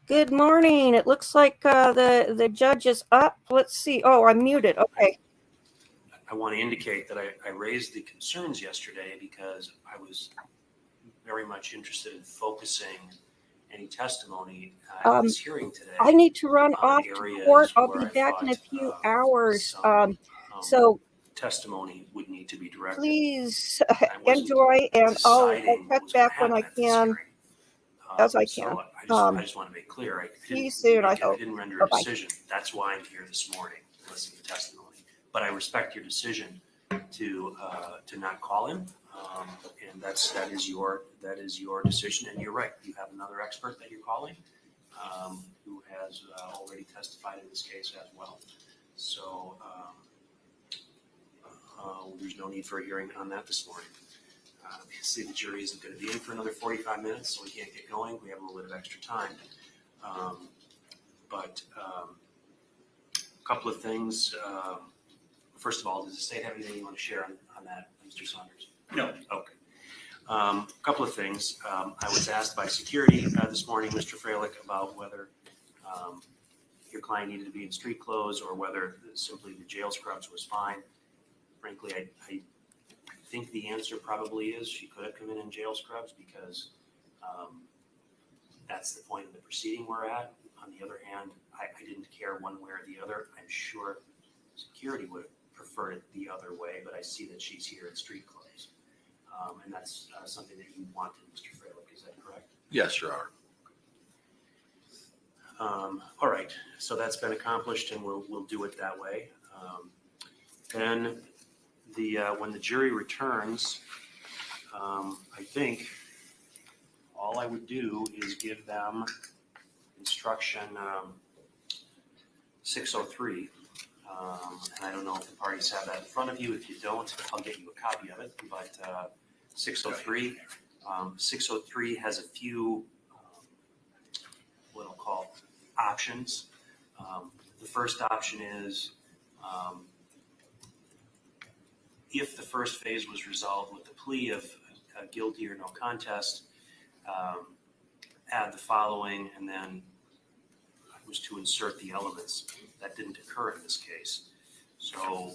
Good morning. It looks like the judge is up. Let's see. Oh, I'm muted. Okay. I want to indicate that I raised the concerns yesterday because I was very much interested in focusing any testimony in this hearing today. I need to run off to court. I'll be back in a few hours. So testimony would need to be directed. Please enjoy, and I'll check back when I can, as I can. So I just want to make clear, I didn't render a decision. That's why I'm here this morning to listen to testimony. But I respect your decision to not call him, and that is your decision. And you're right. You have another expert that you're calling, who has already testified in this case as well. So there's no need for a hearing on that this morning. Obviously, the jury isn't going to be in for another 45 minutes, so we can't get going. We have a little bit of extra time. But a couple of things. First of all, does the state have anything you want to share on that, Mr. Saunders? No. Okay. A couple of things. I was asked by security this morning, Mr. Freilich, about whether your client needed to be in street clothes or whether simply the jail scrubs was fine. Frankly, I think the answer probably is she could have come in jail scrubs because that's the point of the proceeding we're at. On the other hand, I didn't care one way or the other. I'm sure security would have preferred it the other way, but I see that she's here in street clothes. And that's something that you wanted, Mr. Freilich, is that correct? Yes, Your Honor. All right, so that's been accomplished and we'll do it that way. Then when the jury returns, I think all I would do is give them instruction 603. And I don't know if the parties have that in front of you. If you don't, I'll get you a copy of it. But 603, 603 has a few what I'll call options. The first option is if the first phase was resolved with the plea of guilty or no contest, add the following, and then I was to insert the elements. That didn't occur in this case. So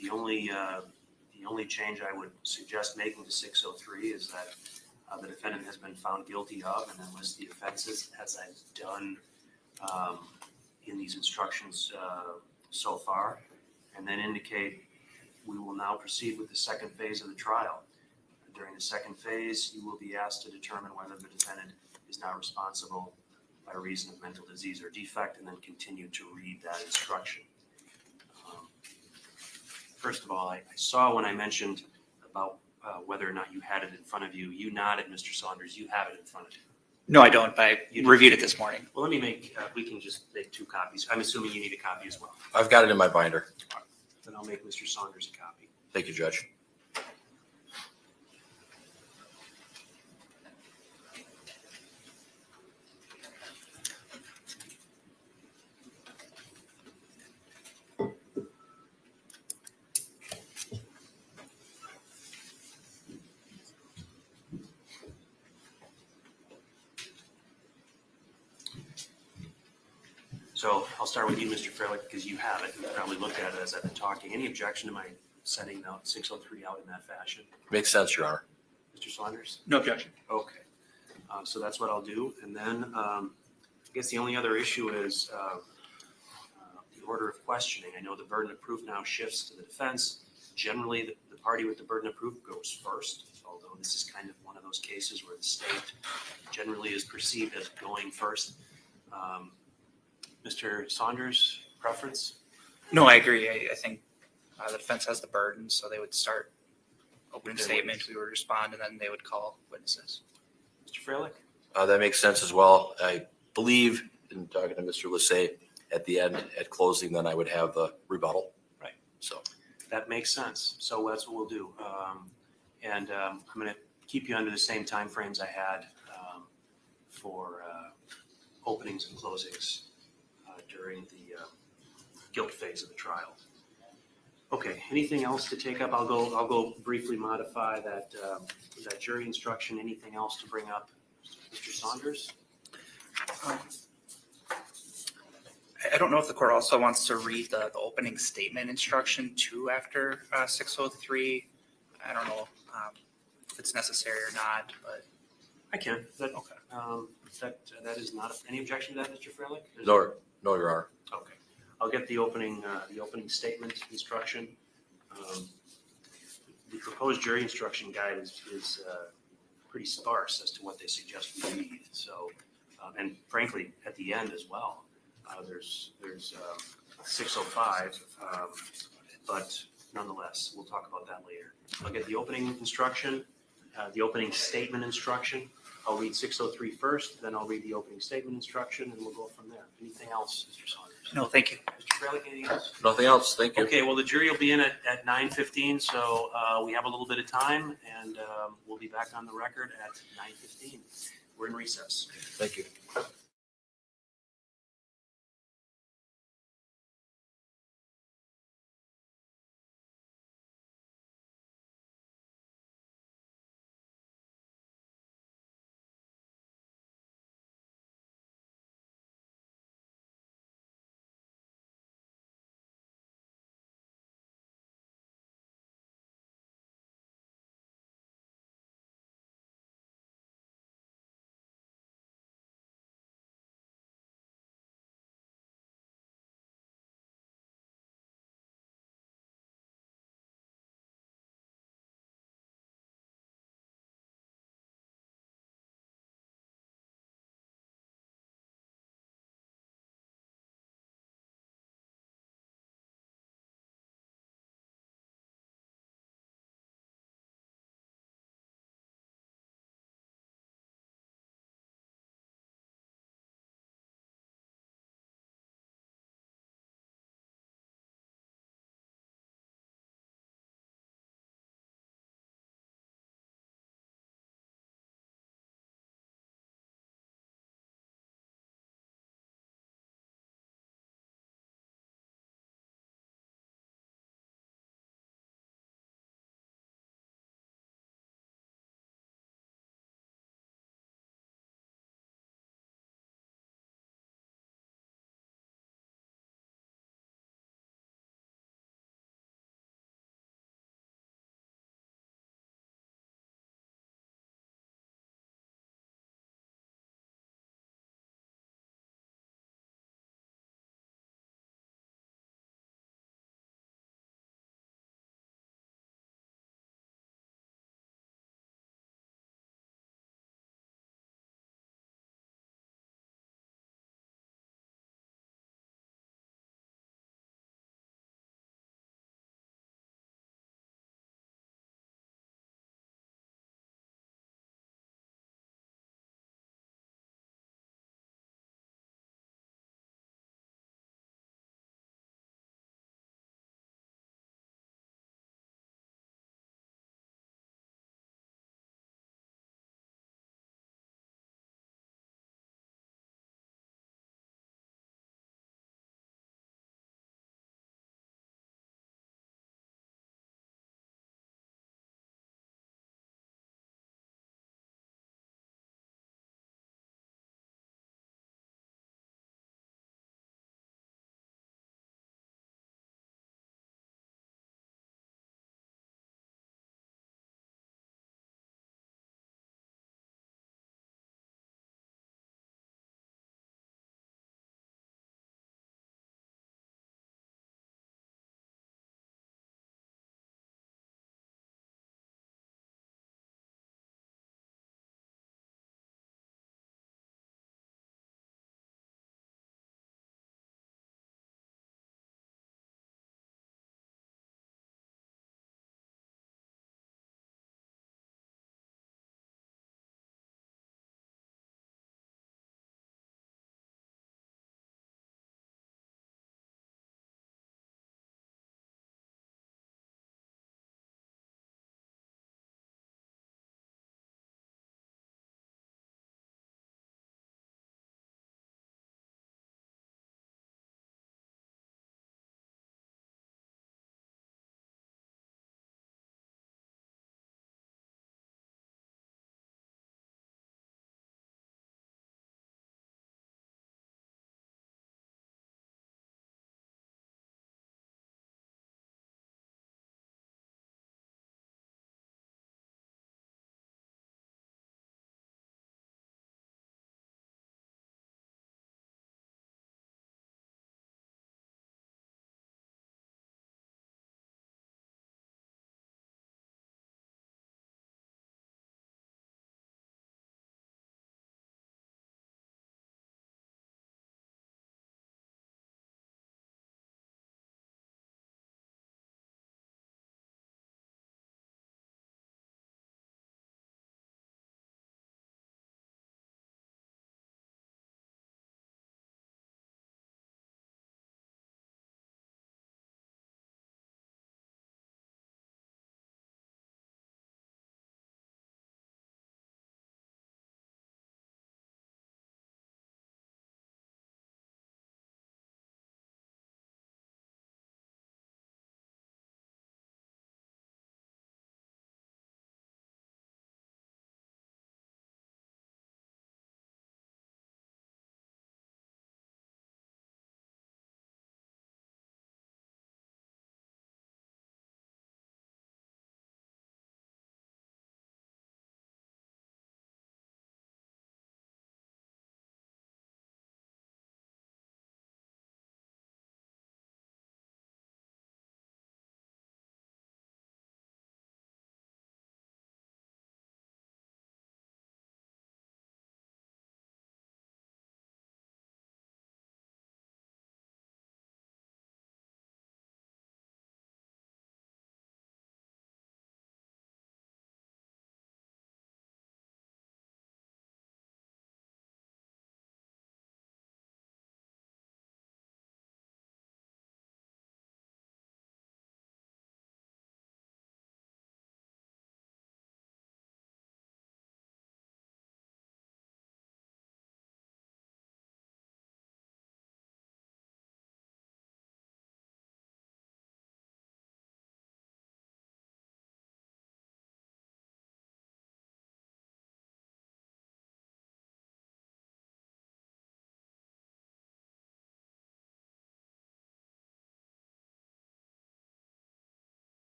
the only change I would suggest making to 603 is that the defendant has been found guilty of, and then list the offenses as I've done in these instructions so far, and then indicate we will now proceed with the second phase of the trial. During the second phase, you will be asked to determine whether the defendant is now responsible by reason of mental disease or defect, and then continue to read that instruction. First of all, I saw when I mentioned about whether or not you had it in front of you, you nodded, Mr. Saunders, you have it in front of you. No, I don't, but I reviewed it this morning. Well, let me we can just make two copies. I'm assuming you need a copy as well. I've got it in my binder. Then I'll make Mr. Saunders a copy. Thank you, Judge. So I'll start with you, Mr. Freilich, because you have it. You probably looked at it as I've been talking. Any objection to my sending out 603 out in that fashion? Makes sense, Your Honor. Mr. Saunders? No objection. Okay. So that's what I'll do. And then I guess the only other issue is the order of questioning. I know the burden of proof now shifts to the defense. Generally, the party with the burden of proof goes first, although this is kind of one of those cases where the state generally is perceived as going first. Mr. Saunders, preference? No, I agree. I think the defense has the burden, so they would start opening statement, we would respond, and then they would call witnesses. Mr. Freilich? That makes sense as well. I believe, in talking to Mr. Lissay, at the end, at closing, then I would have the rebuttal. Right. So that makes sense. So that's what we'll do. And I'm going to keep you under the same time frames I had for openings and closings during the guilt phase of the trial. Okay, anything else to take up? I'll go briefly modify that jury instruction. Anything else to bring up, Mr. Saunders? I don't know if the court also wants to read the opening statement instruction too after 603. I don't know if it's necessary or not, but I can. That, okay. that is not, any objection to that, Mr. Freilich? No, Your Honor. Okay. I'll get the opening statement instruction. The proposed jury instruction guide is pretty sparse as to what they suggest we read. So, and frankly, at the end as well, there's 605, but nonetheless, we'll talk about that later. I'll get the opening instruction, the opening statement instruction. I'll read 603 first, then I'll read the opening statement instruction, and we'll go from there. Anything else, Mr. Saunders? No, thank you. Mr. Freilich, anything else? Nothing else. Thank you. Okay, well, the jury will be in at 9:15, so we have a little bit of time, and we'll be back on the record at 9:15. We're in recess. Thank you.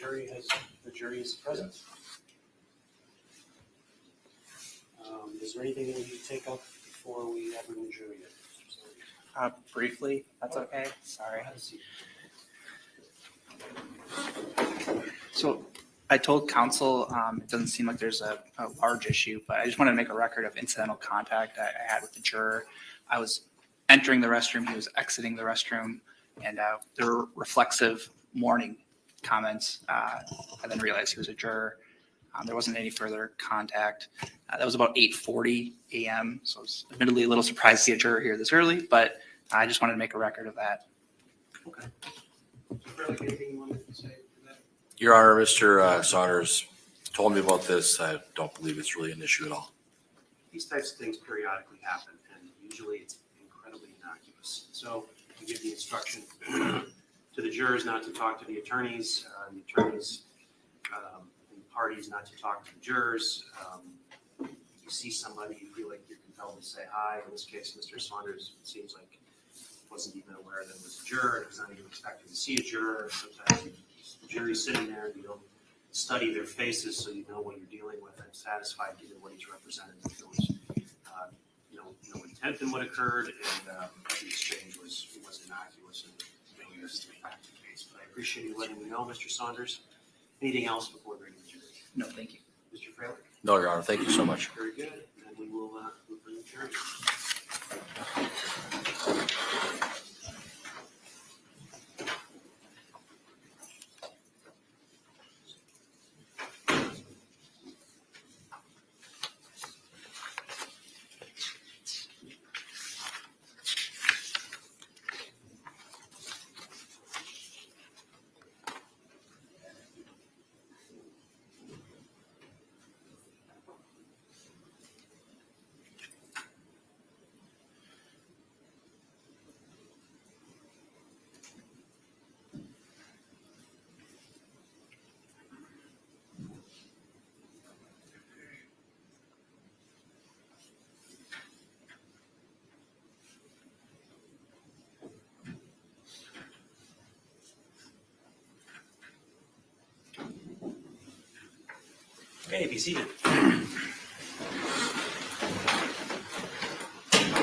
the jury is present. Is there anything that we need to take up before we have a new jury? Briefly, that's okay. Sorry. So I told counsel it doesn't seem like there's a large issue, but I just wanted to make a record of incidental contact I had with the juror. I was entering the restroom, he was exiting the restroom, and there were reflexive warning comments. I then realized he was a juror. There wasn't any further contact. That was about 8:40 a.m., so I was admittedly a little surprised to see a juror here this early, but I just wanted to make a record of that. Okay. Anything you wanted to say to that? Your Honor, Mr. Saunders told me about this. I don't believe it's really an issue at all. These types of things periodically happen, and usually it's incredibly innocuous. So you give the instruction to the jurors not to talk to the attorneys, and the parties not to talk to the jurors. You see somebody, you feel like you're compelled to say hi. In this case, Mr. Saunders, it seems like wasn't even aware that it was a juror. He was not even expecting to see a juror. Sometimes the jury's sitting there and you don't study their faces so you know what you're dealing with and satisfied given what he's represented. There was no intent in what occurred, and the exchange was innocuous and no use to the fact of the case. But I appreciate you letting me know, Mr. Saunders. Anything else before bringing the jury? No, thank you. Mr. Fraley? No, Your Honor. Thank you so much. Very good. And we will bring the jury. Okay, be seated.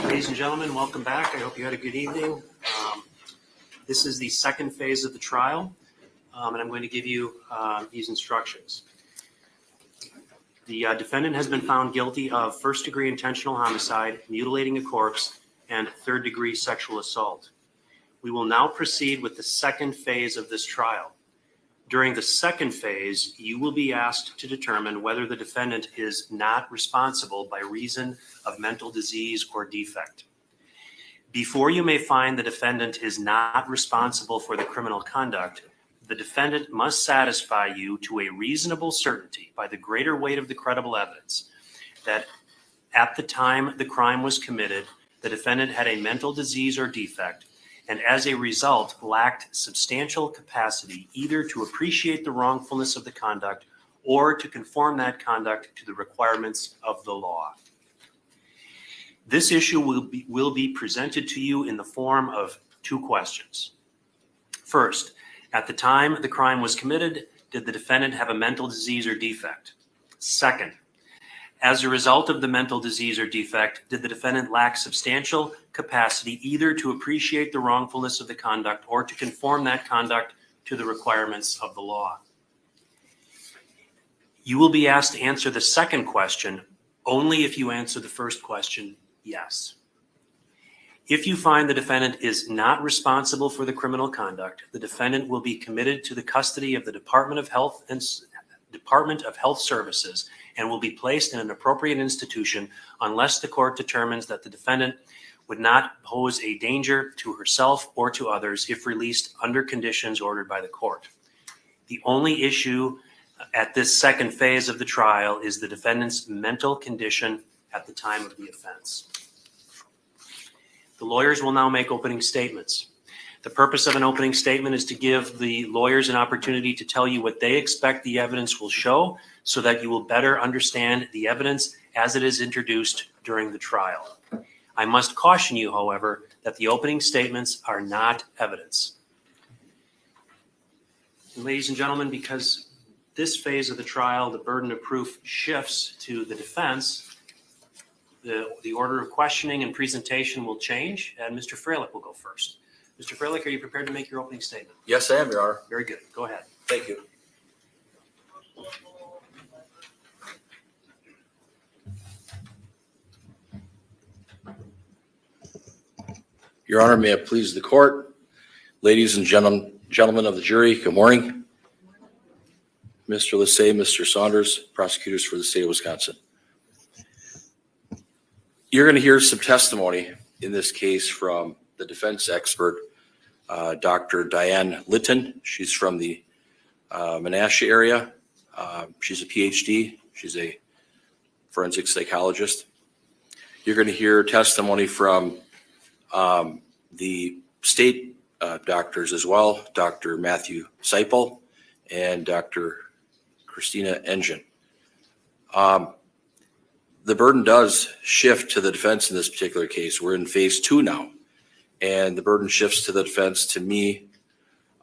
Ladies and gentlemen, welcome back. I hope you had a good evening. This is the second phase of the trial, and I'm going to give you these instructions. The defendant has been found guilty of first-degree intentional homicide, mutilating a corpse, and third-degree sexual assault. We will now proceed with the second phase of this trial. During the second phase, you will be asked to determine whether the defendant is not responsible by reason of mental disease or defect. Before you may find the defendant is not responsible for the criminal conduct, the defendant must satisfy you to a reasonable certainty by the greater weight of the credible evidence that at the time the crime was committed, the defendant had a mental disease or defect, and as a result lacked substantial capacity either to appreciate the wrongfulness of the conduct or to conform that conduct to the requirements of the law. This issue will be presented to you in the form of two questions. First, at the time the crime was committed, did the defendant have a mental disease or defect? Second, as a result of the mental disease or defect, did the defendant lack substantial capacity either to appreciate the wrongfulness of the conduct or to conform that conduct to the requirements of the law? You will be asked to answer the second question only if you answer the first question, yes. If you find the defendant is not responsible for the criminal conduct, the defendant will be committed to the custody of the Department of Health Services and will be placed in an appropriate institution unless the court determines that the defendant would not pose a danger to herself or to others if released under conditions ordered by the court. The only issue at this second phase of the trial is the defendant's mental condition at the time of the offense. The lawyers will now make opening statements. The purpose of an opening statement is to give the lawyers an opportunity to tell you what they expect the evidence will show so that you will better understand the evidence as it is introduced during the trial. I must caution you, however, that the opening statements are not evidence. Ladies and gentlemen, because this phase of the trial, the burden of proof shifts to the defense, the order of questioning and presentation will change, and Mr. Freilich will go first. Mr. Freilich, are you prepared to make your opening statement? Yes, I am, Your Honor. Very good. Go ahead. Thank you. Your Honor, may it please the court, ladies and gentlemen of the jury, good morning. Mr. Lissay, Mr. Saunders, prosecutors for the state of Wisconsin. You're going to hear some testimony in this case from the defense expert, Dr. Diane Litton. She's from the Menasha area. She's a PhD. She's a forensic psychologist. You're going to hear testimony from the state doctors as well, Dr. Matthew Seipel and Dr. Christina Engen. The burden does shift to the defense in this particular case. We're in phase 2 now, and the burden shifts to the defense, to me,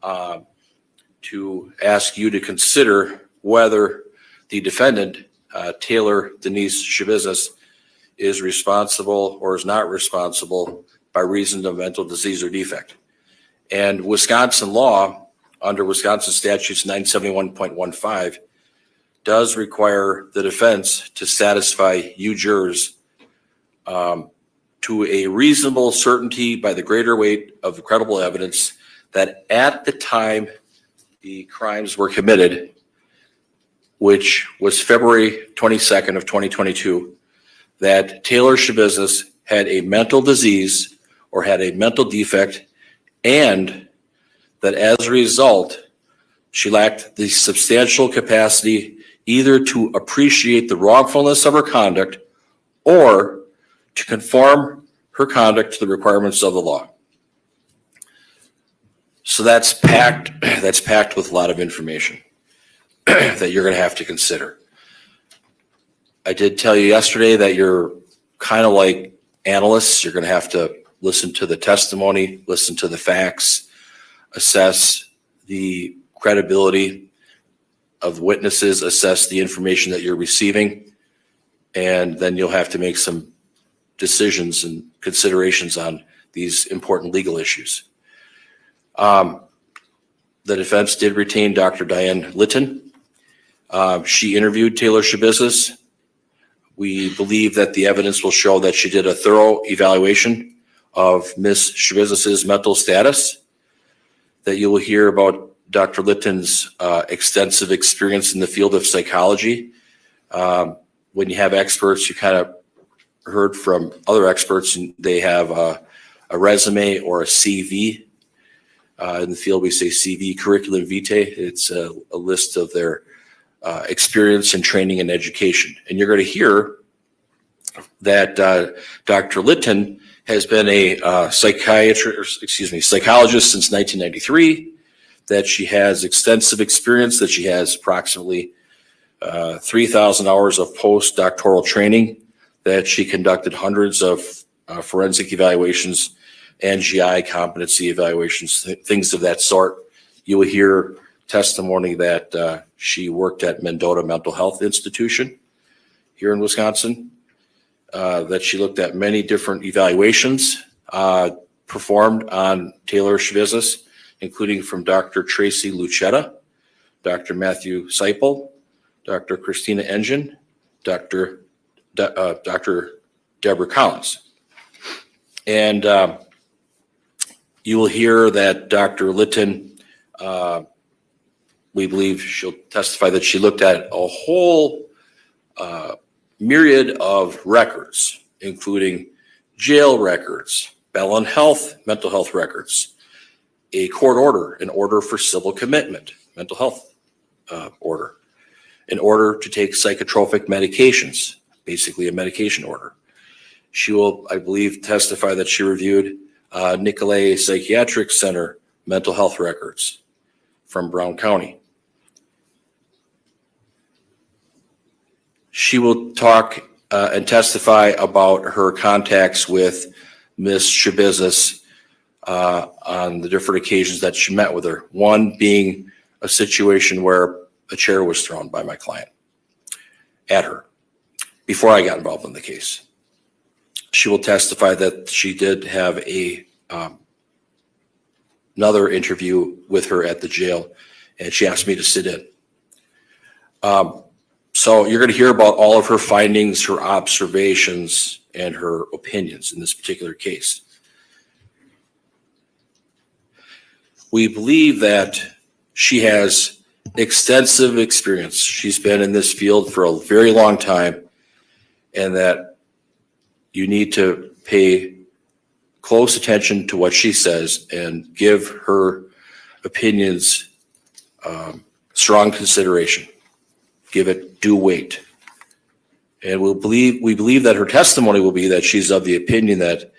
to ask you to consider whether the defendant, Taylor Denise Shabusiness, is responsible or is not responsible by reason of mental disease or defect. And Wisconsin law, under Wisconsin statutes 971.15, does require the defense to satisfy you jurors to a reasonable certainty by the greater weight of credible evidence that at the time the crimes were committed, which was February 22nd of 2022, that Taylor Shabusiness had a mental disease or had a mental defect, and that as a result, she lacked the substantial capacity either to appreciate the wrongfulness of her conduct or to conform her conduct to the requirements of the law. So that's packed with a lot of information that you're going to have to consider. I did tell you yesterday that you're kind of like analysts. You're going to have to listen to the testimony, listen to the facts, assess the credibility of witnesses, assess the information that you're receiving, and then you'll have to make some decisions and considerations on these important legal issues. The defense did retain Dr. Diane Litton. She interviewed Taylor Shabusiness. We believe that the evidence will show that she did a thorough evaluation of Ms. Shabusiness's mental status, that you will hear about Dr. Litton's extensive experience in the field of psychology. When you have experts, you kind of heard from other experts, and they have a resume or a CV. In the field, we say CV, curriculum vitae. It's a list of their experience and training and education. And you're going to hear that Dr. Litton has been a psychologist since 1993, that she has extensive experience, that she has approximately 3,000 hours of postdoctoral training, that she conducted hundreds of forensic evaluations and GI competency evaluations, things of that sort. You will hear testimony that she worked at Mendota Mental Health Institution here in Wisconsin, that she looked at many different evaluations performed on Taylor Shabusiness, including from Dr. Tracy Lucetta, Dr. Matthew Seipel, Dr. Christina Engen, Dr. Deborah Collins. And you will hear that Dr. Litton, we believe she'll testify that she looked at a whole myriad of records, including jail records, mental health records, a court order, an order for civil commitment, mental health order, an order to take psychotropic medications, basically a medication order. She will, I believe, testify that she reviewed Nicolay Psychiatric Center mental health records from Brown County. She will talk and testify about her contacts with Ms. Shabusiness on the different occasions that she met with her. One being a situation where a chair was thrown by my client at her before I got involved in the case. She will testify that she did have another interview with her at the jail, and she asked me to sit in. So you're going to hear about all of her findings, her observations, and her opinions in this particular case. We believe that she has extensive experience. She's been in this field for a very long time, and that you need to pay close attention to what she says and give her opinions strong consideration. Give it due weight. And we believe that her testimony will be that she's of the opinion that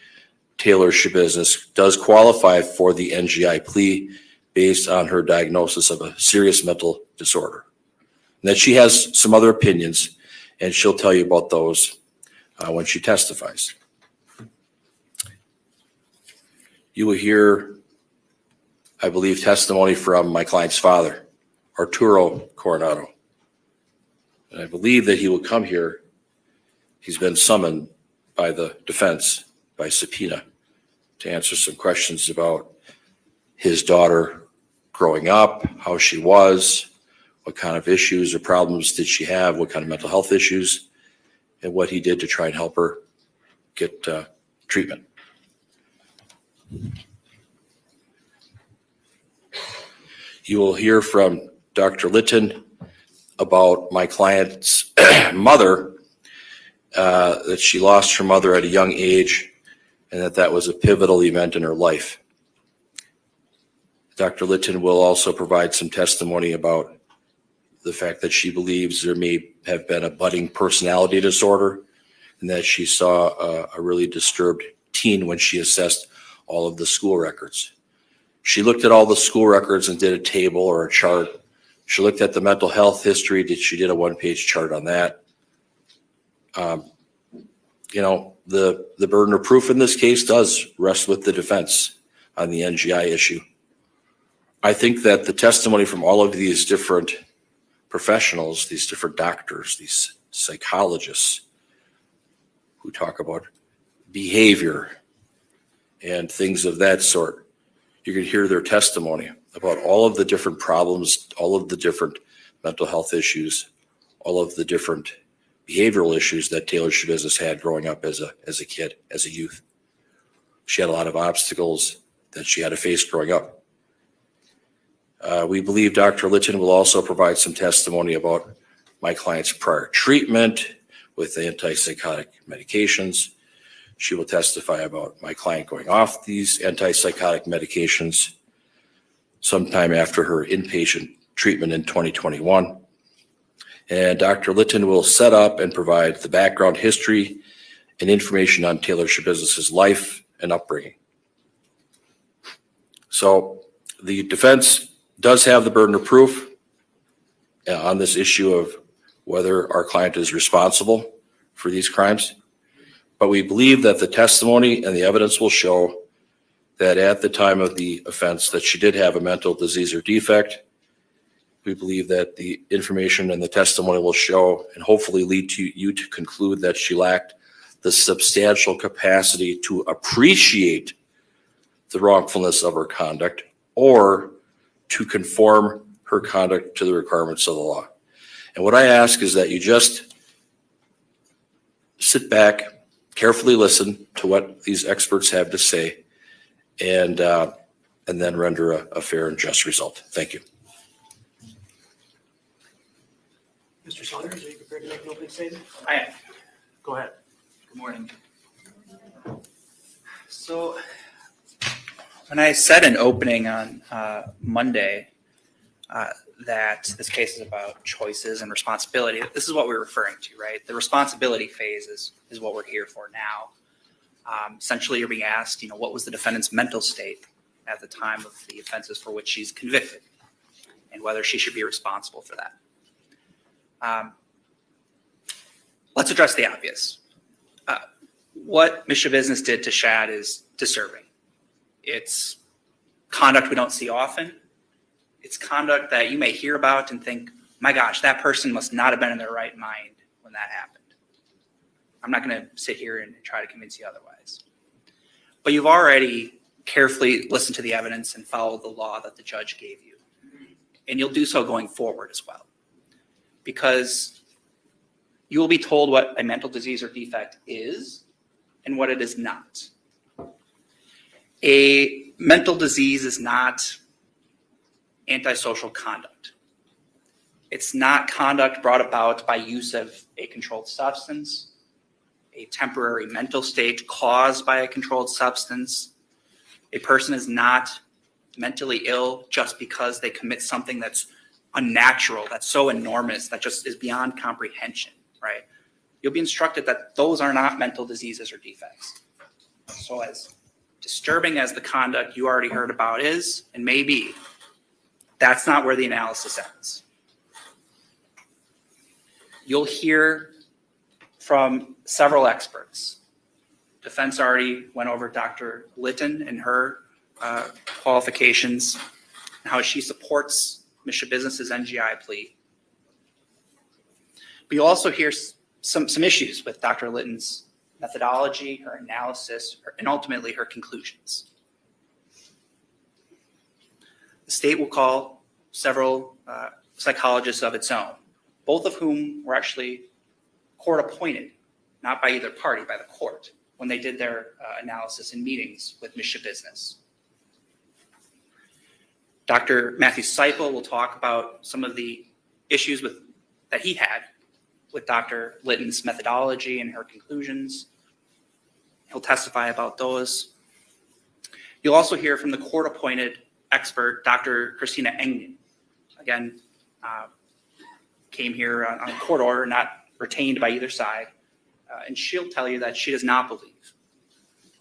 Taylor Shabusiness does qualify for the NGI plea based on her diagnosis of a serious mental disorder. And that she has some other opinions, and she'll tell you about those when she testifies. You will hear, I believe, testimony from my client's father, Arturo Coronado. And I believe that he will come here. He's been summoned by the defense by subpoena to answer some questions about his daughter growing up, how she was, what kind of issues or problems did she have, what kind of mental health issues, and what he did to try and help her get treatment. You will hear from Dr. Litton about my client's mother, that she lost her mother at a young age, and that was a pivotal event in her life. Dr. Litton will also provide some testimony about the fact that she believes there may have been a budding personality disorder, and that she saw a really disturbed teen when she assessed all of the school records. She looked at all the school records and did a table or a chart. She looked at the mental health history. She did a one-page chart on that. The burden of proof in this case does rest with the defense on the NGI issue. I think that the testimony from all of these different professionals, these different doctors, these psychologists who talk about behavior and things of that sort, you can hear their testimony about all of the different problems, all of the different mental health issues, all of the different behavioral issues that Taylor Shabusiness had growing up as a kid, as a youth. She had a lot of obstacles that she had to face growing up. We believe Dr. Litton will also provide some testimony about my client's prior treatment with antipsychotic medications. She will testify about my client going off these antipsychotic medications sometime after her inpatient treatment in 2021. And Dr. Litton will set up and provide the background history and information on Taylor Shabusiness's life and upbringing. So the defense does have the burden of proof on this issue of whether our client is responsible for these crimes. But we believe that the testimony and the evidence will show that at the time of the offense that she did have a mental disease or defect. We believe that the information and the testimony will show and hopefully lead to you to conclude that she lacked the substantial capacity to appreciate the wrongfulness of her conduct or to conform her conduct to the requirements of the law. And what I ask is that you just sit back, carefully listen to what these experts have to say, and then render a fair and just result. Thank you. Mr. Saunders, are you prepared to make an opening statement? I am. Go ahead. Good morning. So when I said in opening on Monday that this case is about choices and responsibility, this is what we're referring to, right? The responsibility phase is what we're here for now. Essentially, you're being asked, what was the defendant's mental state at the time of the offenses for which she's convicted, and whether she should be responsible for that. Let's address the obvious. What Ms. Shabusiness did to Shad is disturbing. It's conduct we don't see often. It's conduct that you may hear about and think, my gosh, that person must not have been in their right mind when that happened. I'm not going to sit here and try to convince you otherwise. But you've already carefully listened to the evidence and followed the law that the judge gave you. And you'll do so going forward as well. Because you will be told what a mental disease or defect is and what it is not. A mental disease is not antisocial conduct. It's not conduct brought about by use of a controlled substance, a temporary mental state caused by a controlled substance. A person is not mentally ill just because they commit something that's unnatural, that's so enormous, that just is beyond comprehension, right? You'll be instructed that those are not mental diseases or defects. So as disturbing as the conduct you already heard about is, and may be, that's not where the analysis ends. You'll hear from several experts. Defense already went over Dr. Litton and her qualifications and how she supports Ms. Shabusiness's NGI plea. But you'll also hear some issues with Dr. Litton's methodology, her analysis, and ultimately her conclusions. The state will call several psychologists of its own, both of whom were actually court appointed, not by either party, by the court, when they did their analysis and meetings with Ms. Shabusiness. Dr. Matthew Seipel will talk about some of the issues that he had with Dr. Litton's methodology and her conclusions. He'll testify about those. You'll also hear from the court-appointed expert, Dr. Christina Engen. Again, came here on a court order, not retained by either side. And she'll tell you that she does not believe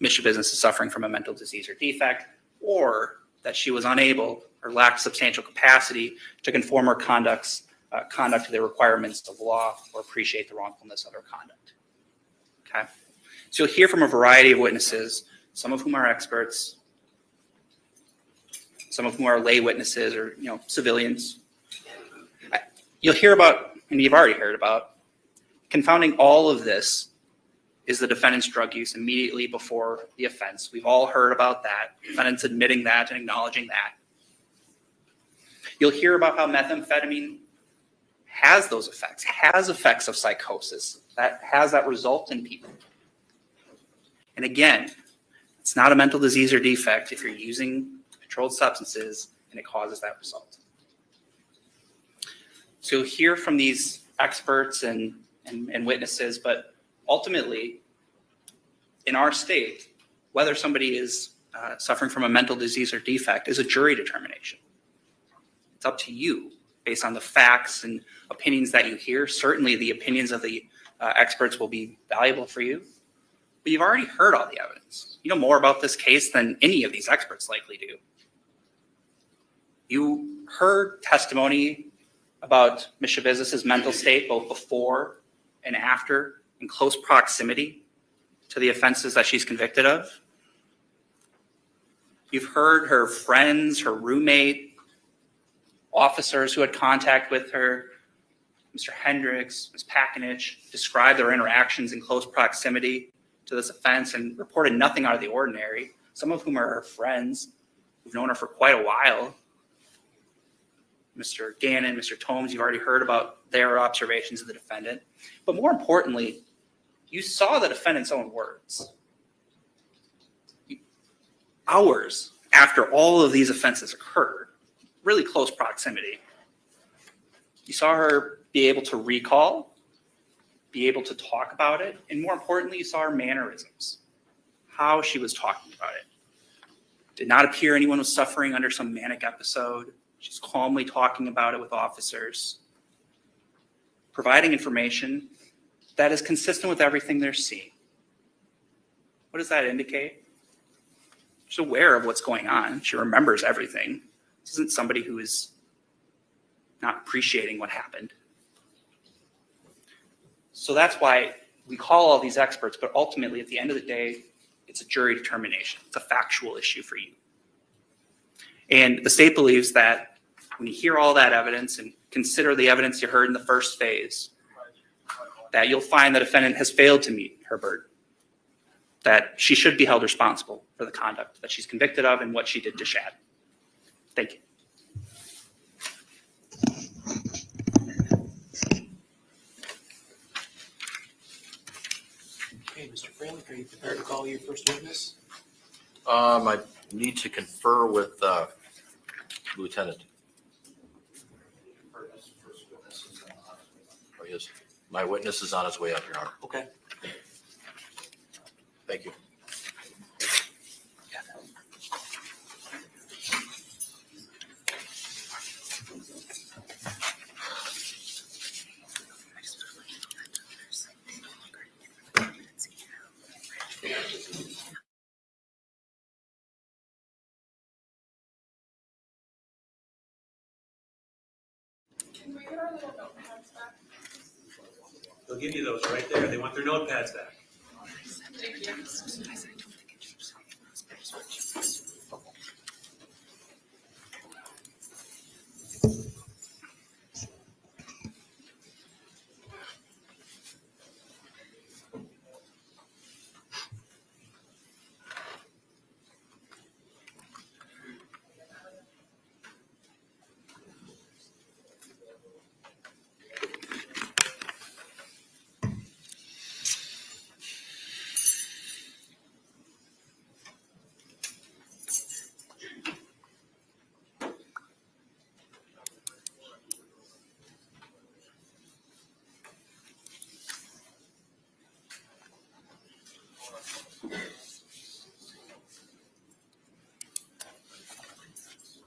Ms. Shabusiness is suffering from a mental disease or defect, or that she was unable or lacked substantial capacity to conform her conduct to the requirements of law or appreciate the wrongfulness of her conduct. Okay? So you'll hear from a variety of witnesses, some of whom are experts, some of whom are lay witnesses or civilians. You'll hear about, and you've already heard about, confounding all of this is the defendant's drug use immediately before the offense. We've all heard about that. Defendants admitting that and acknowledging that. You'll hear about how methamphetamine has those effects, has effects of psychosis, that has that result in people. And again, it's not a mental disease or defect if you're using controlled substances and it causes that result. So you'll hear from these experts and witnesses, but ultimately, in our state, whether somebody is suffering from a mental disease or defect is a jury determination. It's up to you based on the facts and opinions that you hear. Certainly the opinions of the experts will be valuable for you, but you've already heard all the evidence. You know more about this case than any of these experts likely do. You heard testimony about Ms. Shabusiness's mental state both before and after, in close proximity to the offenses that she's convicted of. You've heard her friends, her roommate, officers who had contact with her, Mr. Hendricks, Ms. Pakinich, describe their interactions in close proximity to this offense and reported nothing out of the ordinary, some of whom are her friends who've known her for quite a while. Mr. Gannon, Mr. Tomes, you've already heard about their observations of the defendant. But more importantly, you saw the defendant's own words. Hours after all of these offenses occurred, really close proximity, you saw her be able to recall, be able to talk about it, and more importantly, you saw her mannerisms, how she was talking about it. Did not appear anyone was suffering under some manic episode. She's calmly talking about it with officers, providing information that is consistent with everything they're seeing. What does that indicate? She's aware of what's going on. She remembers everything. This isn't somebody who is not appreciating what happened. So that's why we call all these experts, but ultimately at the end of the day, it's a jury determination. It's a factual issue for you. And the state believes that when you hear all that evidence and consider the evidence you heard in the first phase, that you'll find the defendant has failed to meet her burden, that she should be held responsible for the conduct that she's convicted of and what she did to Shad. Thank you. Okay, Mr. Fralick, are you prepared to call your first witness? I need to confer with Lieutenant. Oh, yes. My witness is on his way up, Your Honor. Okay. Thank you. They'll give you those right there. They want their notepads back.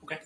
Okay.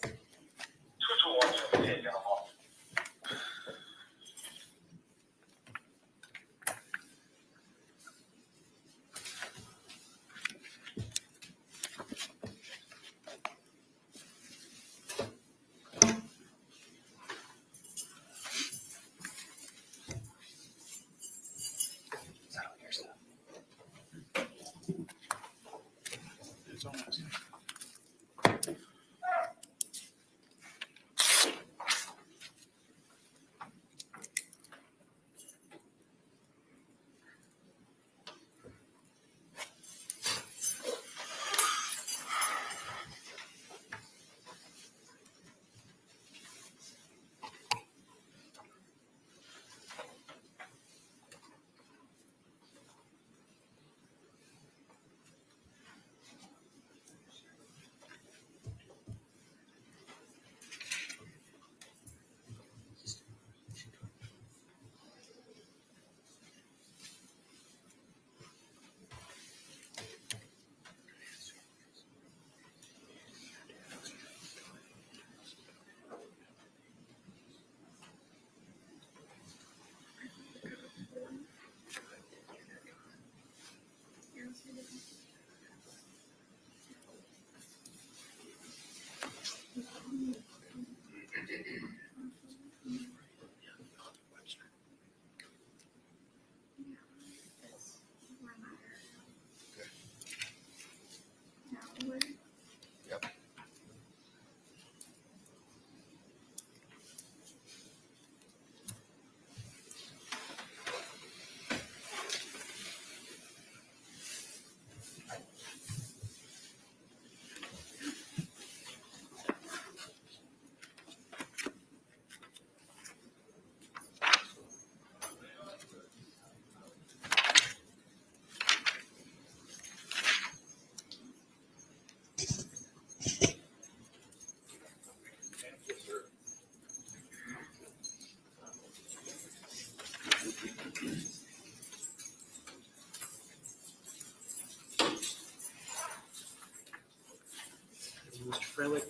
Mr. Fralick,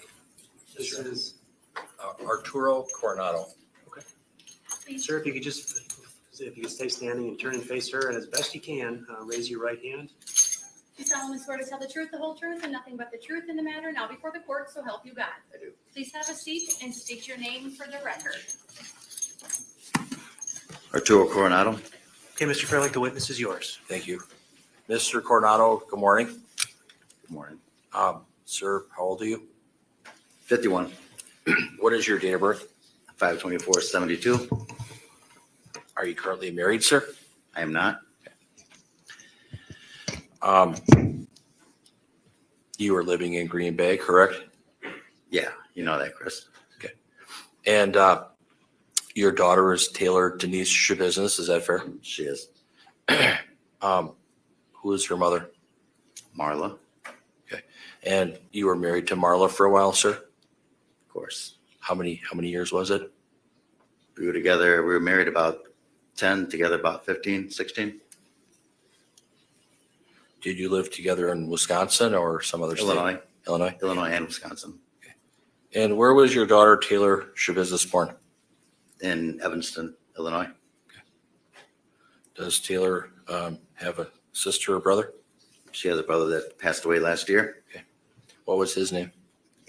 this is, Arturo Coronado. sir, if you could stay standing and turn and face her, and as best you can, raise your right hand. You solemnly swear to tell the truth, the whole truth, and nothing but the truth in the matter now before the court, so help you God. I do. Please have a seat and state your name for the record. Arturo Coronado. Okay, Mr. Fralick, the witness is yours. Thank you. Mr. Coronado, good morning. Good morning. Sir, how old are you? 51. What is your date of birth? 5/24/72. Are you currently married, sir? I am not. You are living in Green Bay, correct? Yeah, you know that, Chris. And your daughter is Taylor Denise Shabusiness, is that fair? She is. Who is her mother? Marla, And you were married to Marla for a while, sir? of course. How many years was it? We were together. We were married about 10, together about 15, 16. Did you live together in Wisconsin or some other state? Illinois. Illinois. Illinois and Wisconsin. And where was your daughter Taylor Shabusiness born? In Evanston, Illinois. Does Taylor have a sister or brother? She has a brother that passed away last year. What was his name?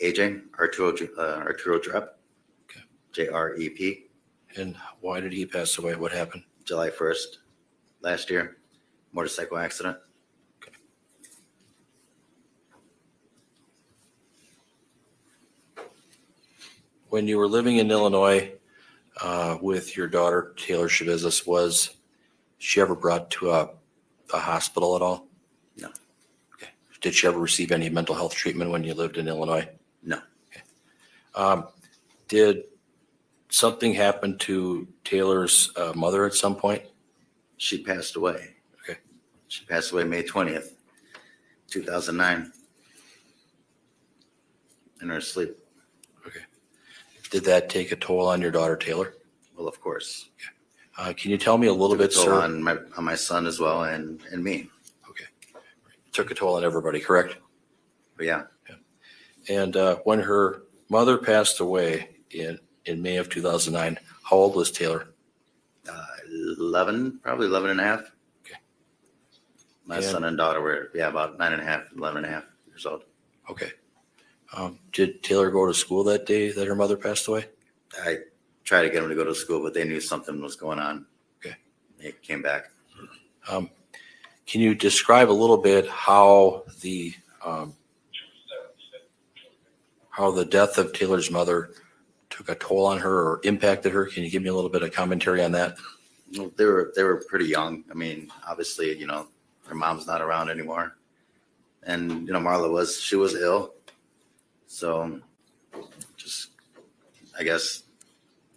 AJ, Arturo Drep. Okay. JREP. And why did he pass away? What happened? July 1st last year. Motorcycle accident. When you were living in Illinois with your daughter Taylor Shabusiness, was she ever brought to a hospital at all? No. Okay. Did she ever receive any mental health treatment when you lived in Illinois? No. Okay. Did something happen to Taylor's mother at some point? She passed away. Okay. She passed away May 20th, 2009. In her sleep. Okay. Did that take a toll on your daughter Taylor? Well, of course. Can you tell me a little bit, Took a sir? toll on my son as well and me. Okay. Took a toll on everybody, correct? But yeah, And when her mother passed away in May of 2009, how old was Taylor? 11, probably 11 and a half. Okay. My And- son and daughter were, about 9 and a half, 11 and a half years old. Okay. Did Taylor go to school that day that her mother passed away? I tried to get them to go to school, but they knew something was going on. Okay. They came back. Can you describe a little bit how the death of Taylor's mother took a toll on her or impacted her? Can you give me a little bit of commentary on that? Well, they were pretty young. I mean, obviously, their mom's not around anymore. And, Marla she was ill. So just, I guess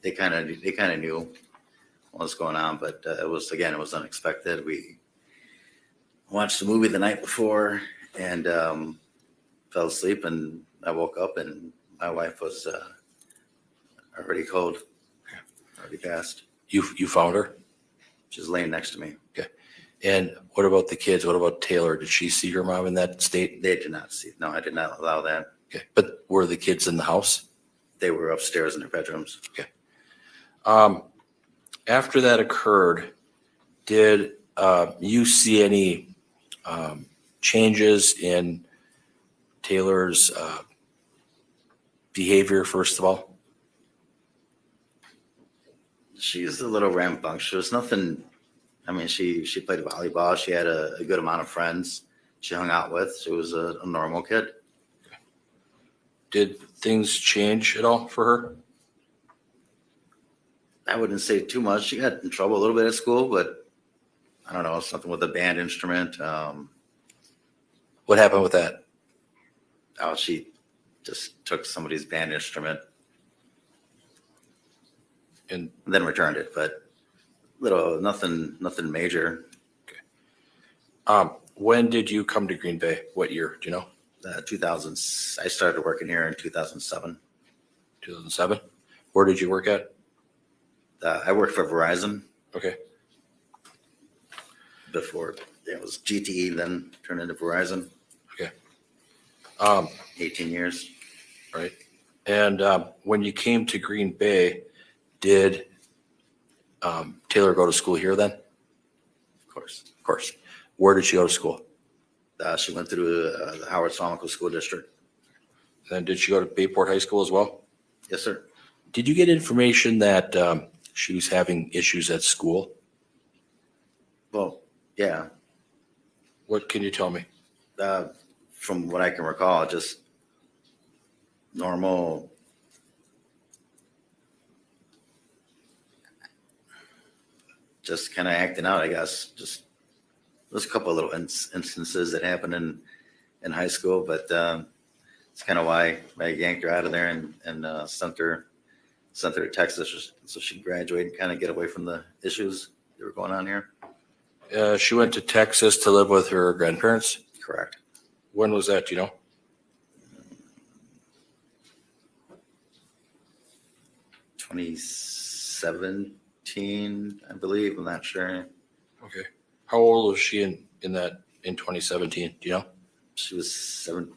they kind of knew what was going on, but it was unexpected. We watched the movie the night before and fell asleep, and I woke up and my wife was already cold, already passed. You found her? She's laying next to me. And what about the kids? What about Taylor? Did she see her mom in that state? They did not see. No, I did not allow that. Okay. But were the kids in the house? They were upstairs in their bedrooms. After that occurred, did you see any changes in Taylor's behavior, first of all? She's a little rambunctious. Nothing. I mean, she played volleyball. She had a good amount of friends she hung out with. She was a normal kid. Did things change at all for her? I wouldn't say too much. She got in trouble a little bit at school, but I don't know, something with a band instrument. What happened with that? She just took somebody's band instrument And then returned it, but nothing major. when did you come to Green Bay? What year? Do you know? 2000. I started working here in 2007. 2007. Where did you work at? I worked for Verizon Okay. before. It was GTE, then turned into Verizon. Okay. 18 years. Right. And when you came to Green Bay, did Taylor go to school here then? Of course. Of course. Where did she go to school? She went through the Howard Somical School District. Then did she go to Bayport High School as well? Yes, sir. Did you get information that she was having issues at school? Well, yeah. What can you tell me? From what I can recall, just normal just kind of acting out, I guess. Just there's a couple of little instances that happened in high school, but it's kind of why I yanked her out of there and sent her to Texas so she could graduate and kind of get away from the issues that were going on here. She went to Texas to live with her grandparents. Correct. When was that? Do you know? 2017, I believe. I'm not sure. Okay. How old was she in 2017? Do you know? She was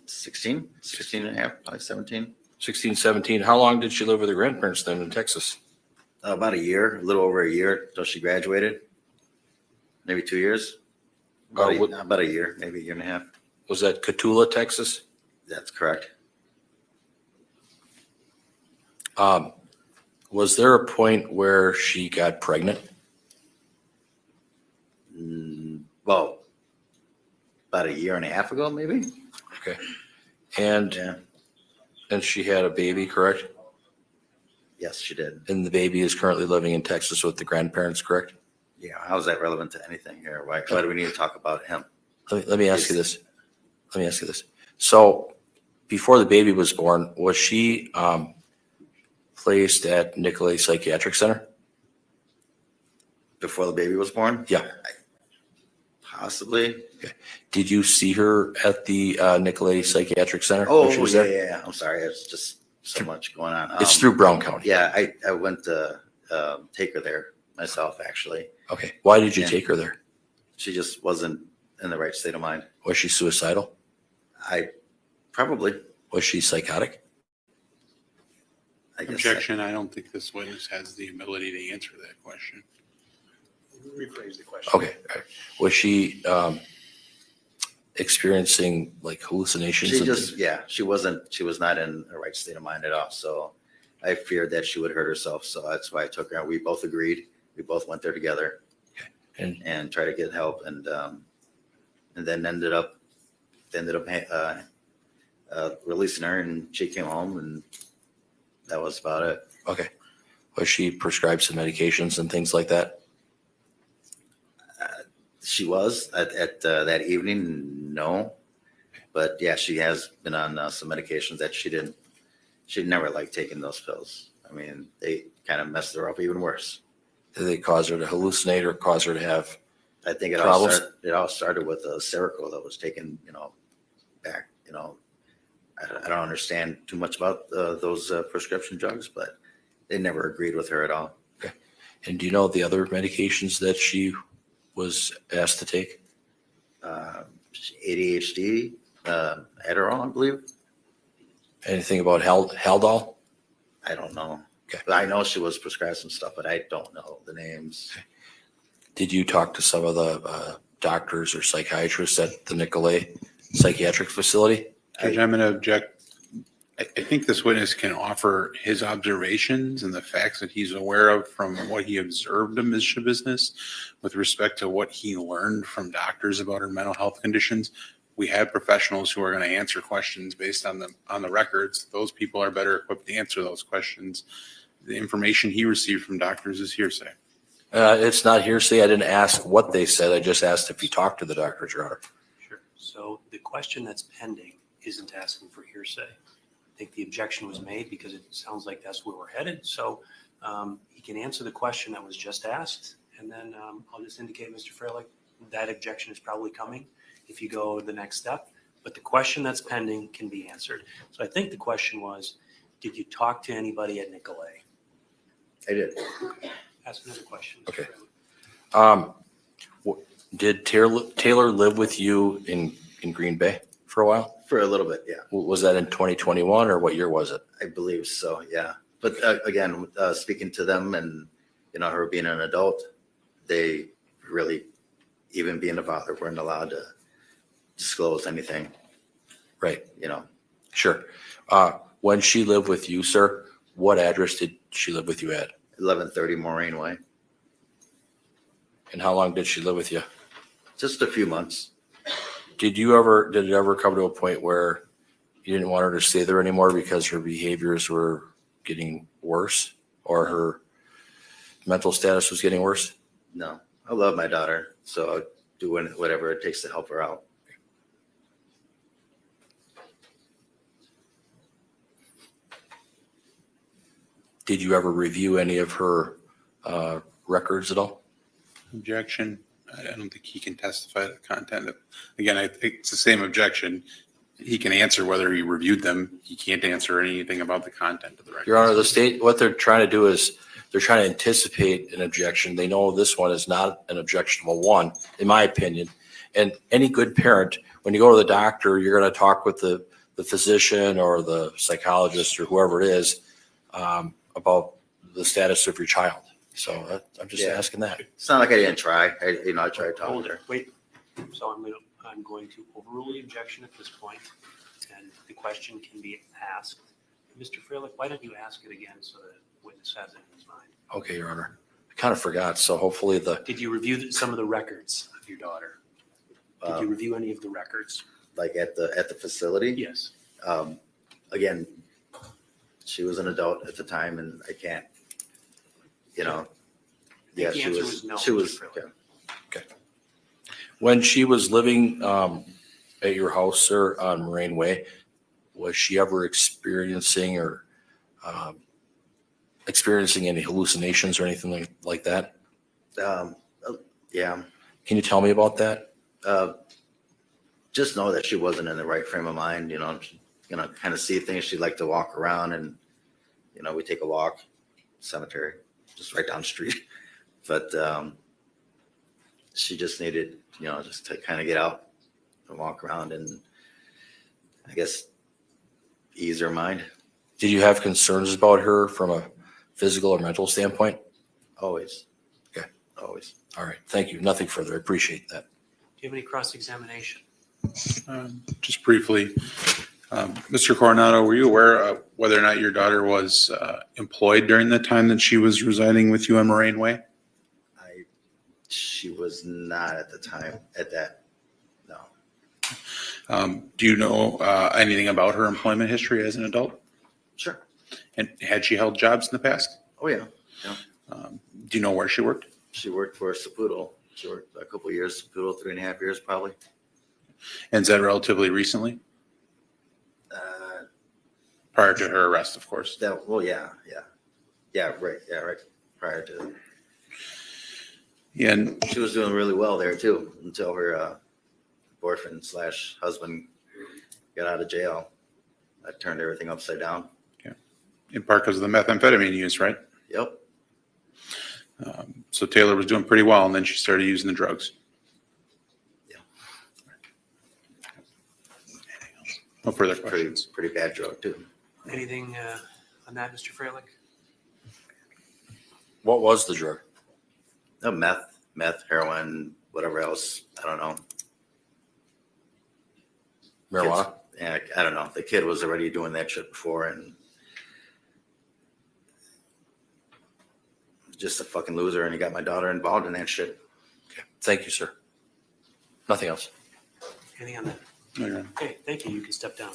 16 and a half, probably 17. 16, 17. How long did she live with her grandparents then in Texas? About a year, a little over a year until she graduated. Maybe 2 years. About a year, maybe a year and a half. Was that Cotulla, Texas? That's correct. Was there a point where she got pregnant? Well, about a year and a half ago, maybe. Okay. And Yeah. and she had a baby, correct? Yes, she did. And the baby is currently living in Texas with the grandparents, correct? Yeah. How is that relevant to anything here? Why do we need to talk about him? Let me ask you this. So before the baby was born, was she placed at Nicolay Psychiatric Center? Before the baby was born? Yeah. Possibly. Did you see her at the Nicolay Psychiatric Center? Oh, when she was yeah, there? yeah. I'm sorry. It's just so much going on. It's through Brown County. Yeah, I went to take her there myself, actually. Okay. Why did you Yeah. take her there? She just wasn't in the right state of mind. Was she suicidal? Probably. Was she psychotic? I guess. Objection, I don't think this witness has the ability to answer that question. Rephrase the question. Okay. All right. Was she experiencing like hallucinations? She was not in the right state of mind at all. So I feared that she would hurt herself. So that's why I took her. We both agreed. We both went there together and tried to get help. And then ended up releasing her, and she came home, and that was about it. Okay. Was she prescribed some medications and things like that? She was at that evening, no, but yeah, she has been on some medications that she never liked taking those pills. I mean, they kind of messed her up even worse. Did they cause her to hallucinate or cause her to have? I think it Problems? all started with a Seroquel that was taken, back, I don't understand too much about those prescription drugs, but they never agreed with her at all. And do you know the other medications that she was asked to take? ADHD, Adderall, I believe. Anything about Haldol? I don't know. Okay. But I know she was prescribed some stuff, but I don't know the names. Did you talk to some of the doctors or psychiatrists at the Nicolay Psychiatric Facility? Judge, I'm going to object. I think this witness can offer his observations and the facts that he's aware of from what he observed of Ms. Shabusiness with respect to what he learned from doctors about her mental health conditions. We have professionals who are going to answer questions based on the records. Those people are better equipped to answer those questions. The information he received from doctors is hearsay. It's not hearsay. I didn't ask what they said. I just asked if you talked to the doctors, Your Honor. Sure. So the question that's pending isn't asking for hearsay. I think the objection was made because it sounds like that's where we're headed. So he can answer the question that was just asked. And then I'll just indicate, Mr. Freilich, that objection is probably coming if you go to the next step. But the question that's pending can be answered. So I think the question was, did you talk to anybody at Nicolay? I did. Ask another question. Mr. Okay. Freilich. Did Taylor live with you in Green Bay for a while? For a little bit, yeah. Was that in 2021 or what year was it? I believe so, yeah. But again, speaking to them and, her being an adult, they really, even being a father, weren't allowed to disclose anything, Right. Sure. When she lived with you, sir, what address did she live with you at? 1130 Maureen Way. And how long did she live with you? Just a few months. Did it ever come to a point where you didn't want her to stay there anymore because her behaviors were getting worse or her mental status was getting worse? No, I love my daughter, so I'll do whatever it takes to help her out. Did you ever review any of her records at all? Objection. I don't think he can testify to the content of, again, I think it's the same objection. He can answer whether he reviewed them. He can't answer anything about the content of the record. Your Honor, the state, what they're trying to do is they're trying to anticipate an objection. They know this one is not an objectionable one, in my opinion. And any good parent, when you go to the doctor, you're going to talk with the physician or the psychologist or whoever it is about the status of your child. So I'm just Yeah. asking that. It's not like I didn't try. I tried talking Hold to her. it, wait. So I'm going to overrule the objection at this point, and the question can be asked. Mr. Freilich, why don't you ask it again so that witness has it in his mind? Okay, Your Honor. I kind of forgot. So hopefully Did you review some of the records of your daughter? Did you review any of the records? Like at the facility. Yes. Again, she was an adult at the time, and I can't. Yeah, The she answer was. was no, She was. Mr. Freilich. Yeah. when she was living at your house, sir, on Moraine Way, was she ever experiencing any hallucinations or anything like that? Yeah. Can you tell me about that? Just know that she wasn't in the right frame of mind. Kind of see things. She'd like to walk around, and we take a walk, cemetery, just right down the street. But she just needed, just to kind of get out and walk around, and I guess ease her mind. Did you have concerns about her from a physical or mental standpoint? Always. Okay. Always. All right. Thank you. Nothing further. I appreciate that. Do you have any cross-examination? Just briefly, Mr. Coronado, were you aware of whether or not your daughter was employed during the time that she was residing with you on Moraine Way? She was not at the time at that. No. Do you know anything about her employment history as an adult? Sure. And had she held jobs in the past? Oh yeah. Do you know where she worked? She worked for Seipel. She worked a couple of years, Seipel, 3.5 years probably. And is that relatively recently? Prior to her arrest, of course. Yeah, right. Prior to, And she was doing really well there too until her boyfriend / husband got out of jail. That turned everything upside down. in part because of the methamphetamine use, right? Yep. So Taylor was doing pretty well, and then she started using the drugs. Yeah. No further Pretty questions. pretty bad drug too. Anything on that, Mr. Freilich? What was the drug? No, meth, heroin, whatever else. I don't know. Marijuana? Yeah, I don't know. The kid was already doing that shit before, and just a fucking loser, and he got my daughter involved in that shit. Okay. Thank you, sir. Nothing else. Anything on that? No, Your Honor. Okay, thank you. You can step down.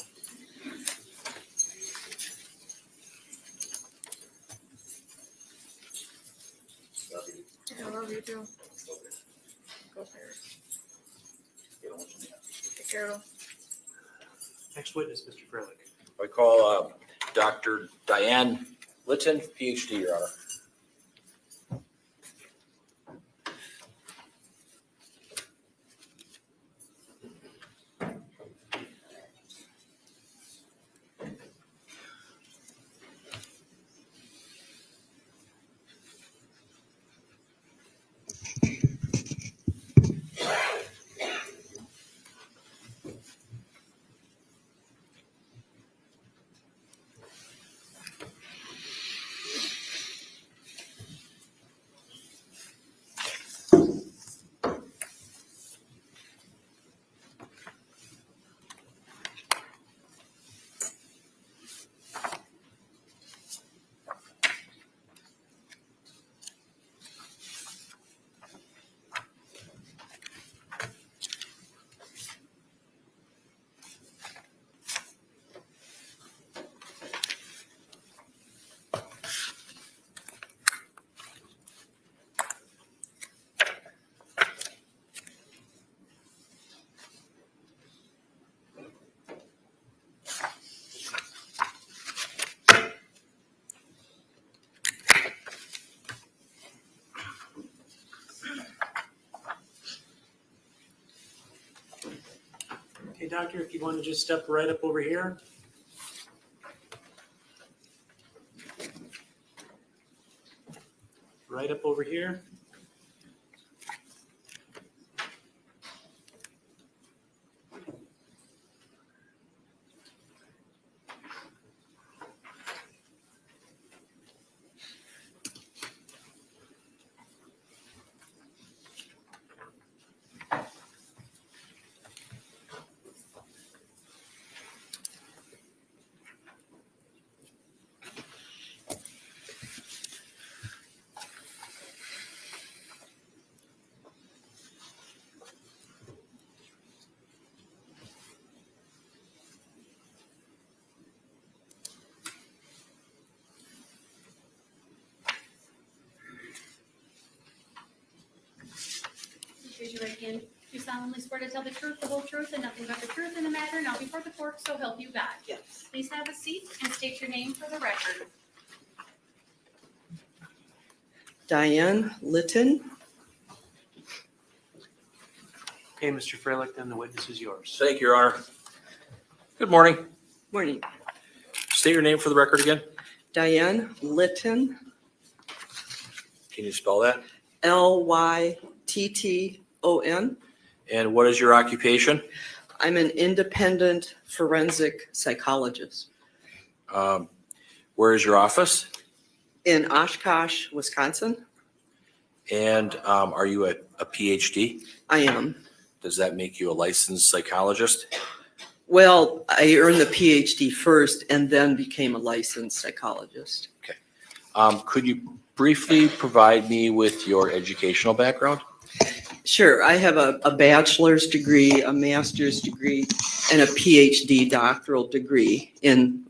I love you too. Go Paris. Take care of them. Next witness, Mr. Freilich. I call Dr. Diane Litton, PhD, Your Honor. Hey, doctor, if you want to just step right up over here. Right up over here. Raise your right hand. Do solemnly swear to tell the truth, the whole truth, and nothing but the truth in the matter, now before the court, so help you God. Yes. Please have a seat and state your name for the record. Diane, Litton. Okay, Mr. Freilich, then the witness is yours. Thank you, Your Honor. Good morning. Morning. State your name for the record again. Diane Litton, Can you spell that? Lytton. And what is your occupation? I'm an independent forensic psychologist Where is your office? in Oshkosh, Wisconsin. And are you a PhD? I am. Does that make you a licensed psychologist? Well, I earned the PhD first and then became a licensed psychologist. Could you briefly provide me with your educational background? Sure. I have a bachelor's degree, a master's degree, and a PhD doctoral degree.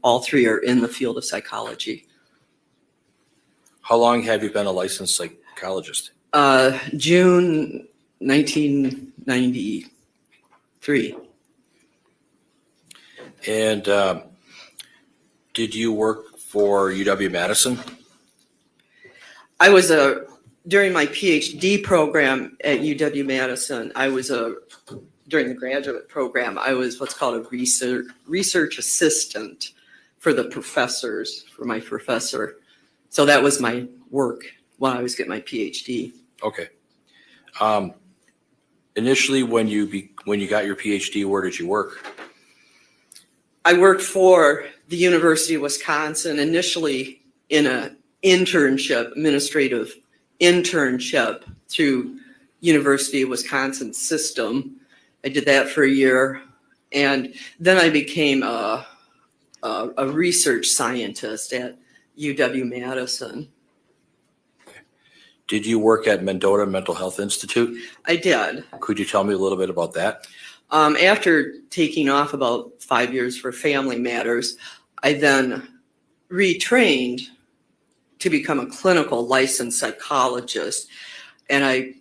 All three are in the field of psychology. How long have you been a licensed psychologist? June 1993. And did you work for UW-Madison? I was during my PhD program at UW-Madison, during the graduate program, I was what's called a research assistant for the professors, for my professor. So that was my work while I was getting my PhD. Okay. Initially, when you got your PhD, where did you work? I worked for the University of Wisconsin, initially in an administrative internship through University of Wisconsin system. I did that for a year, and then I became a research scientist at UW-Madison. Did you work at Mendota Mental Health Institute? I did. Could you tell me a little bit about that? After taking off about 5 years for family matters, I then retrained to become a clinical licensed psychologist. And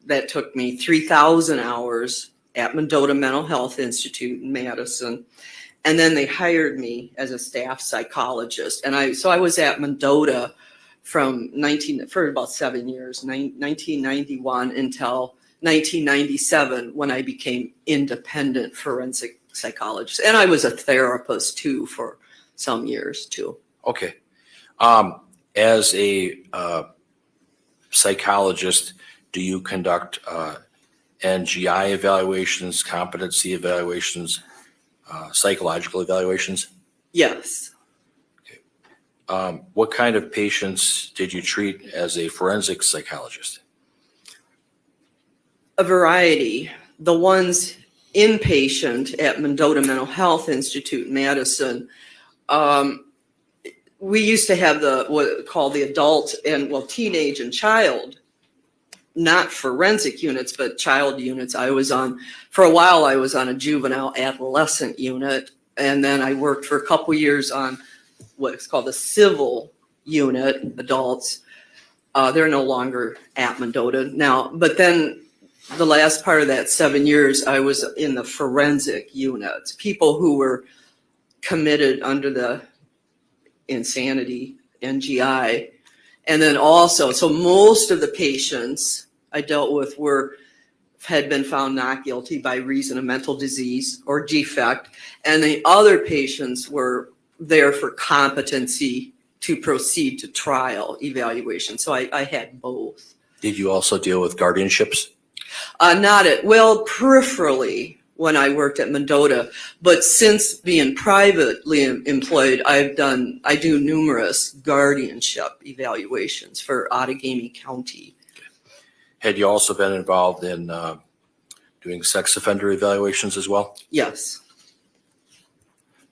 that took me 3,000 hours at Mendota Mental Health Institute in Madison. And then they hired me as a staff psychologist. And I was at Mendota for about 7 years, 1991 until 1997, when I became independent forensic psychologist. And I was a therapist too for some years too. Okay. As a psychologist, do you conduct NGI evaluations, competency evaluations, psychological evaluations? Yes. What kind of patients did you treat as a forensic psychologist? A variety. The ones inpatient at Mendota Mental Health Institute in Madison, we used to have what called the adult and teenage and child, not forensic units, but child units. For a while I was on a juvenile adolescent unit, and then I worked for a couple years on what's called the civil unit, adults. They're no longer at Mendota now, but then the last part of that 7 years, I was in the forensic units, people who were committed under the Sanity, NGI. And then also, so most of the patients I dealt with were had been found not guilty by reason of mental disease or defect, and the other patients were there for competency to proceed to trial evaluation. So I had both. Did you also deal with guardianships? Peripherally when I worked at Mendota, but since being privately employed, I do numerous guardianship evaluations for Outagamie County. Had you also been involved in doing sex offender evaluations as well? Yes,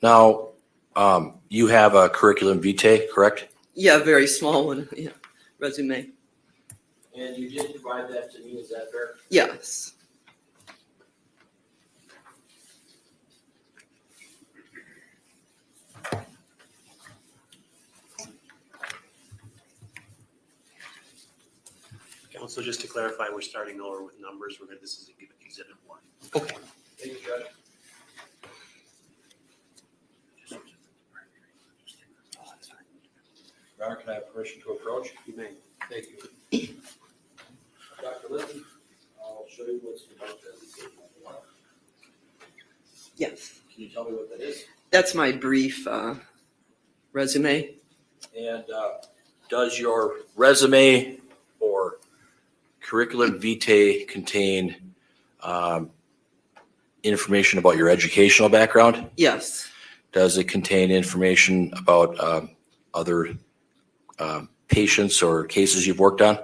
Now, you have a curriculum vitae, correct? yeah, very small one, yeah, resume, And you did provide that to me, is that fair? yes. Council, just to clarify, we're starting over with numbers. This is exhibit 1. Okay. Thank you, Judge. Your Honor, can I have permission to approach? You may. Thank you. Dr. Litton, I'll show you what's about this. Yes, Can you tell me what that is? that's my brief resume. And does your resume or curriculum vitae contain information about your educational background? Yes, Does it contain information about other patients or cases you've worked on?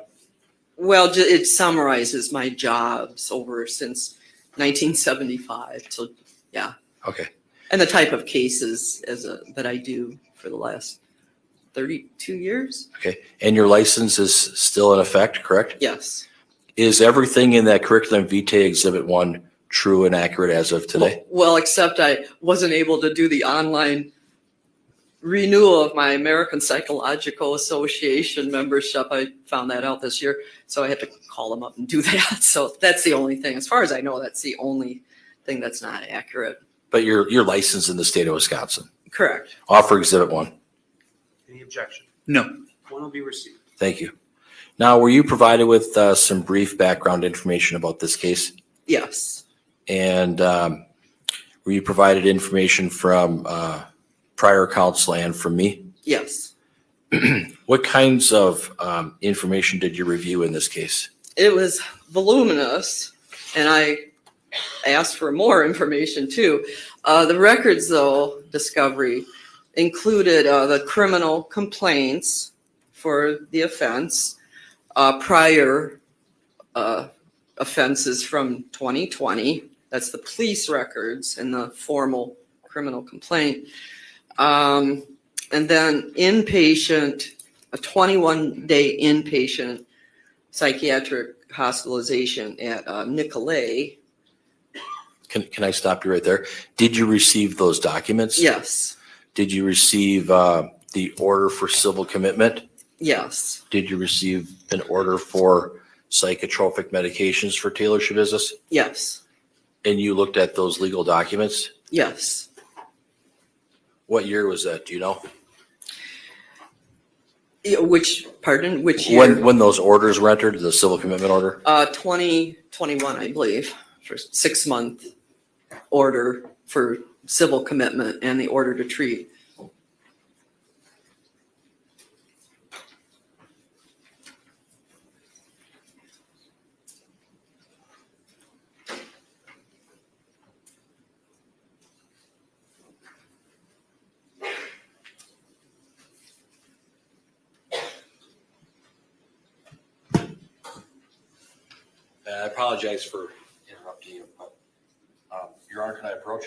well, it summarizes my jobs over since 1975, so yeah. Okay. And the type of cases that I do for the last 32 years? Okay. And your license is still in effect, correct? Yes. Is everything in that curriculum vitae exhibit 1 true and accurate as of today? Well, except I wasn't able to do the online renewal of my American Psychological Association membership. I found that out this year, so I had to call them up and do that. So that's the only thing. As far as I know, that's the only thing that's not accurate. But you're licensed in the state of Wisconsin. Correct. Offer exhibit 1. Any objection? No. One will be received. Thank you. Now, were you provided with some brief background information about this case? Yes. And were you provided information from prior counsel and from me? Yes. What kinds of information did you review in this case? It was voluminous, and I asked for more information too. The records, though, discovery included the criminal complaints for the offense, prior offenses from 2020. That's the police records and the formal criminal complaint. And then inpatient, a 21-day inpatient psychiatric hospitalization at Nicolay. Can I stop you right there? Did you receive those documents? Yes. Did you receive the order for civil commitment? Yes. Did you receive an order for psychotropic medications for Taylor Shabusiness? Yes. And you looked at those legal documents? Yes. What year was that? Do you know? Which year? When those orders were entered, the civil commitment order? 2021, I believe, for 6-month order for civil commitment and the order to treat. I apologize for interrupting you, but Your Honor, can I approach?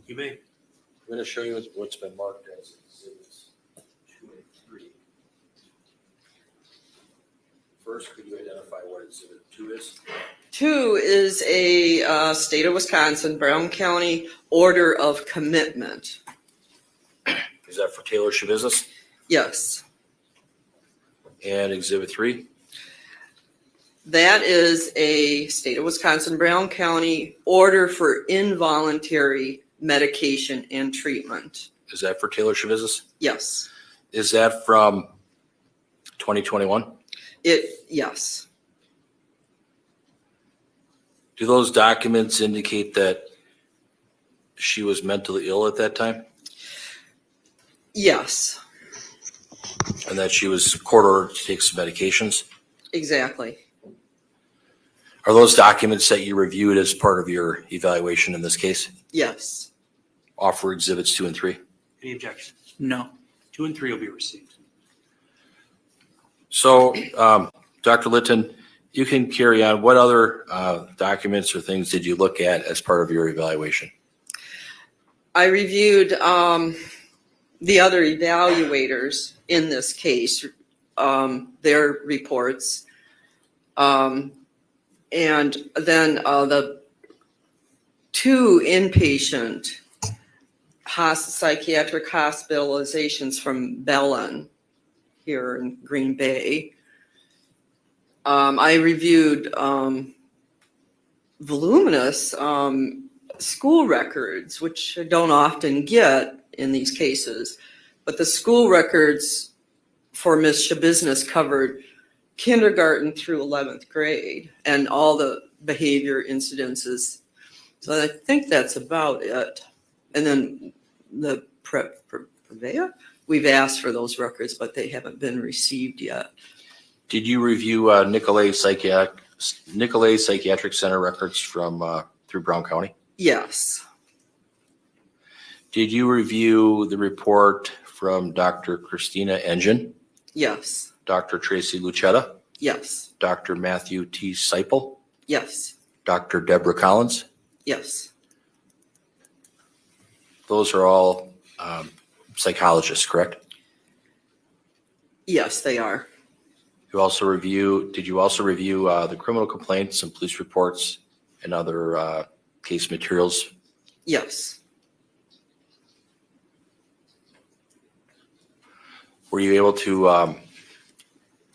You may. I'm going to show you what's been marked as exhibits 2 and 3. First, could you identify what exhibit 2 is? 2 is a state of Wisconsin, Brown County order of commitment. Is that for Taylor Shabusiness? Yes. And exhibit 3? That is a state of Wisconsin, Brown County order for involuntary medication and treatment. Is that for Taylor Shabusiness? Yes. Is that from 2021? Yes. Do those documents indicate that she was mentally ill at that time Yes, and that she was court ordered to take some medications? exactly. Are those documents that you reviewed as part of your evaluation in this case? Yes. Offer exhibits 2 and 3. Any objection? No. 2 and 3 will be received. So, Dr. Litton, you can carry on. What other documents or things did you look at as part of your evaluation? I reviewed the other evaluators in this case, their reports. And then the 2 inpatient psychiatric hospitalizations from Bellin here in Green Bay. I reviewed voluminous school records, which I don't often get in these cases, but the school records for Miss Shabusiness covered kindergarten through 11th grade and all the behavior incidences. So I think that's about it. And then the Prevea, we've asked for those records, but they haven't been received yet. Did you review Nicolay Psychiatric Center records from through Brown County? Yes. Did you review the report from Dr. Christina Engen, Yes. Dr. Tracy Lucetta, Yes. Dr. Matthew T. Seipel, Yes. Dr. Deborah Collins? Yes. Those are all psychologists, correct? Yes, they are. Did you also review the criminal complaints and police reports and other case materials? Yes. Were you able to,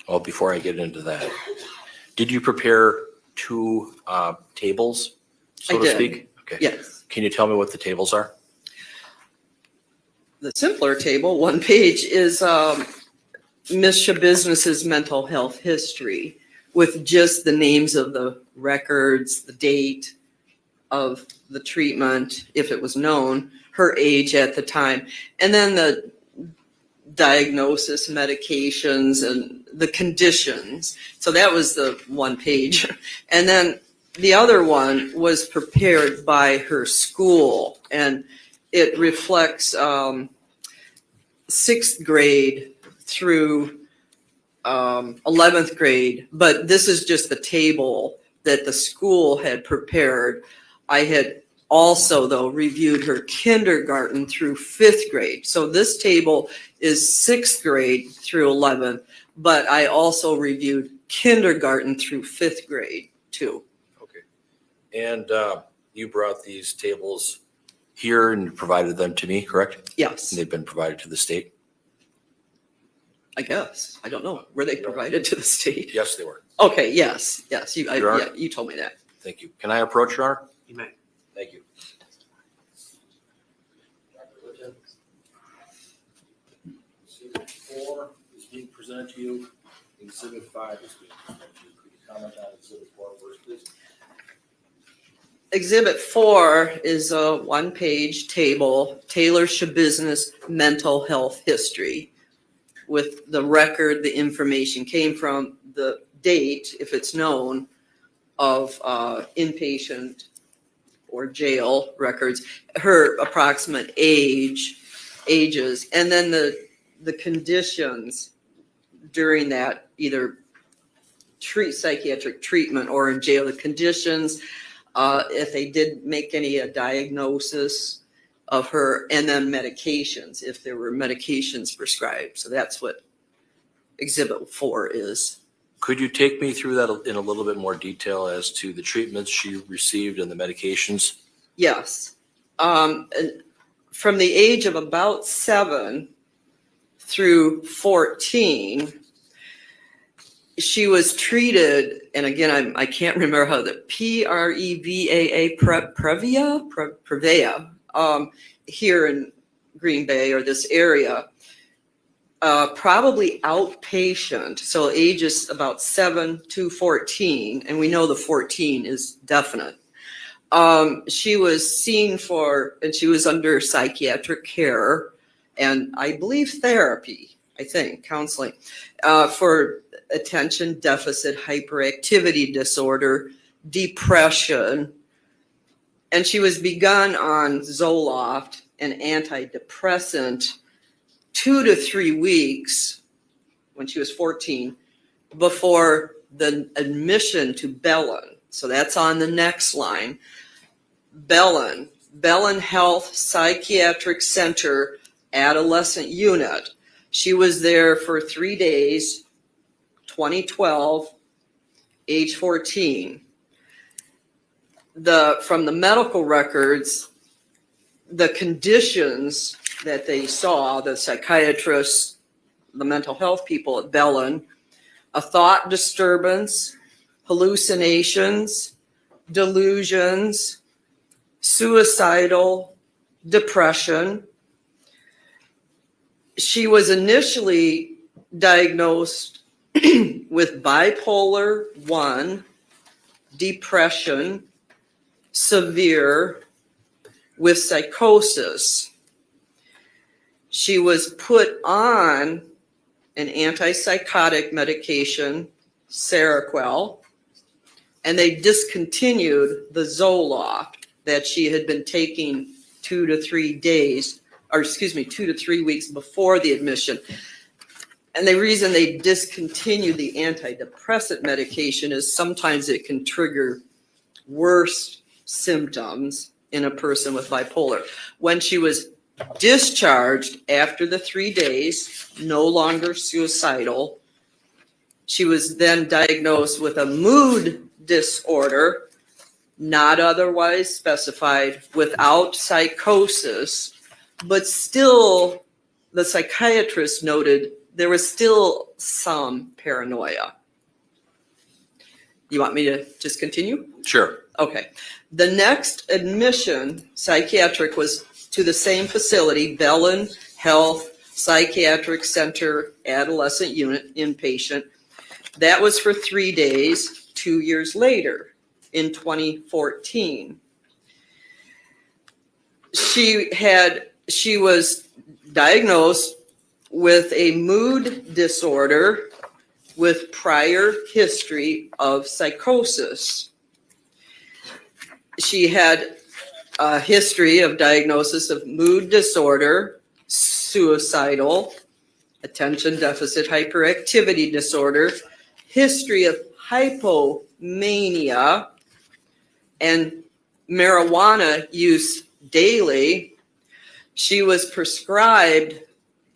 well, before I get into that, did you prepare 2 tables, so I to did. speak? Okay. Yes. Can you tell me what the tables are? The simpler table, 1 page, is Miss Shabusiness's mental health history with just the names of the records, the date of the treatment, if it was known, her age at the time, and then the diagnosis, medications, and the conditions. So that was the 1 page. And then the other one was prepared by her school, and it reflects 6th grade through 11th grade, but this is just the table that the school had prepared. I had also, though, reviewed her kindergarten through 5th grade. So this table is 6th grade through 11th, but I also reviewed kindergarten through 5th grade too. Okay. And you brought these tables here and provided them to me, correct? Yes, And they've been provided to the state? I guess. I don't know. Were they provided to the state? Yes, they were. Okay, yes. Your Honor? Yeah, you told me that. Thank you. Can I approach, Your Honor? You may. Thank you. Dr. Litton, Exhibit 4 is being presented to you. Exhibit 5 is being presented to you. Could you comment on Exhibit 4 first, please? Exhibit 4 is a 1-page table, Taylor Shabusiness mental health history, with the record, the information came from, the date, if it's known, of inpatient or jail records, her approximate ages, and then the conditions during that either psychiatric treatment or in jail, the conditions, if they did make any diagnosis of her, and then medications, if there were medications prescribed. So that's what Exhibit 4 is. Could you take me through that in a little bit more detail as to the treatments she received and the medications? Yes. And from the age of about 7 through 14, she was treated, and again, I can't remember how the Prevea, here in Green Bay or this area. probably outpatient, so ages about 7 to 14, and we know the 14 is definite. She was seen for, and she was under psychiatric care and I believe therapy, counseling, for attention deficit hyperactivity disorder, depression, and she was begun on Zoloft, an antidepressant, 2 to 3 weeks when she was 14 before the admission to Bellin. So that's on the next line. Bellin Health Psychiatric Center Adolescent Unit. She was there for 3 days, 2012, age 14. From the medical records, the conditions that they saw, the psychiatrists, the mental health people at Bellin, a thought disturbance, hallucinations, delusions, suicidal, depression. She was initially diagnosed with bipolar 1, depression, severe, with psychosis. She was put on an antipsychotic medication, Seroquel, and they discontinued the Zoloft that she had been taking 2 to 3 weeks before the admission. And the reason they discontinued the antidepressant medication is sometimes it can trigger worse symptoms in a person with bipolar. When she was discharged after the 3 days, no longer suicidal, she was then diagnosed with a mood disorder, not otherwise specified, without psychosis, but still the psychiatrist noted there was still some paranoia. You want me to just continue? Sure. Okay. The next admission, psychiatric, was to the same facility, Bellin Health Psychiatric Center Adolescent Unit, inpatient. That was for 3 days, 2 years later, in 2014. She was diagnosed with a mood disorder with prior history of psychosis. She had a history of diagnosis of mood disorder, suicidal, attention deficit hyperactivity disorder, history of hypomania, and marijuana use daily. She was prescribed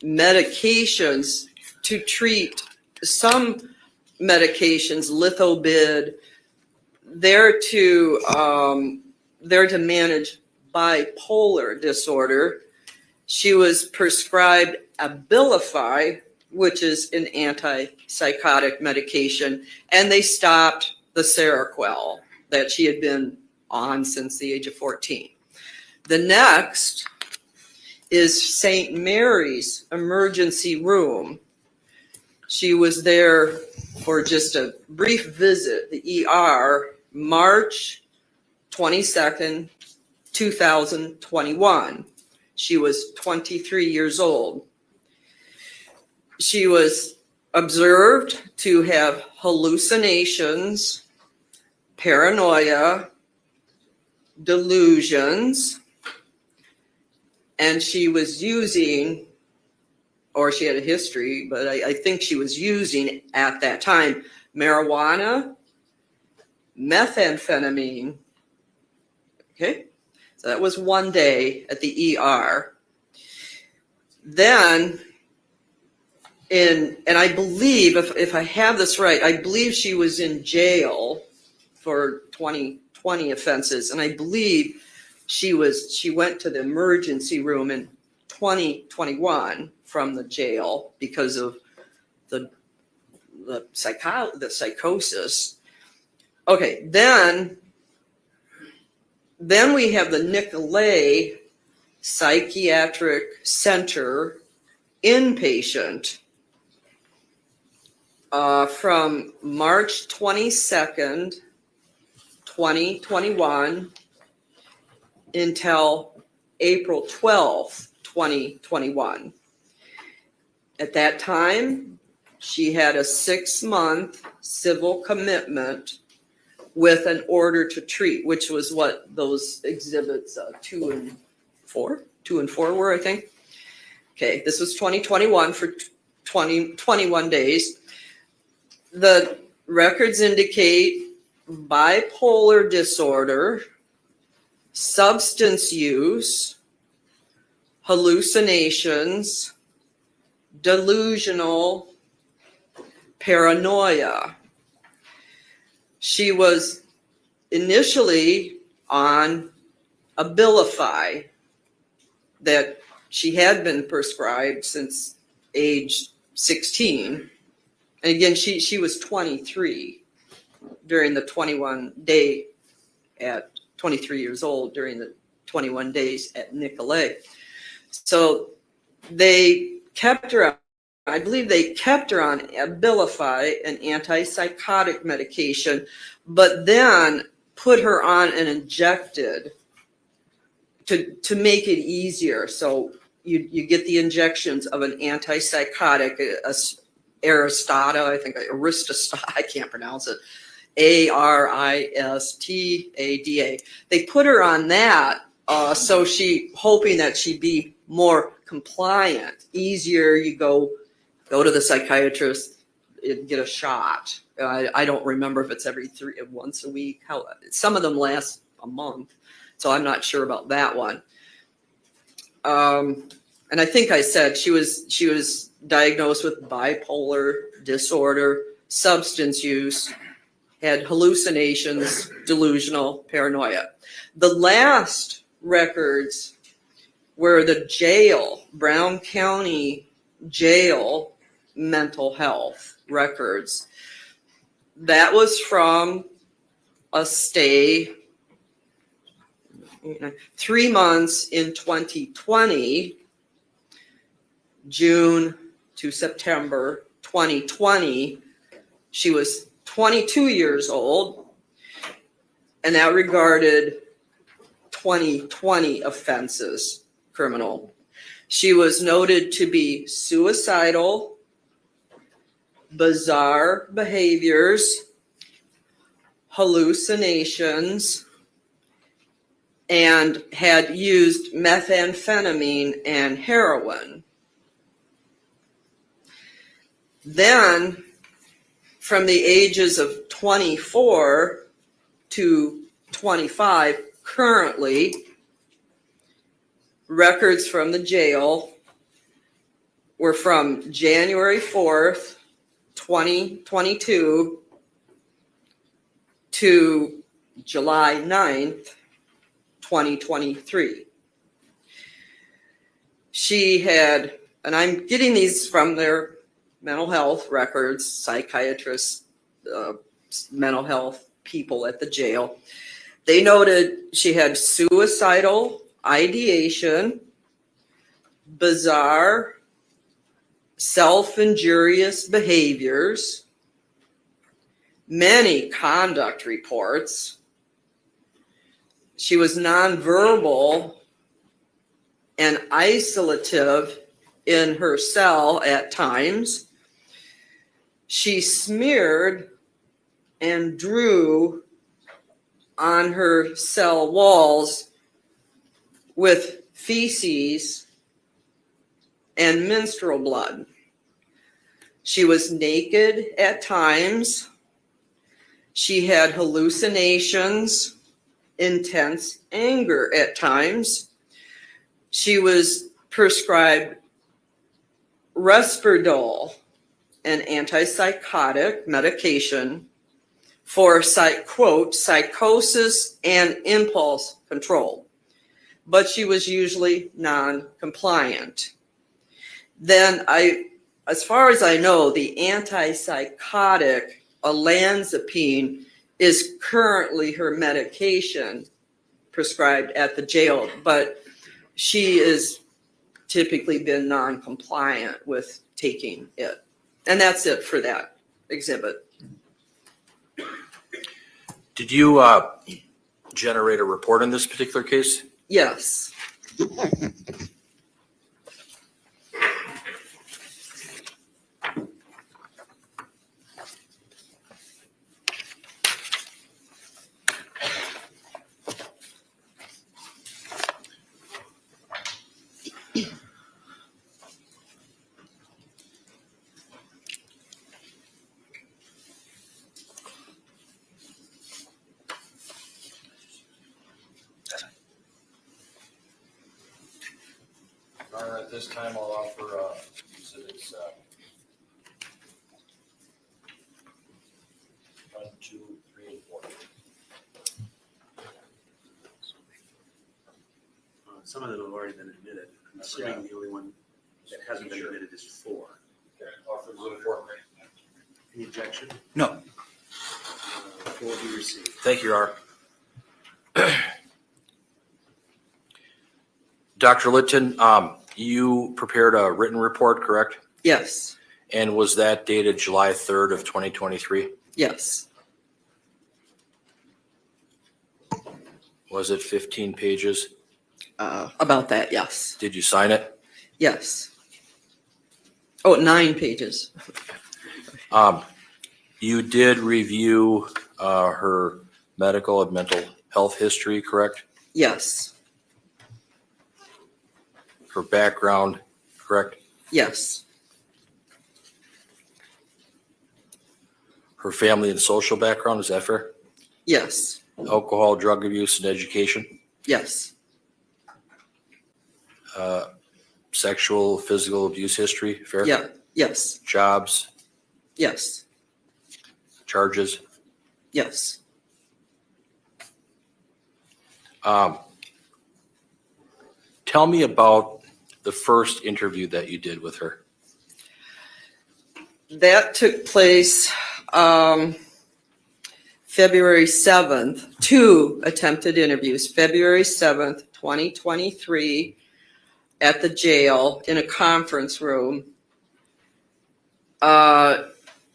medications to treat some medications, lithobid. They're to manage bipolar disorder. She was prescribed Abilify, which is an antipsychotic medication, and they stopped the Seroquel that she had been on since the age of 14. The next is St. Mary's emergency room. She was there for just a brief visit, the ER, March 22nd, 2021. She was 23 years old. She was observed to have hallucinations, paranoia, delusions, and she was using, or she had a history, but I think she was using at that time, marijuana, methamphetamine. Okay, so that was 1 day at the ER. Then, and I believe, if I have this right, I believe she was in jail for 2020 offenses, and I believe she went to the emergency room in 2021 from the jail because of the psychosis. Okay, then we have the Nicolay Psychiatric Center inpatient from March 22nd, 2021 until April 12th, 2021. At that time, she had a 6-month civil commitment with an order to treat, which was what those exhibits 2 and 4 were, I think. Okay, this was 2021 for 21 days. The records indicate bipolar disorder, substance use, hallucinations, delusional, paranoia. She was initially on Abilify that she had been prescribed since age 16. And again, she was 23 during the 21 day at 23 years old during the 21 days at Nicolay. So they kept her on, I believe they kept her on Abilify, an antipsychotic medication, but then put her on an injected to make it easier. So you get the injections of an antipsychotic, Aristada, I think Aristada, I can't pronounce it, Aristada. They put her on that, so she hoping that she'd be more compliant, easier. You go to the psychiatrist, get a shot. I don't remember if it's once a week. How some of them last a month, so I'm not sure about that one. And I think I said she was diagnosed with bipolar disorder, substance use, had hallucinations, delusional, paranoia. The last records were the jail, Brown County Jail mental health records. That was from a stay 3 months in 2020, June to September 2020. She was 22 years old, and that regarded 2020 offenses, criminal. She was noted to be suicidal, bizarre behaviors, hallucinations, and had used methamphetamine and heroin. Then, from the ages of 24 to 25, currently, records from the jail were from January 4th, 2022 to July 9th, 2023. She had, and I'm getting these from their mental health records, psychiatrists, mental health people at the jail. They noted she had suicidal ideation, bizarre, self-injurious behaviors, many conduct reports. She was nonverbal and isolative in her cell at times. She smeared and drew on her cell walls with feces and menstrual blood. She was naked at times. She had hallucinations, intense anger at times. She was prescribed Risperdal, an antipsychotic medication for, quote, psychosis and impulse control. But she was usually non-compliant. Then as far as I know, the antipsychotic olanzapine is currently her medication prescribed at the jail, but she is typically been non-compliant with taking it. And that's it for that exhibit. Did you generate a report in this particular case? Yes. At this time, I'll offer exhibits 1, 2, 3, and 4. Some of them have already been admitted. I'm assuming the only one that hasn't been admitted is 4. Okay, offer exhibit 4. Any objection? No. 4 will be received. Thank you, Your Honor. Dr. Litton, you prepared a written report, correct? Yes. And was that dated July 3rd of 2023? Yes. Was it 15 pages? About that, yes. Did you sign it? Yes. Oh, 9 pages. You did review her medical and mental health history, correct? Yes. Her background, correct? Yes. Her family and social background, is that fair? Yes. Alcohol, drug abuse, and education? Yes. Sexual, physical abuse history, fair? Yeah. Yes. Jobs, Yes. charges? Yes. Tell me about the first interview that you did with her. That took place February 7th, 2 attempted interviews, February 7th, 2023, at the jail in a conference room.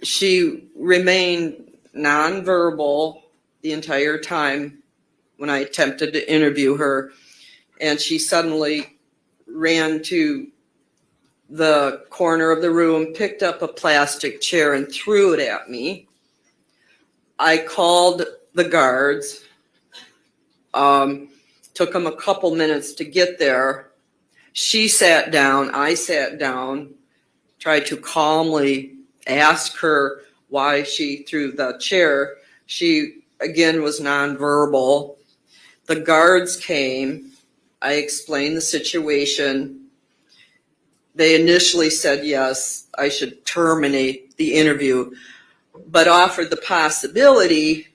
She remained nonverbal the entire time when I attempted to interview her, and she suddenly ran to the corner of the room, picked up a plastic chair and threw it at me. I called the guards. Took them a couple minutes to get there. She sat down, I sat down, tried to calmly ask her why she threw the chair. She, again, was nonverbal. The guards came. I explained the situation. They initially said, yes, I should terminate the interview, but offered the possibility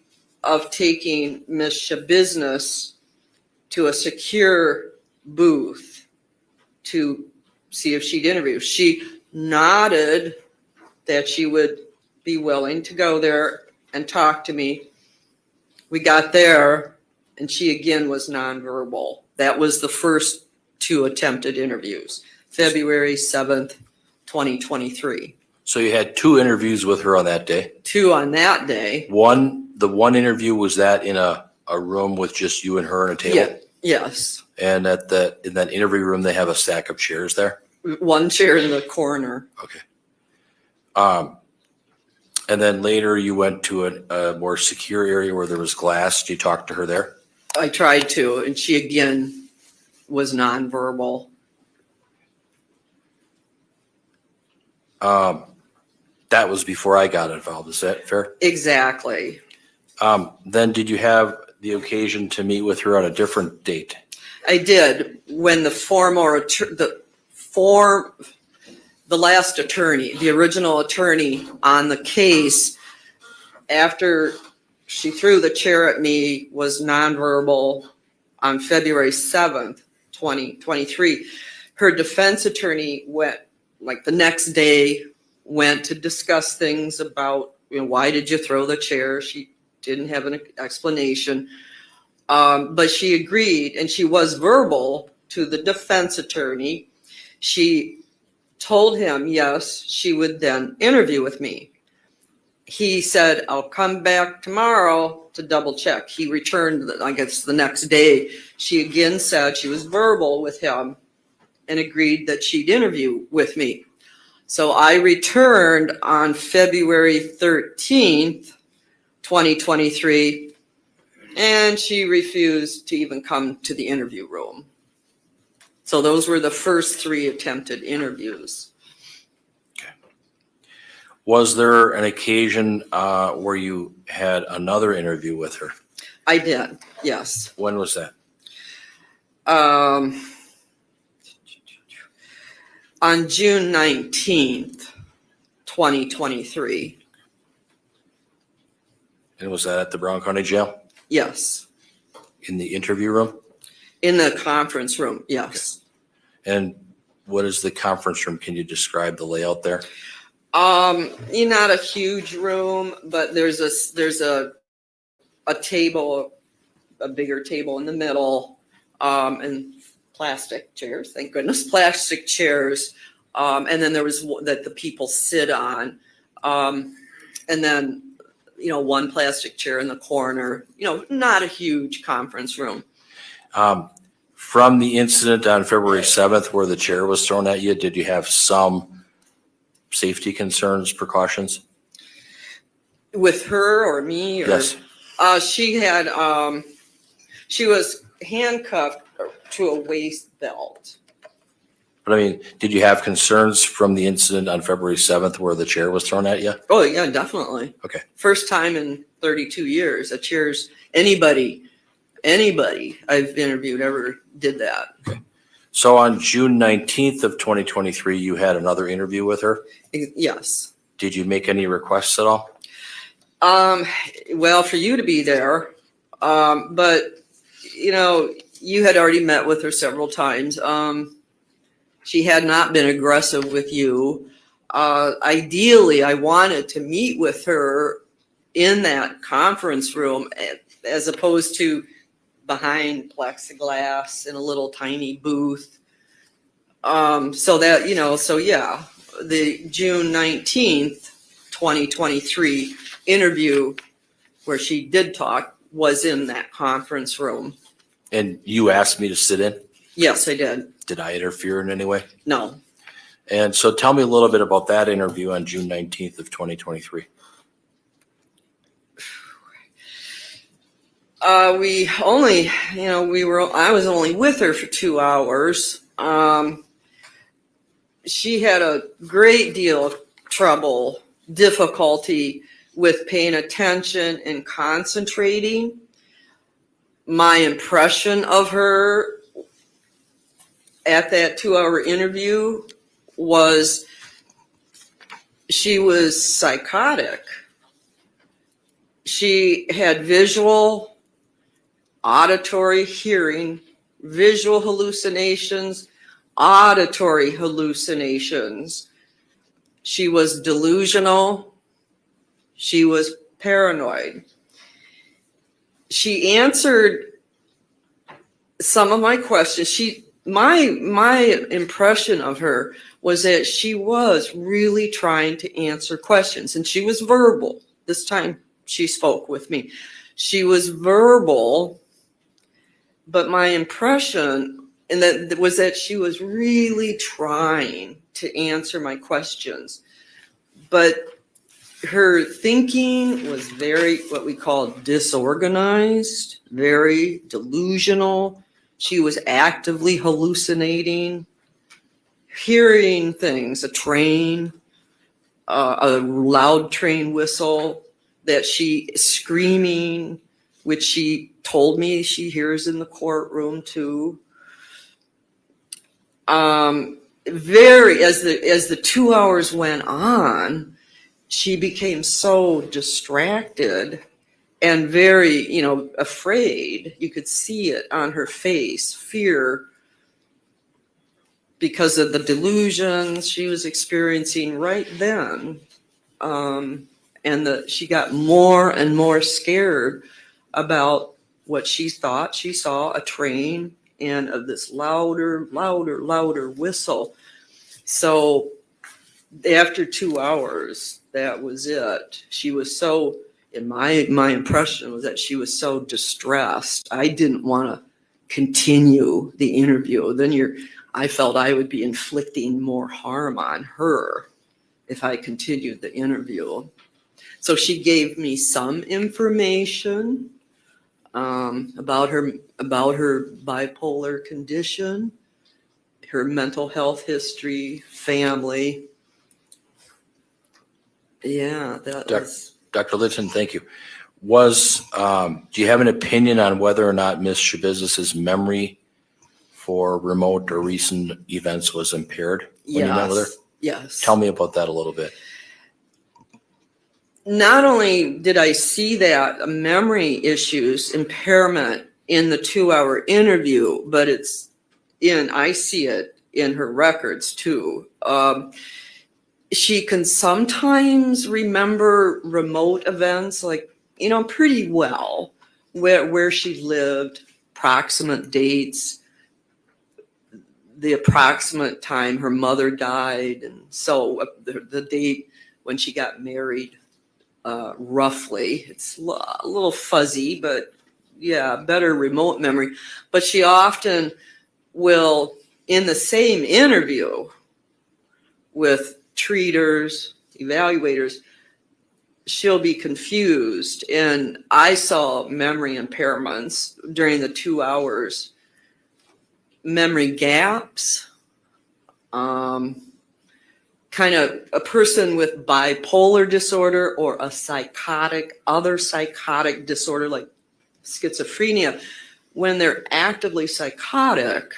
of taking Miss Shabusiness to a secure booth to see if she'd interview. She nodded that she would be willing to go there and talk to me. We got there, and she again was nonverbal. That was the first 2 attempted interviews, February 7th, 2023. So you had 2 interviews with her on that day. 2 on that day. The one interview, was that in a room with just you and her and a table? Yeah, yes. And in that interview room, they have a stack of chairs there? 1 chair in the corner. Okay. And then later you went to a more secure area where there was glass. Did you talk to her there? I tried to, and she again was nonverbal. That was before I got involved. Is that fair? Exactly. Then did you have the occasion to meet with her on a different date? I did when the last attorney, the original attorney on the case, after she threw the chair at me, was nonverbal on February 7th, 2023. Her defense attorney went, like the next day, went to discuss things about, why did you throw the chair? She didn't have an explanation. But she agreed, and she was verbal to the defense attorney. She told him, yes, she would then interview with me. He said, I'll come back tomorrow to double check. He returned, I guess, the next day. She again said she was verbal with him and agreed that she'd interview with me. So I returned on February 13th, 2023, and she refused to even come to the interview room. So those were the first 3 attempted interviews. Was there an occasion where you had another interview with her? I did, yes. When was that? On June 19th, 2023. And was that at the Brown County Jail? Yes. In the interview room? In the conference room, yes. And what is the conference room? Can you describe the layout there? Not a huge room, but there's a table, a bigger table in the middle, and plastic chairs, thank goodness, plastic chairs. And then there was that the people sit on. And then, one plastic chair in the corner, not a huge conference room. From the incident on February 7th where the chair was thrown at you, did you have some safety concerns, precautions? With her or me? Or, Yes. She had, she was handcuffed to a waist belt. But I mean, did you have concerns from the incident on February 7th where the chair was thrown at you? Oh, yeah, definitely. Okay. First time in 32 years, a chair's, anybody I've interviewed ever did that. Okay. So on June 19th of 2023, you had another interview with her? Yes. Did you make any requests at all? Well, for you to be there, but you had already met with her several times. She had not been aggressive with you. Ideally, I wanted to meet with her in that conference room as opposed to behind plexiglass in a little tiny booth. So yeah, the June 19th, 2023 interview where she did talk was in that conference room. And you asked me to sit in? Yes, I did. Did I interfere in any way? No. And so tell me a little bit about that interview on June 19th of 2023. We only, I was only with her for 2 hours. She had a great deal of trouble, difficulty with paying attention and concentrating. My impression of her at that 2-hour interview was she was psychotic. She had visual, auditory, hearing, visual hallucinations, auditory hallucinations. She was delusional. She was paranoid. She answered some of my questions. My impression of her was that she was really trying to answer questions, and she was verbal. This time she spoke with me. She was verbal, but my impression was that she was really trying to answer my questions. But her thinking was very, what we call disorganized, very delusional. She was actively hallucinating, hearing things, a train, a loud train whistle that she screaming, which she told me she hears in the courtroom too. As the 2 hours went on, she became so distracted and very, afraid. You could see it on her face, fear, because of the delusions she was experiencing right then. And she got more and more scared about what she thought she saw, a train, and of this louder whistle, So after 2 hours, that was it. She was so, in my impression was that she was so distressed. I didn't want to continue the interview. I felt I would be inflicting more harm on her if I continued the interview. So she gave me some information about her bipolar condition, her mental health history, family. Yeah, that was. Dr. Litton, thank you. Do you have an opinion on whether or not Ms. Shabusiness's memory for remote or recent events was impaired when you met with her? Yes. Tell me about that a little bit. Not only did I see that memory issues, impairment in the 2-hour interview, but I see it in her records too. She can sometimes remember remote events, like, pretty well, where she lived, approximate dates, the approximate time her mother died, and so the date when she got married, roughly. It's a little fuzzy, but yeah, better remote memory. But she often will, in the same interview with treaters, evaluators, she'll be confused. And I saw memory impairments during the 2 hours, memory gaps, kind of a person with bipolar disorder or other psychotic disorder like schizophrenia. When they're actively psychotic,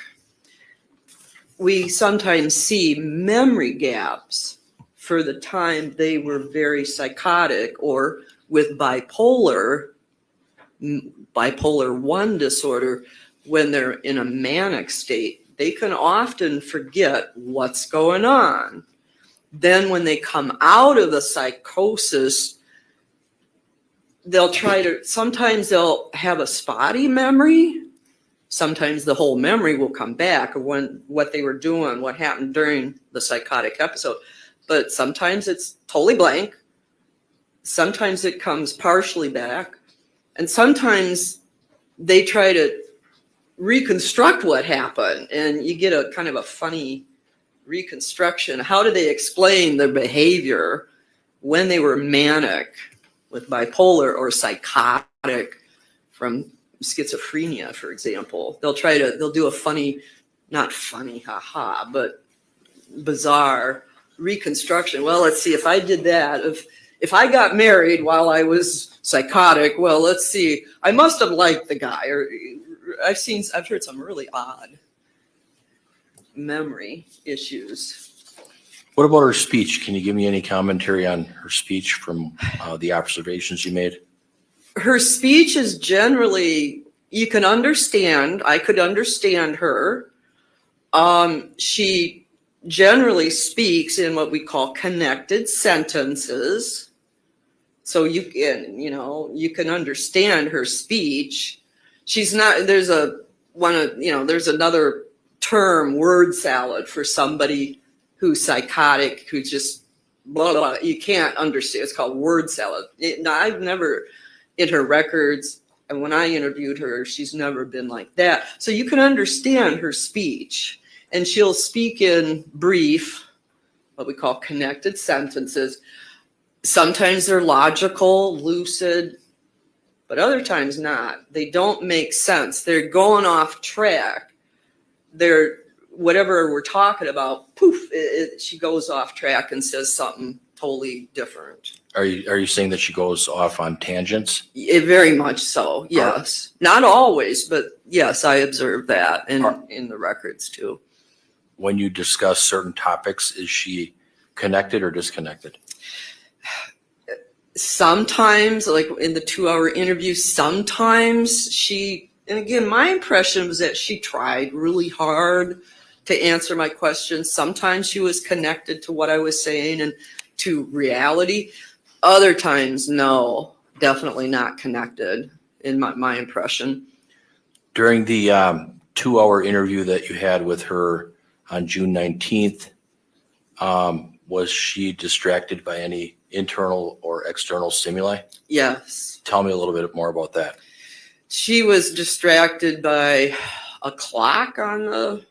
we sometimes see memory gaps for the time they were very psychotic, or with bipolar 1 disorder, when they're in a manic state, they can often forget what's going on. Then when they come out of the psychosis, sometimes they'll have a spotty memory. Sometimes the whole memory will come back of what they were doing, what happened during the psychotic episode. But sometimes it's totally blank. Sometimes it comes partially back. And sometimes they try to reconstruct what happened, and you get a kind of a funny reconstruction. How do they explain their behavior when they were manic with bipolar or psychotic from schizophrenia, for example? They'll do a funny, not funny, haha, but bizarre reconstruction. Well, let's see, if I did that, if I got married while I was psychotic, well, let's see, I must have liked the guy. Or I've heard some really odd memory issues. What about her speech? Can you give me any commentary on her speech from the observations you made? Her speech is generally, you can understand. I could understand her. She generally speaks in what we call connected sentences. So you can understand her speech. She's not, there's another term, word salad, for somebody who's psychotic, who just blah, blah, blah. You can't understand. It's called word salad. I've never, in her records, and when I interviewed her, she's never been like that. So you can understand her speech, and she'll speak in brief, what we call connected sentences. Sometimes they're logical, lucid, but other times not. They don't make sense. They're going off track. Whatever we're talking about, poof, she goes off track and says something totally different. Are you saying that she goes off on tangents? Very much so, yes. Not always, but yes, I observed that in the records too. When you discuss certain topics, is she connected or disconnected? Sometimes, like in the 2-hour interview, sometimes and again, my impression was that she tried really hard to answer my questions. Sometimes she was connected to what I was saying and to reality. Other times, no, definitely not connected, in my impression. During the 2-hour interview that you had with her on June 19th, Was she distracted by any internal or external stimuli? Yes. Tell me a little bit more about that. She was distracted by a clock on the,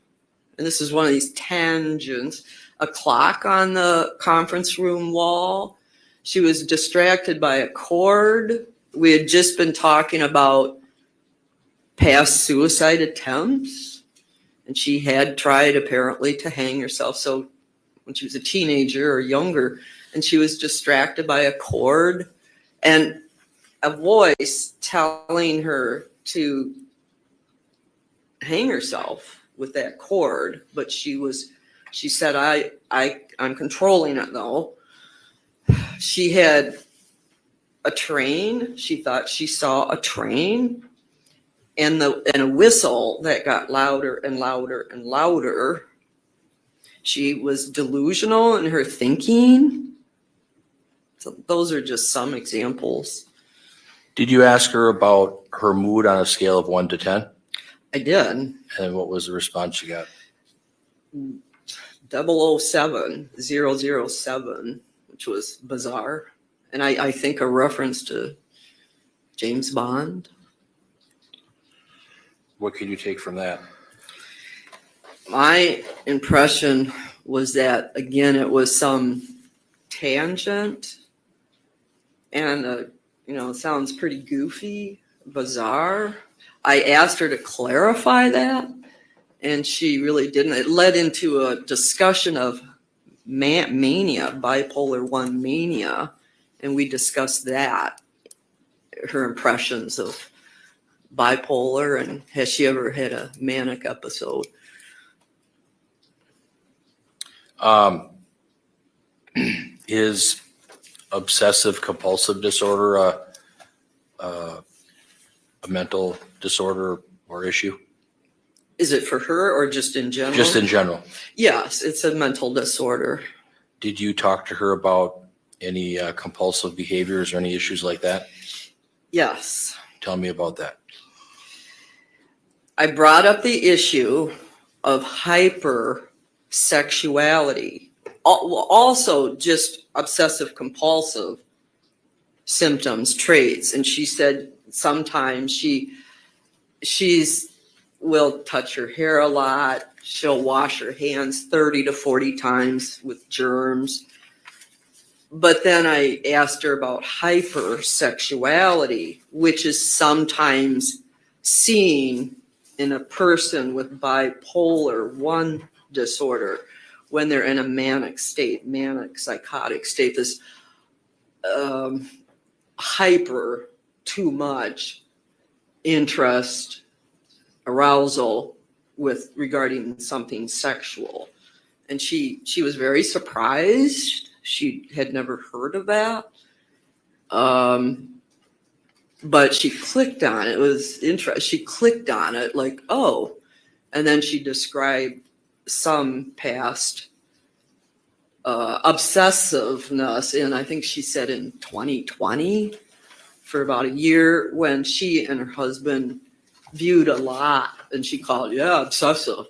and this is one of these tangents, a clock on the conference room wall. She was distracted by a cord. We had just been talking about past suicide attempts, and she had tried apparently to hang herself. So when she was a teenager or younger, and she was distracted by a cord and a voice telling her to hang herself with that cord. But she said, I'm controlling it though. She had a train. She thought she saw a train and a whistle that got louder and louder and louder. She was delusional in her thinking. So those are just some examples. Did you ask her about her mood on a scale of 1 to 10? I did. And what was the response you got? 007, which was bizarre. And I think a reference to James Bond. What could you take from that? My impression was that, again, it was some tangent and, it sounds pretty goofy, bizarre. I asked her to clarify that, and she really didn't. It led into a discussion of mania, bipolar 1 mania, and we discussed that, her impressions of bipolar, and has she ever had a manic episode? Is obsessive compulsive disorder a mental disorder or issue? Is it for her or just in general? Just in general. Yes, it's a mental disorder. Did you talk to her about any compulsive behaviors or any issues like that? Yes. Tell me about that. I brought up the issue of hypersexuality, also just obsessive compulsive symptoms, traits. And she said sometimes she's will touch her hair a lot. She'll wash her hands 30 to 40 times with germs. But then I asked her about hypersexuality, which is sometimes seen in a person with bipolar 1 disorder when they're in a manic state, manic psychotic state, this hyper, too much interest, arousal with regarding something sexual. And she was very surprised. She had never heard of that. But she clicked on it. It was interesting. She clicked on it like, oh. And then she described some past obsessiveness in, I think she said in 2020, for about a year, when she and her husband viewed a lot, and she called it, obsessive,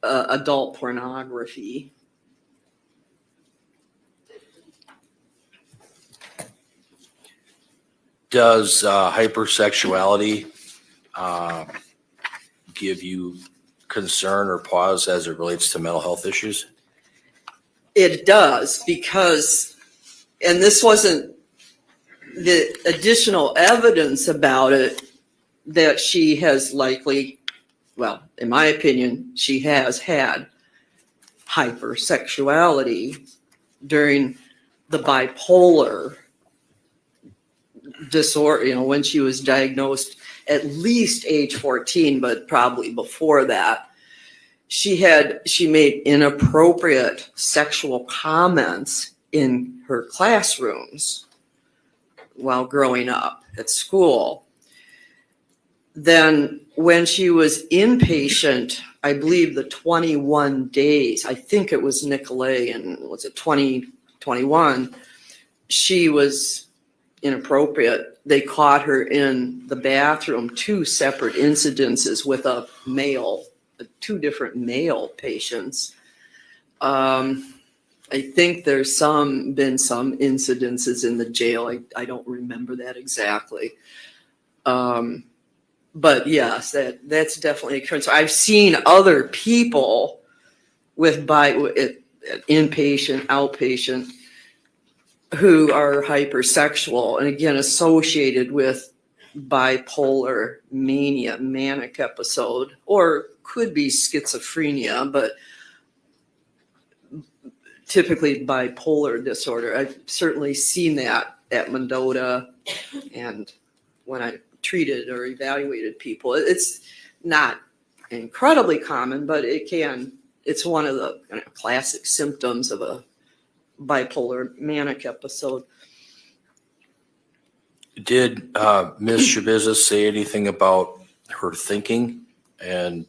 adult pornography. Does hypersexuality give you concern or pause as it relates to mental health issues? It does, because, and this wasn't the additional evidence about it, that she has likely, well, in my opinion, she has had hypersexuality during the bipolar disorder, when she was diagnosed at least age 14, but probably before that. She made inappropriate sexual comments in her classrooms while growing up at school. Then when she was inpatient, I believe the 21 days, I think it was Nicolay, and was it 2021, she was inappropriate. They caught her in the bathroom, 2 separate incidences with a male, 2 different male patients. I think there's been some incidences in the jail. I don't remember that exactly. But yes, that's definitely a concern. I've seen other people with inpatient, outpatient, who are hypersexual and again associated with bipolar mania, manic episode, or could be schizophrenia, but typically bipolar disorder. I've certainly seen that at Mendota and when I treated or evaluated people. It's not incredibly common, but it's one of the kind of classic symptoms of a bipolar manic episode. Did Ms. Shabusiness say anything about her thinking and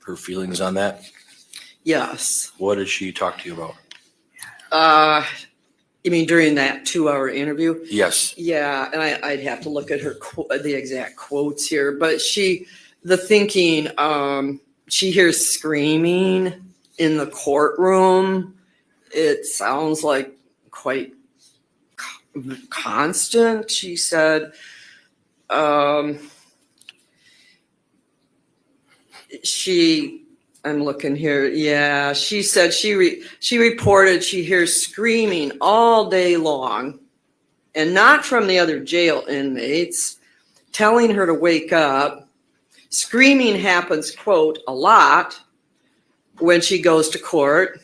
her feelings on that? Yes. What did she talk to you about? You mean during that 2-hour interview? Yes. Yeah, and I'd have to look at the exact quotes here, but the thinking, she hears screaming in the courtroom. It sounds like quite constant, she said. I'm looking here. Yeah, she said she reported she hears screaming all day long, and not from the other jail inmates, telling her to wake up. Screaming happens, quote, a lot when she goes to court.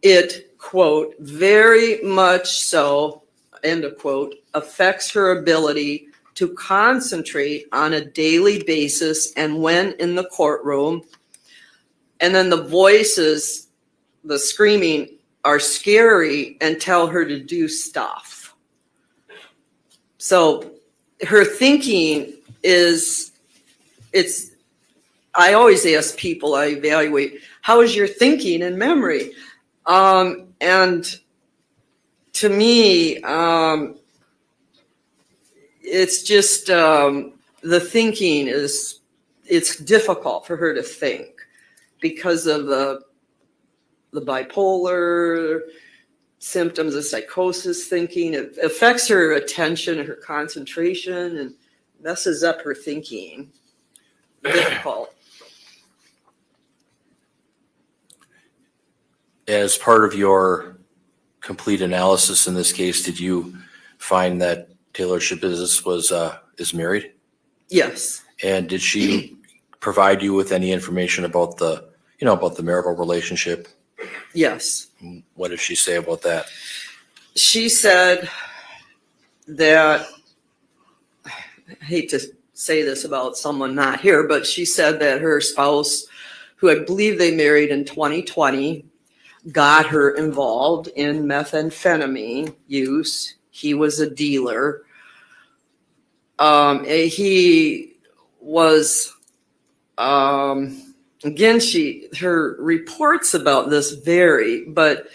It, quote, very much so, end of quote, affects her ability to concentrate on a daily basis and when in the courtroom. And then the voices, the screaming, are scary and tell her to do stuff. So her thinking I always ask people, I evaluate, how is your thinking and memory? And to me, it's just the thinking it's difficult for her to think because of the bipolar symptoms of psychosis thinking. It affects her attention, her concentration, and messes up her thinking. Difficult. As part of your complete analysis in this case, did you find that Taylor Shabusiness is married? Yes. And did she provide you with any information about the marital relationship? Yes. What did she say about that? She said that, I hate to say this about someone not here, but she said that her spouse, who I believe they married in 2020, got her involved in methamphetamine use. He was a dealer. He was, again, her reports about this vary, but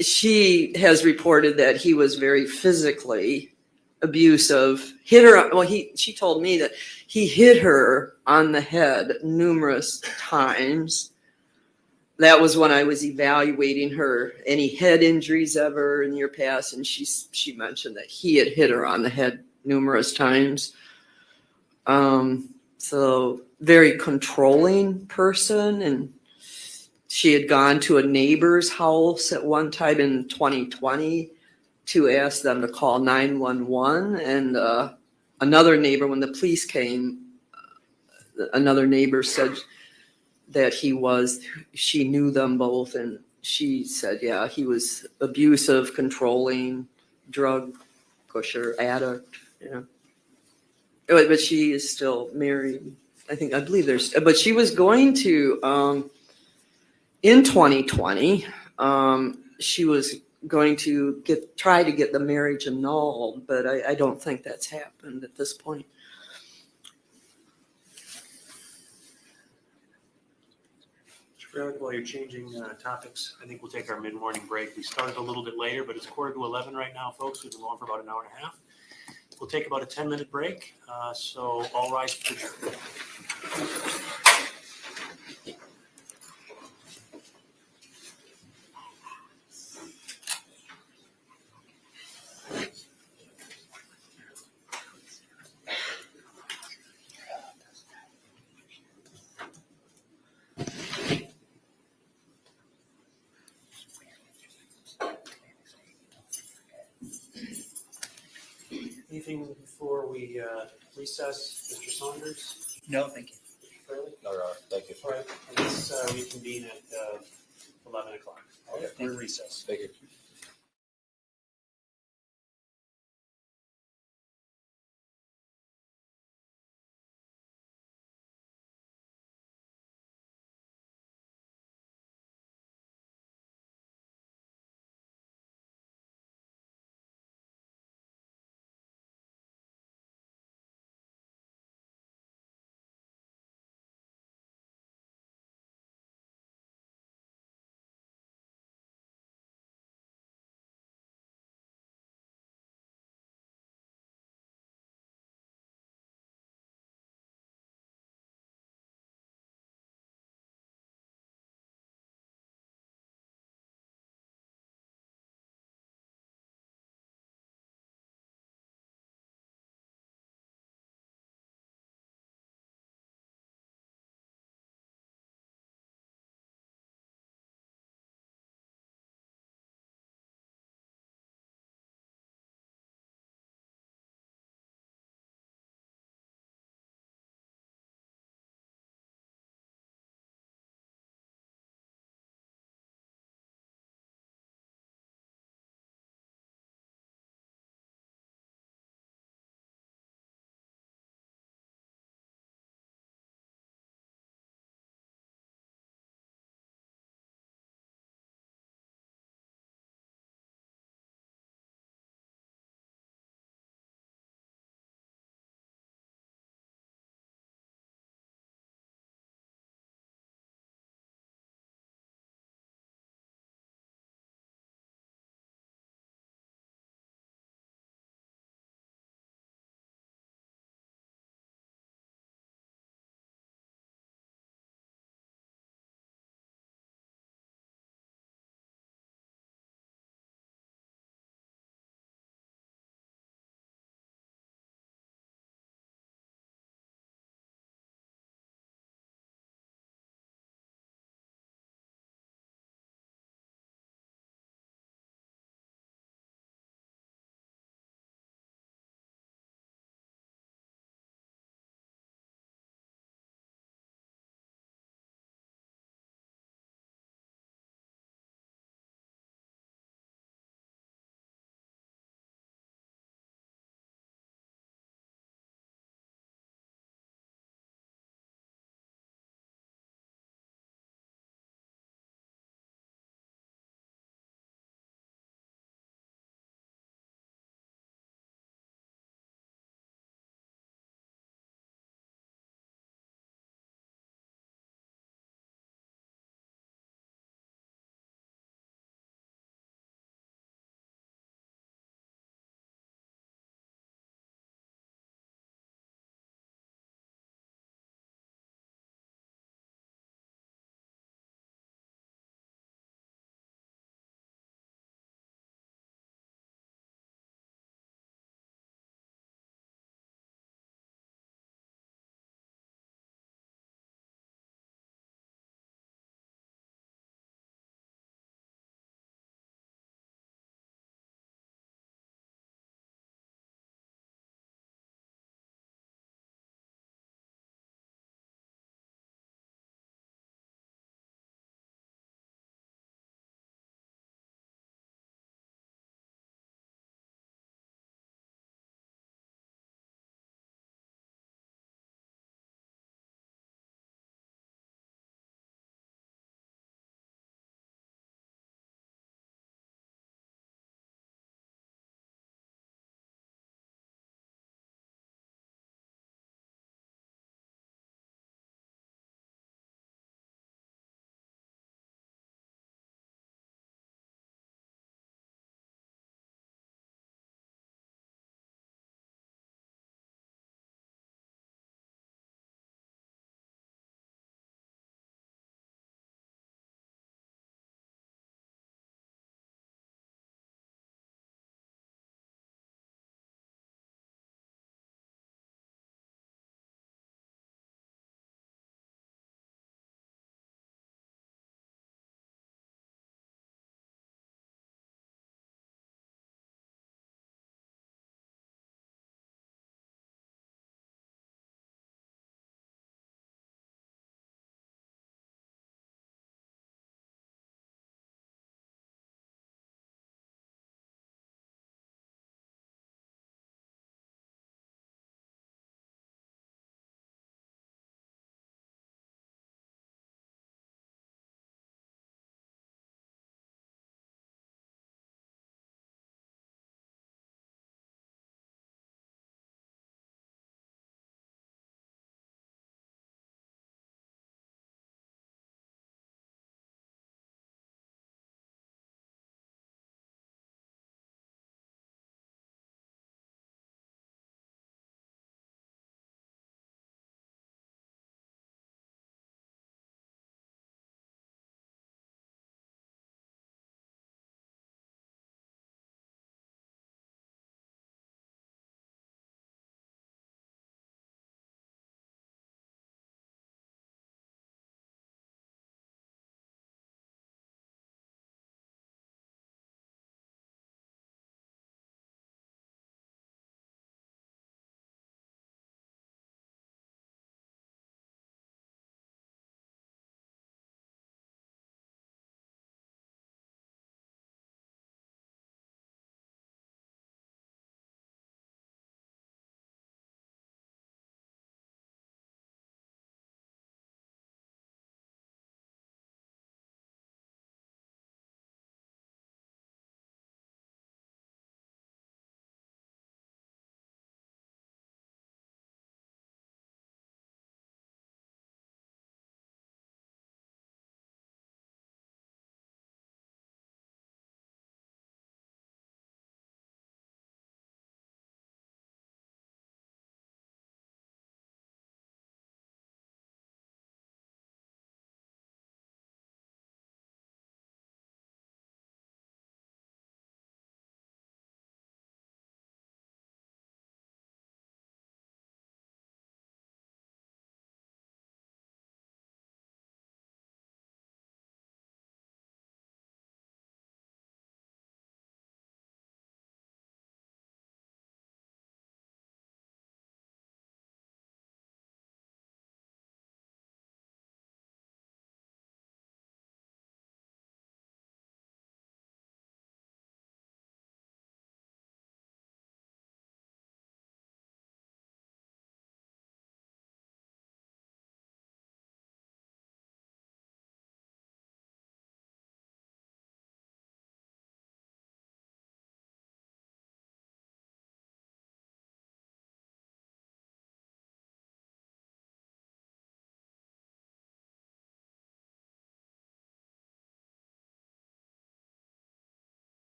she has reported that he was very physically abusive. She told me that he hit her on the head numerous times. That was when I was evaluating her, any head injuries ever in your past, and she mentioned that he had hit her on the head numerous times. So very controlling person, and she had gone to a neighbor's house at one time in 2020 to ask them to call 911, and another neighbor, when the police came, another neighbor said that she knew them both, and she said, yeah, he was abusive, controlling, drug pusher, addict, But she is still married. I believe but she was going to, in 2020, she was going to try to get the marriage annulled, but I don't think that's happened at this point. While you're changing topics, I think we'll take our mid-morning break. We started a little bit later, but it's 10:45 right now, folks. We've been going for about an hour and a half. We'll take about a 10-minute break. So all rise, please. anything before we recess, Mr. Saunders? No, thank you. Fairley? No, thank you. All right, and let's reconvene at 11 o'clock. We're recessed. Thank you.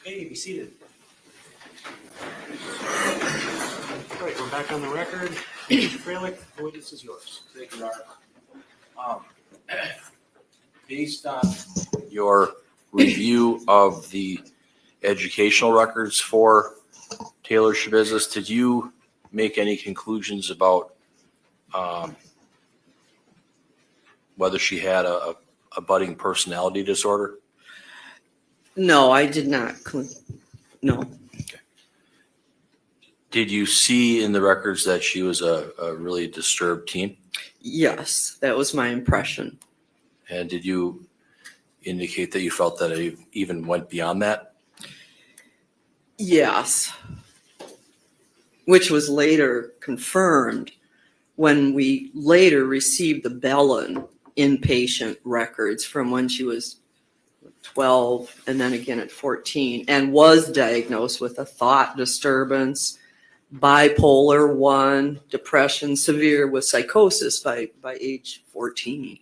Okay, be seated. All right, we're back on the record. Mr. Freilich, the witness is yours. Thank you, Art. Based on your review of the educational records for Taylor Shabusiness, did you make any conclusions about whether she had a budding personality disorder? No, I did not. No. Did you see in the records that she was a really disturbed teen? Yes, that was my impression. And did you indicate that you felt that it even went beyond that? Yes. Which was later confirmed when we later received the Bellin inpatient records from when she was 12 and then again at 14, and was diagnosed with a thought disturbance, bipolar 1, depression, severe with psychosis by age 14.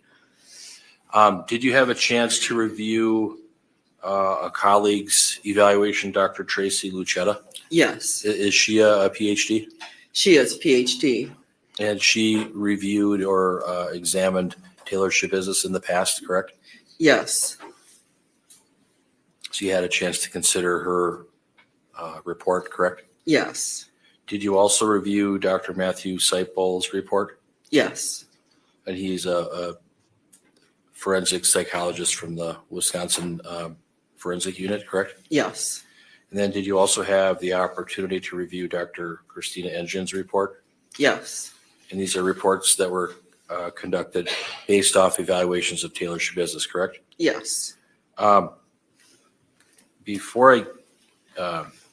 Did you have a chance to review a colleague's evaluation, Dr. Tracy Lucetta? Yes, Is she a PhD? she has a PhD. And she reviewed or examined Taylor Shabusiness in the past, correct? Yes, So you had a chance to consider her report, correct? yes, Did you also review Dr. Matthew Seipel's report? yes, And he's a forensic psychologist from the Wisconsin Forensic Unit, correct? yes, And then did you also have the opportunity to review Dr. Christina Engen's report? yes, And these are reports that were conducted based off evaluations of Taylor Shabusiness, correct? yes. Before I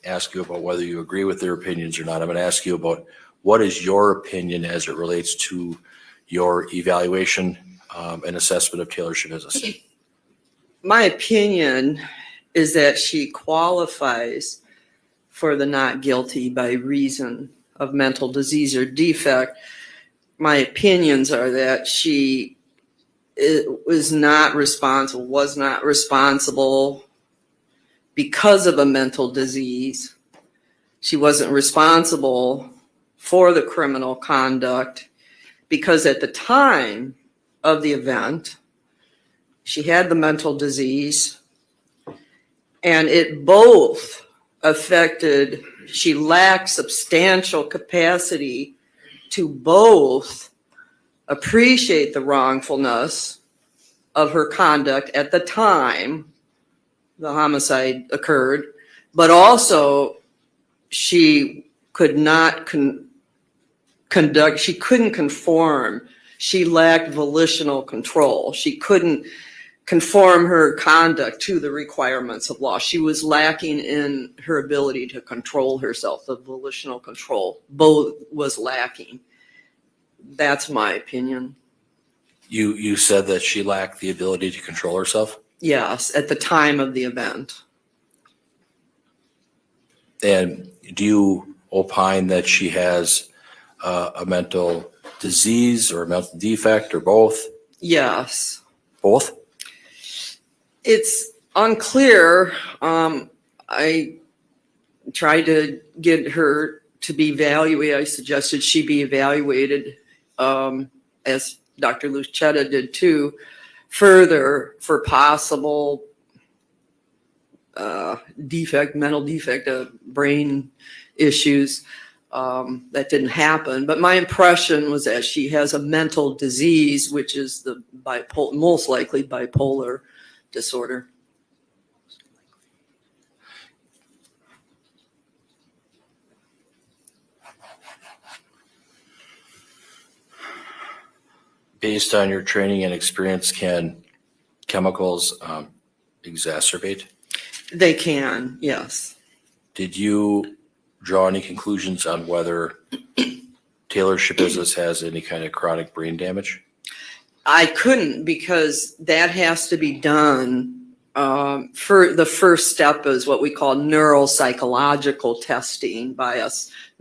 ask you about whether you agree with their opinions or not, I'm going to ask you about what is your opinion as it relates to your evaluation and assessment of Taylor Shabusiness? My opinion is that she qualifies for the not guilty by reason of mental disease or defect. My opinions are that she was not responsible because of a mental disease. She wasn't responsible for the criminal conduct because at the time of the event, she had the mental disease, and it both affected, she lacked substantial capacity to both appreciate the wrongfulness of her conduct at the time the homicide occurred, but also she could not conduct, she couldn't conform. She lacked volitional control. She couldn't conform her conduct to the requirements of law. She was lacking in her ability to control herself. The volitional control both was lacking. That's my opinion. You said that she lacked the ability to control herself? Yes, at the time of the event. And do you opine that she has a mental disease or a mental defect or both? Yes. Both? It's unclear. I tried to get her to be evaluated. I suggested she be evaluated, as Dr. Lucetta did too, further for possible defect, mental defect, brain issues. That didn't happen. But my impression was that she has a mental disease, which is the most likely bipolar disorder. Based on your training and experience, can chemicals exacerbate? They can, yes. Did you draw any conclusions on whether Taylor Shabusiness has any kind of chronic brain damage? I couldn't, because that has to be done. For the first step is what we call neuropsychological testing by a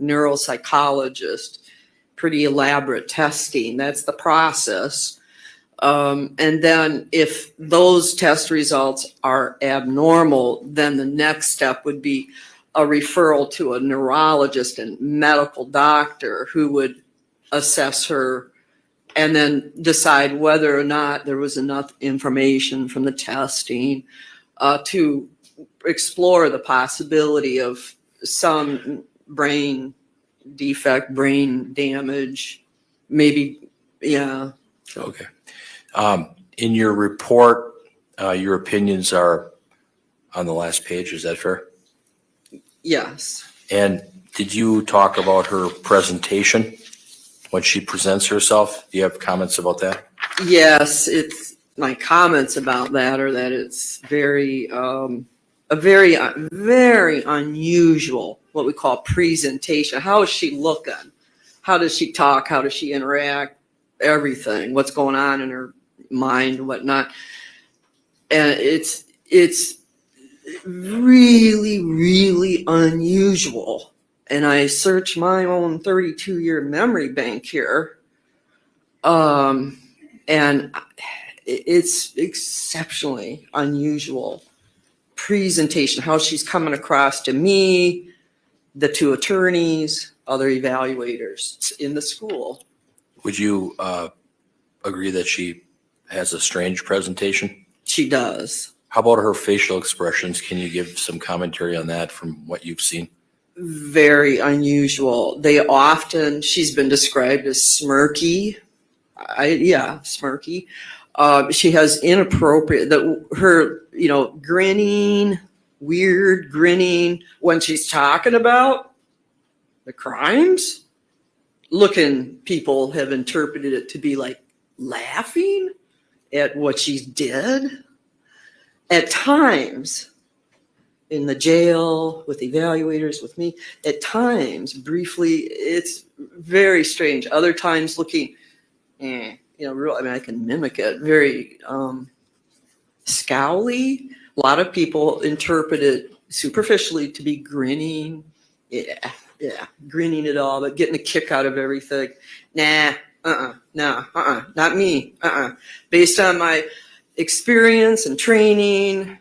neuropsychologist. Pretty elaborate testing. That's the process. And then if those test results are abnormal, then the next step would be a referral to a neurologist and medical doctor who would assess her and then decide whether or not there was enough information from the testing to explore the possibility of some brain defect, brain damage, maybe, yeah. Okay. In your report, your opinions are on the last page. Is that fair? Yes. And did you talk about her presentation when she presents herself? Do you have comments about that? Yes, it's my comments about that are that it's very very unusual, what we call presentation. How is she looking? How does she talk? How does she interact? Everything, what's going on in her mind and whatnot. And it's really, really unusual. And I searched my own 32-year memory bank here. And it's exceptionally unusual presentation, how she's coming across to me, the two attorneys, other evaluators in the school. Would you agree that she has a strange presentation? She does. How about her facial expressions? Can you give some commentary on that from what you've seen? Very unusual. She's been described as smirky. Smirky. She has inappropriate, her grinning, weird grinning when she's talking about the crimes. People have interpreted it to be like laughing at what she did. At times, in the jail, with evaluators, with me, at times, briefly, it's very strange. Other times looking, I can mimic it, very scowly. A lot of people interpret it superficially to be grinning. Yeah, grinning it all, but getting a kick out of everything. Not me. Based on my experience and training,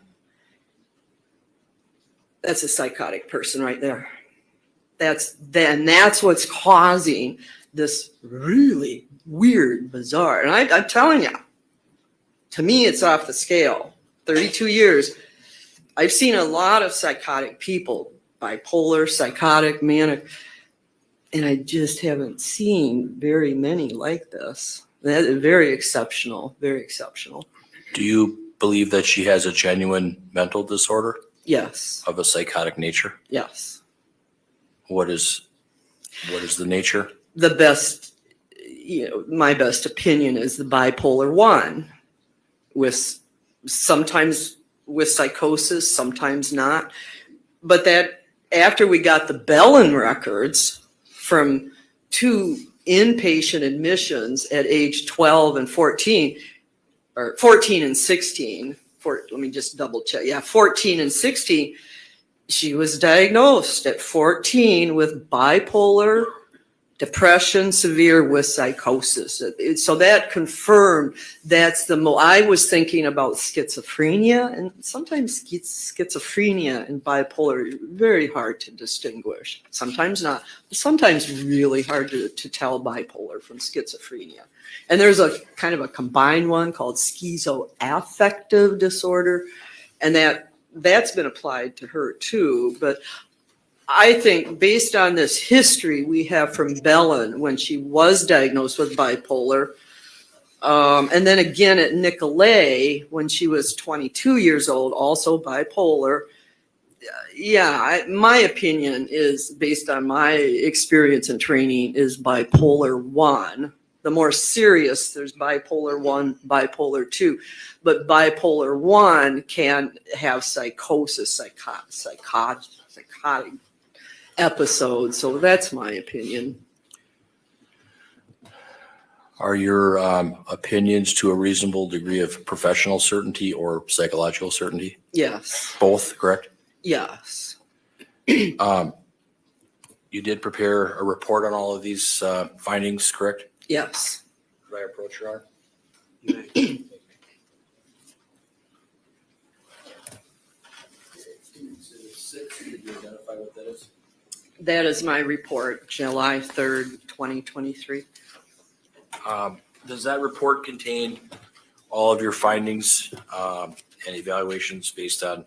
that's a psychotic person right there. That's what's causing this really weird, bizarre. And I'm telling you, to me, it's off the scale. 32 years. I've seen a lot of psychotic people, bipolar, psychotic, manic, and I just haven't seen very many like this. That is very exceptional, very exceptional. Do you believe that she has a genuine mental disorder? Yes. Of a psychotic nature? Yes. What is the nature? The best, my best opinion is the bipolar 1, sometimes with psychosis, sometimes not. But that after we got the Bellin records from 2 inpatient admissions at age 12 and 14, or 14 and 16, let me just double check. Yeah, 14 and 16, she was diagnosed at 14 with bipolar depression, severe with psychosis. So that confirmed I was thinking about schizophrenia, and sometimes schizophrenia and bipolar are very hard to distinguish. Sometimes not, but sometimes really hard to tell bipolar from schizophrenia. And there's a kind of a combined one called schizoaffective disorder, and that that's been applied to her too. But I think based on this history we have from Belen when she was diagnosed with bipolar, and then again at Nicolay when she was 22 years old, also bipolar. Yeah, my opinion is based on my experience and training is bipolar 1. The more serious, there's bipolar 1, bipolar 2. But bipolar 1 can have psychosis, psychotic episodes. So that's my opinion. Are your opinions to a reasonable degree of professional certainty or psychological certainty? Yes. Both, correct? Yes. You did prepare a report on all of these findings, correct? Yes. Could I approach your arm? That is my report, July 3rd, 2023. Does that report contain all of your findings and evaluations based on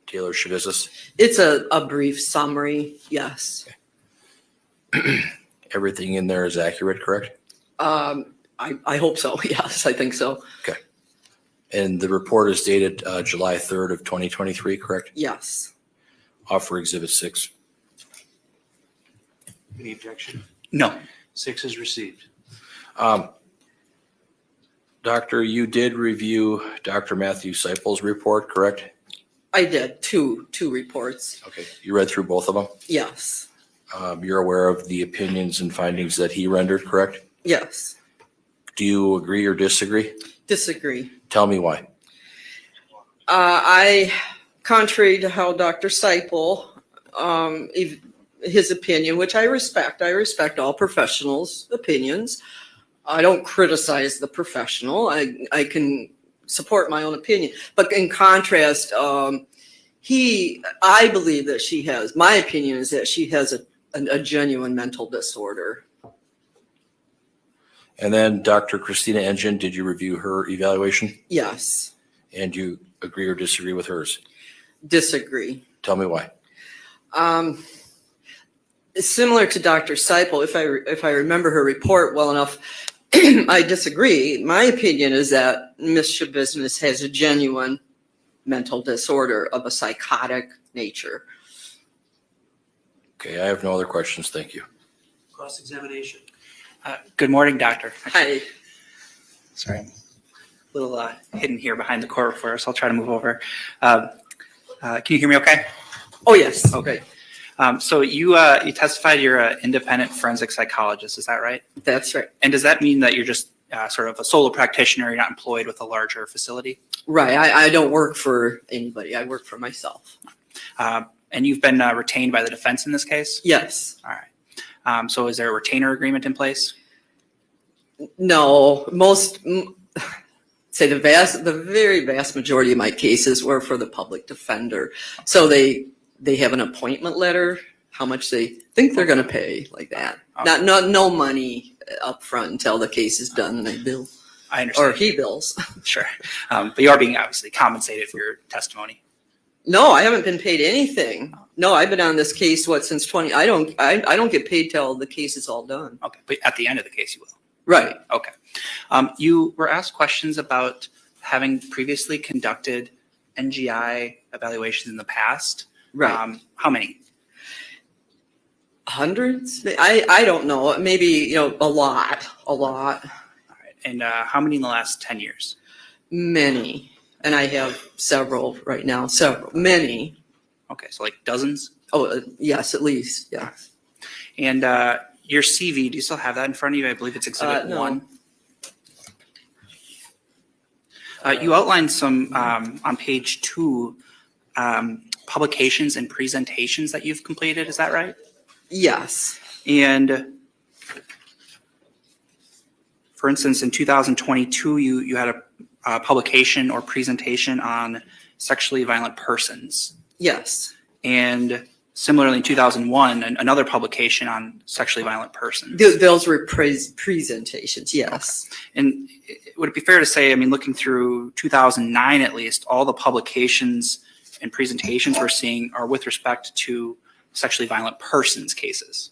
Taylor Shabusiness? It's a brief summary, yes. Everything in there is accurate, correct? I hope so, yes, I think so. And the report is dated July 3rd of 2023, correct? Yes. Offer Exhibit 6. Any objection? No. 6 is received. Doctor, you did review Dr. Matthew Seipel's report, correct? I did two reports, Okay. You read through both of them? yes, You're aware of the opinions and findings that he rendered, correct? yes. Do you agree or disagree? Disagree. Tell me why. Contrary to how Dr. Seipel, his opinion, which I respect all professionals' opinions. I don't criticize the professional. I can support my own opinion. But in contrast, I believe that my opinion is that she has a genuine mental disorder. And then Dr. Christina Engen, did you review her evaluation? Yes. And you agree or disagree with hers? Disagree. Tell me why. Similar to Dr. Seipel, if I remember her report well enough, I disagree. My opinion is that Ms. Shabusiness has a genuine mental disorder of a psychotic nature. Okay, I have no other questions. Thank you. Cross-examination. Good morning, doctor. Hi. Sorry, I'm a little hidden here behind the court reporter, so I'll try to move over. Can you hear me okay? Oh, yes. Okay. So you testified you're an independent forensic psychologist, is that right? That's right. And does that mean that you're just sort of a solo practitioner, you're not employed with a larger facility? Right. I don't work for anybody. I work for myself. And you've been retained by the defense in this case? Yes. All right. So is there a retainer agreement in place? No, say the very vast majority of my cases were for the public defender. So they have an appointment letter, how much they think they're going to pay, like that. Okay. No money up front until the case is done and they bill. I understand. Or he bills. Sure. But you are being obviously compensated for your testimony. No, I haven't been paid anything. No, I've been on this case, since 20, I don't get paid till the case is all done. Okay. But at the end of the case, you will. Right. Okay. You were asked questions about having previously conducted NGI evaluations in the past. Right. How many? Hundreds? I don't know. Maybe, a lot. All right. And how many in the last 10 years? Many. And I have several right now. Many. Okay. So like dozens? Oh, yes, at least. Yeah. And your CV, do you still have that in front of you? I believe it's Exhibit No. 1. You outlined some on page 2 publications and presentations that you've completed. Is that right? Yes. And for instance, in 2022, you had a publication or presentation on sexually violent persons. Yes. And similarly in 2001, another publication on sexually violent persons. Those were presentations, yes. And would it be fair to say, I mean, looking through 2009 at least, all the publications and presentations we're seeing are with respect to sexually violent persons cases?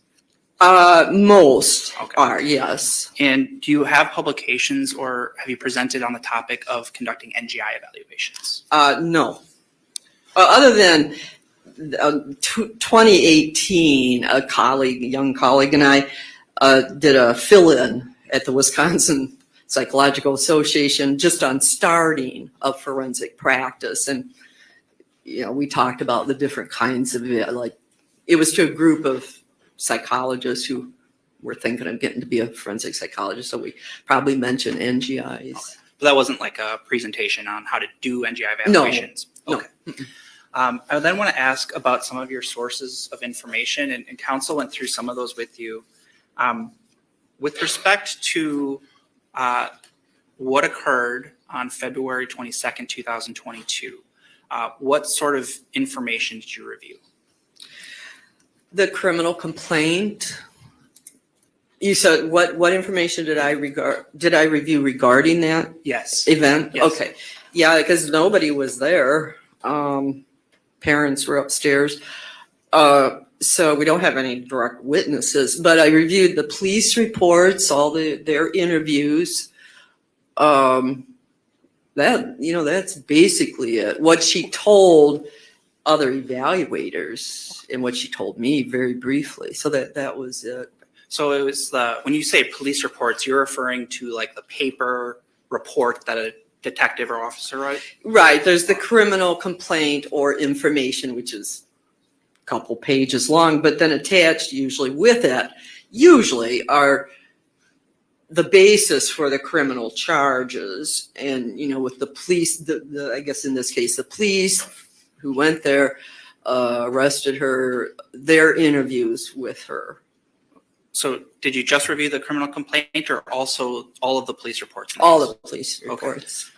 Most Okay. are, yes. And do you have publications or have you presented on the topic of conducting NGI evaluations? No. Other than 2018, a young colleague and I did a fill-in at the Wisconsin Psychological Association just on starting a forensic practice. And, you know, we talked about the different kinds of it. Like, it was to a group of psychologists who were thinking of getting to be a forensic psychologist. So we probably mentioned NGIs. Okay. But that wasn't like a presentation on how to do NGI evaluations? No. Okay. I then want to ask about some of your sources of information, and counsel went through some of those with you. With respect to what occurred on February 22nd, 2022, what sort of information did you review? The criminal complaint. You said what information did I review regarding that Yes. event? Yes. Okay. Yeah, because nobody was there. Parents were upstairs. So we don't have any direct witnesses, but I reviewed the police reports, all their interviews. That's basically it. What she told other evaluators and what she told me very briefly. So that was it. So it was when you say police reports, you're referring to like the paper report that a detective or officer wrote? Right. There's the criminal complaint or information, which is a couple pages long, but then attached usually with it, are the basis for the criminal charges. And, with the police, I guess in this case, the police who went there, arrested her, their interviews with her. So did you just review the criminal complaint or also all of the police reports? All the police reports.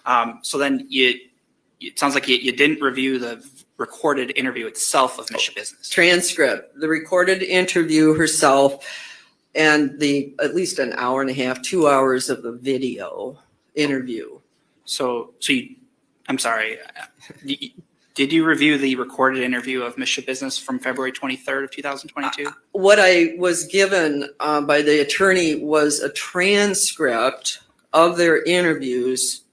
So then it sounds like you didn't review the recorded interview itself of Ms. Shabusiness. Transcript, the recorded interview herself, and at least an hour and a half, 2 hours of the video interview. I'm sorry. Did you review the recorded interview of Ms. Shabusiness from February 23rd of 2022? What I was given by the attorney was a transcript of their interviews.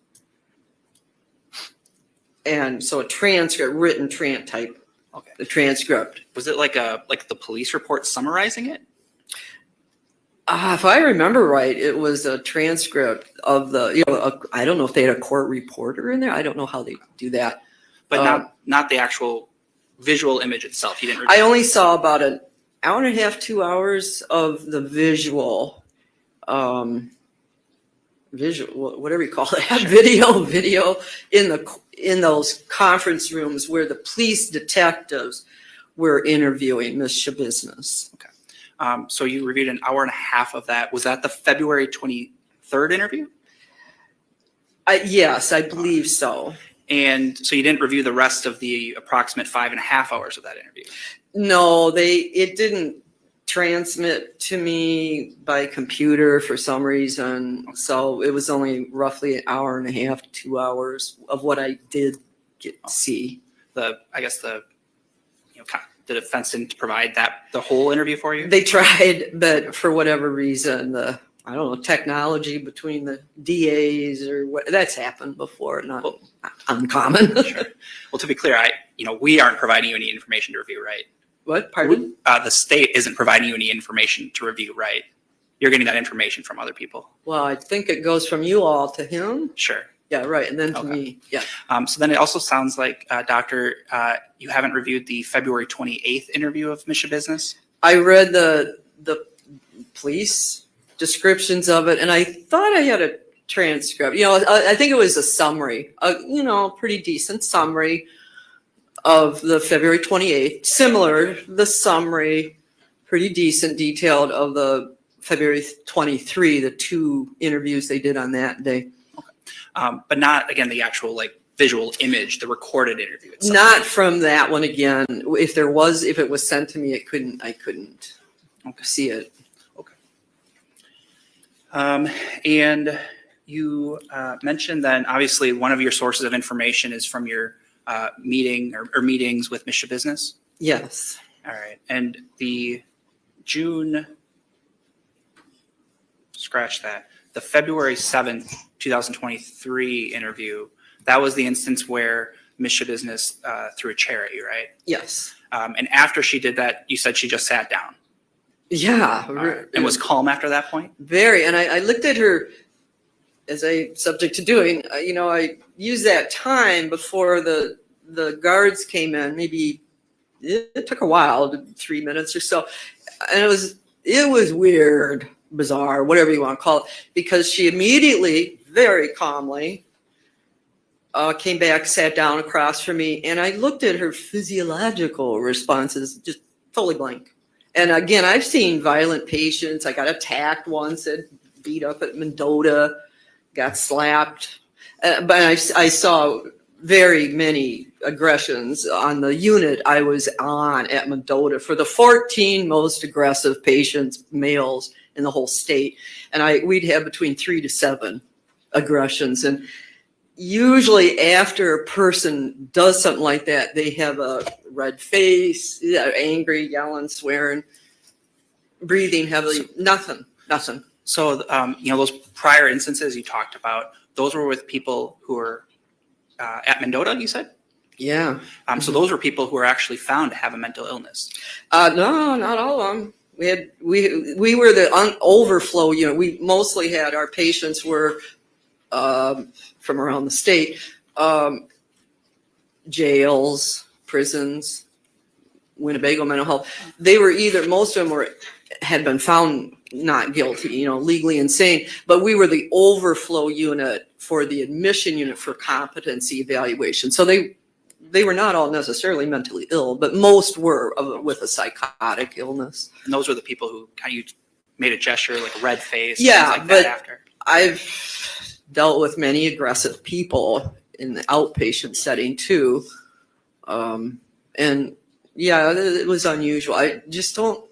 And so a transcript, written type, Okay. the transcript. Was it like the police report summarizing it? If I remember right, it was a transcript of I don't know if they had a court reporter in there. I don't know how they do that. But not the actual visual image itself. You didn't review I only saw about an hour and a half, 2 hours of the visual, whatever you call it, video in those conference rooms where the police detectives were interviewing Ms. Shabusiness. Okay. So you reviewed an hour and a half of that. Was that the February 23rd interview? Yes, I believe so. And so you didn't review the rest of the approximate 5.5 hours of that interview? No, it didn't transmit to me by computer for some reason. So it was only roughly an hour and a half, 2 hours of what I did see. I guess the defense didn't provide the whole interview for you? They tried, but for whatever reason, technology between the DAs or what, that's happened before, not uncommon. Sure. Well, to be clear, we aren't providing you any information to review, right? What? Pardon? The state isn't providing you any information to review, right? You're getting that information from other people. Well, I think it goes from you all to him. Sure. Yeah, right. And then to Okay. me. Yeah. So then it also sounds like, Doctor, you haven't reviewed the February 28th interview of Ms. Shabusiness? I read the police descriptions of it, and I thought I had a transcript. I think it was a summary, pretty decent summary of the February 28th. Similar, the summary, pretty decent, detailed of the February 23, the 2 interviews they did on that day. But not, again, the actual visual image, the recorded interview itself. Not from that one again. If it was sent to me, I couldn't see it. And you mentioned then, obviously, one of your sources of information is from your meeting or meetings with Shabusiness. Yes. All right. And the the February 7th, 2023 interview, that was the instance where Shabusiness threw a chair at you, right? Yes. And after she did that, you said she just sat down. Yeah. All right. And was calm after that point? Very. And I looked at her, as I subject to doing, I used that time before the guards came in. Maybe it took a while, 3 minutes or so. And it was weird, bizarre, whatever you want to call it, because she immediately, very calmly, came back, sat down across from me, and I looked at her physiological responses, just totally blank. And again, I've seen violent patients. I got attacked once, beat up at Mendota, got slapped. But I saw very many aggressions on the unit I was on at Mendota for the 14 most aggressive patients, males in the whole state. And we'd have between 3 to 7 aggressions. And usually after a person does something like that, they have a red face, angry, yelling, swearing, breathing heavily, nothing. So, those prior instances you talked about, those were with people who were at Mendota, you said? Yeah. So those were people who were actually found to have a mental illness. No, not all of them. We were the overflow unit. We mostly had our patients were from around the state, jails, prisons, Winnebago mental health. They were most of them had been found not guilty, legally insane, but we were the overflow unit for the admission unit for competency evaluation. So they were not all necessarily mentally ill, but most were with a psychotic illness. And those were the people who kind of made a gesture, like a red face, Yeah, things like but that after. I've dealt with many aggressive people in the outpatient setting too. And yeah, it was unusual. I just don't,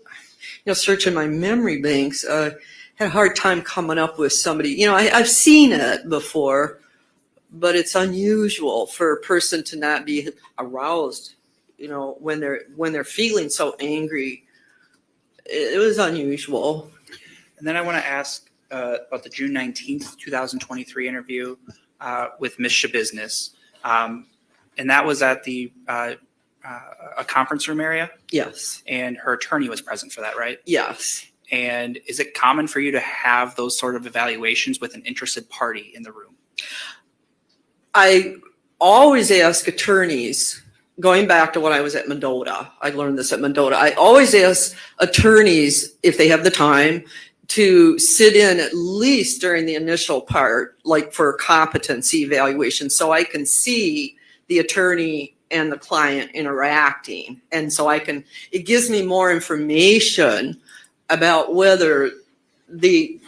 searching my memory banks, had a hard time coming up with somebody, I've seen it before, but it's unusual for a person to not be aroused, when they're feeling so angry. It was unusual. And then I want to ask about the June 19th, 2023 interview with Miss Shabusiness. And that was at the a conference room area, Yes. and her attorney was present for that, right? Yes. And is it common for you to have those sort of evaluations with an interested party in the room? I always ask attorneys, going back to when I was at Mendota, I learned this at Mendota, I always ask attorneys, if they have the time, to sit in at least during the initial part, like for a competency evaluation, so I can see the attorney and the client interacting. And so it gives me more information about whether the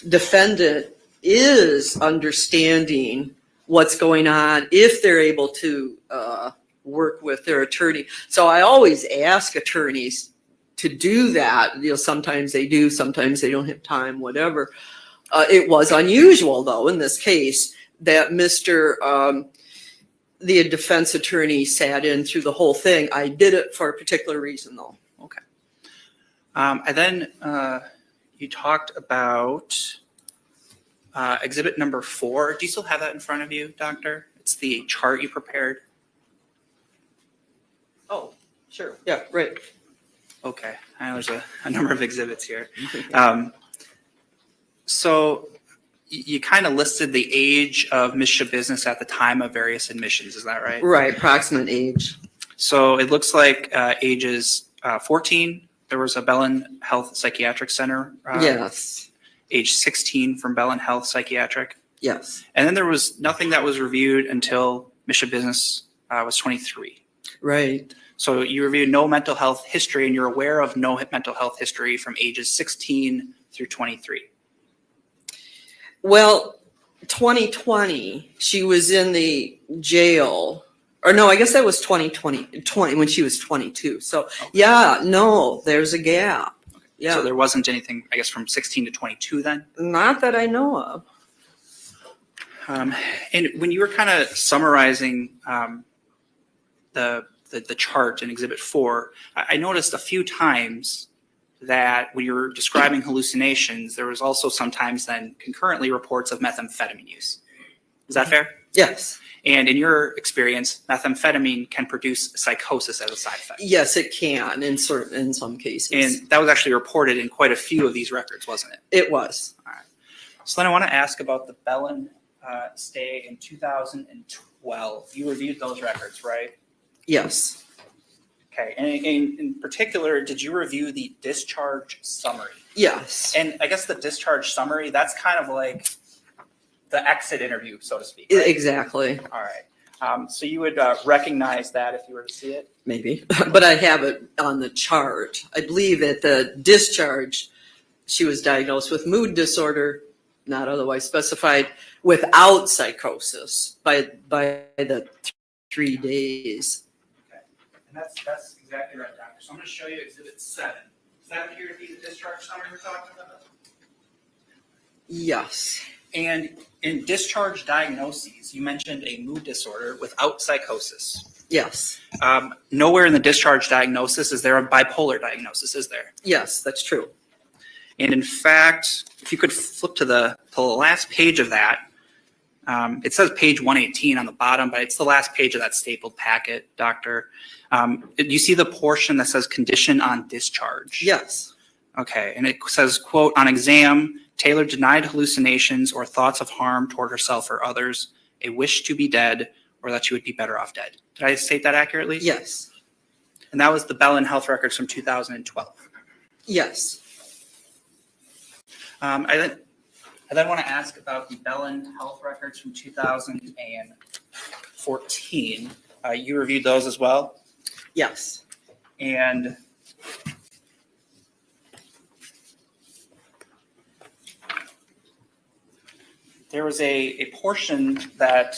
defendant is understanding what's going on, if they're able to work with their attorney. So I always ask attorneys to do that. Sometimes they do, sometimes they don't have time, whatever. It was unusual, though, in this case, that the defense attorney sat in through the whole thing. I did it for a particular reason, though. Okay. And then you talked about exhibit number 4. Do you still have that in front of you, Doctor? It's the chart you prepared. Oh, sure. Yeah, right. Okay. I know there's a number of exhibits here. So you kind of listed the age of Miss Shabusiness at the time of various admissions. Is that right? Right, approximate age. So it looks like ages 14, there was a Bellin Health Psychiatric Center. Yes. Age 16 from Bellin Health Psychiatric. Yes. And then there was nothing that was reviewed until Miss Shabusiness was 23. Right. So you reviewed no mental health history, and you're aware of no mental health history from ages 16 through 23. Well, 2020, she was in the jail. Or no, I guess that was 2020 when she was 22. So yeah, no, there's a gap. Yeah, So there wasn't anything, I guess, from 16 to 22 then? not that I know of. And when you were kind of summarizing the chart in Exhibit 4, I noticed a few times that when you were describing hallucinations, there was also sometimes then concurrently reports of methamphetamine use. Is that fair? Yes. And in your experience, methamphetamine can produce psychosis as a side effect. Yes, it can in some cases. And that was actually reported in quite a few of these records, wasn't it? It was. All right. So then I want to ask about the Bellin stay in 2012. You reviewed those records, right? Yes. Okay. And in particular, did you review the discharge summary? Yes. And I guess the discharge summary, that's kind of like the exit interview, so to speak. Right? Exactly. All right. So you would recognize that if you were to see it? Maybe. But I have it on the chart. I believe at the discharge, she was diagnosed with mood disorder, not otherwise specified, without psychosis by the 3 days. Okay. And that's exactly right, doctor. So I'm going to show you Exhibit 7. Does that appear to be the discharge summary we're talking about? Yes. And in discharge diagnoses, you mentioned a mood disorder without psychosis. Yes. Nowhere in the discharge diagnosis is there a bipolar diagnosis, is there? Yes, that's true. And in fact, if you could flip to the last page of that, it says page 118 on the bottom, but it's the last page of that stapled packet, doctor. You see the portion that says condition on discharge? Yes. Okay, and it says, quote, on exam, Taylor denied hallucinations or thoughts of harm toward herself or others, a wish to be dead, or that she would be better off dead. Did I state that accurately? Yes. And that was the Bellin health records from 2012. Yes. I then want to ask about the Bellin health records from 2014. You reviewed those as well? Yes. And there was a portion that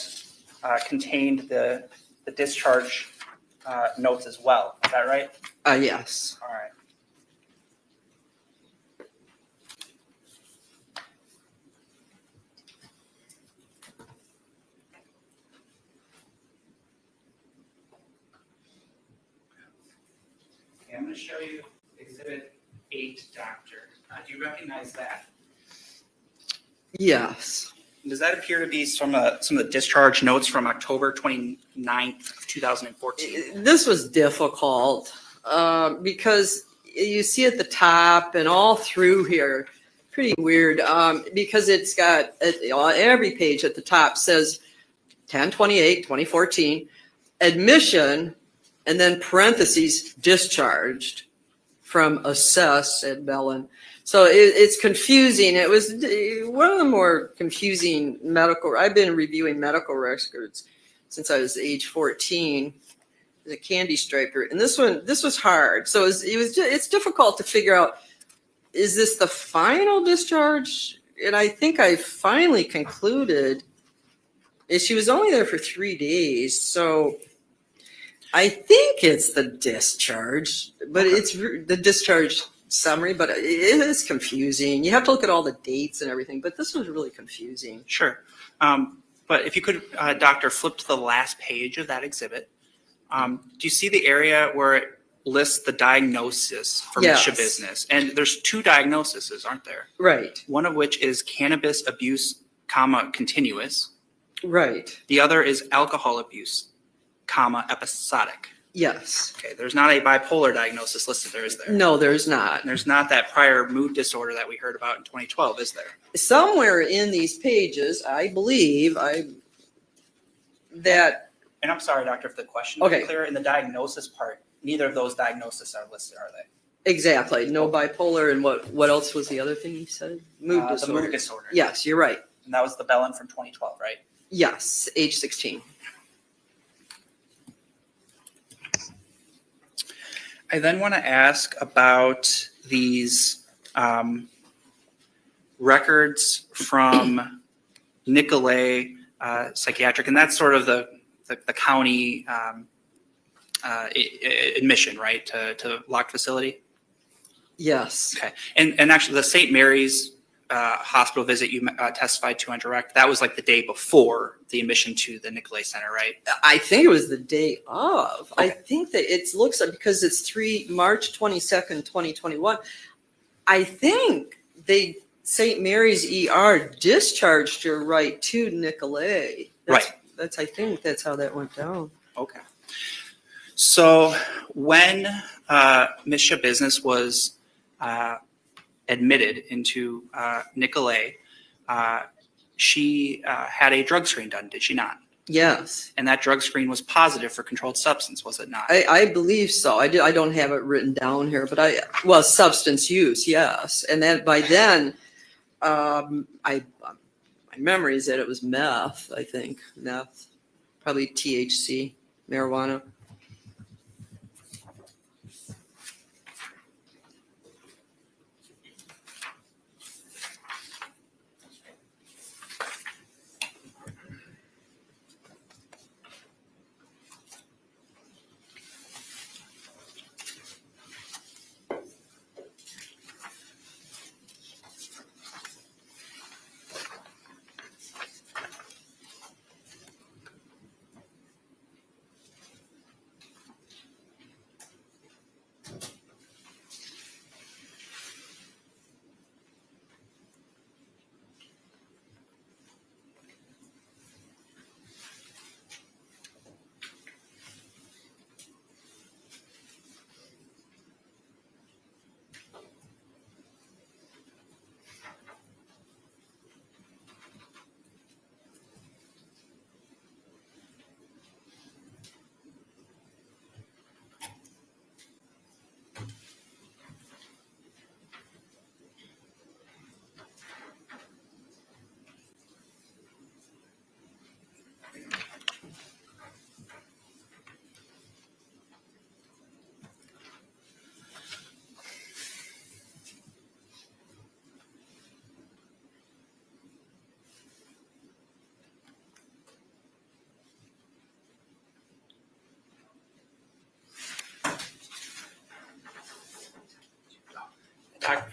contained the discharge notes as well. Is that right? Yes. All right. Okay, I'm going to show you Exhibit 8, Doctor. Do you recognize that? Yes. Does that appear to be some of the discharge notes from October 29th of 2014? This was difficult because you see at the top and all through here, pretty weird because it's got every page at the top says 10/28/2014 admission and then parentheses discharged from assess at Bellin. So it's confusing. It was one of the more confusing medical. I've been reviewing medical records since I was age 14 as a candy striper, and this was hard. So it's difficult to figure out, is this the final discharge? And I think I finally concluded she was only there for 3 days. So I think it's the discharge, but it's the discharge summary, but it is confusing. You have to look at all the dates and everything, but this was really confusing. Sure. But if you could, Doctor, flip to the last page of that exhibit. Do you see the area where it lists the diagnosis for Yes. Shabusiness? And there's 2 diagnoses, aren't there? Right. One of which is cannabis abuse, continuous. Right. The other is alcohol abuse, episodic. Yes. Okay, there's not a bipolar diagnosis listed there, is there? No, there's not. And there's not that prior mood disorder that we heard about in 2012, is there? Somewhere in these pages, I believe that. And I'm sorry, doctor, if the question Okay. is clear, in the diagnosis part, neither of those diagnoses are listed, are they? Exactly. No bipolar. And what else was the other thing you said? Mood disorder. The mood disorder. Yes, you're right. And that was the Bellin from 2012, right? Yes, age 16. I then want to ask about these records from Nicolay Psychiatric, and that's sort of the county admission, right, to locked facility? Yes. Okay. And actually, the St. Mary's hospital visit you testified to on direct, that was like the day before the admission to the Nicolay Center, right? I think it was the day of. I Okay. think that it looks like, because it's March 22nd, 2021. I think St. Mary's ER discharged her right to Nicolay. I think that's how that went down. Okay. So when Ms. Shabusiness was admitted into Nicolay, she had a drug screen done, did she not? Yes, And that drug screen was positive for controlled substance, was it not? I believe so. I don't have it written down here, but substance use, yes. And then by then, my memory is that it was meth, I think, probably THC, marijuana.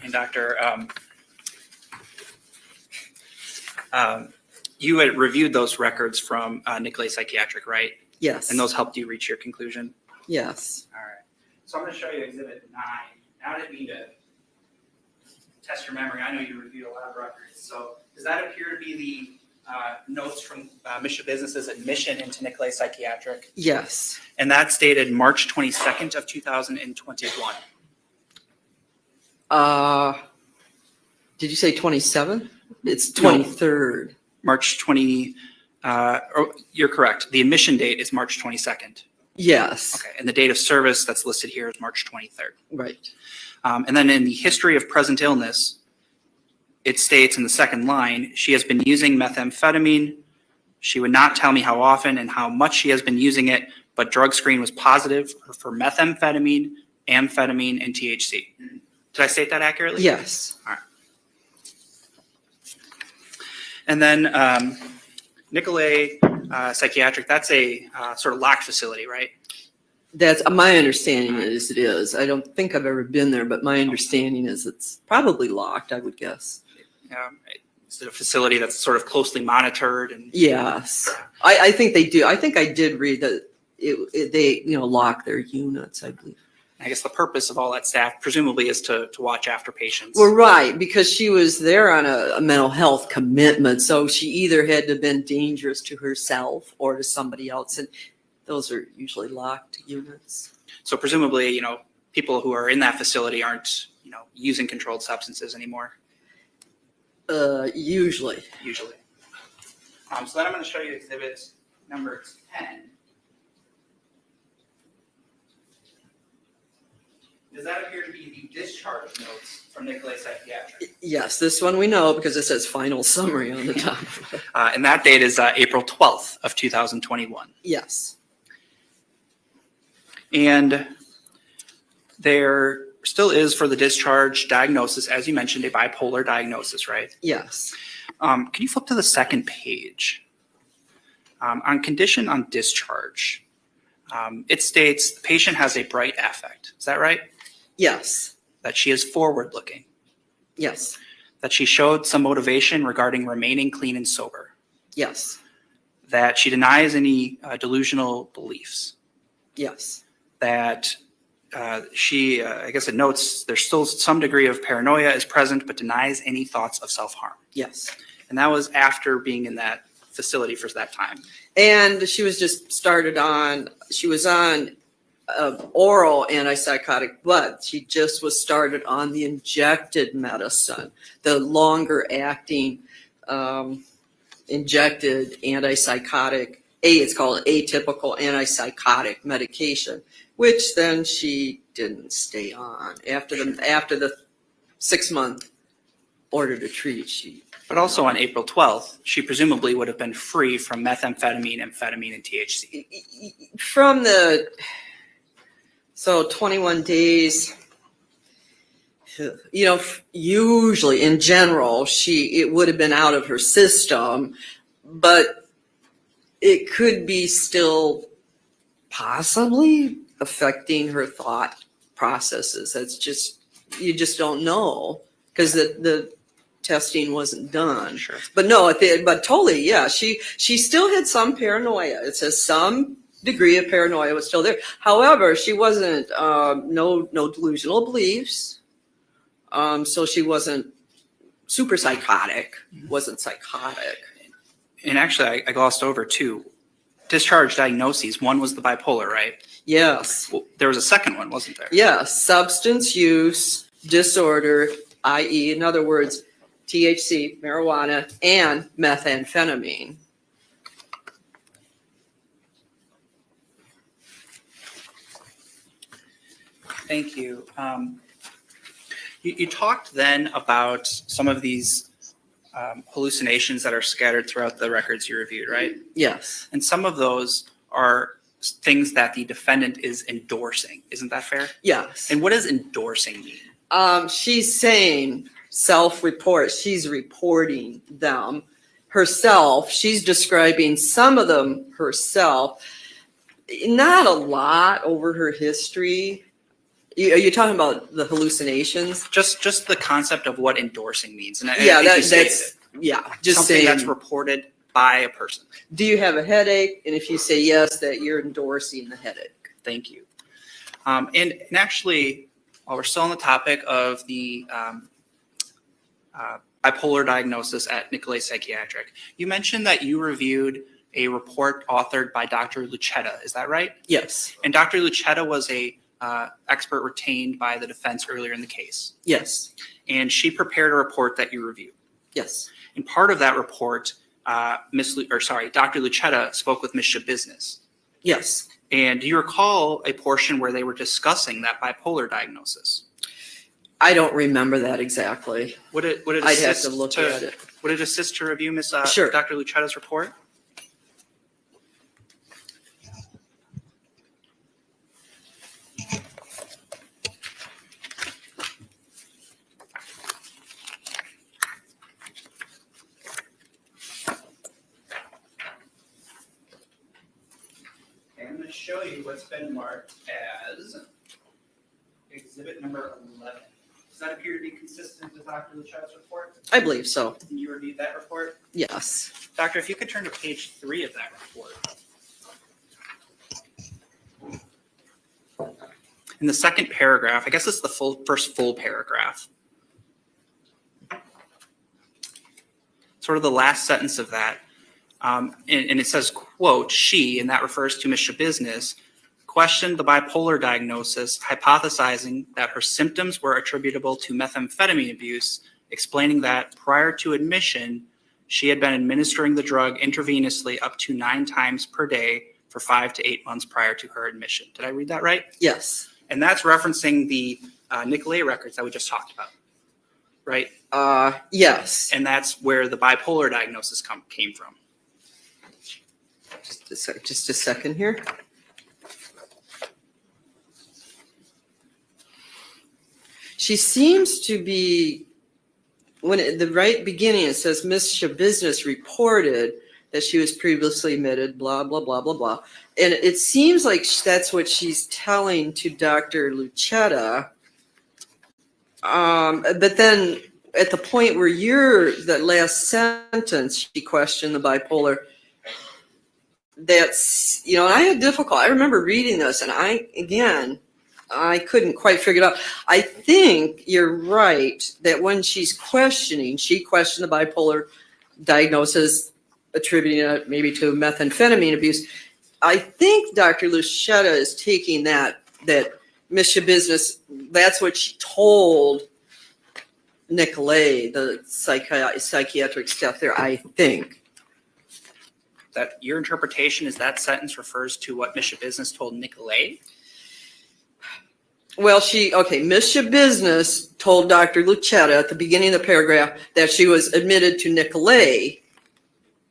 And Doctor, you had reviewed those records from Nicolay Psychiatric, right? Yes. And those helped you reach your conclusion? Yes. All right. So I'm going to show you Exhibit 9. Now I didn't mean to test your memory. I know you reviewed a lot of records. So does that appear to be the notes from Ms. Shabusiness's admission into Nicolay Psychiatric? Yes. And that's dated March 22nd of 2021. Did you say 27? It's 23rd. March 20, you're correct. The admission date is March 22nd. Yes. Okay, and the date of service that's listed here is March 23rd. Right. And then in the history of present illness, it states in the second line, she has been using methamphetamine. She would not tell me how often and how much she has been using it, but drug screen was positive for methamphetamine, amphetamine, and THC. Did I state that accurately? Yes. All right. And then Nicolay Psychiatric, that's a sort of locked facility, right? That's my understanding is it is. I don't think I've ever been there, but my understanding is it's probably locked, I would guess. Is it a facility that's sort of closely monitored? And Yes. I think they do. I think I did read that they lock their units, I believe. I guess the purpose of all that staff presumably is to watch after patients. Well, right, because she was there on a mental health commitment, so she either had to have been dangerous to herself or to somebody else, and those are usually locked units. So presumably, people who are in that facility aren't, using controlled substances anymore. Usually. So then I'm going to show you exhibit number 10. Does that appear to be the discharge notes from Nicolay Psychiatric? Yes, this one we know because it says final summary on the top. And that date is April 12th of 2021. Yes. And there still is for the discharge diagnosis, as you mentioned, a bipolar diagnosis, right? Yes. Can you flip to the second page? On condition on discharge, it states the patient has a bright affect. Is that right? Yes, That she is forward-looking. yes, That she showed some motivation regarding remaining clean and sober. yes, That she denies any delusional beliefs. yes, That I guess it notes there's still some degree of paranoia is present, but denies any thoughts of self-harm. yes. And that was after being in that facility for that time. And she was on oral antipsychotic, but she just was started on the injected medicine, the longer acting injected antipsychotic, it's called atypical antipsychotic medication, which then she didn't stay on after the 6-month order to treat. But also on April 12th, she presumably would have been free from methamphetamine, amphetamine, and THC. So 21 days, usually in general, it would have been out of her system, but it could be still possibly affecting her thought processes. You just don't know because the testing wasn't done. Sure. But no, but totally, yeah. She still had some paranoia. It says some degree of paranoia was still there. However, she wasn't no delusional beliefs. So she wasn't super psychotic. Wasn't psychotic. And actually, I glossed over two discharge diagnoses. One was the bipolar, right? Yes. Well, there was a second one, wasn't there? Yes. Substance use disorder, i.e., in other words, THC, marijuana, and methamphetamine. Thank you. You talked then about some of these hallucinations that are scattered throughout the records you reviewed, right? Yes. And some of those are things that the defendant is endorsing. Isn't that fair? Yes. And what does endorsing mean? She's saying self-report. She's reporting them herself. She's describing some of them herself. Not a lot over her history. Are you talking about the hallucinations? Just the concept of what endorsing means. And Yeah, I think you stated that's it. just something saying. that's reported by a person. Do you have a headache? And if you say yes, that you're endorsing the headache. Thank you. And actually, while we're still on the topic of the bipolar diagnosis at Nicolay Psychiatric, you mentioned that you reviewed a report authored by Dr. Lucetta. Is that right? Yes. And Dr. Lucetta was a expert retained by the defense earlier in the case. Yes. And she prepared a report that you reviewed. Yes. And part of that report, Dr. Lucetta spoke with Ms. Shabusiness. Yes. And do you recall a portion where they were discussing that bipolar diagnosis? I don't remember that exactly. Would it I'd have assist to look at it. Would it assist to review Sure. Dr. Lucetta's report? I'm going to show you what's been marked as exhibit number 11. Does that appear to be consistent with Dr. Lucetta's report? I believe so. And you reviewed that report? Yes. Doctor, if you could turn to page 3 of that report. In the second paragraph, I guess it's the first full paragraph. Sort of the last sentence of that. And it says, quote, she, and that refers to Ms. Shabusiness, questioned the bipolar diagnosis, hypothesizing that her symptoms were attributable to methamphetamine abuse, explaining that prior to admission, she had been administering the drug intravenously up to 9 times per day for 5 to 8 months prior to her admission. Did I read that right? Yes. And that's referencing the Nicolay records that we just talked about, right? Yes. And that's where the bipolar diagnosis came from. Just a second here. She seems to be when at the right beginning, it says Miss Shabusiness reported that she was previously admitted, blah, blah, blah, blah, blah. And it seems like that's what she's telling to Dr. Lucetta. But then at the point where that last sentence, she questioned the bipolar. That's, and I had difficulty. I remember reading this and I couldn't quite figure it out. I think you're right that when she's questioning, she questioned the bipolar diagnosis, attributing it maybe to methamphetamine abuse. I think Dr. Lucetta is taking that Miss Shabusiness, that's what she told Nicolay, the psychiatric staff there, I think. That your interpretation is that sentence refers to what Miss Shabusiness told Nicolay? Well, Miss Shabusiness told Dr. Lucetta at the beginning of the paragraph that she was admitted to Nicolay.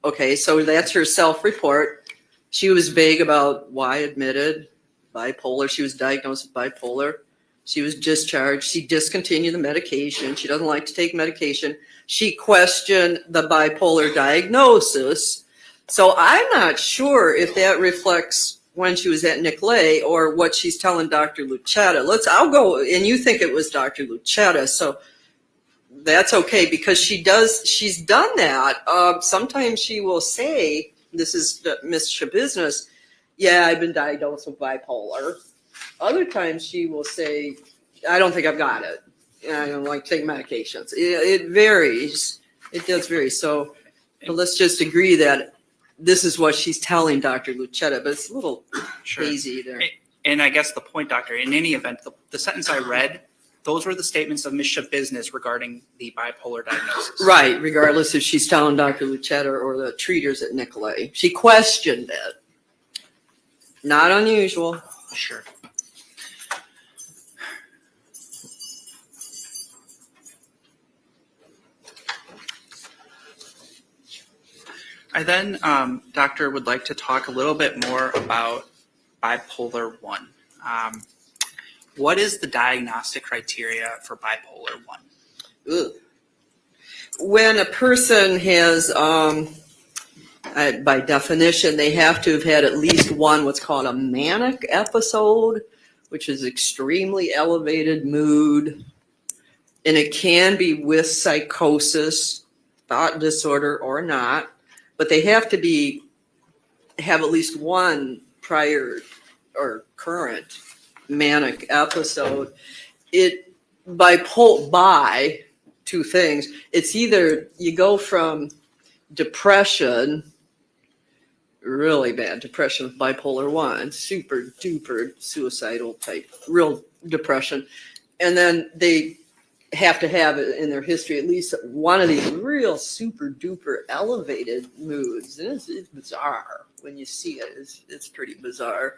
Okay, so that's her self-report. She was vague about why admitted, bipolar. She was diagnosed with bipolar. She was discharged. She discontinued the medication. She doesn't like to take medication. She questioned the bipolar diagnosis. So I'm not sure if that reflects when she was at Nicolay or what she's telling Dr. Lucetta. I'll go, and you think it was Dr. Lucetta, so that's okay because she's done that. Sometimes she will say, this is Miss Shabusiness, yeah, I've been diagnosed with bipolar. Other times she will say, I don't think I've got it. I don't like to take medications. It varies. It does vary. So let's just agree that this is what she's telling Dr. Lucetta, but it's a little hazy there. And I guess the point, Doctor, in any event, the sentence I read, those were the statements of Miss Shabusiness regarding the bipolar diagnosis. Right, regardless if she's telling Dr. Lucetta or the treaters at Nicolay. She questioned it. Not unusual. Sure. I then, Doctor, would like to talk a little bit more about bipolar 1. What is the diagnostic criteria for bipolar 1? Ugh. When a person has, by definition, they have to have had at least one what's called a manic episode, which is extremely elevated mood. And it can be with psychosis, thought disorder, or not. But they have to have at least one prior or current manic episode. By two things. It's either you go from depression, really bad depression with bipolar 1, super duper suicidal type, real depression. And then they have to have it in their history at least one of these real super duper elevated moods. And it's bizarre when you see it. It's pretty bizarre.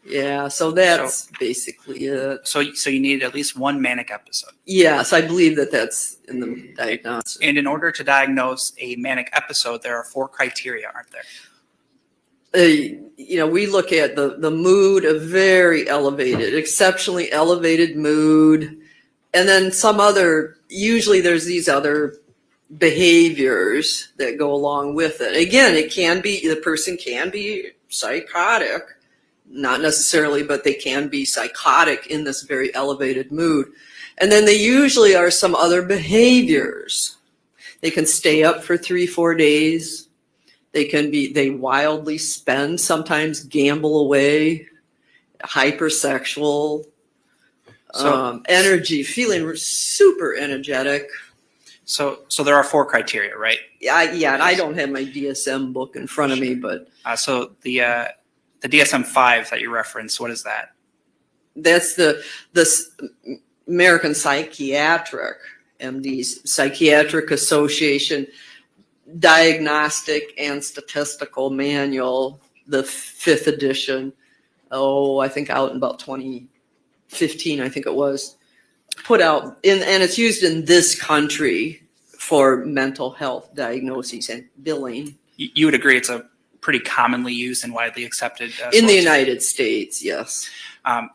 Yeah, so that's basically it. So you need at least one manic episode. Yes, I believe that's in the diagnosis. And in order to diagnose a manic episode, there are 4 criteria, aren't there? We look at the mood of very elevated, exceptionally elevated mood. And then usually there's these other behaviors that go along with it. Again, the person can be psychotic, not necessarily, but they can be psychotic in this very elevated mood. And then they usually are some other behaviors. They can stay up for 3-4 days. They wildly spend, sometimes gamble away, hypersexual. Energy, feeling super energetic. So there are 4 criteria, right? Yeah. And I don't have my DSM book in front of me, but so the DSM-5 that you referenced, what is that? That's the American Psychiatric MD's Psychiatric Association Diagnostic and Statistical Manual, the 5th edition. I think out in about 2015, I think it was, put out, and it's used in this country for mental health diagnoses and billing. You would agree it's a pretty commonly used and widely accepted in the United States, yes.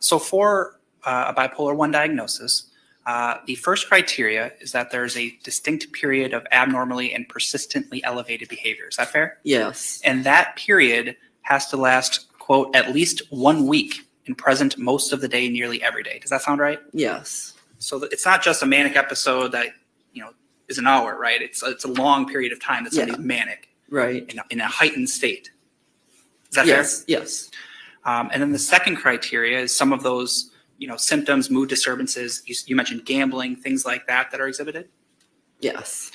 So for a bipolar 1 diagnosis, The first criteria is that there's a distinct period of abnormally and persistently elevated behavior. Is that fair? Yes. And that period has to last, quote, at least 1 week and present most of the day, nearly every day. Does that sound right? Yes. So it's not just a manic episode that, is an hour, right? It's a long period of time that somebody's manic Right. in a heightened state. Is that fair? Yes. Yes. And then the second criteria is some of those, symptoms, mood disturbances. You mentioned gambling, things like that are exhibited. Yes.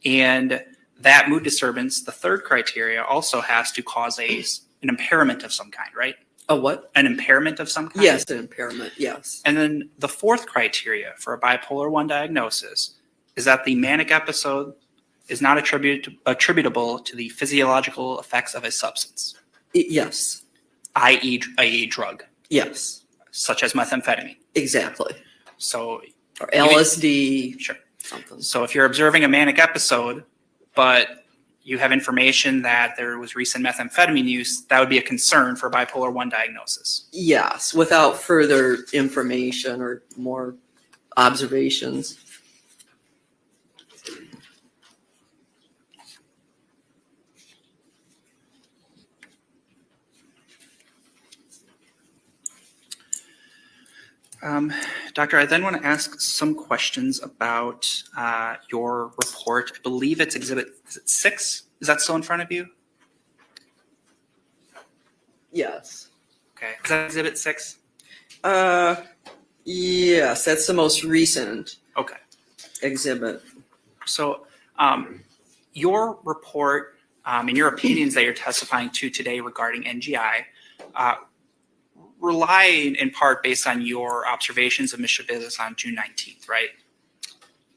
And that mood disturbance, the third criteria, also has to cause an impairment of some kind, right? A what? An impairment of some kind? Yes, an impairment. Yes. And then the fourth criteria for a bipolar 1 diagnosis is that the manic episode is not attributable to the physiological effects of a substance, Yes. i.e. a drug, Yes. such as methamphetamine. Exactly. So, Or LSD. sure. Something. So if you're observing a manic episode, but you have information that there was recent methamphetamine use, that would be a concern for bipolar 1 diagnosis. Yes, without further information or more observations. Doctor, I then want to ask some questions about your report. I believe it's exhibit 6. Is that still in front of you? Yes. Okay. Is that exhibit 6? Yes, that's the most recent Okay. exhibit. So your report and your opinions that you're testifying to today regarding NGI rely in part based on your observations of Ms. Shabusiness on June 19th, right?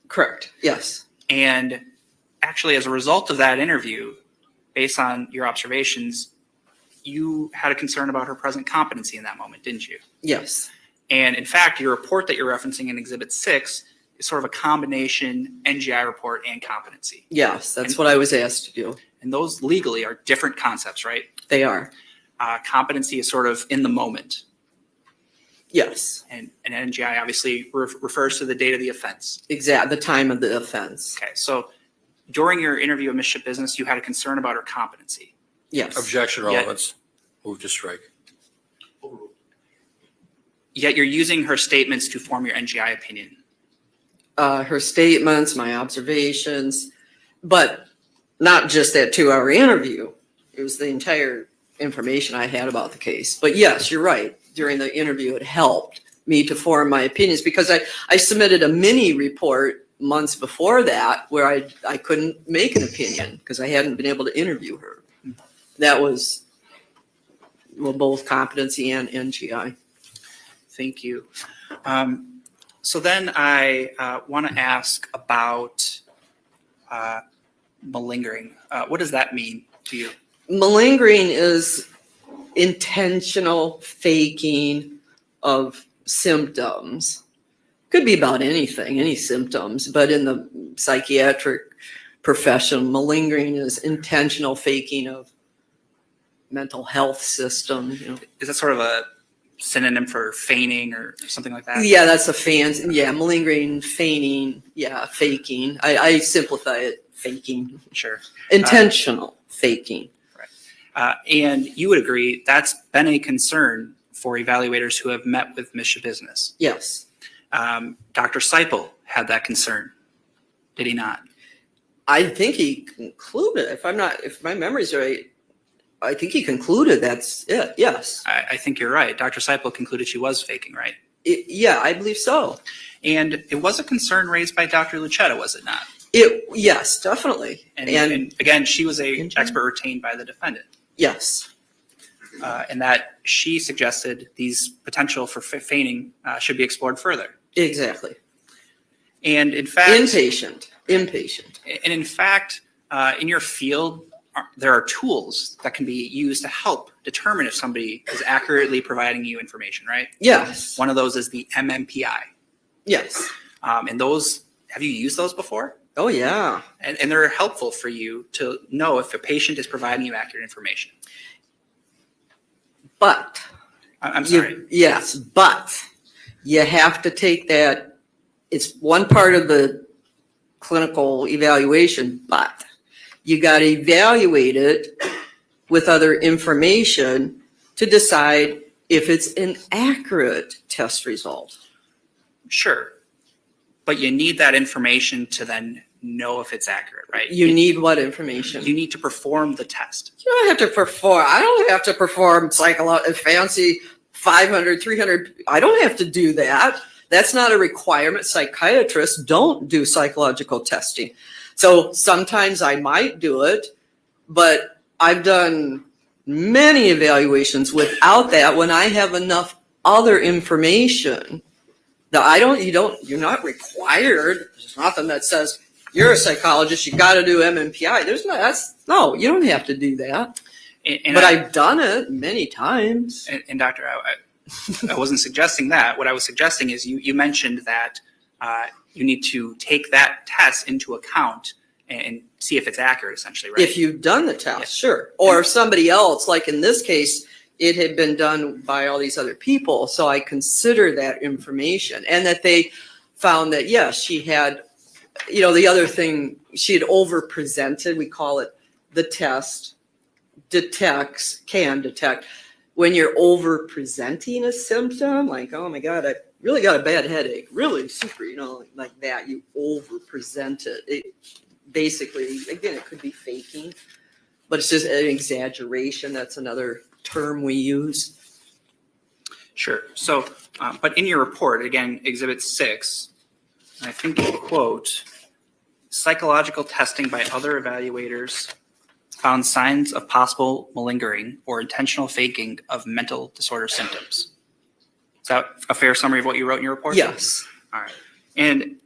Correct. Yes. And actually, as a result of that interview, based on your observations, you had a concern about her present competency in that moment, didn't you? Yes. And in fact, your report that you're referencing in Exhibit 6 is sort of a combination NGI report and competency. Yes, that's what I was asked to do. And those legally are different concepts, right? They are. Competency is sort of in the moment. Yes. And NGI obviously refers to the date of the offense. Exactly. The time of the offense. Okay, so during your interview with Ms. Shabusiness, you had a concern about her competency. Yes. Objection, relevance. Move to strike. Yet you're using her statements to form your NGI opinion. Her statements, my observations, but not just that 2-hour interview. It was the entire information I had about the case. But yes, you're right. During the interview, it helped me to form my opinions because I submitted a mini report months before that where I couldn't make an opinion because I hadn't been able to interview her. That was, well, both competency and NGI. Thank you. So then I want to ask about malingering. What does that mean to you? Malingering is intentional faking of symptoms. Could be about anything, any symptoms, but in the psychiatric profession, malingering is intentional faking of mental health system. Is that sort of a synonym for feigning or something like that? Yeah, that's a malingering, feigning, faking. I simplify it, faking. Sure. Intentional faking. And you would agree that's been a concern for evaluators who have met with Ms. Shabusiness. Yes. Dr. Seipel had that concern, did he not? I think he concluded, if my memory's right, I think he concluded that's it. Yes. I think you're right. Dr. Seipel concluded she was faking, right? Yeah, I believe so. And it was a concern raised by Dr. Lucetta, was it not? Yes, definitely. And again, she was an expert retained by the defendant. Yes. And that she suggested these potential for feigning should be explored further. Exactly. And in fact, Inpatient. And in fact, in your field, there are tools that can be used to help determine if somebody is accurately providing you information, right? Yes. One of those is the MMPI. Yes. And those, have you used those before? Oh, yeah. And they're helpful for you to know if a patient is providing you accurate information. But. I'm sorry. Yes, but you have to take that it's one part of the clinical evaluation, but you got to evaluate it with other information to decide if it's an accurate test result. Sure. But you need that information to then know if it's accurate, right? You need what information? You need to perform the test. You don't have to perform. I don't have to perform fancy 500, 300. I don't have to do that. That's not a requirement. Psychiatrists don't do psychological testing. So sometimes I might do it, but I've done many evaluations without that when I have enough other information that you're not required. There's nothing that says you're a psychologist, you got to do MMPI. No, you don't have to do that. But I've done it many times. And Doctor, I wasn't suggesting that. What I was suggesting is you mentioned that you need to take that test into account and see if it's accurate, essentially, right? If you've done the test, Yes. sure. Or if somebody else, like in this case, it had been done by all these other people. So I consider that information, and that they found that, yes, she had, the other thing, she had over-presented. We call it the test can detect when you're over-presenting a symptom, like, oh my God, I really got a bad headache, really super, like that, you over-present it. It basically, again, it could be faking, but it's just an exaggeration. That's another term we use. Sure. So, but in your report, again, Exhibit 6, I think you quote, psychological testing by other evaluators found signs of possible malingering or intentional faking of mental disorder symptoms. Is that a fair summary of what you wrote in your report? Yes. All right. And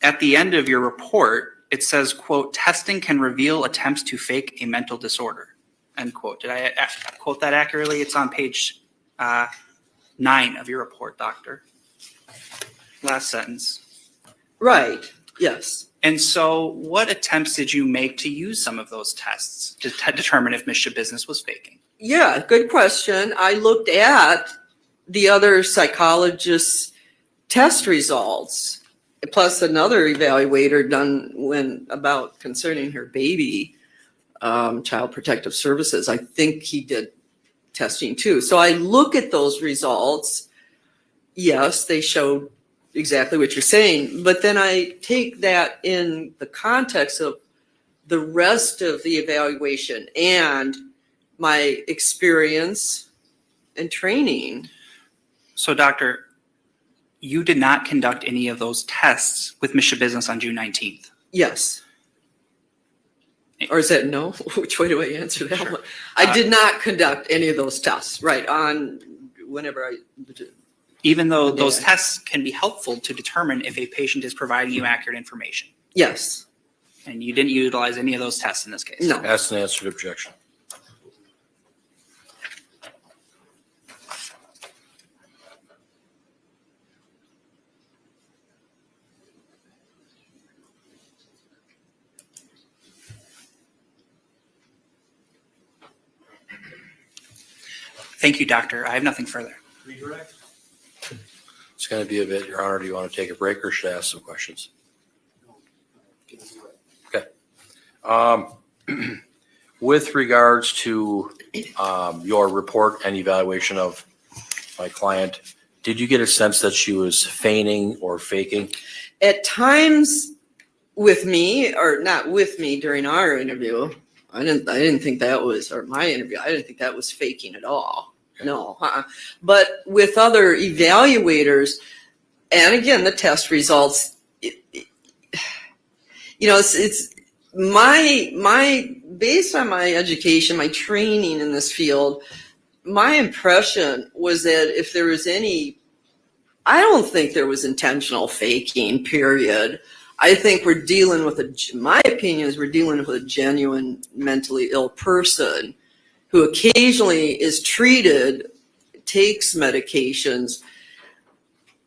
at the end of your report, it says, quote, testing can reveal attempts to fake a mental disorder, end quote. Did I quote that accurately? It's on page 9 of your report, Doctor. Last sentence. Right. Yes. And so what attempts did you make to use some of those tests to determine if Ms. Shabusiness was faking? Yeah, good question. I looked at the other psychologists' test results, plus another evaluator done concerning her baby, Child Protective Services. I think he did testing too. So I look at those results. Yes, they showed exactly what you're saying, but then I take that in the context of the rest of the evaluation and my experience and training. So, Doctor, you did not conduct any of those tests with Ms. Shabusiness on June 19th. Yes. Or is that no? Which way do I answer that Sure. one? I did not conduct any of those tests, right, on whenever I... Even though those tests can be helpful to determine if a patient is providing you accurate information. Yes. And you didn't utilize any of those tests in this case. No. Asked and answered objection. Thank you, Doctor. I have nothing further. Redirect? It's going to be a bit, Your Honor. Do you want to take a break or should I ask some questions? Okay. With regards to your report and evaluation of my client, did you get a sense that she was feigning or faking? At times with me, or not with me during our interview, I didn't think that was, or my interview, I didn't think that was faking at all. Okay. No. But with other evaluators, and again, the test results, it's my based on my education, my training in this field, my impression was that if there was any, I don't think there was intentional faking, period. I think we're dealing with my opinion is we're dealing with a genuine mentally ill person who occasionally is treated, takes medications.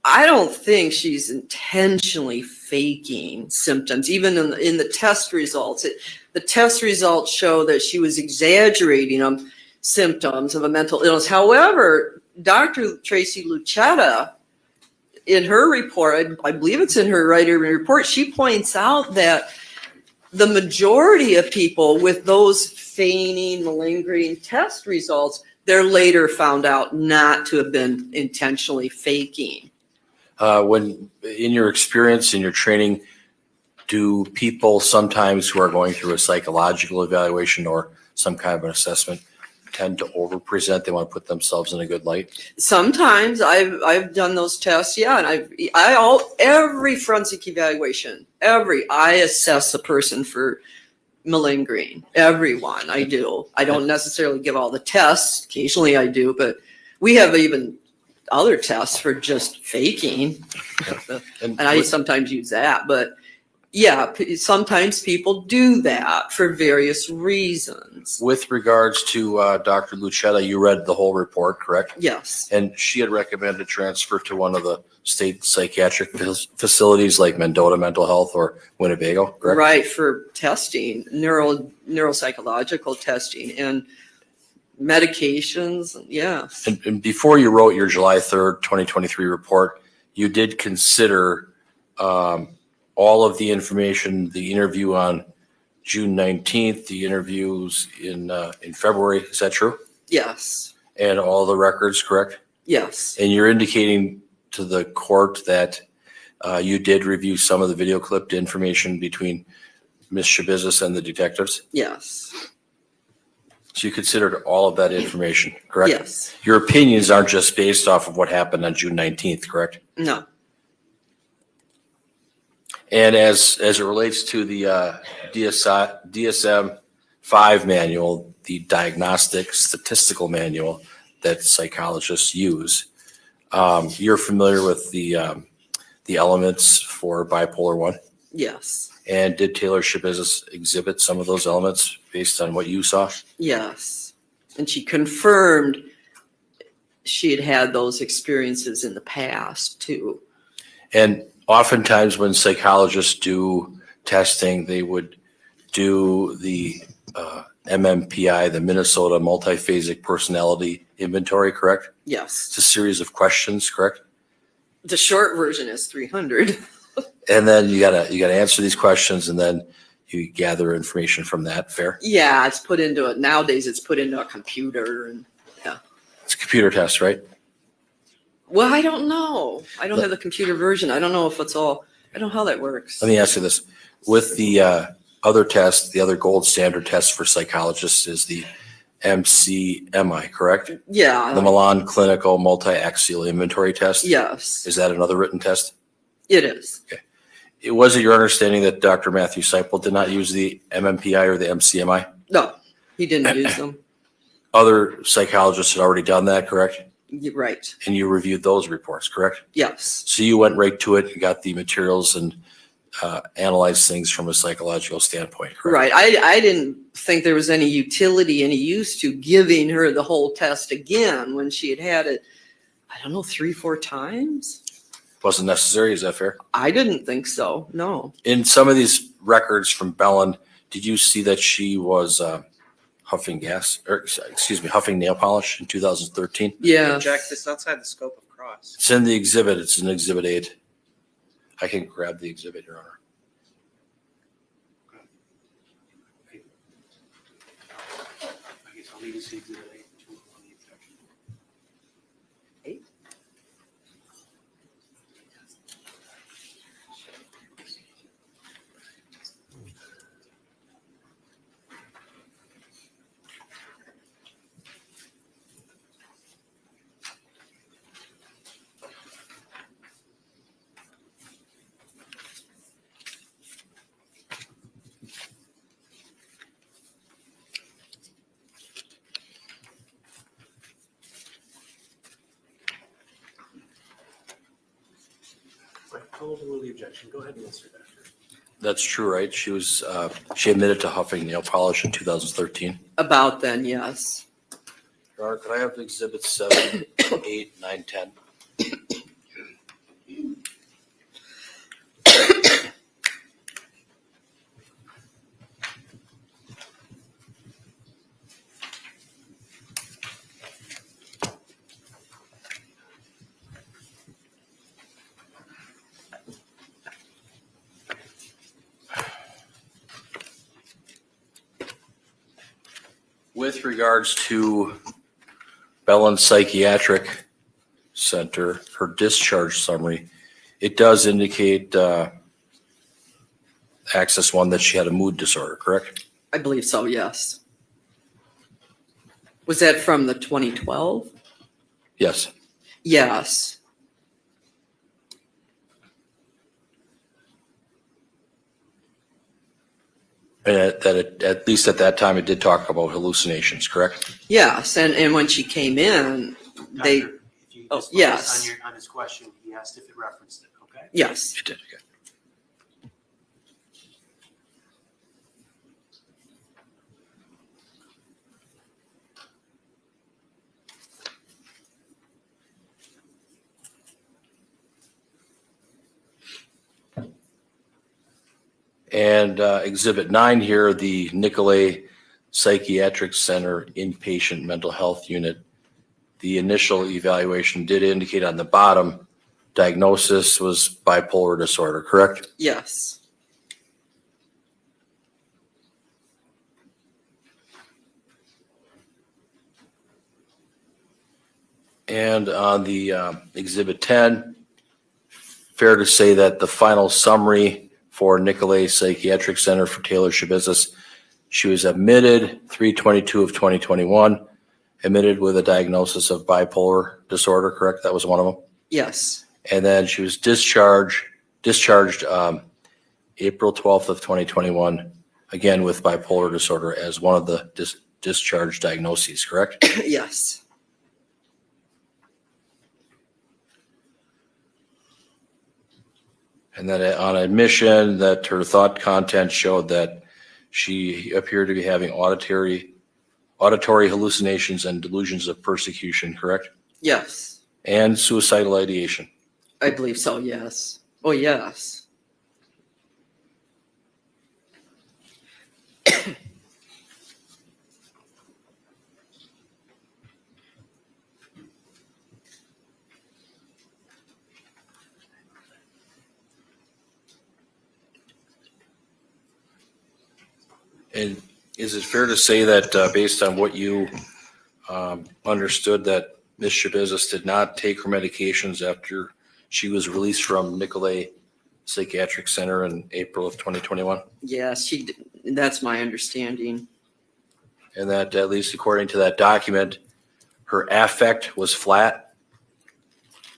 I don't think she's intentionally faking symptoms, even in the test results. The test results show that she was exaggerating symptoms of a mental illness. However, Dr. Tracy Lucetta in her report, I believe it's in her writer report, she points out that the majority of people with those feigning, malingering test results, they're later found out not to have been intentionally faking. When, in your experience, in your training, do people sometimes who are going through a psychological evaluation or some kind of an assessment tend to over-present? They want to put themselves in a good light? Sometimes I've done those tests, yeah, and every forensic evaluation, I assess a person for malingering. Everyone, I do. I don't necessarily give all the tests. Occasionally I do, but we have even other tests for just faking. And I sometimes use that, but yeah, sometimes people do that for various reasons. With regards to Dr. Lucetta, you read the whole report, correct? Yes. And she had recommended transfer to one of the state psychiatric facilities like Mendota Mental Health or Winnebago, correct? Right, for testing, neuropsychological testing and medications, yeah. And before you wrote your July 3rd, 2023 report, you did consider all of the information, the interview on June 19th, the interviews in February, is that true? Yes, And all the records, correct? yes, And you're indicating to the court that you did review some of the video clipped information between Ms. Shabusiness and the detectives? yes, So you considered all of that information, correct? yes, Your opinions aren't just based off of what happened on June 19th, correct? no, And as it relates to the DSM-5 manual, the diagnostic statistical manual that psychologists use, you're familiar with the elements for bipolar 1? yes, And did Taylor Shabusiness exhibit some of those elements based on what you saw? yes. And she confirmed she had had those experiences in the past too. And oftentimes when psychologists do testing, they would do the MMPI, the Minnesota Multiphasic Personality Inventory, correct? Yes. It's a series of questions, correct? The short version is 300. And then you gotta answer these questions, and then you gather information from that. Fair? Yeah, it's put into it. Nowadays it's put into a computer and It's a computer test, right? well, I don't know. I don't have the computer version. I don't know if it's all, I don't know how that works. Let me ask you this: with the other test, the other gold standard test for psychologists is the MCMI, correct? The Yeah, Milan Clinical Multi-Axial Inventory Test. yes, Is that another written test? it is. Was it your understanding that Dr. Matthew Seipel did not use the MMPI or the MCMI? No, he didn't use them. Other psychologists had already done that, correct? You're right. And you reviewed those reports, correct? Yes. So you went right to it and got the materials and analyzed things from a psychological standpoint, correct? Right. I didn't think there was any utility, any use to giving her the whole test again when she had it, I don't know, 3-4 times. Wasn't necessary, is that fair? I didn't think so. No. In some of these records from Bellin, did you see that she was huffing nail polish in 2013? Yeah. Jack, this is outside the scope of cross. It's in the exhibit. It's in Exhibit 8. I can grab the exhibit, Your Honor. I guess I'll need to see exhibit 8 to on the objection. Call over the objection. Go ahead and answer that. That's true, right? She was, she admitted to huffing nail polish in 2013. About then, yes. Your Honor, could I have exhibits 7, 8, 9, 10? with regards to Bellin Psychiatric Center, her discharge summary, it does indicate, Access 1, that she had a mood disorder, correct? I believe so, yes. Was that from the 2012? Yes. Yes. And at least at that time, it did talk about hallucinations, correct? Yes, and when she came in, they, Doctor, if you oh, just focus yes. on his question, he asked if it referenced it, okay? yes. It did, okay. And Exhibit 9 here, the Nicolay Psychiatric Center Inpatient Mental Health Unit. The initial evaluation did indicate on the bottom, diagnosis was bipolar disorder, correct? Yes. And on the Exhibit 10, fair to say that the final summary for Nicolay Psychiatric Center for Taylor Shabusiness, she was admitted 3/22 of 2021, admitted with a diagnosis of bipolar disorder, correct? That was one of them. Yes. And then she was discharged April 12th of 2021, again with bipolar disorder as one of the discharge diagnoses, correct? Yes. And then on admission, that her thought content showed that she appeared to be having auditory hallucinations and delusions of persecution, correct? Yes. And suicidal ideation. I believe so, yes. Oh, yes. And is it fair to say that based on what you understood, that Ms. Shabusiness did not take her medications after she was released from Nicolay Psychiatric Center in April of 2021? Yes, that's my understanding. And that, at least according to that document, her affect was flat?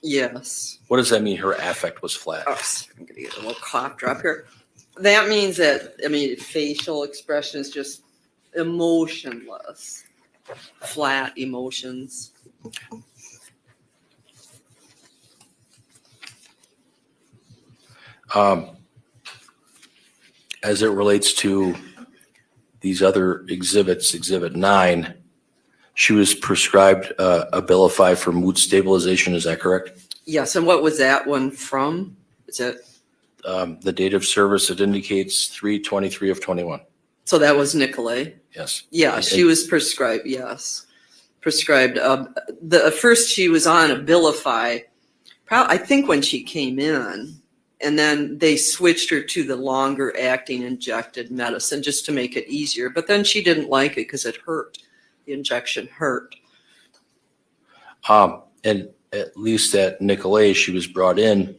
Yes. What does that mean, her affect was flat? Oh, I'm going to get a little cough drop here. That means that, facial expression is just emotionless, flat emotions. As it relates to these other exhibits, Exhibit 9, she was prescribed Abilify for mood stabilization, is that correct? Yes, and what was that one from? Is it? The date of service, it indicates 3/23 of 21. So that was Nicolay? Yes. Yeah, she was prescribed, yes. Prescribed. The first she was on Abilify, I think when she came in, and then they switched her to the longer acting injected medicine just to make it easier. But then she didn't like it because it hurt. The injection hurt. And at least at Nicolay, she was brought in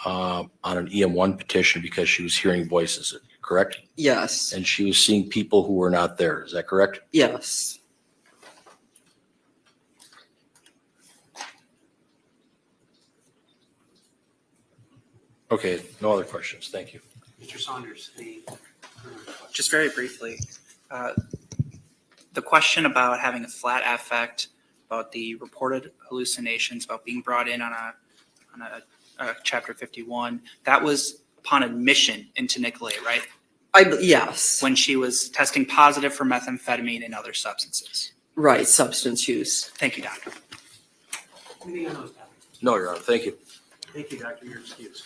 on an EM1 petition because she was hearing voices, correct? Yes. And she was seeing people who were not there, is that correct? Yes. Okay, no other questions, thank you. Mr. Saunders, any further questions? Just very briefly, the question about having a flat affect, about the reported hallucinations, about being brought in on a Chapter 51, that was upon admission into Nicolay, right? Yes. When she was testing positive for methamphetamine and other substances. Right, substance use. Thank you, doctor. Anything on those topics? No, Your Honor, thank you. Thank you, Doctor. You're excused.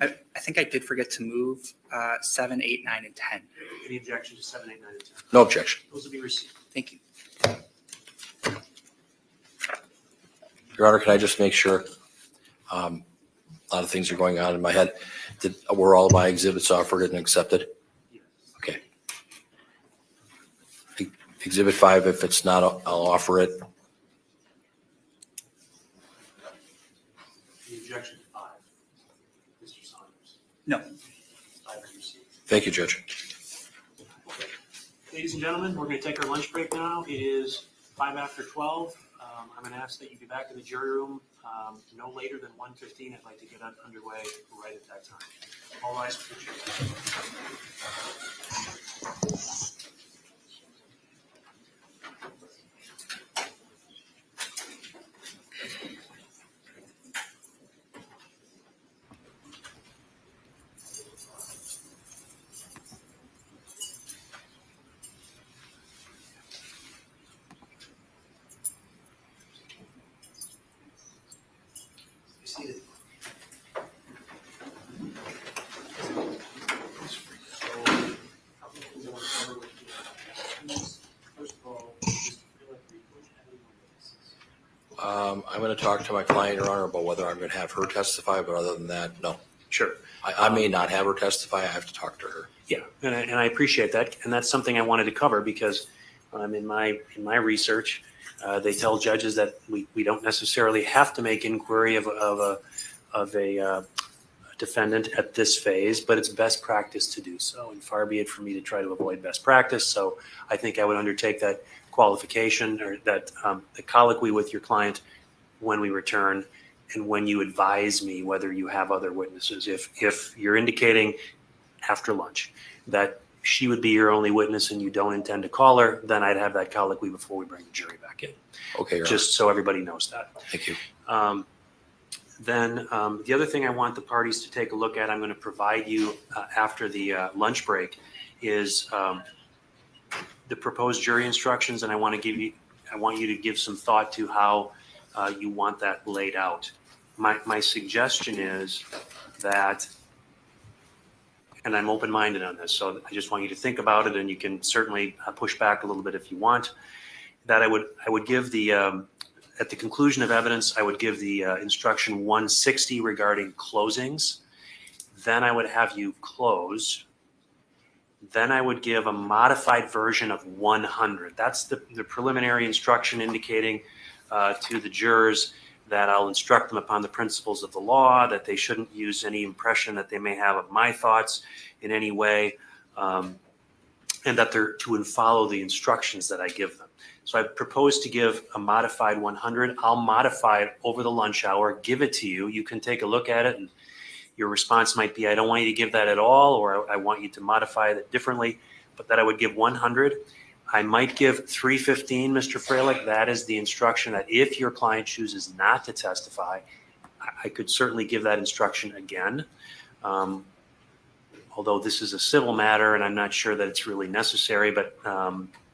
I think I did forget to move 7, 8, 9, and 10. Any objection to 7, 8, 9, and 10? No objection. Those will be received. Thank you. Your Honor, can I just make sure? A lot of things are going on in my head. Were all my exhibits offered and accepted? Yes. Okay. Exhibit 5, if it's not, I'll offer it. The objection to 5. Mr. Saunders. No. 5 is received. Thank you, Judge. Ladies and gentlemen, we're going to take our lunch break now. It is 5 after 12. I'm going to ask that you be back in the jury room no later than 1:15. I'd like to get underway right at that time. All rise for the jury. Be seated. First of all, Mr. Freeland, report any witnesses. I'm going to talk to my client, Your Honor, about whether I'm going to have her testify, but other than that, no. Sure. I may not have her testify. I have to talk to her. Yeah, and I appreciate that, and that's something I wanted to cover because in my research, they tell judges that we don't necessarily have to make inquiry of a defendant at this phase, but it's best practice to do so, and far be it for me to try to avoid best practice. So I think I would undertake that qualification or that the colloquy with your client when we return and when you advise me whether you have other witnesses. If you're indicating after lunch that she would be your only witness and you don't intend to call her, then I'd have that colloquy before we bring the jury back in. Okay, Your Honor. Just so everybody knows that. Thank you. Then the other thing I want the parties to take a look at, I'm going to provide you after the lunch break, is the proposed jury instructions, and I want you to give some thought to how you want that laid out. My suggestion is that, and I'm open-minded on this, so I just want you to think about it, and you can certainly push back a little bit if you want. That I would give the at the conclusion of evidence, I would give the instruction 160 regarding closings. Then I would have you close. Then I would give a modified version of 100. That's the preliminary instruction indicating to the jurors that I'll instruct them upon the principles of the law, that they shouldn't use any impression that they may have of my thoughts in any way, and that they're to follow the instructions that I give them. So I propose to give a modified 100. I'll modify it over the lunch hour, give it to you. You can take a look at it, and your response might be, I don't want you to give that at all, or I want you to modify it differently, but that I would give 100. I might give 315, Mr. Freilich. That is the instruction that if your client chooses not to testify, I could certainly give that instruction again. Although this is a civil matter and I'm not sure that it's really necessary, but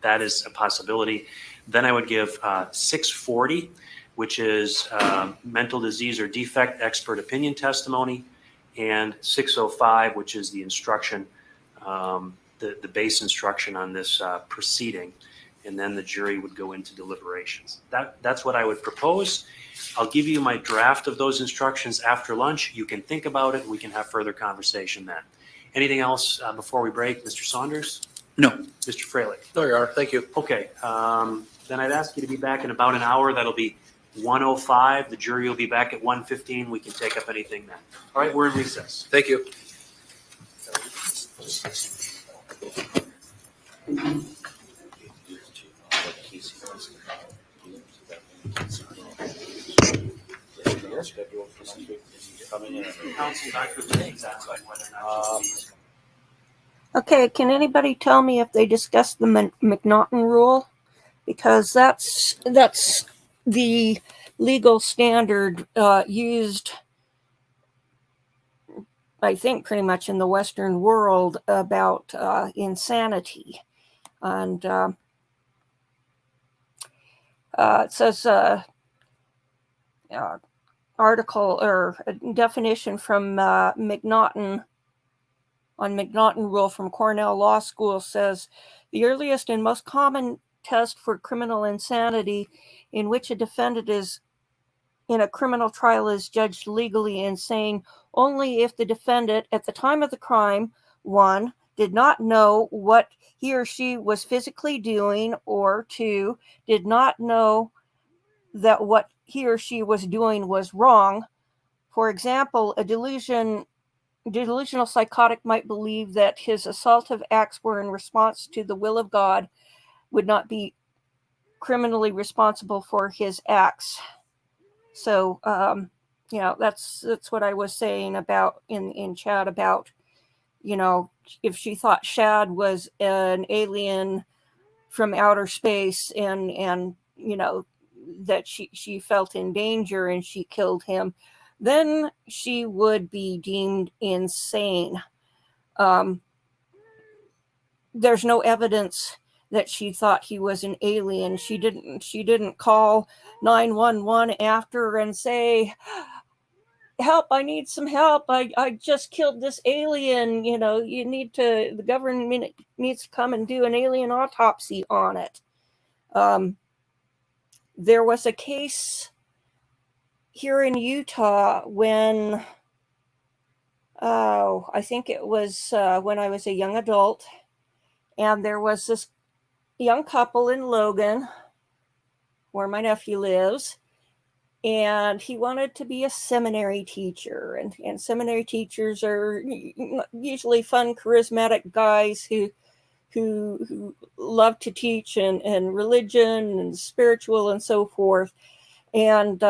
that is a possibility. Then I would give 640, which is mental disease or defect expert opinion testimony, and 605, which is the instruction, the base instruction on this proceeding, and then the jury would go into deliberations. That's what I would propose. I'll give you my draft of those instructions after lunch. You can think about it. We can have further conversation then. Anything else before we break, Mr. Saunders? No. Mr. Freilich? No, Your Honor. Thank you. Okay, then I'd ask you to be back in about an hour. That'll be 1:05. The jury will be back at 1:15. We can take up anything then. All right, we're in recess. Thank you. Counsel, Dr. Litton's asking whether or not you Okay, can anybody tell me if they discussed the McNaughton rule? Because that's the legal standard used, I think, pretty much in the Western world about insanity. And it says article or a definition from McNaughton on McNaughton rule from Cornell Law School says the earliest and most common test for criminal insanity in which a defendant is in a criminal trial is judged legally insane only if the defendant at the time of the crime, 1, did not know what he or she was physically doing, or 2, did not know that what he or she was doing was wrong. For example, a delusional psychotic might believe that his assaultive acts were in response to the will of God, would not be criminally responsible for his acts. So, that's what I was saying about in chat about, if she thought Shad was an alien from outer space, and that she felt in danger and she killed him, then she would be deemed insane. There's no evidence that she thought he was an alien. She didn't call 911 after and say, help, I need some help. I just killed this alien. The government needs to come and do an alien autopsy on it. There was a case here in Utah when, I think it was when I was a young adult, and there was this young couple in Logan, where my nephew lives, and he wanted to be a seminary teacher. And seminary teachers are usually fun, charismatic guys who love to teach and religion and spiritual and so forth. And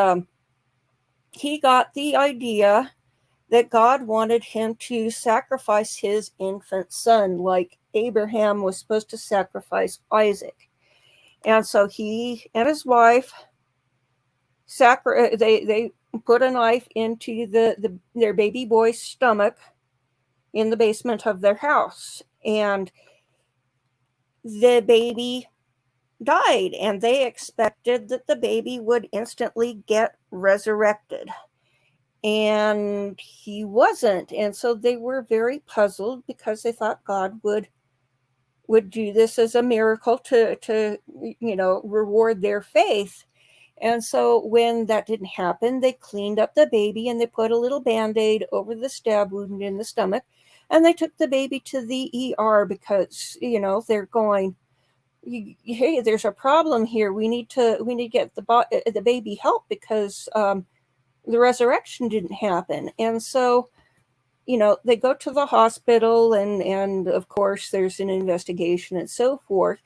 he got the idea that God wanted him to sacrifice his infant son, like Abraham was supposed to sacrifice Isaac. And so he and his wife they put a knife into their baby boy's stomach in the basement of their house, and the baby died, and they expected that the baby would instantly get resurrected, and he wasn't. And so they were very puzzled, because they thought God would do this as a miracle to reward their faith. And so when that didn't happen, they cleaned up the baby and they put a little Band-Aid over the stab wound in the stomach, and they took the baby to the ER, because they're going, hey, there's a problem here. We need to get the baby help, because the resurrection didn't happen. And so they go to the hospital, and of course there's an investigation and so forth.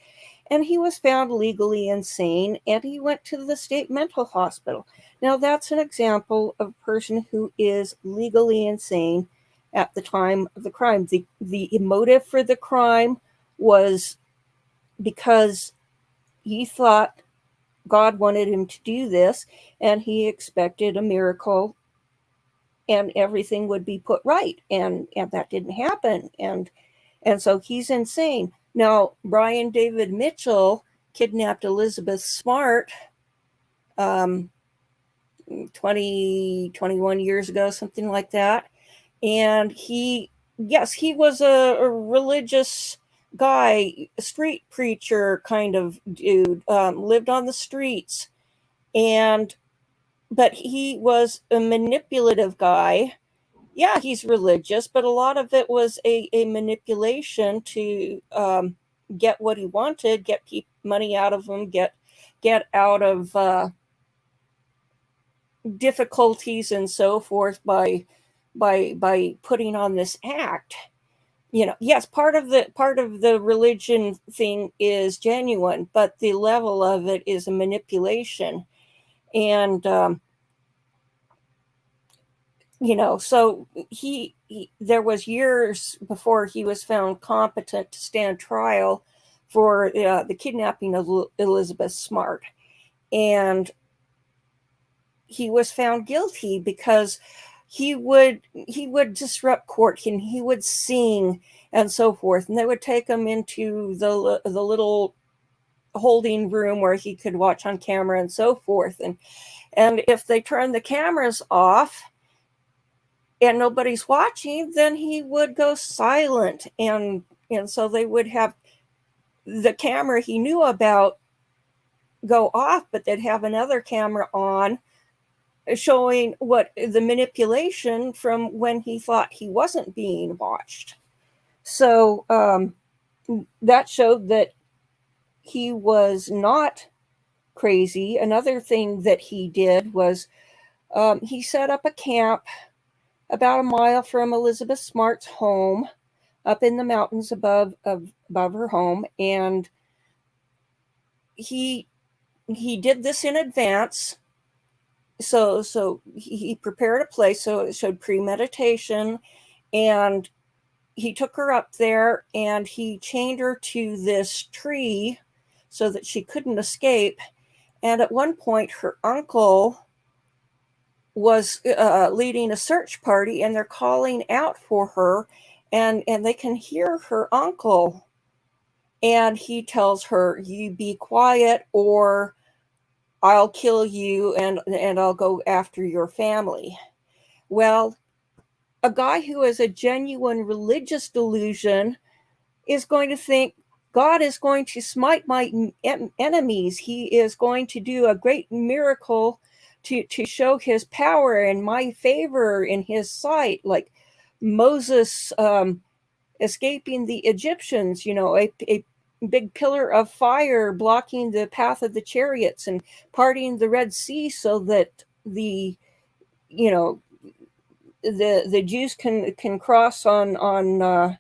And he was found legally insane, and he went to the state mental hospital. Now, that's an example of a person who is legally insane at the time of the crime. The motive for the crime was because he thought God wanted him to do this, and he expected a miracle and everything would be put right. And that didn't happen. And so he's insane. Now, Brian David Mitchell kidnapped Elizabeth Smart 21 years ago, something like that. And he was a religious guy, a street preacher kind of dude, lived on the streets. But he was a manipulative guy. Yeah, he's religious, but a lot of it was a manipulation to get what he wanted, get money out of him, get out of difficulties and so forth by putting on this act. Yes, part of the religion thing is genuine, but the level of it is a manipulation. And so he there was years before he was found competent to stand trial for the kidnapping of Elizabeth Smart. And he was found guilty because he would disrupt court, and he would sing and so forth. And they would take him into the little holding room where he could watch on camera and so forth. And if they turned the cameras off and nobody's watching, then he would go silent. And so they would have the camera he knew about go off, but they'd have another camera on showing what the manipulation from when he thought he wasn't being watched. So that showed that he was not crazy. Another thing that he did was he set up a camp about a mile from Elizabeth Smart's home up in the mountains above her home, and he did this in advance. So he prepared a place, so it showed premeditation, and he took her up there and he chained her to this tree so that she couldn't escape. And at one point, her uncle was leading a search party, and they're calling out for her, and they can hear her uncle. And he tells her, "You be quiet, or I'll kill you, and I'll go after your family." Well, a guy who has a genuine religious delusion is going to think God is going to smite my enemies. He is going to do a great miracle to show his power and my favor in his sight, like Moses escaping the Egyptians, a big pillar of fire blocking the path of the chariots and parting the Red Sea so that the Jews can cross on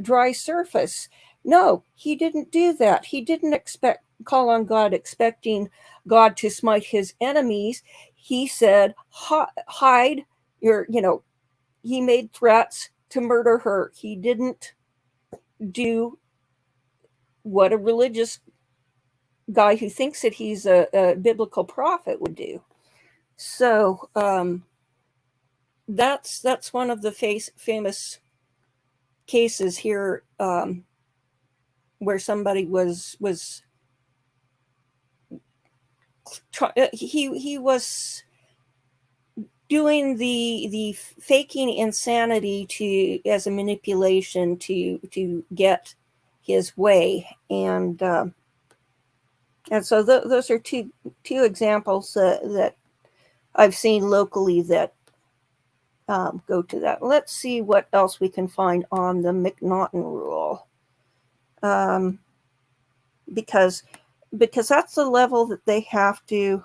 dry surface. No, he didn't do that. He didn't call on God expecting God to smite his enemies. He said, hide your, he made threats to murder her. He didn't do what a religious guy who thinks that he's a biblical prophet would do. So that's one of the famous cases here where somebody was he was doing the faking insanity as a manipulation to get his way, and so those are two examples that I've seen locally that go to that. Let's see what else we can find on the McNaughton rule, because that's the level that they have to.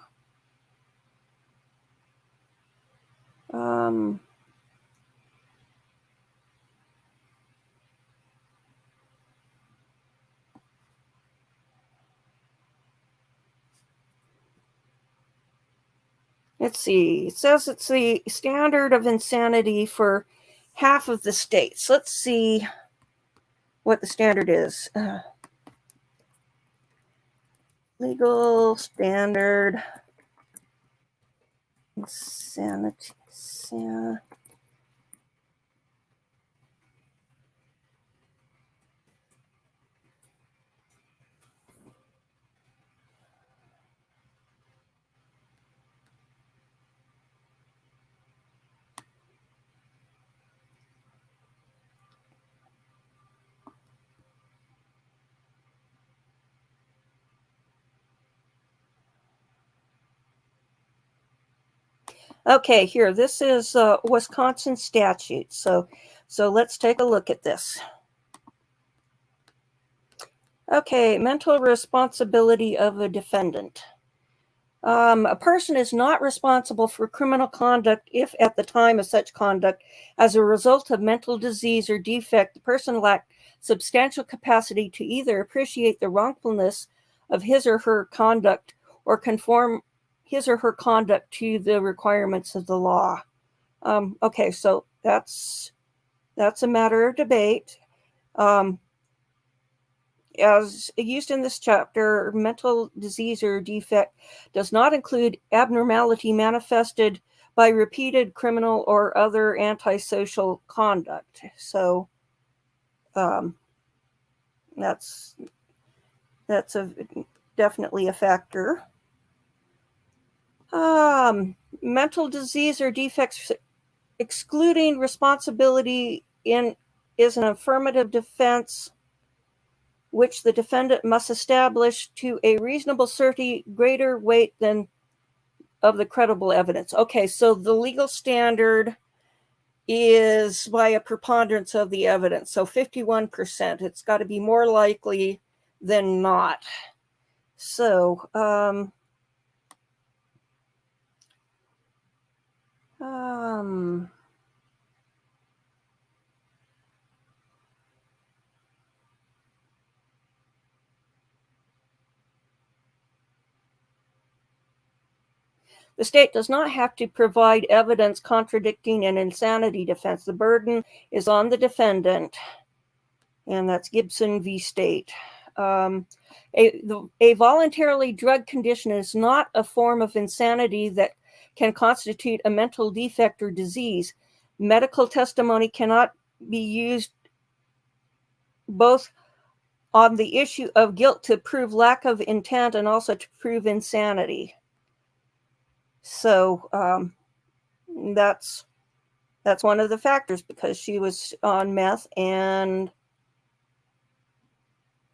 Let's see. It says it's the standard of insanity for half of the states. Let's see what the standard is. Legal standard insanity. Okay, here, this is Wisconsin statute. So let's take a look at this. Okay, mental responsibility of a defendant. A person is not responsible for criminal conduct if at the time of such conduct, as a result of mental disease or defect, the person lacked substantial capacity to either appreciate the wrongfulness of his or her conduct or conform his or her conduct to the requirements of the law. Okay, so that's a matter of debate. As used in this chapter, mental disease or defect does not include abnormality manifested by repeated criminal or other antisocial conduct. So that's definitely a factor. Mental disease or defects excluding responsibility is an affirmative defense which the defendant must establish to a reasonable certainty greater weight than of the credible evidence. Okay, so the legal standard is by a preponderance of the evidence. So 51%. It's got to be more likely than not. So, the state does not have to provide evidence contradicting an insanity defense. The burden is on the defendant, and that's Gibson v. State. A voluntarily drugged condition is not a form of insanity that can constitute a mental defect or disease. Medical testimony cannot be used both on the issue of guilt to prove lack of intent and also to prove insanity. So that's one of the factors, because she was on meth and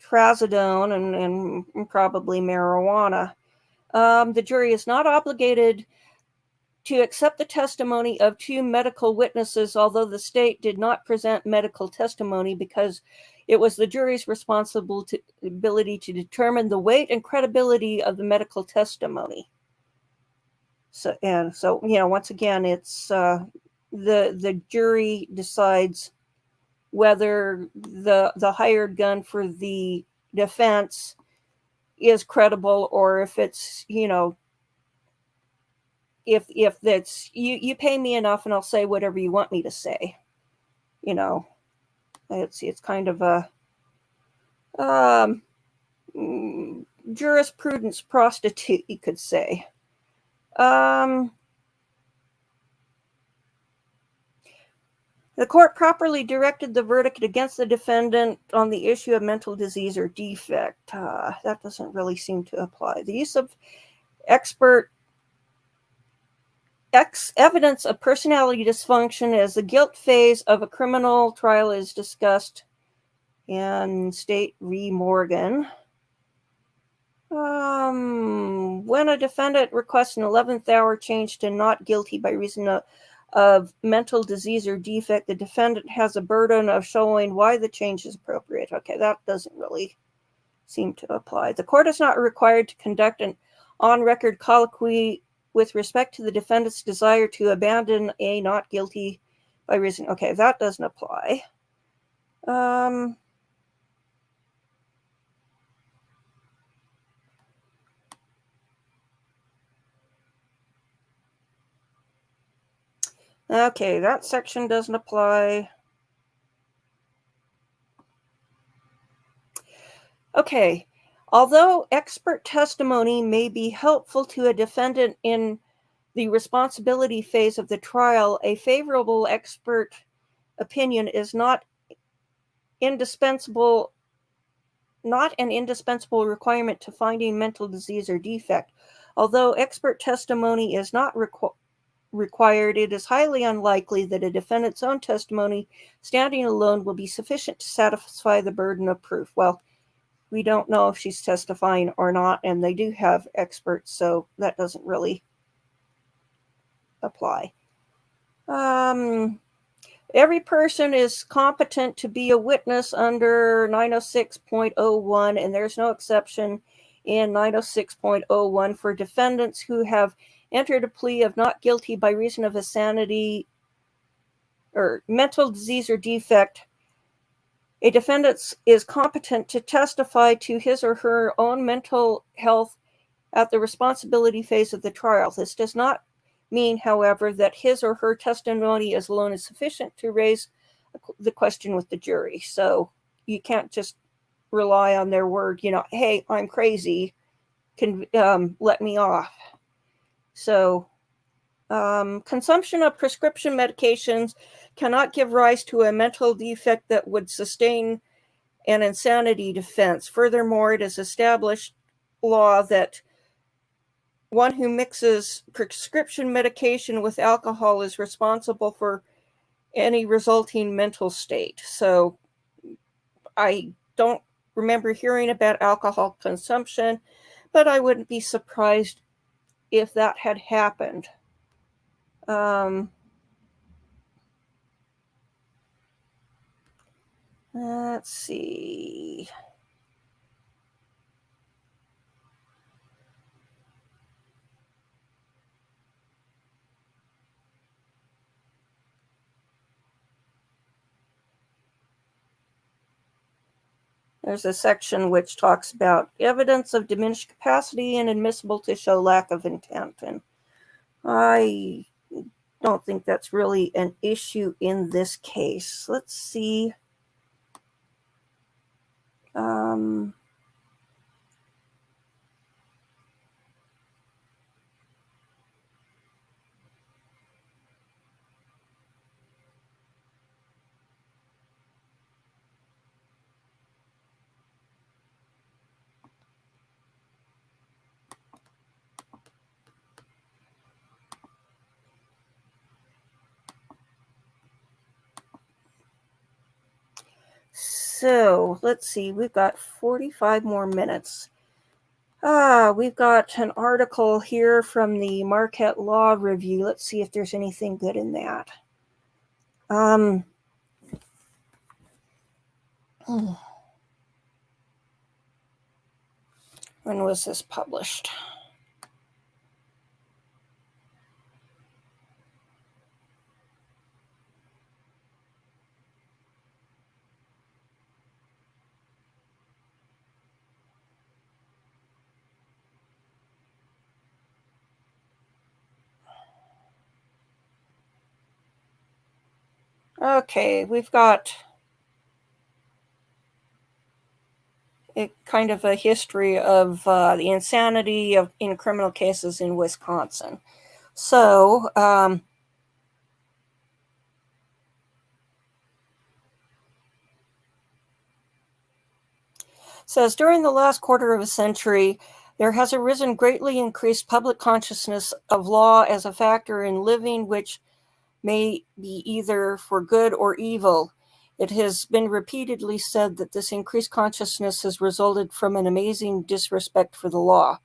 trazodone and probably marijuana. The jury is not obligated to accept the testimony of two medical witnesses, although the state did not present medical testimony, because it was the jury's responsibility to determine the weight and credibility of the medical testimony. So, once again, it's the jury decides whether the hired gun for the defense is credible, or if it's, if that's, you pay me enough and I'll say whatever you want me to say. It's kind of a jurisprudence prostitute, you could say. The court properly directed the verdict against the defendant on the issue of mental disease or defect. That doesn't really seem to apply. The use of evidence of personality dysfunction as the guilt phase of a criminal trial is discussed in State v. Morgan. When a defendant requests an 11th hour change to not guilty by reason of mental disease or defect, the defendant has a burden of showing why the change is appropriate. Okay, that doesn't really seem to apply. The court is not required to conduct an on-record colloquy with respect to the defendant's desire to abandon a not guilty by reason. Okay, that doesn't apply. Okay, that section doesn't apply. Okay, although expert testimony may be helpful to a defendant in the responsibility phase of the trial, a favorable expert opinion is not an indispensable requirement to finding mental disease or defect. Although expert testimony is not required, it is highly unlikely that a defendant's own testimony standing alone will be sufficient to satisfy the burden of proof. Well, we don't know if she's testifying or not, and they do have experts, so that doesn't really apply. Every person is competent to be a witness under 906.01, and there's no exception in 906.01 for defendants who have entered a plea of not guilty by reason of insanity or mental disease or defect. A defendant is competent to testify to his or her own mental health at the responsibility phase of the trial. This does not mean, however, that his or her testimony is alone is sufficient to raise the question with the jury. So you can't just rely on their word, hey, I'm crazy, can let me off. So consumption of prescription medications cannot give rise to a mental defect that would sustain an insanity defense. Furthermore, it is established law that one who mixes prescription medication with alcohol is responsible for any resulting mental state. So I don't remember hearing about alcohol consumption, but I wouldn't be surprised if that had happened. Let's see. There's a section which talks about evidence of diminished capacity and admissible to show lack of intent. And I don't think that's really an issue in this case. Let's see. So let's see, we've got 45 more minutes. We've got an article here from the Marquette Law Review. Let's see if there's anything good in that. When was this published? Okay, we've got a kind of a history of the insanity in criminal cases in Wisconsin. So, says during the last quarter of a century, there has arisen greatly increased public consciousness of law as a factor in living, which may be either for good or evil. It has been repeatedly said that this increased consciousness has resulted from an amazing disrespect for the law.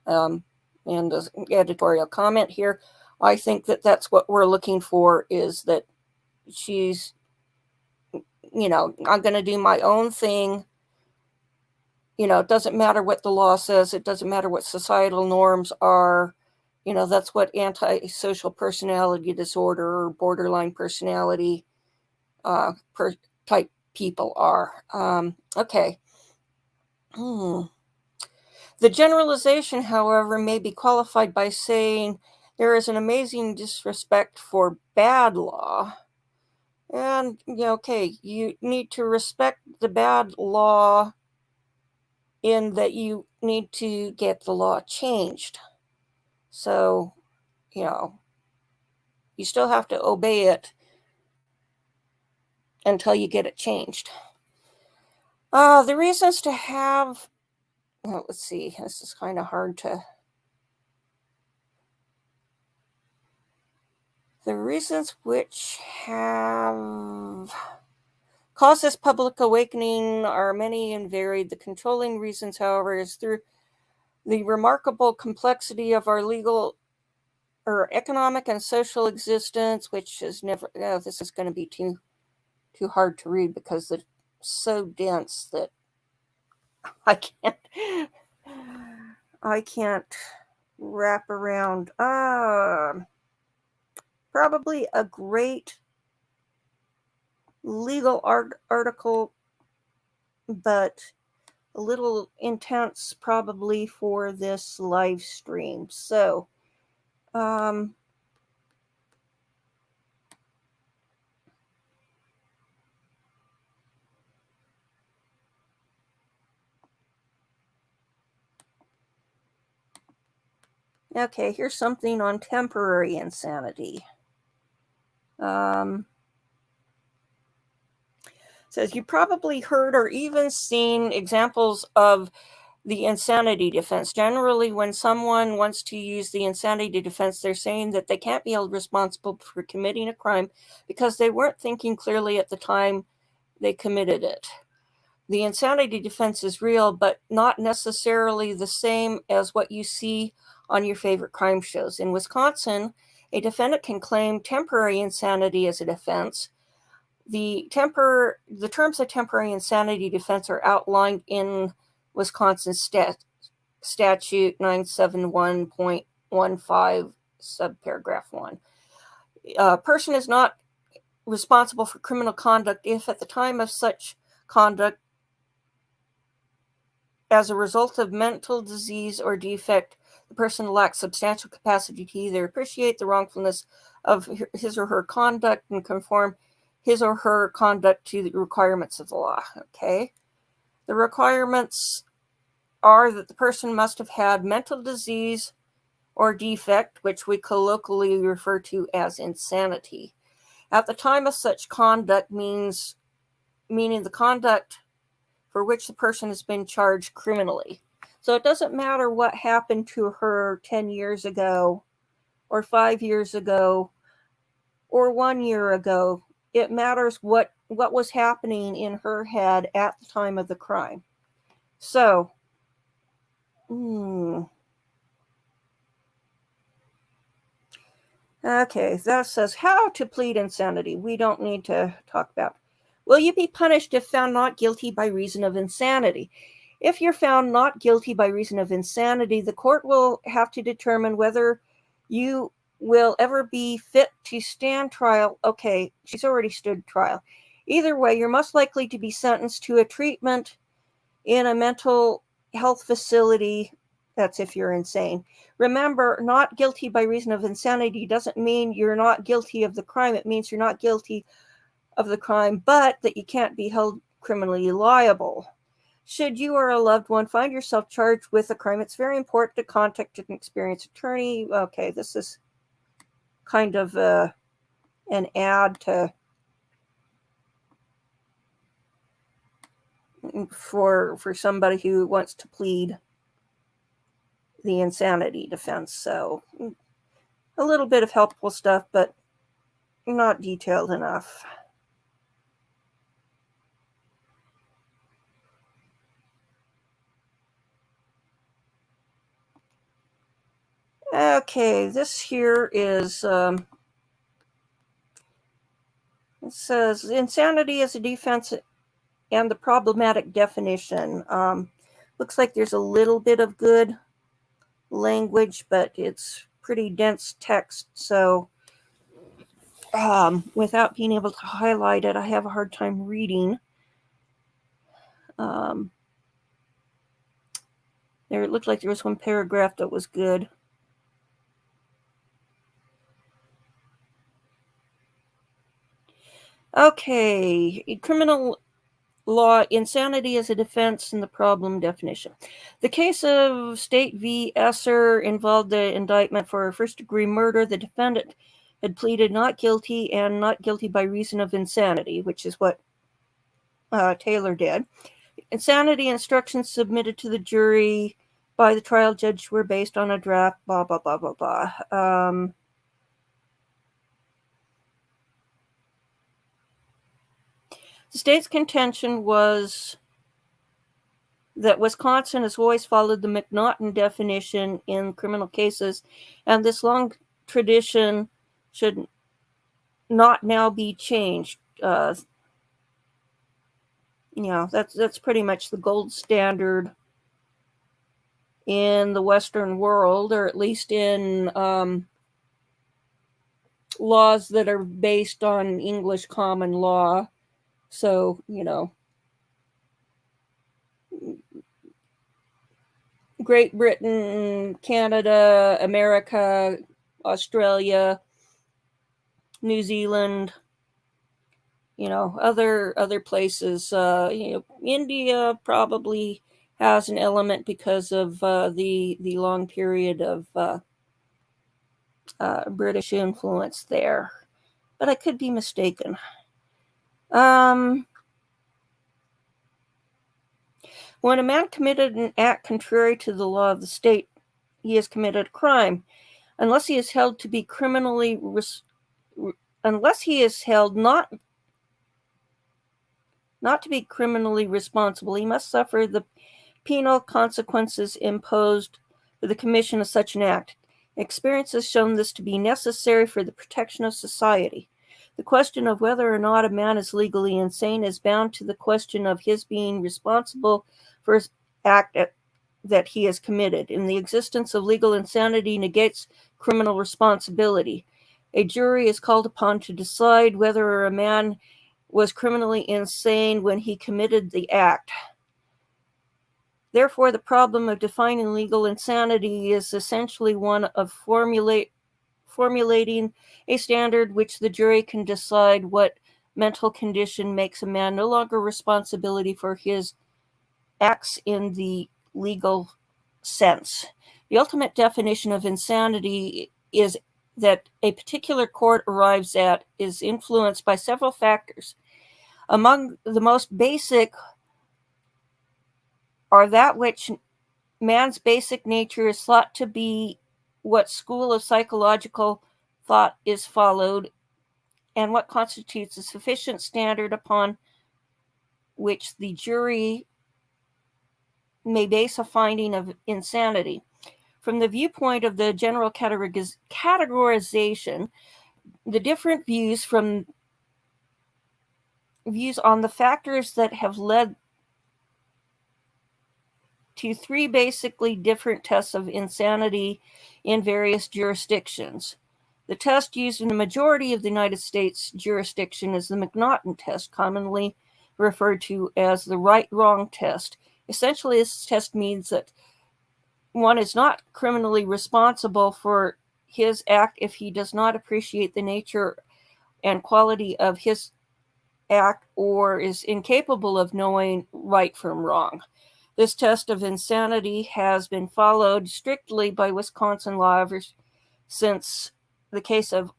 And the editorial comment here, I think that that's what we're looking for, is that she's, I'm going to do my own thing. It doesn't matter what the law says. It doesn't matter what societal norms are. That's what antisocial personality disorder or borderline personality type people are. Okay. The generalization, however, may be qualified by saying there is an amazing disrespect for bad law. And, you need to respect the bad law in that you need to get the law changed. So, you still have to obey it until you get it changed. The reasons to have, let's see, this is kind of hard to. The reasons which have caused this public awakening are many and varied. The controlling reasons, however, is through the remarkable complexity of our legal or economic and social existence, which is never, this is going to be too hard to read because it's so dense that I can't wrap around. Probably a great legal article, but a little intense probably for this live stream. So, okay, here's something on temporary insanity. Says you probably heard or even seen examples of the insanity defense. Generally, when someone wants to use the insanity defense, they're saying that they can't be held responsible for committing a crime because they weren't thinking clearly at the time they committed it. The insanity defense is real, but not necessarily the same as what you see on your favorite crime shows. In Wisconsin, a defendant can claim temporary insanity as a defense, The terms of temporary insanity defense are outlined in Wisconsin statute 971.15 subparagraph 1. A person is not responsible for criminal conduct if at the time of such conduct, as a result of mental disease or defect, the person lacks substantial capacity to either appreciate the wrongfulness of his or her conduct and conform his or her conduct to the requirements of the law. Okay. The requirements are that the person must have had mental disease or defect, which we colloquially refer to as insanity, at the time of such conduct, meaning the conduct for which the person has been charged criminally. So it doesn't matter what happened to her 10 years ago or 5 years ago or 1 year ago. It matters what was happening in her head at the time of the crime. So, okay, that says how to plead insanity. We don't need to talk about. Will you be punished if found not guilty by reason of insanity? If you're found not guilty by reason of insanity, the court will have to determine whether you will ever be fit to stand trial. Okay, she's already stood trial. Either way, you're most likely to be sentenced to a treatment in a mental health facility. That's if you're insane. Remember, not guilty by reason of insanity doesn't mean you're not guilty of the crime. It means you're not guilty of the crime, but that you can't be held criminally liable. Should you or a loved one find yourself charged with a crime, it's very important to contact an experienced attorney. Okay, this is kind of an ad for somebody who wants to plead the insanity defense. So a little bit of helpful stuff, but not detailed enough. Okay, this here is, it says insanity is a defense and the problematic definition. Looks like there's a little bit of good language, but it's pretty dense text. So without being able to highlight it, I have a hard time reading. There, it looked like there was one paragraph that was good. Okay, criminal law, insanity is a defense and the problem definition. The case of State v. Esser involved the indictment for first-degree murder. The defendant had pleaded not guilty and not guilty by reason of insanity, which is what Taylor did. Insanity instructions submitted to the jury by the trial judge were based on a draft, blah, blah, blah, blah, blah. The state's contention was that Wisconsin has always followed the McNaughton definition in criminal cases, and this long tradition should not now be changed. That's pretty much the gold standard in the Western world, or at least in laws that are based on English common law. So, Great Britain, Canada, America, Australia, New Zealand, other places. India probably has an element because of the long period of British influence there. But I could be mistaken. When a man committed an act contrary to the law of the state, he has committed a crime. Unless he is held to be criminally, unless he is held not to be criminally responsible, he must suffer the penal consequences imposed for the commission of such an act. Experience has shown this to be necessary for the protection of society. The question of whether or not a man is legally insane is bound to the question of his being responsible for his act that he has committed, and the existence of legal insanity negates criminal responsibility. A jury is called upon to decide whether a man was criminally insane when he committed the act. Therefore, the problem of defining legal insanity is essentially one of formulating a standard which the jury can decide what mental condition makes a man no longer responsibility for his acts in the legal sense. The ultimate definition of insanity is that a particular court arrives at is influenced by several factors. Among the most basic are that which man's basic nature is thought to be, what school of psychological thought is followed, and what constitutes a sufficient standard upon which the jury may base a finding of insanity. From the viewpoint of the general categorization, the different views on the factors that have led to three basically different tests of insanity in various jurisdictions. The test used in the majority of the United States jurisdiction is the McNaughton test, commonly referred to as the right-wrong test. Essentially, this test means that one is not criminally responsible for his act if he does not appreciate the nature and quality of his act or is incapable of knowing right from wrong. This test of insanity has been followed strictly by Wisconsin law ever since the case of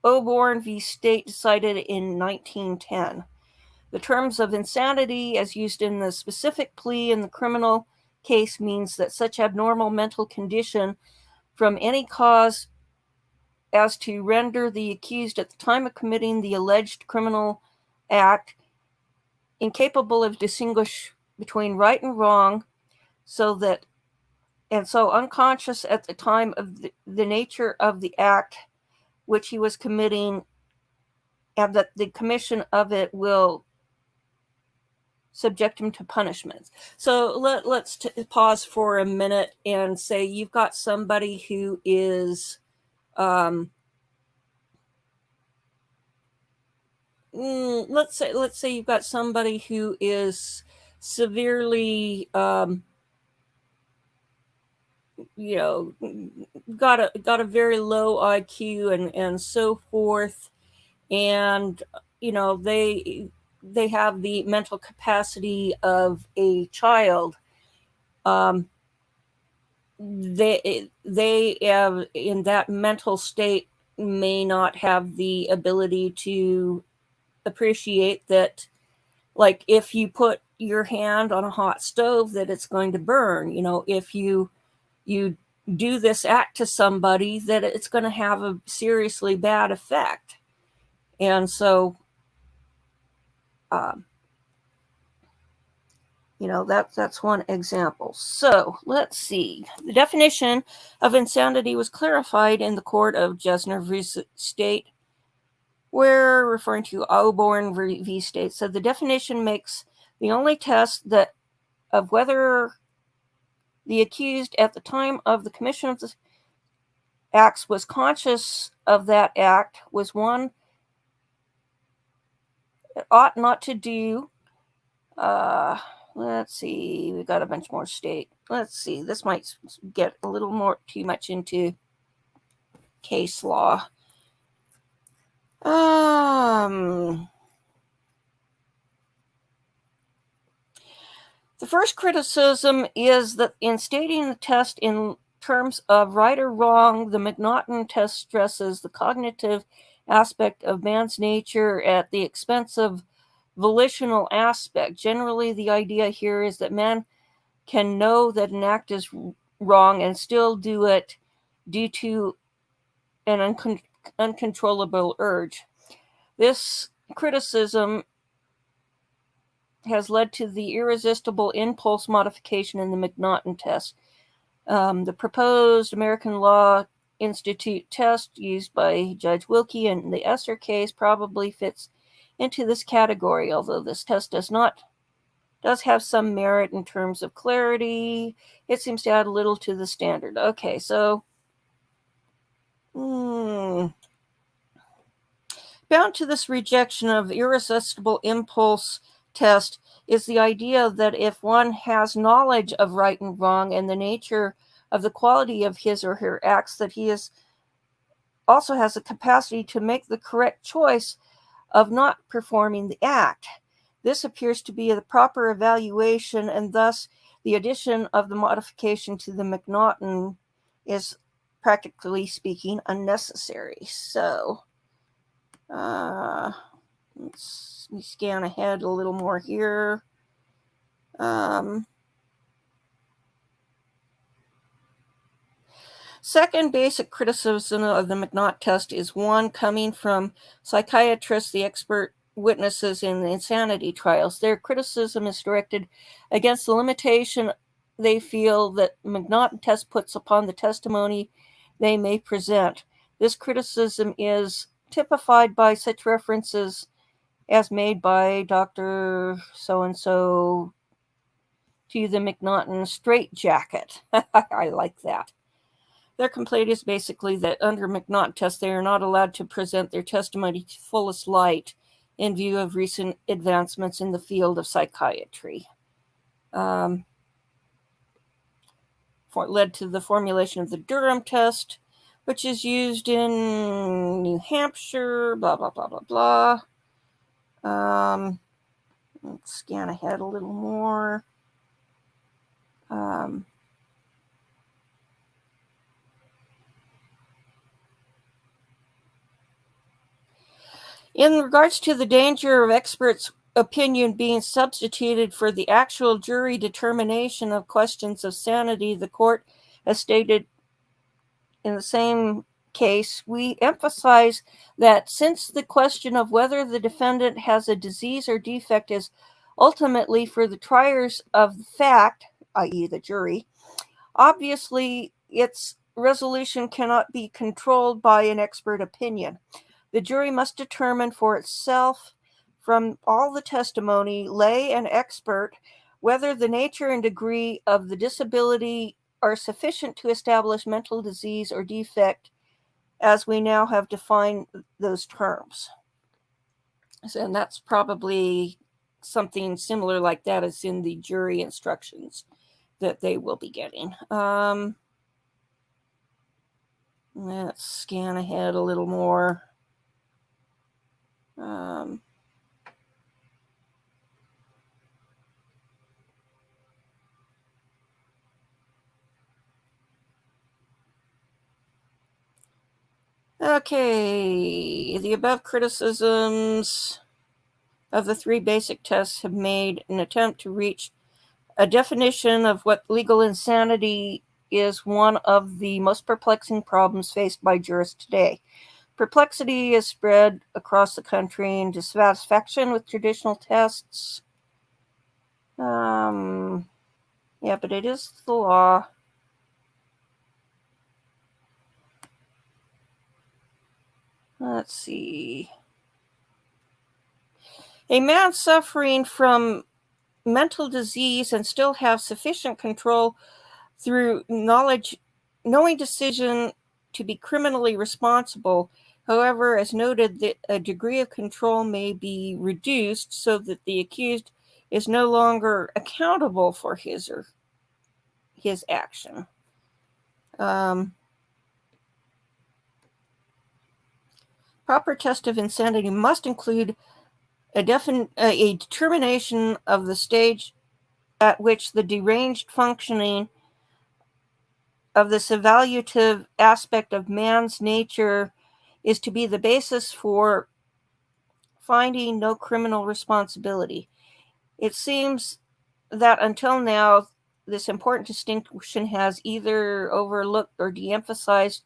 Osborne v. State decided in 1910. The terms of insanity as used in the specific plea in the criminal case means that such abnormal mental condition from any cause as to render the accused at the time of committing the alleged criminal act incapable of distinguish between right and wrong, so unconscious at the time of the nature of the act which he was committing, and that the commission of it will subject him to punishment. So let's pause for a minute and say you've got somebody who is let's say you've got somebody who is severely got a very low IQ and so forth, and they have the mental capacity of a child. They have, in that mental state, may not have the ability to appreciate that, like if you put your hand on a hot stove, that it's going to burn. If you do this act to somebody, that it's going to have a seriously bad effect. And so that's one example. So let's see. The definition of insanity was clarified in the court of Jesner v. State, where, referring to Osborne v. State, said the definition makes the only test that of whether the accused at the time of the commission of the acts was conscious of that act was one it ought not to do. Let's see, we've got a bunch more state. Let's see, this might get a little more too much into case law. The first criticism is that in stating the test in terms of right or wrong, the McNaughton test stresses the cognitive aspect of man's nature at the expense of volitional aspect. Generally, the idea here is that man can know that an act is wrong and still do it due to an uncontrollable urge. This criticism has led to the irresistible impulse modification in the McNaughton test. The proposed American law Institute test used by Judge Wilkie in the Esser case probably fits into this category, although this test does have some merit in terms of clarity. It seems to add little to the standard. Okay, so bound to this rejection of irresistible impulse test is the idea that if one has knowledge of right and wrong and the nature of the quality of his or her acts, that he also has a capacity to make the correct choice of not performing the act. This appears to be the proper evaluation, and thus the addition of the modification to the McNaughton is, practically speaking, unnecessary. So, let me scan ahead a little more here. Second basic criticism of the McNaught test is one coming from psychiatrists, the expert witnesses in the insanity trials. Their criticism is directed against the limitation they feel that McNaught test puts upon the testimony they may present. This criticism is typified by such references as made by Dr. So-and-so to the McNaughton straitjacket. I like that. Their complaint is basically that under McNaught test, they are not allowed to present their testimony to fullest light in view of recent advancements in the field of psychiatry. Led to the formulation of the Durham test, which is used in New Hampshire, blah, blah, blah, blah, blah. Let's scan ahead a little more. In regards to the danger of experts' opinion being substituted for the actual jury determination of questions of sanity, the court has stated in the same case, we emphasize that since the question of whether the defendant has a disease or defect is ultimately for the triers of the fact, i.e. the jury, obviously its resolution cannot be controlled by an expert opinion. The jury must determine for itself from all the testimony, lay and expert, whether the nature and degree of the disability are sufficient to establish mental disease or defect as we now have defined those terms. And that's probably something similar like that as in the jury instructions that they will be getting. Let's scan ahead a little more. Okay, the above criticisms of the three basic tests have made an attempt to reach a definition of what legal insanity is one of the most perplexing problems faced by jurists today. Perplexity is spread across the country and dissatisfaction with traditional tests. Yeah, but it is the law. Let's see. A man suffering from mental disease and still have sufficient control through knowing decision to be criminally responsible. However, as noted, that a degree of control may be reduced so that the accused is no longer accountable for his or his action. Proper test of insanity must include a determination of the stage at which the deranged functioning of this evaluative aspect of man's nature is to be the basis for finding no criminal responsibility. It seems that until now, this important distinction has either overlooked or de-emphasized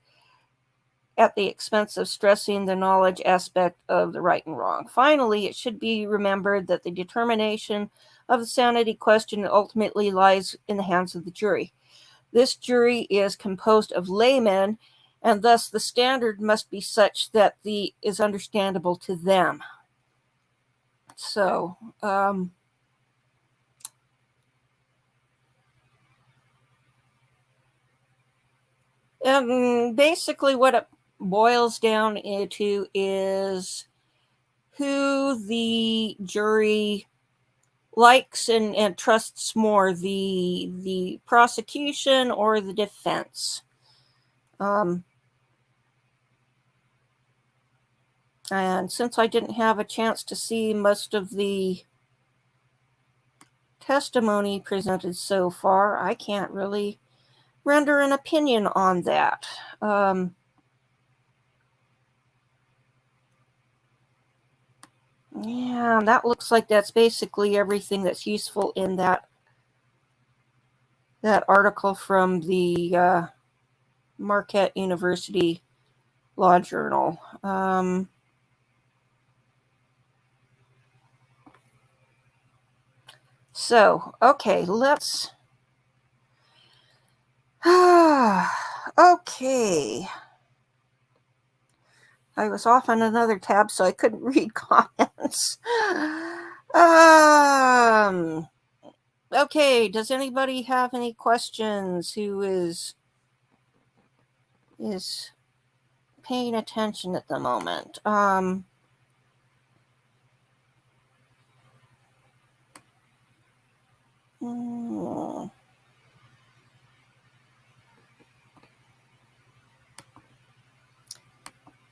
at the expense of stressing the knowledge aspect of the right and wrong. Finally, it should be remembered that the determination of the sanity question ultimately lies in the hands of the jury. This jury is composed of laymen, and thus the standard must be such that is understandable to them. So, and basically what it boils down into is who the jury likes and trusts more, the prosecution or the defense. And since I didn't have a chance to see most of the testimony presented so far, I can't really render an opinion on that. Yeah, that looks like that's basically everything that's useful in that article from the Marquette University Law Journal. So, okay, let's... okay. I was off on another tab, so I couldn't read comments. Okay, does anybody have any questions who is paying attention at the moment?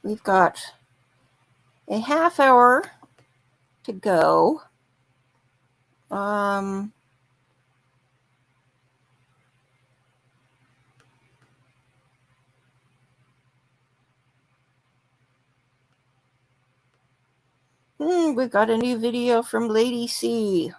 We've got a half hour to go. We've got a new video from Lady C.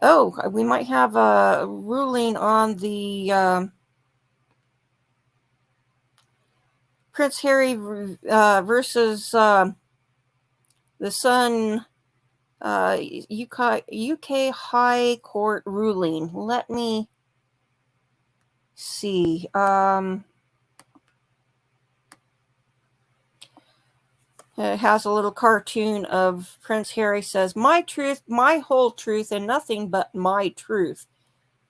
Oh, we might have a ruling on the Prince Harry versus the Sun UK High Court ruling. Let me see. It has a little cartoon of Prince Harry says, "My truth, my whole truth, and nothing but my truth."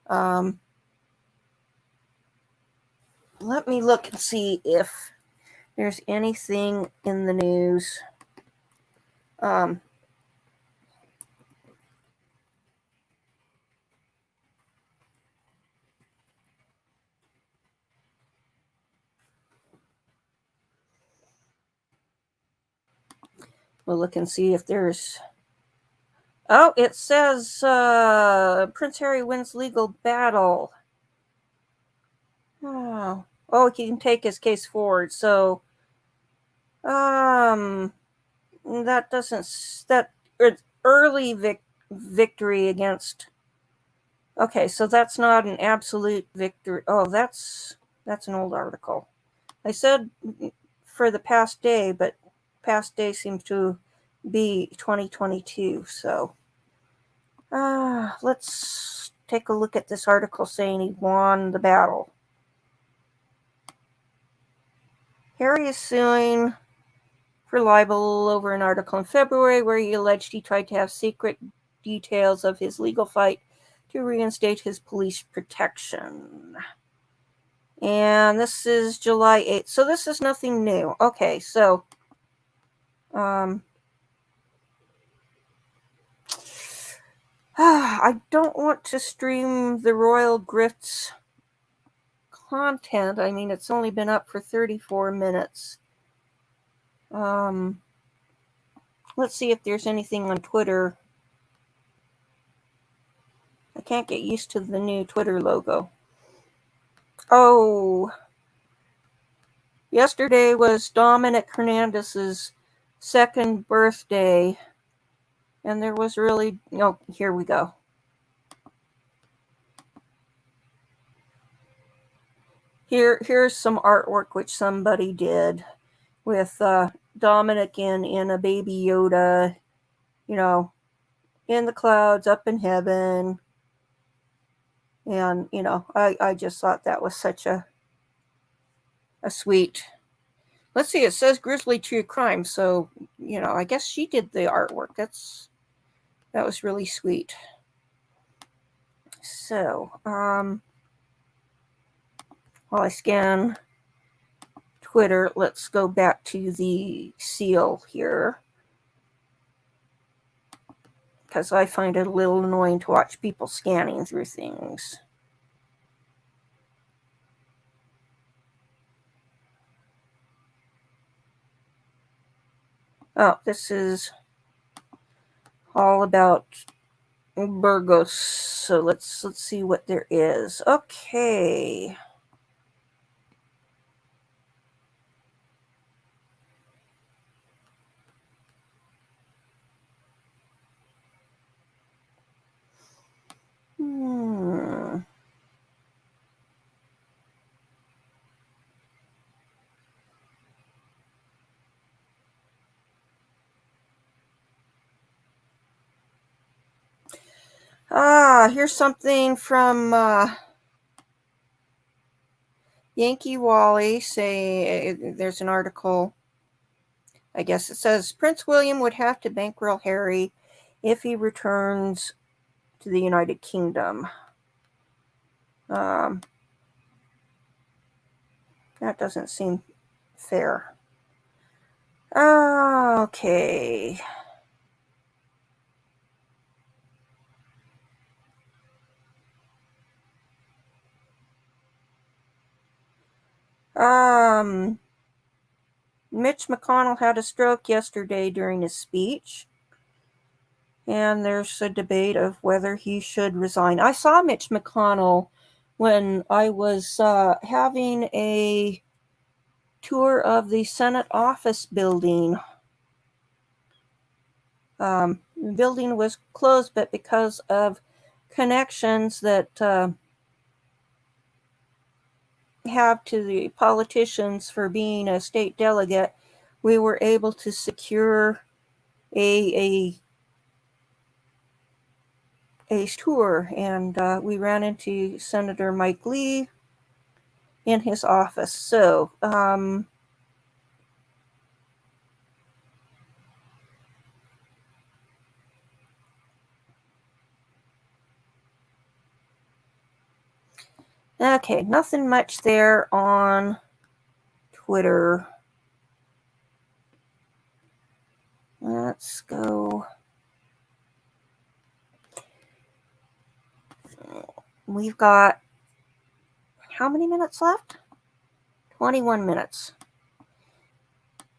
Let me look and see if there's anything in the news. We'll look and see if there's... Oh, it says Prince Harry wins legal battle. Oh, he can take his case forward. So, that doesn't... That early victory against... Okay, so that's not an absolute victory. Oh, that's an old article. I said for the past day, but past day seems to be 2022. So let's take a look at this article saying he won the battle. Harry is suing for libel over an article in February where he alleged he tried to have secret details of his legal fight to reinstate his police protection. And this is July 8th. So this is nothing new. Okay, so I don't want to stream the Royal Grift's content. I mean, it's only been up for 34 minutes. Let's see if there's anything on Twitter. I can't get used to the new Twitter logo. Oh, yesterday was Dominic Hernandez's second birthday, and there was really... Oh, here we go. Here's some artwork which somebody did with Dominic in a Baby Yoda, in the clouds, up in heaven. And, you know, I just thought that was such a sweet. Let's see, it says Grizzly True Crime, so, you know, I guess she did the artwork. That was really sweet. So, while I scan Twitter, let's go back to the seal here, because I find it a little annoying to watch people scanning through things. Oh, this is all about Burgos. So let's see what there is. Okay. Here's something from Yankee Wally. There's an article. I guess it says Prince William would have to bankroll Harry if he returns to the United Kingdom. That doesn't seem fair. Okay. Mitch McConnell had a stroke yesterday during his speech, and there's a debate of whether he should resign. I saw Mitch McConnell when I was having a tour of the Senate office building. The building was closed, but because of connections that have to the politicians for being a state delegate, we were able to secure a tour, and we ran into Senator Mike Lee in his office. So, okay, nothing much there on Twitter. Let's go. We've got how many minutes left? 21 minutes.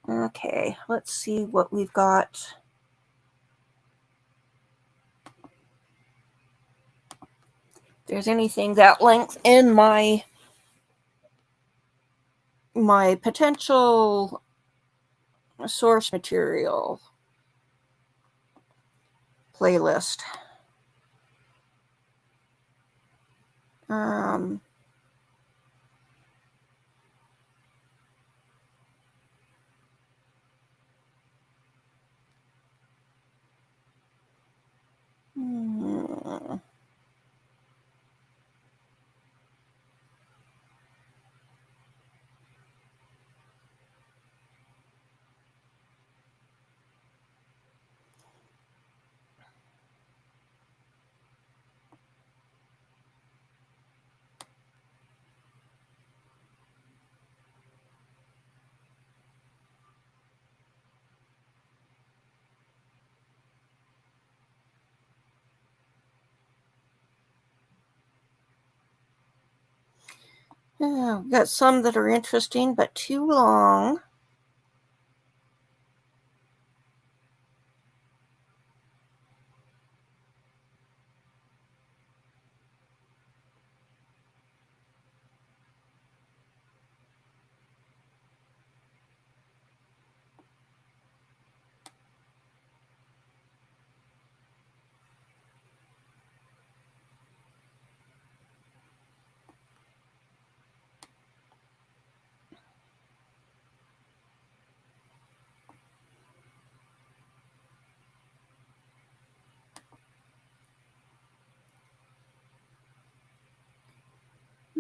Okay, let's see what we've got. If there's anything that length in my potential source material playlist. Yeah, we've got some that are interesting, but too long.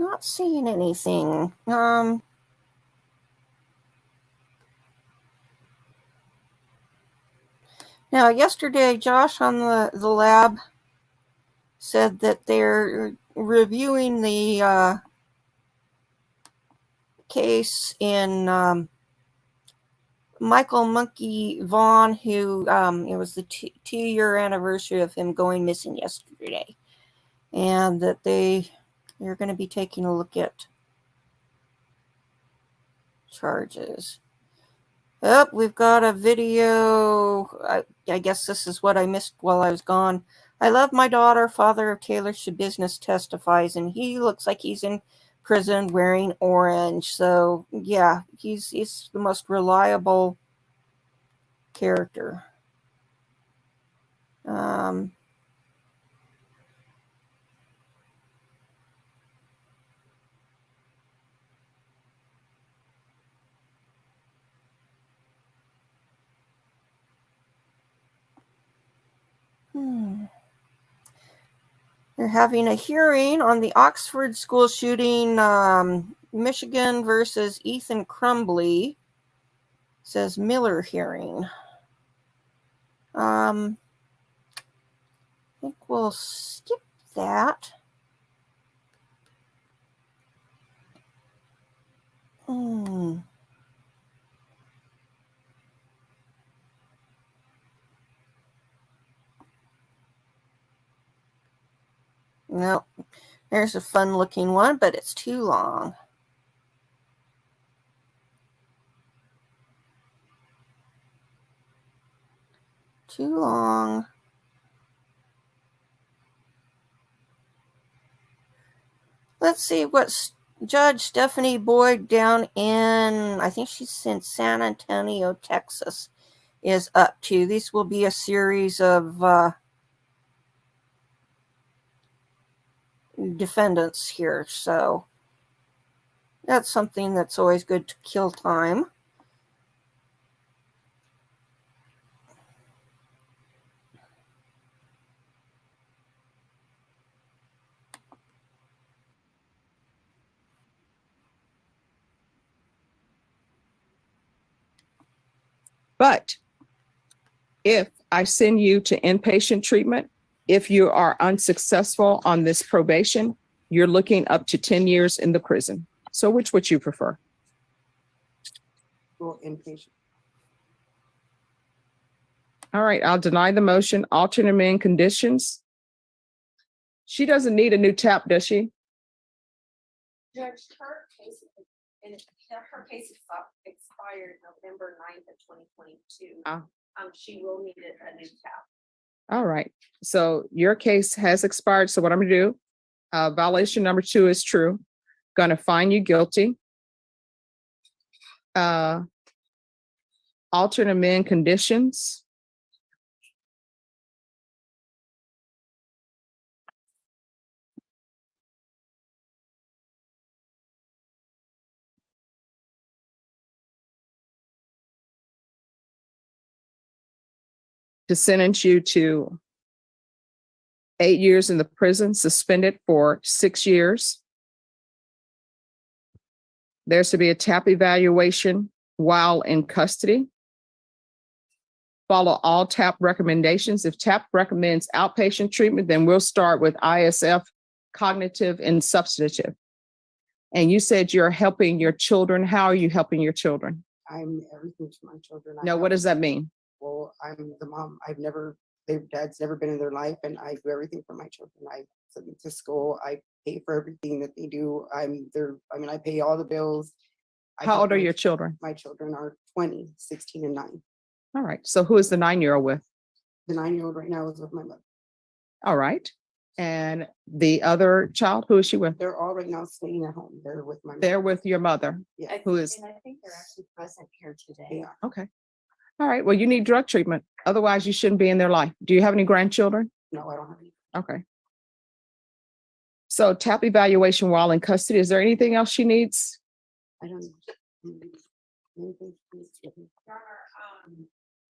not seeing anything. Now, yesterday, Josh on the lab said that they're reviewing the case in Michael Monkey Vaughn, who it was the 2-year anniversary of him going missing yesterday, and that they're going to be taking a look at charges. Oh, we've got a video. I guess this is what I missed while I was gone. I love my daughter. Father of Taylor Shabusiness testifies, and he looks like he's in prison wearing orange. So yeah, he's the most reliable character. They're having a hearing on the Oxford school shooting, Michigan versus Ethan Crumbly. Says Miller hearing. I think we'll skip that. No, there's a fun looking one, but it's too long. Too long. Let's see what Judge Stephanie Boyd down in, I think she's in San Antonio, Texas, is up to. These will be a series of defendants here, so that's something that's always good to kill time. But if I send you to inpatient treatment, if you are unsuccessful on this probation, you're looking up to 10 years in the prison. So which would you prefer? Well, inpatient. All right, I'll deny the motion. Alternate amend conditions. She doesn't need a new tap, does she? Judge, her case expired November 9th of 2022. She will need a new tap. All right, so your case has expired. So what I'm gonna do, violation number 2 is true. Gonna find you guilty. Alternate amend conditions. To sentence you to 8 years in the prison, suspended for 6 years. There's to be a TAP evaluation while in custody. Follow all TAP recommendations. If TAP recommends outpatient treatment, then we'll start with ISF, cognitive and substantive. And you said you're helping your children. How are you helping your children? I'm everything to my children. No, what does that mean? Well, I'm the mom. Their dad's never been in their life, and I do everything for my children. I send them to school. I pay for everything that they do. I pay all the bills. How old are your children? My children are 20, 16, and 9. All right. So who is the 9-year-old with? The 9-year-old right now is with my mother. All right. And the other child, who is she with? They're all right now staying at home. They're with my mother. They're with your mother. Yeah. Who is? And I think they're actually present here today. Yeah. Okay. All right. Well, you need drug treatment. Otherwise, you shouldn't be in their life. Do you have any grandchildren? No, I don't have any. Okay. So TAP evaluation while in custody. Is there anything else she needs? I don't know. Anything.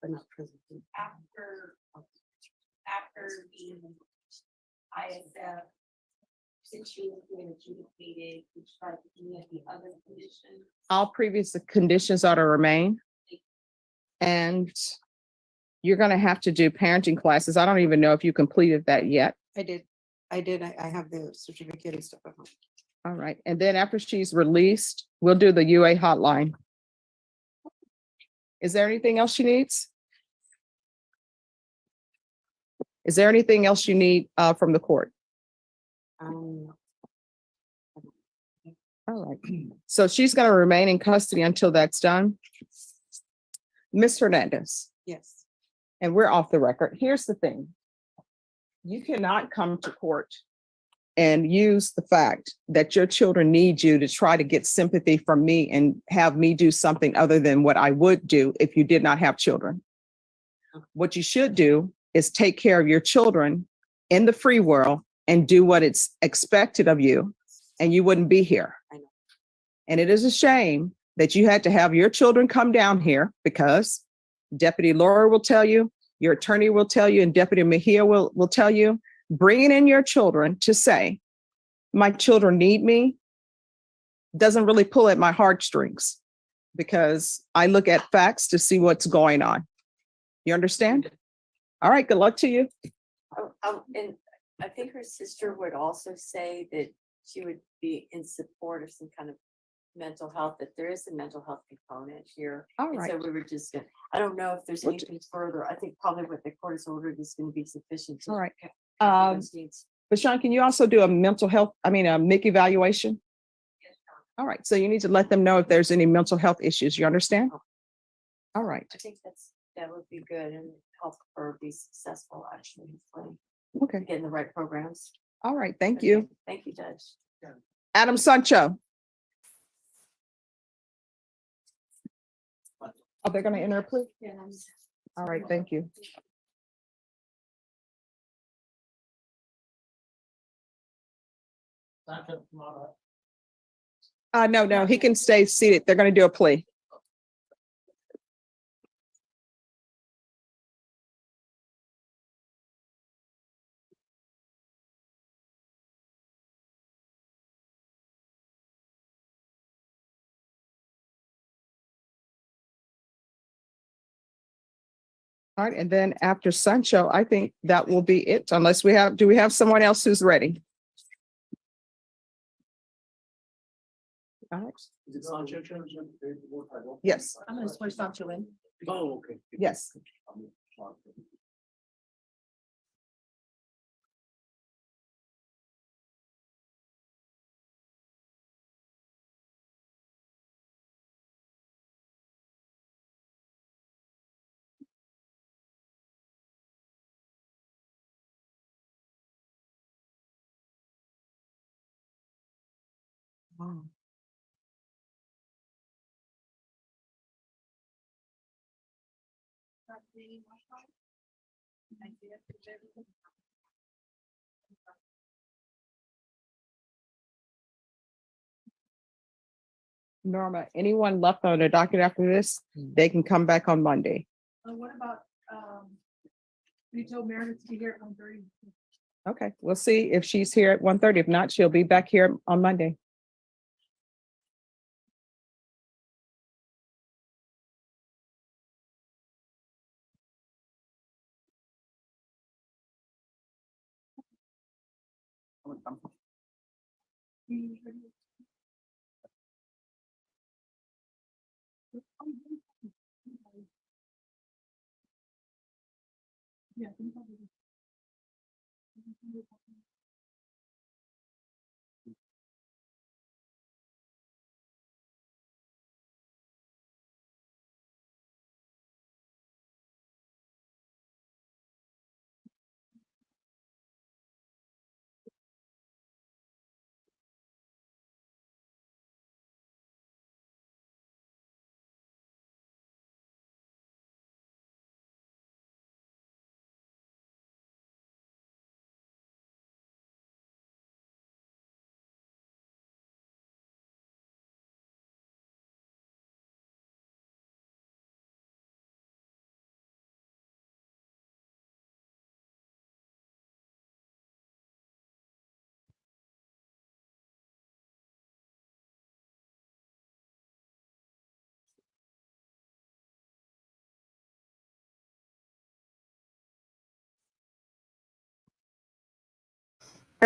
But not prison. After the ISF since she was being adjudicated, we tried looking at the other conditions. All previous conditions are to remain. And you're gonna have to do parenting classes. I don't even know if you completed that yet. I did. I have the certificate and stuff at home. All right, and then after she's released, we'll do the UA hotline. Is there anything else she needs? Is there anything else you need from the court? Um, All right, so she's gonna remain in custody until that's done. Ms. Hernandez, yes. and we're off the record. Here's the thing. You cannot come to court and use the fact that your children need you to try to get sympathy from me and have me do something other than what I would do if you did not have children. What you should do is take care of your children in the free world and do what it's expected of you, and you wouldn't be here. I know. And it is a shame that you had to have your children come down here, because Deputy Laura will tell you, your attorney will tell you, and Deputy Mejia will tell you, bringing in your children to say, my children need me, doesn't really pull at my heartstrings, because I look at facts to see what's going on. You understand? All right, good luck to you. And I think her sister would also say that she would be in support of some kind of mental health, that there is a mental health component here. All And right. so we were just, I don't know if there's Well, anything further. I think probably what the court has ordered is going to be sufficient. To All right. cover those needs. But Sean, can you also do a mental health, a MIC evaluation? All right, so you need to let them know if there's any mental health issues. You understand? All right, I think that would be good and help her be successful, actually, hopefully, okay. get in the right programs. All right, thank you. Okay, thank you, Judge. Adam Sancho. Oh, they're gonna enter a plea? Yeah. All right, thank you. No, he can stay seated. They're gonna do a plea. All right, and then after Sancho, I think that will be it, unless do we have someone else who's ready? All right. Is it Sancho? Yes, I'm gonna swear Sancho in. Oh, okay. yes. Wow. Norma, anyone left on the docket after this, they can come back on Monday. What about, you told Meredith to be here at 1:30. Okay, we'll see if she's here at 1:30. If not, she'll be back here on Monday. Yeah.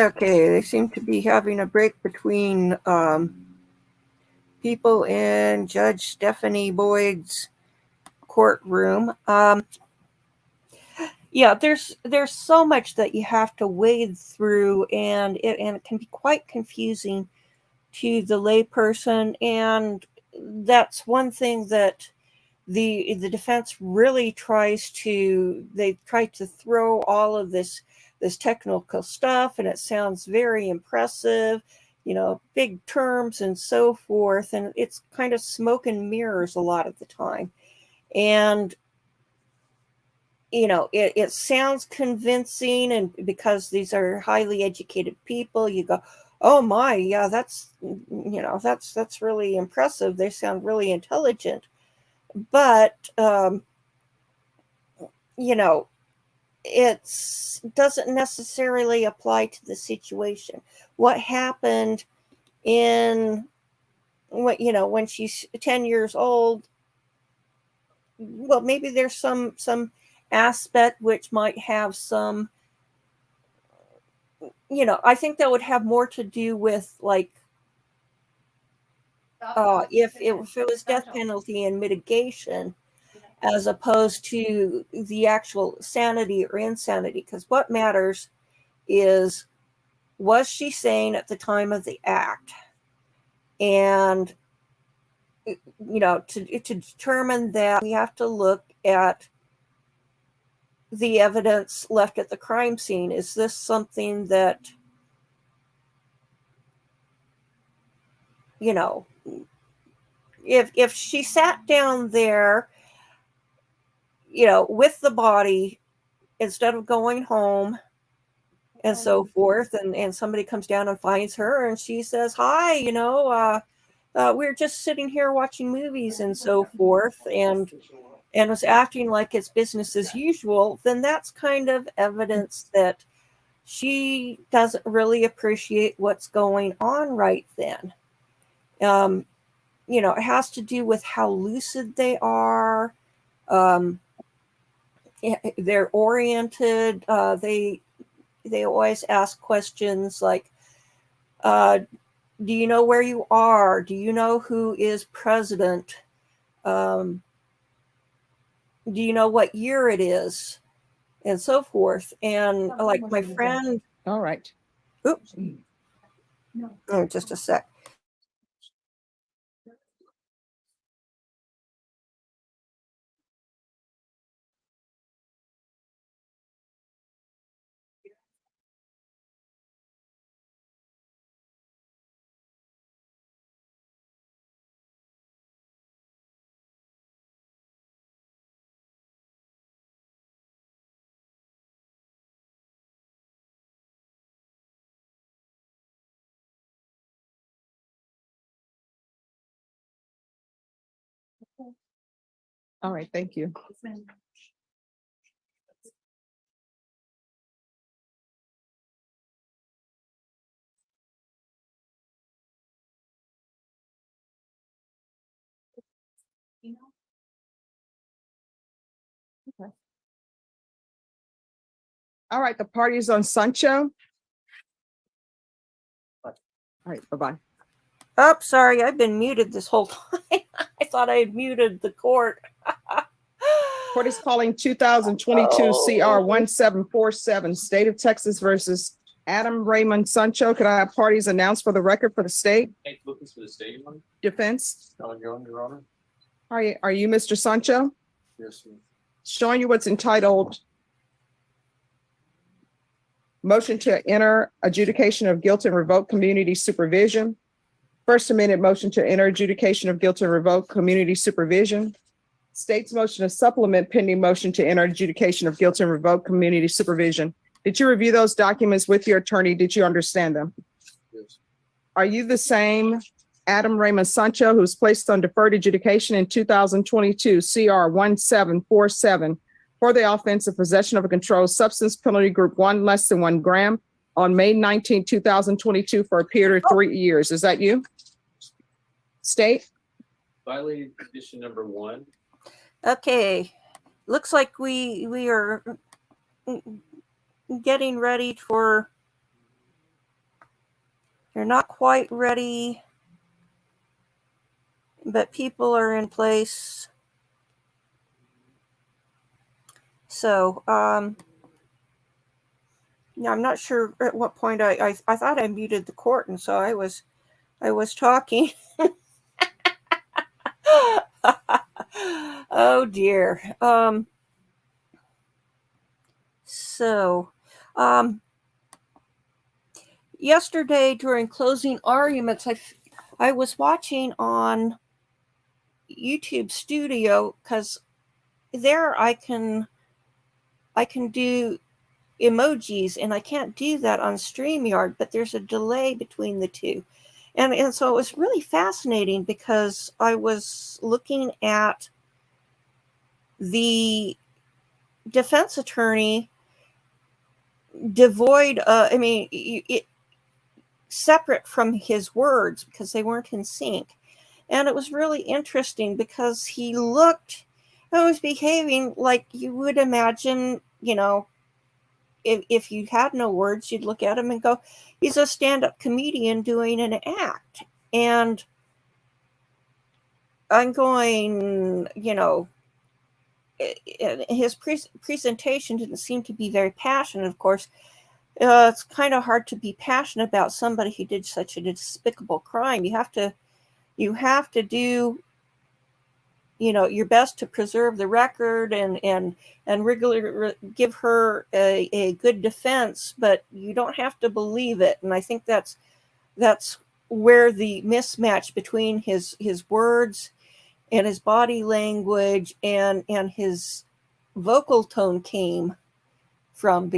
Okay, they seem to be having a break between people in Judge Stephanie Boyd's courtroom. Yeah, there's so much that you have to wade through, and it can be quite confusing to the layperson, and that's one thing that the defense really tries to. They try to throw all of this technical stuff, and it sounds very impressive, big terms and so forth, and it's kind of smoke and mirrors a lot of the time. And it sounds convincing, and because these are highly educated people, you go, oh my, yeah, that's really impressive. They sound really intelligent. But it doesn't necessarily apply to the situation. What happened when she's 10 years old, well, maybe there's some aspect which might have some, I think that would have more to do with, like, if it was death penalty and mitigation, as opposed to the actual sanity or insanity. Because what matters is, was she sane at the time of the act? And to determine that, we have to look at the evidence left at the crime scene. Is this something that, if she sat down there, with the body, instead of going home and so forth, and somebody comes down and finds her and she says, hi, we're just sitting here watching movies and so forth, and was acting like it's business as usual, then that's kind of evidence that she doesn't really appreciate what's going on right then. It has to do with how lucid they are. They're oriented. They always ask questions like, do you know where you are? Do you know who is president? Do you know what year it is? And so forth. And like my friend. All right. Oops. Oh, just a sec. All right, thank you. Okay. All right, the party is on Sancho. All right, bye-bye. Oh, sorry, I've been muted this whole time. I thought I had muted the court. Court is calling 2022 CR 1747, State of Texas versus Adam Raymond Sancho. Could I have parties announced for the record for the state? Lucas for the state, Defense. Your Honor. Are you Mr. Sancho? Yes, sir. Showing you what's entitled Motion to Enter Adjudication of Guilt and Revoke Community Supervision. First Amendment motion to enter adjudication of guilt and revoke community supervision. State's motion to supplement pending motion to enter adjudication of guilt and revoke community supervision. Did you review those documents with your attorney? Did you understand them? Yes. Are you the same Adam Raymond Sancho who was placed on deferred adjudication in 2022 CR 1747 for the offense of possession of a controlled substance, penalty group 1 less than 1 gram, on May 19, 2022 for a period of 3 years? Is that you? State? Violated condition number 1. Okay, looks like we are getting ready for They're not quite ready, but people are in place. So, yeah, I'm not sure at what point I thought I muted the court, and so I was talking. Oh dear. So, yesterday during closing arguments, I was watching on YouTube Studio because there I can do emojis, and I can't do that on StreamYard, but there's a delay between the two. And so it was really fascinating because I was looking at the defense attorney devoid, separate from his words because they weren't in sync. And it was really interesting because he was behaving like you would imagine, if you had no words, you'd look at him and go, he's a stand-up comedian doing an act. And I'm going, his presentation didn't seem to be very passionate, of course. It's kind of hard to be passionate about somebody who did such a despicable crime. You have to do, your best to preserve the record and regularly give her a good defense, but you don't have to believe it. And I think that's where the mismatch between his words and his body language and his vocal tone came from.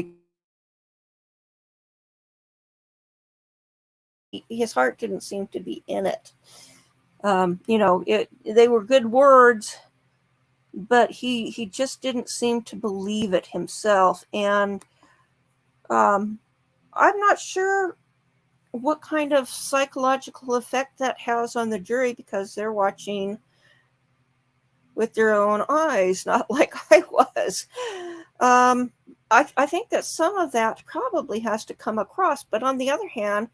His heart didn't seem to be in it. They were good words, but he just didn't seem to believe it himself. And I'm not sure what kind of psychological effect that has on the jury because they're watching with their own eyes, not like I was. I think that some of that probably has to come across, but on the other hand,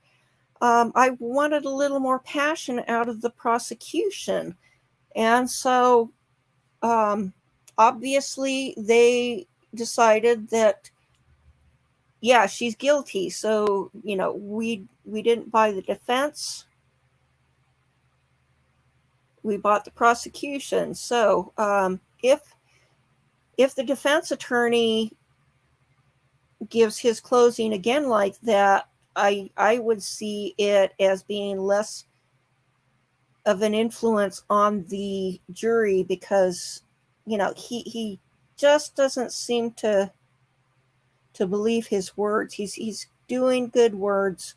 I wanted a little more passion out of the prosecution. And so obviously they decided that, yeah, she's guilty. So, we didn't buy the defense. We bought the prosecution. So if the defense attorney gives his closing again like that, I would see it as being less of an influence on the jury because, he just doesn't seem to believe his words. He's doing good words.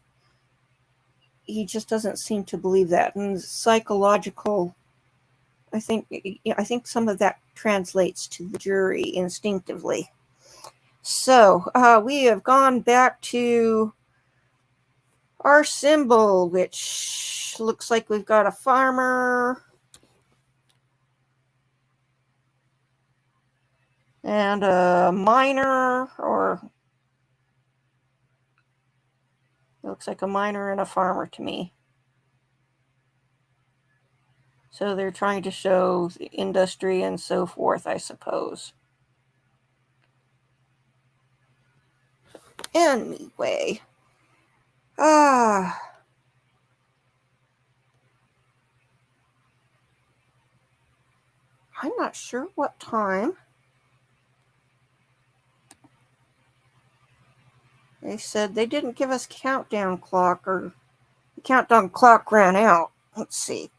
He just doesn't seem to believe that. And psychological, I think some of that translates to the jury instinctively. So we have gone back to our symbol, which looks like we've got a farmer and a miner, or it looks like a miner and a farmer to me. So they're trying to show the industry and so forth, I suppose. Anyway, I'm not sure what time. They said they didn't give us countdown clock, or the countdown clock ran out. Let's see.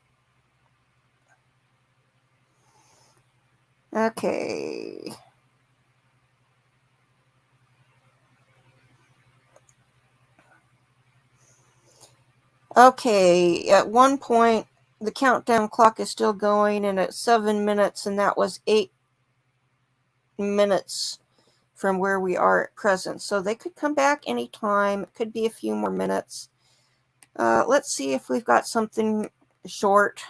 Okay. Okay, at one point, the countdown clock is still going, and at 7 minutes, and that was 8 minutes from where we are at present. So they could come back anytime. It could be a few more minutes. Let's see if we've got something short.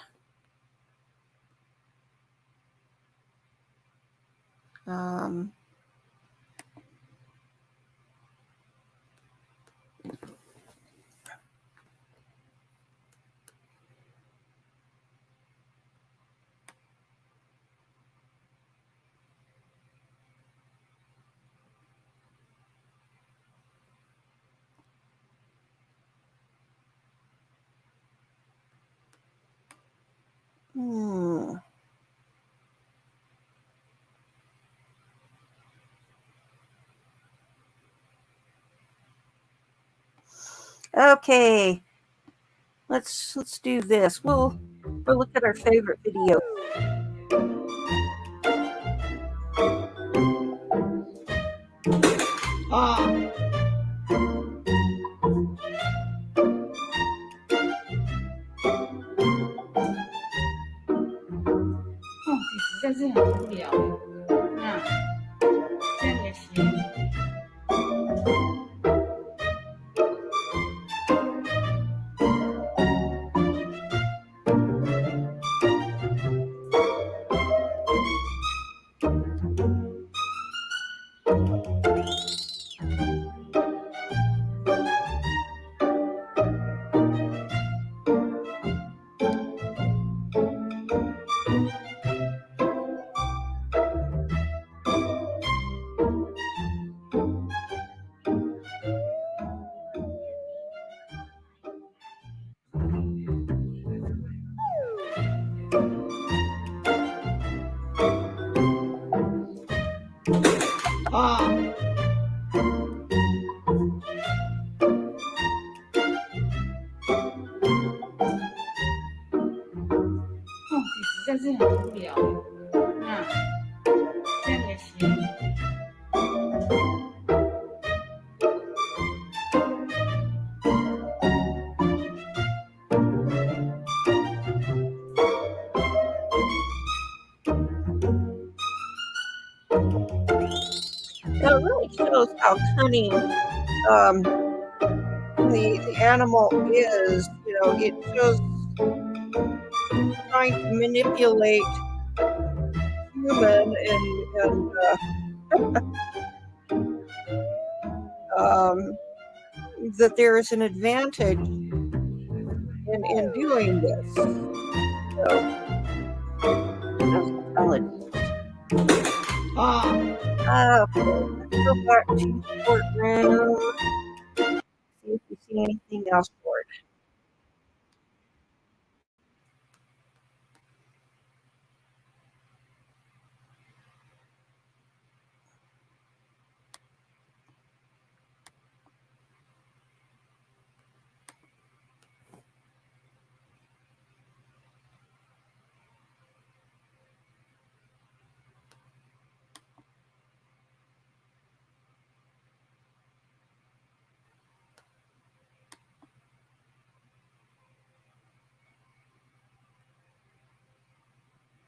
Hmm. Okay. Let's do this. We'll look at our favorite video. Now, it really shows how cunning the animal is. You know, it shows trying to manipulate human and that there is an advantage in doing this. So, that's intelligent. Okay, let's go back to the courtroom. See if we see anything else for it.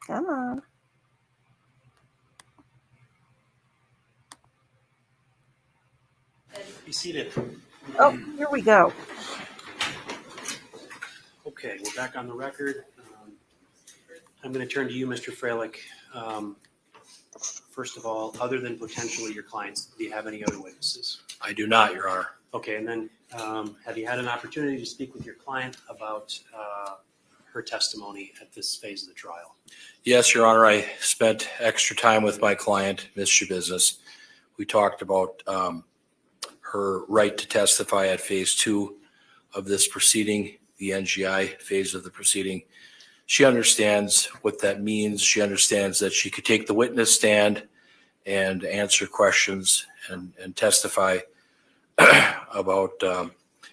Come on. Be seated. Oh, here we go. Okay, we're back on the record. I'm going to turn to you, Mr. Freilich. First of all, other than potentially your clients, do you have any other witnesses? I do not, Your Honor. Okay, and then have you had an opportunity to speak with your client about her testimony at this phase of the trial? Yes, Your Honor, I spent extra time with my client, Ms. Shabusiness. We talked about her right to testify at phase 2 of this proceeding, the NGI phase of the proceeding. She understands what that means. She understands that she could take the witness stand and answer questions and testify about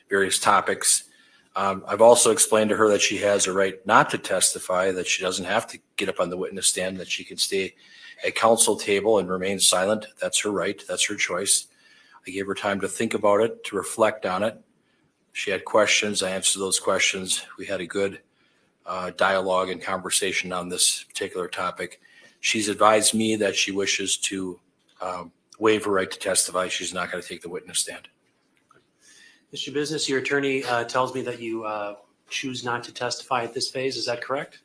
various topics. I've also explained to her that she has a right not to testify, that she doesn't have to get up on the witness stand, that she can stay at counsel table and remain silent. That's her right. That's her choice. I gave her time to think about it, to reflect on it. She had questions. I answered those questions. We had a good dialogue and conversation on this particular topic. She's advised me that she wishes to waive her right to testify. She's not going to take the witness stand. Mr. Business, your attorney tells me that you choose not to testify at this phase. Is that correct?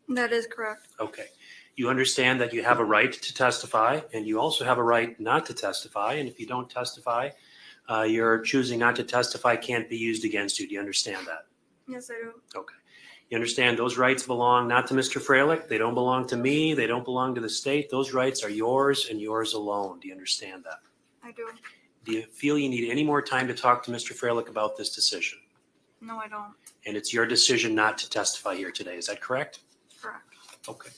That is correct. Okay. You understand that you have a right to testify, and you also have a right not to testify. And if you don't testify, your choosing not to testify can't be used against you. Do you understand that? Yes, I do. Okay. You understand those rights belong not to Mr. Freilich. They don't belong to me. They don't belong to the state. Those rights are yours and yours alone. Do you understand that? I do. Do you feel you need any more time to talk to Mr. Freilich about this decision? No, I don't. And it's your decision not to testify here today. Is that correct? Correct. Okay.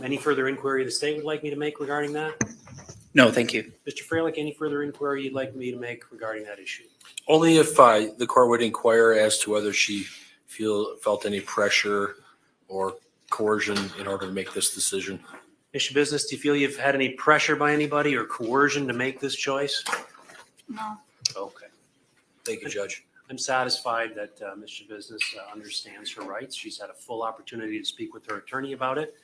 Any further inquiry the state would like me to make regarding that? No, thank you. Mr. Freilich, any further inquiry you'd like me to make regarding that issue? Only if the court would inquire as to whether she felt any pressure or coercion in order to make this decision. Shabusiness, do you feel you've had any pressure by anybody or coercion to make this choice? No. Okay. Thank you, Judge. I'm satisfied that Ms. Shabusiness understands her rights. She's had a full opportunity to speak with her attorney about it.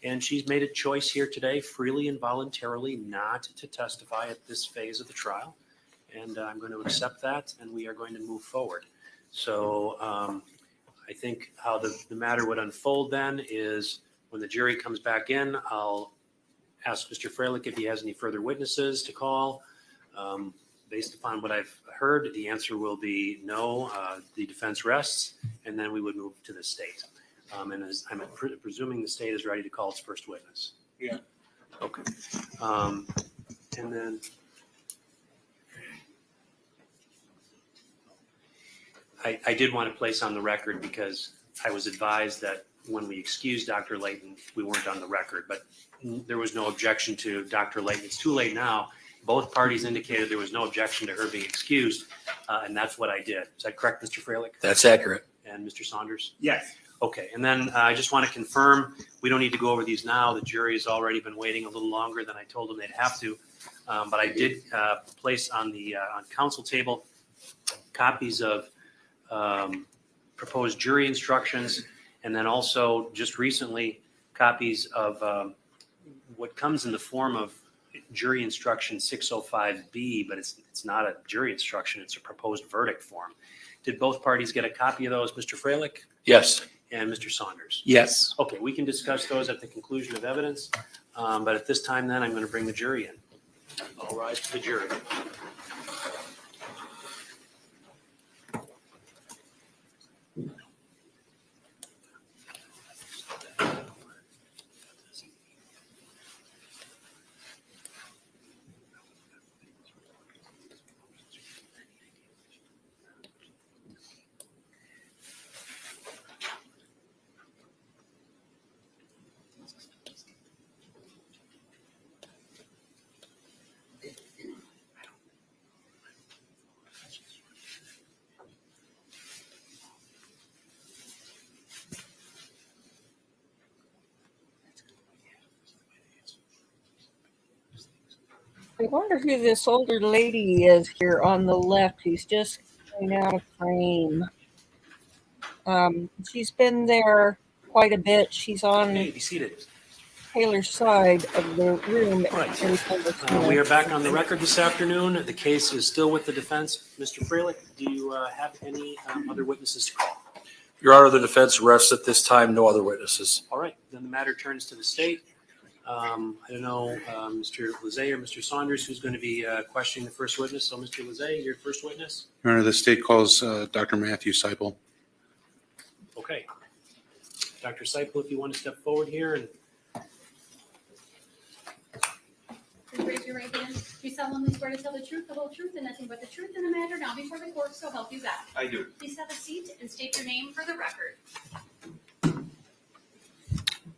And she's made a choice here today, freely and voluntarily, not to testify at this phase of the trial. And I'm going to accept that, and we are going to move forward. So I think how the matter would unfold then is when the jury comes back in, I'll ask Mr. Freilich if he has any further witnesses to call. Based upon what I've heard, the answer will be no, the defense rests, and then we would move to the state. And as I'm presuming the state is ready to call its first witness. Yeah. Okay. And then I did want to place on the record, because I was advised that when we excused Dr. Litton, we weren't on the record, but there was no objection to Dr. Litton. It's too late now. Both parties indicated there was no objection to her being excused, and that's what I did. Is that correct, Mr. Freilich? That's accurate. And Mr. Saunders? Yes. Okay, and then I just want to confirm, we don't need to go over these now. The jury has already been waiting a little longer than I told them they'd have to. But I did place on the on council table copies of proposed jury instructions, and then also just recently copies of what comes in the form of jury instruction 605B, but it's not a jury instruction, it's a proposed verdict form. Did both parties get a copy of those, Mr. Freilich? Yes. And Mr. Saunders? Yes. Okay, we can discuss those at the conclusion of evidence, but at this time then, I'm going to bring the jury in. I'll rise to the jury. I wonder who this older lady is here on the left who's just going out of frame. She's been there quite a bit. She's on Hey, be seated. Taylor's side of the room. Right. We are back on the record this afternoon. The case is still with the defense. Mr. Freilich, do you have any other witnesses to call? Your Honor, the defense rests at this time. No other witnesses. All right, then the matter turns to the state. I don't know, Mr. Lizet or Mr. Saunders, who's going to be questioning the first witness. So, Mr. Lizet, your first witness. Your Honor, the state calls Dr. Matthew Seipel. Okay. Dr. Seipel, if you want to step forward here. And Please raise your right hand. Do you solemnly swear to tell the truth, the whole truth, and nothing but the truth in the matter now before the court, so help you God? I do. Please have a seat and state your name for the record.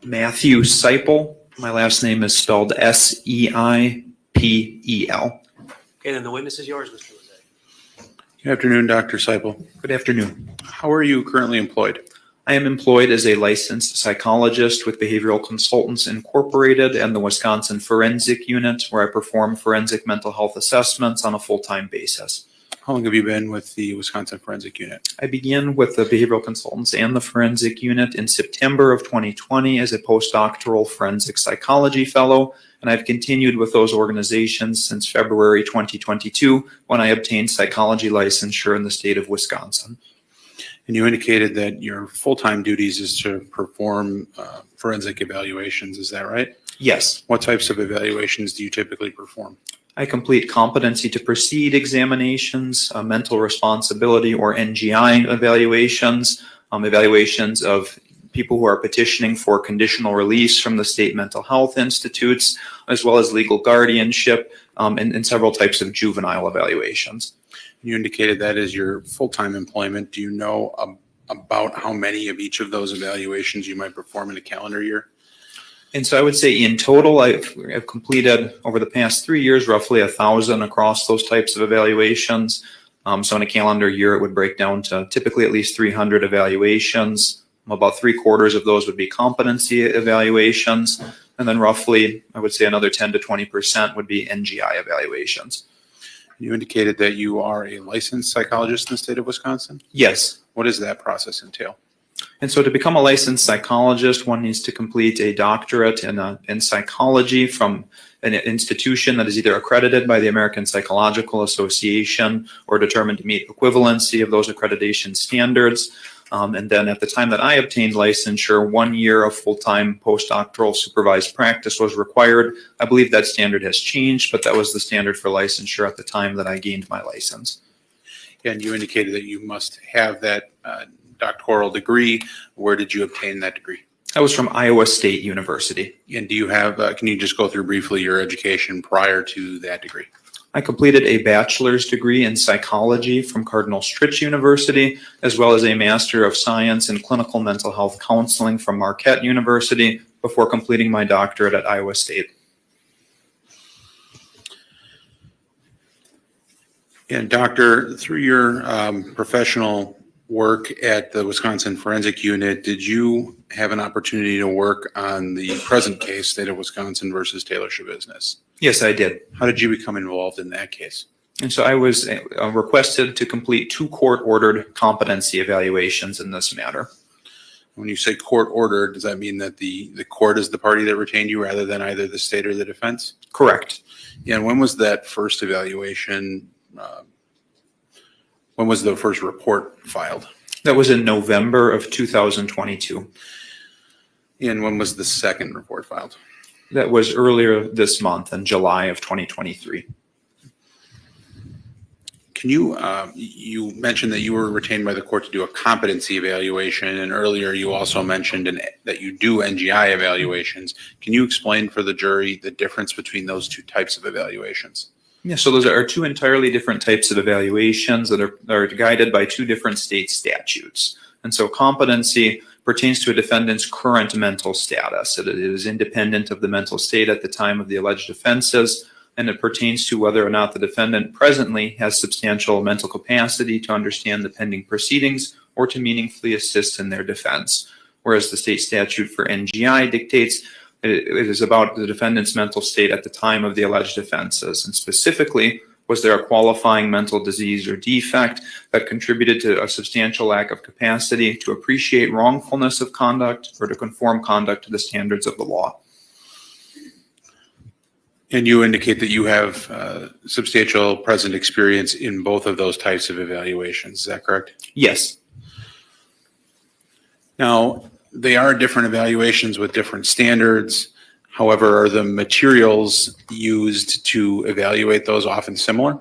Matthew Seipel. My last name is spelled Seipel. okay, then the witness is yours, Mr. Lizet. Good afternoon, Dr. Seipel. Good afternoon. How are you currently employed? I am employed as a licensed psychologist with Behavioral Consultants Incorporated and the Wisconsin Forensic Unit, where I perform forensic mental health assessments on a full-time basis. How long have you been with the Wisconsin Forensic Unit? I began with the Behavioral Consultants and the Forensic Unit in September of 2020 as a postdoctoral forensic psychology fellow, and I've continued with those organizations since February 2022 when I obtained psychology licensure in the state of Wisconsin. And you indicated that your full-time duties is to perform forensic evaluations. Is that right? Yes. What types of evaluations do you typically perform? I complete competency to proceed examinations, mental responsibility or NGI evaluations, evaluations of people who are petitioning for conditional release from the state mental health institutes, as well as legal guardianship, and several types of juvenile evaluations. You indicated that is your full-time employment. Do you know about how many of each of those evaluations you might perform in a calendar year? And so I would say in total, I've completed over the past 3 years, roughly 1,000 across those types of evaluations. So in a calendar year, it would break down to typically at least 300 evaluations. About 3/4 of those would be competency evaluations. And then roughly, I would say another 10 to 20% would be NGI evaluations. You indicated that you are a licensed psychologist in the state of Wisconsin. Yes. What does that process entail? And so to become a licensed psychologist, one needs to complete a doctorate in psychology from an institution that is either accredited by the American Psychological Association or determined to meet equivalency of those accreditation standards. And then at the time that I obtained licensure, 1 year of full-time postdoctoral supervised practice was required. I believe that standard has changed, but that was the standard for licensure at the time that I gained my license. And you indicated that you must have that doctoral degree. Where did you obtain that degree? That was from Iowa State University. And do you have, can you just go through briefly your education prior to that degree? I completed a bachelor's degree in psychology from Cardinal Stritch University, as well as a Master of Science in Clinical Mental Health Counseling from Marquette University before completing my doctorate at Iowa State. And doctor, through your professional work at the Wisconsin Forensic Unit, did you have an opportunity to work on the present case, State of Wisconsin versus Taylor Shabusiness? Yes, I did. How did you become involved in that case? And so I was requested to complete 2 court-ordered competency evaluations in this matter. When you say court-ordered, does that mean that the court is the party that retained you rather than either the state or the defense? Correct. Yeah, and when was that first evaluation? When was the first report filed? That was in November of 2022. And when was the second report filed? That was earlier this month in July of 2023. Can you, you mentioned that you were retained by the court to do a competency evaluation, and earlier you also mentioned that you do NGI evaluations. Can you explain for the jury the difference between those two types of evaluations? Yeah, so those are 2 entirely different types of evaluations that are guided by 2 different state statutes. And so competency pertains to a defendant's current mental status. It is independent of the mental state at the time of the alleged offenses, and it pertains to whether or not the defendant presently has substantial mental capacity to understand the pending proceedings or to meaningfully assist in their defense. Whereas the state statute for NGI dictates it is about the defendant's mental state at the time of the alleged offenses, and specifically, was there a qualifying mental disease or defect that contributed to a substantial lack of capacity to appreciate wrongfulness of conduct or to conform conduct to the standards of the law? And you indicate that you have substantial present experience in both of those types of evaluations. Is that correct? Yes. Now, they are different evaluations with different standards. However, are the materials used to evaluate those often similar?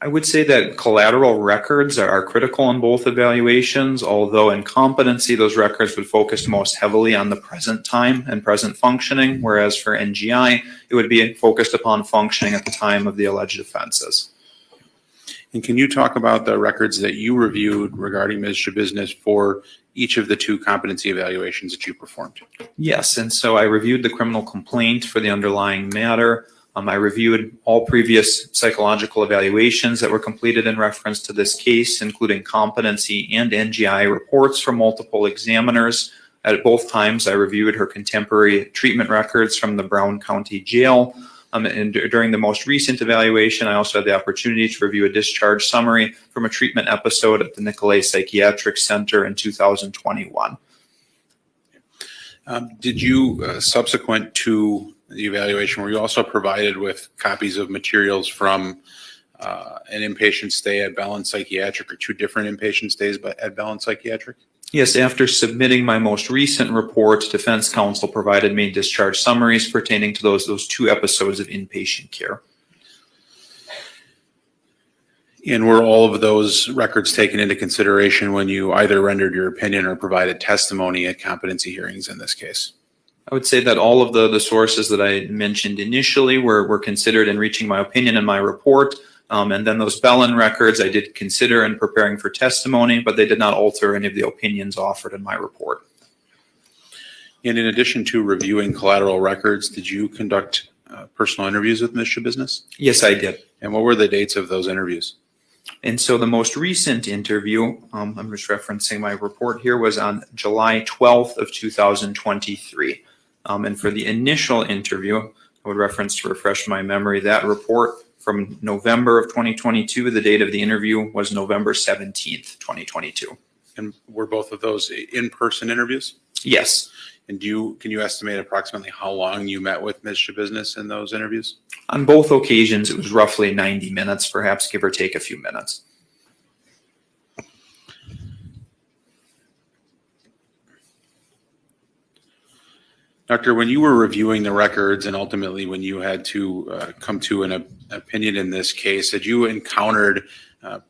I would say that collateral records are critical in both evaluations, although in competency, those records would focus most heavily on the present time and present functioning, whereas for NGI, it would be focused upon functioning at the time of the alleged offenses. And can you talk about the records that you reviewed regarding Ms. Shabusiness for each of the 2 competency evaluations that you performed? Yes, and so I reviewed the criminal complaint for the underlying matter. I reviewed all previous psychological evaluations that were completed in reference to this case, including competency and NGI reports from multiple examiners. At both times, I reviewed her contemporary treatment records from the Brown County Jail. And during the most recent evaluation, I also had the opportunity to review a discharge summary from a treatment episode at the Nicolay Psychiatric Center in 2021. Did you, subsequent to the evaluation, were you also provided with copies of materials from an inpatient stay at Bellin Psychiatric or 2 different inpatient stays at Bellin Psychiatric? Yes, after submitting my most recent report, defense counsel provided me discharge summaries pertaining to those 2 episodes of inpatient care. And were all of those records taken into consideration when you either rendered your opinion or provided testimony at competency hearings in this case? I would say that all of the sources that I mentioned initially were considered in reaching my opinion in my report. And then those Bellin records I did consider in preparing for testimony, but they did not alter any of the opinions offered in my report. And in addition to reviewing collateral records, did you conduct personal interviews with Ms. Shabusiness? Yes, I did. And what were the dates of those interviews? And so the most recent interview, I'm just referencing my report here, was on July 12th of 2023. And for the initial interview, I would reference to refresh my memory, that report from November of 2022, the date of the interview was November 17th, 2022. And were both of those in-person interviews? Yes. And can you estimate approximately how long you met with Ms. Shabusiness in those interviews? On both occasions, it was roughly 90 minutes, perhaps give or take a few minutes. Doctor, when you were reviewing the records and ultimately when you had to come to an opinion in this case, had you encountered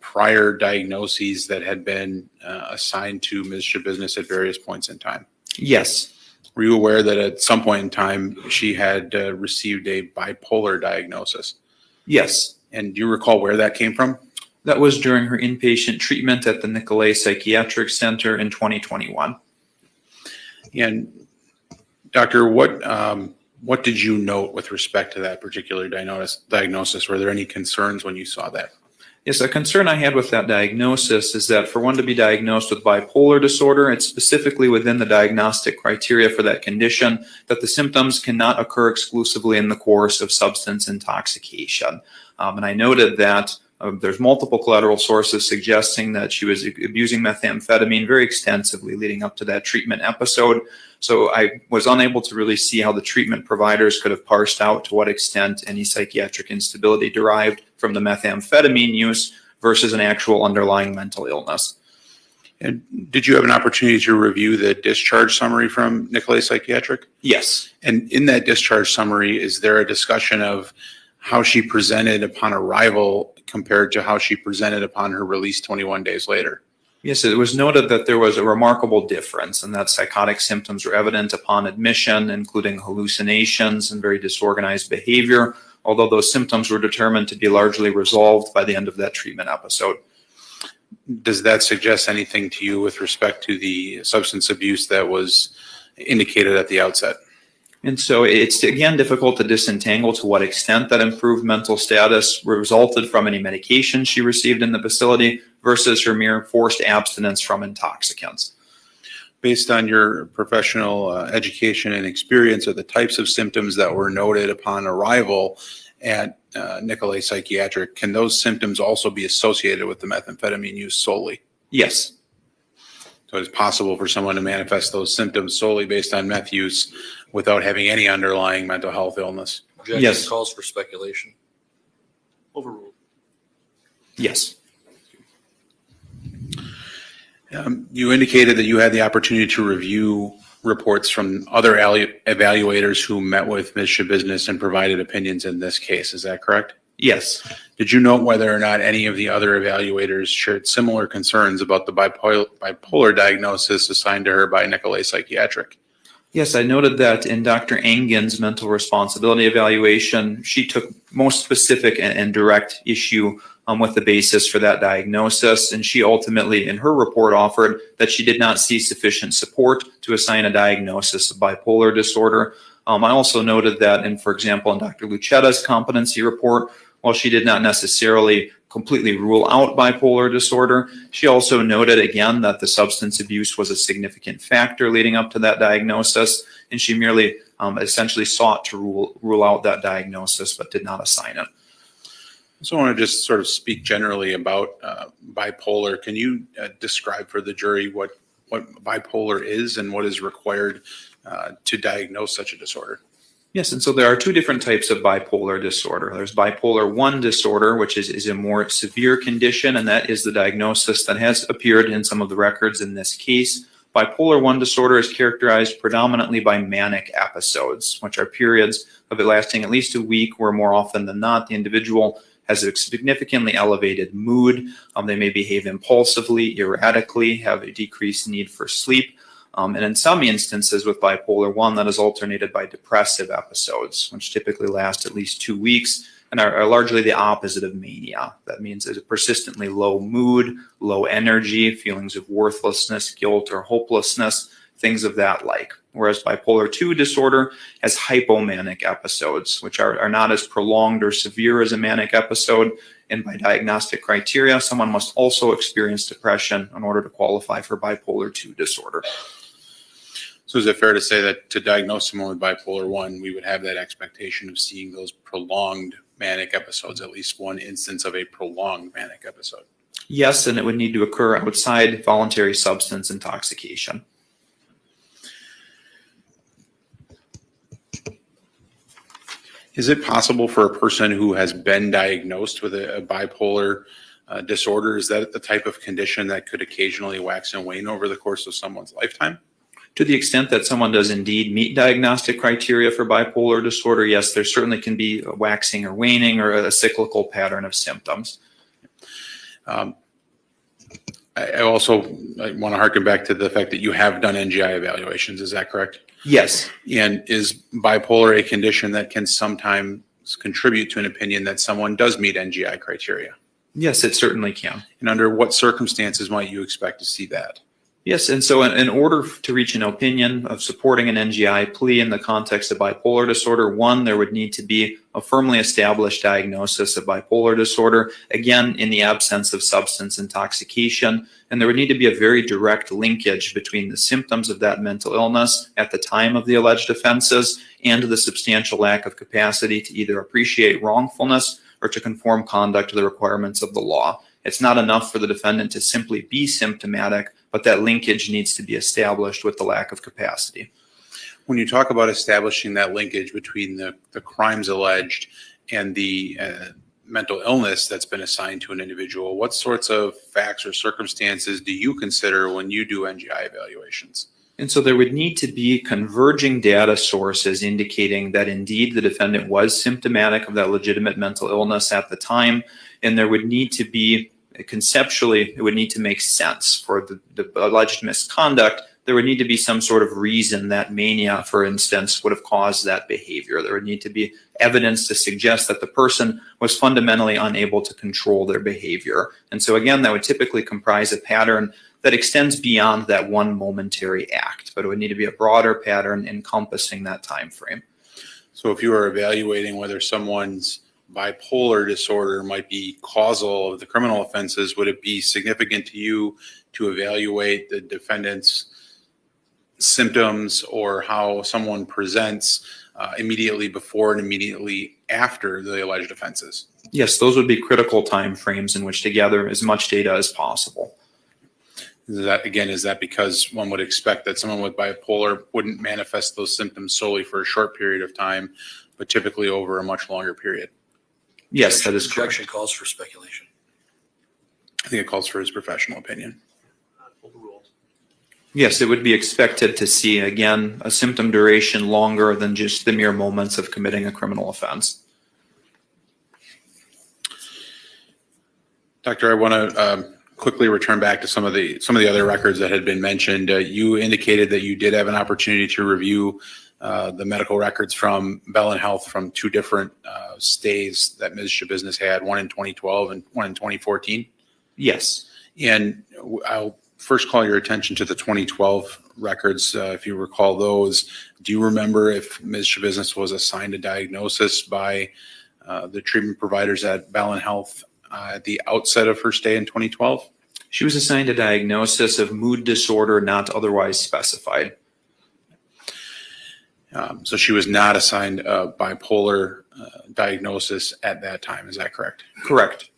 prior diagnoses that had been assigned to Ms. Shabusiness at various points in time? Yes. Were you aware that at some point in time she had received a bipolar diagnosis? Yes. And do you recall where that came from? That was during her inpatient treatment at the Nicolay Psychiatric Center in 2021. And Doctor, what did you note with respect to that particular diagnosis? Were there any concerns when you saw that? Yes, a concern I had with that diagnosis is that for one to be diagnosed with bipolar disorder, it's specifically within the diagnostic criteria for that condition that the symptoms cannot occur exclusively in the course of substance intoxication. And I noted that there's multiple collateral sources suggesting that she was abusing methamphetamine very extensively leading up to that treatment episode. So I was unable to really see how the treatment providers could have parsed out to what extent any psychiatric instability derived from the methamphetamine use versus an actual underlying mental illness. And did you have an opportunity to review the discharge summary from Nicolay Psychiatric? Yes. And in that discharge summary, is there a discussion of how she presented upon arrival compared to how she presented upon her release 21 days later? Yes, it was noted that there was a remarkable difference and that psychotic symptoms were evident upon admission, including hallucinations and very disorganized behavior, although those symptoms were determined to be largely resolved by the end of that treatment episode. Does that suggest anything to you with respect to the substance abuse that was indicated at the outset? And so it's, again, difficult to disentangle to what extent that improved mental status resulted from any medication she received in the facility versus her mere forced abstinence from intoxicants. Based on your professional education and experience of the types of symptoms that were noted upon arrival at Nicolay Psychiatric, can those symptoms also be associated with the methamphetamine use solely? Yes. So it's possible for someone to manifest those symptoms solely based on meth use without having any underlying mental health illness? Objection Yes. calls for speculation. Overruled. Yes. You indicated that you had the opportunity to review reports from other evaluators who met with Ms. Shabusiness and provided opinions in this case. Is that correct? Yes. Did you note whether or not any of the other evaluators shared similar concerns about the bipolar diagnosis assigned to her by Nicolay Psychiatric? Yes, I noted that in Dr. Engen's mental responsibility evaluation, she took most specific and direct issue with the basis for that diagnosis. And she ultimately, in her report, offered that she did not see sufficient support to assign a diagnosis of bipolar disorder. I also noted that, for example, in Dr. Lucetta's competency report, while she did not necessarily completely rule out bipolar disorder, she also noted again that the substance abuse was a significant factor leading up to that diagnosis, and she merely essentially sought to rule out that diagnosis but did not assign it. So I want to just sort of speak generally about bipolar. Can you describe for the jury what bipolar is and what is required to diagnose such a disorder? Yes, and so there are two different types of bipolar disorder. There's bipolar 1 disorder, which is a more severe condition, and that is the diagnosis that has appeared in some of the records in this case. Bipolar 1 disorder is characterized predominantly by manic episodes, which are periods of it lasting at least a week where more often than not the individual has a significantly elevated mood. They may behave impulsively, erratically, have a decreased need for sleep. And in some instances with bipolar 1, that is alternated by depressive episodes, which typically last at least 2 weeks and are largely the opposite of mania. That means there's a persistently low mood, low energy, feelings of worthlessness, guilt, or hopelessness, things of that like. Whereas bipolar 2 disorder has hypomanic episodes, which are not as prolonged or severe as a manic episode. And by diagnostic criteria, someone must also experience depression in order to qualify for bipolar 2 disorder. So is it fair to say that to diagnose someone with bipolar 1, we would have that expectation of seeing those prolonged manic episodes, at least one instance of a prolonged manic episode? Yes, and it would need to occur outside voluntary substance intoxication. Is it possible for a person who has been diagnosed with a bipolar disorder, is that the type of condition that could occasionally wax and wane over the course of someone's lifetime? To the extent that someone does indeed meet diagnostic criteria for bipolar disorder, yes, there certainly can be a waxing or waning or a cyclical pattern of symptoms. I also want to harken back to the fact that you have done NGI evaluations. Is that correct? Yes. And is bipolar a condition that can sometimes contribute to an opinion that someone does meet NGI criteria? Yes, it certainly can. And under what circumstances might you expect to see that? Yes, and so in order to reach an opinion of supporting an NGI plea in the context of bipolar disorder, one, there would need to be a firmly established diagnosis of bipolar disorder, again, in the absence of substance intoxication, and there would need to be a very direct linkage between the symptoms of that mental illness at the time of the alleged offenses and the substantial lack of capacity to either appreciate wrongfulness or to conform conduct to the requirements of the law. It's not enough for the defendant to simply be symptomatic, but that linkage needs to be established with the lack of capacity. When you talk about establishing that linkage between the crimes alleged and the mental illness that's been assigned to an individual, what sorts of facts or circumstances do you consider when you do NGI evaluations? And so there would need to be converging data sources indicating that indeed the defendant was symptomatic of that legitimate mental illness at the time, and there would need to be, conceptually, it would need to make sense for the alleged misconduct. There would need to be some sort of reason that mania, for instance, would have caused that behavior. There would need to be evidence to suggest that the person was fundamentally unable to control their behavior. And so again, that would typically comprise a pattern that extends beyond that one momentary act, but it would need to be a broader pattern encompassing that time frame. So if you are evaluating whether someone's bipolar disorder might be causal of the criminal offenses, would it be significant to you to evaluate the defendant's symptoms or how someone presents immediately before and immediately after the alleged offenses? Yes, those would be critical time frames in which to gather as much data as possible. Is that because one would expect that someone with bipolar wouldn't manifest those symptoms solely for a short period of time, but typically over a much longer period? Yes, that is correct. Objection calls for speculation. I think it calls for his professional opinion. Yes, it would be expected to see, again, a symptom duration longer than just the mere moments of committing a criminal offense. Doctor, I want to quickly return back to some of the other records that had been mentioned. You indicated that you did have an opportunity to review the medical records from Bell and Health from two different stays that Ms. Shabusiness had, one in 2012 and one in 2014. Yes. And I'll first call your attention to the 2012 records, if you recall those. Do you remember if Ms. Shabusiness was assigned a diagnosis by the treatment providers at Bell and Health at the outset of her stay in 2012? She was assigned a diagnosis of mood disorder not otherwise specified. So she was not assigned a bipolar diagnosis at that time. Is that correct? Correct.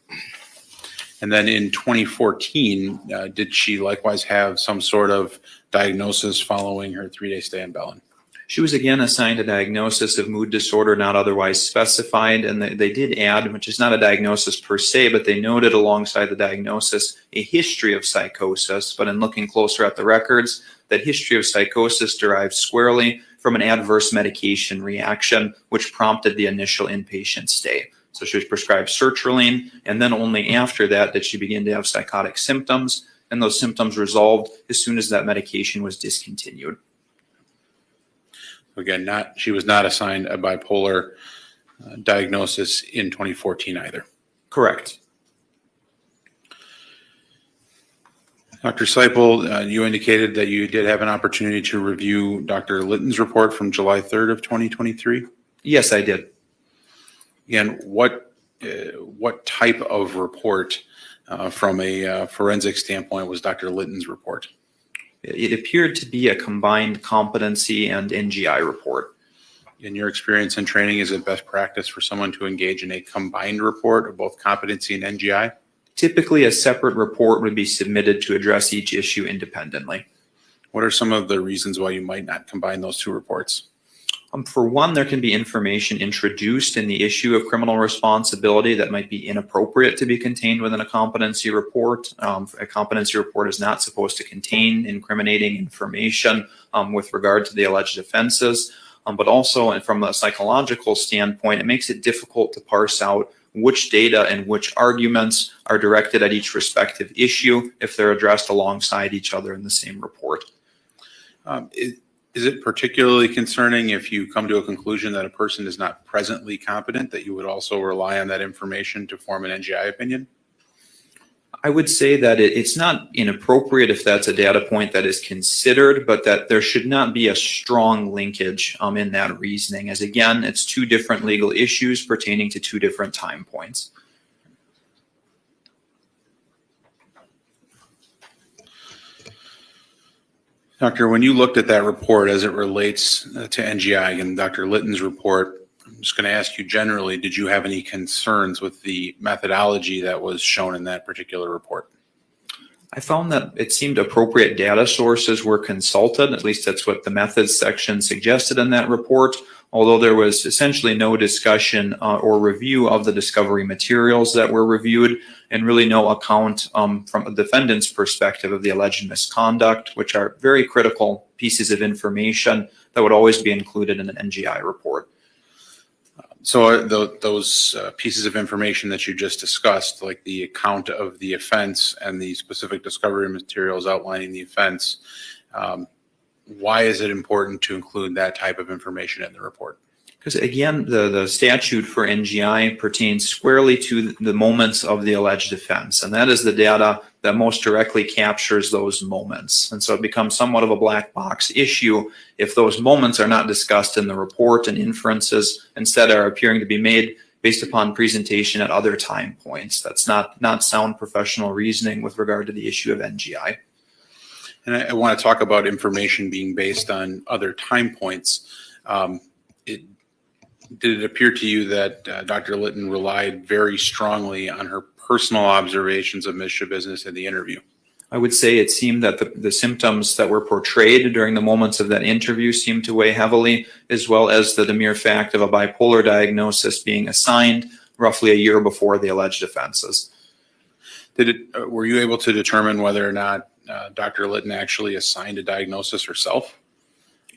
And then in 2014, did she likewise have some sort of diagnosis following her 3-day stay in Bellin? She was again assigned a diagnosis of mood disorder not otherwise specified, and they did add, which is not a diagnosis per se, but they noted alongside the diagnosis a history of psychosis. But in looking closer at the records, that history of psychosis derived squarely from an adverse medication reaction, which prompted the initial inpatient stay. So she was prescribed sertraline, and then only after that did she begin to have psychotic symptoms. and those symptoms resolved as soon as that medication was discontinued. Again, she was not assigned a bipolar diagnosis in 2014 either. Correct. Dr. Seipel, you indicated that you did have an opportunity to review Dr. Litton's report from July 3rd of 2023. Yes, I did. And what type of report from a forensic standpoint was Dr. Litton's report? It appeared to be a combined competency and NGI report. In your experience and training, is it best practice for someone to engage in a combined report of both competency and NGI? Typically, a separate report would be submitted to address each issue independently. What are some of the reasons why you might not combine those two reports? For one, there can be information introduced in the issue of criminal responsibility that might be inappropriate to be contained within a competency report. A competency report is not supposed to contain incriminating information with regard to the alleged offenses, but also, and from a psychological standpoint, it makes it difficult to parse out which data and which arguments are directed at each respective issue if they're addressed alongside each other in the same report. Is it particularly concerning if you come to a conclusion that a person is not presently competent, that you would also rely on that information to form an NGI opinion? I would say that it's not inappropriate if that's a data point that is considered, but that there should not be a strong linkage in that reasoning, as again, it's two different legal issues pertaining to two different time points. Doctor, when you looked at that report as it relates to NGI and Dr. Litton's report, I'm just going to ask you generally, did you have any concerns with the methodology that was shown in that particular report? I found that it seemed appropriate data sources were consulted, at least that's what the methods section suggested in that report, although there was essentially no discussion or review of the discovery materials that were reviewed, and really no account from a defendant's perspective of the alleged misconduct, which are very critical pieces of information that would always be included in an NGI report. So those pieces of information that you just discussed, like the account of the offense and the specific discovery materials outlining the offense, why is it important to include that type of information in the report? Because again, the statute for NGI pertains squarely to the moments of the alleged offense, and that is the data that most directly captures those moments. And so it becomes somewhat of a black box issue if those moments are not discussed in the report and inferences instead are appearing to be made based upon presentation at other time points. That's not sound professional reasoning with regard to the issue of NGI. And I want to talk about information being based on other time points. Did it appear to you that Dr. Litton relied very strongly on her personal observations of Ms. Shabusiness in the interview? I would say it seemed that the symptoms that were portrayed during the moments of that interview seemed to weigh heavily, as well as the mere fact of a bipolar diagnosis being assigned roughly a year before the alleged offenses. Were you able to determine whether or not Dr. Litton actually assigned a diagnosis herself?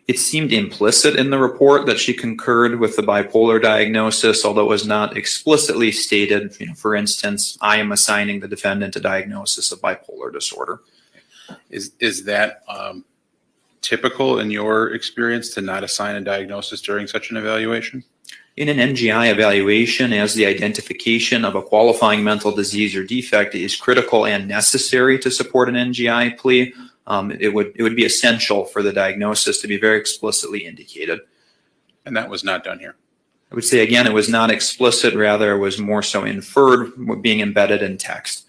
It seemed implicit in the report that she concurred with the bipolar diagnosis, although it was not explicitly stated. For instance, I am assigning the defendant a diagnosis of bipolar disorder. Is that typical in your experience to not assign a diagnosis during such an evaluation? In an NGI evaluation, as the identification of a qualifying mental disease or defect is critical and necessary to support an NGI plea, it would be essential for the diagnosis to be very explicitly indicated. And that was not done here? I would say, again, it was not explicit, rather it was more so inferred, being embedded in text.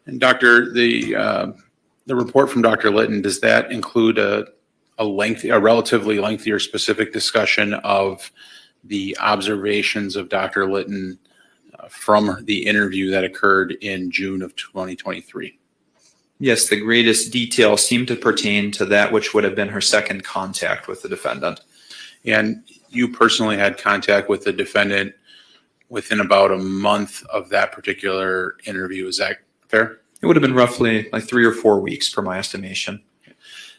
And Doctor, the report from Dr. Litton, does that include a relatively lengthy or specific discussion of the observations of Dr. Litton from the interview that occurred in June of 2023? Yes, the greatest detail seemed to pertain to that which would have been her second contact with the defendant. And you personally had contact with the defendant within about a month of that particular interview. Is that fair? It would have been roughly like 3 or 4 weeks per my estimation.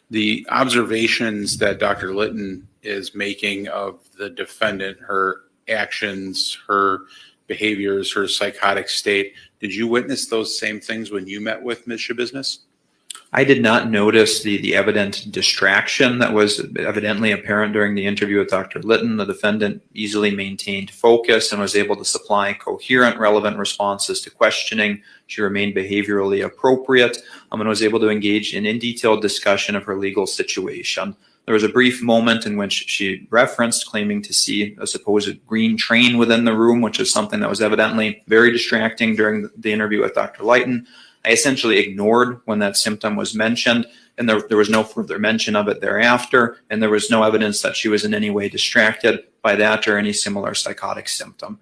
The observations that Dr. Litton is making of the defendant, her actions, her behaviors, her psychotic state. Did you witness those same things when you met with Ms. Shabusiness? I did not notice the evident distraction that was evidently apparent during the interview with Dr. Litton. The defendant easily maintained focus and was able to supply coherent, relevant responses to questioning. She remained behaviorally appropriate and was able to engage in detailed discussion of her legal situation. There was a brief moment in which she referenced claiming to see a supposed green train within the room, which is something that was evidently very distracting during the interview with Dr. Litton. I essentially ignored when that symptom was mentioned, and there was no further mention of it thereafter, and there was no evidence that she was in any way distracted by that or any similar psychotic symptom.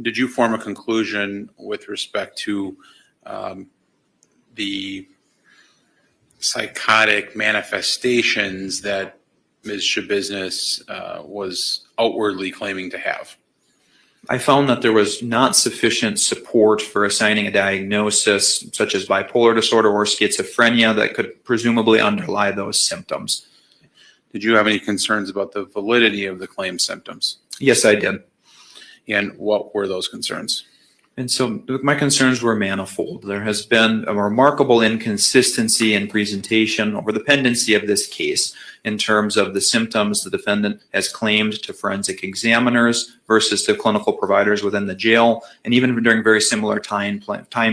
Did you form a conclusion with respect to the psychotic manifestations that Ms. Shabusiness was outwardly claiming to have? I found that there was not sufficient support for assigning a diagnosis such as bipolar disorder or schizophrenia that could presumably underlie those symptoms. Did you have any concerns about the validity of the claimed symptoms? Yes, I did. And what were those concerns? And so my concerns were manifold. There has been a remarkable inconsistency in presentation over the pendency of this case in terms of the symptoms the defendant has claimed to forensic examiners versus to clinical providers within the jail. And even during very similar time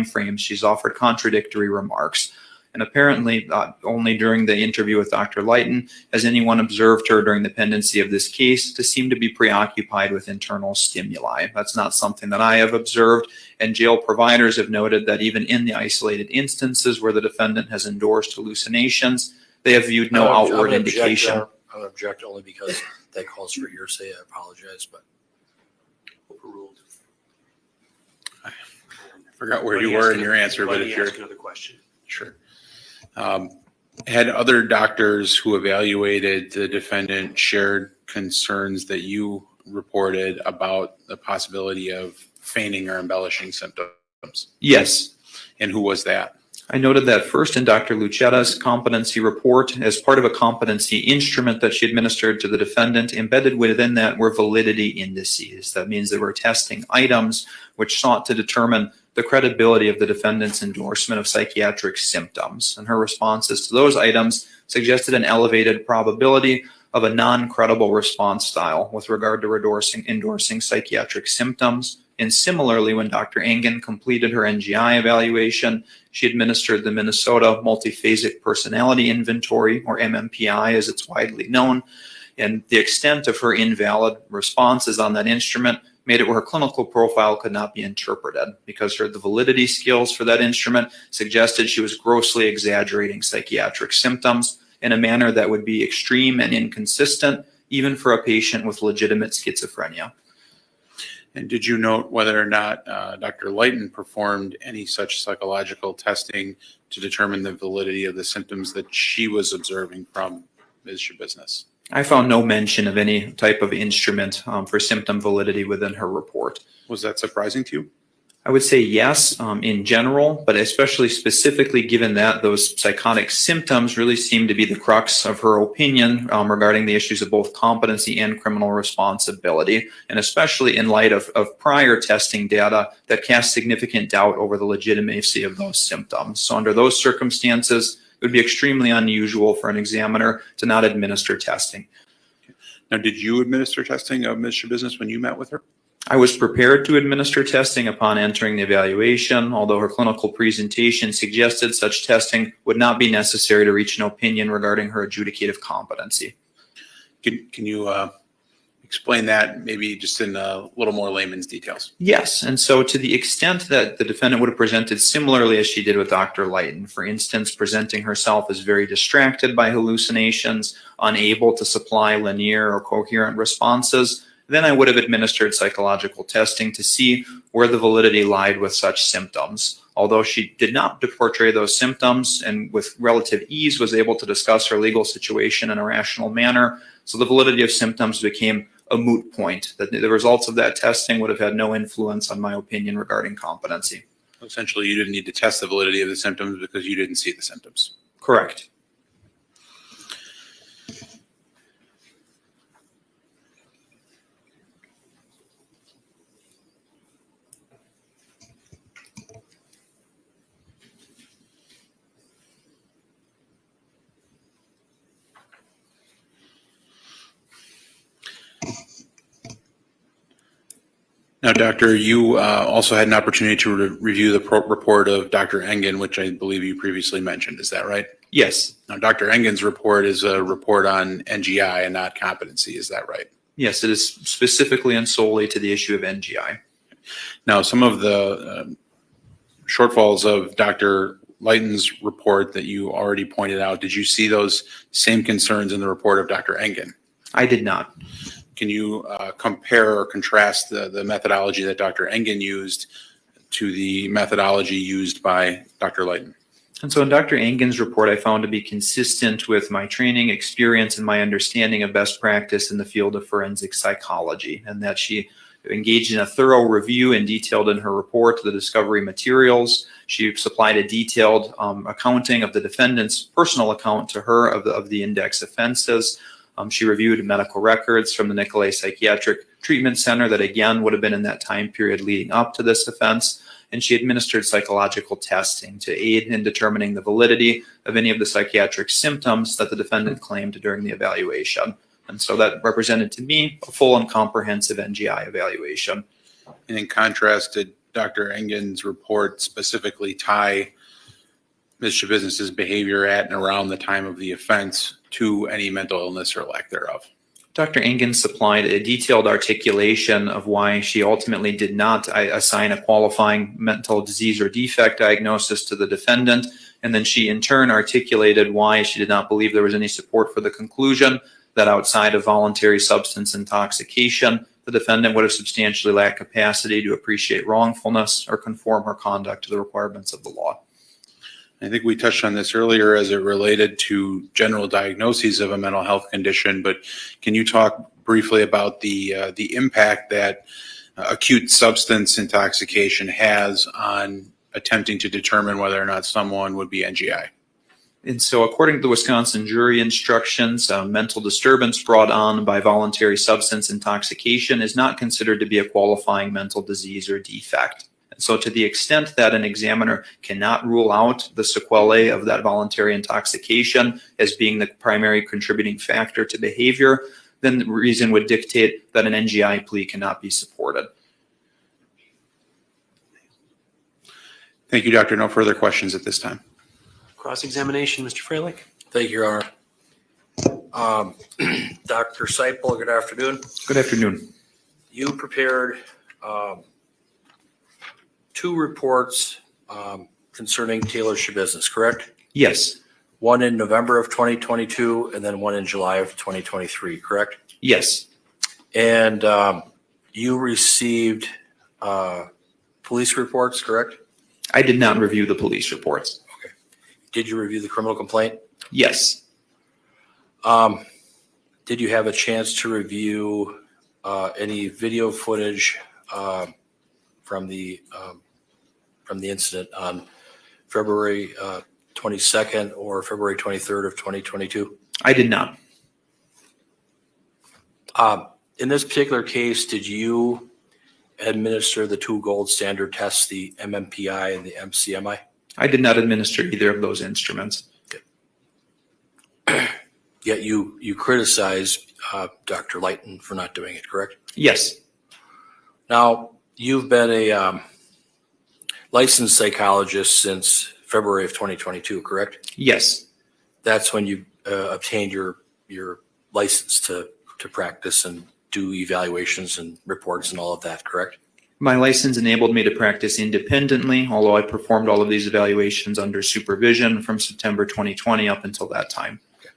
frames, she's offered contradictory remarks. And apparently, only during the interview with Dr. Litton has anyone observed her during the pendency of this case to seem to be preoccupied with internal stimuli. That's not something that I have observed, and jail providers have noted that even in the isolated instances where the defendant has endorsed hallucinations, they have viewed no outward indication. I would object only because that calls for hearsay. I apologize, but overruled. I forgot where you were in your answer, but if you're... Ask another question. Sure. Had other doctors who evaluated the defendant shared concerns that you reported about the possibility of feigning or embellishing symptoms? Yes. And who was that? I noted that first in Dr. Lucetta's competency report as part of a competency instrument that she administered to the defendant. Embedded within that were validity indices. That means they were testing items which sought to determine the credibility of the defendant's endorsement of psychiatric symptoms. And her responses to those items suggested an elevated probability of a non-credible response style with regard to endorsing psychiatric symptoms. And similarly, when Dr. Engen completed her NGI evaluation, she administered the Minnesota Multiphasic Personality Inventory, or MMPI as it's widely known. And the extent of her invalid responses on that instrument made it where her clinical profile could not be interpreted because the validity skills for that instrument suggested she was grossly exaggerating psychiatric symptoms in a manner that would be extreme and inconsistent, even for a patient with legitimate schizophrenia. And did you note whether or not Dr. Litton performed any such psychological testing to determine the validity of the symptoms that she was observing from Ms. Shabusiness? I found no mention of any type of instrument for symptom validity within her report. Was that surprising to you? I would say yes, in general, but especially specifically given that those psychotic symptoms really seem to be the crux of her opinion regarding the issues of both competency and criminal responsibility, and especially in light of prior testing data that cast significant doubt over the legitimacy of those symptoms. So under those circumstances, it would be extremely unusual for an examiner to not administer testing. Now, did you administer testing of Ms. Shabusiness when you met with her? I was prepared to administer testing upon entering the evaluation, although her clinical presentation suggested such testing would not be necessary to reach an opinion regarding her adjudicative competency. Can you explain that maybe just in a little more layman's details? Yes, and so to the extent that the defendant would have presented similarly as she did with Dr. Litton, for instance, presenting herself as very distracted by hallucinations, unable to supply linear or coherent responses, then I would have administered psychological testing to see where the validity lied with such symptoms. Although she did not portray those symptoms and with relative ease was able to discuss her legal situation in a rational manner, so the validity of symptoms became a moot point, that the results of that testing would have had no influence on my opinion regarding competency. Essentially, you didn't need to test the validity of the symptoms because you didn't see the symptoms. Correct. Now, Doctor, you also had an opportunity to review the report of Dr. Engen, which I believe you previously mentioned. Is that right? Yes. Now, Dr. Engen's report is a report on NGI and not competency. Is that right? Yes, it is specifically and solely to the issue of NGI. Now, some of the shortfalls of Dr. Litton's report that you already pointed out, did you see those same concerns in the report of Dr. Engen? I did not. Can you compare or contrast the methodology that Dr. Engen used to the methodology used by Dr. Litton? And so in Dr. Engen's report, I found to be consistent with my training, experience, and my understanding of best practice in the field of forensic psychology, and that she engaged in a thorough review and detailed in her report the discovery materials. She supplied a detailed accounting of the defendant's personal account to her of the index offenses. She reviewed medical records from the Nicolay Psychiatric Treatment Center that again would have been in that time period leading up to this offense. And she administered psychological testing to aid in determining the validity of any of the psychiatric symptoms that the defendant claimed during the evaluation. And so that represented to me a full and comprehensive NGI evaluation. And in contrast, did Dr. Engen's report specifically tie Ms. Shabusiness's behavior at and around the time of the offense to any mental illness or lack thereof? Dr. Engen supplied a detailed articulation of why she ultimately did not assign a qualifying mental disease or defect diagnosis to the defendant. And then she in turn articulated why she did not believe there was any support for the conclusion that outside of voluntary substance intoxication, the defendant would have substantially lacked capacity to appreciate wrongfulness or conform her conduct to the requirements of the law. I think we touched on this earlier as it related to general diagnoses of a mental health condition, but can you talk briefly about the impact that acute substance intoxication has on attempting to determine whether or not someone would be NGI? And so according to the Wisconsin jury instructions, mental disturbance brought on by voluntary substance intoxication is not considered to be a qualifying mental disease or defect. So to the extent that an examiner cannot rule out the sequelae of that voluntary intoxication as being the primary contributing factor to behavior, then the reason would dictate that an NGI plea cannot be supported. Thank you, Doctor. No further questions at this time. Cross-examination, Mr. Freilich? Thank you, Your Honor. Dr. Seipel, good afternoon. Good afternoon. You prepared two reports concerning Taylor Shabusiness, correct? Yes. One in November of 2022 and then one in July of 2023, correct? Yes. And you received police reports, correct? I did not review the police reports. Okay. Did you review the criminal complaint? Yes. Did you have a chance to review any video footage from the incident on February 22nd or February 23rd of 2022? I did not. In this particular case, did you administer the two gold standard tests, the MMPI and the MCMI? I did not administer either of those instruments. Okay. Yet you criticized Dr. Litton for not doing it, correct? Yes. Now, you've been a licensed psychologist since February of 2022, correct? Yes. That's when you obtained your license to practice and do evaluations and reports and all of that, correct? My license enabled me to practice independently, although I performed all of these evaluations under supervision from September 2020 up until that time. Okay.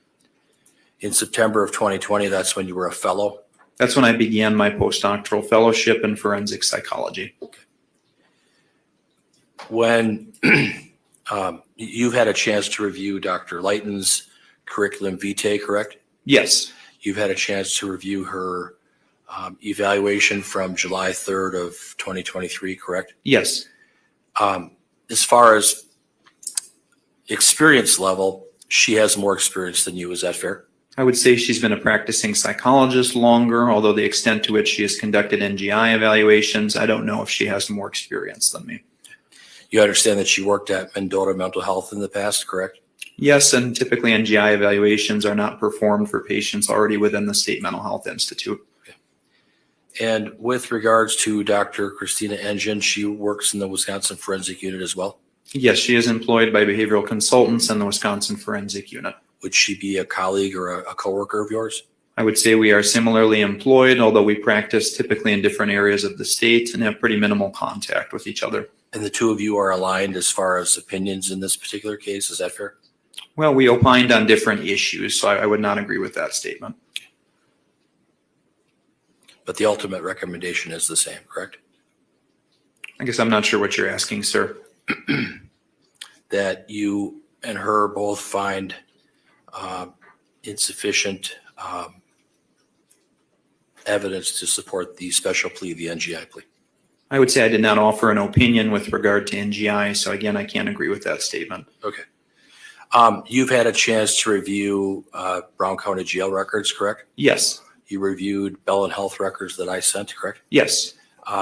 In September of 2020, that's when you were a fellow? That's when I began my postdoctoral fellowship in forensic psychology. Okay. When you've had a chance to review Dr. Litton's curriculum vitae, correct? Yes. You've had a chance to review her evaluation from July 3rd of 2023, correct? Yes. As far as experience level, she has more experience than you. Is that fair? I would say she's been a practicing psychologist longer, although the extent to which she has conducted NGI evaluations, I don't know if she has more experience than me. You understand that she worked at Mendota Mental Health in the past, correct? Yes, and typically NGI evaluations are not performed for patients already within the State Mental Health Institute. Okay. And with regards to Dr. Christina Engen, she works in the Wisconsin Forensic Unit as well. Yes, she is employed by behavioral consultants in the Wisconsin Forensic Unit. Would she be a colleague or a coworker of yours? I would say we are similarly employed, although we practice typically in different areas of the state and have pretty minimal contact with each other. And the two of you are aligned as far as opinions in this particular case, is that fair? Well, we opined on different issues, so I would not agree with that statement. But the ultimate recommendation is the same, correct? I guess I'm not sure what you're asking, sir. That you and her both find insufficient evidence to support the special plea, the NGI plea. I would say I did not offer an opinion with regard to NGI, so again, I can't agree with that statement. Okay. You've had a chance to review Brown County Jail records, correct? Yes. You reviewed Bell and Health records that I sent, correct? Yes.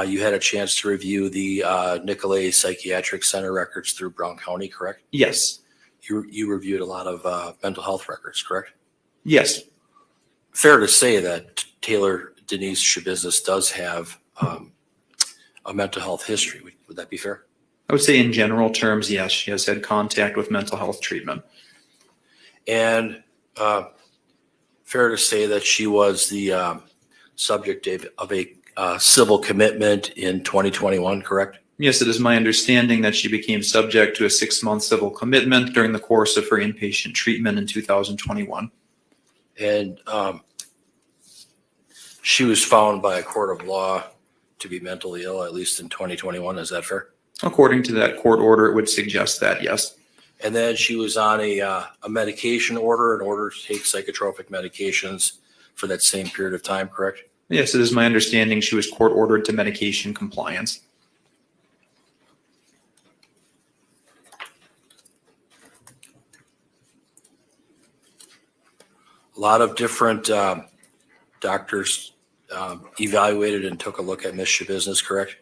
You had a chance to review the Nicolay Psychiatric Center records through Brown County, correct? Yes. You reviewed a lot of mental health records, correct? Yes. Fair to say that Taylor Denise Shabusiness does have a mental health history. Would that be fair? I would say in general terms, yes, she has had contact with mental health treatment. And fair to say that she was the subject of a civil commitment in 2021, correct? Yes, it is my understanding that she became subject to a 6-month civil commitment during the course of her inpatient treatment in 2021. And she was found by a court of law to be mentally ill, at least in 2021. Is that fair? According to that court order, it would suggest that, yes. And then she was on a medication order in order to take psychotropic medications for that same period of time, correct? Yes, it is my understanding she was court ordered to medication compliance. A lot of different doctors evaluated and took a look at Ms. Shabusiness, correct?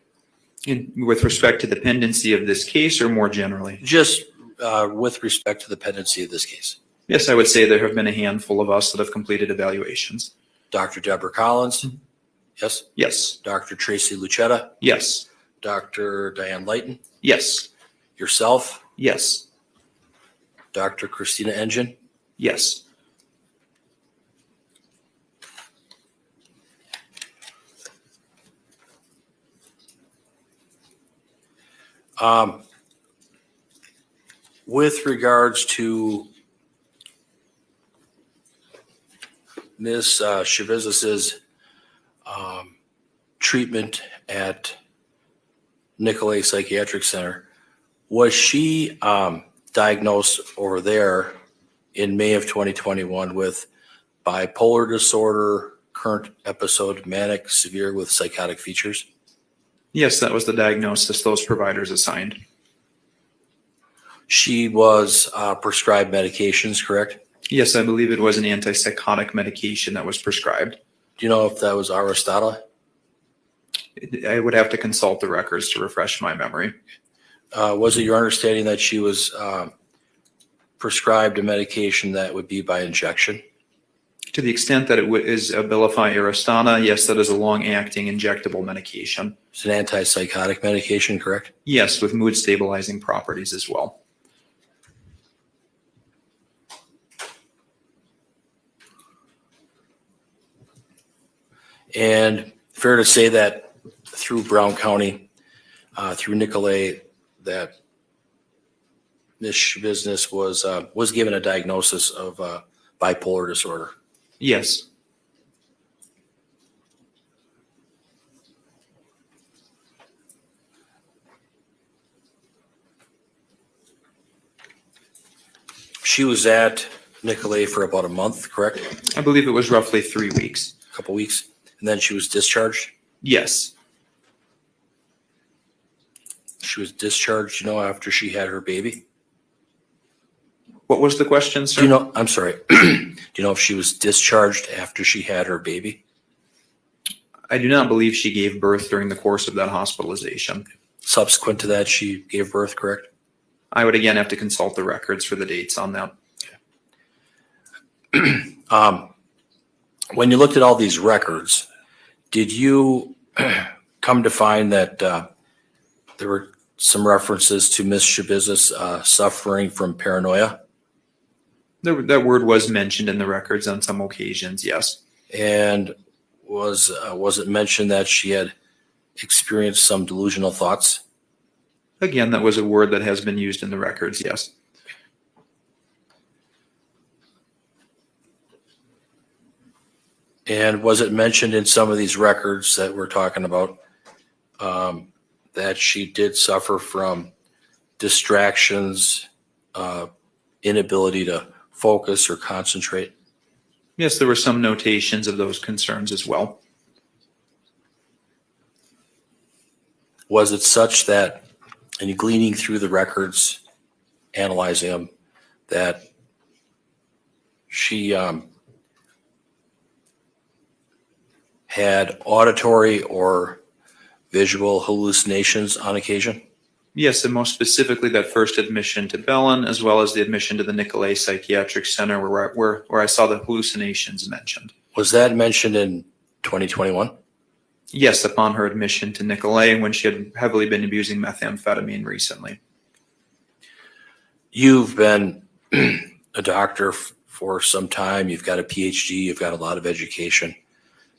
With respect to the pendency of this case or more generally? Just with respect to the pendency of this case. Yes, I would say there have been a handful of us that have completed evaluations. Dr. Deborah Collins? Yes? Yes. Dr. Tracy Lucetta? Yes. Dr. Diane Litton? Yes. Yourself? Yes. Dr. Christina Engen? Yes. With regards to Ms. Shabusiness's treatment at Nicolay Psychiatric Center, was she diagnosed over there in May of 2021 with bipolar disorder, current episode manic severe with psychotic features? Yes, that was the diagnosis those providers assigned. She was prescribed medications, correct? Yes, I believe it was an antipsychotic medication that was prescribed. Do you know if that was Aristata? I would have to consult the records to refresh my memory. Was it your understanding that she was prescribed a medication that would be by injection? To the extent that it is Abilify Aristana, yes, that is a long-acting injectable medication. It's an antipsychotic medication, correct? Yes, with mood stabilizing properties as well. And fair to say that through Brown County, through Nicolay, that Ms. Shabusiness was given a diagnosis of bipolar disorder. Yes. She was at Nicolay for about a month, correct? I believe it was roughly 3 weeks. A couple weeks. And then she was discharged? Yes. She was discharged, after she had her baby? What was the question, sir? Do you know, I'm sorry. Do you know if she was discharged after she had her baby? I do not believe she gave birth during the course of that hospitalization. Subsequent to that, she gave birth, correct? I would again have to consult the records for the dates on that. When you looked at all these records, Did you come to find that there were some references to Miss Shabusiness suffering from paranoia? That word was mentioned in the records on some occasions, yes. And was it mentioned that she had experienced some delusional thoughts? Again, that was a word that has been used in the records, yes. And was it mentioned in some of these records that we're talking about that she did suffer from distractions, inability to focus or concentrate? Yes, there were some notations of those concerns as well. Was it such that, in gleaning through the records, analyzing them, that she had auditory or visual hallucinations on occasion? Yes, and most specifically that first admission to Bellin, as well as the admission to the Nicolay Psychiatric Center where I saw the hallucinations mentioned. Was that mentioned in 2021? Yes, upon her admission to Nicolay when she had heavily been abusing methamphetamine recently. You've been a doctor for some time. You've got a PhD. You've got a lot of education.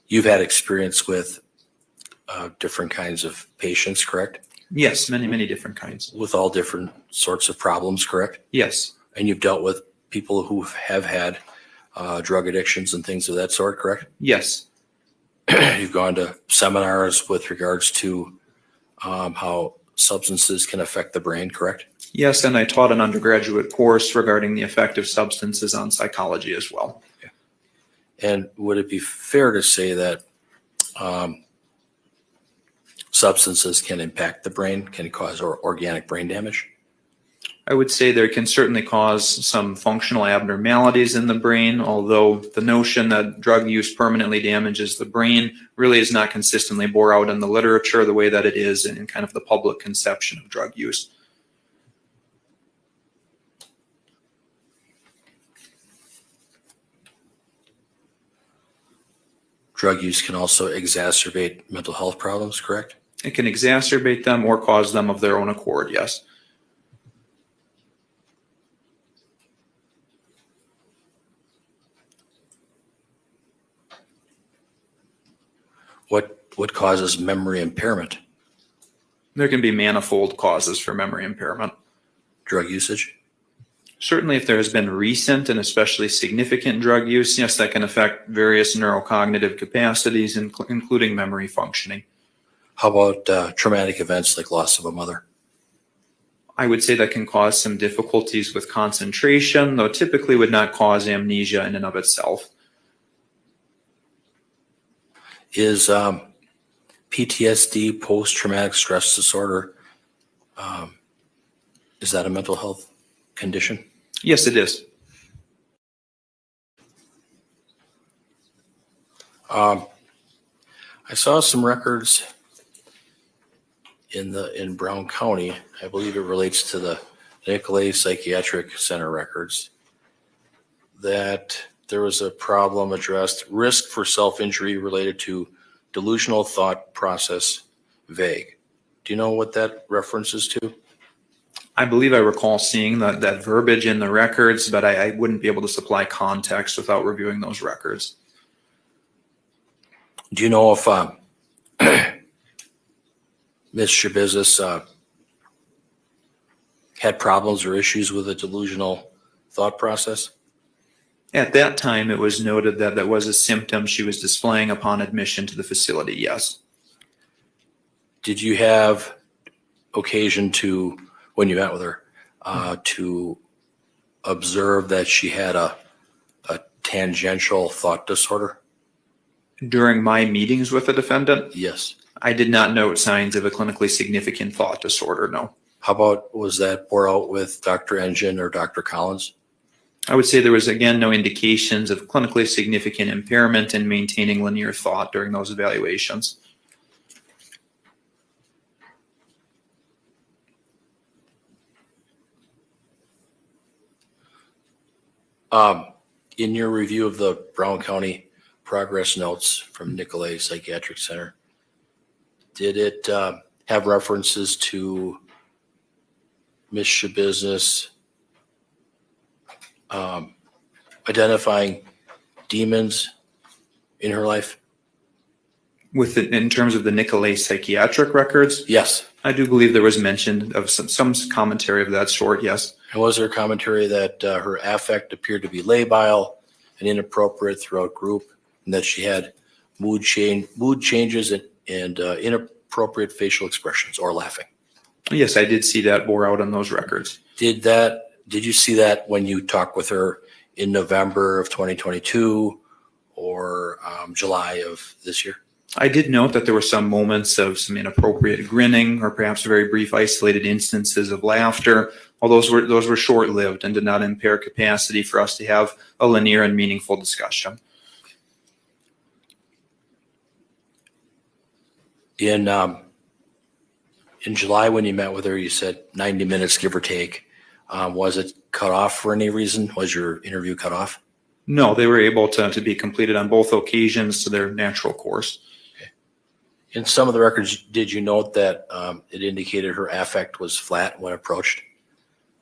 You've had experience with different kinds of patients, correct? Yes, many different kinds. With all different sorts of problems, correct? Yes. And you've dealt with people who have had drug addictions and things of that sort, correct? Yes. You've gone to seminars with regards to how substances can affect the brain, correct? Yes, and I taught an undergraduate course regarding the effect of substances on psychology as well. And would it be fair to say that substances can impact the brain, can cause organic brain damage? I would say there can certainly cause some functional abnormalities in the brain, although the notion that drug use permanently damages the brain really is not consistently bore out in the literature the way that it is in kind of the public conception of drug use. Drug use can also exacerbate mental health problems, correct? It can exacerbate them or cause them of their own accord, yes. What causes memory impairment? There can be manifold causes for memory impairment. Drug usage? Certainly if there has been recent and especially significant drug use, yes, that can affect various neurocognitive capacities, including memory functioning. How about traumatic events like loss of a mother? I would say that can cause some difficulties with concentration, though typically would not cause amnesia in and of itself. Is PTSD, post-traumatic stress disorder, is that a mental health condition? Yes, it is. I saw some records in Brown County. I believe it relates to the Nicolay Psychiatric Center records, that there was a problem addressed, risk for self-injury related to delusional thought process, vague. Do you know what that references to? I believe I recall seeing that verbiage in the records, but I wouldn't be able to supply context without reviewing those records. Do you know if Ms. Shabusiness had problems or issues with a delusional thought process? At that time, it was noted that that was a symptom she was displaying upon admission to the facility, yes. Did you have occasion to, when you met with her, to observe that she had a tangential thought disorder? During my meetings with the defendant? Yes. I did not note signs of a clinically significant thought disorder, no. How about, was that bore out with Dr. Engen or Dr. Collins? I would say there was, again, no indications of clinically significant impairment in maintaining linear thought during those evaluations. In your review of the Brown County progress notes from Nicolay Psychiatric Center, did it have references to Miss Shabusiness identifying demons in her life? With it, in terms of the Nicolay psychiatric records, Yes. I do believe there was mention of some commentary of that sort, yes. And was there commentary that her affect appeared to be labile and inappropriate throughout group, and that she had mood changes and inappropriate facial expressions or laughing? Yes, I did see that bore out on those records. Did you see that when you talked with her in November of 2022 or July of this year? I did note that there were some moments of some inappropriate grinning or perhaps very brief isolated instances of laughter. All those were short-lived and did not impair capacity for us to have a linear and meaningful discussion. In July, when you met with her, you said 90 minutes, give or take. Was it cut off for any reason? Was your interview cut off? No, they were able to be completed on both occasions to their natural course. In some of the records, did you note that it indicated her affect was flat when approached?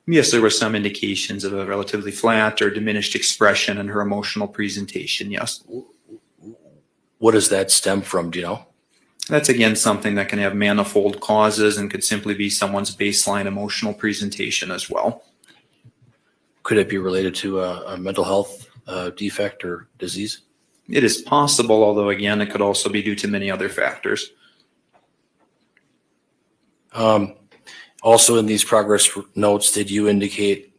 Yes, there were some indications of a relatively flat or diminished expression in her emotional presentation, yes. What does that stem from, do you know? That's again something that can have manifold causes and could simply be someone's baseline emotional presentation as well. Could it be related to a mental health defect or disease? It is possible, although again, it could also be due to many other factors. Also in these progress notes, did you indicate,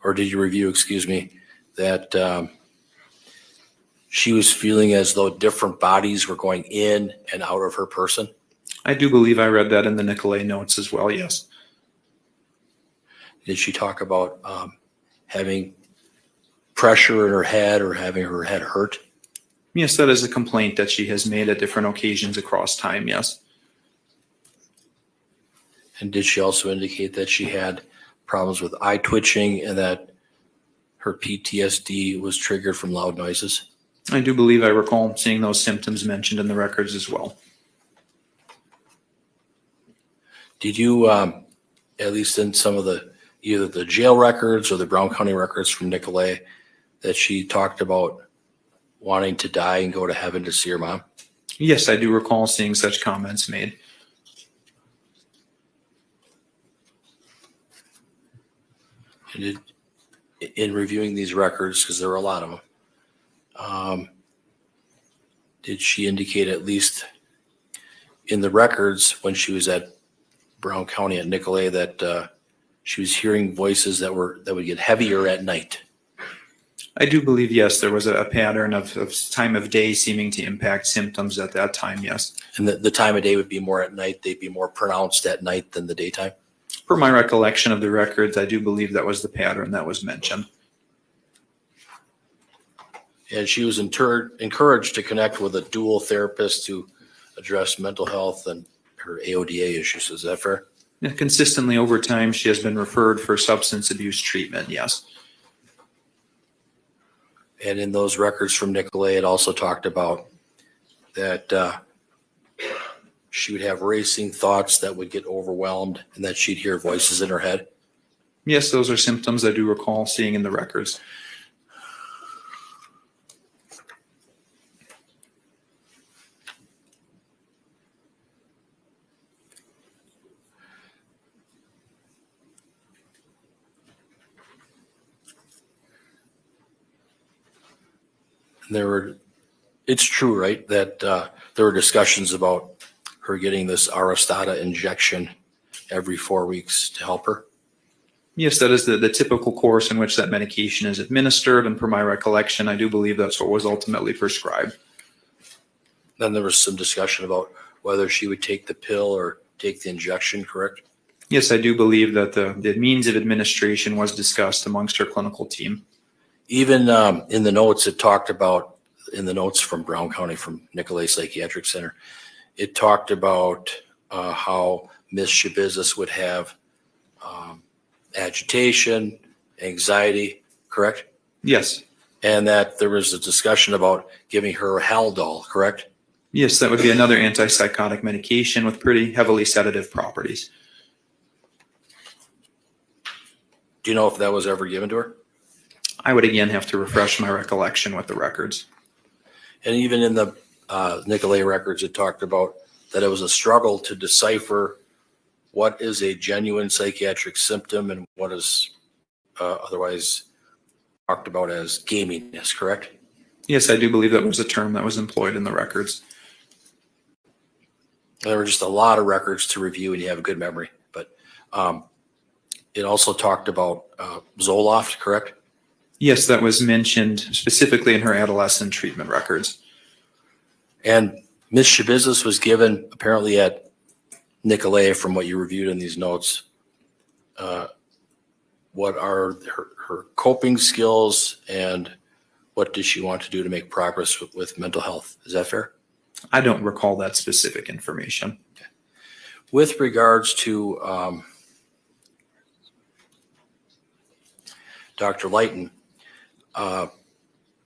or did you review, excuse me, that she was feeling as though different bodies were going in and out of her person? I do believe I read that in the Nicolay notes as well, yes. Did she talk about having pressure in her head or having her head hurt? Yes, that is a complaint that she has made at different occasions across time, yes. And did she also indicate that she had problems with eye twitching and that her PTSD was triggered from loud noises? I do believe I recall seeing those symptoms mentioned in the records as well. Did you, at least in some of either the jail records or the Brown County records from Nicolay, that she talked about wanting to die and go to heaven to see her mom? Yes, I do recall seeing such comments made. And in reviewing these records, because there were a lot of them, did she indicate, at least in the records when she was at Brown County at Nicolay, that she was hearing voices that would get heavier at night? I do believe, yes, there was a pattern of time of day seeming to impact symptoms at that time, yes. And the time of day would be more at night, they'd be more pronounced at night than the daytime? Per my recollection of the records, I do believe that was the pattern that was mentioned. And she was encouraged to connect with a dual therapist to address mental health and her AODA issues. Is that fair? Yeah, consistently over time, she has been referred for substance abuse treatment, yes. And in those records from Nicolay, it also talked about that she would have racing thoughts that would get overwhelmed and that she'd hear voices in her head. Yes, those are symptoms I do recall seeing in the records. It's true, right, that there were discussions about her getting this Aristata injection every 4 weeks to help her? Yes, that is the typical course in which that medication is administered, and per my recollection, I do believe that's what was ultimately prescribed. Then there was some discussion about whether she would take the pill or take the injection, correct? Yes, I do believe that the means of administration was discussed amongst her clinical team. Even in the notes, it talked about, in the notes from Brown County, from Nicolay Psychiatric Center, it talked about how Miss Shabusiness would have agitation, anxiety, correct? Yes. and that there was a discussion about giving her Haldol, correct? Yes, that would be another antipsychotic medication with pretty heavily sedative properties. Do you know if that was ever given to her? I would again have to refresh my recollection with the records. And even in the Nicolay records, it talked about that it was a struggle to decipher what is a genuine psychiatric symptom and what is otherwise talked about as gaminess, correct? Yes, I do believe that was a term that was employed in the records. There were just a lot of records to review and you have a good memory, but it also talked about Zoloft, correct? Yes, that was mentioned specifically in her adolescent treatment records. And Ms. Shabusiness was given apparently at Nicolay, from what you reviewed in these notes, what are her coping skills and what does she want to do to make progress with mental health? Is that fair? I don't recall that specific information. Okay. With regards to Dr. Litton,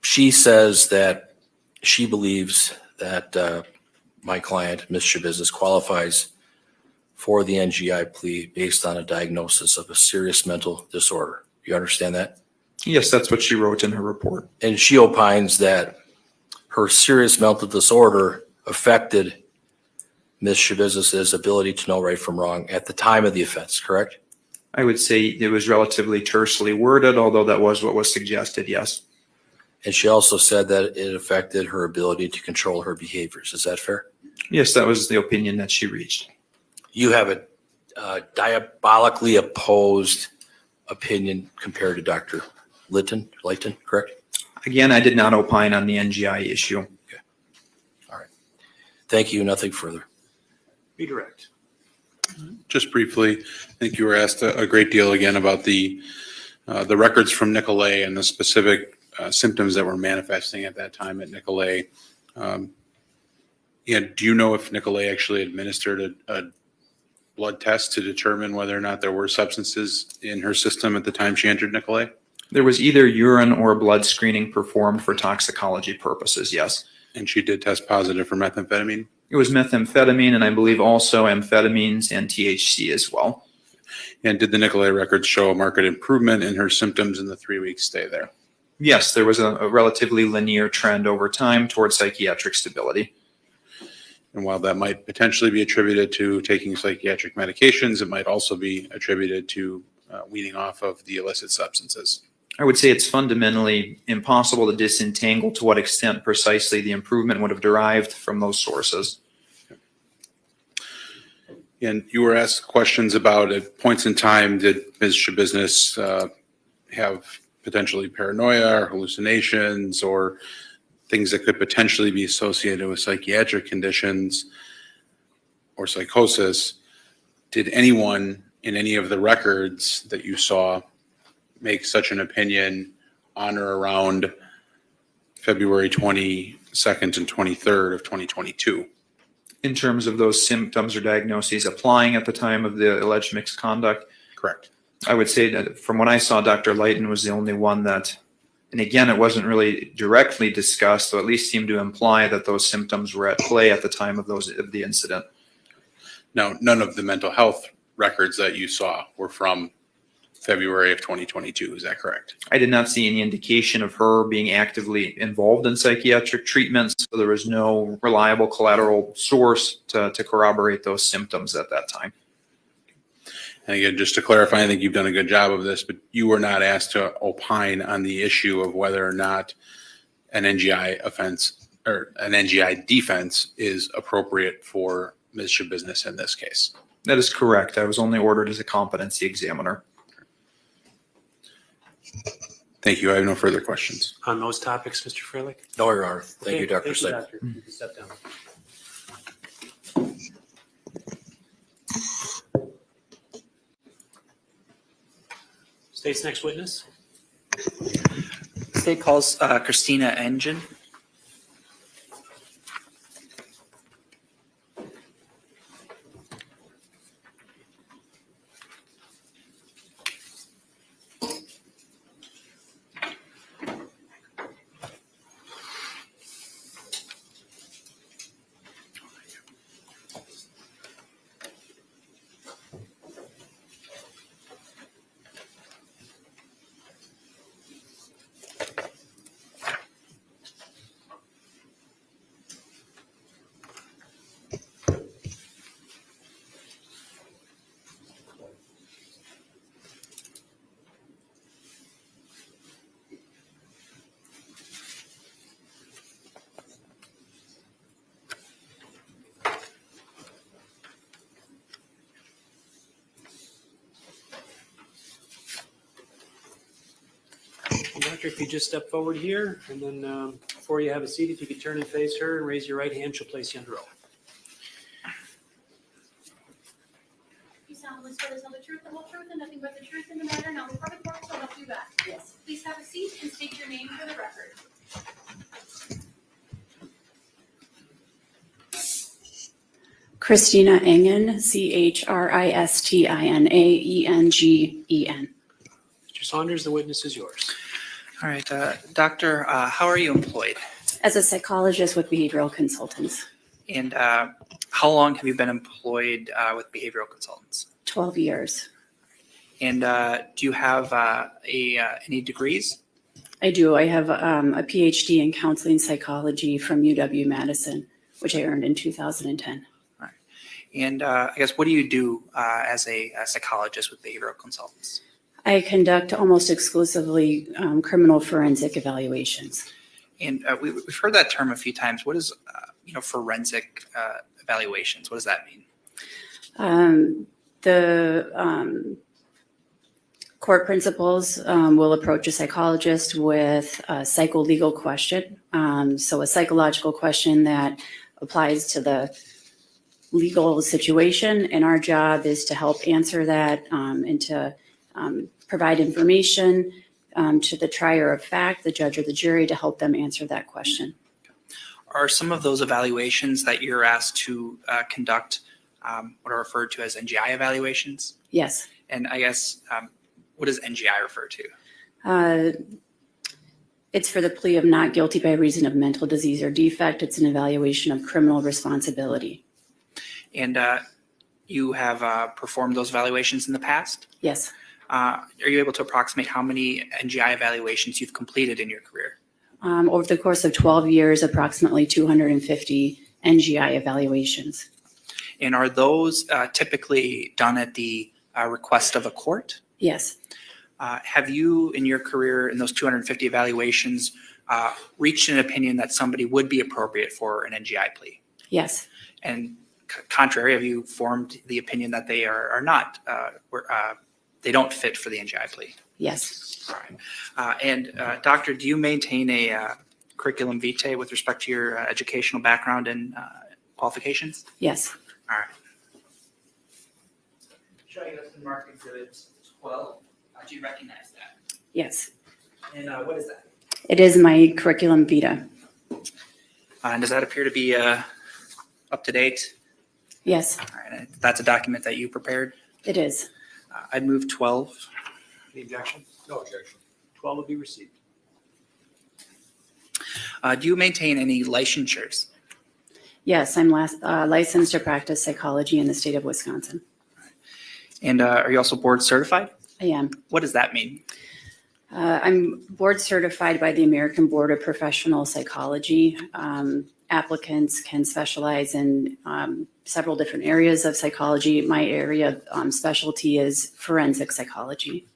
she says that she believes that my client, Ms. Shabusiness, qualifies for the NGI plea based on a diagnosis of a serious mental disorder. You understand that? Yes, that's what she wrote in her report. And she opines that her serious mental disorder affected Ms. Shabusiness's ability to know right from wrong at the time of the offense, correct? I would say it was relatively tersely worded, although that was what was suggested, yes. And she also said that it affected her ability to control her behaviors. Is that fair? Yes, that was the opinion that she reached. You have a diabolically opposed opinion compared to Dr. Litton, correct? Again, I did not opine on the NGI issue. Okay. All right. Thank you. Nothing further. Redirect. Just briefly, I think you were asked a great deal again about the records from Nicolay and the specific symptoms that were manifesting at that time at Nicolay. Do you know if Nicolay actually administered a blood test to determine whether or not there were substances in her system at the time she entered Nicolay? There was either urine or blood screening performed for toxicology purposes, yes. And she did test positive for methamphetamine? It was methamphetamine and I believe also amphetamines and THC as well. And did the Nicolay records show a marked improvement in her symptoms in the 3-week stay there? Yes, there was a relatively linear trend over time towards psychiatric stability. And while that might potentially be attributed to taking psychiatric medications, it might also be attributed to weaning off of the illicit substances. I would say it's fundamentally impossible to disentangle to what extent precisely the improvement would have derived from those sources. And you were asked questions about at points in time, did Ms. Shabusiness have potentially paranoia or hallucinations or things that could potentially be associated with psychiatric conditions or psychosis? Did anyone in any of the records that you saw make such an opinion on or around February 22nd and 23rd of 2022? In terms of those symptoms or diagnoses applying at the time of the alleged mixed conduct? Correct. I would say that from what I saw, Dr. Litton was the only one that, and again, it wasn't really directly discussed, so at least seemed to imply that those symptoms were at play at the time of the incident. Now, none of the mental health records that you saw were from February of 2022, is that correct? I did not see any indication of her being actively involved in psychiatric treatments, so there was no reliable collateral source to corroborate those symptoms at that time. And again, just to clarify, I think you've done a good job of this, but you were not asked to opine on the issue of whether or not an NGI offense or an NGI defense is appropriate for Ms. Shabusiness in this case. That is correct. I was only ordered as a competency examiner. Thank you. I have no further questions. On those topics, Mr. Freilich? No, Your Honor. Thank Okay, you, Dr. thank you, Seipel. Doctor. You can step down. State's next witness. State calls Christina Engen. Doctor, if you just step forward here, and then before you have a seat, if you could turn and face her and raise your right hand, she'll place you under oath. You solemnly swear to tell the truth, the whole truth, and nothing but the truth in the matter, now before the court, so help you God. Yes. Please have a seat and state your name for the record. Christina Engen, Christina Engen. Mr. Saunders, the witness is yours. All right, Doctor, how are you employed? As a psychologist with behavioral consultants, And how long have you been employed with behavioral consultants? 12 years. And do you have any degrees? I do. I have a PhD in counseling psychology from UW-Madison, which I earned in 2010. And I guess, what do you do as a psychologist with behavioral consultants? I conduct almost exclusively criminal forensic evaluations. And we've heard that term a few times. What is, forensic evaluations? What does that mean? The court principals will approach a psychologist with a psycholegal question. So a psychological question that applies to the legal situation, and our job is to help answer that and to provide information to the trier of fact, the judge or the jury, to help them answer that question. Are some of those evaluations that you're asked to conduct what are referred to as NGI evaluations? Yes. And I guess, what does NGI refer to? It's for the plea of not guilty by reason of mental disease or defect. It's an evaluation of criminal responsibility. And you have performed those evaluations in the past? Yes. Are you able to approximate how many NGI evaluations you've completed in your career? Over the course of 12 years, approximately 250 NGI evaluations. And are those typically done at the request of a court? Yes. Have you, in your career, in those 250 evaluations, reached an opinion that somebody would be appropriate for an NGI plea? Yes. And contrary, have you formed the opinion that they are not, they don't fit for the NGI plea? Yes. All right. And Doctor, do you maintain a curriculum vitae with respect to your educational background and qualifications? Yes. All right. Showing us the mark exhibit 12. Do you recognize that? Yes. And what is that? It is my curriculum vitae. And does that appear to be up to date? Yes. All right. And that's a document that you prepared? It is. I'd move 12. Any objection? No objection. 12 will be received. Do you maintain any licensures? Yes, I'm licensed to practice psychology in the state of Wisconsin. And are you also board certified? I am. What does that mean? I'm board certified by the American Board of Professional Psychology. Applicants can specialize in several different areas of psychology. My area of specialty is forensic psychology.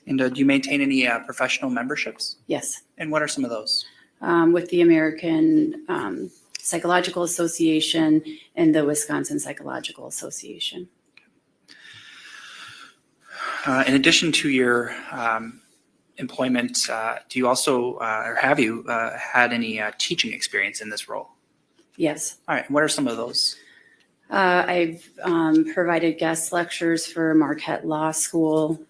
And do you maintain any professional memberships? Yes. And what are some of those? With the American Psychological Association and the Wisconsin Psychological Association. In addition to your employment, do you also, or have you had any teaching experience in this role? Yes. All right. What are some of those? I've provided guest lectures for Marquette Law School,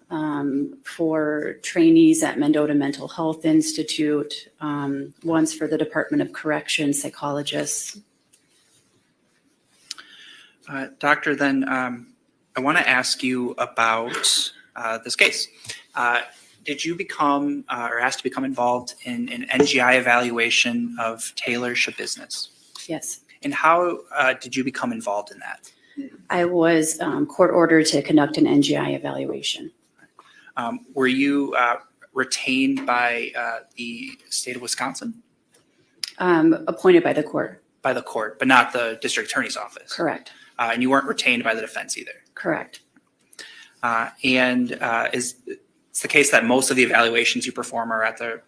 for trainees at Mendota Mental Health Institute, once for the Department of Corrections psychologists. Doctor, then I want to ask you about this case. Did you become or asked to become involved in an NGI evaluation of Taylor Shabusiness? Yes. And how did you become involved in that? I was court ordered to conduct an NGI evaluation. Were you retained by the state of Wisconsin? Appointed by the court. By the court, but not the district attorney's office? Correct. And you weren't retained by the defense either? Correct. And is it's the case that most of the evaluations you perform are at the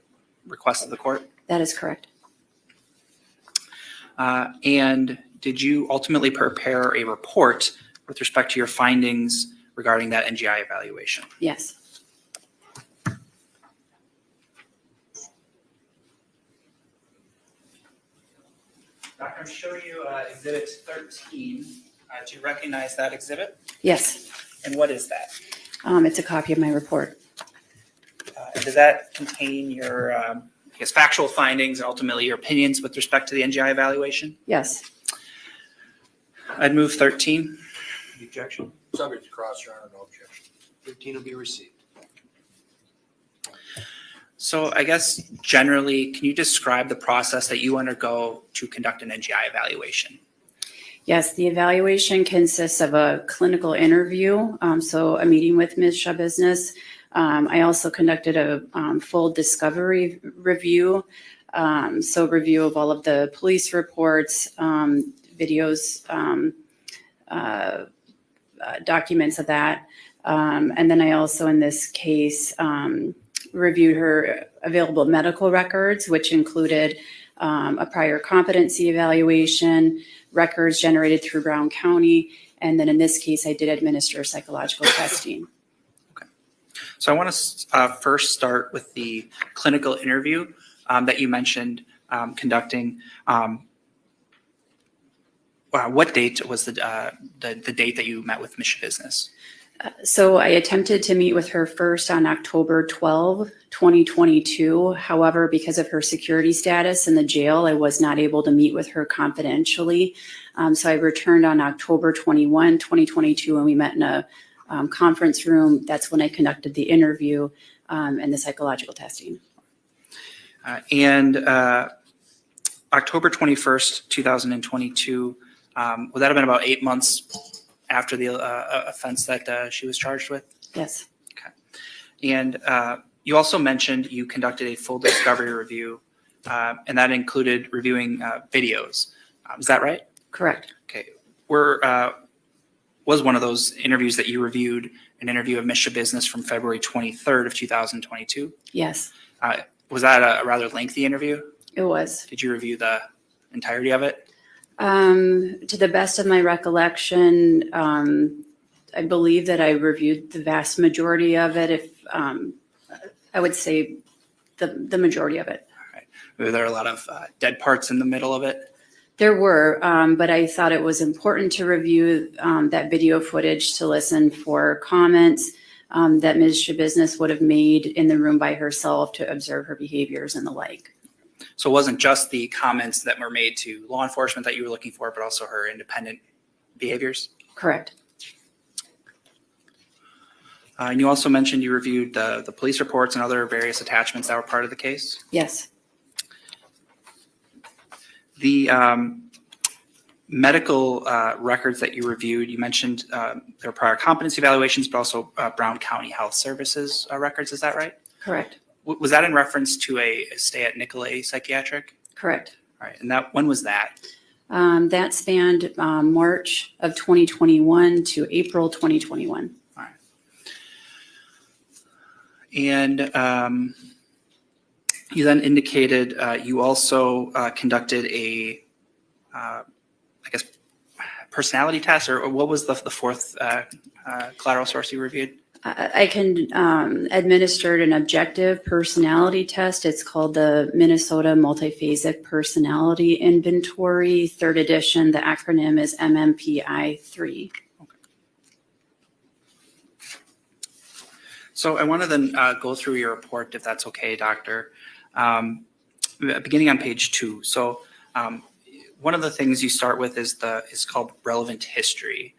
request of the court? That is correct. And did you ultimately prepare a report with respect to your findings regarding that NGI evaluation? Yes. Doctor, I'm showing you Exhibit 13. Do you recognize that exhibit? Yes, And what is that? it's a copy of my report. Does that contain your, I guess, factual findings and ultimately your opinions with respect to the NGI evaluation? Yes. I'd move 13. The objection? Subject to cross, Your Honor, no objection. 13 will be received. So I guess generally, can you describe the process that you undergo to conduct an NGI evaluation? Yes, the evaluation consists of a clinical interview, so a meeting with Ms. Shabusiness. I also conducted a full discovery review, so review of all of the police reports, videos, documents of that. And then I also, in this case, reviewed her available medical records, which included a prior competency evaluation, records generated through Brown County, and then in this case, I did administer psychological testing. So I want to first start with the clinical interview that you mentioned conducting. What date was the date that you met with Ms. Shabusiness? So I attempted to meet with her first on October 12, 2022. However, because of her security status in the jail, I was not able to meet with her confidentially. So I returned on October 21, 2022, and we met in a conference room. That's when I conducted the interview and the psychological testing. And October 21st, 2022, would that have been about 8 months after the offense that she was charged with? Yes. Okay. And you also mentioned you conducted a full discovery review, and that included reviewing videos. Is that right? Correct. Okay. Was one of those interviews that you reviewed an interview of Ms. Shabusiness from February 23rd of 2022? Yes, Was that a rather lengthy interview? it was. Did you review the entirety of it? To the best of my recollection, I believe that I reviewed the vast majority of it. If I would say the majority of it. All right. Were there a lot of dead parts in the middle of it? There were, but I thought it was important to review that video footage to listen for comments that Ms. Shabusiness would have made in the room by herself to observe her behaviors and the like. So it wasn't just the comments that were made to law enforcement that you were looking for, but also her independent behaviors? Correct. And you also mentioned you reviewed the police reports and other various attachments that were part of the case? Yes. The medical records that you reviewed, you mentioned there were prior competency evaluations, but also Brown County Health Services records. Is that right? Correct. Was that in reference to a stay at Nicolay Psychiatric? Correct. All right. And when was that? That spanned March of 2021 to April 2021. All right. And you then indicated you also conducted a, I guess, personality test, or what was the fourth collateral source you reviewed? I can administered an objective personality test. It's called the Minnesota Multiphasic Personality Inventory, 3rd edition. The acronym is MMPI-3. So I want to then go through your report, if that's okay, Doctor. Beginning on page 2. So one of the things you start with is called relevant history.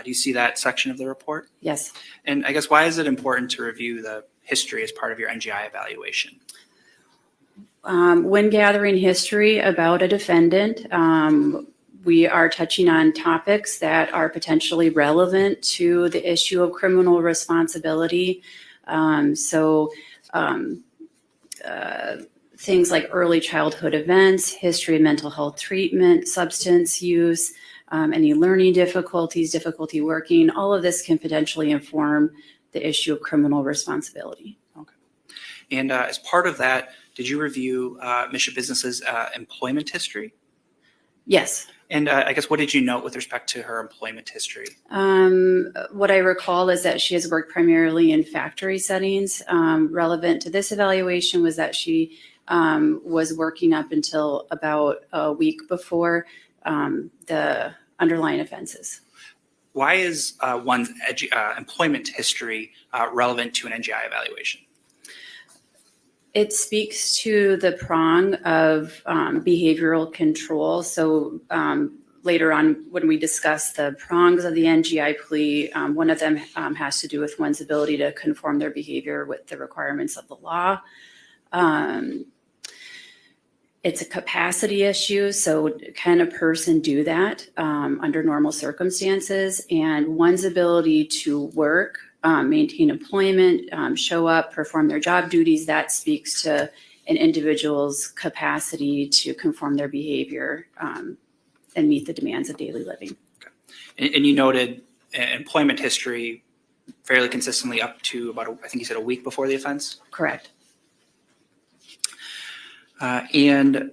Do you see that section of the report? Yes. And I guess why is it important to review the history as part of your NGI evaluation? When gathering history about a defendant, we are touching on topics that are potentially relevant to the issue of criminal responsibility. Things like early childhood events, history of mental health treatment, substance use, any learning difficulties, difficulty working, all of this can potentially inform the issue of criminal responsibility. Okay. And as part of that, did you review Ms. Shabusiness's employment history? Yes. And I guess what did you note with respect to her employment history? What I recall is that she has worked primarily in factory settings. Relevant to this evaluation was that she was working up until about a week before the underlying offenses. Why is one's employment history relevant to an NGI evaluation? It speaks to the prong of behavioral control. So later on, when we discuss the prongs of the NGI plea, one of them has to do with one's ability to conform their behavior with the requirements of the law. It's a capacity issue. So can a person do that under normal circumstances? And one's ability to work, maintain employment, show up, perform their job duties, that speaks to an individual's capacity to conform their behavior and meet the demands of daily living. Okay. And you noted employment history fairly consistently up to about, I think you said a week before the offense? Correct. And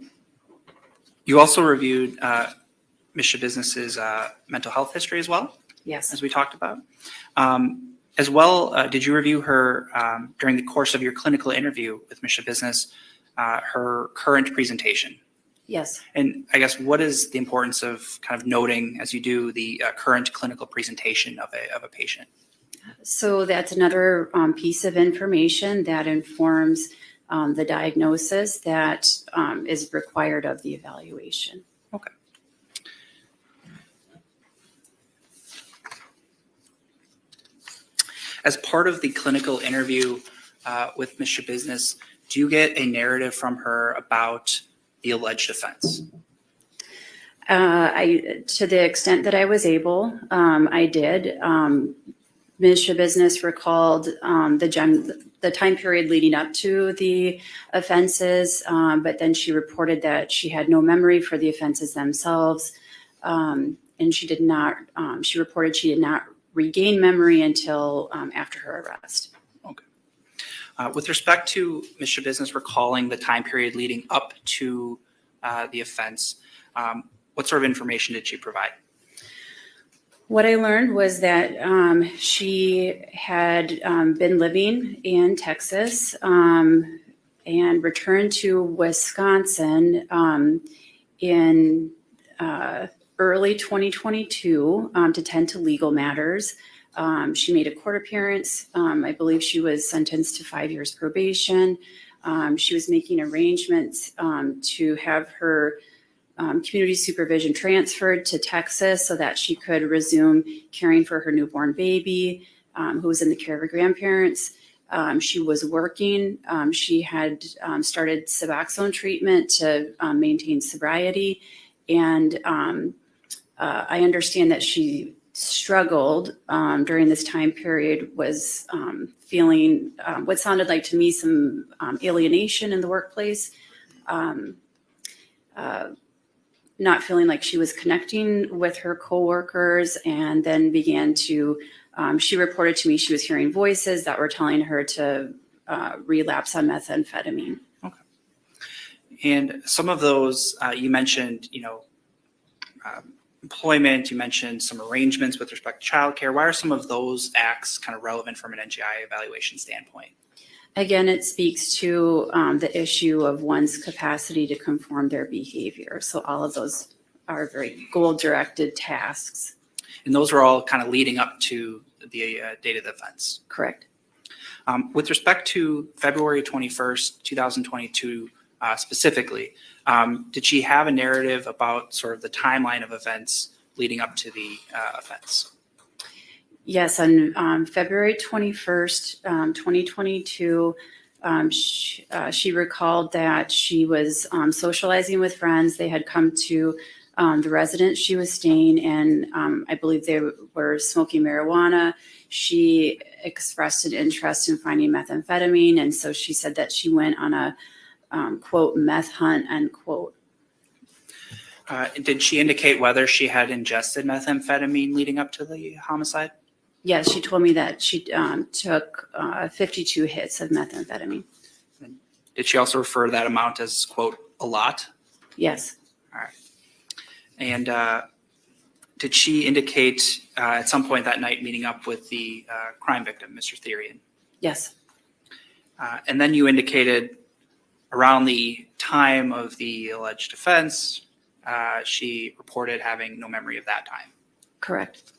you also reviewed Ms. Shabusiness's mental health history as well? Yes. As we talked about. As well, did you review her during the course of your clinical interview with Ms. Shabusiness, her current presentation? Yes. And I guess what is the importance of kind of noting as you do the current clinical presentation of a patient? So that's another piece of information that informs the diagnosis that is required of the evaluation. Okay. As part of the clinical interview with Ms. Shabusiness, do you get a narrative from her about the alleged offense? To the extent that I was able, I did. Ms. Shabusiness recalled the time period leading up to the offenses, but then she reported that she had no memory for the offenses themselves, and she reported she did not regain memory until after her arrest. Okay. With respect to Ms. Shabusiness recalling the time period leading up to the offense, what sort of information did she provide? What I learned was that she had been living in Texas and returned to Wisconsin in early 2022 to tend to legal matters. She made a court appearance. I believe she was sentenced to 5 years probation. She was making arrangements to have her community supervision transferred to Texas so that she could resume caring for her newborn baby, who was in the care of her grandparents. She was working. She had started Suboxone treatment to maintain sobriety. And I understand that she struggled during this time period, was feeling what sounded like to me some alienation in the workplace. Not feeling like she was connecting with her coworkers, and then began to, she reported to me she was hearing voices that were telling her to relapse on methamphetamine. Okay. And some of those, you mentioned, employment, you mentioned some arrangements with respect to childcare. Why are some of those acts kind of relevant from an NGI evaluation standpoint? Again, it speaks to the issue of one's capacity to conform their behavior. So all of those are very goal-directed tasks. And those are all kind of leading up to the date of the offense. Correct. With respect to February 21st, 2022 specifically, did she have a narrative about sort of the timeline of events leading up to the offense? Yes, on February 21st, 2022, she recalled that she was socializing with friends. They had come to the residence she was staying in. I believe they were smoking marijuana. She expressed an interest in finding methamphetamine, and so she said that she went on a, quote, meth hunt, end quote. Did she indicate whether she had ingested methamphetamine leading up to the homicide? Yes, she told me that she took 52 hits of methamphetamine. Did she also refer to that amount as, quote, a lot? Yes. All right. And did she indicate at some point that night meeting up with the crime victim, Mr. Thyrion? Yes. And then you indicated around the time of the alleged offense, she reported having no memory of that time. Correct.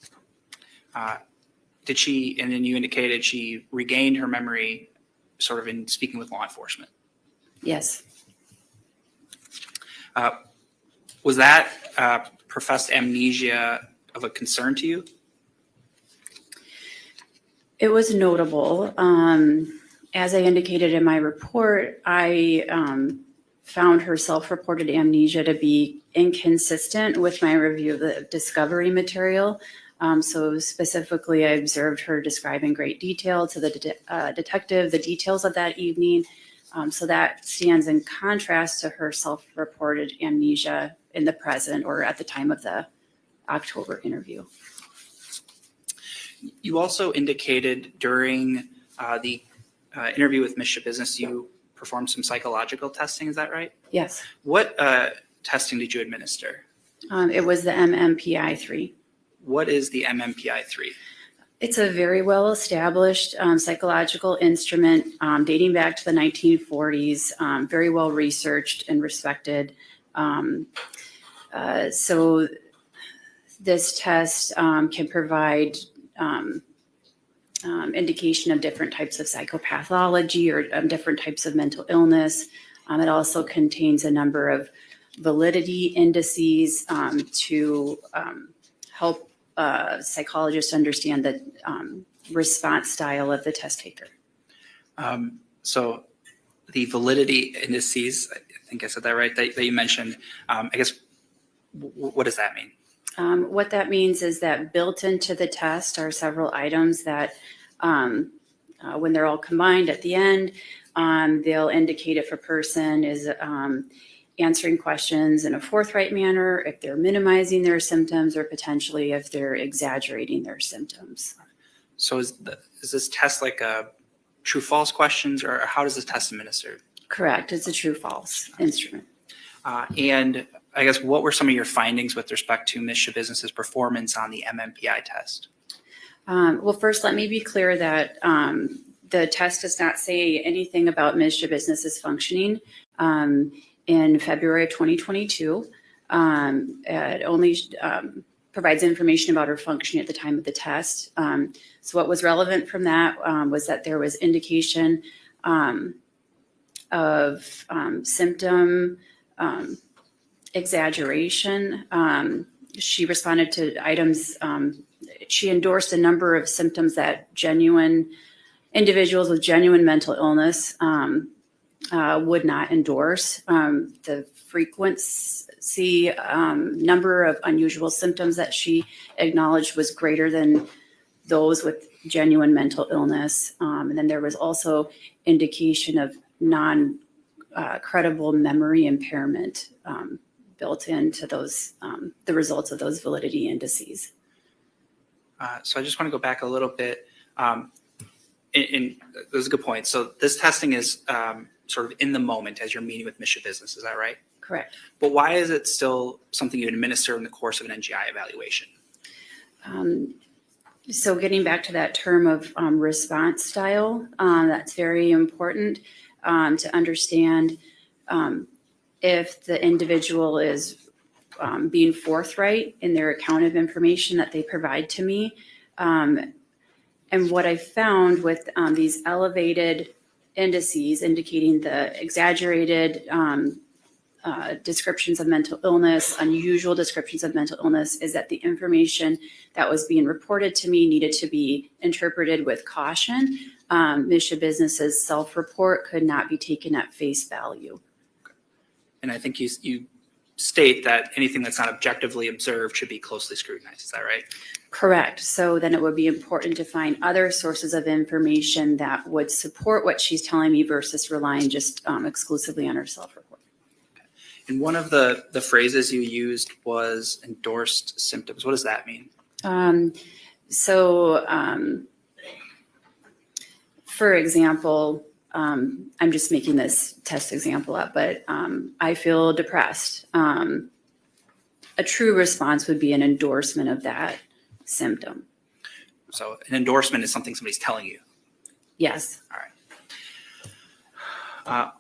Did she, and then you indicated she regained her memory sort of in speaking with law enforcement. Yes. Was that professed amnesia of a concern to you? It was notable. As I indicated in my report, I found her self-reported amnesia to be inconsistent with my review of the discovery material. So specifically, I observed her describe in great detail to the detective the details of that evening. So that stands in contrast to her self-reported amnesia in the present or at the time of the October interview. You also indicated during the interview with Ms. Shabusiness, you performed some psychological testing. Is that right? Yes. What testing did you administer? It was the MMPI-3. What is the MMPI-3? It's a very well-established psychological instrument dating back to the 1940s, very well researched and respected. So this test can provide indication of different types of psychopathology or different types of mental illness. It also contains a number of validity indices to help psychologists understand the response style of the test taker. So the validity indices, I think I said that right, that you mentioned, I guess, what does that mean? What that means is that built into the test are several items that when they're all combined at the end, they'll indicate if a person is answering questions in a forthright manner, if they're minimizing their symptoms, or potentially if they're exaggerating their symptoms. So is this test like a true-false questions, or how does this test administer? Correct. It's a true-false instrument. And I guess what were some of your findings with respect to Ms. Shabusiness's performance on the MMPI test? Well, first, let me be clear that the test does not say anything about Ms. Shabusiness's functioning. In February of 2022, it only provides information about her functioning at the time of the test. So what was relevant from that was that there was indication of symptom exaggeration. She responded to items, she endorsed a number of symptoms that genuine individuals with genuine mental illness would not endorse. The frequency, number of unusual symptoms that she acknowledged was greater than those with genuine mental illness. And then there was also indication of non-credible memory impairment built into those, the results of those validity indices. So I just want to go back a little bit. That was a good point. So this testing is sort of in the moment as you're meeting with Ms. Shabusiness, is that right? Correct. But why is it still something you administer in the course of an NGI evaluation? So getting back to that term of response style, that's very important to understand if the individual is being forthright in their account of information that they provide to me. And what I found with these elevated indices indicating the exaggerated descriptions of mental illness, unusual descriptions of mental illness, is that the information that was being reported to me needed to be interpreted with caution. Ms. Shabusiness's self-report could not be taken at face value. And I think you state that anything that's not objectively observed should be closely scrutinized. Is that right? Correct. So then it would be important to find other sources of information that would support what she's telling me versus relying just exclusively on her self-report. Okay. And one of the phrases you used was endorsed symptoms. What does that mean? For example, I'm just making this test example up, but I feel depressed. A true response would be an endorsement of that symptom. So an endorsement is something somebody's telling you. Yes. All right.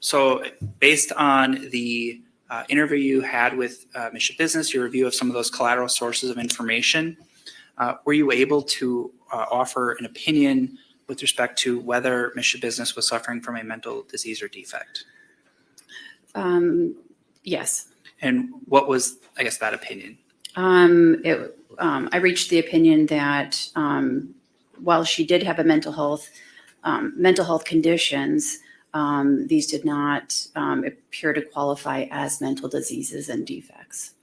So based on the interview you had with Ms. Shabusiness, your review of some of those collateral sources of information, were you able to offer an opinion with respect to whether Ms. Shabusiness was suffering from a mental disease or defect? Yes. And what was, I guess, that opinion? I reached the opinion that while she did have a mental health conditions, these did not appear to qualify as mental diseases and defects.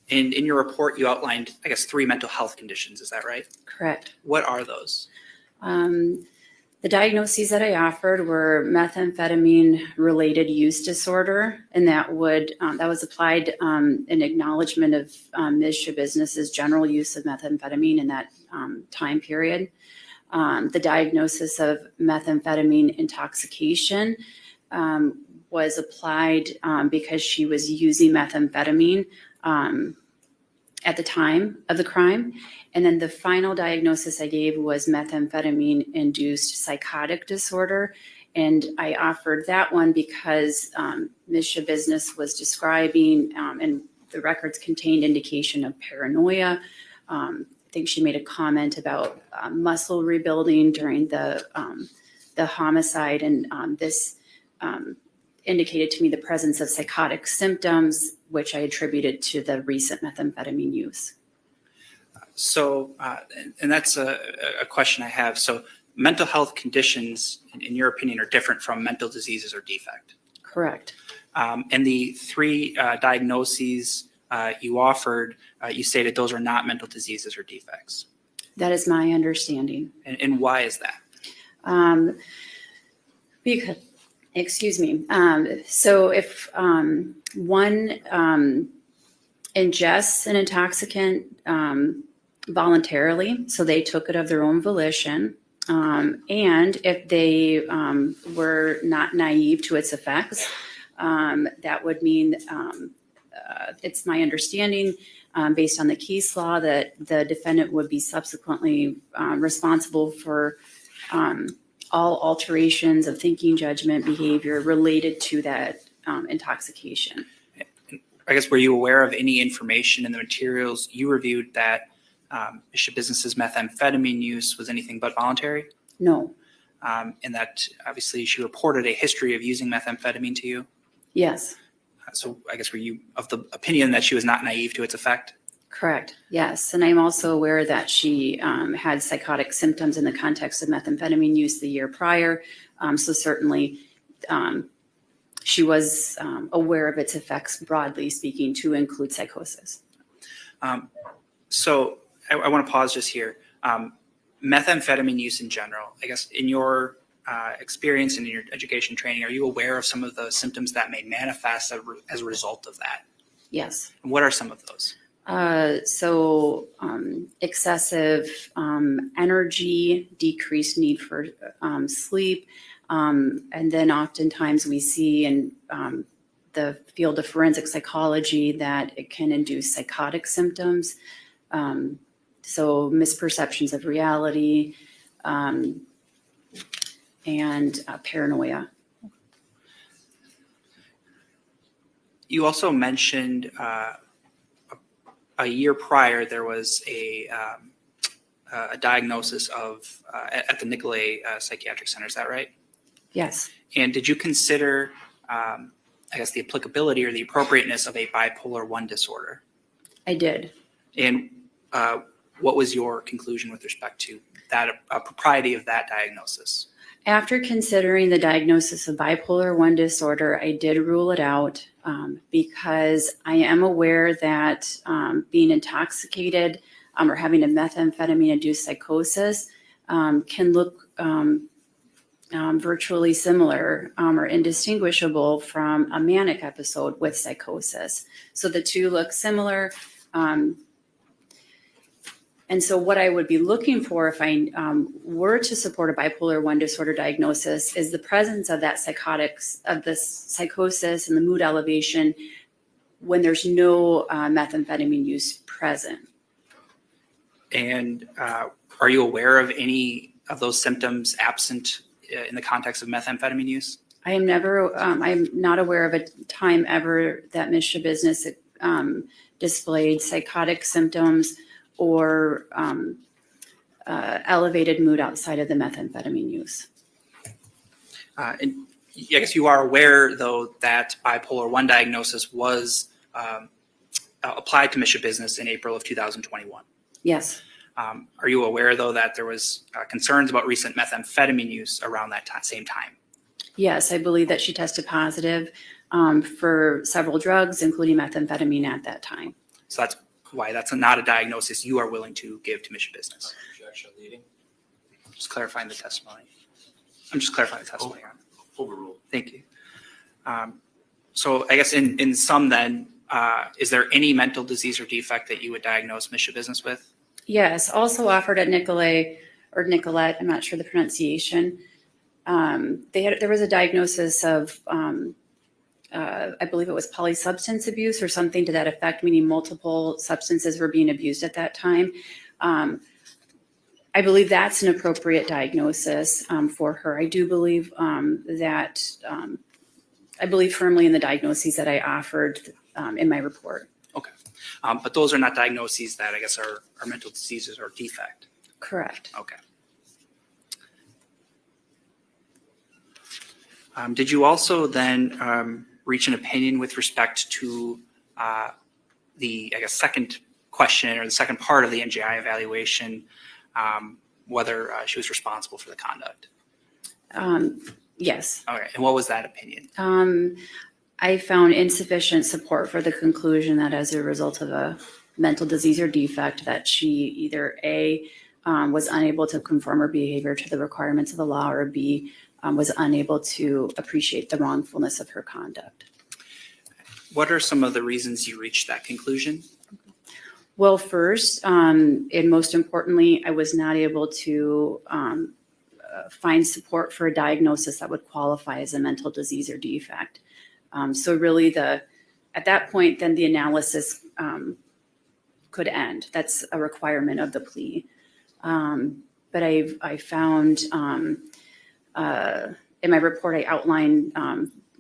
In your report, you outlined, I guess, 3 mental health conditions. Is that right? Correct. What are those? The diagnoses that I offered were methamphetamine-related use disorder, and that was applied in acknowledgement of Ms. Shabusiness's general use of methamphetamine in that time period. The diagnosis of methamphetamine intoxication was applied because she was using methamphetamine at the time of the crime. And then the final diagnosis I gave was methamphetamine-induced psychotic disorder. And I offered that one because Ms. Shabusiness was describing, and the records contained indication of paranoia. I think she made a comment about muscle rebuilding during the homicide, and this indicated to me the presence of psychotic symptoms, which I attributed to the recent methamphetamine use. So, and that's a question I have. So mental health conditions, in your opinion, are different from mental diseases or defect? Correct. And the 3 diagnoses you offered, you stated those are not mental diseases or defects. That is my understanding. And why is that? Because, excuse me. So if one ingests an intoxicant voluntarily, so they took it of their own volition, and if they were not naive to its effects, that would mean it's my understanding, based on the case law, that the defendant would be subsequently responsible for all alterations of thinking, judgment, behavior related to that intoxication. I guess, were you aware of any information in the materials you reviewed that Shabusiness's methamphetamine use was anything but voluntary? No. And that obviously she reported a history of using methamphetamine to you? Yes. So I guess, were you of the opinion that she was not naive to its effect? Correct. Yes. And I'm also aware that she had psychotic symptoms in the context of methamphetamine use the year prior. So certainly she was aware of its effects, broadly speaking, to include psychosis. So I want to pause just here. Methamphetamine use in general, I guess, in your experience and in your education training, are you aware of some of the symptoms that may manifest as a result of that? Yes. And what are some of those? Excessive energy, decreased need for sleep, and then oftentimes we see in the field of forensic psychology that it can induce psychotic symptoms. So misperceptions of reality and paranoia. You also mentioned a year prior there was a diagnosis of at the Nicolay Psychiatric Center. Is that right? Yes. And did you consider, I guess, the applicability or the appropriateness of a bipolar 1 disorder? I did. And what was your conclusion with respect to that propriety of that diagnosis? After considering the diagnosis of bipolar 1 disorder, I did rule it out because I am aware that being intoxicated or having a methamphetamine-induced psychosis can look virtually similar or indistinguishable from a manic episode with psychosis. So the two look similar. And so what I would be looking for if I were to support a bipolar 1 disorder diagnosis is the presence of that psychosis and the mood elevation when there's no methamphetamine use present. And are you aware of any of those symptoms absent in the context of methamphetamine use? I am never, I'm not aware of a time ever that Ms. Shabusiness displayed psychotic symptoms or elevated mood outside of the methamphetamine use. And I guess you are aware, though, that bipolar 1 diagnosis was applied to Ms. Shabusiness in April of 2021. Yes. Are you aware, though, that there was concerns about recent methamphetamine use around that same time? Yes, I believe that she tested positive for several drugs, including methamphetamine at that time. So that's why that's not a diagnosis you are willing to give to Ms. Shabusiness. Objection leading. Just clarifying the testimony. I'm just clarifying the testimony. Overruled. Thank you. So I guess in sum then, is there any mental disease or defect that you would diagnose Ms. Shabusiness with? Yes, also offered at Nicolay or Nicolette, I'm not sure the pronunciation. There was a diagnosis of, I believe it was polysubstance abuse or something to that effect, meaning multiple substances were being abused at that time. I believe that's an appropriate diagnosis for her. I do believe that, I believe firmly in the diagnoses that I offered in my report. Okay. But those are not diagnoses that I guess are mental diseases or defect. Correct. Okay. Did you also then reach an opinion with respect to the, I guess, second question or the second part of the NGI evaluation, whether she was responsible for the conduct? Yes. Okay. And what was that opinion? I found insufficient support for the conclusion that as a result of a mental disease or defect that she either A, was unable to conform her behavior to the requirements of the law, or B, was unable to appreciate the wrongfulness of her conduct. What are some of the reasons you reached that conclusion? Well, first, and most importantly, I was not able to find support for a diagnosis that would qualify as a mental disease or defect. So really at that point, then the analysis could end. That's a requirement of the plea. But I found in my report, I outlined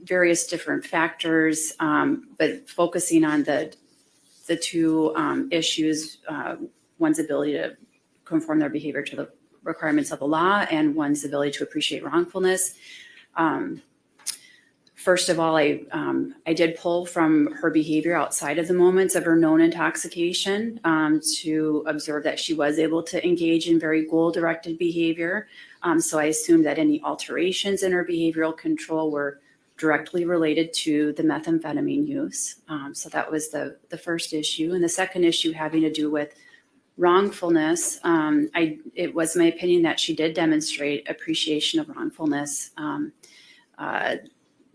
various different factors, but focusing on the two issues, one's ability to conform their behavior to the requirements of the law and one's ability to appreciate wrongfulness. First of all, I did pull from her behavior outside of the moments of her known intoxication to observe that she was able to engage in very goal-directed behavior. So I assumed that any alterations in her behavioral control were directly related to the methamphetamine use. So that was the first issue. And the second issue having to do with wrongfulness, it was my opinion that she did demonstrate appreciation of wrongfulness.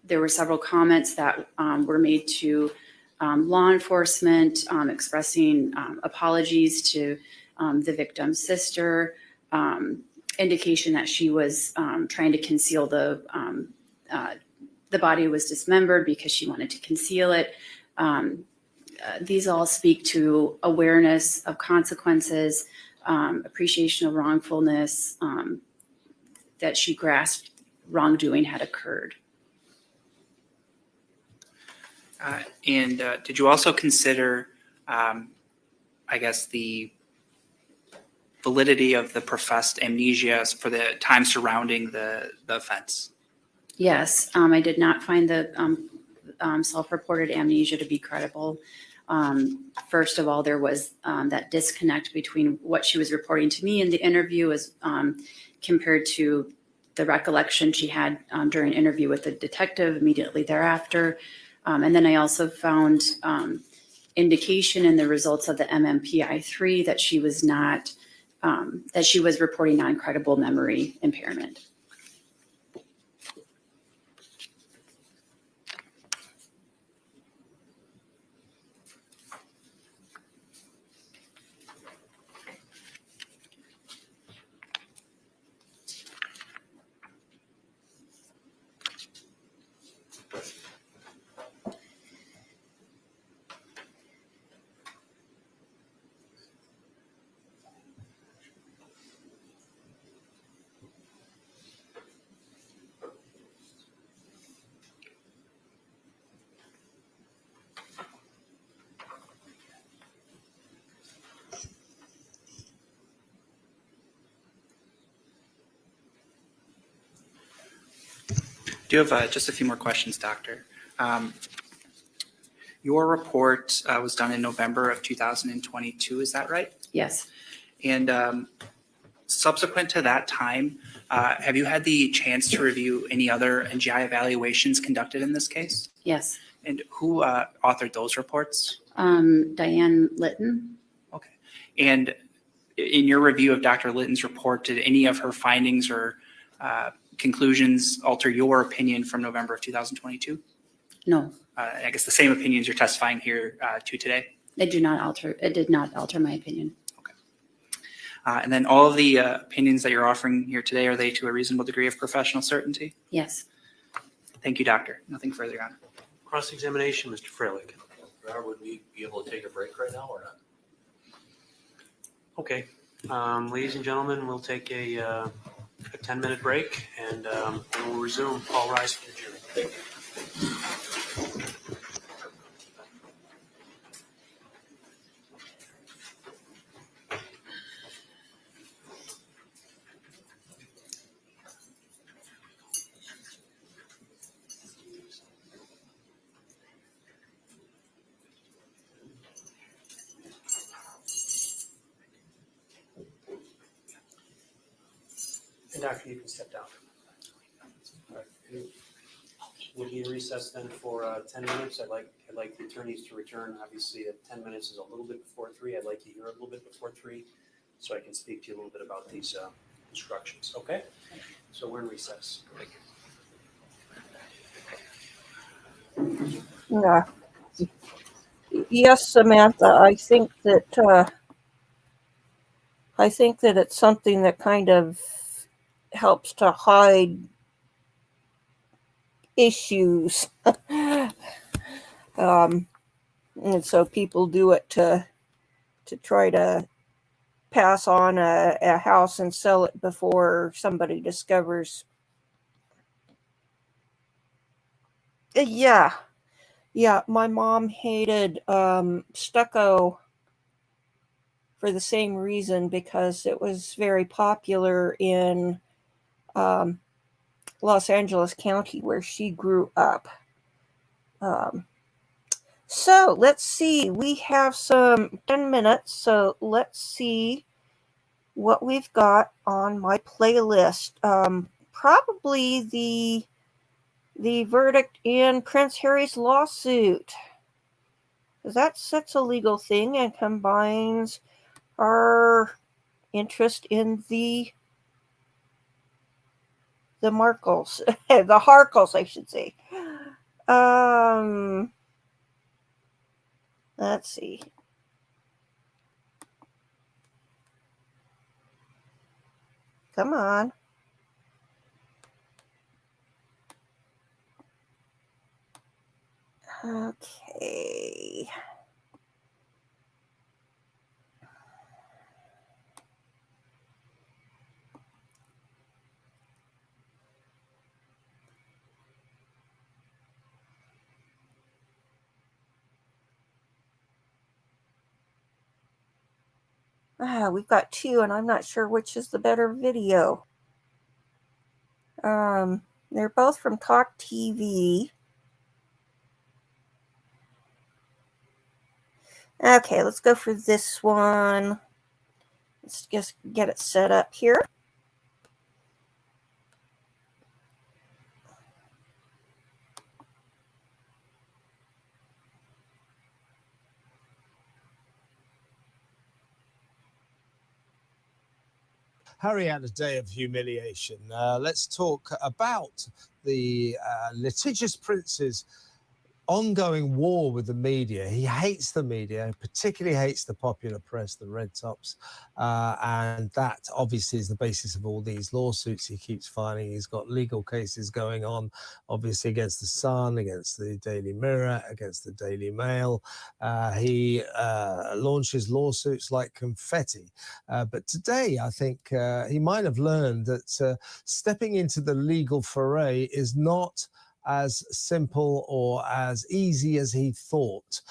There were several comments that were made to law enforcement expressing apologies to the victim's sister, indication that she was trying to conceal the body was dismembered because she wanted to conceal it. These all speak to awareness of consequences, appreciation of wrongfulness, that she grasped wrongdoing had occurred. And did you also consider, I guess, the validity of the professed amnesia for the time surrounding the offense? Yes, I did not find the self-reported amnesia to be credible. First of all, there was that disconnect between what she was reporting to me in the interview as compared to the recollection she had during an interview with the detective immediately thereafter. And then I also found indication in the results of the MMPI-3 that she was not, that she was reporting non-credible memory impairment. do have just a few more questions, Doctor. Your report was done in November of 2022, is that right? Yes. And subsequent to that time, have you had the chance to review any other NGI evaluations conducted in this case? Yes. And who authored those reports? Diane Litton. Okay. And in your review of Dr. Litton's report, did any of her findings or conclusions alter your opinion from November of 2022? No. I guess the same opinions you're testifying here to today? It did not alter my opinion. And then all of the opinions that you're offering here today, are they to a reasonable degree of professional certainty? Yes. Thank you, Doctor. Nothing further, Your Honor. Cross-examination, Mr. Freilich. Would we be able to take a break right now or not? Okay, ladies and gentlemen, we'll take a 10-minute break and we'll resume. All rise for the jury. And Doctor, you can step down. All right. We'll be in recess then for 10 minutes. I'd like the attorneys to return. Obviously, at 10 minutes is a little bit before 3. I'd like to hear a little bit before 3 so I can speak to you a little bit about these instructions. Okay? So we're in recess. Yeah. Yes, Samantha, I think that it's something that kind of helps to hide issues. And so people do it to try to pass on a house and sell it before somebody discovers. Yeah, my mom hated stucco for the same reason, because it was very popular in Los Angeles County where she grew up. So let's see, we have some 10 minutes, so let's see what we've got on my playlist. Probably the verdict in Prince Harry's lawsuit, because that's a legal thing and combines our interest in the Markles, the Harkles, I should say. Let's see. Come on. Okay. We've got 2, and I'm not sure which is the better video. They're both from Talk TV. Okay, let's go for this one. Let's just get it set up here. Harry had a day of humiliation. Let's talk about the litigious prince's ongoing war with the media. He hates the media, particularly hates the popular press, the red tops, and that obviously is the basis of all these lawsuits he keeps filing. He's got legal cases going on, obviously against the Sun, against the Daily Mirror, against the Daily Mail. He launches lawsuits like confetti. But today, I think he might have learned that stepping into the legal foray is not as simple or as easy as he thought.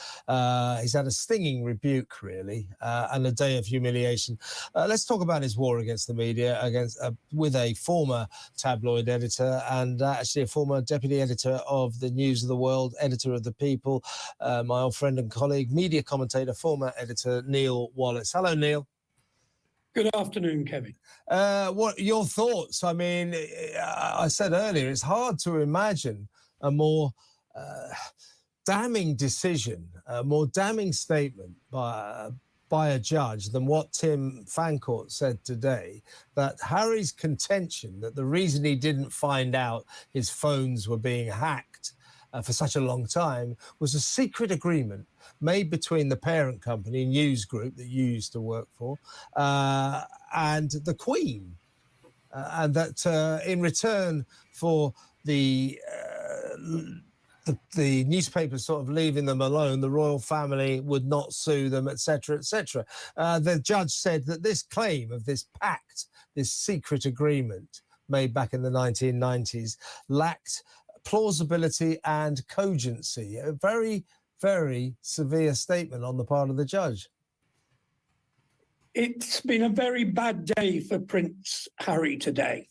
He's had a stinging rebuke, really, and a day of humiliation. Let's talk about his war against the media, with a former tabloid editor and actually a former deputy editor of the News of the World, editor of the People, my old friend and colleague, media commentator, former editor Neil Wallace. Hello, Neil. Good afternoon, Kevin. What your thoughts? I mean, I said earlier, it's hard to imagine a more damning decision, a more damning statement by a judge than what Tim Fancourt said today, that Harry's contention that the reason he didn't find out his phones were being hacked for such a long time was a secret agreement made between the parent company, News Group, that you used to work for, and the Queen. And that in return for the newspapers sort of leaving them alone, the royal family would not sue them, etc., etc. The judge said that this claim of this pact, this secret agreement made back in the 1990s, lacked plausibility and cogency. A very, very severe statement on the part of the judge. It's been a very bad day for Prince Harry today.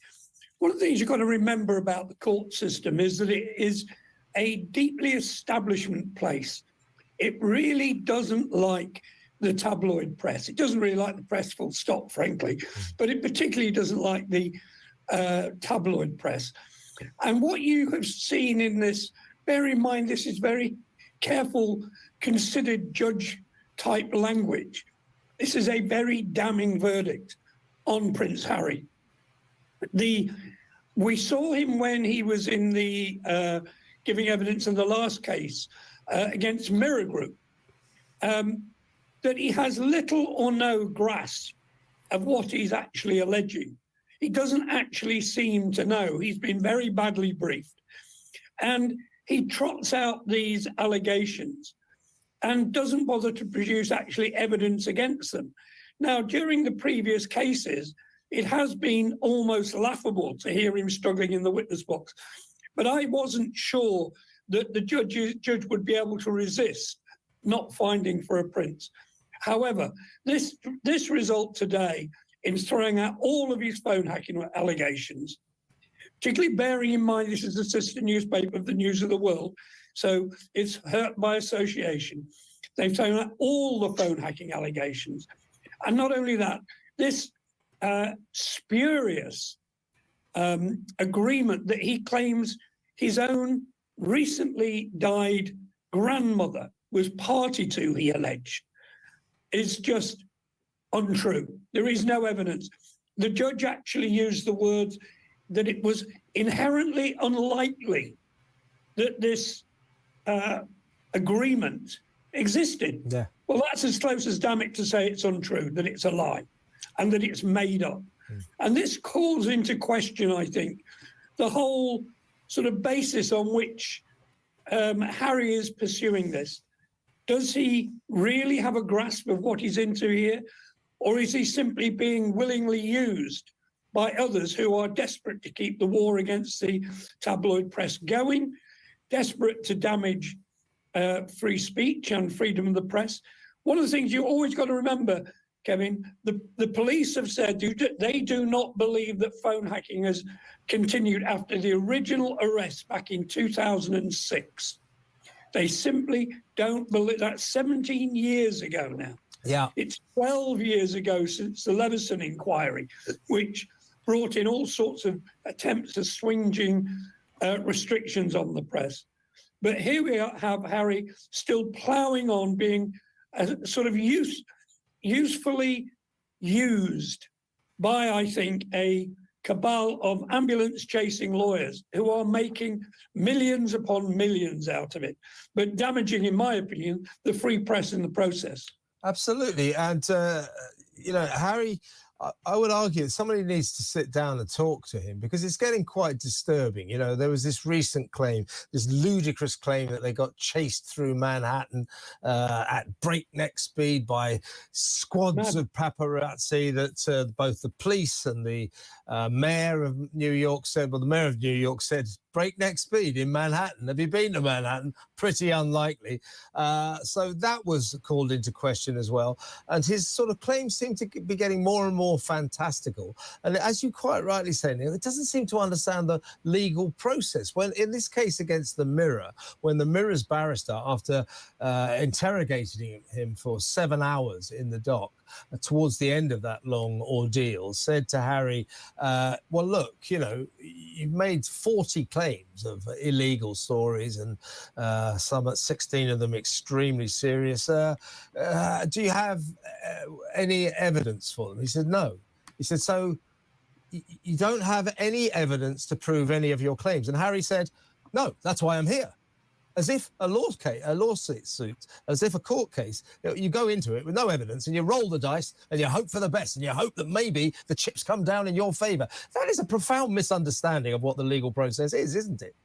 One of the things you've got to remember about the court system is that it is a deeply establishment place. It really doesn't like the tabloid press. It doesn't really like the press, full stop, frankly, but it particularly doesn't like the tabloid press. And what you have seen in this, bear in mind, this is very careful, considered judge-type language. This is a very damning verdict on Prince Harry. We saw him when he was in the giving evidence in the last case against Mirror Group, that he has little or no grasp of what he's actually alleging. He doesn't actually seem to know. He's been very badly briefed. And he trots out these allegations and doesn't bother to produce actually evidence against them. Now, during the previous cases, it has been almost laughable to hear him struggling in the witness box. But I wasn't sure that the judge would be able to resist not finding for a prince. However, this result today in throwing out all of his phone hacking allegations, particularly bearing in mind this is the sister newspaper of the News of the World, so it's hurt by association. They've thrown out all the phone hacking allegations. And not only that, this spurious agreement that he claims his own recently died grandmother was party to, he alleged, is just untrue. There is no evidence. The judge actually used the words that it was inherently unlikely that this agreement existed. Yeah. Well, that's as close as damn it to say it's untrue, that it's a lie and that it's made up. And this calls into question, I think, the whole sort of basis on which Harry is pursuing this. Does he really have a grasp of what he's into here? Or is he simply being willingly used by others who are desperate to keep the war against the tabloid press going, desperate to damage free speech and freedom of the press? One of the things you always got to remember, Kevin, the police have said they do not believe that phone hacking has continued after the original arrest back in 2006. They simply don't believe. That's 17 years ago now. Yeah. It's 12 years ago since the Leveson inquiry, which brought in all sorts of attempts at swinging restrictions on the press. But here we have Harry still ploughing on, being sort of usefully used by, I think, a cabal of ambulance-chasing lawyers who are making millions upon millions out of it, but damaging, in my opinion, the free press in the process. Absolutely. And, Harry, I would argue that somebody needs to sit down and talk to him because it's getting quite disturbing. There was this recent claim, this ludicrous claim that they got chased through Manhattan at breakneck speed by squads of paparazzi, that both the police and the mayor of New York said, well, the mayor of New York said breakneck speed in Manhattan. Have you been to Manhattan? Pretty unlikely. So that was called into question as well. And his sort of claims seem to be getting more and more fantastical. And as you quite rightly say, Neil, it doesn't seem to understand the legal process. When in this case against the Mirror, when the Mirror's barrister, after interrogating him for 7 hours in the dock, towards the end of that long ordeal, said to Harry, well, look, you know, you've made 40 claims of illegal stories and some at 16 of them extremely serious. Do you have any evidence for them? He said, no. He said, so you don't have any evidence to prove any of your claims. And Harry said, no, that's why I'm here. As if a lawsuit, as if a court case, you go into it with no evidence and you roll the dice and you hope for the best and you hope that maybe the chips come down in your favor. That is a profound misunderstanding of what the legal process is, isn't it?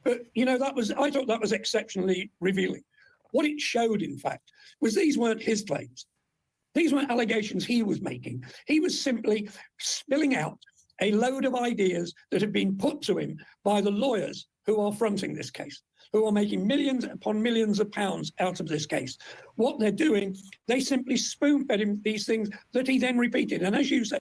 But, you know, I thought that was exceptionally revealing. What it showed, in fact, was these weren't his claims. These weren't allegations he was making. He was simply spilling out a load of ideas that had been put to him by the lawyers who are fronting this case, who are making millions upon millions of pounds out of this case. What they're doing, they simply spoon-fed him these things that he then repeated. And as you said,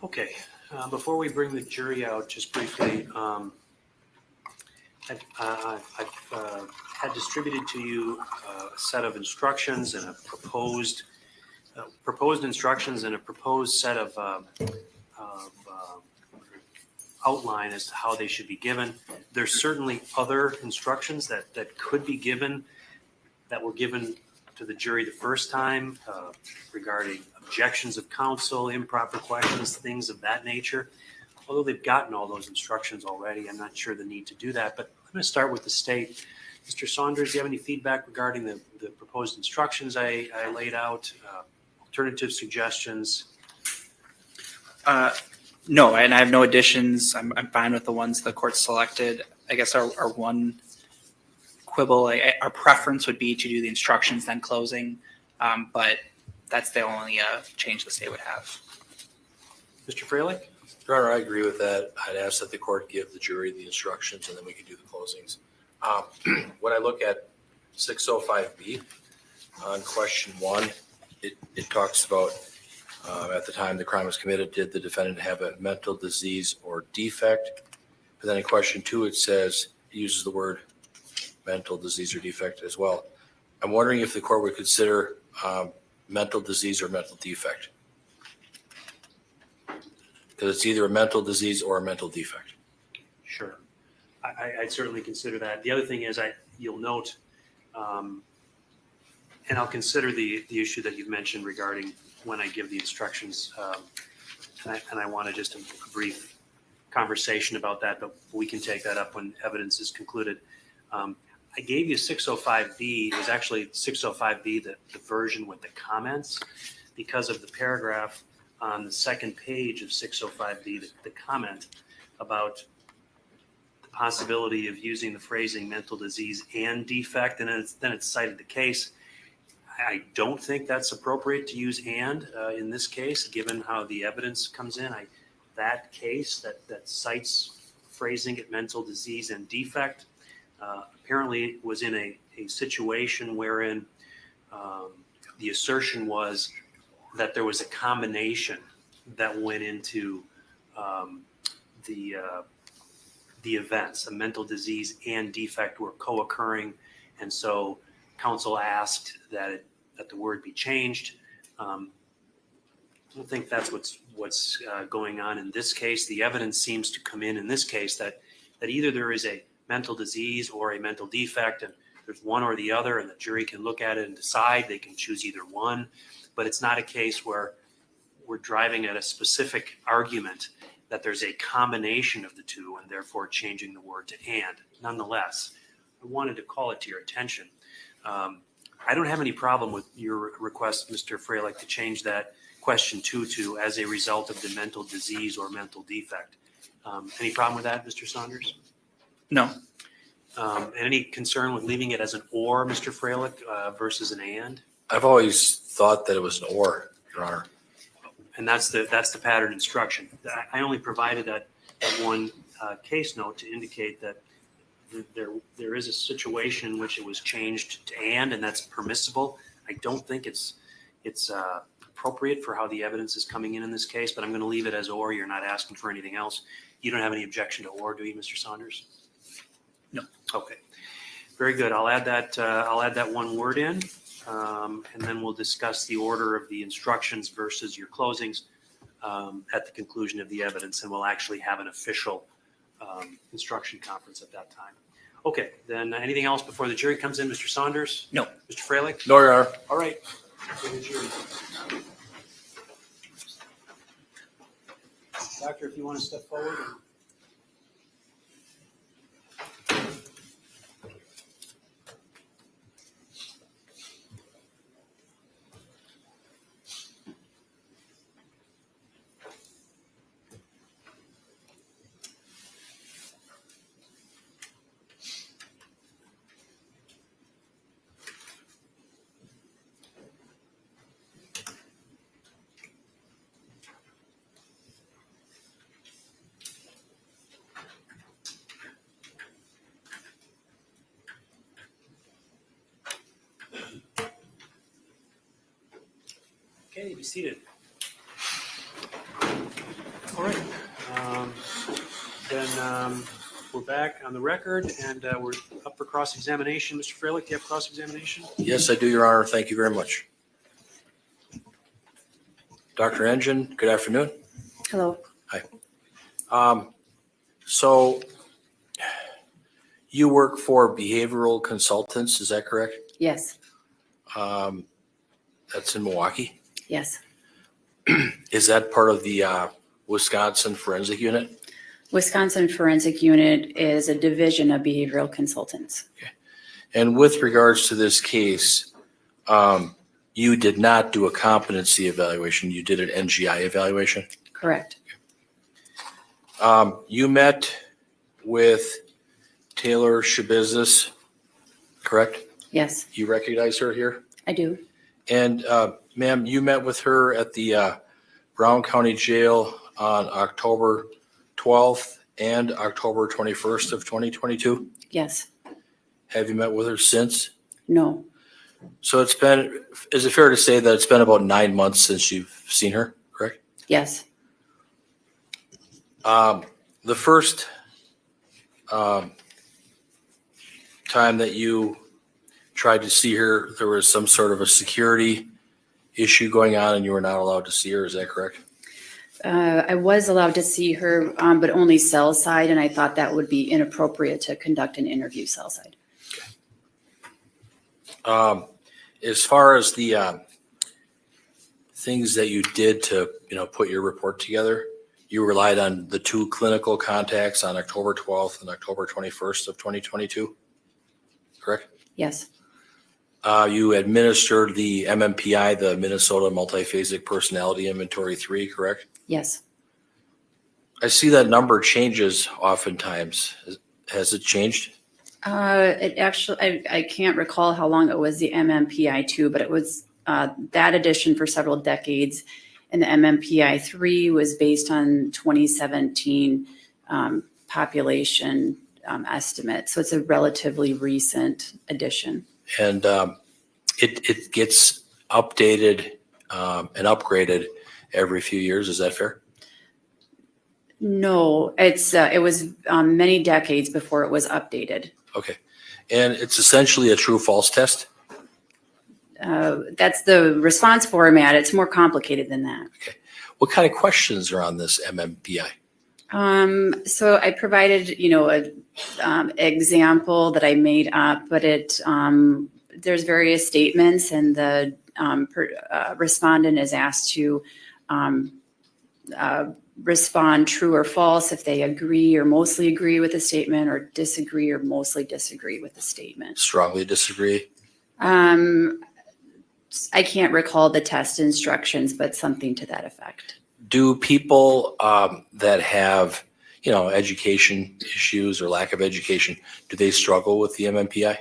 Okay, before we bring the jury out, just briefly, I've had distributed to you a set of instructions and a proposed instructions and a proposed set of outline as to how they should be given. There's certainly other instructions that could be given, that were given to the jury the first time regarding objections of counsel, improper questions, things of that nature. Although they've gotten all those instructions already, I'm not sure the need to do that. But I'm going to start with the state. Mr. Saunders, do you have any feedback regarding the proposed instructions I laid out, alternative suggestions? No, and I have no additions. I'm fine with the ones the court selected. I guess our one quibble, our preference would be to do the instructions then closing, but that's the only change the state would have. Mr. Freilich? Your Honor, I agree with that. I'd ask that the court give the jury the instructions and then we can do the closings. When I look at 605B on question 1, it talks about at the time the crime was committed, did the defendant have a mental disease or defect? But then in question 2, it says, it uses the word mental disease or defect as well. I'm wondering if the court would consider mental disease or mental defect. Because it's either a mental disease or a mental defect. Sure. I'd certainly consider that. The other thing is you'll note, and I'll consider the issue that you've mentioned regarding when I give the instructions, and I want to just a brief conversation about that, but we can take that up when evidence is concluded. I gave you 605B. It was actually 605B, the version with the comments, because of the paragraph on the second page of 605B, the comment about the possibility of using the phrasing mental disease and defect, and then it's cited the case. I don't think that's appropriate to use and in this case, given how the evidence comes in. That case that cites phrasing it mental disease and defect apparently was in a situation wherein the assertion was that there was a combination that went into the events. A mental disease and defect were co-occurring, and so counsel asked that the word be changed. I don't think that's what's going on in this case. The evidence seems to come in this case that either there is a mental disease or a mental defect, and there's one or the other, and the jury can look at it and decide. They can choose either one, but it's not a case where we're driving at a specific argument that there's a combination of the two and therefore changing the word to and. Nonetheless, I wanted to call it to your attention. I don't have any problem with your request, Mr. Freilich, to change that question 2 to as a result of the mental disease or mental defect. Any problem with that, Mr. Saunders? No. Any concern with leaving it as an or, Mr. Freilich, versus an and? I've always thought that it was an or, Your Honor. And that's the pattern instruction. I only provided that one case note to indicate that there is a situation in which it was changed to and that's permissible. I don't think it's appropriate for how the evidence is coming in this case, but I'm going to leave it as or. You're not asking for anything else. You don't have any objection to or, do you, Mr. Saunders? No. Okay. Very good. I'll add that one word in. And then we'll discuss the order of the instructions versus your closings at the conclusion of the evidence, and we'll actually have an official instruction conference at that time. Okay, then anything else before the jury comes in, Mr. Saunders? No. Mr. Freilich? No, Your Honor. All right. To the jury. Doctor, if you want to step forward. Okay, be seated. All right. Then we're back on the record, and we're up for cross-examination. Mr. Freilich, do you have cross-examination? Yes, I do, Your Honor. Thank you very much. Dr. Engen, good afternoon. Hello. Hi. So you work for Behavioral Consultants, is that correct? Yes. That's in Milwaukee. Yes. Is that part of the Wisconsin Forensic Unit? Wisconsin Forensic Unit is a division of behavioral consultants. And with regards to this case, you did not do a competency evaluation. You did an NGI evaluation? Correct. You met with Taylor Shabusiness, correct? Yes, You recognize her here? I do. And ma'am, you met with her at the Brown County Jail on October 12th and October 21st of 2022? Yes. Have you met with her since? No. So is it fair to say that it's been about 9 months since you've seen her, correct? Yes. The first time that you tried to see her, there was some sort of a security issue going on and you were not allowed to see her, is that correct? I was allowed to see her, but only cell side, and I thought that would be inappropriate to conduct an interview cell side. As far as the things that you did to, put your report together, you relied on the 2 clinical contacts on October 12th and October 21st of 2022, correct? Yes. You administered the MMPI, the Minnesota Multiphasic Personality Inventory 3, correct? Yes. I see that number changes oftentimes. Has it changed? It actually, I can't recall how long it was the MMPI-2, but it was that edition for several decades. And the MMPI-3 was based on 2017 population estimate. So it's a relatively recent addition. And it gets updated and upgraded every few years. Is that fair? No, it was many decades before it was updated. Okay. And it's essentially a true false test? That's the response format. It's more complicated than that. Okay. What kind of questions are on this MMPI? So I provided, a example that I made up, but there's various statements, and the respondent is asked to respond true or false if they agree or mostly agree with the statement, or disagree or mostly disagree with the statement. Strongly disagree? I can't recall the test instructions, but something to that effect. Do people that have, education issues or lack of education, do they struggle with the MMPI?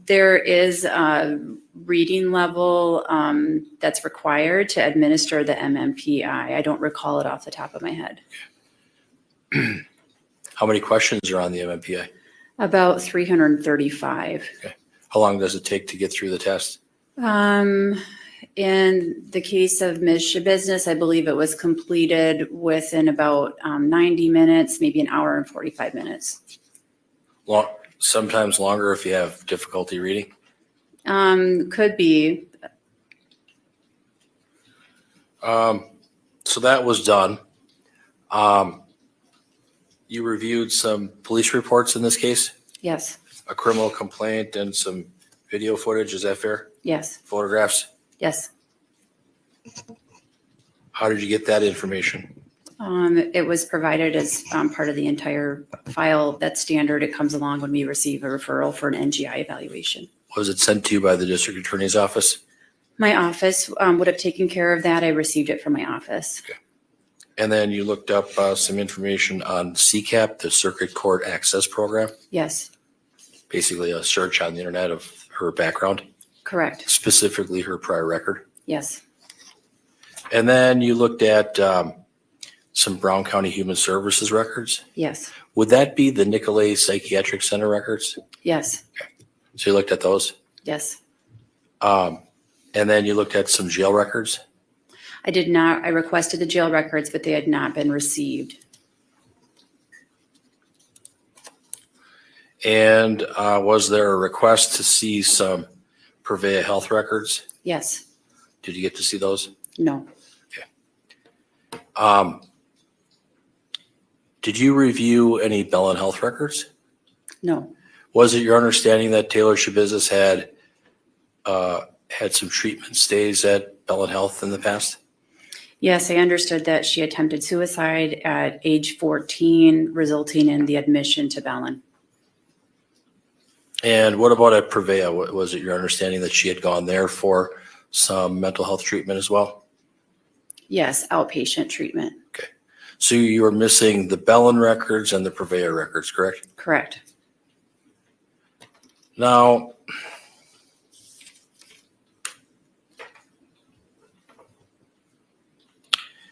There is a reading level that's required to administer the MMPI. I don't recall it off the top of my head. How many questions are on the MMPI? About 335. Okay. How long does it take to get through the test? In the case of Ms. Shabusiness, I believe it was completed within about 90 minutes, maybe an hour and 45 minutes. Sometimes longer if you have difficulty reading? Could be. So that was done. You reviewed some police reports in this case? Yes. A criminal complaint and some video footage, is that fair? Yes. Photographs? Yes. How did you get that information? It was provided as part of the entire file. That's standard. It comes along when we receive a referral for an NGI evaluation. Was it sent to you by the district attorney's office? My office would have taken care of that. I received it from my office. Okay. And then you looked up some information on CCAP, the Circuit Court Access Program? Yes. Basically a search on the internet of her background? Correct. Specifically her prior record? Yes. And then you looked at some Brown County Human Services records? Yes. Would that be the Nicolay Psychiatric Center records? Yes. Okay. So you looked at those? Yes. And then you looked at some jail records? I did not. I requested the jail records, but they had not been received. And was there a request to see some Purveya health records? Yes. Did you get to see those? No. Did you review any Bellin health records? No. Was it your understanding that Taylor Shabusiness had some treatment stays at Bellin Health in the past? Yes, I understood that she attempted suicide at age 14, resulting in the admission to Bellin. And what about at Purveya? Was it your understanding that she had gone there for some mental health treatment as well? Yes, outpatient treatment. Okay. So you were missing the Bellin records and the Purveya records, correct? Correct. Now,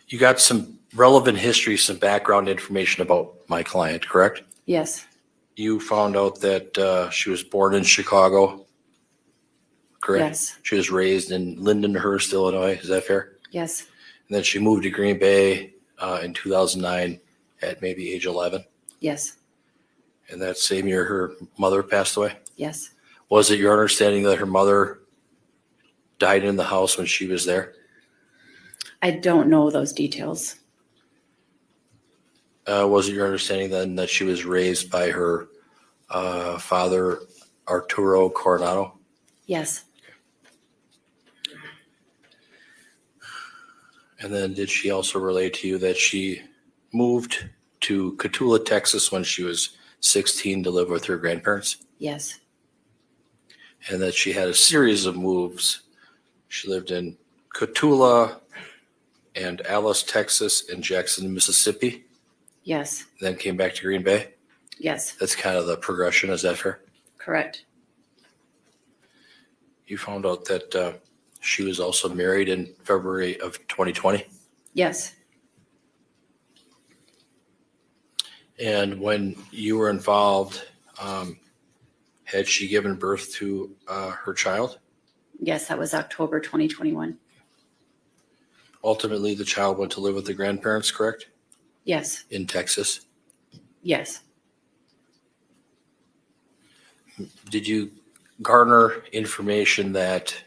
you got some relevant history, some background information about my client, correct? Yes. You found out that she was born in Chicago, correct? Yes. She was raised in Lindenhurst, Illinois. Is that fair? Yes. And then she moved to Green Bay in 2009 at maybe age 11. Yes. And that same year, her mother passed away. Yes. Was it your understanding that her mother died in the house when she was there? I don't know those details. Was it your understanding then that she was raised by her father, Arturo Coronado? Yes. And then did she also relate to you that she moved to Cotulla, Texas when she was 16 to live with her grandparents? Yes. And that she had a series of moves. She lived in Cotulla and Alice, Texas, and Jackson, Mississippi. Yes. Then came back to Green Bay. Yes. That's kind of the progression. Is that fair? Correct. You found out that she was also married in February of 2020. Yes. And when you were involved, had she given birth to her child? Yes, that was October 2021. Ultimately, the child went to live with the grandparents, correct? Yes, In Texas. yes. Did you garner information that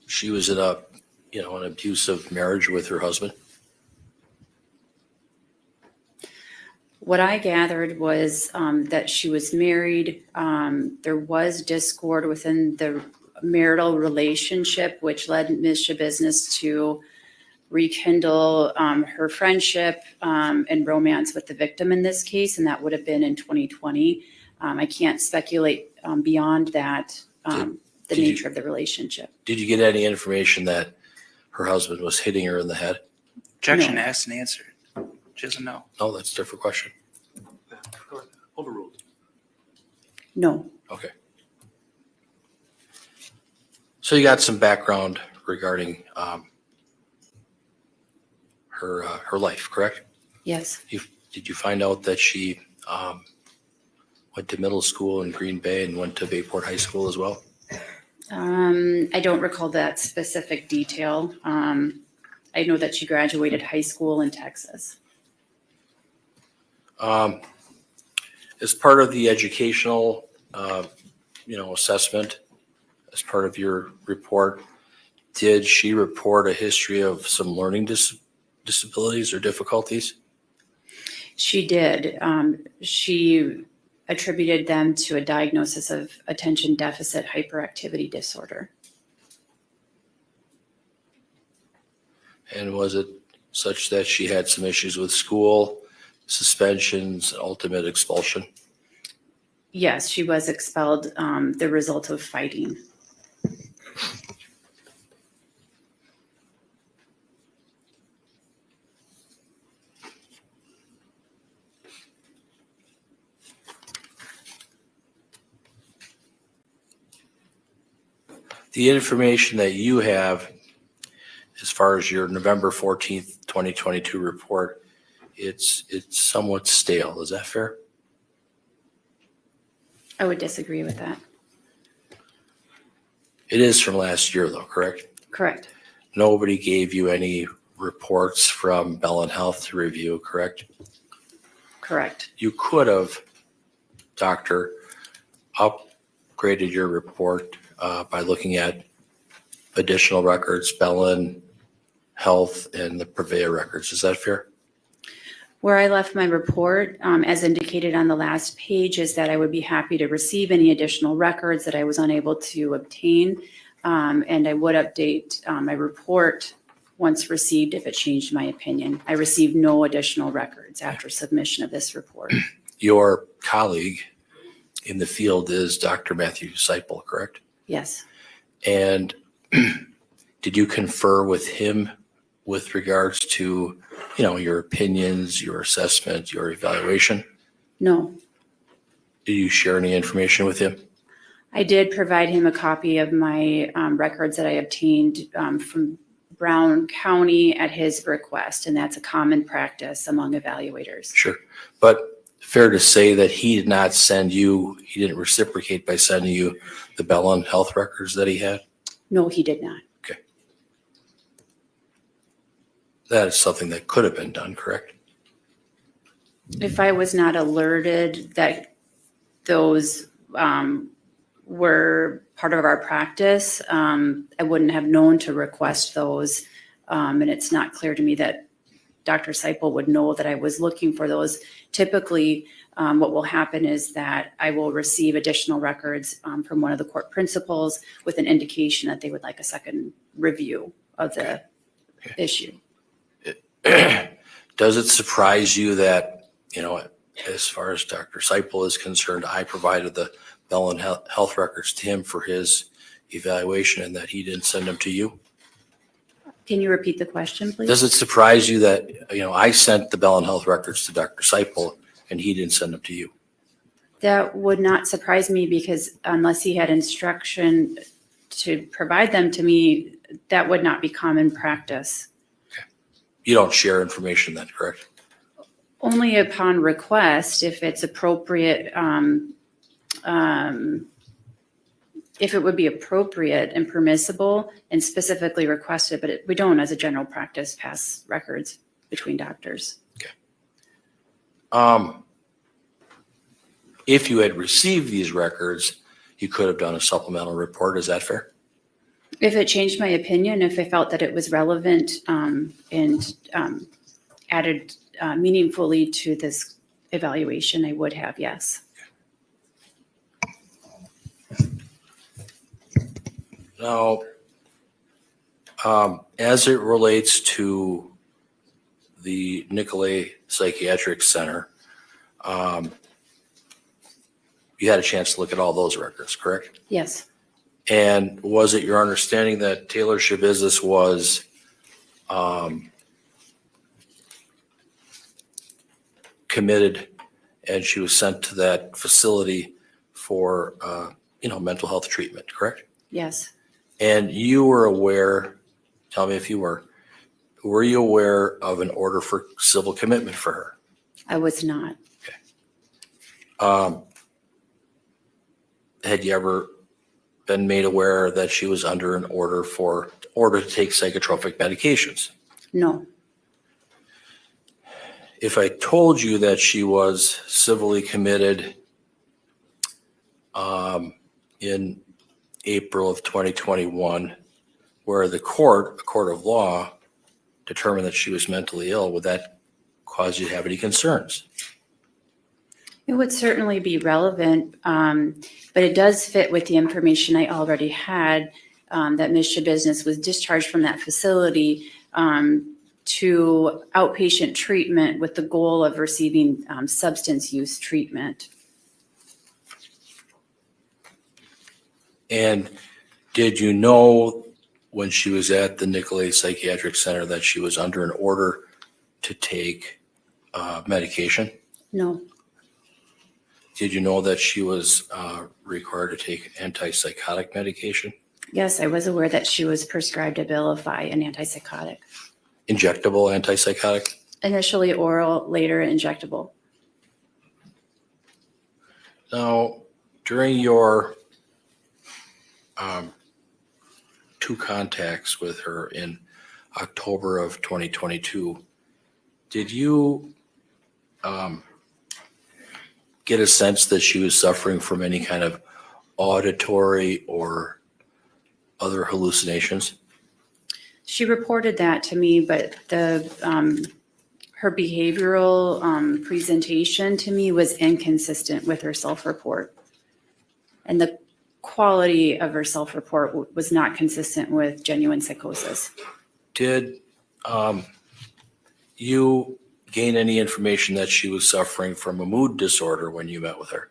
she was in an abusive marriage with her husband? What I gathered was that she was married. There was discord within the marital relationship, which led Ms. Shabusiness to rekindle her friendship and romance with the victim in this case, and that would have been in 2020. I can't speculate beyond that, the nature of the relationship. Did you get any information that her husband was hitting her in the head? Objection No. asked and answered. She doesn't know. No, that's a different question. Overruled. No. Okay. So you got some background regarding her life, correct? Yes. Did you find out that she went to middle school in Green Bay and went to Bayport High School as well? I don't recall that specific detail. I know that she graduated high school in Texas. As part of the educational, assessment, as part of your report, did she report a history of some learning disabilities or difficulties? She did. She attributed them to a diagnosis of attention deficit hyperactivity disorder. And was it such that she had some issues with school, suspensions, ultimate expulsion? Yes, she was expelled, the result of fighting. The information that you have as far as your November 14th, 2022 report, it's somewhat stale. Is that fair? I would disagree with that. It is from last year though, correct? Correct. Nobody gave you any reports from Bell and Health to review, correct? Correct. You could have, doctor, upgraded your report by looking at additional records, Bell and Health and the Purveyor records. Is that fair? Where I left my report, as indicated on the last page, is that I would be happy to receive any additional records that I was unable to obtain. And I would update my report once received if it changed my opinion. I received no additional records after submission of this report. Your colleague in the field is Dr. Matthew Seipel, correct? Yes. And did you confer with him with regards to, your opinions, your assessment, your evaluation? No. Did you share any information with him? I did provide him a copy of my records that I obtained from Brown County at his request, and that's a common practice among evaluators. Sure. But fair to say that he didn't reciprocate by sending you the Bell and Health records that he had? No, he did not. Okay. That is something that could have been done, correct? If I was not alerted that those were part of our practice, I wouldn't have known to request those. And it's not clear to me that Dr. Seipel would know that I was looking for those. Typically, what will happen is that I will receive additional records from one of the court principals with an indication that they would like a second review of the issue. Does it surprise you that, as far as Dr. Seipel is concerned, I provided the Bell and Health records to him for his evaluation and that he didn't send them to you? Can you repeat the question, please? Does it surprise you that, I sent the Bell and Health records to Dr. Seipel and he didn't send them to you? That would not surprise me because unless he had instruction to provide them to me, that would not be common practice. You don't share information then, correct? Only upon request, if it's appropriate if it would be appropriate and permissible and specifically requested, but we don't, as a general practice, pass records between doctors. If you had received these records, you could have done a supplemental report. Is that fair? If it changed my opinion, if I felt that it was relevant and added meaningfully to this evaluation, I would have, yes. Now, as it relates to the Nicolay Psychiatric Center, you had a chance to look at all those records, correct? Yes. And was it your understanding that Taylor Shabusiness was committed and she was sent to that facility for, mental health treatment, correct? Yes. And you were aware, tell me if you were you aware of an order for civil commitment for her? I was not. Had you ever been made aware that she was under an order to take psychotropic medications? No. If I told you that she was civilly committed in April of 2021, where a court of law determined that she was mentally ill, would that cause you to have any concerns? It would certainly be relevant, but it does fit with the information I already had, that Ms. Shabusiness was discharged from that facility to outpatient treatment with the goal of receiving substance use treatment. And did you know when she was at the Nicolay Psychiatric Center that she was under an order to take medication? No. Did you know that she was required to take antipsychotic medication? Yes, I was aware that she was prescribed Abilify, an antipsychotic. Injectable antipsychotic? Initially oral, later injectable. Now, during your 2 contacts with her in October of 2022, did you get a sense that she was suffering from any kind of auditory or other hallucinations? She reported that to me, but her behavioral presentation to me was inconsistent with her self-report. And the quality of her self-report was not consistent with genuine psychosis. Did you gain any information that she was suffering from a mood disorder when you met with her?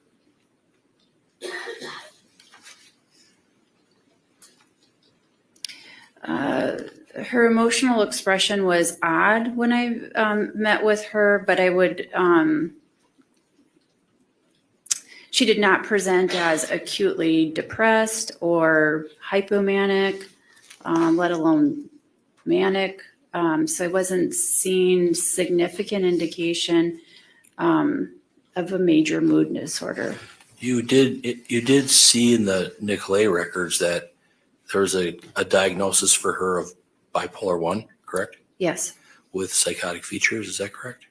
Her emotional expression was odd when I met with her, but she did not present as acutely depressed or hypomanic, let alone manic. So I wasn't seeing significant indication of a major mood disorder. You did see in the Nicolay records that there was a diagnosis for her of bipolar 1, correct? Yes. With psychotic features, is that correct?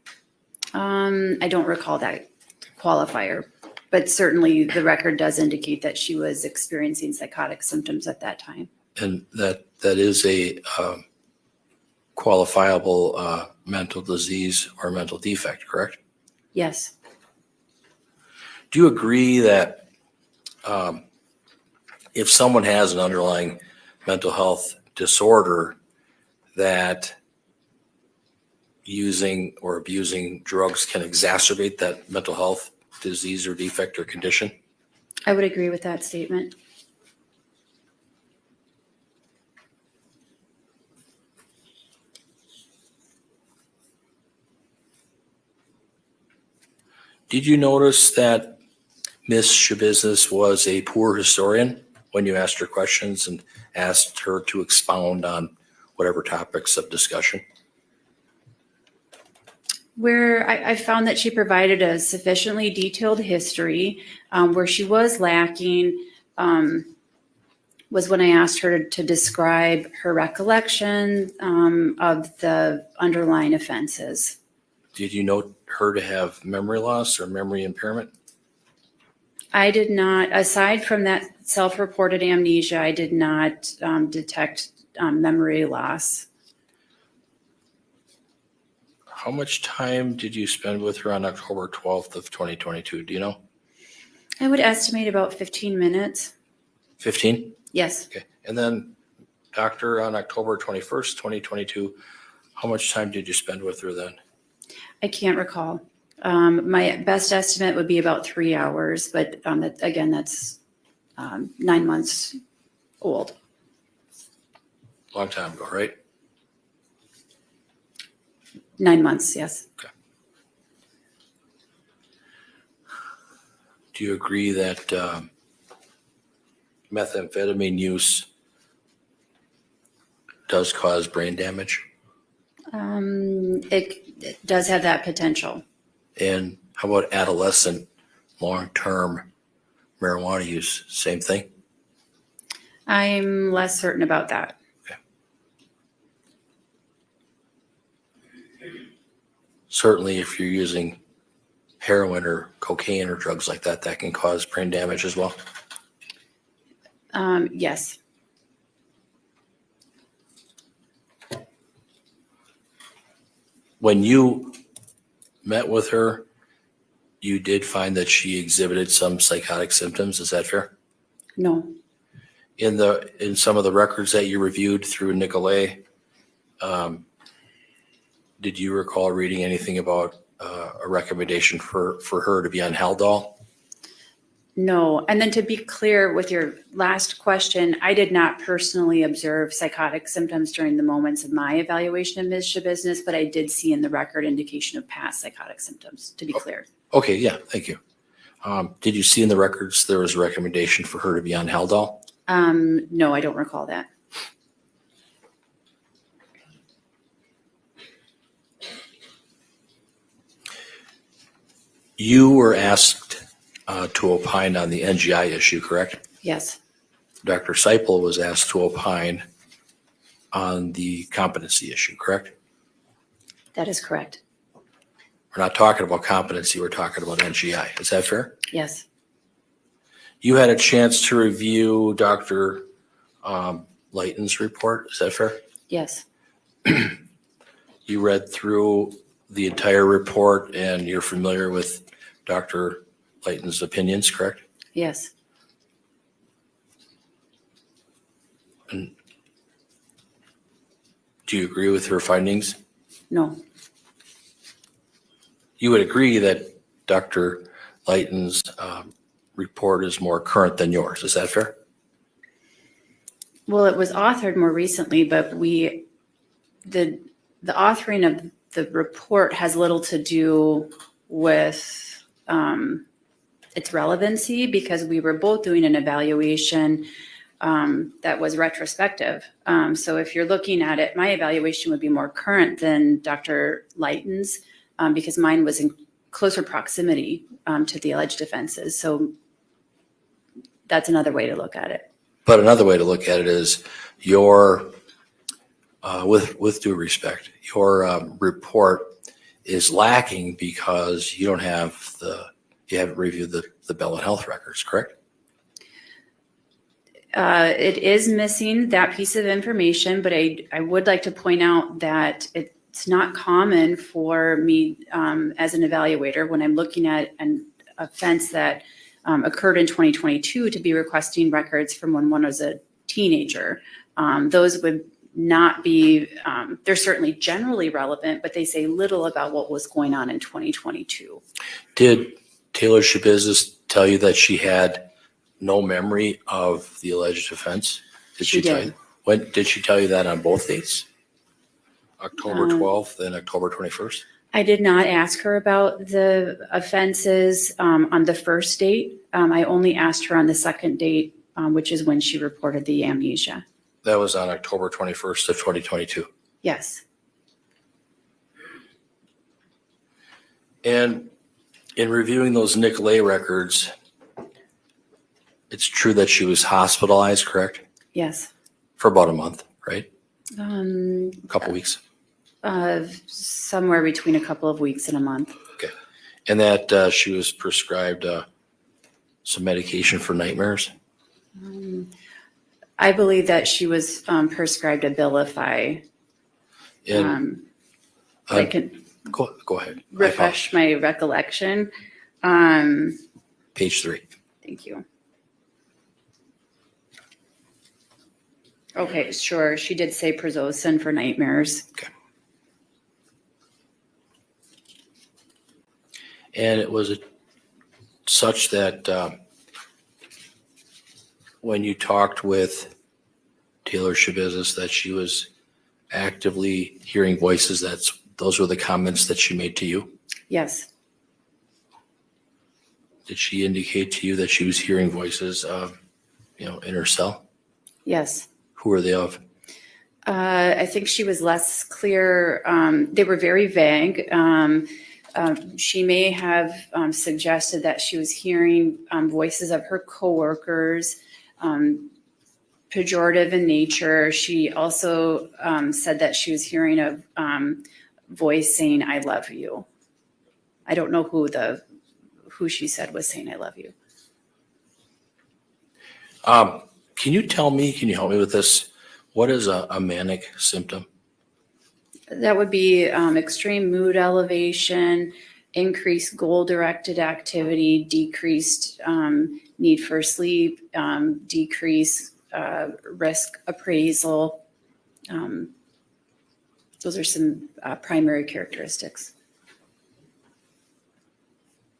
I don't recall that qualifier, but certainly the record does indicate that she was experiencing psychotic symptoms at that time. And that is a qualifiable mental disease or mental defect, correct? Yes. Do you agree that if someone has an underlying mental health disorder, that using or abusing drugs can exacerbate that mental health disease or defect or condition? I would agree with that statement. Did you notice that Ms. Shabusiness was a poor historian when you asked her questions and asked her to expound on whatever topics of discussion? Where I found that she provided a sufficiently detailed history, where she was lacking was when I asked her to describe her recollection of the underlying offenses. Did you note her to have memory loss or memory impairment? I did not, aside from that self-reported amnesia, I did not detect memory loss. How much time did you spend with her on October 12th of 2022? Do you know? I would estimate about 15 minutes. 15? Yes. Okay. And then, doctor, on October 21st, 2022, how much time did you spend with her then? I can't recall. My best estimate would be about 3 hours, but again, that's 9 months old. Long time ago, right? 9 months, yes. Okay. Do you agree that methamphetamine use does cause brain damage? It does have that potential. And how about adolescent long-term marijuana use? Same thing? I'm less certain about that. Certainly, if you're using heroin or cocaine or drugs like that, that can cause brain damage as well. Yes. When you met with her, you did find that she exhibited some psychotic symptoms. Is that fair? No. In some of the records that you reviewed through Nicolay, did you recall reading anything about a recommendation for her to be on Haldol? No. And then to be clear with your last question, I did not personally observe psychotic symptoms during the moments of my evaluation of Ms. Shabusiness, but I did see in the record indication of past psychotic symptoms, to be clear. Okay, yeah, thank you. Did you see in the records there was a recommendation for her to be on Haldol? No, I don't recall that. You were asked to opine on the NGI issue, correct? Yes. Dr. Seipel was asked to opine on the competency issue, correct? That is correct. We're not talking about competency, we're talking about NGI. Is that fair? Yes. You had a chance to review Dr. Litton's report. Is that fair? Yes. You read through the entire report and you're familiar with Dr. Litton's opinions, correct? Yes. And do you agree with her findings? No. You would agree that Dr. Litton's report is more current than yours. Is that fair? Well, it was authored more recently, but the authoring of the report has little to do with its relevancy because we were both doing an evaluation that was retrospective. So if you're looking at it, my evaluation would be more current than Dr. Litton's because mine was in closer proximity to the alleged offenses. So that's another way to look at it. But another way to look at it is your, with due respect, your report is lacking because you don't have you haven't reviewed the Bell and Health records, correct? It is missing that piece of information, but I would like to point out that it's not common for me as an evaluator when I'm looking at an offense that occurred in 2022 to be requesting records from when one was a teenager. Those would not be, they're certainly generally relevant, but they say little about what was going on in 2022. Did Taylor Shabusiness tell you that she had no memory of the alleged offense? She tell did. you? When did she tell you that on both dates? October 12th and October 21st? I did not ask her about the offenses on the first date. I only asked her on the second date, which is when she reported the amnesia. That was on October 21st of 2022. Yes. And in reviewing those Nicolay records, it's true that she was hospitalized, correct? Yes. For about a month, right? Um, A couple weeks. Somewhere between a couple of weeks and a month. Okay. And that she was prescribed some medication for nightmares? I believe that she was prescribed Abilify. And I can go ahead. refresh my recollection. Page 3. Thank you. Okay, sure. She did say Prazosin for nightmares. Okay. And it was such that when you talked with Taylor Shabusiness, that she was actively hearing voices. Those were the comments that she made to you. Yes. Did she indicate to you that she was hearing voices, in her cell? Yes. Who are they of? I think she was less clear. They were very vague. She may have suggested that she was hearing voices of her coworkers, pejorative in nature. She also said that she was hearing a voice saying, "I love you." I don't know who she said was saying, "I love you." Can you help me with this? What is a manic symptom? That would be extreme mood elevation, increased goal-directed activity, decreased need for sleep, decreased risk appraisal. Those are some primary characteristics.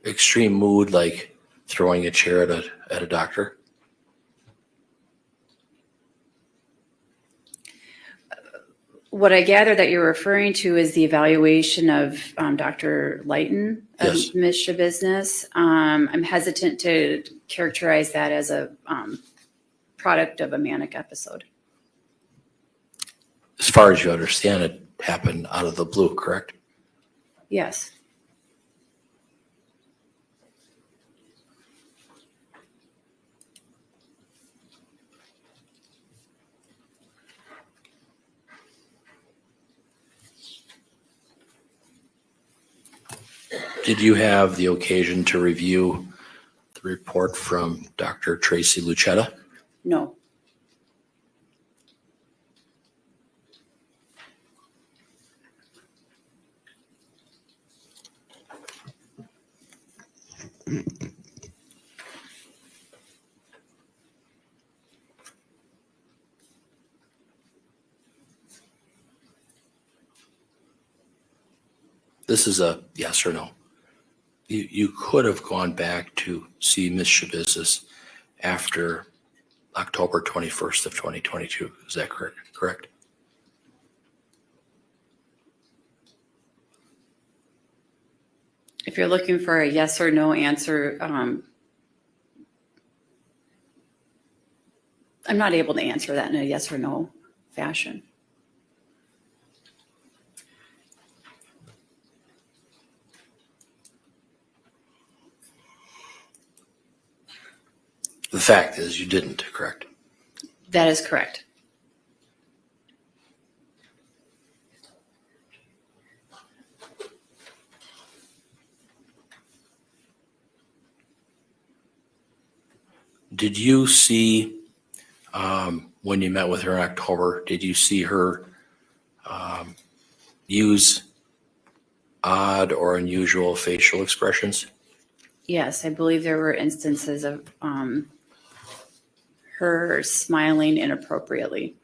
Extreme mood, like throwing a chair at a doctor? What I gather that you're referring to is the evaluation of Dr. Litton of Yes. Ms. Shabusiness. I'm hesitant to characterize that as a product of a manic episode. As far as you understand, it happened out of the blue, correct? Yes. Did you have the occasion to review the report from Dr. Tracy Lucetta? No. This is a yes or no. You could have gone back to see Ms. Shabusiness after October 21st of 2022. Is that correct? If you're looking for a yes or no answer, I'm not able to answer that in a yes or no fashion. The fact is you didn't, correct? That is correct. Did you see, when you met with her in October, did you see her use odd or unusual facial expressions? Yes, I believe there were instances of her smiling inappropriately.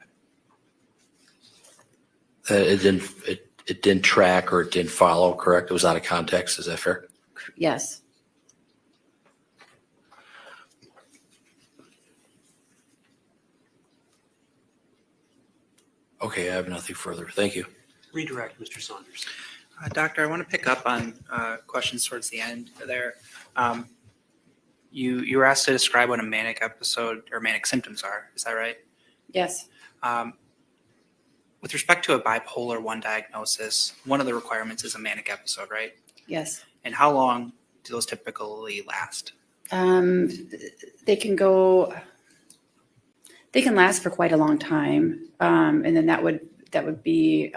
It didn't track or it didn't follow, correct? It was out of context. Is that fair? Yes. Okay, I have nothing further. Thank you. Redirect, Mr. Saunders. Doctor, I want to pick up on questions towards the end there. You were asked to describe what a manic episode or manic symptoms are. Is that right? Yes. With respect to a bipolar 1 diagnosis, one of the requirements is a manic episode, right? Yes. And how long do those typically last? They They can last for quite a long time. And then that would be,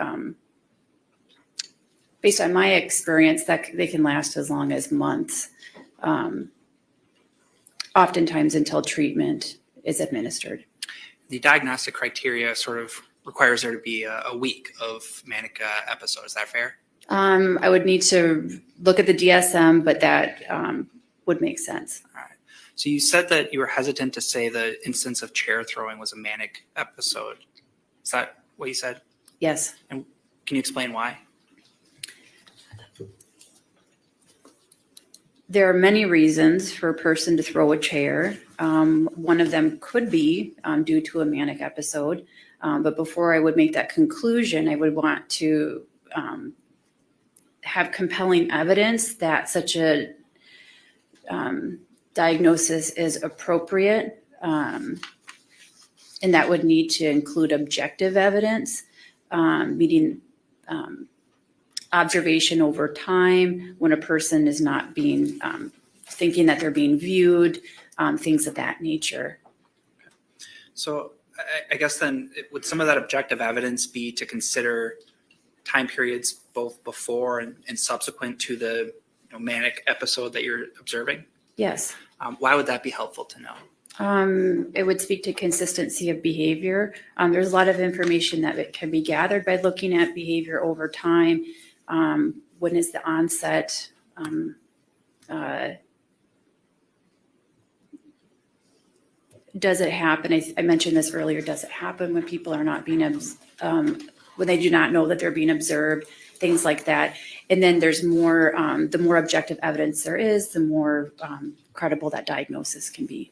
based on my experience, that they can last as long as months, oftentimes until treatment is administered. The diagnostic criteria sort of requires there to be a week of manic episode. Is that fair? I would need to look at the DSM, but that would make sense. All right. So you said that you were hesitant to say the instance of chair throwing was a manic episode. Is that what you said? Yes. And can you explain why? There are many reasons for a person to throw a chair. One of them could be due to a manic episode. But before I would make that conclusion, I would want to have compelling evidence that such a diagnosis is appropriate. And that would need to include objective evidence, meaning observation over time when a person is not being, thinking that they're being viewed, things of that nature. So I guess then would some of that objective evidence be to consider time periods both before and subsequent to the manic episode that you're observing? Yes. Why would that be helpful to know? It would speak to consistency of behavior. There's a lot of information that can be gathered by looking at behavior over time. When is the onset? Does it happen? I mentioned this earlier. Does it happen when people are not being, when they do not know that they're being observed? Things like that. And then there's more, the more objective evidence there is, the more credible that diagnosis can be.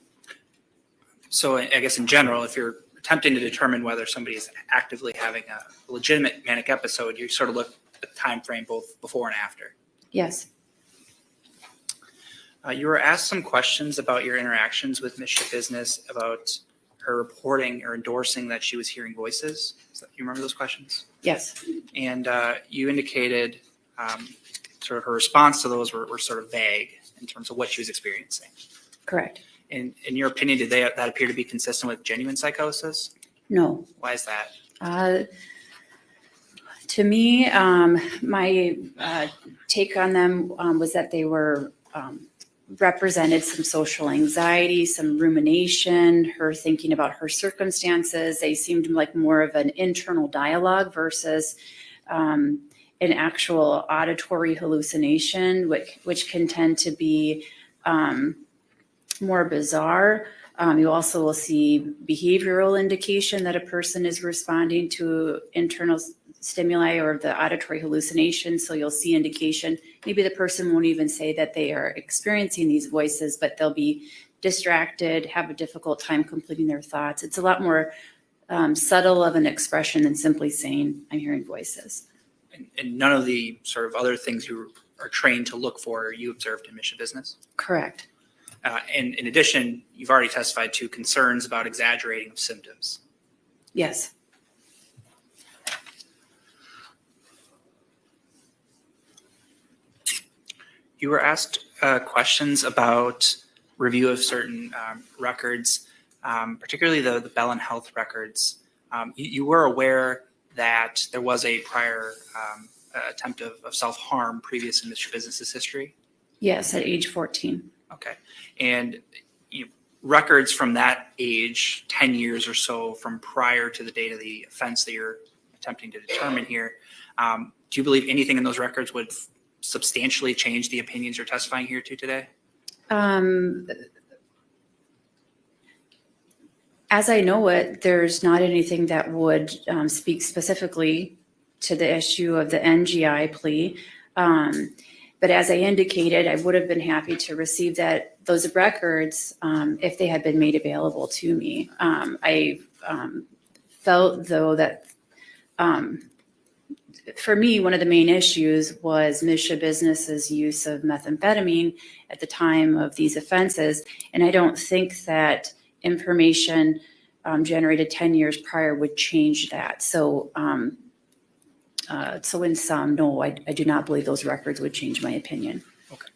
So I guess in general, if you're attempting to determine whether somebody is actively having a legitimate manic episode, you sort of look at the time frame both before and after. Yes. You were asked some questions about your interactions with Ms. Shabusiness, about her reporting or endorsing that she was hearing voices. You remember those questions? Yes. And you indicated sort of her response to those were sort of vague in terms of what she was experiencing. Correct. In your opinion, did that appear to be consistent with genuine psychosis? No. Why is that? To me, my take on them was that they were represented some social anxiety, some rumination, her thinking about her circumstances. They seemed like more of an internal dialogue versus an actual auditory hallucination, which can tend to be more bizarre. You also will see behavioral indication that a person is responding to internal stimuli or the auditory hallucination. So you'll see indication, maybe the person won't even say that they are experiencing these voices, but they'll be distracted, have a difficult time completing their thoughts. It's a lot more subtle of an expression than simply saying, I'm hearing voices. And none of the sort of other things you are trained to look for you observed in Ms. Shabusiness? Correct. And in addition, you've already testified to concerns about exaggerating of symptoms. Yes. You were asked questions about review of certain records, particularly the Bellin Health records. You were aware that there was a prior attempt of self-harm previous in Ms. Shabusiness's history? Yes, at age 14. Okay. And records from that age, 10 years or so from prior to the date of the offense that you're attempting to determine here, do you believe anything in those records would substantially change the opinions you're testifying here to today? As I know it, there's not anything that would speak specifically to the issue of the NGI plea. But as I indicated, I would have been happy to receive those records if they had been made available to me. I felt, though, that for me, one of the main issues was Ms. Shabusiness's use of methamphetamine at the time of these offenses. And I don't think that information generated 10 years prior would change that. So in sum, no, I do not believe those records would change my opinion. Okay.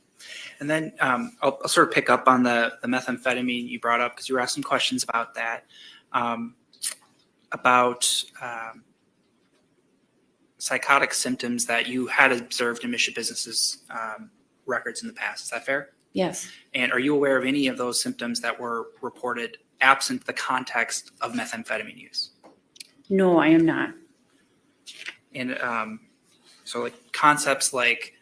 And then I'll sort of pick up on the methamphetamine you brought up because you were asked some questions about that. about psychotic symptoms that you had observed in Shabusiness's records in the past. Is that fair? Yes. And are you aware of any of those symptoms that were reported absent the context of methamphetamine use? No, I am not. And so like concepts like,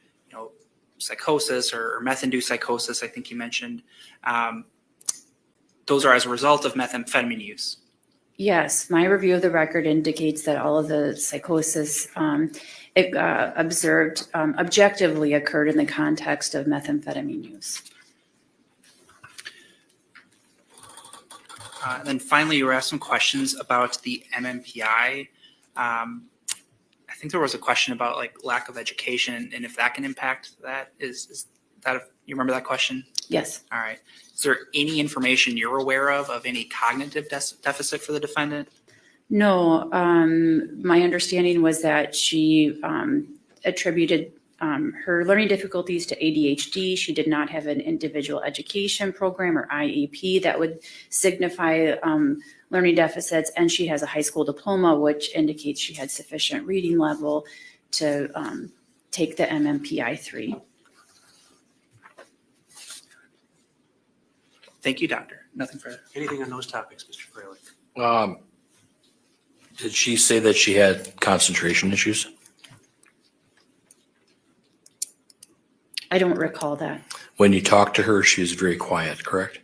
psychosis or meth-induced psychosis, I think you mentioned, those are as a result of methamphetamine use. Yes, my review of the record indicates that all of the psychosis observed objectively occurred in the context of methamphetamine use. And then finally, you were asked some questions about the MMPI. I think there was a question about like lack of education and if that can impact that. Is that, you remember that question? Yes. All right. Is there any information you're aware of any cognitive deficit for the defendant? No, my understanding was that she attributed her learning difficulties to ADHD. She did not have an individual education program or IEP that would signify learning deficits, and she has a high school diploma, which indicates she had sufficient reading level to take the MMPI 3. Thank you, Doctor. Nothing further. Anything on those topics, Mr. Freilich? Did she say that she had concentration issues? I don't recall that. When you talked to her, she was very quiet, correct?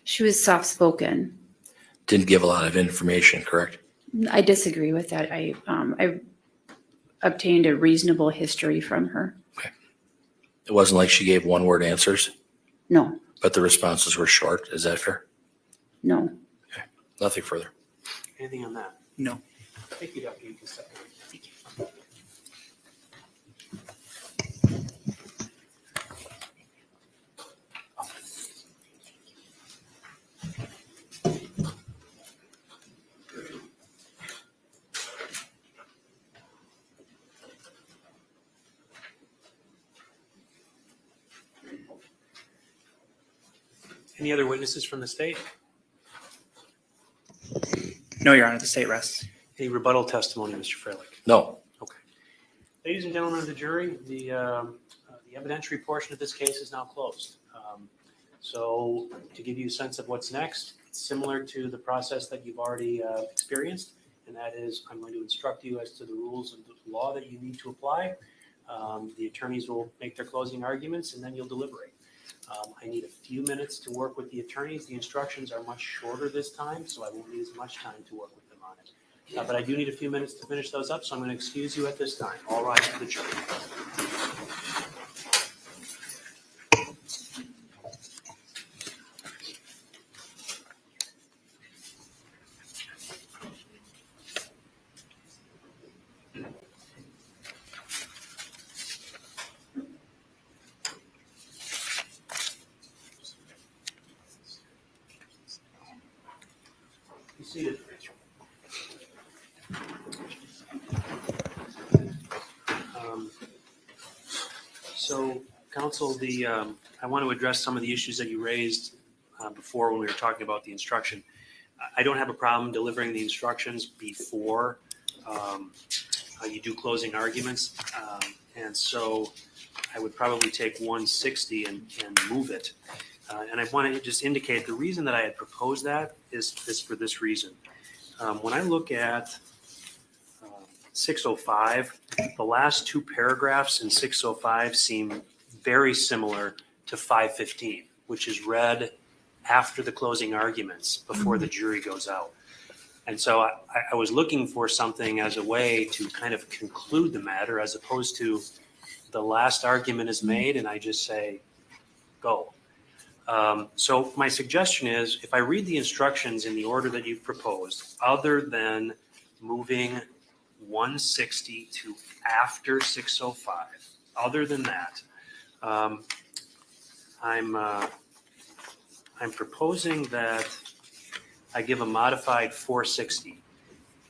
She was soft-spoken. Didn't give a lot of information, correct? I disagree with that. I obtained a reasonable history from her. It wasn't like she gave one-word answers, No, but the responses were short. Is that fair? no. Nothing further. Anything on that? No. Thank you, Dr. Yuka. Thank you. Any other witnesses from the state? No, Your Honor, the state rests. Any rebuttal testimony, Mr. Freilich? No. Okay. Ladies and gentlemen of the jury, the evidentiary portion of this case is now closed. So to give you a sense of what's next, it's similar to the process that you've already experienced, and that is I'm going to instruct you as to the rules of the law that you need to apply. The attorneys will make their closing arguments, and then you'll deliberate. I need a few minutes to work with the attorneys. The instructions are much shorter this time, so I won't need as much time to work with them on it. But I do need a few minutes to finish those up, so I'm going to excuse you at this time. All rise for the jury. Be seated. So, counsel, I want to address some of the issues that you raised before when we were talking about the instruction. I don't have a problem delivering the instructions before you do closing arguments, and so I would probably take 160 and move it. And I want to just indicate the reason that I had proposed that is for this reason. When I look at 605, the last two paragraphs in 605 seem very similar to 515, which is read after the closing arguments before the jury goes out. And so I was looking for something as a way to kind of conclude the matter as opposed to the last argument is made and I just say, go. So my suggestion is if I read the instructions in the order that you've proposed, other than moving 160 to after 605, other than that, I'm proposing that I give a modified 460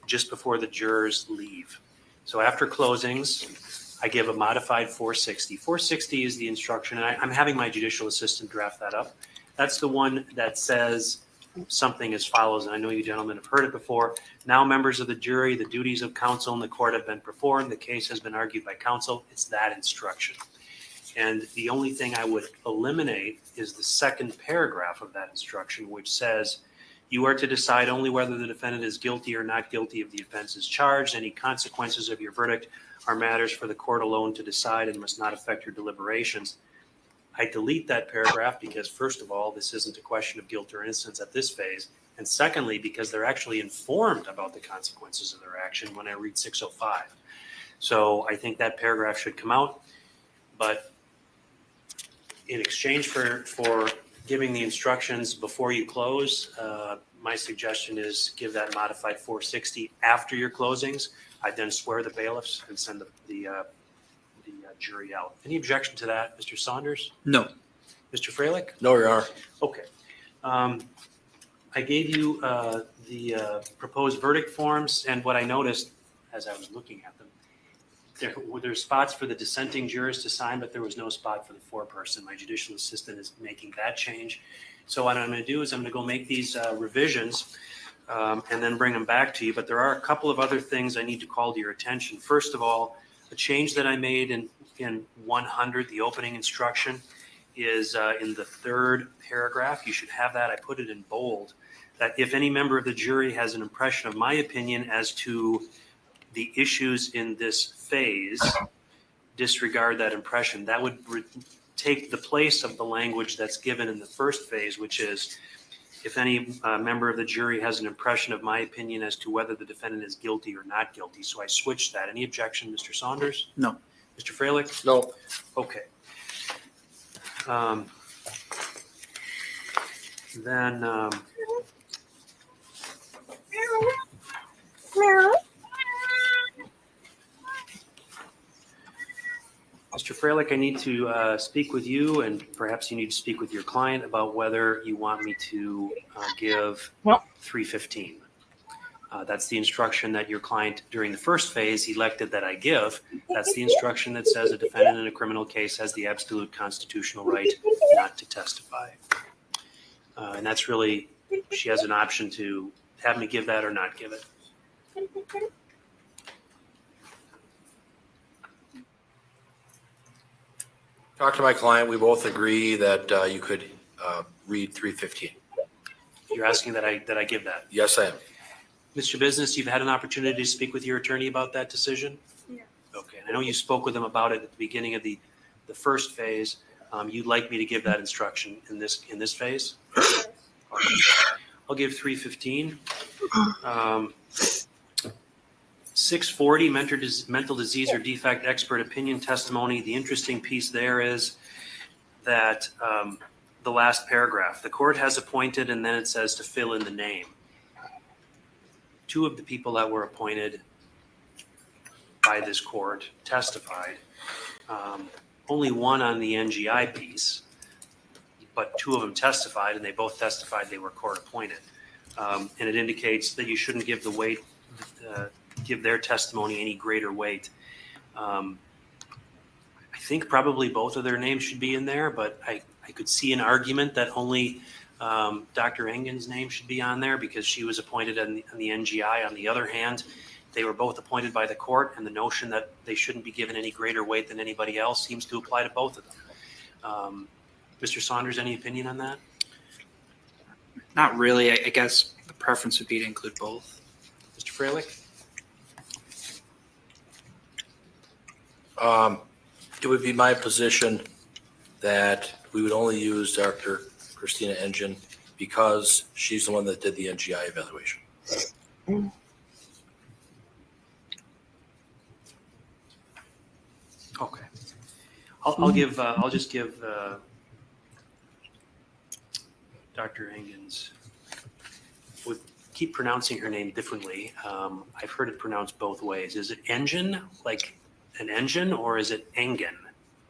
just before the jurors leave. So after closings, I give a modified 460. 460 is the instruction, and I'm having my judicial assistant draft that up. That's the one that says something as follows, and I know you gentlemen have heard it before. Now, members of the jury, the duties of counsel in the court have been performed. The case has been argued by counsel. It's that instruction. And the only thing I would eliminate is the second paragraph of that instruction, which says, you are to decide only whether the defendant is guilty or not guilty of the offenses charged. Any consequences of your verdict are matters for the court alone to decide and must not affect your deliberations. I delete that paragraph because, first of all, this isn't a question of guilt or innocence at this phase. And secondly, because they're actually informed about the consequences of their action when I read 605. So I think that paragraph should come out. But in exchange for giving the instructions before you close, my suggestion is give that modified 460 after your closings. I then swear the bailiffs and send the jury out. Any objection to that, Mr. Saunders? No. Mr. Freilich? No, Your Honor. Okay. I gave you the proposed verdict forms, and what I noticed as I was looking at them, there's spots for the dissenting jurors to sign, but there was no spot for the foreperson. My judicial assistant is making that change. So what I'm going to do is I'm going to go make these revisions and then bring them back to you. But there are a couple of other things I need to call to your attention. First of all, a change that I made in 100, the opening instruction, is in the third paragraph. You should have that. I put it in bold. That if any member of the jury has an impression of my opinion as to the issues in this phase, disregard that impression. That would take the place of the language that's given in the first phase, which is if any member of the jury has an impression of my opinion as to whether the defendant is guilty or not guilty. So I switched that. Any objection, Mr. Saunders? No. Mr. Freilich? No. Okay. Then Mr. Freilich, I need to speak with you, and perhaps you need to speak with your client about whether you want me to give 315. That's the instruction that your client during the first phase elected that I give. That's the instruction that says a defendant in a criminal case has the absolute constitutional right not to testify. And that's really, she has an option to have me give that or not give it. Talk to my client. We both agree that you could read 315. You're asking that I give that? Yes, I am. Mr. Business, you've had an opportunity to speak with your attorney about that decision? Yeah. Okay, and I know you spoke with them about it at the beginning of the first phase. You'd like me to give that instruction in this phase? I'll give 315. 640, mental disease or defect expert opinion testimony. The interesting piece there is that the last paragraph, the court has appointed, and then it says to fill in the name. Two of the people that were appointed by this court testified. Only one on the NGI piece, but two of them testified, and they both testified they were court appointed. And it indicates that you shouldn't give the weight, give their testimony any greater weight. I think probably both of their names should be in there, but I could see an argument that only Dr. Engen's name should be on there because she was appointed on the NGI. On the other hand, they were both appointed by the court, and the notion that they shouldn't be given any greater weight than anybody else seems to apply to both of them. Mr. Saunders, any opinion on that? Not really. I guess the preference would be to include both. Mr. Freilich? It would be my position that we would only use Dr. Christina Engen because she's the one that did the NGI evaluation. Okay. I'll just give Dr. Engen's, would keep pronouncing her name differently. I've heard it pronounced both ways. Is it Engen, like an engine, or is it Engen?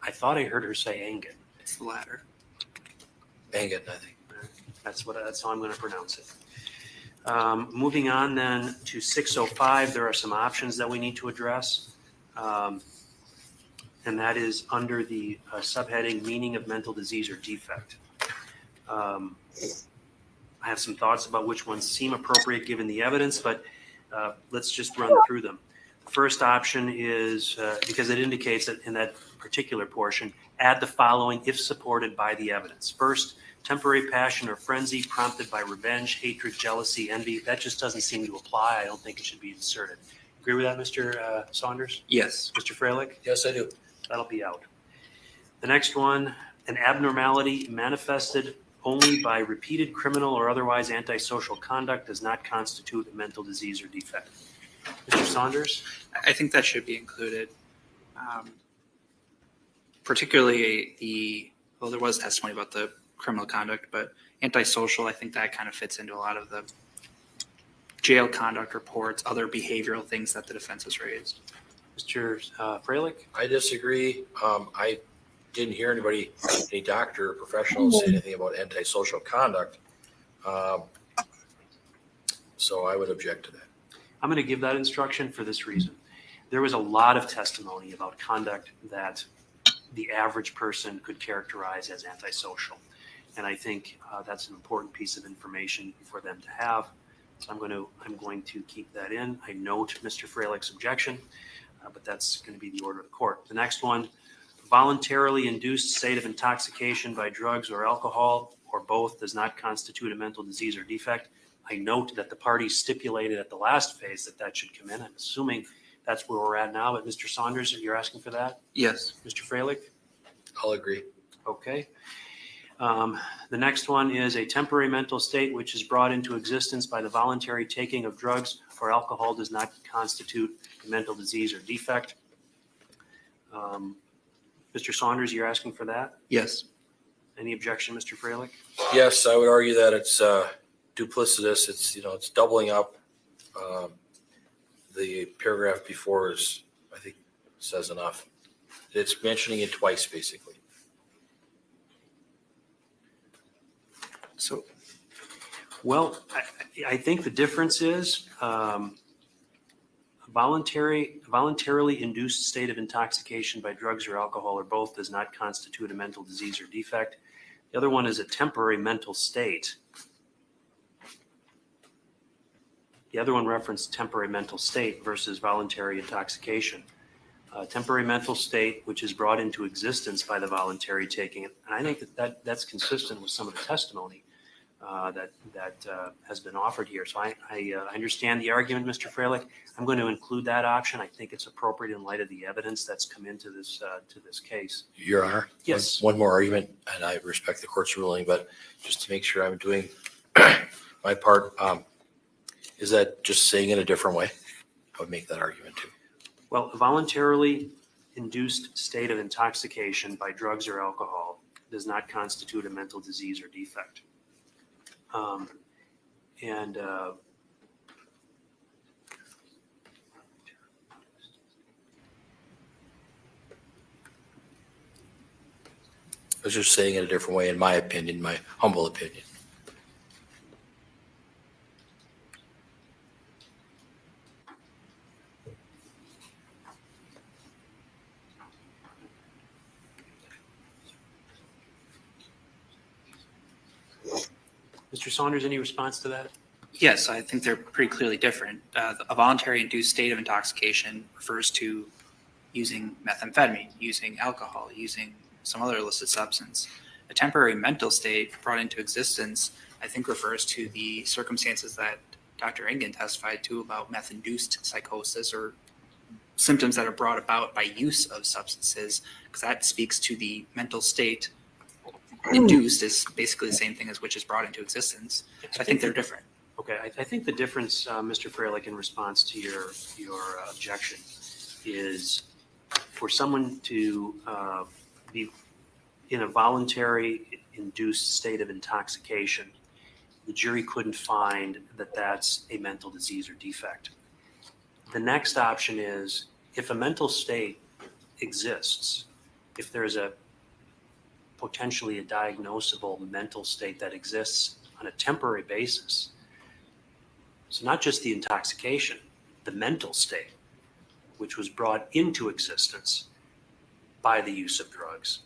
I thought I heard her say Engen. It's the latter. Engen, I think. That's how I'm going to pronounce it. Moving on then to 605, there are some options that we need to address. And that is under the subheading meaning of mental disease or defect. I have some thoughts about which ones seem appropriate given the evidence, but let's just run through them. The first option is, because it indicates that in that particular portion, add the following if supported by the evidence. First, temporary passion or frenzy prompted by revenge, hatred, jealousy, envy. That just doesn't seem to apply. I don't think it should be inserted. Agree with that, Mr. Saunders? Yes. Mr. Freilich? Yes, I do. That'll be out. The next one, an abnormality manifested only by repeated criminal or otherwise antisocial conduct does not constitute a mental disease or defect. Mr. Saunders? I think that should be included. Particularly well, there was testimony about the criminal conduct, but antisocial, I think that kind of fits into a lot of the jail conduct reports, other behavioral things that the defense has raised. Mr. Freilich? I disagree. I didn't hear any doctor or professional say anything about antisocial conduct. So I would object to that. I'm going to give that instruction for this reason. There was a lot of testimony about conduct that the average person could characterize as antisocial. And I think that's an important piece of information for them to have. So I'm going to keep that in. I note Mr. Freilich's objection, but that's going to be the order of the court. The next one, voluntarily induced state of intoxication by drugs or alcohol or both does not constitute a mental disease or defect. I note that the parties stipulated at the last phase that that should come in. I'm assuming that's where we're at now, but Mr. Saunders, you're asking for that? Yes. Mr. Freilich? I'll agree. Okay. The next one is a temporary mental state which is brought into existence by the voluntary taking of drugs or alcohol does not constitute a mental disease or defect. Mr. Saunders, you're asking for that? Yes. Any objection, Mr. Freilich? Yes, I would argue that it's duplicitous. It's doubling up. The paragraph before I think, says enough. It's mentioning it twice, basically. So, well, I think the difference is voluntarily induced state of intoxication by drugs or alcohol or both does not constitute a mental disease or defect. The other one is a temporary mental state. The other one referenced temporary mental state versus voluntary intoxication. Temporary mental state, which is brought into existence by the voluntary taking. And I think that's consistent with some of the testimony that has been offered here. So I understand the argument, Mr. Freilich. I'm going to include that option. I think it's appropriate in light of the evidence that's come into this case. Your Honor? Yes. One more argument, and I respect the court's ruling, but just to make sure I'm doing my part, is that just saying it a different way? I would make that argument too. Well, a voluntarily induced state of intoxication by drugs or alcohol does not constitute a mental disease or defect. I was just saying it a different way, in my opinion, my humble opinion. Mr. Saunders, any response to that? Yes, I think they're pretty clearly different. A voluntary induced state of intoxication refers to using methamphetamine, using alcohol, using some other illicit substance. A temporary mental state brought into existence, I think, refers to the circumstances that Dr. Engen testified to about meth-induced psychosis or symptoms that are brought about by use of substances, because that speaks to the mental state. Induced is basically the same thing as which is brought into existence. So I think they're different. Okay, I think the difference, Mr. Freilich, in response to your objection is for someone to be in a voluntary induced state of intoxication, the jury couldn't find that that's a mental disease or defect. The next option is if a mental state exists, if there's potentially a diagnosable mental state that exists on a temporary basis, so not just the intoxication, the mental state, which was brought into existence by the use of drugs,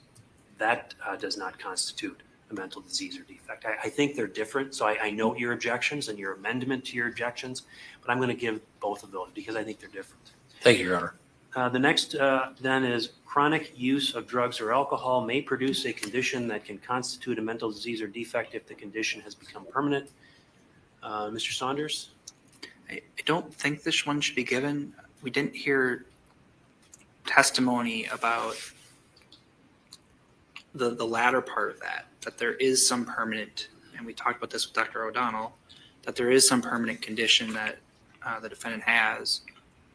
that does not constitute a mental disease or defect. I think they're different, so I note your objections and your amendment to your objections, but I'm going to give both of those because I think they're different. Thank you, Your Honor. The next then is chronic use of drugs or alcohol may produce a condition that can constitute a mental disease or defect if the condition has become permanent. Mr. Saunders? I don't think this one should be given. We didn't hear testimony about the latter part of that there is some permanent, and we talked about this with Dr. O'Donnell, that there is some permanent condition that the defendant has.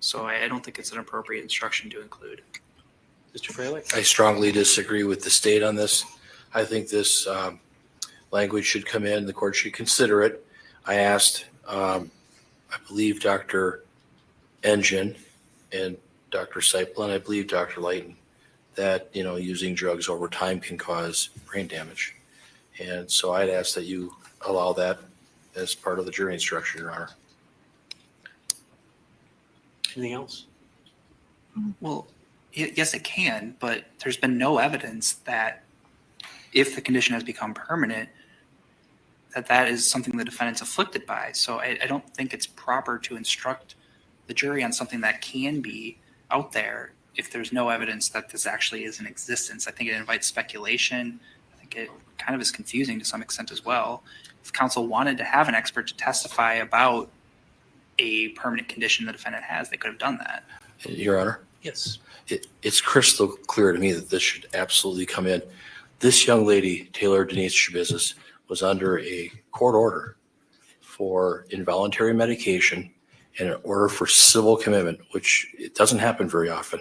So I don't think it's an appropriate instruction to include. Mr. Freilich? I strongly disagree with the state on this. I think this language should come in. The court should consider it. I asked, I believe, Dr. Engen and Dr. Seipel, and I believe Dr. Litton, that, you know, using drugs over time can cause brain damage. And so I'd ask that you allow that as part of the jury instruction, Your Honor. Anything else? Well, yes, it can, but there's been no evidence that if the condition has become permanent, that is something the defendant's afflicted by. So I don't think it's proper to instruct the jury on something that can be out there if there's no evidence that this actually is in existence. I think it invites speculation. I think it kind of is confusing to some extent as well. If counsel wanted to have an expert to testify about a permanent condition the defendant has, they could have done that. Your Honor? Yes. It's crystal clear to me that this should absolutely come in. This young lady, Taylor Denise Shabusiness, was under a court order for involuntary medication and an order for civil commitment, which it doesn't happen very often.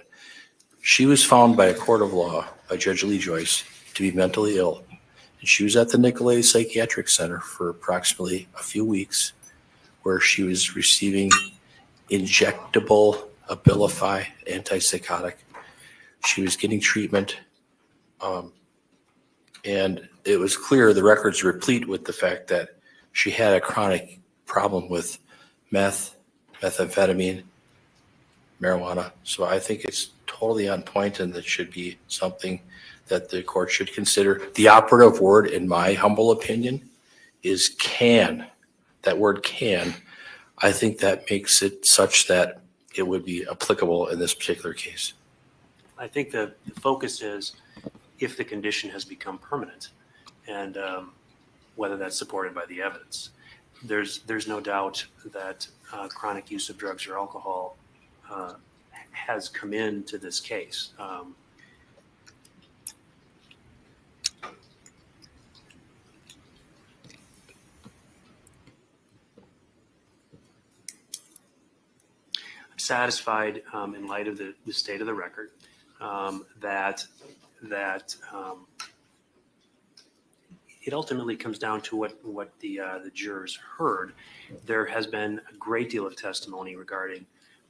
She was found by a court of law, by Judge Lee Joyce, to be mentally ill. And she was at the Nicolay Psychiatric Center for approximately a few weeks, where she was receiving injectable Abilify antipsychotic. She was getting treatment. And it was clear, the records replete with the fact that she had a chronic problem with meth, methamphetamine, marijuana. So I think it's totally on point, and that should be something that the court should consider. The operative word, in my humble opinion, is can. That word can. I think that makes it such that it would be applicable in this particular case. I think the focus is if the condition has become permanent, and whether that's supported by the evidence. There's no doubt that chronic use of drugs or alcohol has come into this case. I'm satisfied in light of the state of the record that it ultimately comes down to what the jurors heard. There has been a great deal of testimony regarding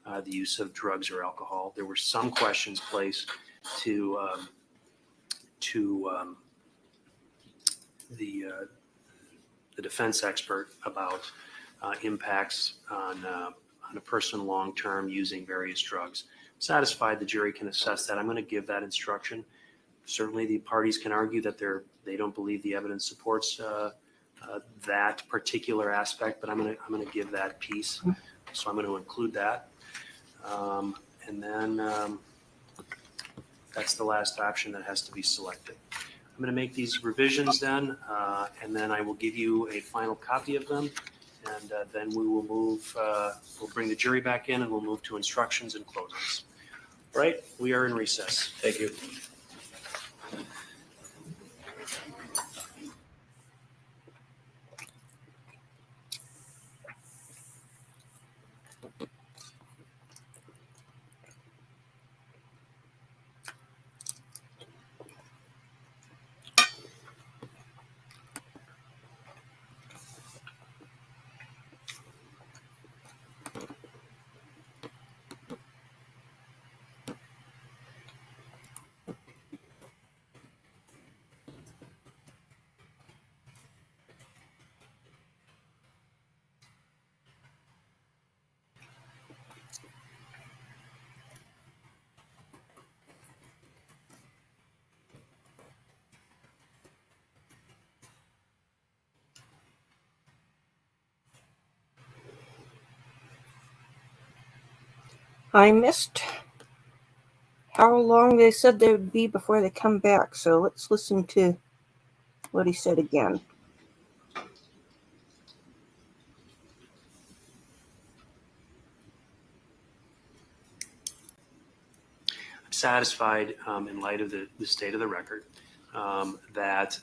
the use of drugs or alcohol. There were some questions placed to the defense expert about impacts on a person long-term using various drugs. I'm satisfied the jury can assess that. I'm going to give that instruction. Certainly the parties can argue that they don't believe the evidence supports that particular aspect, but I'm going to give that piece. So I'm going to include that. And then that's the last option that has to be selected. I'm going to make these revisions then, and then I will give you a final copy of them. And then we will move, we'll bring the jury back in, and we'll move to instructions and closings. All right, we are in recess. Thank you. I missed how long they said they would be before they come back, so let's listen to what he said again. I'm satisfied in light of the state of the record that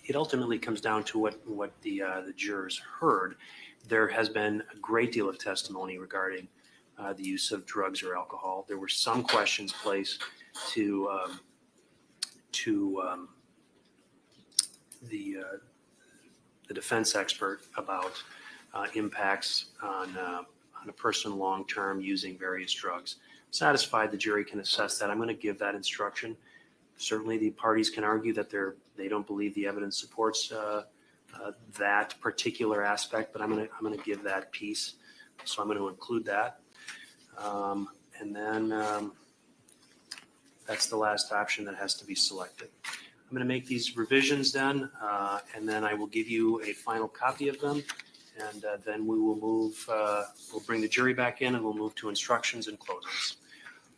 it ultimately comes down to what the jurors heard. There has been a great deal of testimony regarding the use of drugs or alcohol. There were some questions placed to the defense expert about impacts on a person long-term using various drugs. Satisfied the jury can assess that. I'm going to give that instruction. Certainly the parties can argue that they don't believe the evidence supports that particular aspect, but I'm going to give that piece. So I'm going to include that. And then that's the last option that has to be selected. I'm going to make these revisions then, and then I will give you a final copy of them. And then we will move, we'll bring the jury back in and we'll move to instructions and closings.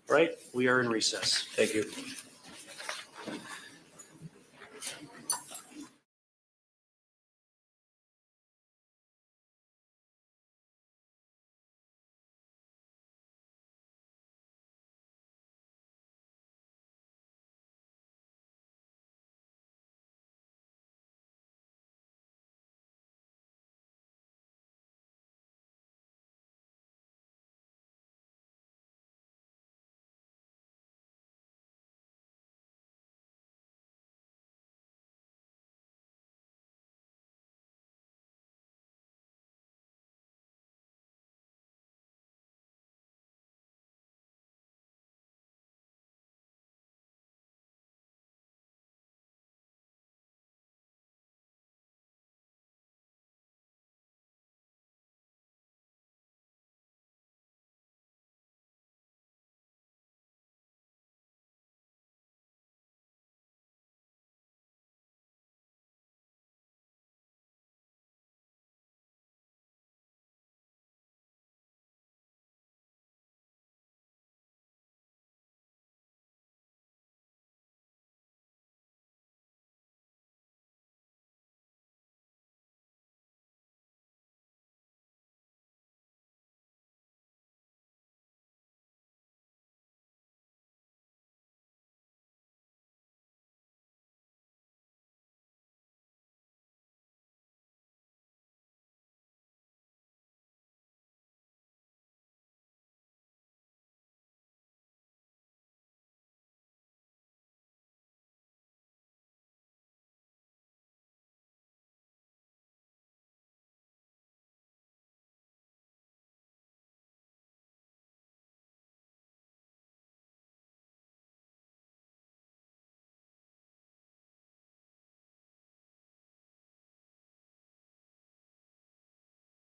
All right, we are in recess. Thank you.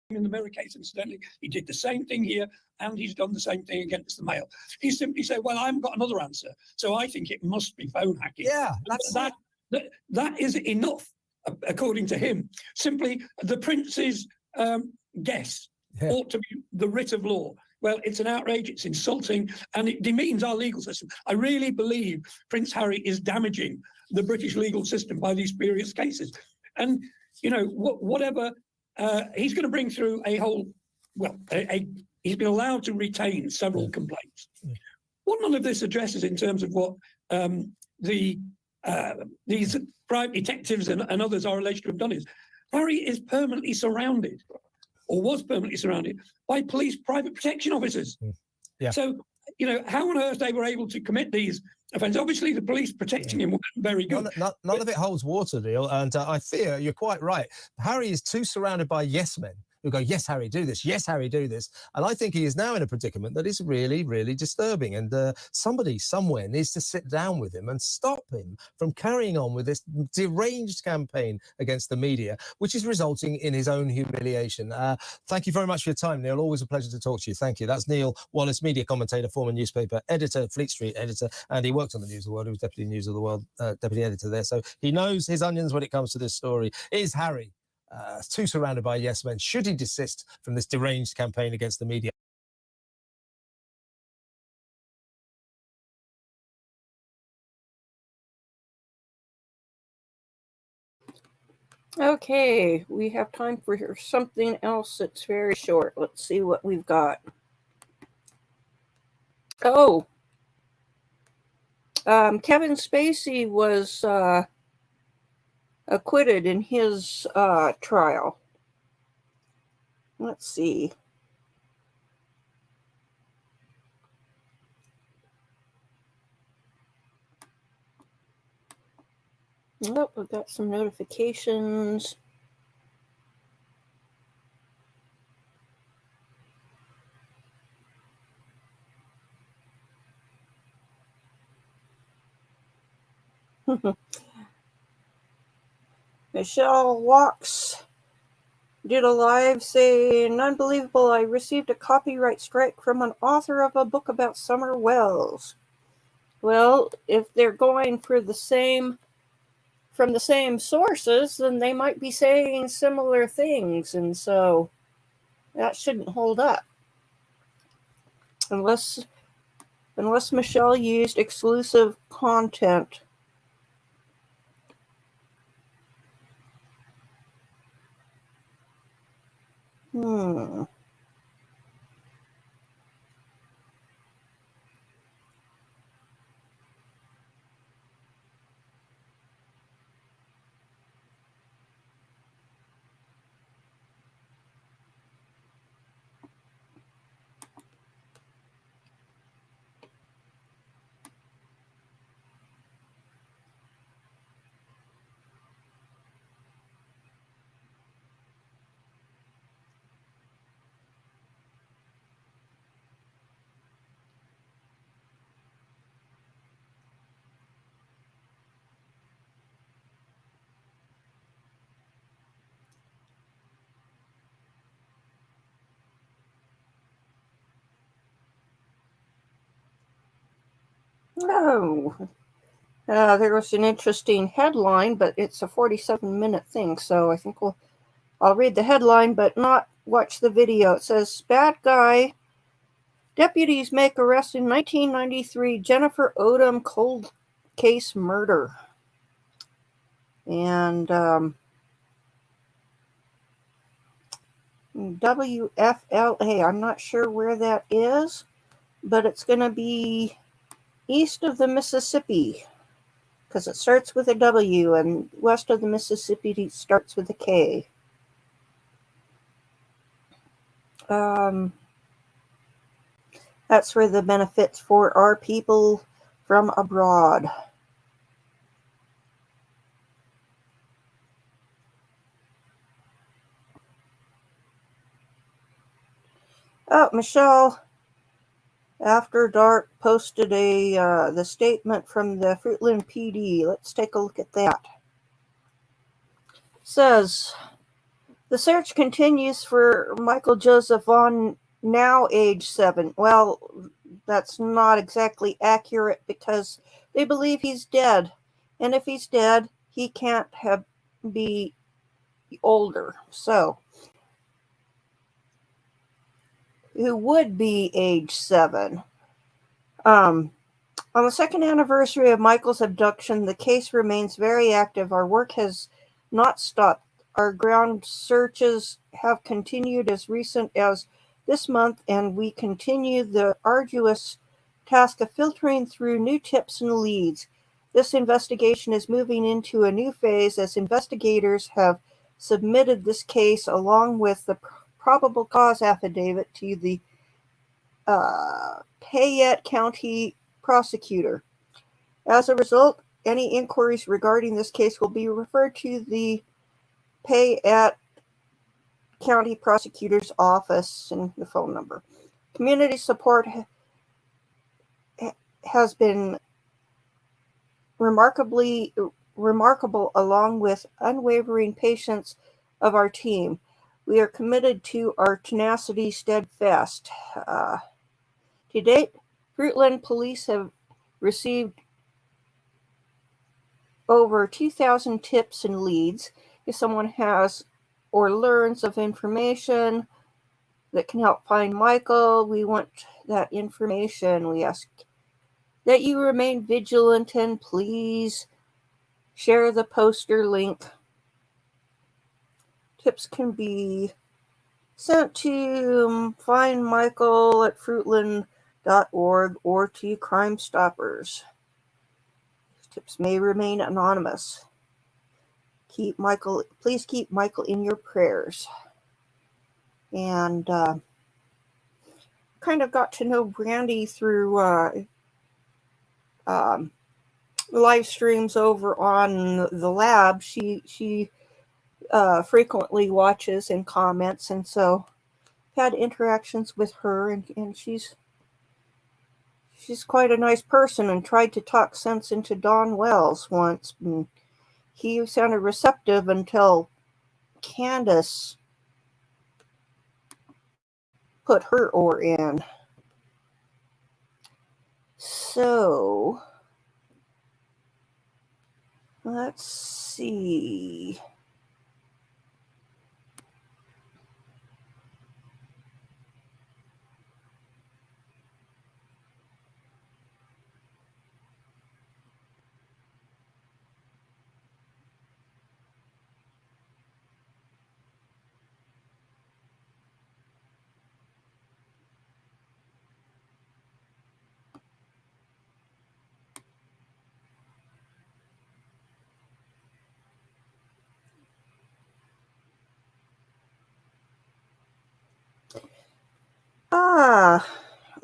In the mirror case, incidentally, he did the same thing here, and he's done the same thing against the male. He simply said, well, I haven't got another answer, so I think it must be phone hacking. Yeah, that is enough, according to him. Simply, the prince's guess ought to be the writ of law. Well, it's an outrage, it's insulting, and it demeans our legal system. I really believe Prince Harry is damaging the British legal system by these spurious cases. And, you know, whatever... he's going to bring through a whole, well, he's been allowed to retain several complaints. What none of this addresses in terms of what these private detectives and others are alleged to have done is, Harry is permanently surrounded, or was permanently surrounded, by police private protection officers. Yeah. So, you know, how on earth they were able to commit these offences? Obviously, the police protecting him wasn't very good. None of it holds water, Neil, and I fear you're quite right. Harry is too surrounded by yes men who go, yes, Harry, do this. Yes, Harry, do this. And I think he is now in a predicament that is really, really disturbing. And somebody somewhere needs to sit down with him and stop him from carrying on with this deranged campaign against the media, which is resulting in his own humiliation. Thank you very much for your time, Neil. Always a pleasure to talk to you. Thank you. That's Neil Wallace, media commentator, former newspaper editor, Fleet Street editor, and he worked on the News of the World. He was deputy News of the World, deputy editor there. So he knows his onions when it comes to this story. Is Harry too surrounded by yes men. Should he desist from this deranged campaign against the media? Okay, we have time for something else that's very short. Let's see what we've got. Oh, Kevin Spacey was acquitted in his trial. Let's see. Oh, we've got some notifications. Michelle Walks did a live saying, "Unbelievable, I received a copyright strike from an author of a book about Summer Wells." Well, if they're going for from the same sources, then they might be saying similar things, and so that shouldn't hold up. Unless Michelle used exclusive content. No. There was an interesting headline, but it's a 47-minute thing, so I think I'll read the headline, but not watch the video. It says, "Bad guy. Deputies make arrest in 1993 Jennifer Odom cold case murder." And WFLA, I'm not sure where that is, but it's going to be east of the Mississippi, because it starts with a W, and west of the Mississippi starts with a K. That's where the benefits for our people from abroad. Oh, Michelle, After Dark, posted the statement from the Fruitland PD. Let's take a look at that. It says, "The search continues for Michael Joseph Vaughn, now age 7. Well, that's not exactly accurate because they believe he's dead. And if he's dead, he can't be older. So, who would be age 7? On the second anniversary of Michael's abduction, the case remains very active. Our work has not stopped. Our ground searches have continued as recent as this month, and we continue the arduous task of filtering through new tips and leads. This investigation is moving into a new phase as investigators have submitted this case along with the probable cause affidavit to the Payette County prosecutor. As a result, any inquiries regarding this case will be referred to the Payette County prosecutor's office and the phone number. Community support has been remarkable, along with unwavering patience of our team. We are committed to our tenacity steadfast. To date, Fruitland police have received over 2,000 tips and leads. If someone has or learns of information that can help find Michael, we want that information. We ask that you remain vigilant and please share the poster link. Tips can be sent to Find Michael at fruitland.org or to Crime Stoppers. Tips may remain anonymous. Please keep Michael in your prayers. And kind of got to know Brandy through live streams over on the lab. She frequently watches and comments, and so had interactions with her, and she's quite a nice person, and tried to talk sense into Don Wells once. And he sounded receptive until Candace put her oar in. So let's see.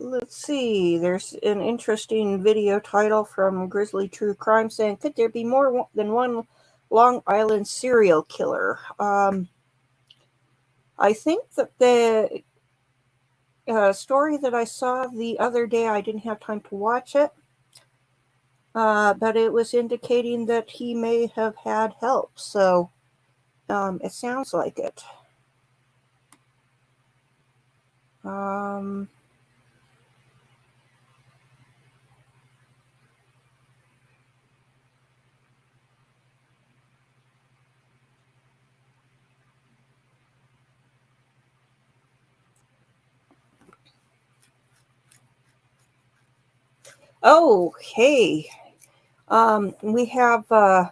Let's see. There's an interesting video title from Grizzly True Crime saying, could there be more than one Long Island serial killer? I think that the story that I saw the other day, I didn't have time to watch it, but it was indicating that he may have had help. So it sounds like it. Okay. We have the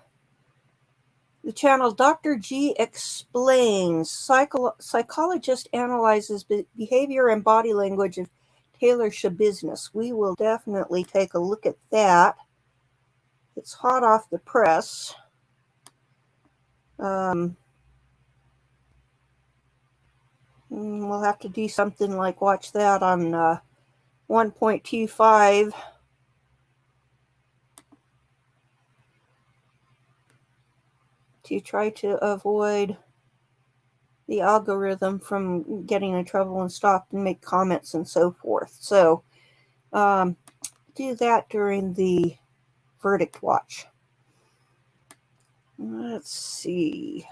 channel Dr. G Explains. Psychologist analyzes behavior and body language of Taylor Shabusiness. We will definitely take a look at that. It's hot off the press. We'll have to do something like watch that on 1.25. to try to avoid the algorithm from getting in trouble and stop and make comments and so forth. So do that during the verdict watch. Let's see.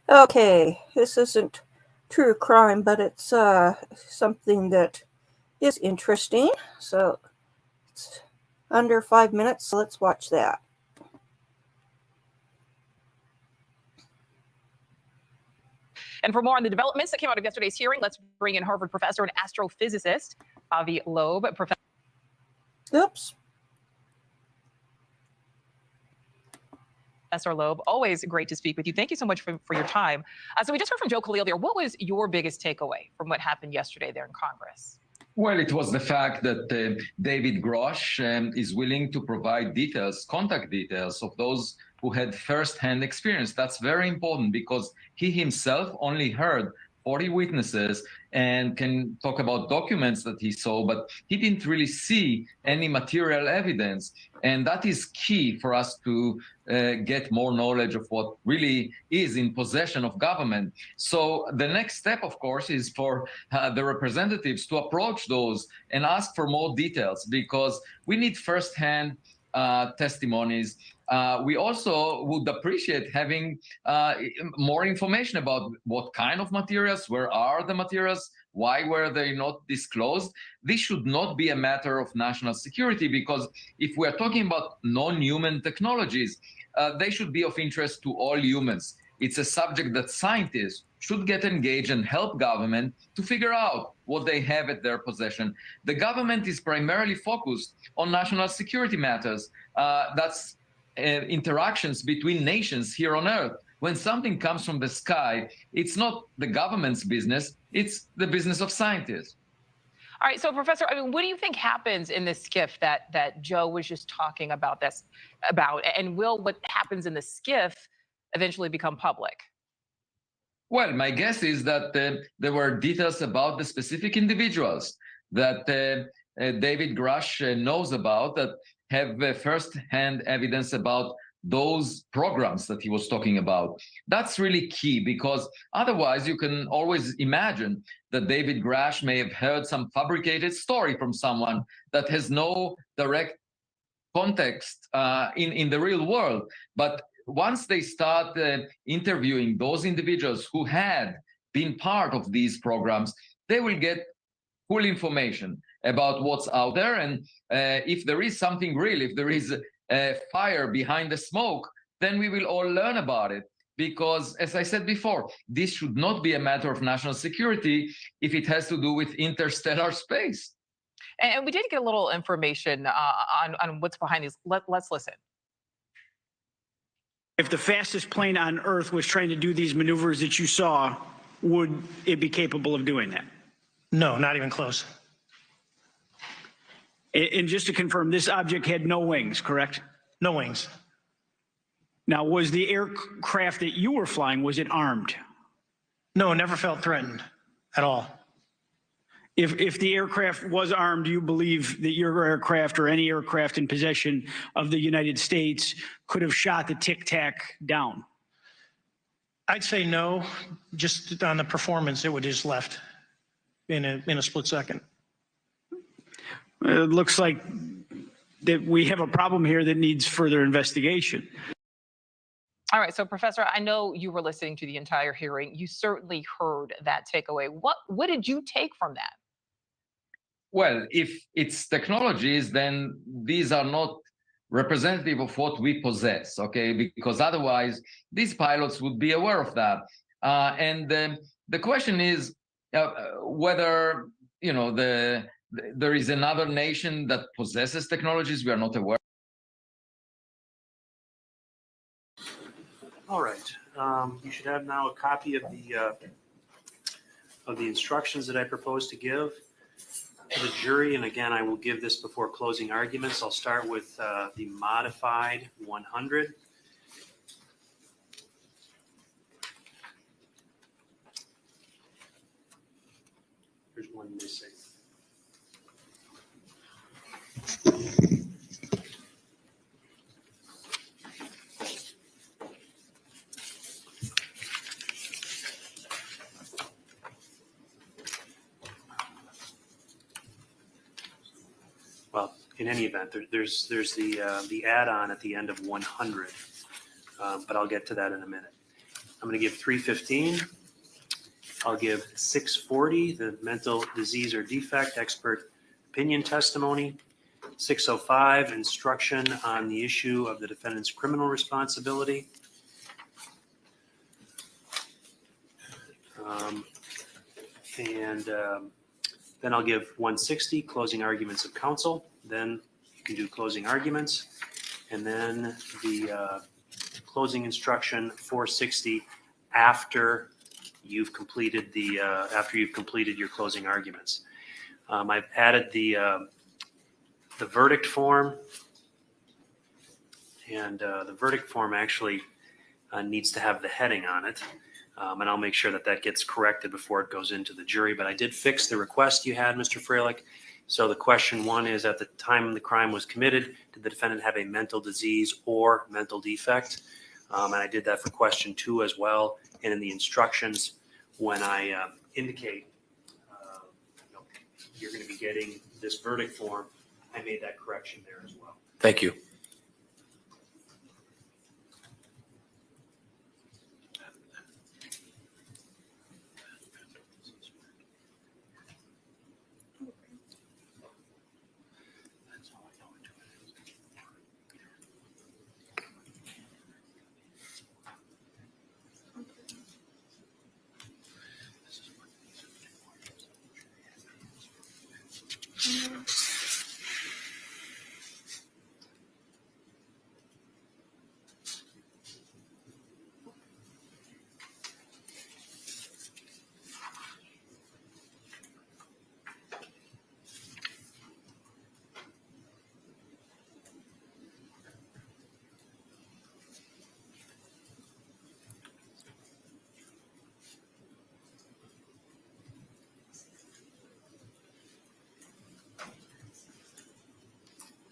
Okay, this isn't true crime, but it's something that is interesting. So it's under 5 minutes, so let's watch that. And for more on the developments that came out of yesterday's hearing, let's bring in Harvard professor and astrophysicist Avi Loeb. Oops. Professor Loeb, always great to speak with you. Thank you so much for your time. So we just heard from Joe Khalil there. What was your biggest takeaway from what happened yesterday there in Congress? Well, it was the fact that David Grosh is willing to provide details, contact details of those who had first-hand experience. That's very important because he himself only heard 40 witnesses and can talk about documents that he saw, but he didn't really see any material evidence. And that is key for us to get more knowledge of what really is in possession of government. So the next step, of course, is for the representatives to approach those and ask for more details, because we need firsthand testimonies. We also would appreciate having more information about what kind of materials, where are the materials, why were they not disclosed. This should not be a matter of national security, because if we are talking about non-human technologies, they should be of interest to all humans. It's a subject that scientists should get engaged and help government to figure out what they have at their possession. The government is primarily focused on national security matters. That's interactions between nations here on Earth. When something comes from the sky, it's not the government's business, it's the business of scientists. All right, so Professor, I mean, what do you think happens in the skiff that Joe was just talking about and will what happens in the skiff eventually become public? Well, my guess is that there were details about the specific individuals that David Grush knows about, that have first-hand evidence about those programs that he was talking about. That's really key, because otherwise you can always imagine that David Grush may have heard some fabricated story from someone that has no direct context in the real world. But once they start interviewing those individuals who had been part of these programs, they will get full information about what's out there. And if there is something real, if there is a fire behind the smoke, then we will all learn about it. Because, as I said before, this should not be a matter of national security if it has to do with interstellar space. And we did get a little information on what's behind these. Let's listen. If the fastest plane on Earth was trying to do these maneuvers that you saw, would it be capable of doing that? No, not even close. And just to confirm, this object had no wings, correct? No wings. Now, was the aircraft that you were flying, was it armed? No, never felt threatened at all. If the aircraft was armed, do you believe that your aircraft or any aircraft in possession of the United States could have shot the Tic Tac down? I'd say no. Just on the performance, it would just left in a split second. It looks like that we have a problem here that needs further investigation. All right, so Professor, I know you were listening to the entire hearing. You certainly heard that takeaway. What did you take from that? Well, if it's technologies, then these are not representative of what we possess, okay? Because otherwise, these pilots would be aware of that. And the question is whether, you know, there is another nation that possesses technologies we are not aware. All right, you should have now a copy of the instructions that I propose to give to the jury. And again, I will give this before closing arguments. I'll start with the modified 100. There's one missing. Well, in any event, there's the add-on at the end of 100, but I'll get to that in a minute. I'm going to give 315. I'll give 640, the mental disease or defect expert opinion testimony. 605, instruction on the issue of the defendant's criminal responsibility. Then I'll give 160, closing arguments of counsel. Then you can do closing arguments. And then the closing instruction 460 after you've completed your closing arguments. I've added the verdict form, and the verdict form actually needs to have the heading on it. And I'll make sure that gets corrected before it goes into the jury. But I did fix the request you had, Mr. Freilich. So the question one is, at the time the crime was committed, did the defendant have a mental disease or mental defect? And I did that for question two as well. And in the instructions, when I indicate you're going to be getting this verdict form, I made that correction there as well. Thank you.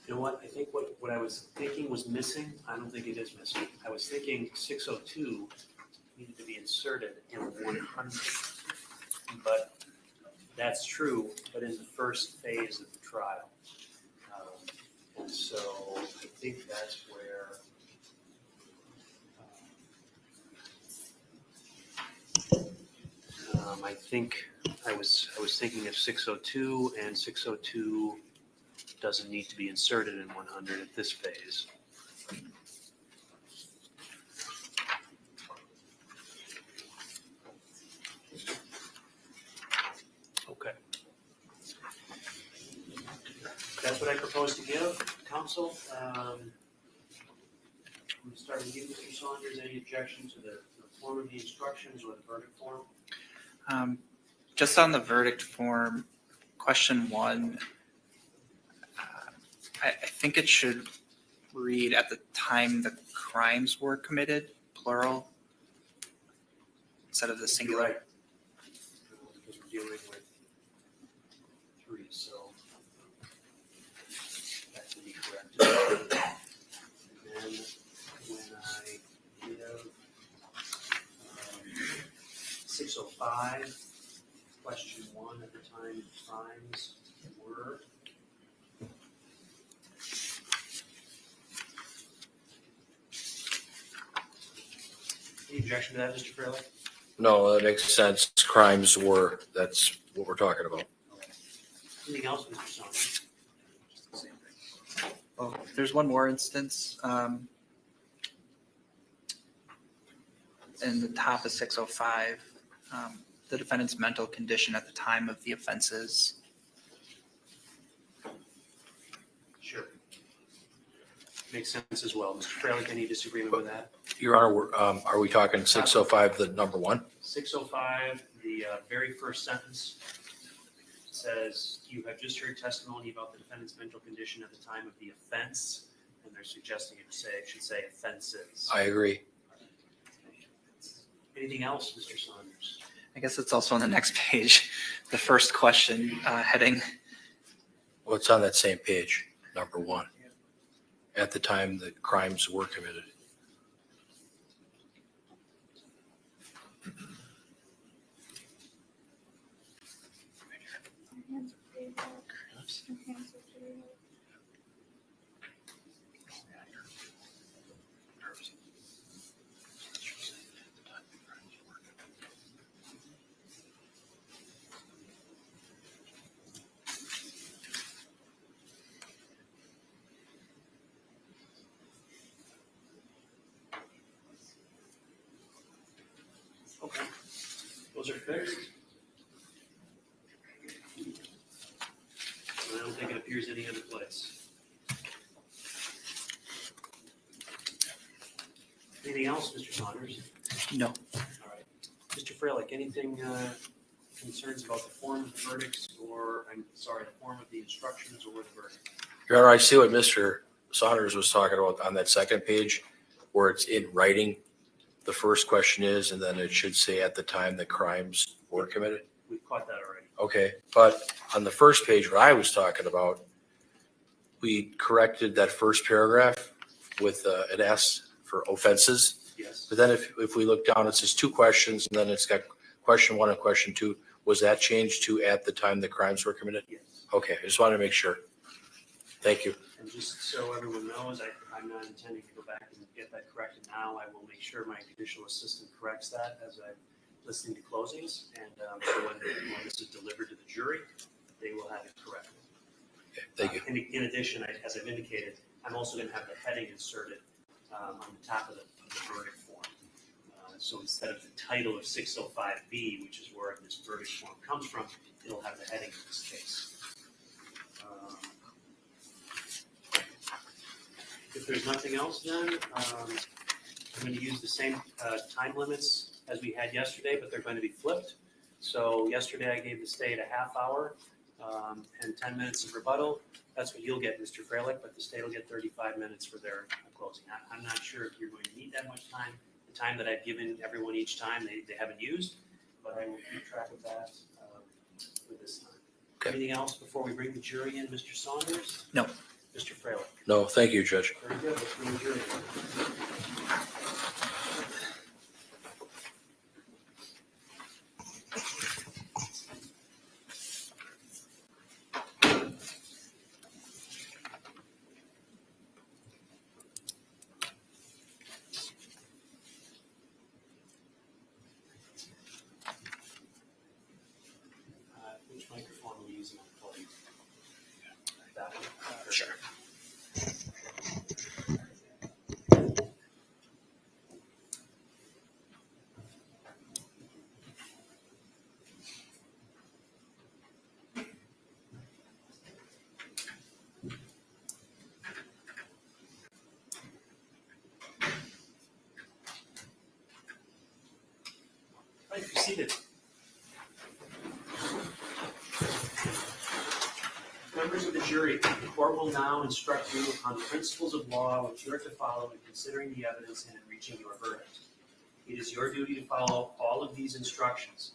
You know what, I think what I was thinking was missing, I don't think it is missing. I was thinking 602 needed to be inserted in 100. But that's true, but in the first phase of the trial. And so I think that's where I think I was thinking of 602, and 602 doesn't need to be inserted in 100 at this phase. Okay. That's what I propose to give council. We'll start with you, Mr. Saunders. Any objection to the form of the instructions or the verdict form? Just on the verdict form, question 1, I think it should read at the time the crimes were committed, plural, instead of the singular. Right. Because we're dealing with 3, so that can be corrected. And then when I give 605, question 1 at the time the crimes were. Any objection to that, Mr. Fairley? No, that makes sense. Crimes were, that's what we're talking about. Anything else, Mr. Saunders? Oh, there's one more instance. In the top of 605, the defendant's mental condition at the time of the offenses. Sure. Makes sense as well. Mr. Fairley, any disagreement with that? Your Honor, are we talking 605, the number 1? 605, the very first sentence says, you have just heard testimony about the defendant's mental condition at the time of the offense, and they're suggesting it should say offenses. I agree. Anything else, Mr. Saunders? I guess it's also on the next page, the first question heading. Well, it's on that same page, number 1. At the time the crimes were committed. Okay. Those are fixed. I don't think it appears any other place. Anything else, Mr. Saunders? No. All right. Mr. Freilich, anything concerns about the form of the verdicts or, I'm sorry, the form of the instructions or the verdict? Your Honor, I see what Mr. Saunders was talking about on that second page, where it's in writing. The first question is, and then it should say at the time the crimes were committed. We've caught that already. Okay, but on the first page, what I was talking about, we corrected that first paragraph with an S for offenses. Yes. But then if we look down, it says 2 questions, and then it's got question 1 and question 2. Was that changed to at the time the crimes were committed? Yes. Okay, I just wanted to make sure. Thank you. And just so everyone knows, I'm not intending to go back and get that corrected now. I will make sure my judicial assistant corrects that as I'm listening to closings. And so when this is delivered to the jury, they will have it corrected. Okay, thank you. In addition, as I've indicated, I'm also going to have the heading inserted on the top of the verdict form. So instead of the title of 605B, which is where this verdict form comes from, it'll have the heading in this case. If there's nothing else, then I'm going to use the same time limits as we had yesterday, but they're going to be flipped. So yesterday I gave the state a half hour and 10 minutes of rebuttal. That's what you'll get, Mr. Freilich, but the state will get 35 minutes for their closing. I'm not sure if you're going to need that much time. The time that I've given everyone each time, they haven't used, but I will keep track of that for this time. Okay. Anything else before we bring the jury in, Mr. Saunders? No. Mr. Fraley? No, thank you, Judge. Very good. Let's go to jury. Which microphone are we using on the podium? That one? Sure. Right, be seated. Members of the jury, the court will now instruct you upon the principles of law which you are to follow in considering the evidence and in reaching your verdict. It is your duty to follow all of these instructions.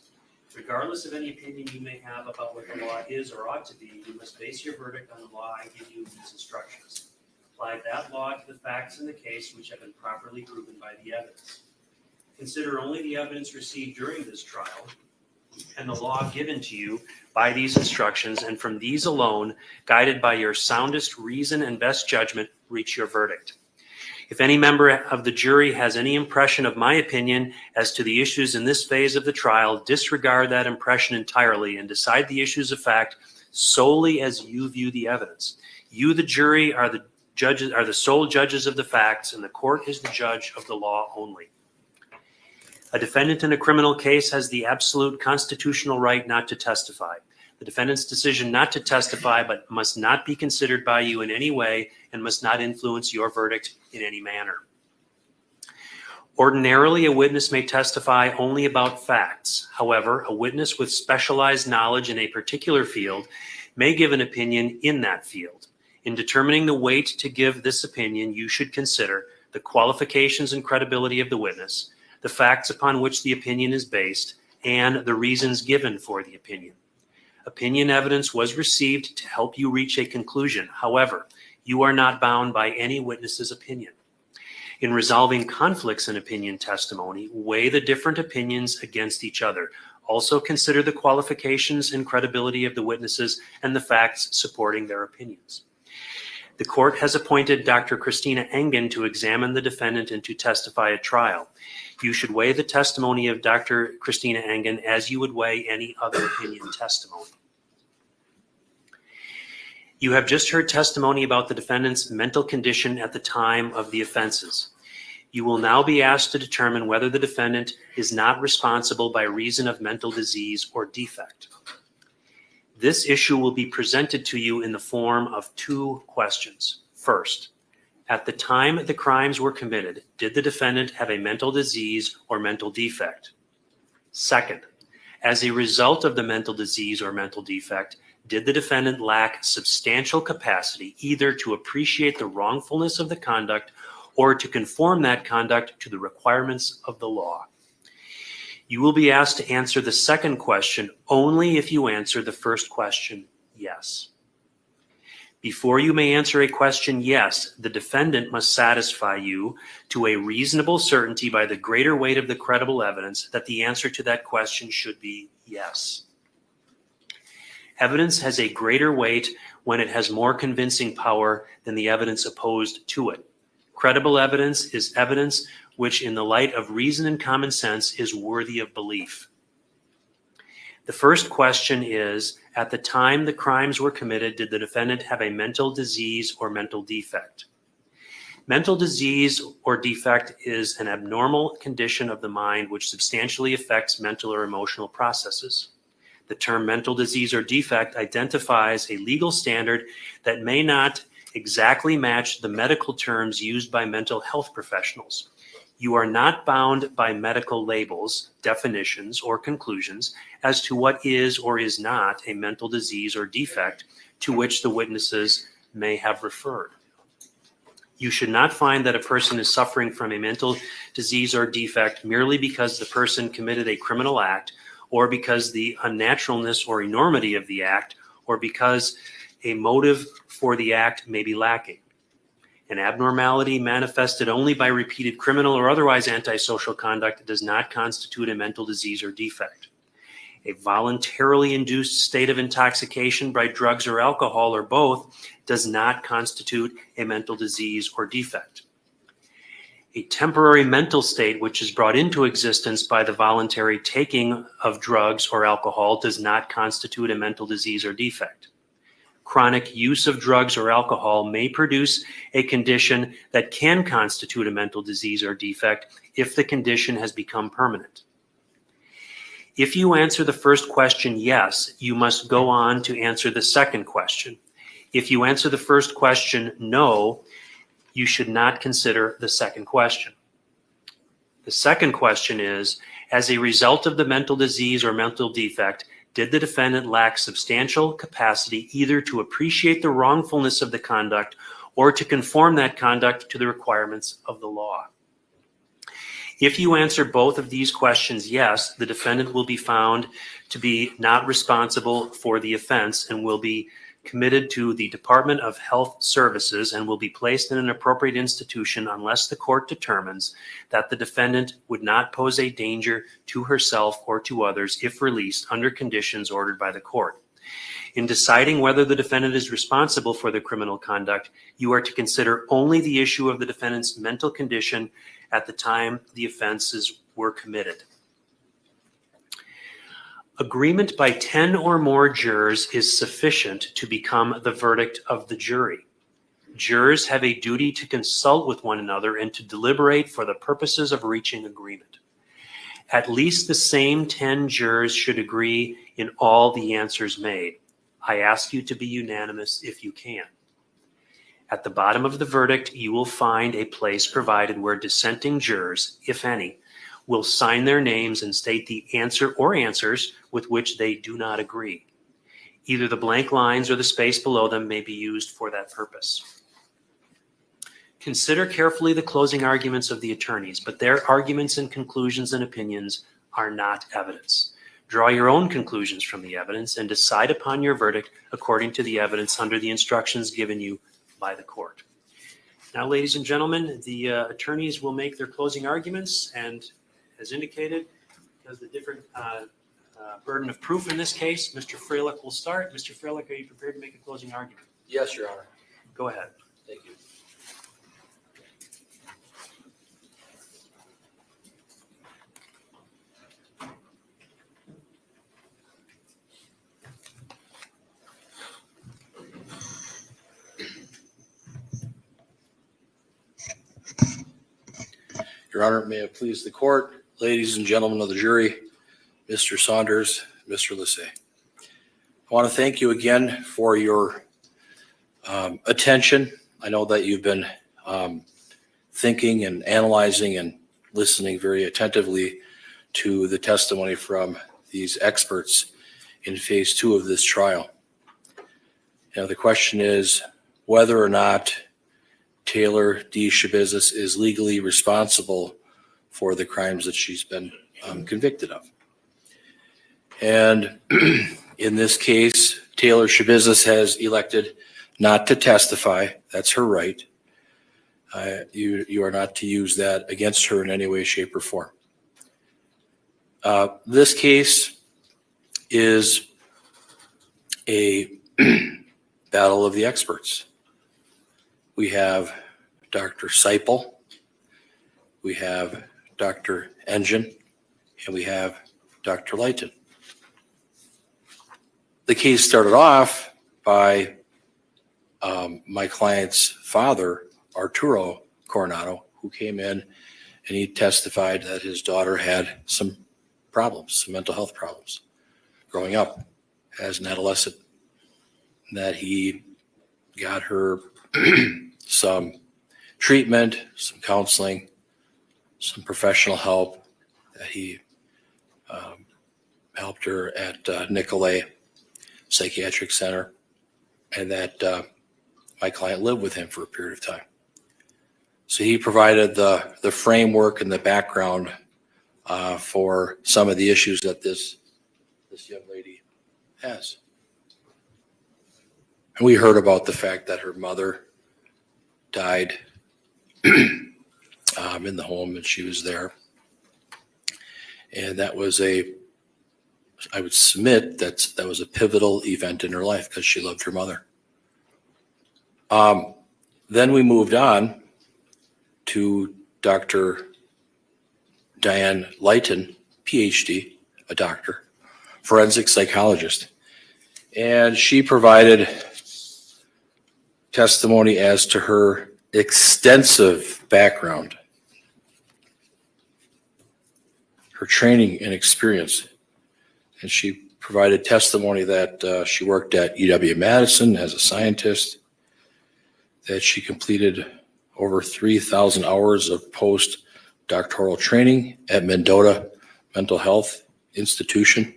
Regardless of any opinion you may have about what the law is or ought to be, you must base your verdict on the law I give you in these instructions. Apply that law to the facts in the case which have been properly proven by the evidence. Consider only the evidence received during this trial and the law given to you by these instructions, and from these alone, guided by your soundest reason and best judgment, reach your verdict. If any member of the jury has any impression of my opinion as to the issues in this phase of the trial, disregard that impression entirely and decide the issues of fact solely as you view the evidence. You, the jury, are the sole judges of the facts, and the court is the judge of the law only. A defendant in a criminal case has the absolute constitutional right not to testify. The defendant's decision not to testify but must not be considered by you in any way and must not influence your verdict in any manner. Ordinarily, a witness may testify only about facts. However, a witness with specialized knowledge in a particular field may give an opinion in that field. In determining the weight to give this opinion, you should consider the qualifications and credibility of the witness, the facts upon which the opinion is based, and the reasons given for the opinion. Opinion evidence was received to help you reach a conclusion. However, you are not bound by any witness's opinion. In resolving conflicts in opinion testimony, weigh the different opinions against each other. Also consider the qualifications and credibility of the witnesses and the facts supporting their opinions. The court has appointed Dr. Christina Engen to examine the defendant and to testify at trial. You should weigh the testimony of Dr. Christina Engen as you would weigh any other opinion testimony. You have just heard testimony about the defendant's mental condition at the time of the offenses. You will now be asked to determine whether the defendant is not responsible by reason of mental disease or defect. This issue will be presented to you in the form of two questions. First, at the time the crimes were committed, did the defendant have a mental disease or mental defect? Second, as a result of the mental disease or mental defect, did the defendant lack substantial capacity either to appreciate the wrongfulness of the conduct or to conform that conduct to the requirements of the law? You will be asked to answer the second question only if you answer the first question yes. Before you may answer a question yes, the defendant must satisfy you to a reasonable certainty by the greater weight of the credible evidence that the answer to that question should be yes. Evidence has a greater weight when it has more convincing power than the evidence opposed to it. Credible evidence is evidence which, in the light of reason and common sense, is worthy of belief. The first question is, at the time the crimes were committed, did the defendant have a mental disease or mental defect? Mental disease or defect is an abnormal condition of the mind which substantially affects mental or emotional processes. The term mental disease or defect identifies a legal standard that may not exactly match the medical terms used by mental health professionals. You are not bound by medical labels, definitions, or conclusions as to what is or is not a mental disease or defect to which the witnesses may have referred. You should not find that a person is suffering from a mental disease or defect merely because the person committed a criminal act, or because the unnaturalness or enormity of the act, or because a motive for the act may be lacking. An abnormality manifested only by repeated criminal or otherwise antisocial conduct does not constitute a mental disease or defect. A voluntarily induced state of intoxication by drugs or alcohol or both does not constitute a mental disease or defect. A temporary mental state which is brought into existence by the voluntary taking of drugs or alcohol does not constitute a mental disease or defect. Chronic use of drugs or alcohol may produce a condition that can constitute a mental disease or defect if the condition has become permanent. If you answer the first question yes, you must go on to answer the second question. If you answer the first question no, you should not consider the second question. The second question is, as a result of the mental disease or mental defect, did the defendant lack substantial capacity either to appreciate the wrongfulness of the conduct or to conform that conduct to the requirements of the law? If you answer both of these questions yes, the defendant will be found to be not responsible for the offense and will be committed to the Department of Health Services and will be placed in an appropriate institution unless the court determines that the defendant would not pose a danger to herself or to others if released under conditions ordered by the court. In deciding whether the defendant is responsible for the criminal conduct, you are to consider only the issue of the defendant's mental condition at the time the offenses were committed. Agreement by 10 or more jurors is sufficient to become the verdict of the jury. Jurors have a duty to consult with one another and to deliberate for the purposes of reaching agreement. At least the same 10 jurors should agree in all the answers made. I ask you to be unanimous if you can. At the bottom of the verdict, you will find a place provided where dissenting jurors, if any, will sign their names and state the answer or answers with which they do not agree. Either the blank lines or the space below them may be used for that purpose. Consider carefully the closing arguments of the attorneys, but their arguments and conclusions and opinions are not evidence. Draw your own conclusions from the evidence and decide upon your verdict according to the evidence under the instructions given you by the court. Now, ladies and gentlemen, the attorneys will make their closing arguments, and as indicated, because the different burden of proof in this case, Mr. Freilich will start. Mr. Freilich, are you prepared to make a closing argument? Yes, Your Honor. Go ahead. Thank you. Your Honor, may it please the court, ladies and gentlemen of the jury, Mr. Saunders, Mr. Lissay. I want to thank you again for your attention. I know that you've been thinking and analyzing and listening very attentively to the testimony from these experts in phase 2 of this trial. Now, the question is whether or not Taylor D. Shabusiness is legally responsible for the crimes that she's been convicted of. And in this case, Taylor Shabusiness has elected not to testify. That's her right. You are not to use that against her in any way, shape, or form. This case is a battle of the experts. We have Dr. Seipel, we have Dr. Engen, and we have Dr. Litton. The case started off by my client's father, Arturo Coronado, who came in and he testified that his daughter had some problems, some mental health problems growing up as an adolescent, that he got her some treatment, some counseling, some professional help, that he helped her at Nicolay Psychiatric Center, and that my client lived with him for a period of time. So he provided the framework and the background for some of the issues that this young lady has. And we heard about the fact that her mother died in the home and she was there. And that was I would submit that was a pivotal event in her life because she loved her mother. Then we moved on to Dr. Diane Litton, PhD, a doctor, forensic psychologist. And she provided testimony as to her extensive background, her training and experience. And she provided testimony that she worked at UW-Madison as a scientist, that she completed over 3,000 hours of postdoctoral training at Mendota Mental Health Institution,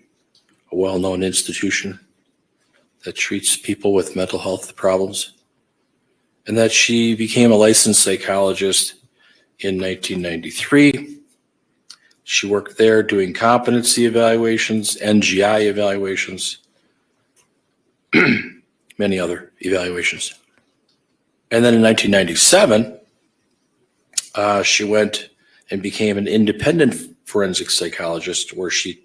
a well-known institution that treats people with mental health problems, and that she became a licensed psychologist in 1993. She worked there doing competency evaluations, NGI evaluations, many other evaluations. And then in 1997, she went and became an independent forensic psychologist where she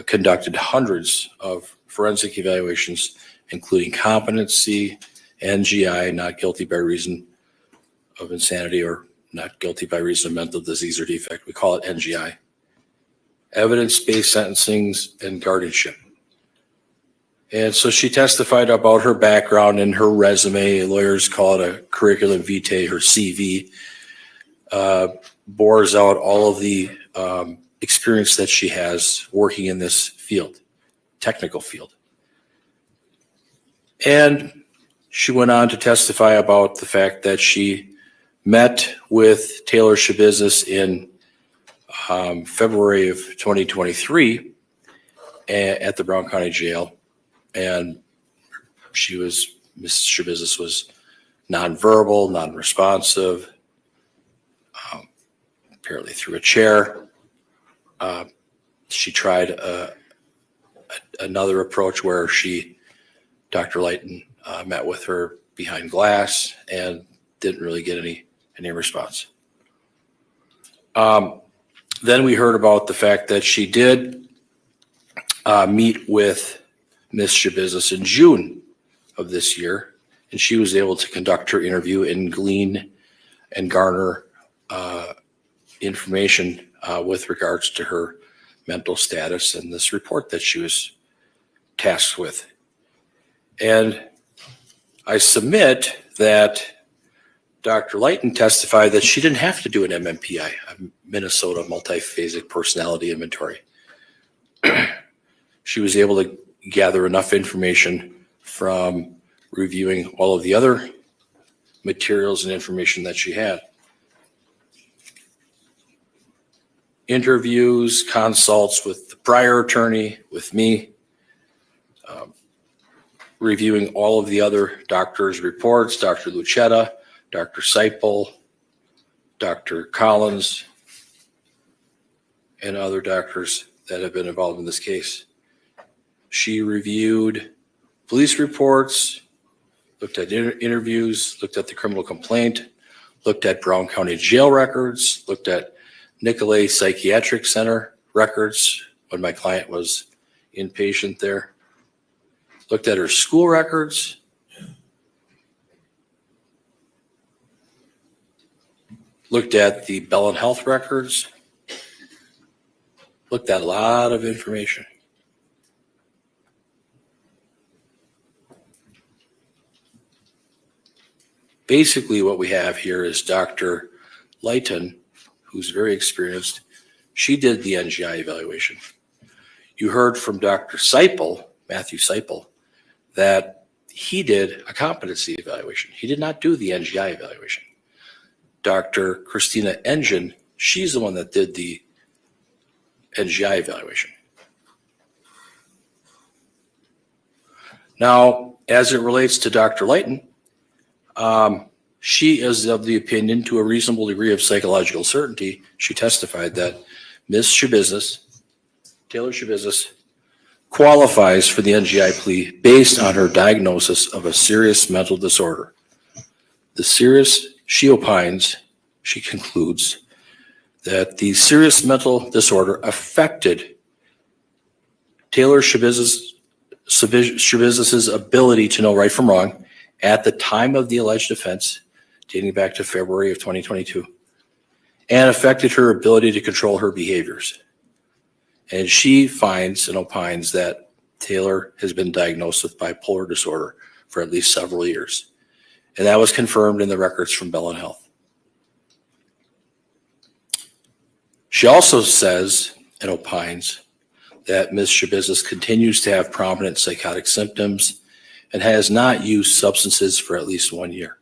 conducted hundreds of forensic evaluations, including competency, NGI, not guilty by reason of insanity or not guilty by reason of mental disease or defect. We call it NGI. Evidence-based sentencings and guardianship. And so she testified about her background and her resume. Lawyers call it a curriculum vitae, her CV, bores out all of the experience that she has working in this field, technical field. And she went on to testify about the fact that she met with Taylor Shabusiness in February of 2023 at the Brown County Jail. And Mrs. Shabusiness was nonverbal, non-responsive, apparently threw a chair. She tried another approach where Dr. Litton met with her behind glass and didn't really get any response. Then we heard about the fact that she did meet with Ms. Shabusiness in June of this year, and she was able to conduct her interview and glean and garner information with regards to her mental status and this report that she was tasked with. And I submit that Dr. Litton testified that she didn't have to do an MMPI, a Minnesota Multiphasic Personality Inventory. She was able to gather enough information from reviewing all of the other materials and information that she had. Interviews, consults with the prior attorney, with me, reviewing all of the other doctors' reports, Dr. Lucetta, Dr. Seipel, Dr. Collins, and other doctors that have been involved in this case. She reviewed police reports, looked at interviews, looked at the criminal complaint, looked at Brown County Jail records, looked at Nicolay Psychiatric Center records when my client was inpatient there, looked at her school records, looked at the Bellin Health records, looked at a lot of information. Basically, what we have here is Dr. Litton, who's very experienced. She did the NGI evaluation. You heard from Dr. Seipel, Matthew Seipel, that he did a competency evaluation. He did not do the NGI evaluation. Dr. Christina Engen, she's the one that did the NGI evaluation. Now, as it relates to Dr. Litton, she is of the opinion, to a reasonable degree of psychological certainty, she testified that Ms. Shabusiness, Taylor Shabusiness, qualifies for the NGI plea based on her diagnosis of a serious mental disorder. She opines, she concludes, that the serious mental disorder affected Taylor Shabusiness's ability to know right from wrong at the time of the alleged offense, dating back to February of 2022, and affected her ability to control her behaviors. And she finds and opines that Taylor has been diagnosed with bipolar disorder for at least several years. And that was confirmed in the records from Bellin Health. She also says and opines that Ms. Shabusiness continues to have prominent psychotic symptoms and has not used substances for at least 1 year.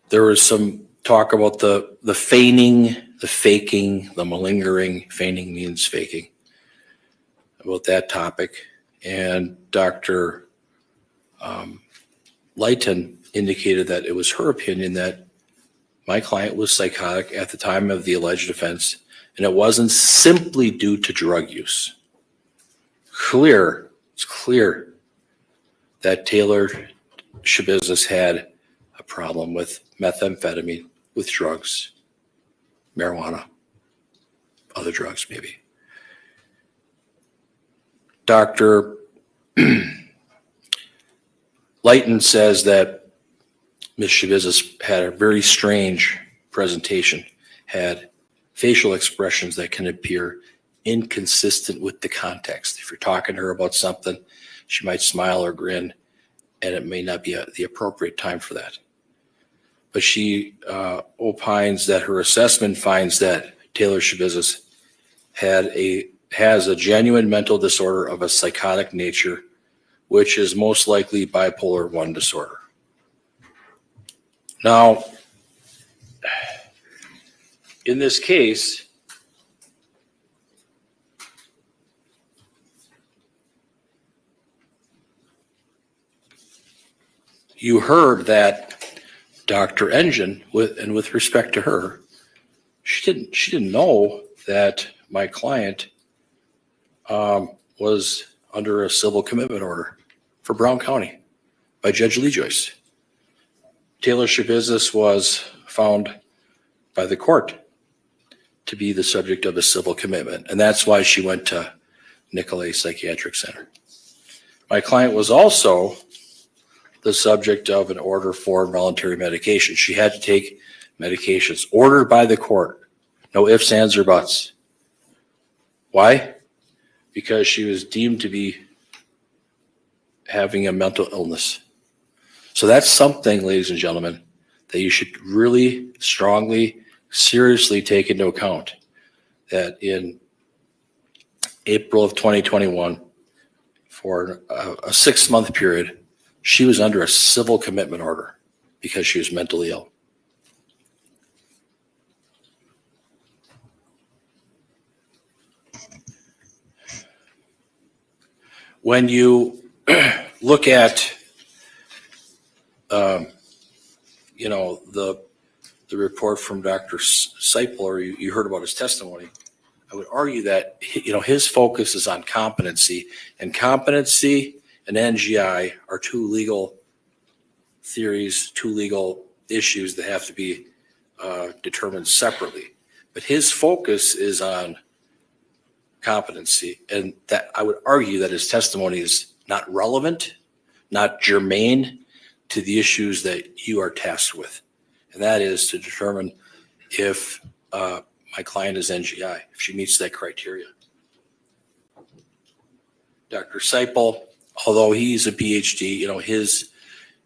There was some talk about the feigning, the faking, the malingering. Feigning means faking. About that topic. And Dr. Litton indicated that it was her opinion that my client was psychotic at the time of the alleged offense, and it wasn't simply due to drug use. It's clear that Taylor Shabusiness had a problem with methamphetamine, with drugs, marijuana, other drugs maybe. Dr. Litton says that Ms. Shabusiness had a very strange presentation, had facial expressions that can appear inconsistent with the context. If you're talking to her about something, she might smile or grin, and it may not be the appropriate time for that. But she opines that her assessment finds that Taylor Shabusiness has a genuine mental disorder of a psychotic nature, which is most likely bipolar 1 disorder. Now, in this case, you heard that Dr. Engen, with respect to her, she didn't know that my client was under a civil commitment order for Brown County by Judge Lee Joyce. Taylor Shabusiness was found by the court to be the subject of a civil commitment, and that's why she went to Nicolay Psychiatric Center. My client was also the subject of an order for involuntary medication. She had to take medications ordered by the court. No ifs, ands, or buts. Why? Because she was deemed to be having a mental illness. So that's something, ladies and gentlemen, that you should really strongly, seriously take into account, that in April of 2021, for a 6-month period, she was under a civil commitment order because she was mentally ill. When you look at the report from Dr. Seipel, or you heard about his testimony, I would argue that his focus is on competency, and competency and NGI are two legal theories, two legal issues that have to be determined separately. But his focus is on competency, and that I would argue that his testimony is not relevant, not germane to the issues that you are tasked with, and that is to determine if my client is NGI, if she meets that criteria. Dr. Seipel, although he's a PhD,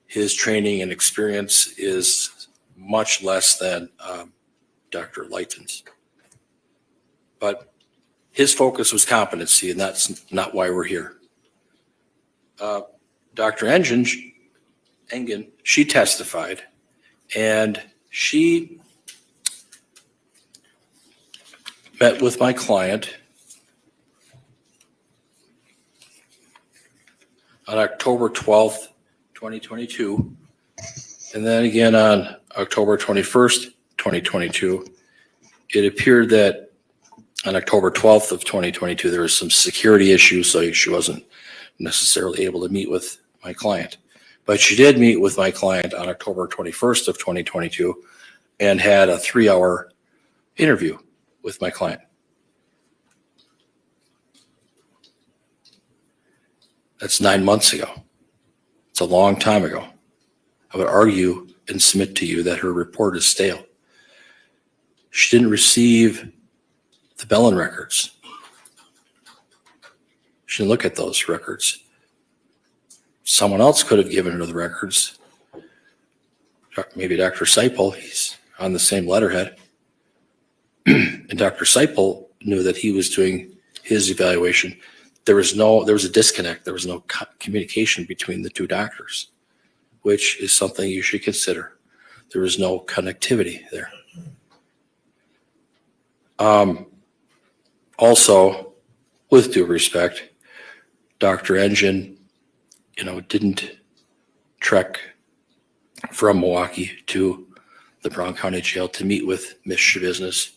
his training and experience is much less than Dr. Litton's. But his focus was competency, and that's not why we're here. Dr. Engen, she testified, and she met with my client on October 12th, 2022, and then again on October 21st, 2022. It appeared that On October 12th of 2022, there was some security issues, so she wasn't necessarily able to meet with my client. But she did meet with my client on October 21st of 2022 and had a 3-hour interview with my client. That's 9 months ago. It's a long time ago. I would argue and submit to you that her report is stale. She didn't receive the Bellin records. She didn't look at those records. Someone else could have given her the records. Maybe Dr. Seipel, he's on the same letterhead. And Dr. Seipel knew that he was doing his evaluation. There was a disconnect. There was no communication between the two doctors, which is something you should consider. There was no connectivity there. Also, with due respect, Dr. Engen, didn't trek from Milwaukee to the Brown County Jail to meet with Ms. Shabusiness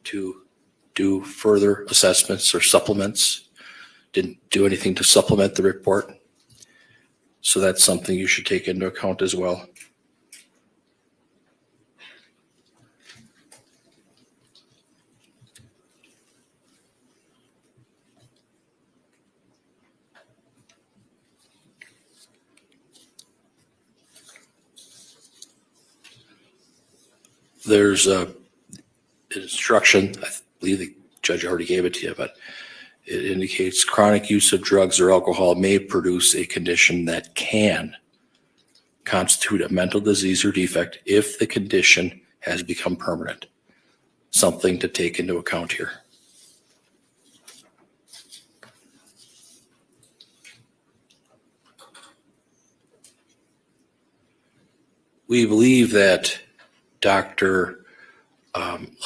to do further assessments or supplements. Didn't do anything to supplement the report. So that's something you should take into account as well. There's an instruction, I believe the judge already gave it to you, but it indicates chronic use of drugs or alcohol may produce a condition that can constitute a mental disease or defect if the condition has become permanent. Something to take into account here. We believe that Dr.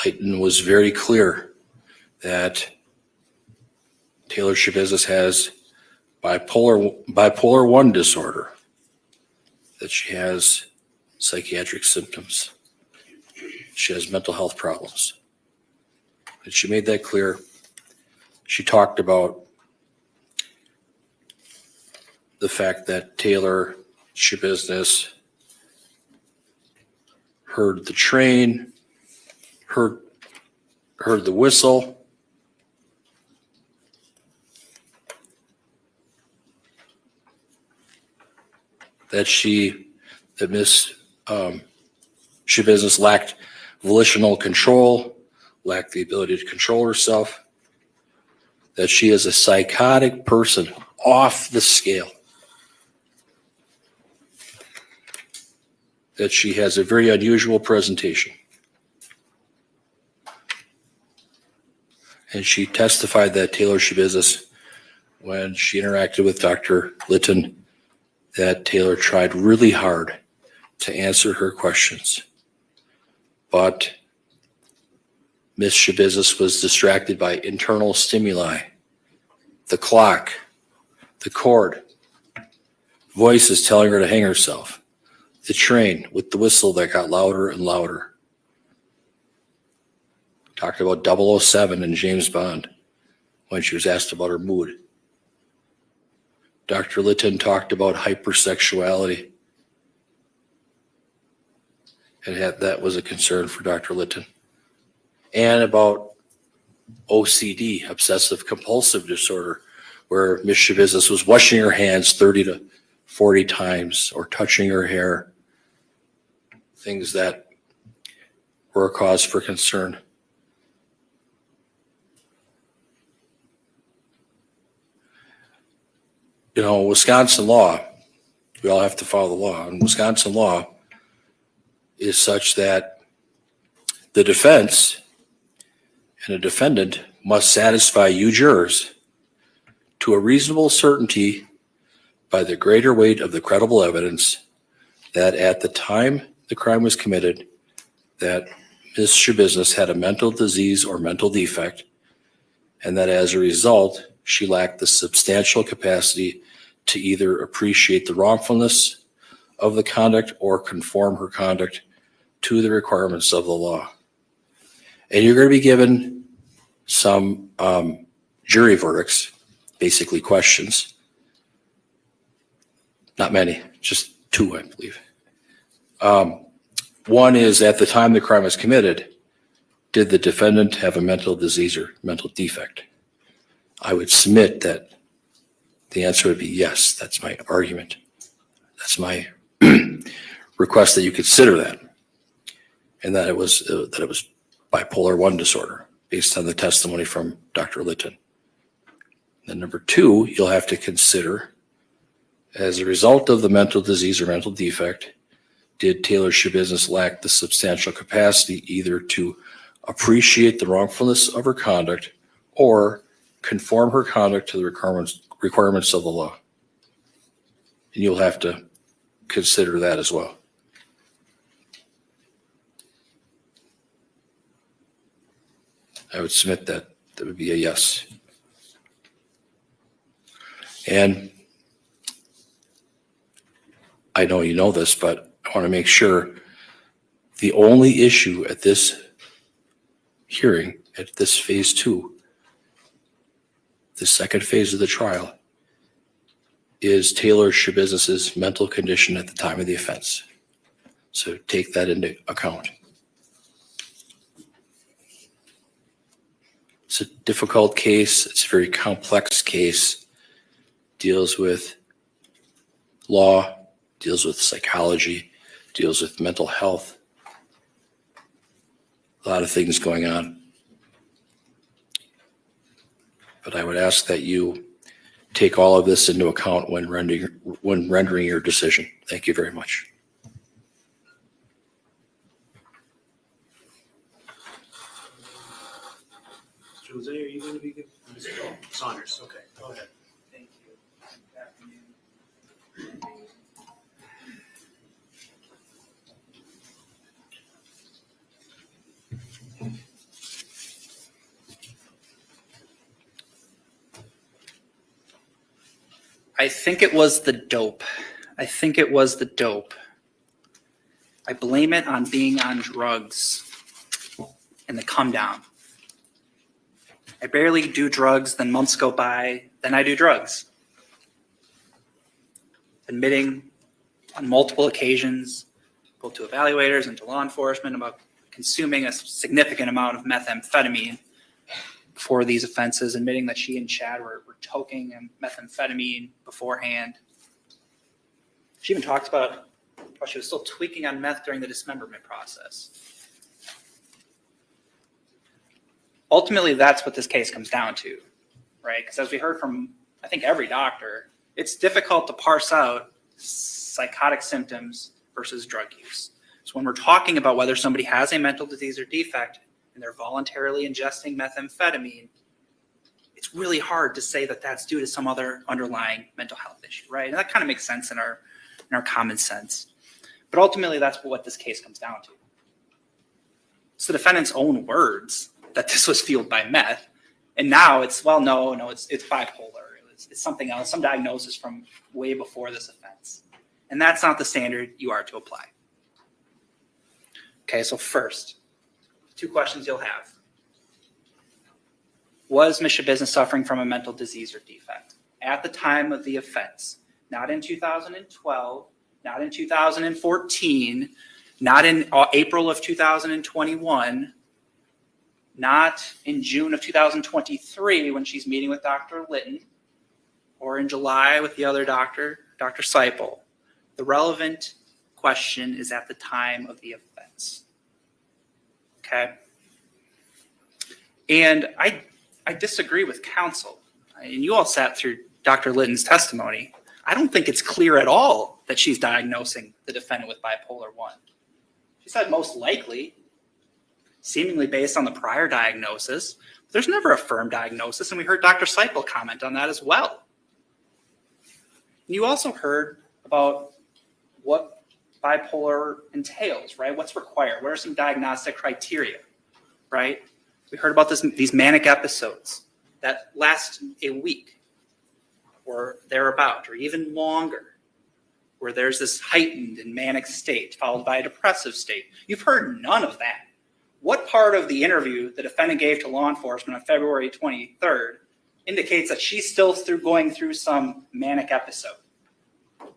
Litton was very clear that Taylor Shabusiness has bipolar 1 disorder, that she has psychiatric symptoms, she has mental health problems. And she made that clear. She talked about the fact that Taylor Shabusiness heard the train, heard the whistle, that Miss Shabusiness lacked volitional control, lacked the ability to control herself, that she is a psychotic person off the scale, that she has a very unusual presentation. And she testified that Taylor Shabusiness, when she interacted with Dr. Litton, that Taylor tried really hard to answer her questions. But Miss Shabusiness was distracted by internal stimuli, the clock, the cord, voices telling her to hang herself, the train with the whistle that got louder and louder. Talked about 007 and James Bond when she was asked about her mood. Dr. Litton talked about hypersexuality, and that was a concern for Dr. Litton. And about OCD, obsessive compulsive disorder, where Ms. Shabusiness was washing her hands 30 to 40 times or touching her hair, things that were a cause for concern. Wisconsin law, we all have to follow the law, and Wisconsin law is such that the defense and a defendant must satisfy you jurors to a reasonable certainty by the greater weight of the credible evidence that at the time the crime was committed, that Ms. Shabusiness had a mental disease or mental defect, and that as a result, she lacked the substantial capacity to either appreciate the wrongfulness of the conduct or conform her conduct to the requirements of the law. And you're going to be given some jury verdicts, basically questions. Not many, just 2, I believe. One is, at the time the crime was committed, did the defendant have a mental disease or mental defect? I would submit that the answer would be yes. That's my argument. That's my request, that you consider that, and that it was bipolar 1 disorder based on the testimony from Dr. Litton. Then number 2, you'll have to consider, as a result of the mental disease or mental defect, did Taylor Shabusiness lack the substantial capacity either to appreciate the wrongfulness of her conduct or conform her conduct to the requirements of the law? And you'll have to consider that as well. I would submit that that would be a yes. And I know you know this, but I want to make sure the only issue at this hearing, at this phase 2, the second phase of the trial, is Taylor Shabusiness's mental condition at the time of the offense. So take that into account. It's a difficult case. It's a very complex case. Deals with law, deals with psychology, deals with mental health. A lot of things going on. But I would ask that you take all of this into account when rendering your decision. Thank you very much. Jose, are you going to be good? Saunders, okay, go ahead. Thank you. Good afternoon. I think it was the dope. I think it was the dope. I blame it on being on drugs and the come down. I barely do drugs, then months go by, then I do drugs. Admitting on multiple occasions, both to evaluators and to law enforcement, about consuming a significant amount of methamphetamine for these offenses, admitting that she and Shad were toking methamphetamine beforehand. She even talked about how she was still tweaking on meth during the dismemberment process. Ultimately, that's what this case comes down to, right? Because as we heard from, I think, every doctor, it's difficult to parse out psychotic symptoms versus drug use. So when we're talking about whether somebody has a mental disease or defect and they're voluntarily ingesting methamphetamine, it's really hard to say that that's due to some other underlying mental health issue, right? And that kind of makes sense in our common sense. But ultimately, that's what this case comes down to. It's the defendant's own words that this was fueled by meth. And now it's, well, no, it's bipolar. It's something else, some diagnosis from way before this offense. And that's not the standard you are to apply. Okay, so first, 2 questions you'll have. Was Ms. Shabusiness suffering from a mental disease or defect at the time of the offense? Not in 2012, not in 2014, not in April of 2021, not in June of 2023 when she's meeting with Dr. Litton, or in July with the other doctor, Dr. Seipel. The relevant question is at the time of the offense. Okay? And I disagree with counsel. And you all sat through Dr. Litton's testimony. I don't think it's clear at all that she's diagnosing the defendant with bipolar 1. She said most likely, seemingly based on the prior diagnosis. There's never a firm diagnosis, and we heard Dr. Seipel comment on that as well. You also heard about what bipolar entails, right? What's required? What are some diagnostic criteria, right? We heard about these manic episodes that last a week or thereabout, or even longer, where there's this heightened and manic state followed by a depressive state. You've heard none of that. What part of the interview the defendant gave to law enforcement on February 23rd indicates that she's still going through some manic episode?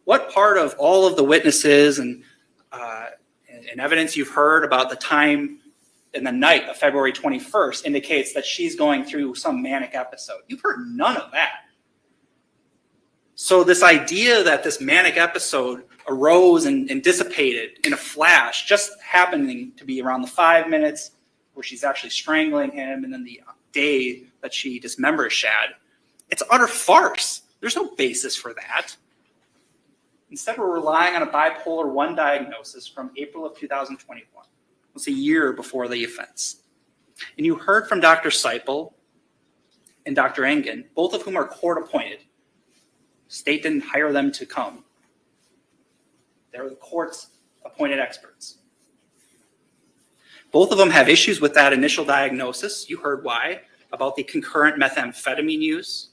What part of all of the witnesses and evidence you've heard about the time in the night of February 21st indicates that she's going through some manic episode? You've heard none of that. So this idea that this manic episode arose and dissipated in a flash, just happening to be around the 5 minutes where she's actually strangling him and then the day that she dismembers Shad, it's utter farce. There's no basis for that. Instead, we're relying on a bipolar 1 diagnosis from April of 2021. It's a year before the offense. And you heard from Dr. Seipel and Dr. Engen, both of whom are court appointed. State didn't hire them to come. They're the court's appointed experts. Both of them have issues with that initial diagnosis. You heard why, about the concurrent methamphetamine use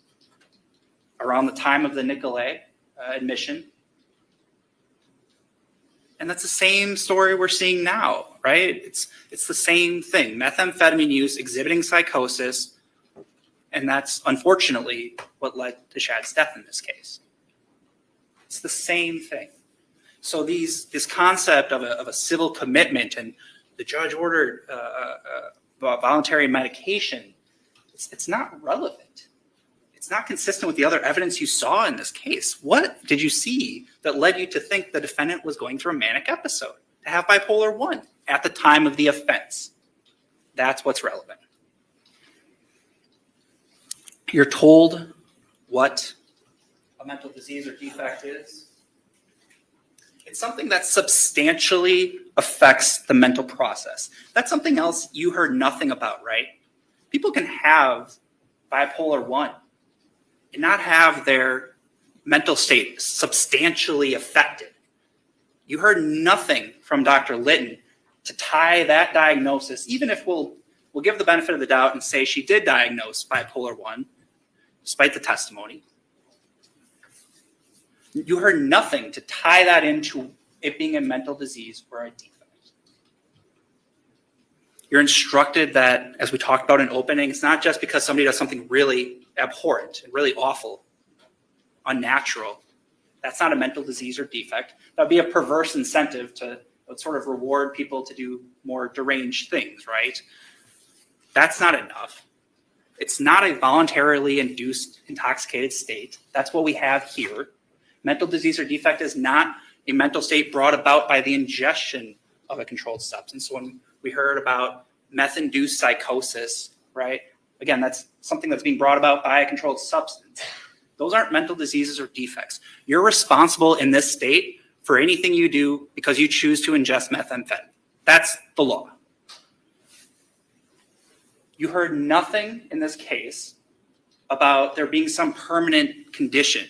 around the time of the Nicolay admission. And that's the same story we're seeing now, right? It's the same thing. Methamphetamine use exhibiting psychosis, and that's unfortunately what led to Shad's death in this case. It's the same thing. So this concept of a civil commitment and the judge ordered voluntary medication, it's not relevant. It's not consistent with the other evidence you saw in this case. What did you see that led you to think the defendant was going through a manic episode, to have bipolar 1 at the time of the offense? That's what's relevant. You're told what a mental disease or defect is. It's something that substantially affects the mental process. That's something else you heard nothing about, right? People can have bipolar 1 and not have their mental state substantially affected. You heard nothing from Dr. Litton to tie that diagnosis, even if we'll give the benefit of the doubt and say she did diagnose bipolar 1, despite the testimony. You heard nothing to tie that into it being a mental disease or a defect. You're instructed that, as we talked about in opening, it's not just because somebody does something really abhorrent and really awful, unnatural. That's not a mental disease or defect. That would be a perverse incentive to sort of reward people to do more deranged things, right? That's not enough. It's not a voluntarily induced intoxicated state. That's what we have here. Mental disease or defect is not a mental state brought about by the ingestion of a controlled substance. So when we heard about meth-induced psychosis, right? Again, that's something that's being brought about by a controlled substance. Those aren't mental diseases or defects. You're responsible in this state for anything you do because you choose to ingest methamphetamine. That's the law. You heard nothing in this case about there being some permanent condition.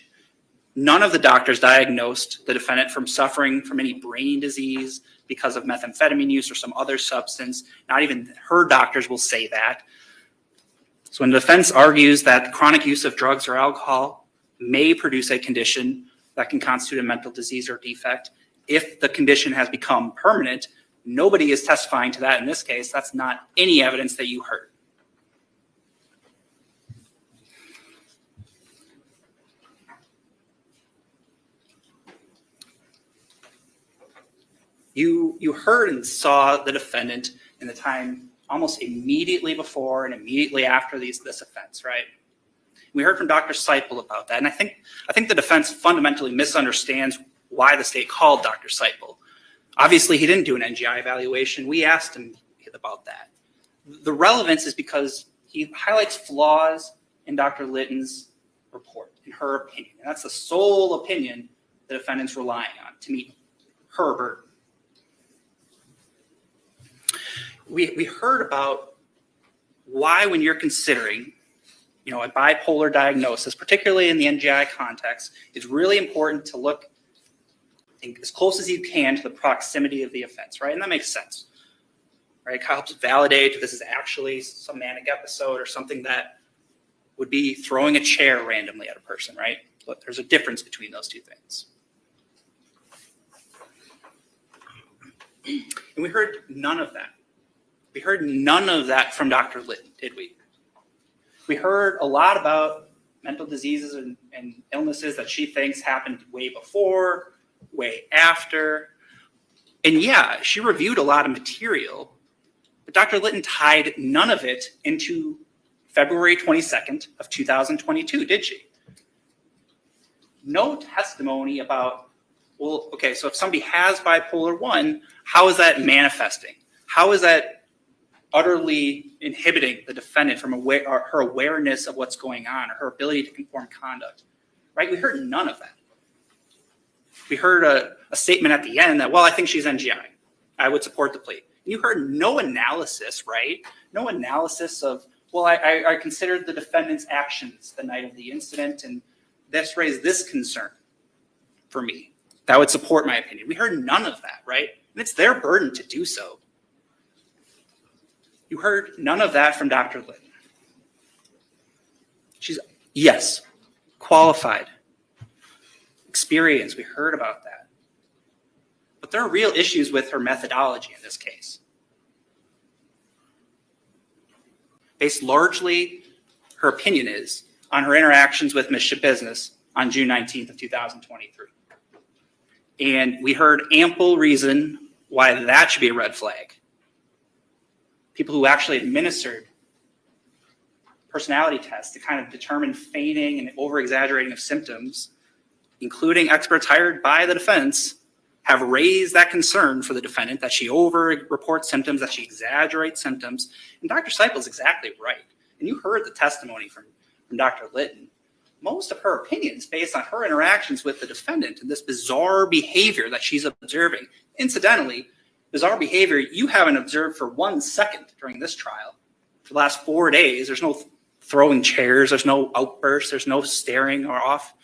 None of the doctors diagnosed the defendant from suffering from any brain disease because of methamphetamine use or some other substance. Not even her doctors will say that. So when the defense argues that chronic use of drugs or alcohol may produce a condition that can constitute a mental disease or defect, if the condition has become permanent, nobody is testifying to that in this case. That's not any evidence that you heard. You heard and saw the defendant in the time almost immediately before and immediately after this offense, right? We heard from Dr. Seipel about that, and I think the defense fundamentally misunderstands why the state called Dr. Seipel. Obviously, he didn't do an NGI evaluation. We asked him about that. The relevance is because he highlights flaws in Dr. Litton's report, in her opinion, and that's the sole opinion the defendant's relying on to meet her burden. We heard about why, when you're considering, a bipolar diagnosis, particularly in the NGI context, it's really important to look as close as you can to the proximity of the offense, right? And that makes sense, right? It helps validate if this is actually some manic episode or something that would be throwing a chair randomly at a person, right? But there's a difference between those two things. And we heard none of that. We heard none of that from Dr. Litton, did we? We heard a lot about mental diseases and illnesses that she thinks happened way before, way after. And yeah, she reviewed a lot of material, but Dr. Litton tied none of it into February 22nd of 2022, did she? No testimony about, well, okay, so if somebody has bipolar 1, how is that manifesting? How is that utterly inhibiting the defendant from her awareness of what's going on, or her ability to conform conduct, right? We heard none of that. We heard a statement at the end that, well, I think she's NGI. I would support the plea. And you heard no analysis, right? No analysis of, well, I considered the defendant's actions the night of the incident, and this raised this concern for me. That would support my opinion. We heard none of that, right? And it's their burden to do so. You heard none of that from Dr. Litton. She's, yes, qualified, experienced. We heard about that. But there are real issues with her methodology in this case. Based largely, her opinion is, on her interactions with Ms. Shabusiness on June 19th of 2023. And we heard ample reason why that should be a red flag. People who actually administered personality tests to kind of determine feigning and over-exaggerating of symptoms, including experts hired by the defense, have raised that concern for the defendant that she over-reports symptoms, that she exaggerates symptoms. And Dr. Seipel is exactly right. And you heard the testimony from Dr. Litton. Most of her opinions based on her interactions with the defendant and this bizarre behavior that she's observing. Incidentally, bizarre behavior you haven't observed for 1 second during this trial. For the last 4 days, there's no throwing chairs, there's no outbursts, there's no staring or off,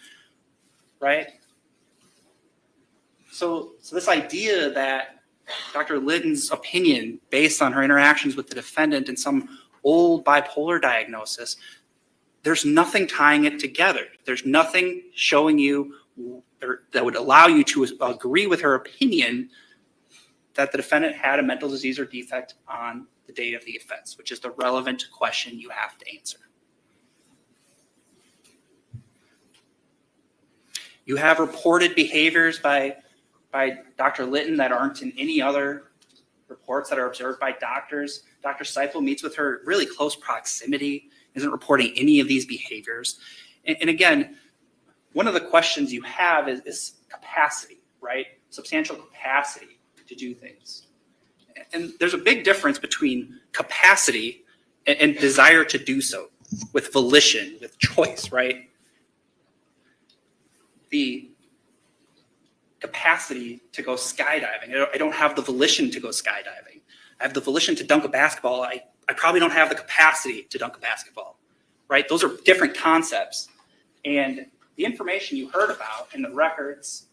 right? So this idea that Dr. Litton's opinion based on her interactions with the defendant and some old bipolar diagnosis, there's nothing tying it together. There's nothing showing you that would allow you to agree with her opinion that the defendant had a mental disease or defect on the date of the offense, which is the relevant question you have to answer. You have reported behaviors by Dr. Litton that aren't in any other reports that are observed by doctors. Dr. Seipel meets with her really close proximity, isn't reporting any of these behaviors. And again, one of the questions you have is capacity, right? Substantial capacity to do things. And there's a big difference between capacity and desire to do so, with volition, with choice, right? The capacity to go skydiving. I don't have the volition to go skydiving. I have the volition to dunk a basketball. I probably don't have the capacity to dunk a basketball, right? Those are different concepts. And the information you heard about in the records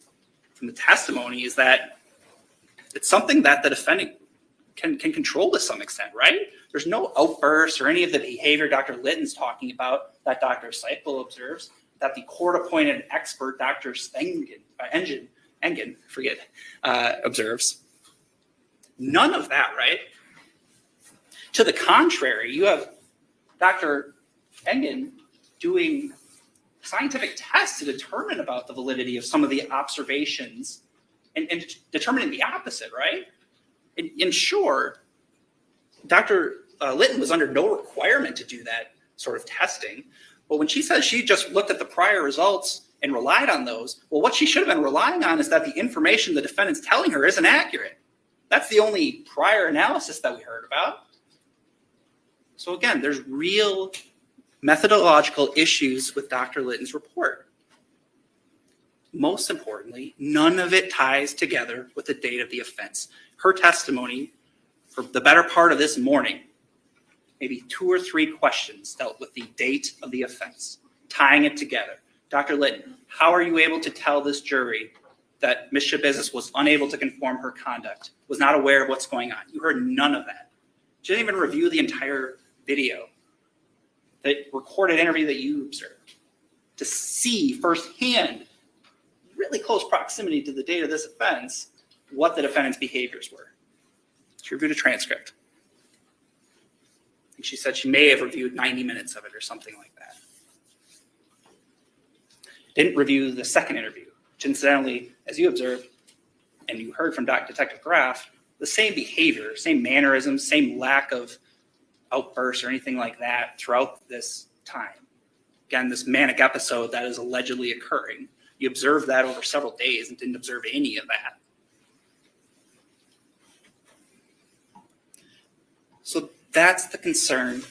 from the testimony is that it's something that the defendant can control to some extent, right? There's no outbursts or any of the behavior Dr. Litton's talking about that Dr. Seipel observes, that the court-appointed expert, Dr. Engen, observes. None of that, right? To the contrary, you have Dr. Engen doing scientific tests to determine about the validity of some of the observations and determining the opposite, right? And sure, Dr. Litton was under no requirement to do that sort of testing. But when she says she just looked at the prior results and relied on those, well, what she should have been relying on is that the information the defendant's telling her isn't accurate. That's the only prior analysis that we heard about. So again, there's real methodological issues with Dr. Litton's report. Most importantly, none of it ties together with the date of the offense. Her testimony for the better part of this morning, maybe 2 or 3 questions dealt with the date of the offense, tying it together. Dr. Litton, how are you able to tell this jury that Ms. Shabusiness was unable to conform her conduct, was not aware of what's going on? You heard none of that. She didn't even review the entire video, the recorded interview that you observed, to see firsthand, really close proximity to the date of this offense, what the defendant's behaviors were. She reviewed a transcript. And she said she may have reviewed 90 minutes of it or something like that. Didn't review the second interview, which incidentally, as you observed, and you heard from Detective Graff, the same behavior, same mannerisms, same lack of outbursts or anything like that throughout this time. Again, this manic episode that is allegedly occurring. You observed that over several days and didn't observe any of that. So that's the concern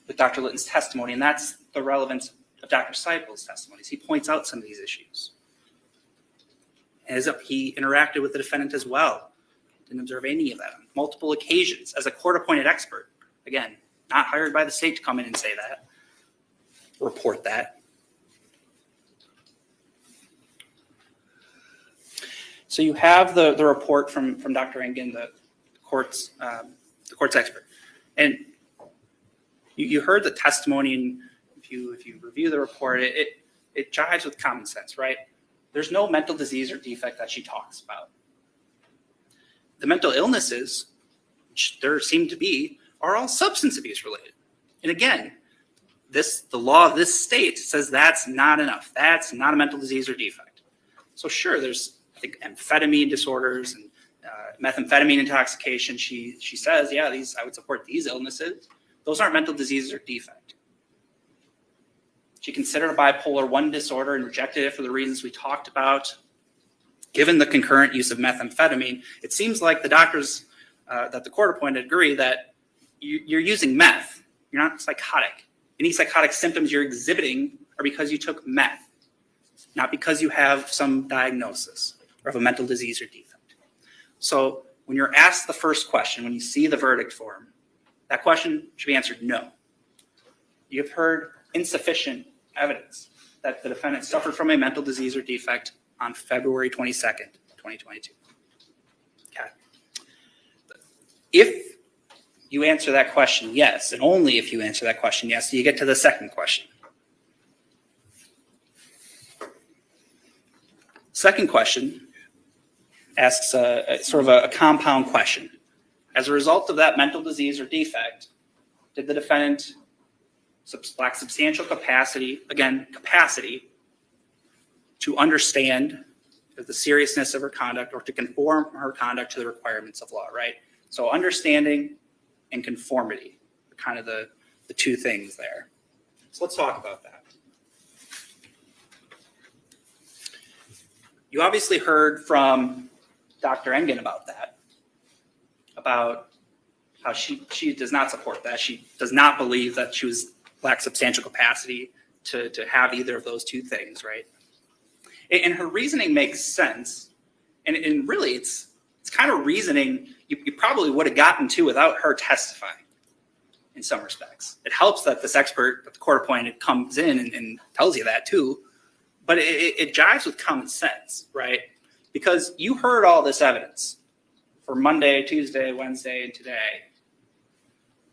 with Dr. Litton's testimony, and that's the relevance of Dr. Seipel's testimonies. He points out some of these issues. As he interacted with the defendant as well. Didn't observe any of that on multiple occasions as a court-appointed expert. Again, not hired by the state to come in and say that, report that. So you have the report from Dr. Engen, the court's expert, and you heard the testimony. And if you review the report, it jives with common sense, right? There's no mental disease or defect that she talks about. The mental illnesses, which there seem to be, are all substance abuse related. And again, the law of this state says that's not enough. That's not a mental disease or defect. So sure, there's, I think, amphetamine disorders and methamphetamine intoxication. She says, yeah, I would support these illnesses. Those aren't mental diseases or defect. She considered a bipolar 1 disorder and rejected it for the reasons we talked about. Given the concurrent use of methamphetamine, it seems like the doctors that the court appointed agree that you're using meth. You're not psychotic. Any psychotic symptoms you're exhibiting are because you took meth, not because you have some diagnosis or of a mental disease or defect. So when you're asked the first question, when you see the verdict form, that question should be answered no. You've heard insufficient evidence that the defendant suffered from a mental disease or defect on February 22nd, 2022. Okay. If you answer that question yes, and only if you answer that question yes, do you get to the second question. Second question asks sort of a compound question. As a result of that mental disease or defect, did the defendant lack substantial capacity, again, capacity, to understand the seriousness of her conduct or to conform her conduct to the requirements of law, right? So understanding and conformity are kind of the two things there. So let's talk about that. You obviously heard from Dr. Engen about that, about how she does not support that. She does not believe that she lacked substantial capacity to have either of those two things, right? And her reasoning makes sense. And really, it's kind of reasoning you probably would have gotten to without her testifying in some respects. It helps that this expert that the court appointed comes in and tells you that too. But it jives with common sense, right? Because you heard all this evidence for Monday, Tuesday, Wednesday, and today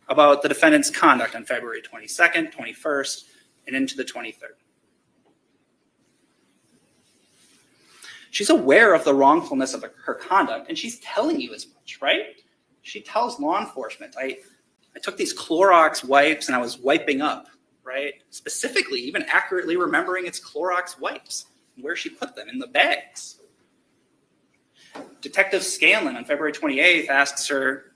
about the defendant's conduct on February 22nd, 21st, and into the 23rd. She's aware of the wrongfulness of her conduct, and she's telling you as much, right? She tells law enforcement, I took these Clorox wipes and I was wiping up, right? Specifically, even accurately remembering it's Clorox wipes, and where she put them in the bags. Detective Scanlon on February 28th asks her,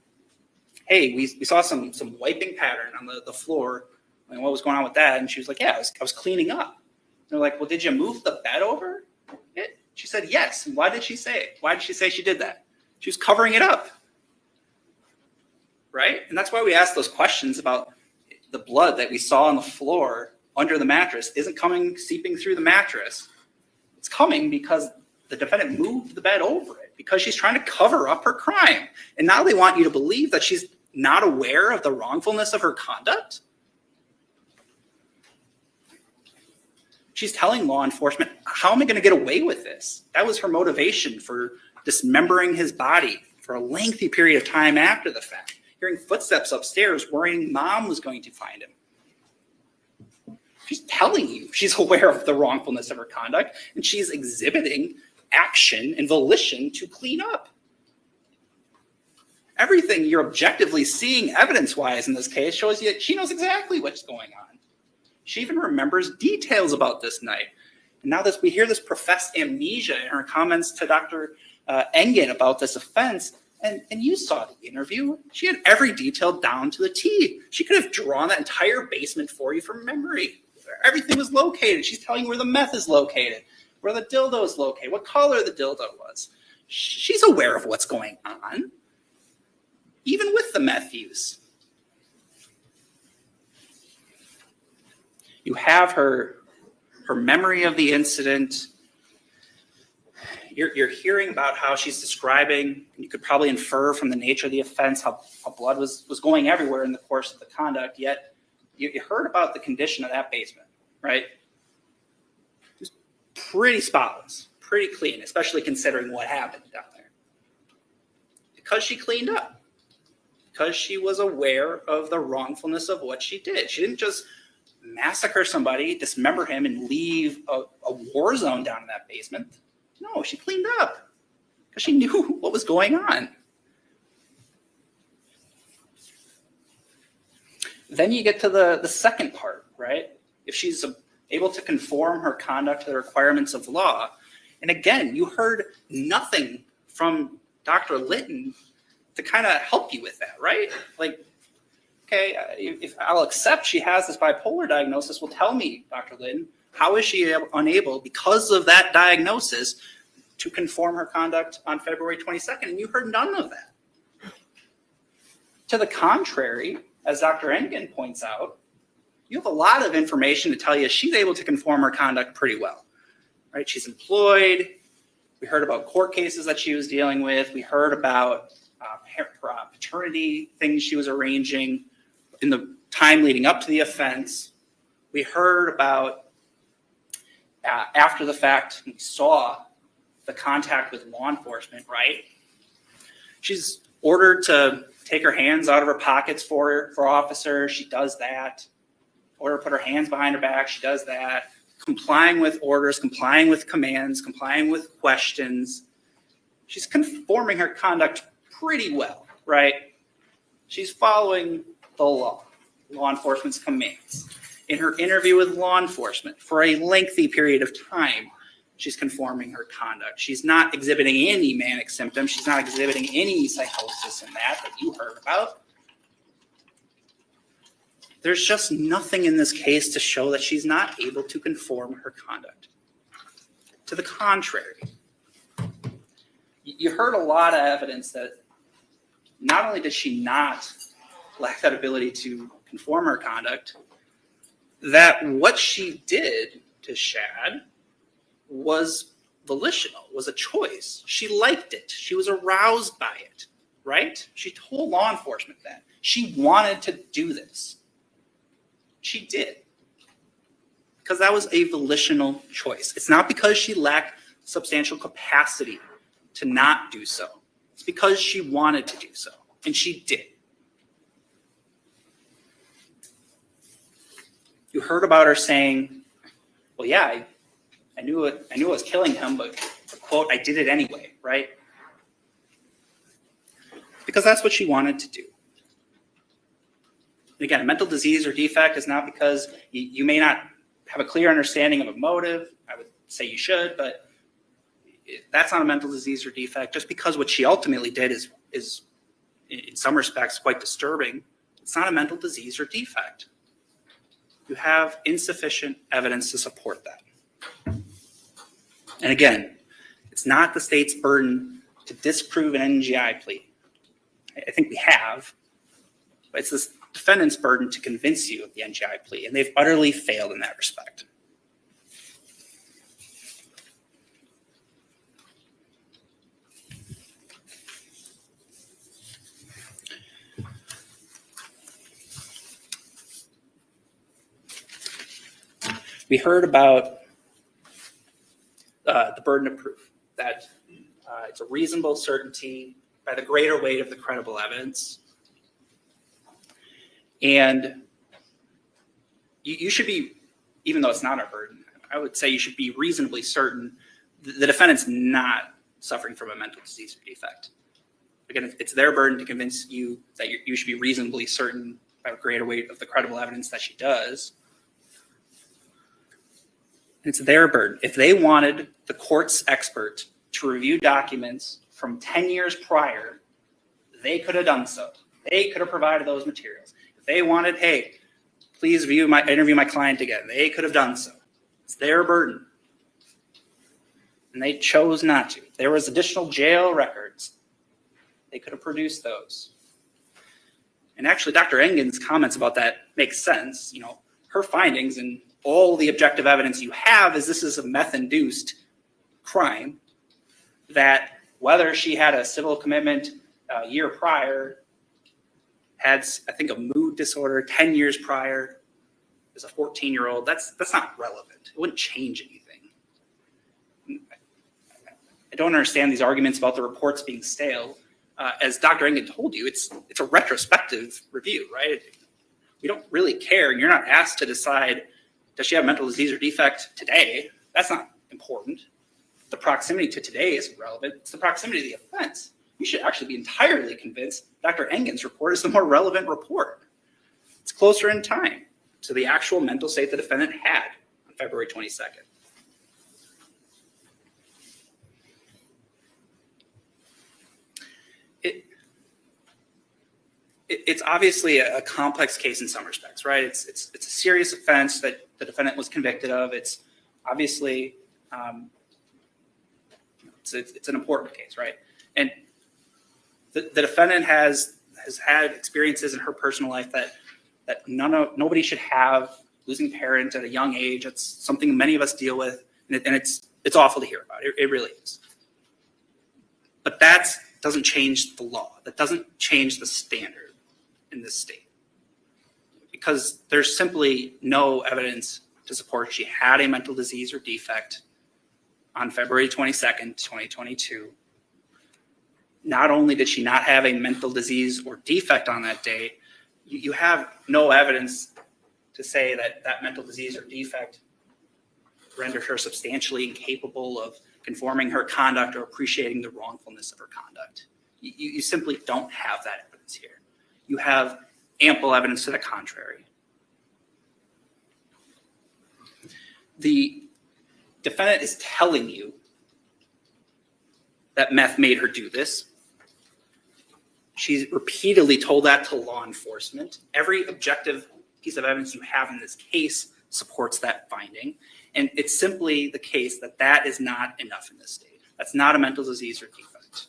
hey, we saw some wiping pattern on the floor, and what was going on with that? And she was like, yeah, I was cleaning up. And they're like, well, did you move the bed over? She said yes. And why did she say it? Why did she say she did that? She was covering it up, right? And that's why we ask those questions about the blood that we saw on the floor under the mattress isn't seeping through the mattress. It's coming because the defendant moved the bed over it because she's trying to cover up her crime. And now they want you to believe that she's not aware of the wrongfulness of her conduct. She's telling law enforcement, how am I going to get away with this? That was her motivation for dismembering his body for a lengthy period of time after the fact. Hearing footsteps upstairs, worrying mom was going to find him. She's telling you she's aware of the wrongfulness of her conduct, and she's exhibiting action and volition to clean up. Everything you're objectively seeing evidence-wise in this case shows you she knows exactly what's going on. She even remembers details about this night. And now we hear this professed amnesia in her comments to Dr. Engen about this offense. And you saw the interview. She had every detail down to the T. She could have drawn that entire basement for you from memory. Everything was located. She's telling you where the meth is located, where the dildo is located, what color the dildo was. She's aware of what's going on, even with the meth use. You have her memory of the incident. You're hearing about how she's describing, and you could probably infer from the nature of the offense how blood was going everywhere in the course of the conduct, yet you heard about the condition of that basement, right? It was pretty spotless, pretty clean, especially considering what happened down there. Because she cleaned up, because she was aware of the wrongfulness of what she did. She didn't just massacre somebody, dismember him, and leave a war zone down in that basement. No, she cleaned up because she knew what was going on. Then you get to the second part, right? If she's able to conform her conduct to the requirements of law. And again, you heard nothing from Dr. Litton to kind of help you with that, right? Like, okay, if I'll accept she has this bipolar diagnosis, well, tell me, Dr. Litton, how is she unable, because of that diagnosis, to conform her conduct on February 22nd? And you heard none of that. To the contrary, as Dr. Engen points out, you have a lot of information to tell you she's able to conform her conduct pretty well, right? She's employed. We heard about court cases that she was dealing with. We heard about paternity things she was arranging in the time leading up to the offense. We heard about after the fact, we saw the contact with law enforcement, right? She's ordered to take her hands out of her pockets for officers. She does that. Order to put her hands behind her back. She does that. Complying with orders, complying with commands, complying with questions. She's conforming her conduct pretty well, right? She's following the law enforcement's commands. In her interview with law enforcement for a lengthy period of time, she's conforming her conduct. She's not exhibiting any manic symptoms. She's not exhibiting any psychosis in that you heard about. There's just nothing in this case to show that she's not able to conform her conduct. To the contrary, you heard a lot of evidence that not only did she not lack that ability to conform her conduct, that what she did to Shad was volitional, was a choice. She liked it. She was aroused by it, right? She told law enforcement that. She wanted to do this. She did. Because that was a volitional choice. It's not because she lacked substantial capacity to not do so. It's because she wanted to do so, and she did. You heard about her saying, well, yeah, I knew I was killing him, but quote, I did it anyway, right? Because that's what she wanted to do. And again, a mental disease or defect is not because you may not have a clear understanding of a motive. I would say you should, but that's not a mental disease or defect. Just because what she ultimately did is in some respects quite disturbing, it's not a mental disease or defect. You have insufficient evidence to support that. And again, it's not the state's burden to disprove an NGI plea. I think we have, but it's the defendant's burden to convince you of the NGI plea, and they've utterly failed in that respect. We heard about the burden of proof, that it's a reasonable certainty by the greater weight of the credible evidence. And you should be, even though it's not our burden, I would say you should be reasonably certain the defendant's not suffering from a mental disease or defect. Again, it's their burden to convince you that you should be reasonably certain by a greater weight of the credible evidence that she does. It's their burden. If they wanted the court's expert to review documents from 10 years prior, they could have done so. They could have provided those materials. If they wanted, hey, please interview my client again, they could have done so. It's their burden. And they chose not to. There was additional jail records. They could have produced those. And actually, Dr. Engen's comments about that make sense. You know, her findings and all the objective evidence you have is this is a meth-induced crime, that whether she had a civil commitment a year prior, had, I think, a mood disorder 10 years prior, as a 14-year-old, that's not relevant. It wouldn't change anything. I don't understand these arguments about the reports being stale. As Dr. Engen told you, it's a retrospective review, right? We don't really care. You're not asked to decide, does she have mental disease or defect today? That's not important. The proximity to today isn't relevant. It's the proximity to the offense. You should actually be entirely convinced Dr. Engen's report is the more relevant report. It's closer in time to the actual mental state the defendant had on February 22nd. It's obviously a complex case in some respects, right? It's a serious offense that the defendant was convicted of. It's obviously it's an important case, right? And the defendant has had experiences in her personal life that nobody should have. Losing parents at a young age, it's something many of us deal with, and it's awful to hear about. It really is. But that doesn't change the law. That doesn't change the standard in this state, because there's simply no evidence to support she had a mental disease or defect on February 22nd, 2022. Not only did she not have a mental disease or defect on that day, you have no evidence to say that that mental disease or defect rendered her substantially incapable of conforming her conduct or appreciating the wrongfulness of her conduct. You simply don't have that evidence here. You have ample evidence to the contrary. The defendant is telling you that meth made her do this. She's repeatedly told that to law enforcement. Every objective piece of evidence you have in this case supports that finding. And it's simply the case that that is not enough in this state. That's not a mental disease or defect.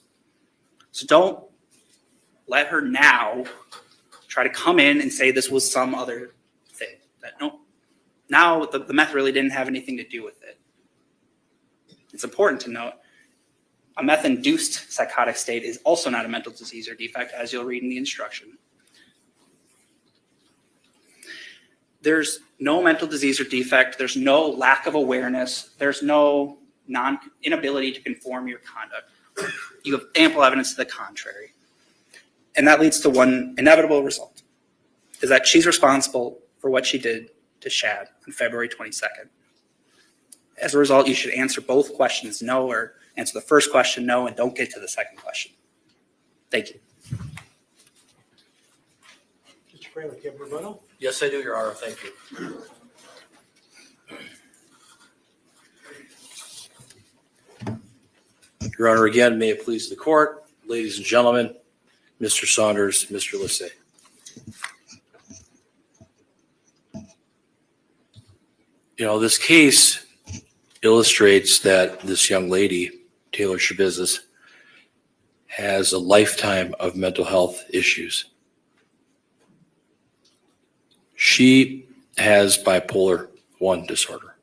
So don't let her now try to come in and say this was some other thing. Now the meth really didn't have anything to do with it. It's important to note, a meth-induced psychotic state is also not a mental disease or defect, as you'll read in the instruction. There's no mental disease or defect. There's no lack of awareness. There's no inability to conform your conduct. You have ample evidence to the contrary. And that leads to one inevitable result, is that she's responsible for what she did to Shad on February 22nd. As a result, you should answer both questions no, or answer the first question no, and don't get to the second question. Thank you. Mr. Fraley, do you have a rebuttal? Yes, I do, Your Honor. Thank you. Your Honor, again, may it please the court, ladies and gentlemen, Mr. Saunders, Mr. Lissay. You know, this case illustrates that this young lady, Taylor Shabusiness, has a lifetime of mental health issues. She has bipolar 1 disorder.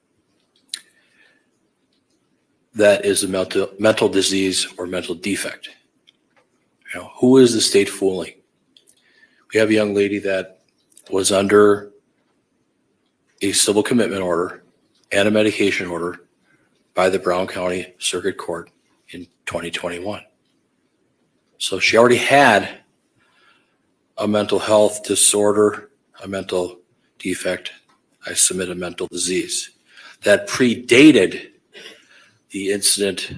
That is a mental disease or mental defect. You know, who is the state fooling? We have a young lady that was under a civil commitment order and a medication order by the Brown County Circuit Court in 2021. So she already had a mental health disorder, a mental defect, I submit a mental disease, that predated the incident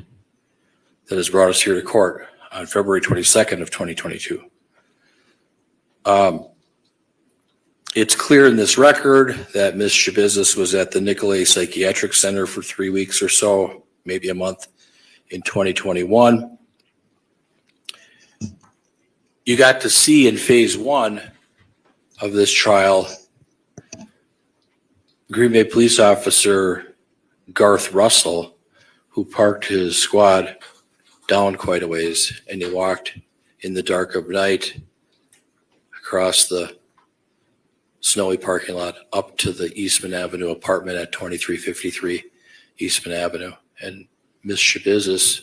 that has brought us here to court on February 22nd of 2022. It's clear in this record that Ms. Shabusiness was at the Nicolay Psychiatric Center for 3 weeks or so, maybe a month in 2021. You got to see in phase 1 of this trial, Green Bay police officer Garth Russell, who parked his squad down quite a ways, and he walked in the dark of night across the snowy parking lot up to the Eastman Avenue apartment at 2353 Eastman Avenue. And Ms. Shabusiness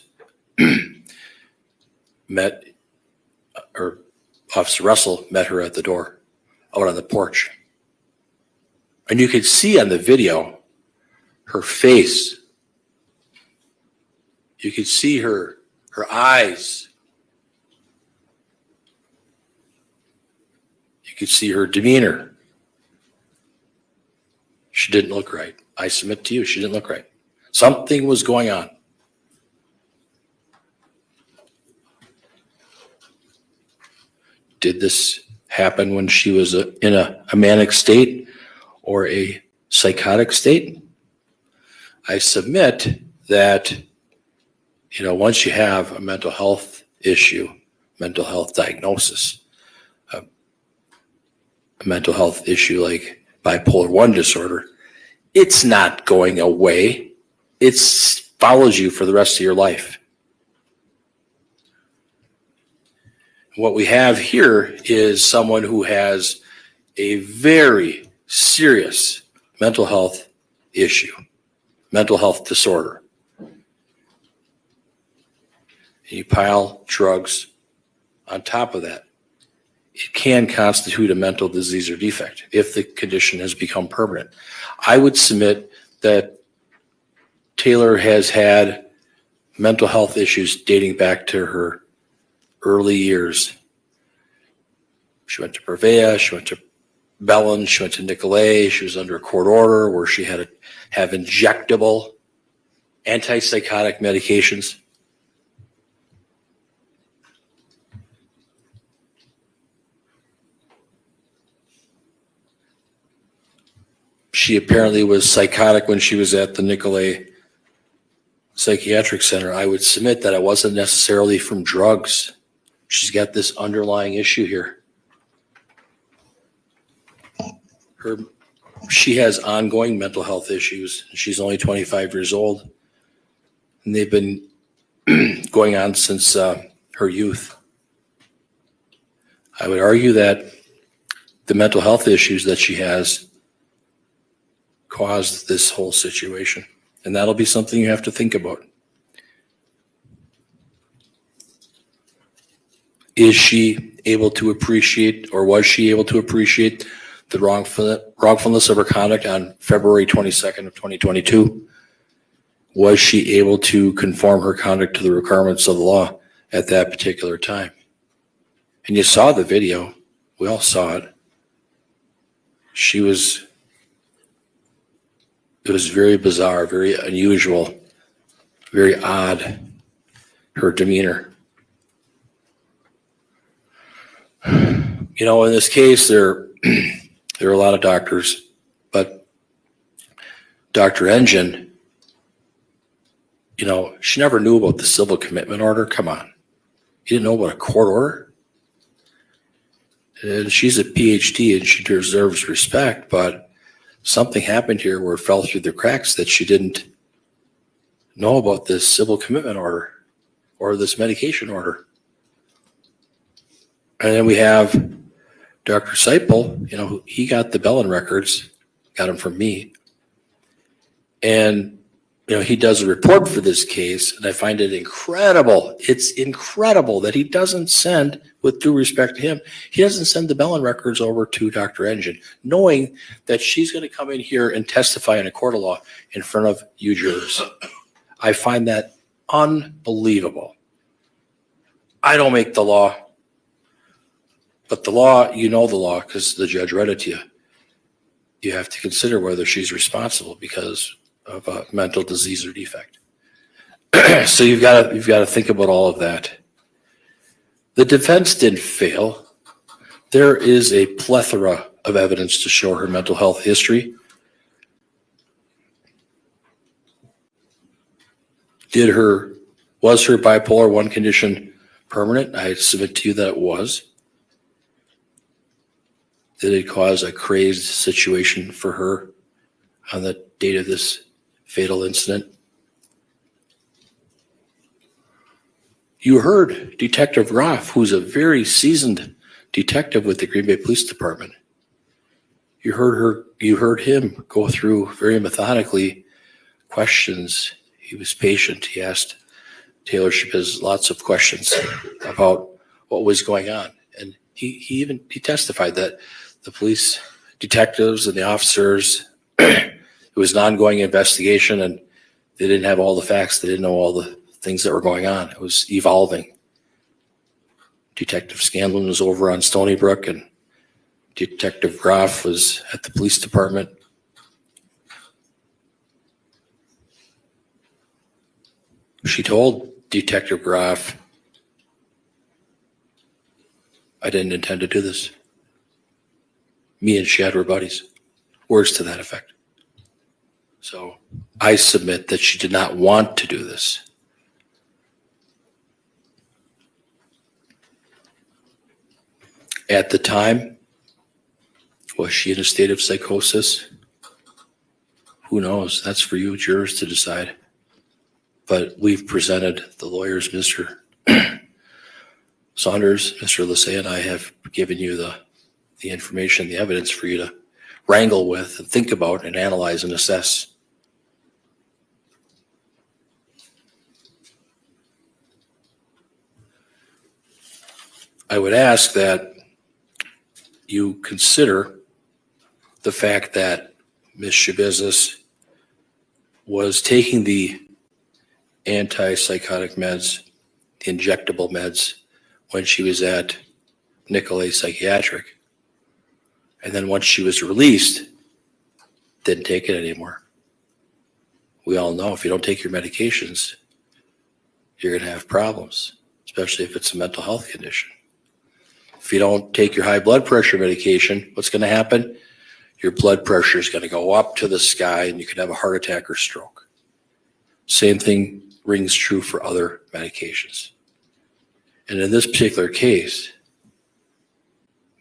Officer Russell met her at the door, out on the porch. And you could see on the video her face. You could see her eyes. You could see her demeanor. She didn't look right. I submit to you, she didn't look right. Something was going on. Did this happen when she was in a manic state or a psychotic state? I submit that, once you have a mental health issue, mental health diagnosis, a mental health issue like bipolar 1 disorder, it's not going away. It follows you for the rest of your life. What we have here is someone who has a very serious mental health issue, mental health disorder. And you pile drugs on top of that. It can constitute a mental disease or defect if the condition has become permanent. I would submit that Taylor has had mental health issues dating back to her early years. She went to Purveya, she went to Bellin, she went to Nicolay, she was under a court order where she had to have injectable antipsychotic medications. She apparently was psychotic when she was at the Nicolay Psychiatric Center. I would submit that it wasn't necessarily from drugs. She's got this underlying issue here. She has ongoing mental health issues. She's only 25 years old, and they've been going on since her youth. I would argue that the mental health issues that she has caused this whole situation, and that'll be something you have to think about. Is she able to appreciate, or was she able to appreciate the wrongfulness of her conduct on February 22nd of 2022? Was she able to conform her conduct to the requirements of the law at that particular time? And you saw the video. We all saw it. It was very bizarre, very unusual, very odd, her demeanor. In this case, there are a lot of doctors, but Dr. Engen, she never knew about the civil commitment order. Come on. You didn't know about a court order? And she's a PhD and she deserves respect, but something happened here where it fell through the cracks that she didn't know about this civil commitment order or this medication order. And then we have Dr. Seipel, he got the Bellin records, got them from me. And, he does a report for this case, and I find it incredible. It's incredible that he doesn't send, with due respect to him, he doesn't send the Bellin records over to Dr. Engen, knowing that she's going to come in here and testify in a court of law in front of you jurors. I find that unbelievable. I don't make the law. But the law, the law because the judge read it to you. You have to consider whether she's responsible because of a mental disease or defect. So you've got to think about all of that. The defense didn't fail. There is a plethora of evidence to show her mental health history. Was her bipolar 1 condition permanent? I submit to you that it was. Did it cause a crazed situation for her on the date of this fatal incident? You heard Detective Groff, who's a very seasoned detective with the Green Bay Police Department. You heard him go through very methodically questions. He was patient. He asked Taylor Shabusiness lots of questions about what was going on. And he testified that the police detectives and the officers, it was an ongoing investigation and they didn't have all the facts. They didn't know all the things that were going on. It was evolving. Detective Scanlon was over on Stony Brook and Detective Groff was at the police department. She told Detective Groff, I didn't intend to do this. Me and Shad were buddies. Words to that effect. So I submit that she did not want to do this. At the time, was she in a state of psychosis? Who knows? That's for you jurors to decide. But we've presented the lawyers, Mr. Saunders, Mr. Lassay, and I have given you the information, the evidence for you to wrangle with and think about and analyze and assess. I would ask that you consider the fact that Ms. Shabusiness was taking the antipsychotic meds, the injectable meds, when she was at Nicolay Psychiatric. And then once she was released, didn't take it anymore. We all know if you don't take your medications, you're going to have problems, especially if it's a mental health condition. If you don't take your high blood pressure medication, what's going to happen? Your blood pressure is going to go up to the sky and you could have a heart attack or stroke. Same thing rings true for other medications. And in this particular case,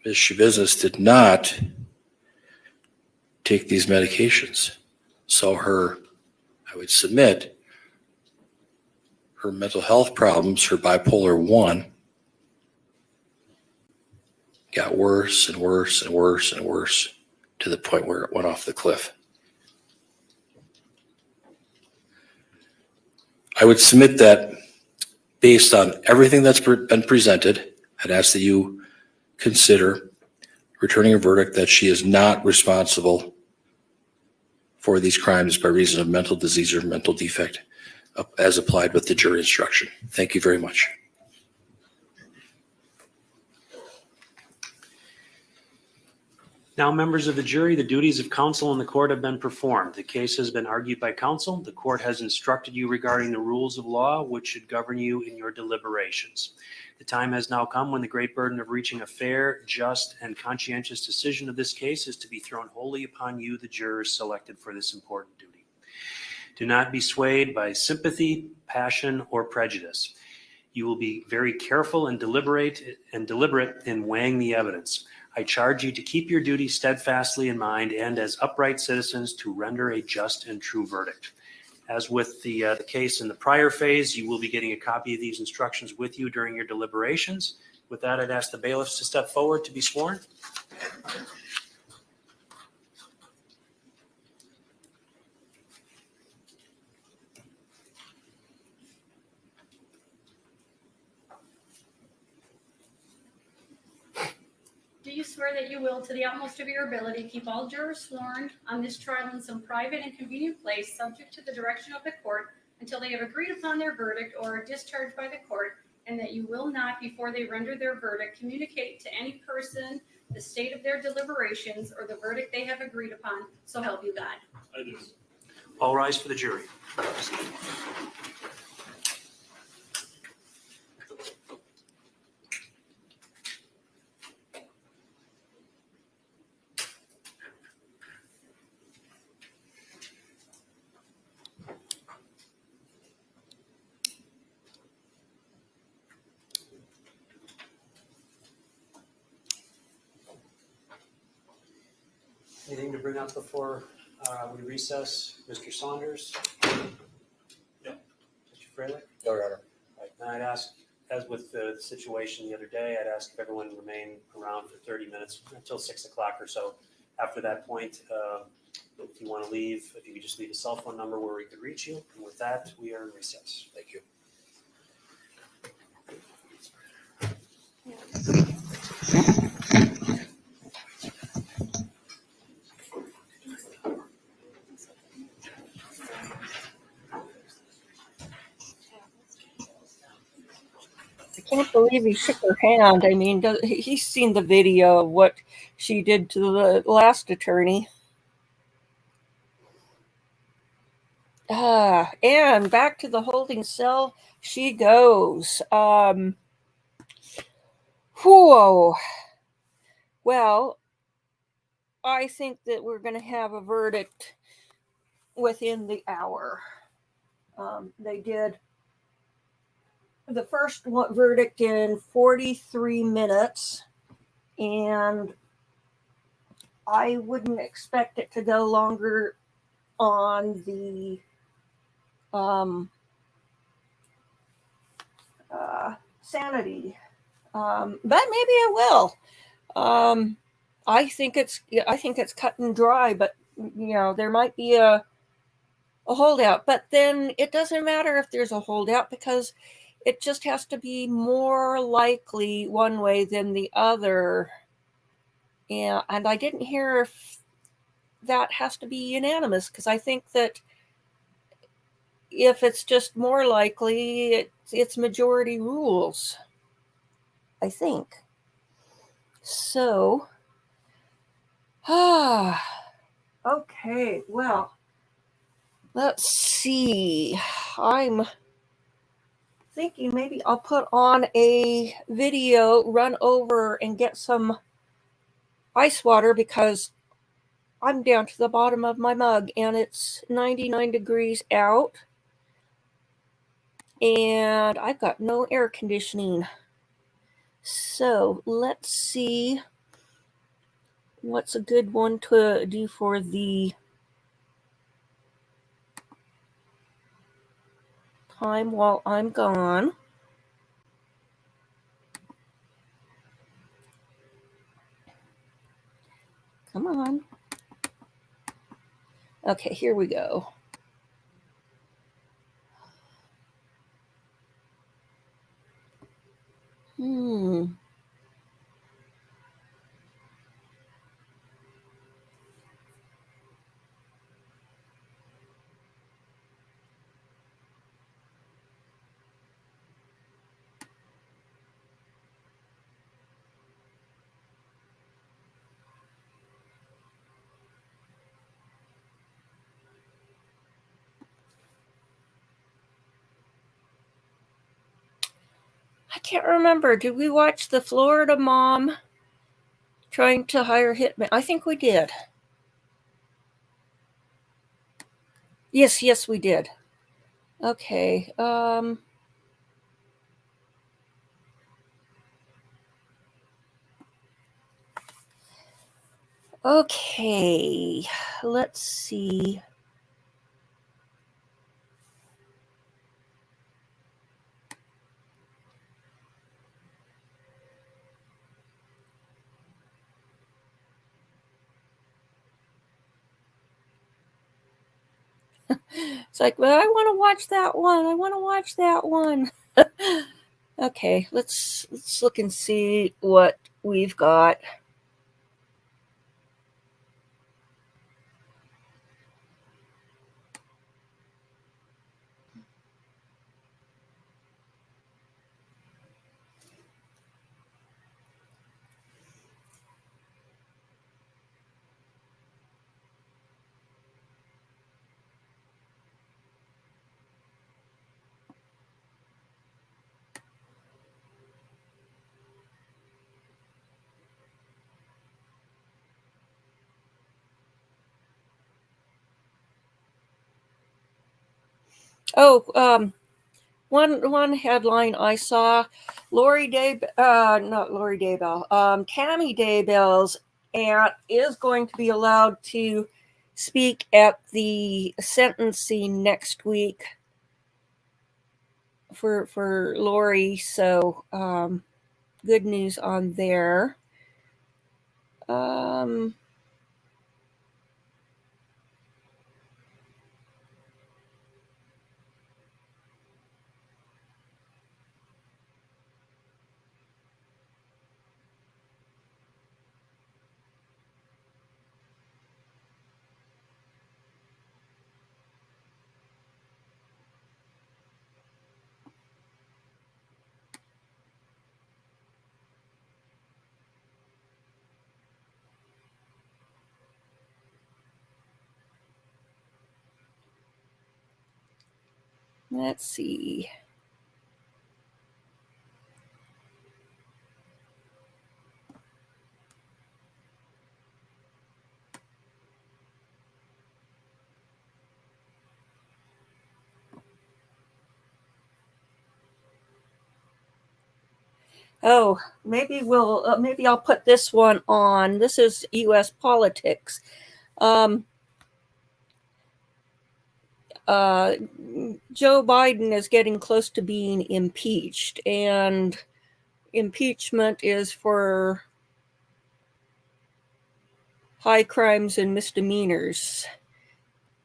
Ms. Shabusiness did not take these medications. So I would submit, her mental health problems, her bipolar 1, got worse and worse and worse and worse to the point where it went off the cliff. I would submit that based on everything that's been presented, I'd ask that you consider returning a verdict that she is not responsible for these crimes by reason of mental disease or mental defect as applied with the jury instruction. Thank you very much. Now, members of the jury, the duties of counsel in the court have been performed. The case has been argued by counsel. The court has instructed you regarding the rules of law, which should govern you in your deliberations. The time has now come when the great burden of reaching a fair, just, and conscientious decision of this case is to be thrown wholly upon you, the jurors selected for this important duty. Do not be swayed by sympathy, passion, or prejudice. You will be very careful and deliberate in weighing the evidence. I charge you to keep your duty steadfastly in mind and as upright citizens to render a just and true verdict. As with the case in the prior phase, you will be getting a copy of these instructions with you during your deliberations. With that, I'd ask the bailiffs to step forward to be sworn. Do you swear that you will, to the utmost of your ability, keep all jurors sworn on this trial in some private and convenient place, subject to the direction of the court, until they have agreed upon their verdict or are discharged by the court, and that you will not, before they render their verdict, communicate to any person the state of their deliberations or the verdict they have agreed upon, so help you God? I do. All rise for the jury. anything to bring up before we recess? Mr. Saunders? No. Mr. Freilich? No, Your Honor. Right. And I'd ask, as with the situation the other day, I'd ask if everyone remain around for 30 minutes until 6 o'clock or so. After that point, if you want to leave, if you could just leave a cell phone number where we could reach you. And with that, we are in recess. Thank you. I can't believe he shook her hand. I mean, he's seen the video of what she did to the last attorney. And back to the holding cell she goes. Whoa. Well, I think that we're going to have a verdict within the hour. They did the first verdict in 43 minutes, and I wouldn't expect it to go longer on the Sanity, but maybe it will. I think it's cut and dry, but there might be a holdout. But then it doesn't matter if there's a holdout, because it just has to be more likely one way than the other. And I didn't hear if that has to be unanimous, because I think that if it's just more likely, it's majority rules, I think. So, okay, well, let's see. I'm thinking maybe I'll put on a video, run over and get some ice water, because I'm down to the bottom of my mug and it's 99 degrees out. And I've got no air conditioning. So let's see what's a good one to do for the time while I'm gone. Come on. Okay, here we go. I can't remember. Did we watch the Florida mom trying to hire hitmen? I think we did. Yes, we did. Okay. Okay. Let's see. It's like, well, I want to watch that one. I want to watch that one. Okay, let's look and see what we've got. Oh, one headline I saw: Tammy Daybell's and is going to be allowed to speak at the sentencing next week for Lori. So good news on there. Let's see. Oh, maybe maybe I'll put this one on. This is U.S. politics. Joe Biden is getting close to being impeached, and impeachment is for high crimes and misdemeanors.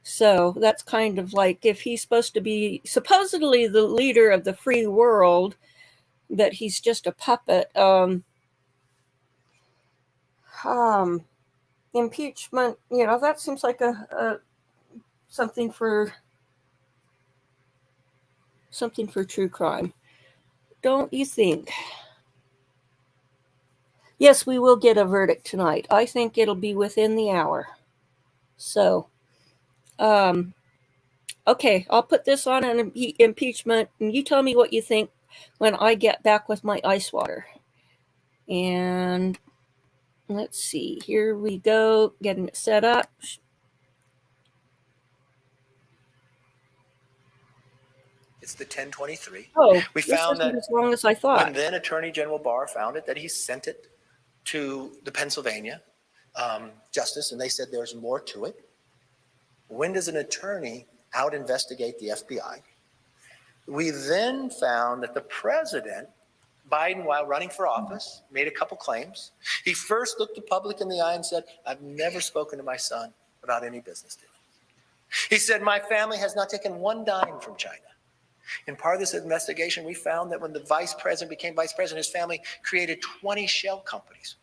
So that's kind of like if he's supposed to be supposedly the leader of the free world, but he's just a puppet. Impeachment, that seems like a something for true crime, don't you think? Yes, we will get a verdict tonight. I think it'll be within the hour. So, okay, I'll put this on an impeachment, and you tell me what you think when I get back with my ice water. And let's see, here we go, getting it set up. It's the 1023. Oh, we this found isn't that as long as I thought. when then Attorney General Barr found it, that he sent it to the Pennsylvania Justice, and they said there's more to it. When does an attorney out investigate the FBI? We then found that the president, Biden, while running for office, made a couple claims. He first looked the public in the eye and said, I've never spoken to my son about any business deal. He said, my family has not taken one dime from China. In part of this investigation, we found that when the vice president became vice president, his family created 20 shell companies,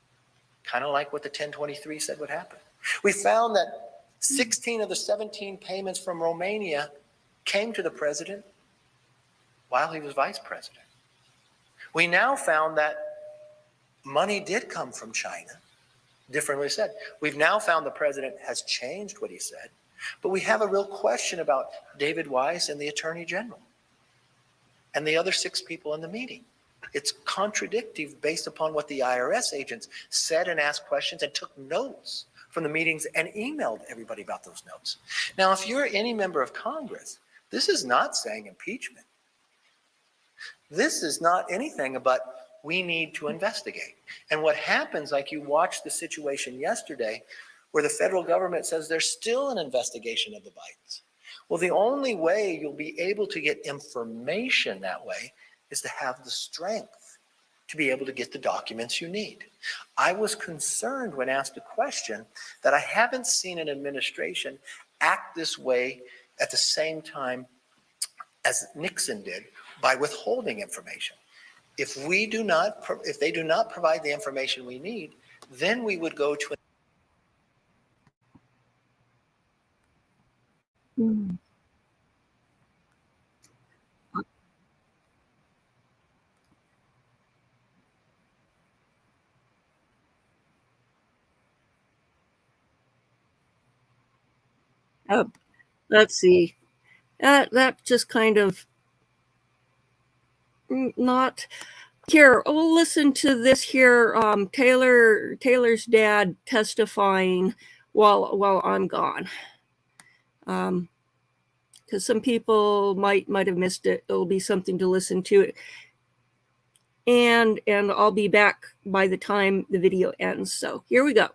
kind of like what the 1023 said would happen. We found that 16 of the 17 payments from Romania came to the president while he was vice president. We now found that money did come from China, differently said. We've now found the president has changed what he said, but we have a real question about David Weiss and the attorney general and the other 6 people in the meeting. It's contradictory based upon what the IRS agents said and asked questions and took notes from the meetings and emailed everybody about those notes. Now, if you're any member of Congress, this is not saying impeachment. This is not anything but we need to investigate. And what happens, like you watched the situation yesterday, where the federal government says there's still an investigation of the Bidens. Well, the only way you'll be able to get information that way is to have the strength to be able to get the documents you need. I was concerned when asked a question that I haven't seen an administration act this way at the same time as Nixon did by withholding information. If they do not provide the information we need, then we would go to Oh, let's see. That just kind of not here. We'll listen to this here. Taylor's dad testifying while I'm gone. Because some people might have missed it. It'll be something to listen to. And I'll be back by the time the video ends. So here we go.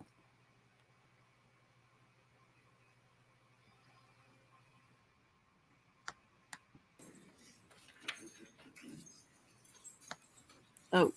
Oh.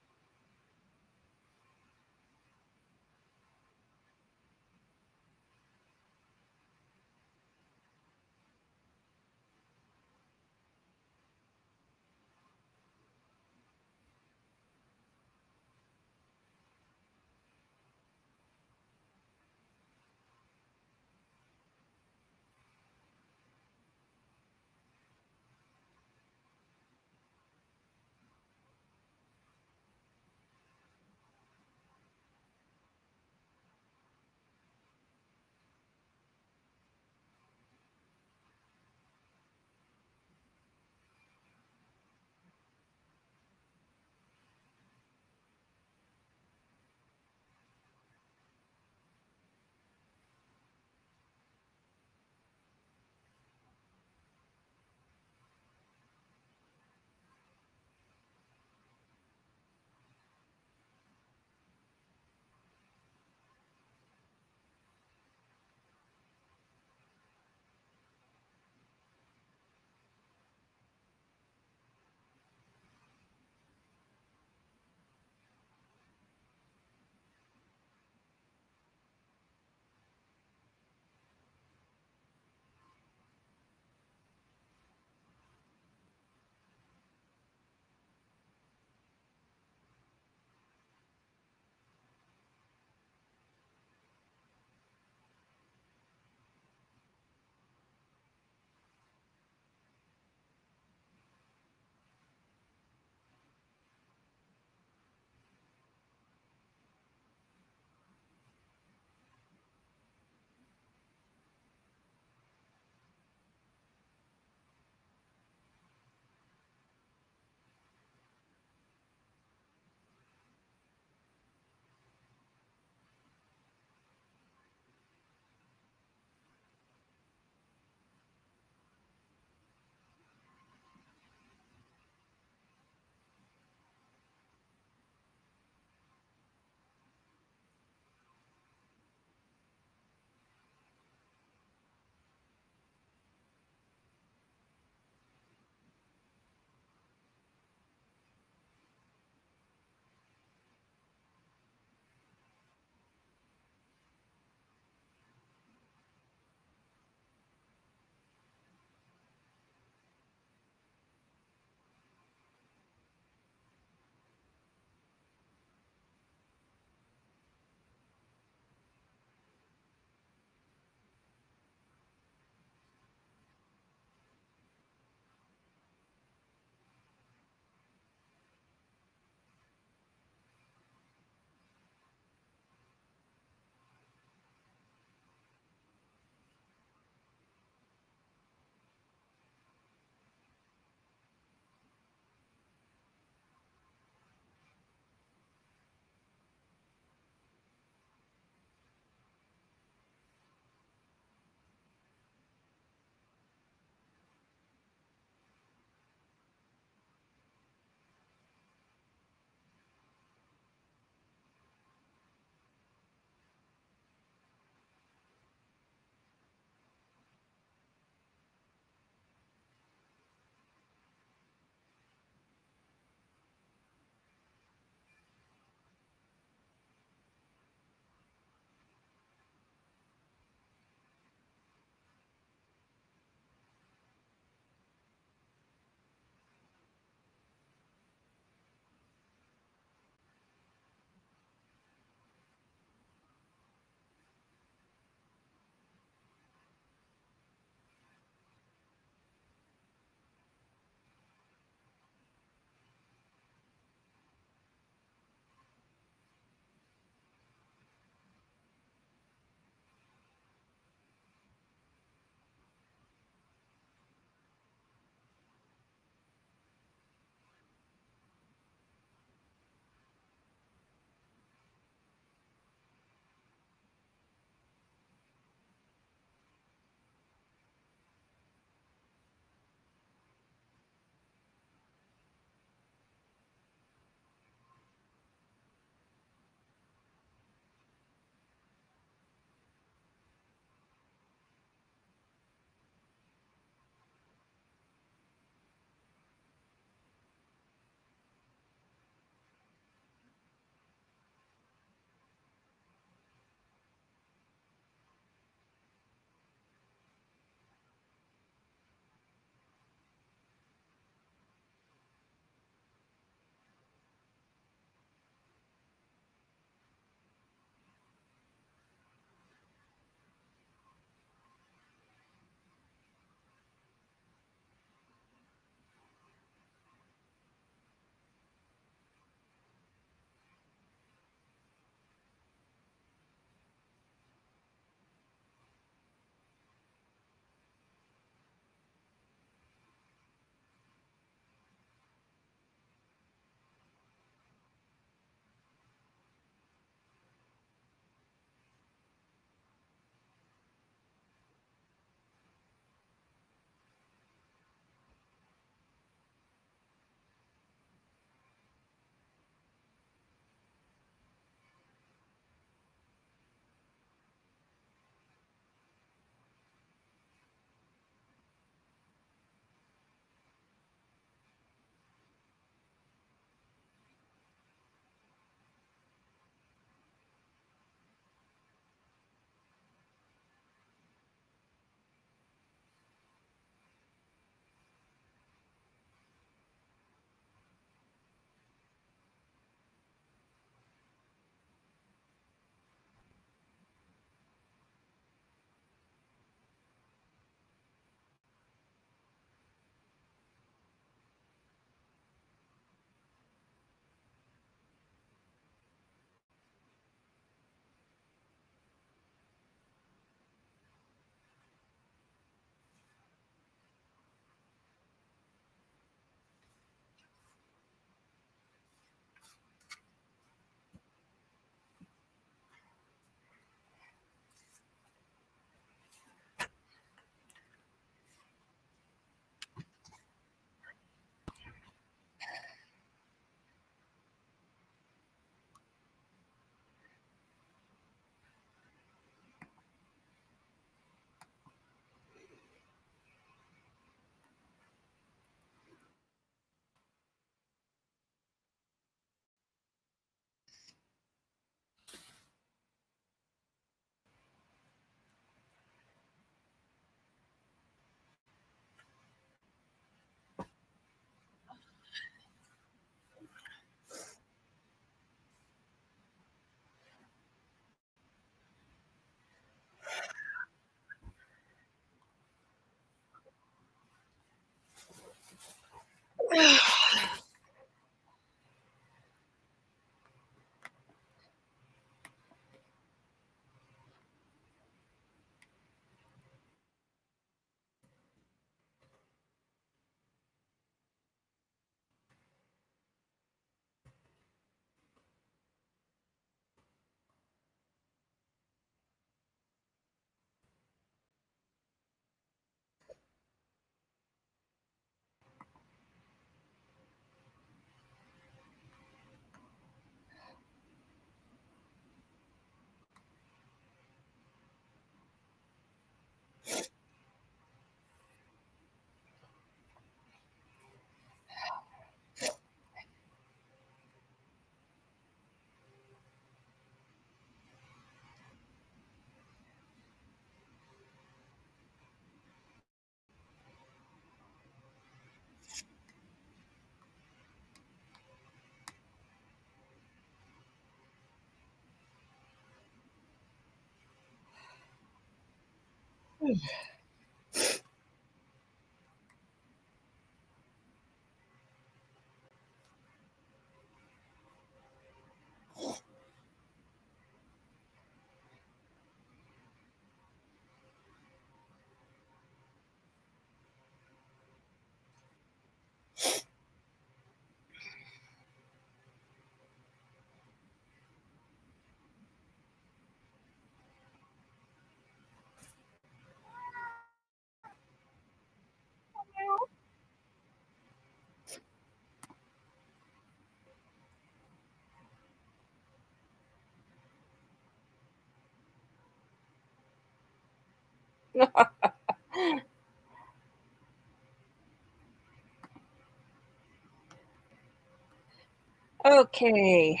Okay.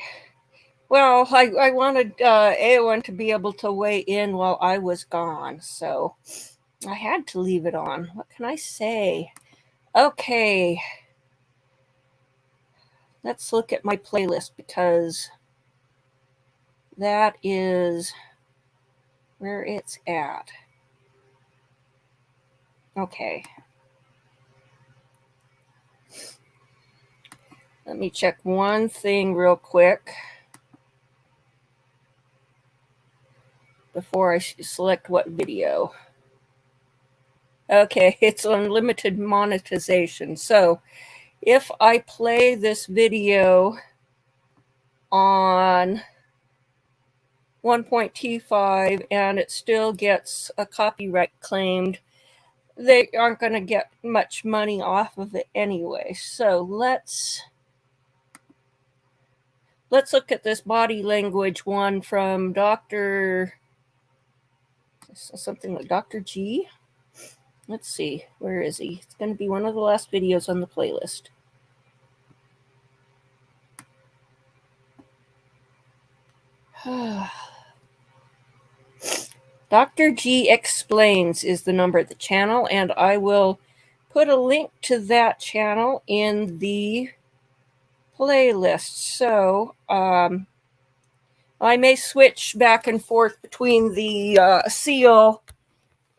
Well, I wanted Eowyn to be able to weigh in while I was gone, so I had to leave it on. What can I say? Okay. Let's look at my playlist because that is where it's at. Okay. Let me check one thing real quick before I select what video. Okay, it's unlimited monetization. So if I play this video on 1.25 and it still gets a copyright claimed, they aren't going to get much money off of it anyway. So let's look at this body language one from something like Dr. G. Let's see, where is he? It's going to be one of the last videos on the playlist. Dr. G Explains is the number of the channel, and I will put a link to that channel in the playlist. So I may switch back and forth between the seal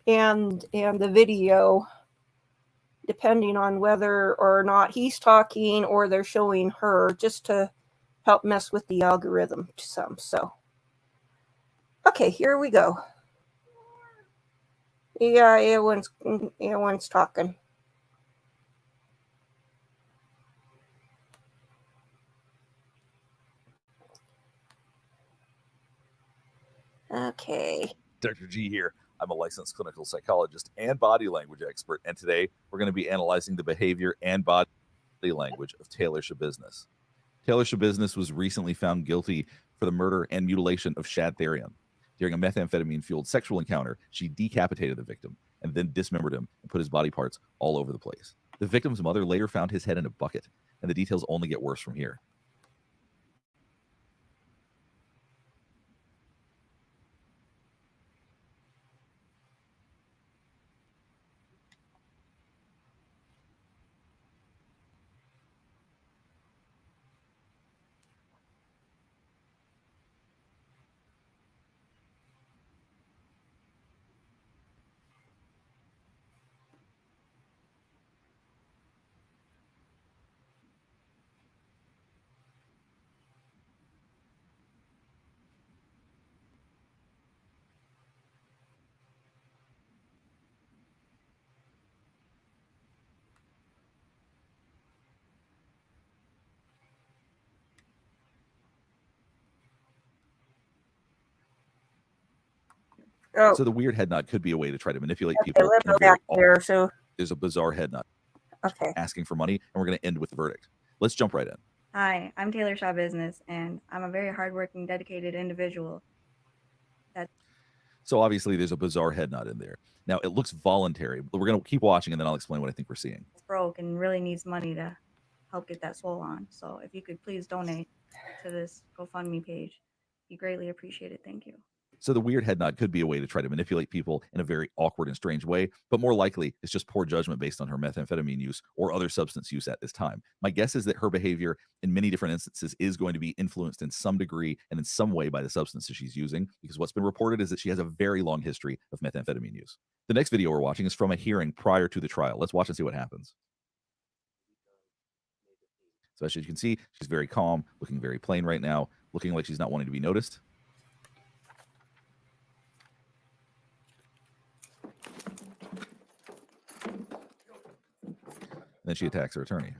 and the video, depending on whether or not he's talking or they're showing her, just to help mess with the algorithm some. So, okay, here we go. Yeah, Eowyn's talking. Okay. Dr. G here. I'm a licensed clinical psychologist and body language expert, and today we're going to be analyzing the behavior and body language of Taylor Shabusiness. Taylor Shabusiness was recently found guilty for the murder and mutilation of Shad Thyrion. During a methamphetamine-fueled sexual encounter, she decapitated the victim and then dismembered him and put his body parts all over the place. The victim's mother later found his head in a bucket, and the details only get worse from here. Oh, So the weird head nod could be a way to try to manipulate okay, people. let's in a go very back there. So, There's a bizarre head nod okay. asking for money, and we're going to end with the verdict. Let's jump right in. Hi, I'm Taylor Shabusiness, and I'm a very hardworking, dedicated individual. So obviously there's a bizarre head nod in there. Now it looks voluntary, but we're going to keep watching and then I'll explain what I think we're seeing. That's broke and really needs money to help get that swole on. So if you could please donate to this GoFundMe page, be greatly appreciated. Thank you. So the weird head nod could be a way to try to manipulate people in a very awkward and strange way, but more likely it's just poor judgment based on her methamphetamine use or other substance use at this time. My guess is that her behavior in many different instances is going to be influenced in some degree and in some way by the substances she's using, because what's been reported is that she has a very long history of methamphetamine use. The next video we're watching is from a hearing prior to the trial. Let's watch and see what happens. So as you can see, she's very calm, looking very plain right now, looking like she's not wanting to be noticed. And then she attacks her attorney.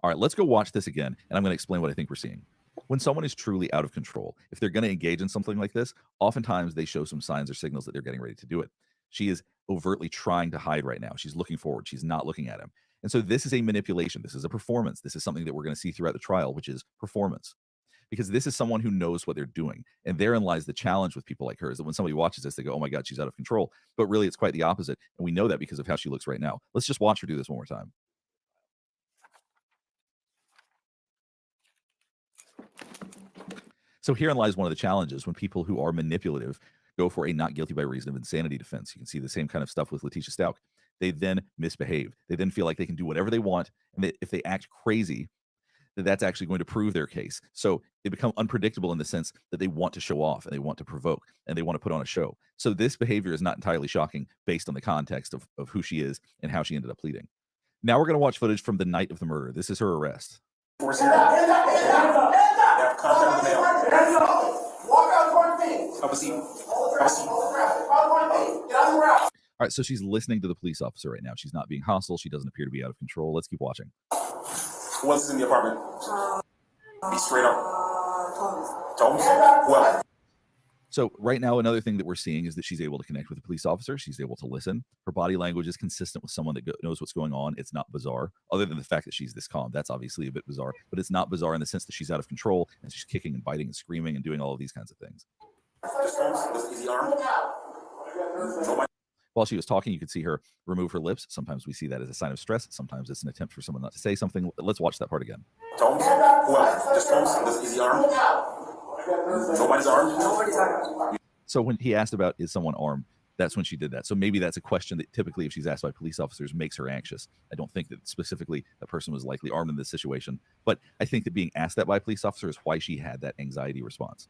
All right, let's go watch this again, and I'm going to explain what I think we're seeing. When someone is truly out of control, if they're going to engage in something like this, oftentimes they show some signs or signals that they're getting ready to do it. She is overtly trying to hide right now. She's looking forward. She's not looking at him. And so this is a manipulation. This is a performance. This is something that we're going to see throughout the trial, which is performance. Because this is someone who knows what they're doing. And therein lies the challenge with people like her, is that when somebody watches this, they go, oh my God, she's out of control. But really, it's quite the opposite. And we know that because of how she looks right now. Let's just watch her do this one more time. So herein lies one of the challenges when people who are manipulative go for a not guilty by reason of insanity defense. You can see the same kind of stuff with Letitia Stout. They then misbehave. They then feel like they can do whatever they want. And that if they act crazy, that's actually going to prove their case. So they become unpredictable in the sense that they want to show off and they want to provoke and they want to put on a show. So this behavior is not entirely shocking based on the context of who she is and how she ended up pleading. Now we're going to watch footage from the night of the murder. This is her arrest. All right, so she's listening to the police officer right now. She's not being hostile. She doesn't appear to be out of control. Let's keep watching. Who else is in the apartment? Be straight up. Thomas? Who else? So right now, another thing that we're seeing is that she's able to connect with the police officer. She's able to listen. Her body language is consistent with someone that knows what's going on. It's not bizarre, other than the fact that she's this calm. That's obviously a bit bizarre, but it's not bizarre in the sense that she's out of control and she's kicking and biting and screaming and doing all of these kinds of things. Is he armed? Nobody. While she was talking, you could see her remove her lips. Sometimes we see that as a sign of stress. Sometimes it's an attempt for someone not to say something. Let's watch that part again. Thomas? Who else? Just Thomas? Is he armed? Nobody's armed? So when he asked about, is someone armed, that's when she did that. So maybe that's a question that typically, if she's asked by police officers, makes her anxious. I don't think that specifically that person was likely armed in this situation. But I think that being asked that by a police officer is why she had that anxiety response.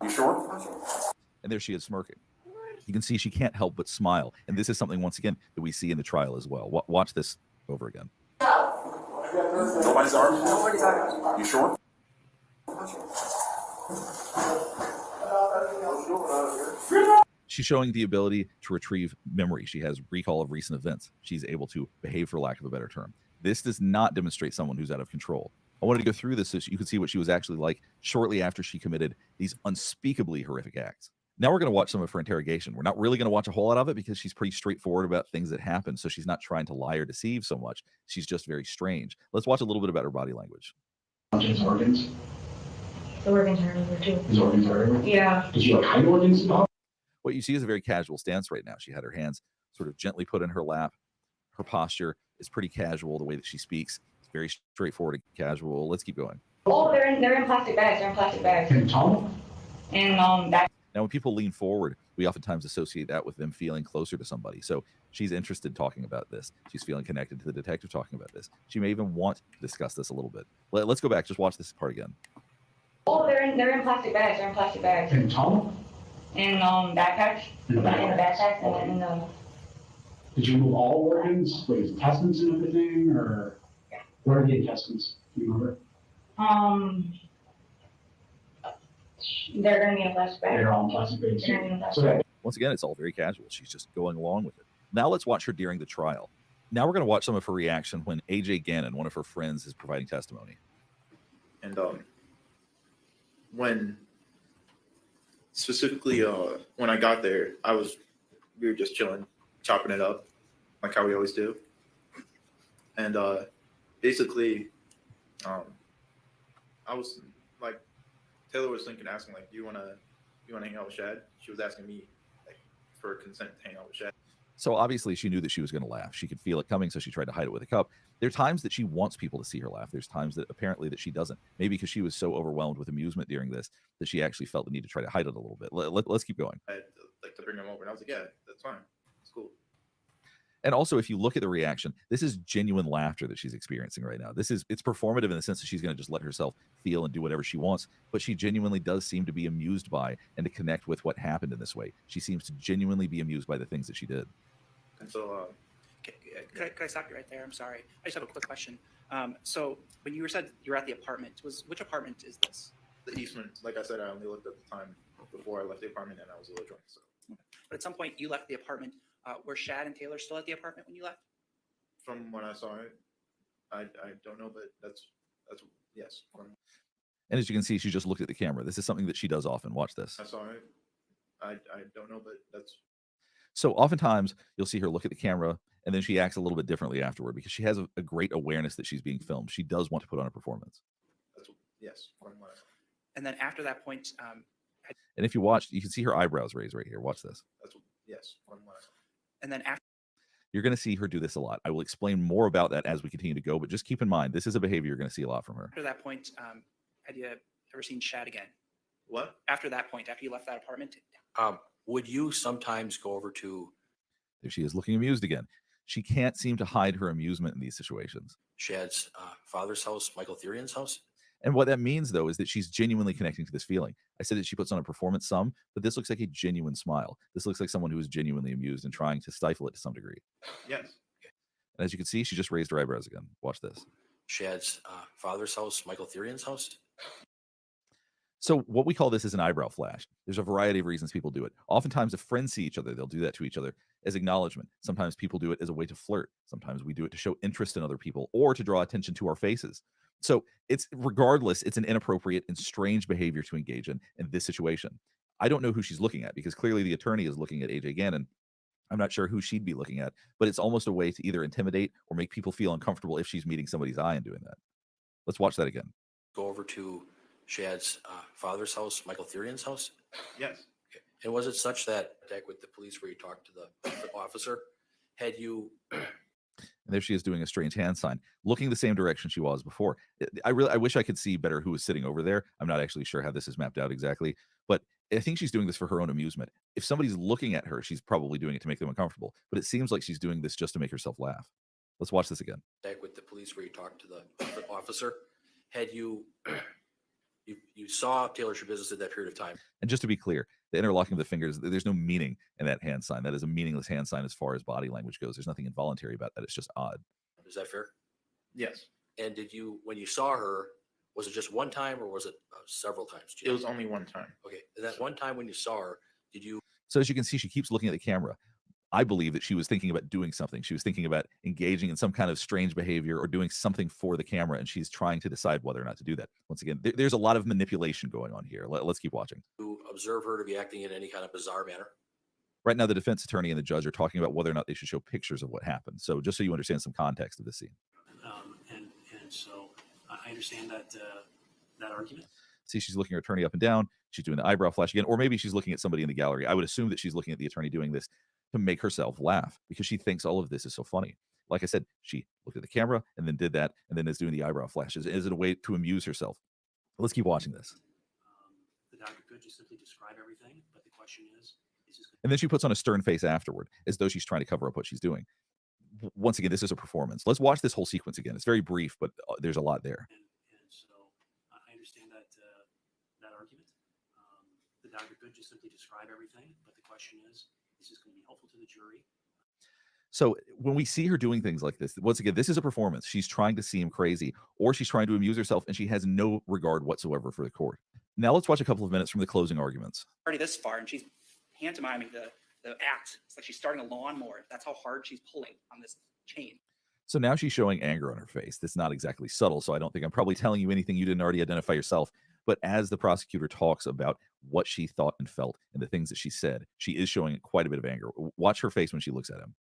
You sure? And there she is smirking. You can see she can't help but smile. And this is something, once again, that we see in the trial as well. Watch this over again. Nobody's armed? You sure? She's showing the ability to retrieve memory. She has recall of recent events. She's able to behave, for lack of a better term. This does not demonstrate someone who's out of control. I wanted to go through this so you could see what she was actually like shortly after she committed these unspeakably horrific acts. Now we're going to watch some of her interrogation. We're not really going to watch a whole lot of it because she's pretty straightforward about things that happen. So she's not trying to lie or deceive so much. She's just very strange. Let's watch a little bit about her body language. His organs? The organs are everywhere too. His organs are everywhere? Yeah. Did you hide organs? What you see is a very casual stance right now. She had her hands sort of gently put in her lap. Her posture is pretty casual. The way that she speaks is very straightforward and casual. Let's keep going. Oh, they're in plastic bags. They're in plastic bags. And Tom? And that. Now, when people lean forward, we oftentimes associate that with them feeling closer to somebody. So she's interested talking about this. She's feeling connected to the detective talking about this. She may even want to discuss this a little bit. Let's go back. Just watch this part again. Oh, they're in plastic bags. They're in plastic bags. And Tom? And backpacks. In the backpacks and in the. Did you remove all organs, like intestines and everything, or where are the intestines? Do you remember? They're going to be in a plastic bag. They're all in plastic bags. They're gonna be in a plastic bag. Once again, it's all very casual. She's just going along with it. Now let's watch her during the trial. Now we're going to watch some of her reaction when AJ Gannon, one of her friends, is providing testimony. And when Specifically, when I got there, we were just chilling, chopping it up, like how we always do. And basically, I was like, Taylor was asking like, do you wanna hang out with Shad? She was asking me like for consent to hang out with Shad. So obviously she knew that she was going to laugh. She could feel it coming, so she tried to hide it with a cup. There are times that she wants people to see her laugh. There's times that apparently that she doesn't. Maybe because she was so overwhelmed with amusement during this that she actually felt the need to try to hide it a little bit. Let's keep going. I had to bring him over, and I was like, yeah, that's fine, it's cool. And also, if you look at the reaction, this is genuine laughter that she's experiencing right now. It's performative in the sense that she's going to just let herself feel and do whatever she wants, but she genuinely does seem to be amused by and to connect with what happened in this way. She seems to genuinely be amused by the things that she did. And so, Could I stop you right there? I'm sorry. I just have a quick question. So when you said you were at the apartment, which apartment is this? the Eastman, like I said, I only looked at the time before I left the apartment, and I was a little drunk. So, But at some point you left the apartment. Were Shad and Taylor still at the apartment when you left? from when I saw it, I don't know, but that's yes. And as you can see, she just looked at the camera. This is something that she does often. Watch this. I saw it. I don't know, but that's So oftentimes you'll see her look at the camera and then she acts a little bit differently afterward because she has a great awareness that she's being filmed. She does want to put on a performance. yes. From what I saw. And then after that point, And if you watch, you can see her eyebrows raise right here. Watch this. Yes. From what I saw. and then after You're going to see her do this a lot. I will explain more about that as we continue to go, but just keep in mind, this is a behavior you're going to see a lot from her. that point, had you ever seen Shad again? What? After that point, after you left that apartment? Would you sometimes go over to There she is looking amused again. She can't seem to hide her amusement in these situations. Shad's father's house, Michael Thyrion's house? And what that means, though, is that she's genuinely connecting to this feeling. I said that she puts on a performance some, but this looks like a genuine smile. This looks like someone who is genuinely amused and trying to stifle it to some degree. Yes. And as you can see, she just raised her eyebrows again. Watch this. Shad's father's house, Michael Thyrion's house? So what we call this is an eyebrow flash. There's a variety of reasons people do it. Oftentimes, if friends see each other, they'll do that to each other as acknowledgement. Sometimes people do it as a way to flirt. Sometimes we do it to show interest in other people or to draw attention to our faces. So it's regardless, it's an inappropriate and strange behavior to engage in this situation. I don't know who she's looking at because clearly the attorney is looking at AJ Gannon. I'm not sure who she'd be looking at, but it's almost a way to either intimidate or make people feel uncomfortable if she's meeting somebody's eye and doing that. Let's watch that again. Go over to Shad's father's house, Michael Thyrion's house? Yes. Okay. And was it such that attack with the police where you talked to the officer, had you And there she is doing a strange hand sign, looking the same direction she was before. I wish I could see better who was sitting over there. I'm not actually sure how this is mapped out exactly, but I think she's doing this for her own amusement. If somebody's looking at her, she's probably doing it to make them uncomfortable, but it seems like she's doing this just to make herself laugh. Let's watch this again. attack with the police where you talked to the officer, had you you saw Taylor Shabusiness at that period of time? And just to be clear, the interlocking of the fingers, there's no meaning in that hand sign. That is a meaningless hand sign as far as body language goes. There's nothing involuntary about that. It's just odd. Is that fair? Yes. And did you, when you saw her, was it just one time or was it several times? It was only one time. Okay. And that one time when you saw her, did you? So as you can see, she keeps looking at the camera. I believe that she was thinking about doing something. She was thinking about engaging in some kind of strange behavior or doing something for the camera, and she's trying to decide whether or not to do that. Once again, there's a lot of manipulation going on here. Let's keep watching. You observe her to be acting in any kind of bizarre manner? Right now, the defense attorney and the judge are talking about whether or not they should show pictures of what happened. So just so you understand some context of this scene. And so I understand that that argument. See, she's looking her attorney up and down. She's doing the eyebrow flash again, or maybe she's looking at somebody in the gallery. I would assume that she's looking at the attorney doing this to make herself laugh because she thinks all of this is so funny. Like I said, she looked at the camera and then did that and then is doing the eyebrow flashes. Is it a way to amuse herself? Let's keep watching this. The doctor could just simply describe everything, but the question is this And then she puts on a stern face afterward as though she's trying to cover up what she's doing. Once again, this is a performance. Let's watch this whole sequence again. It's very brief, but there's a lot there. And so I understand that that argument. The doctor could just simply describe everything, but the question is this going to be helpful to the jury? So when we see her doing things like this, once again, this is a performance. She's trying to seem crazy or she's trying to amuse herself and she has no regard whatsoever for the court. Now let's watch a couple of minutes from the closing arguments. already this far, and she's pantomiming the act. It's like she's starting a lawnmower. That's how hard she's pulling on this chain. So now she's showing anger on her face. That's not exactly subtle, so I don't think I'm probably telling you anything you didn't already identify yourself. But as the prosecutor talks about what she thought and felt and the things that she said, she is showing quite a bit of anger. Watch her face when she looks at him.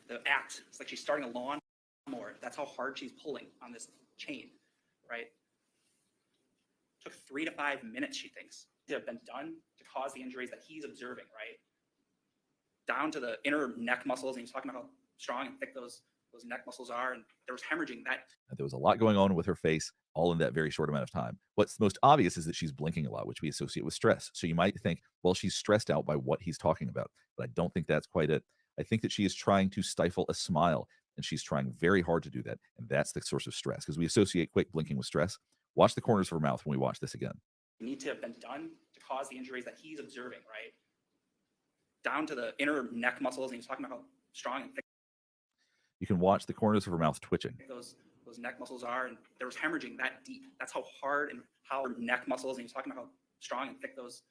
The act, it's like she's starting a lawnmower. That's how hard she's pulling on this chain, right? Took 3 to 5 minutes, she thinks, to have been done to cause the injuries that he's observing, right? Down to the inner neck muscles, and he's talking about how strong and thick those neck muscles are, and there was hemorrhaging that. There was a lot going on with her face all in that very short amount of time. What's most obvious is that she's blinking a lot, which we associate with stress. So you might think, well, she's stressed out by what he's talking about, but I don't think that's quite it. I think that she is trying to stifle a smile, and she's trying very hard to do that, and that's the source of stress, because we associate quick blinking with stress. Watch the corners of her mouth when we watch this again. Need to have been done to cause the injuries that he's observing, right? Down to the inner neck muscles, and he's talking about how strong and thick You can watch the corners of her mouth twitching. those neck muscles are, and there was hemorrhaging that deep. That's how hard and how her neck muscles, and he's talking about how strong and thick those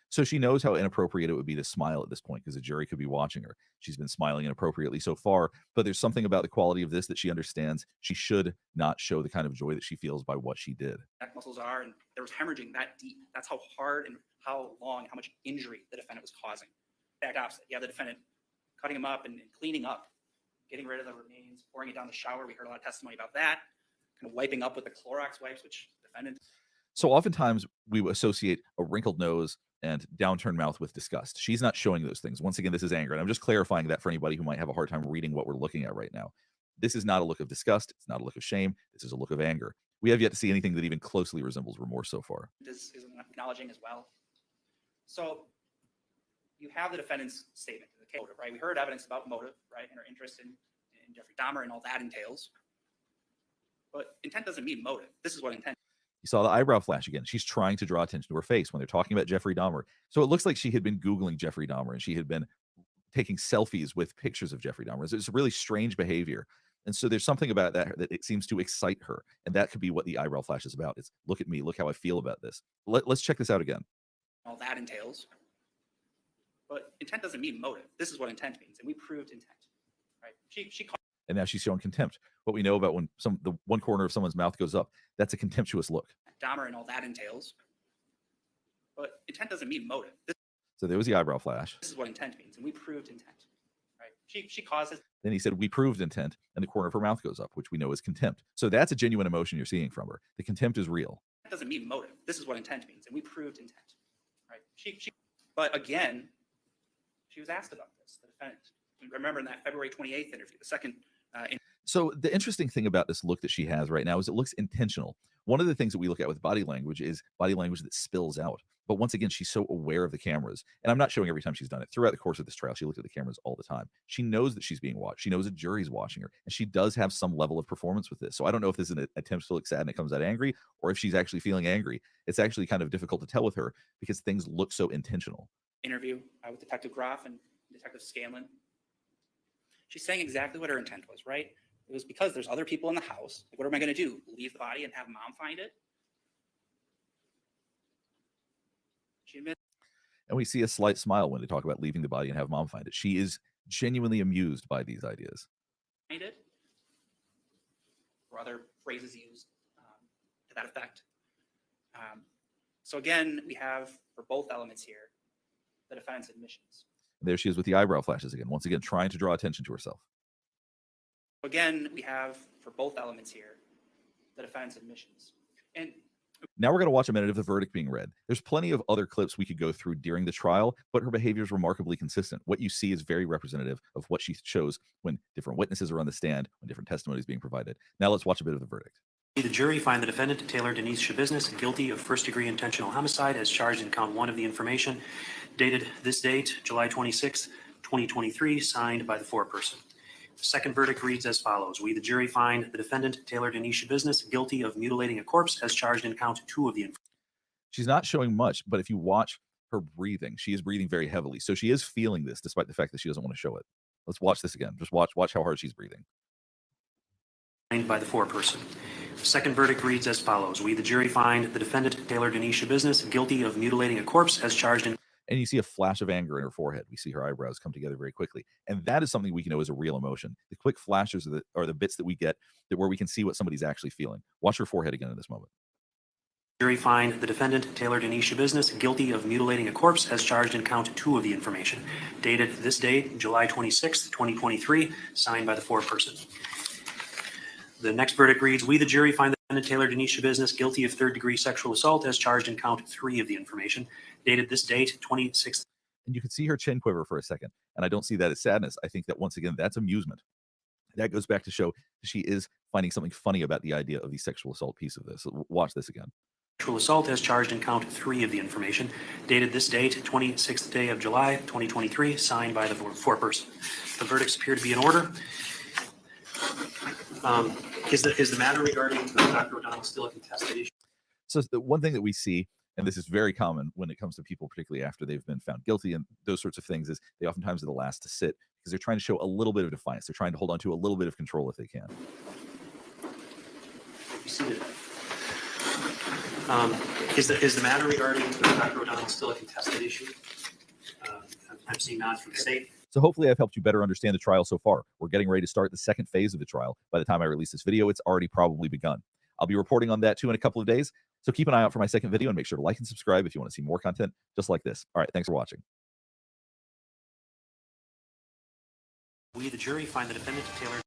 So she knows how inappropriate it would be to smile at this point, because the jury could be watching her. She's been smiling inappropriately so far, but there's something about the quality of this that she understands she should not show the kind of joy that she feels by what she did. neck muscles are, and there was hemorrhaging that deep. That's how hard and how long, how much injury the defendant was causing. Exact opposite. You have the defendant cutting him up and cleaning up, getting rid of the remains, pouring it down the shower. We heard a lot of testimony about that. Kind of wiping up with the Clorox wipes, which the defendant. So oftentimes we associate a wrinkled nose and downturned mouth with disgust. She's not showing those things. Once again, this is anger. And I'm just clarifying that for anybody who might have a hard time reading what we're looking at right now. This is not a look of disgust. It's not a look of shame. This is a look of anger. We have yet to see anything that even closely resembles remorse so far. Is acknowledging as well. So you have the defendant's statement, the motive, right? We heard evidence about motive, right, and her interest in Jeffrey Dahmer and all that entails. But intent doesn't mean motive. This is what intent. You saw the eyebrow flash again. She's trying to draw attention to her face when they're talking about Jeffrey Dahmer. So it looks like she had been Googling Jeffrey Dahmer, and she had been taking selfies with pictures of Jeffrey Dahmer. It's really strange behavior. And so there's something about that it seems to excite her. And that could be what the eyebrow flash is about. It's look at me, look how I feel about this. Let's check this out again. All that entails. But intent doesn't mean motive. This is what intent means. And we proved intent, right? She called. And now she's showing contempt. What we know about when the one corner of someone's mouth goes up, that's a contemptuous look. Dahmer and all that entails. But intent doesn't mean motive. So there was the eyebrow flash. This is what intent means. And we proved intent, right? She causes. Then he said, we proved intent, and the corner of her mouth goes up, which we know is contempt. So that's a genuine emotion you're seeing from her. The contempt is real. That doesn't mean motive. This is what intent means. And we proved intent, right? But again, she was asked about this, the defendant. Remember in that February 28th interview, the second. So the interesting thing about this look that she has right now is it looks intentional. One of the things that we look at with body language is body language that spills out. But once again, she's so aware of the cameras. And I'm not showing every time she's done it. Throughout the course of this trial, she looked at the cameras all the time. She knows that she's being watched. She knows a jury's watching her. And she does have some level of performance with this. So I don't know if this is an attempt to look sad and it comes out angry, or if she's actually feeling angry. It's actually kind of difficult to tell with her because things look so intentional. Interview with Detective Groff and Detective Scanlon. She's saying exactly what her intent was, right? It was because there's other people in the house. Like, what am I going to do? Leave the body and have mom find it? She admits. And we see a slight smile when they talk about leaving the body and have mom find it. She is genuinely amused by these ideas. Find it, or other phrases used to that effect. So again, we have for both elements here the defendant's admissions. There she is with the eyebrow flashes again. Once again, trying to draw attention to herself. Again, we have for both elements here the defendant's admissions. And now we're going to watch a minute of the verdict being read. There's plenty of other clips we could go through during the trial, but her behavior is remarkably consistent. What you see is very representative of what she shows when different witnesses are on the stand, when different testimony is being provided. Now let's watch a bit of the verdict. The jury find the defendant, Taylor Denise Shabusiness, guilty of first-degree intentional homicide as charged in count 1 of the information, dated this date, July 26, 2023, signed by the foreperson. The second verdict reads as follows. We, the jury, find the defendant, Taylor Denise Shabusiness, guilty of mutilating a corpse as charged in count 2 of the information. She's not showing much, but if you watch her breathing, she is breathing very heavily. So she is feeling this despite the fact that she doesn't want to show it. Let's watch this again. Just watch how hard she's breathing. Signed by the foreperson. The second verdict reads as follows. We, the jury, find the defendant, Taylor Denise Shabusiness, guilty of mutilating a corpse as charged in... And you see a flash of anger in her forehead. We see her eyebrows come together very quickly. And that is something we can know is a real emotion. The quick flashes are the bits that we get where we can see what somebody's actually feeling. Watch her forehead again in this moment. Jury find the defendant, Taylor Denise Shabusiness, guilty of mutilating a corpse as charged in count 2 of the information. Dated this date, July 26th, 2023, signed by the foreperson. The next verdict reads, we, the jury, find the defendant, Taylor Denise Shabusiness, guilty of third-degree sexual assault as charged in count 3 of the information. Dated this date, 26th. And you can see her chin quiver for a second. And I don't see that as sadness. I think that once again, that's amusement. That goes back to show she is finding something funny about the idea of the sexual assault piece of this. Watch this again. Sexual assault as charged in count 3 of the information. Dated this date, 26th day of July, 2023, signed by the foreperson. The verdicts appear to be in order. Is the matter regarding Dr. O'Donnell still a contested issue? So the one thing that we see, and this is very common when it comes to people, particularly after they've been found guilty and those sorts of things, is they oftentimes are the last to sit because they're trying to show a little bit of defiance. They're trying to hold on to a little bit of control if they can. Be seated. Is the matter regarding Dr. O'Donnell still a contested issue? I'm seeing nods from the state. So hopefully I've helped you better understand the trial so far. We're getting ready to start the second phase of the trial. By the time I release this video, it's already probably begun. I'll be reporting on that too in a couple of days. So keep an eye out for my second video and make sure to like and subscribe if you want to see more content just like this. All right, thanks for watching. We, the jury, find the defendant, Taylor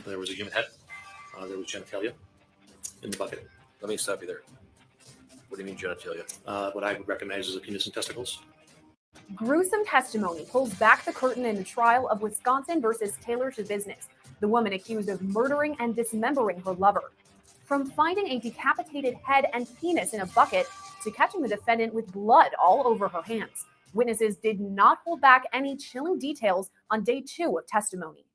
There was a human head. There was genitalia in the bucket. Let me stop you there. What do you mean genitalia? What I would recognize as a penis and testicles. Gruesome testimony pulls back the curtain in the trial of Wisconsin versus Taylor Shabusiness, the woman accused of murdering and dismembering her lover. From finding a decapitated head and penis in a bucket to catching the defendant with blood all over her hands, witnesses did not hold back any chilling details on day 2 of testimony.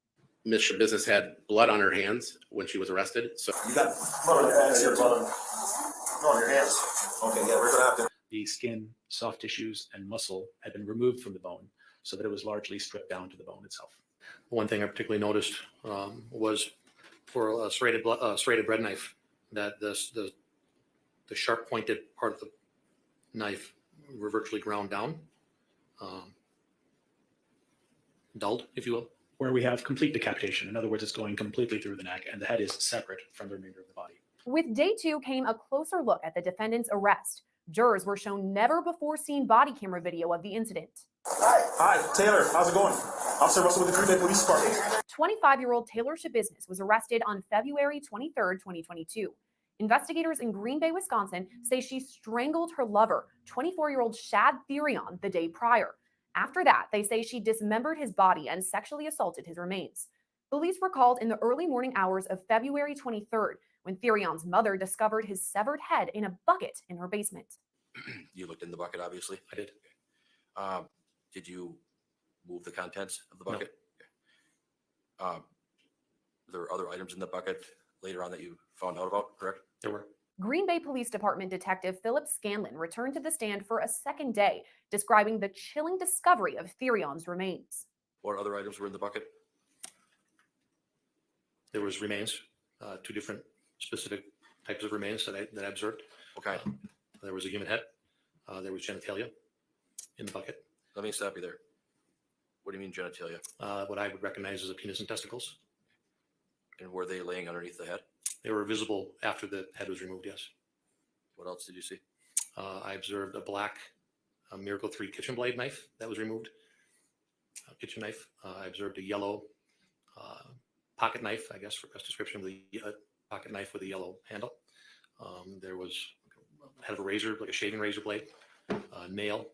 Miss Shabusiness had blood on her hands when she was arrested. So You got blood on your hands here, blood on your hands. Okay, yeah, we're gonna have to. The skin, soft tissues, and muscle had been removed from the bone so that it was largely stripped down to the bone itself. One thing I particularly noticed was for a serrated bread knife that the sharp pointed part of the knife were virtually ground down, dulled, if you will. Where we have complete decapitation. In other words, it's going completely through the neck and the head is separate from the remainder of the body. With day 2 came a closer look at the defendant's arrest. Jurors were shown never before seen body camera video of the incident. Hi, Taylor, how's it going? Officer Russell with the Green Bay Police Department. 25-year-old Taylor Shabusiness was arrested on February 23, 2022. Investigators in Green Bay, Wisconsin say she strangled her lover, 24-year-old Shad Thyrion, the day prior. After that, they say she dismembered his body and sexually assaulted his remains. Police were called in the early morning hours of February 23rd when Thyrion's mother discovered his severed head in a bucket in her basement. You looked in the bucket, obviously? I did. Did you move the contents of the bucket? No. Okay. There were other items in the bucket later on that you found out about, correct? There were. Green Bay Police Department Detective Philip Scanlon returned to the stand for a second day, describing the chilling discovery of Thyrion's remains. What other items were in the bucket? There was remains, 2 different specific types of remains that I observed. Okay. There was a human head. There was genitalia in the bucket. Let me stop you there. What do you mean genitalia? What I would recognize as a penis and testicles. And were they laying underneath the head? They were visible after the head was removed, yes. What else did you see? I observed a black Miracle 3 kitchen blade knife that was removed, a kitchen knife. I observed a yellow pocket knife, I guess for best description, of the pocket knife with a yellow handle. There was a head of a razor, like a shaving razor blade, a nail,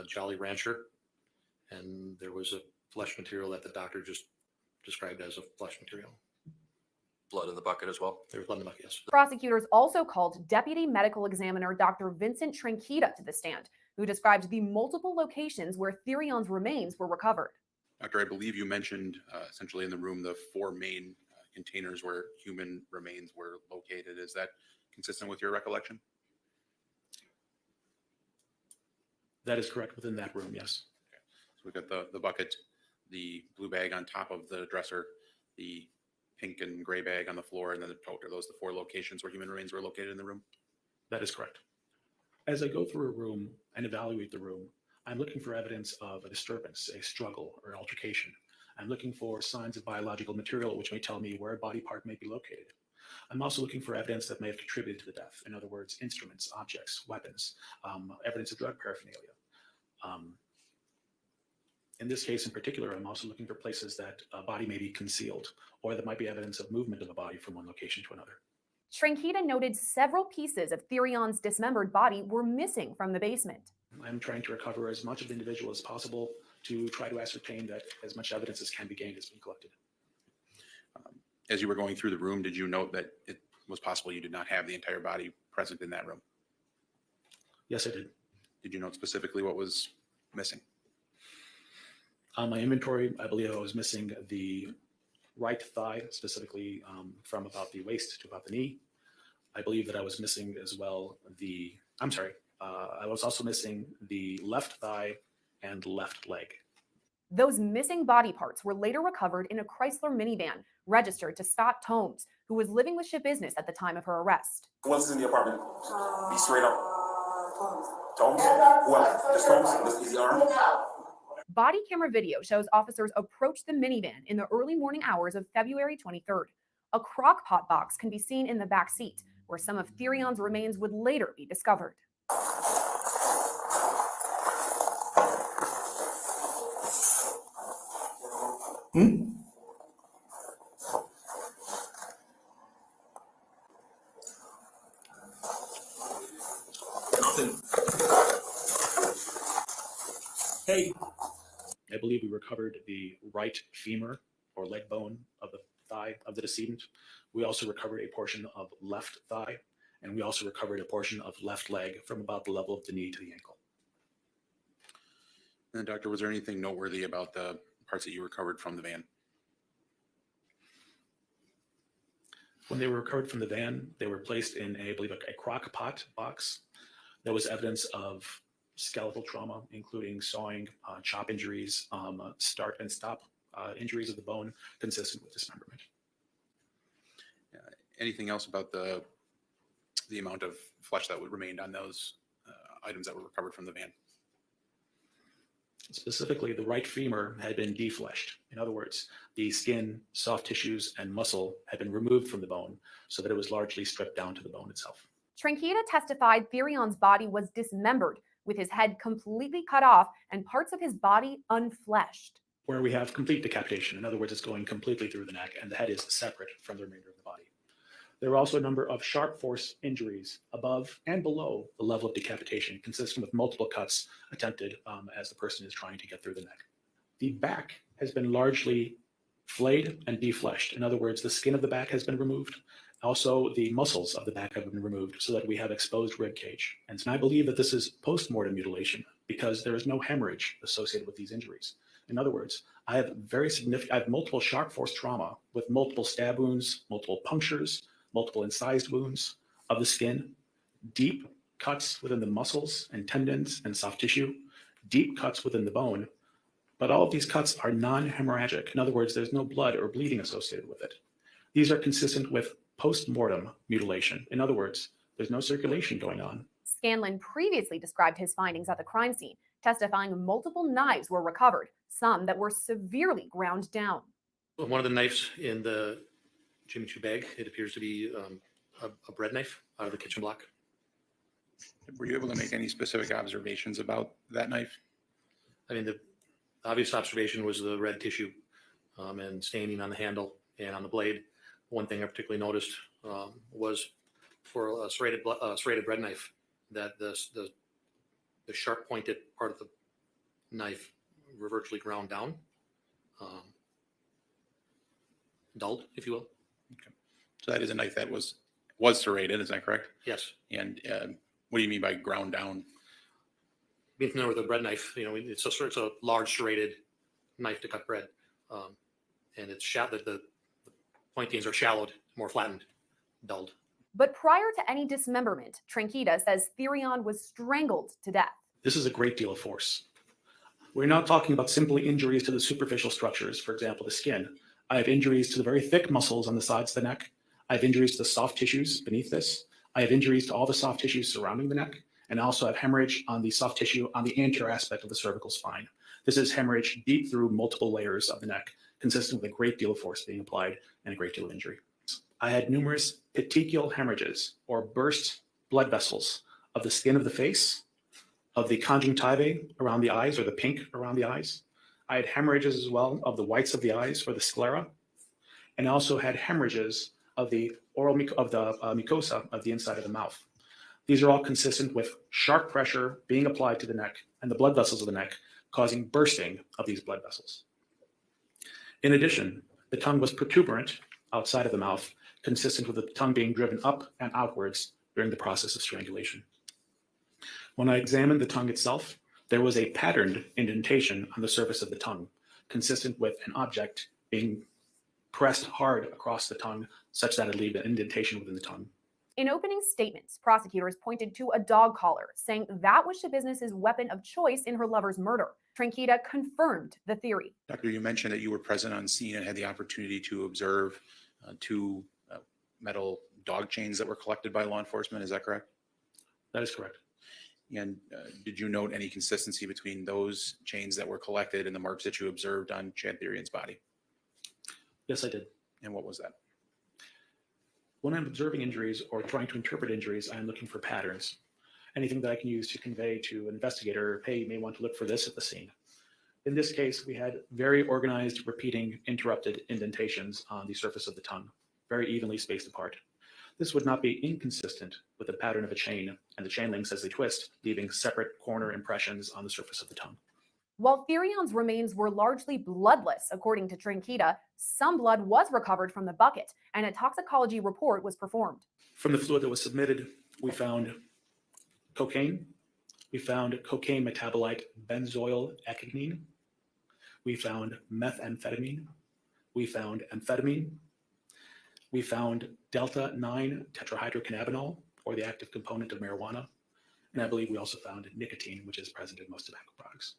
Jolly Rancher, and there was a flesh material that the doctor just described as a flesh material. Blood in the bucket as well? There was blood in the bucket, yes. Prosecutors also called Deputy Medical Examiner Dr. Vincent Trinquita to the stand, who described the multiple locations where Thyrion's remains were recovered. Doctor, I believe you mentioned essentially in the room the 4 main containers where human remains were located. Is that consistent with your recollection? That is correct, within that room, yes. Okay. So we've got the bucket, the blue bag on top of the dresser, the pink and gray bag on the floor, and then the tote. Are those the 4 locations where human remains were located in the room? That is correct. As I go through a room and evaluate the room, I'm looking for evidence of a disturbance, a struggle, or altercation. I'm looking for signs of biological material which may tell me where a body part may be located. I'm also looking for evidence that may have contributed to the death. In other words, instruments, objects, weapons, evidence of drug paraphernalia. In this case in particular, I'm also looking for places that a body may be concealed, or there might be evidence of movement of a body from one location to another. Trinquita noted several pieces of Thyrion's dismembered body were missing from the basement. I'm trying to recover as much of the individual as possible to try to ascertain that as much evidence as can be gained has been collected. As you were going through the room, did you note that it was possible you did not have the entire body present in that room? Yes, I did. Did you note specifically what was missing? On my inventory, I believe I was missing the right thigh, specifically from about the waist to about the knee. I believe that I was missing as well I was also missing the left thigh and left leg. Those missing body parts were later recovered in a Chrysler minivan registered to Scott Tomes, who was living with Shabusiness at the time of her arrest. Who else is in the apartment? Be straight up. Tomes? Who else? Just Tomes? Is he armed? Body camera video shows officers approach the minivan in the early morning hours of February 23rd. A crock pot box can be seen in the back seat, where some of Thyrion's remains would later be discovered. Hey. I believe we recovered the right femur or leg bone of the thigh of the decedent. We also recovered a portion of left thigh, and we also recovered a portion of left leg from about the level of the knee to the ankle. And doctor, was there anything noteworthy about the parts that you recovered from the van? When they were recovered from the van, they were placed in I believe, a crock pot box. There was evidence of skeletal trauma, including sawing, chop injuries, start and stop injuries of the bone consistent with dismemberment. Anything else about the amount of flesh that remained on those items that were recovered from the van? Specifically, the right femur had been defleshed. In other words, the skin, soft tissues, and muscle had been removed from the bone so that it was largely stripped down to the bone itself. Tranquita testified Thyrion's body was dismembered, with his head completely cut off and parts of his body unfleshed. Where we have complete decapitation. In other words, it's going completely through the neck and the head is separate from the remainder of the body. There were also a number of sharp force injuries above and below the level of decapitation, consistent with multiple cuts attempted as the person is trying to get through the neck. The back has been largely flayed and defleshed. In other words, the skin of the back has been removed. Also, the muscles of the back have been removed so that we have exposed rib cage. And I believe that this is post-mortem mutilation because there is no hemorrhage associated with these injuries. In other words, I have multiple sharp force trauma with multiple stab wounds, multiple punctures, multiple incised wounds of the skin, deep cuts within the muscles and tendons and soft tissue, deep cuts within the bone, but all of these cuts are non-hemorrhagic. In other words, there's no blood or bleeding associated with it. These are consistent with post-mortem mutilation. In other words, there's no circulation going on. Scanlon previously described his findings at the crime scene, testifying multiple knives were recovered, some that were severely ground down. One of the knives in the Jimmy Choo bag, it appears to be a bread knife out of the kitchen block. Were you able to make any specific observations about that knife? I mean, the obvious observation was the red tissue and staining on the handle and on the blade. One thing I particularly noticed was for a serrated bread knife that the sharp pointed part of the knife were virtually ground down, dulled, if you will. Okay. So that is a knife that was serrated, is that correct? Yes. And what do you mean by ground down? Being familiar with a bread knife, you know, it's a large serrated knife to cut bread, and it's the pointings are shallowed, more flattened, dulled. But prior to any dismemberment, Tranquita says Thyrion was strangled to death. This is a great deal of force. We're not talking about simply injuries to the superficial structures, for example, the skin. I have injuries to the very thick muscles on the sides of the neck. I have injuries to the soft tissues beneath this. I have injuries to all the soft tissues surrounding the neck, and I also have hemorrhage on the soft tissue on the anterior aspect of the cervical spine. This is hemorrhage deep through multiple layers of the neck, consistent with a great deal of force being applied and a great deal of injury. I had numerous petechial hemorrhages or burst blood vessels of the skin of the face, of the conjunctivae around the eyes or the pink around the eyes. I had hemorrhages as well of the whites of the eyes or the sclera, and also had hemorrhages of the mucosa of the inside of the mouth. These are all consistent with sharp pressure being applied to the neck and the blood vessels of the neck, causing bursting of these blood vessels. In addition, the tongue was protuberant outside of the mouth, consistent with the tongue being driven up and outwards during the process of strangulation. When I examined the tongue itself, there was a patterned indentation on the surface of the tongue, consistent with an object being pressed hard across the tongue, such that it leave an indentation within the tongue. In opening statements, prosecutors pointed to a dog collar, saying that was Shabusiness's weapon of choice in her lover's murder. Tranquita confirmed the theory. Doctor, you mentioned that you were present on scene and had the opportunity to observe two metal dog chains that were collected by law enforcement. Is that correct? That is correct. And did you note any consistency between those chains that were collected and the marks that you observed on Shad Thyrion's body? Yes, I did. And what was that? When I'm observing injuries or trying to interpret injuries, I'm looking for patterns. Anything that I can use to convey to an investigator, hey, you may want to look for this at the scene. In this case, we had very organized, repeating, interrupted indentations on the surface of the tongue, very evenly spaced apart. This would not be inconsistent with the pattern of a chain and the chain links as they twist, leaving separate corner impressions on the surface of the tongue. While Thyrion's remains were largely bloodless, according to Tranquita, some blood was recovered from the bucket and a toxicology report was performed. From the fluid that was submitted, we found cocaine. We found cocaine metabolite benzoyl ecgonine. We found methamphetamine. We found amphetamine. We found delta-9 tetrahydrocannabinol, or the active component of marijuana. And I believe we also found nicotine, which is present in most tobacco products.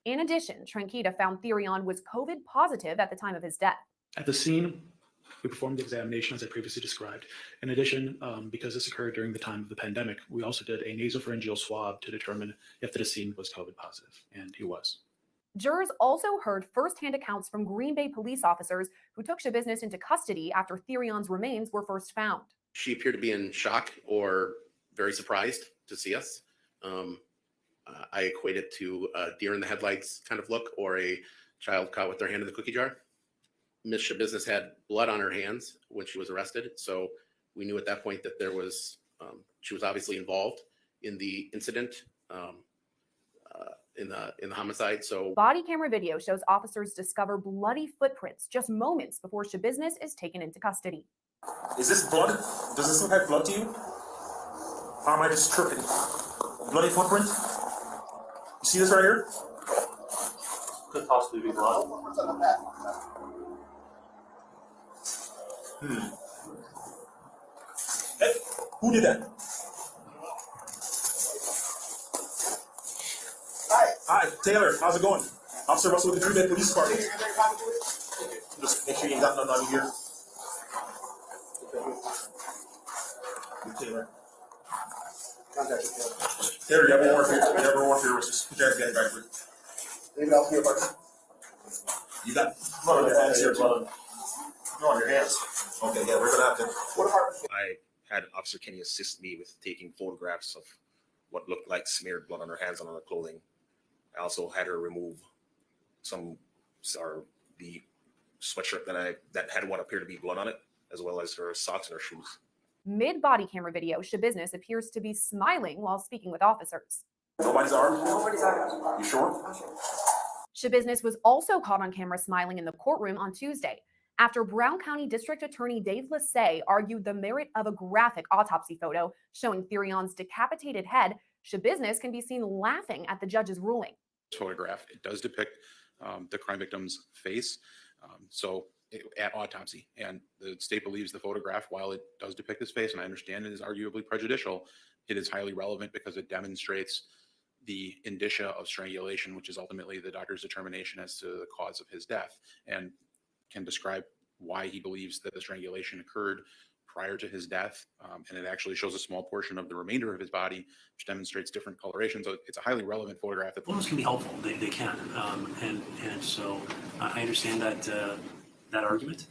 In addition, Tranquita found Thyrion was COVID positive at the time of his death. At the scene, we performed the examination as I previously described. In addition, because this occurred during the time of the pandemic, we also did a nasopharyngeal swab to determine if the decedent was COVID positive, and he was. Jurors also heard firsthand accounts from Green Bay police officers who took Shabusiness into custody after Thyrion's remains were first found. She appeared to be in shock or very surprised to see us. I equate it to a deer in the headlights kind of look, or a child caught with their hand in the cookie jar. Miss Shabusiness had blood on her hands when she was arrested, so we knew at that point that there was she was obviously involved in the incident, in the homicide. So body camera video shows officers discover bloody footprints just moments before Shabusiness is taken into custody. Is this blood? Does this look like blood to you? Or am I just tripping? Bloody footprint? You see this right here? Could possibly be blood. Hey, who did that? Hi, Taylor. How's it going? Officer Russell with the Green Bay Police Department. Just make sure you ain't got nothing on you here. Taylor. Taylor, you have one more for your wrist. Put your hand back for you. Anything else here, buddy? You got blood on your hands here, blood. No, on your hands. Okay, yeah, we're gonna have to. What about? I had Officer Kenny assist me with taking photographs of what looked like smeared blood on her hands and on her clothing. I also had her remove the sweatshirt that had what appeared to be blood on it, as well as her socks and her shoes. Mid-body camera video, Shabusiness appears to be smiling while speaking with officers. Nobody's armed? Nobody's armed. You sure? Shabusiness was also caught on camera smiling in the courtroom on Tuesday after Brown County District Attorney Dave Lassay argued the merit of a graphic autopsy photo showing Thyrion's decapitated head. Shabusiness can be seen laughing at the judge's ruling. Photograph, it does depict the crime victim's face. At autopsy, and the state believes the photograph, while it does depict his face, and I understand it is arguably prejudicial, it is highly relevant because it demonstrates the indicia of strangulation, which is ultimately the doctor's determination as to the cause of his death, and can describe why he believes that the strangulation occurred prior to his death. And it actually shows a small portion of the remainder of his body, which demonstrates different coloration. So it's a highly relevant photograph. Photos can be helpful. They can. And so I understand that argument.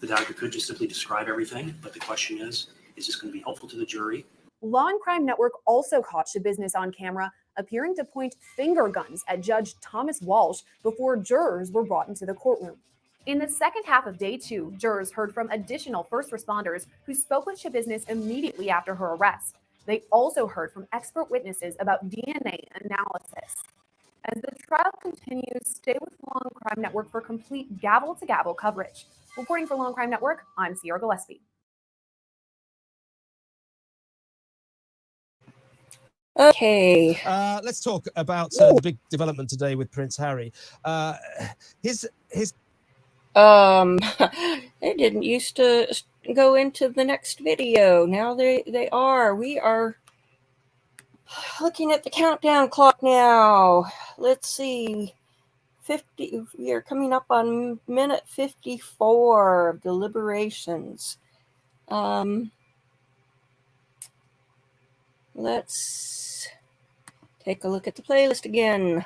The doctor could just simply describe everything, but the question is this going to be helpful to the jury? Law and Crime Network also caught Shabusiness on camera appearing to point finger guns at Judge Thomas Walsh before jurors were brought into the courtroom. In the second half of day 2, jurors heard from additional first responders who spoke with Shabusiness immediately after her arrest. They also heard from expert witnesses about DNA analysis. As the trial continues, stay with Law and Crime Network for complete gavel-to-gavel coverage. Reporting for Law and Crime Network, I'm Sierra Gillespie. Okay. Let's talk about the big development today with Prince Harry. His They didn't used to go into the next video. Now they are. We are looking at the countdown clock now. Let's see. We are coming up on minute 54 of deliberations. Let's take a look at the playlist again.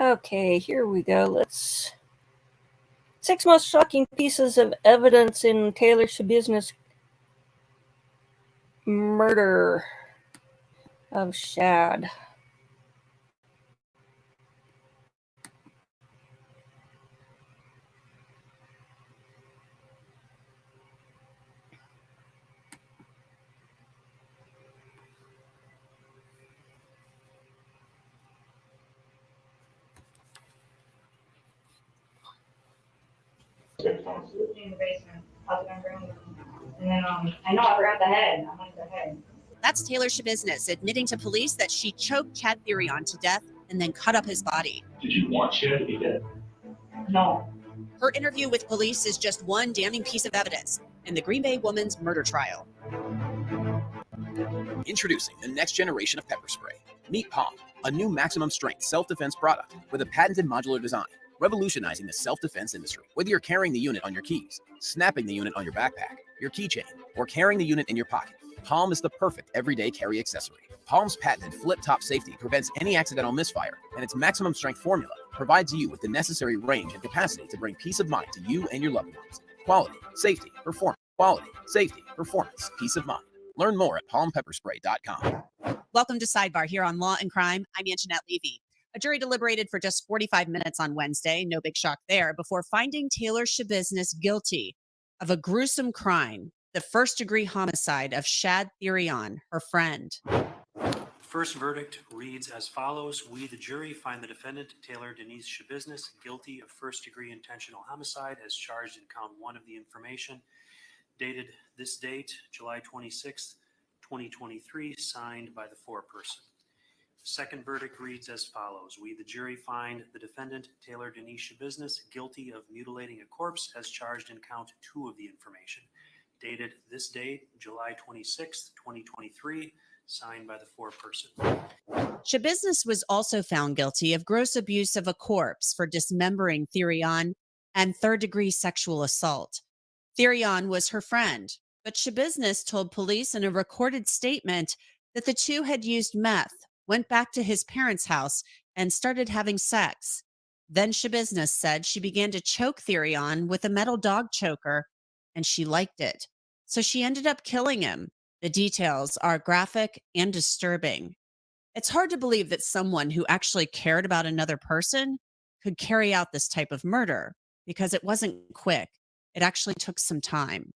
Okay, here we go. Let's. 6 most shocking pieces of evidence in Taylor Shabusiness murder of Shad. In the basement, husband room, and then I know I forgot the head. I like the head. That's Taylor Shabusiness admitting to police that she choked Shad Thyrion to death and then cut up his body. Did you want Shad to be dead? No. Her interview with police is just one damning piece of evidence in the Green Bay woman's murder trial. Introducing the next generation of pepper spray. Meet Palm, a new maximum strength self-defense product with a patented modular design, revolutionizing the self-defense industry. Whether you're carrying the unit on your keys, snapping the unit on your backpack, your keychain, or carrying the unit in your pocket, Palm is the perfect everyday carry accessory. Palm's patented flip-top safety prevents any accidental misfire, and its maximum strength formula provides you with the necessary range and capacity to bring peace of mind to you and your loved ones. Quality, safety, performance. Quality, safety, performance, peace of mind. Learn more at palmpepperspray.com. Welcome to Sidebar here on Law and Crime. I'm Anjanette Levy. A jury deliberated for just 45 minutes on Wednesday, no big shock there, before finding Taylor Shabusiness guilty of a gruesome crime, the first-degree homicide of Shad Thyrion, her friend. The first verdict reads as follows. We, the jury, find the defendant, Taylor Denise Shabusiness, guilty of first-degree intentional homicide as charged in count 1 of the information, dated this date, July 26th, 2023, signed by the foreperson. Second verdict reads as follows. We, the jury, find the defendant, Taylor Denise Shabusiness, guilty of mutilating a corpse as charged in count 2 of the information, dated this date, July 26th, 2023, signed by the foreperson. Shabusiness was also found guilty of gross abuse of a corpse for dismembering Thyrion and third-degree sexual assault. Thyrion was her friend, but Shabusiness told police in a recorded statement that the two had used meth, went back to his parents' house, and started having sex. Then Shabusiness said she began to choke Thyrion with a metal dog choker, and she liked it. So she ended up killing him. The details are graphic and disturbing. It's hard to believe that someone who actually cared about another person could carry out this type of murder, because it wasn't quick. It actually took some time.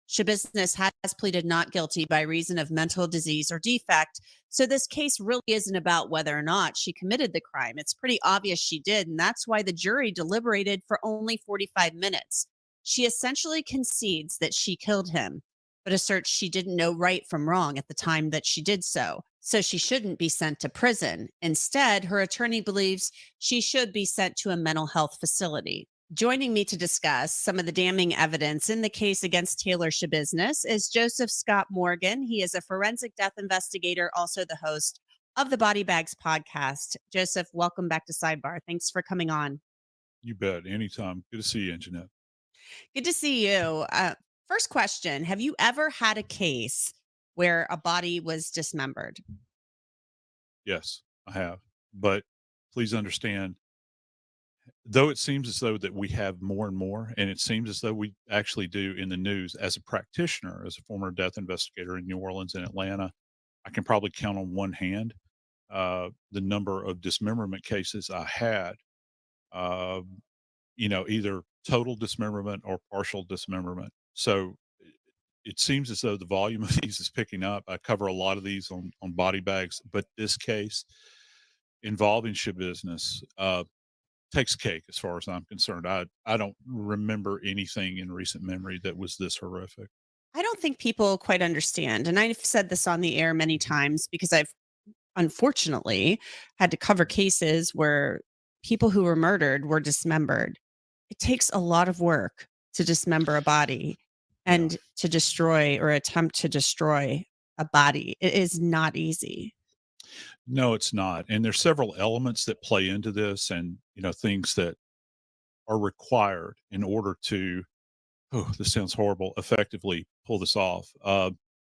Shabusiness has pleaded not guilty by reason of mental disease or defect, so this case really isn't about whether or not she committed the crime. It's pretty obvious she did, and that's why the jury deliberated for only 45 minutes. She essentially concedes that she killed him, but asserts she didn't know right from wrong at the time that she did so she shouldn't be sent to prison. Instead, her attorney believes she should be sent to a mental health facility. Joining me to discuss some of the damning evidence in the case against Taylor Shabusiness is Joseph Scott Morgan. He is a forensic death investigator, also the host of the Body Bags podcast. Joseph, welcome back to Sidebar. Thanks for coming on. You bet. Anytime. Good to see you, Anjanette. Good to see you. First question, have you ever had a case where a body was dismembered? Yes, I have. But please understand, though it seems as though that we have more and more, and it seems as though we actually do in the news, as a practitioner, as a former death investigator in New Orleans and Atlanta, I can probably count on one hand the number of dismemberment cases I had, either total dismemberment or partial dismemberment. So it seems as though the volume of these is picking up. I cover a lot of these on Body Bags, but this case involving Shabusiness takes cake as far as I'm concerned. I don't remember anything in recent memory that was this horrific. I don't think people quite understand. And I've said this on the air many times because I've unfortunately had to cover cases where people who were murdered were dismembered. It takes a lot of work to dismember a body and to destroy or attempt to destroy a body. It is not easy. No, it's not. And there's several elements that play into this and, things that are required in order to, this sounds horrible, effectively pull this off.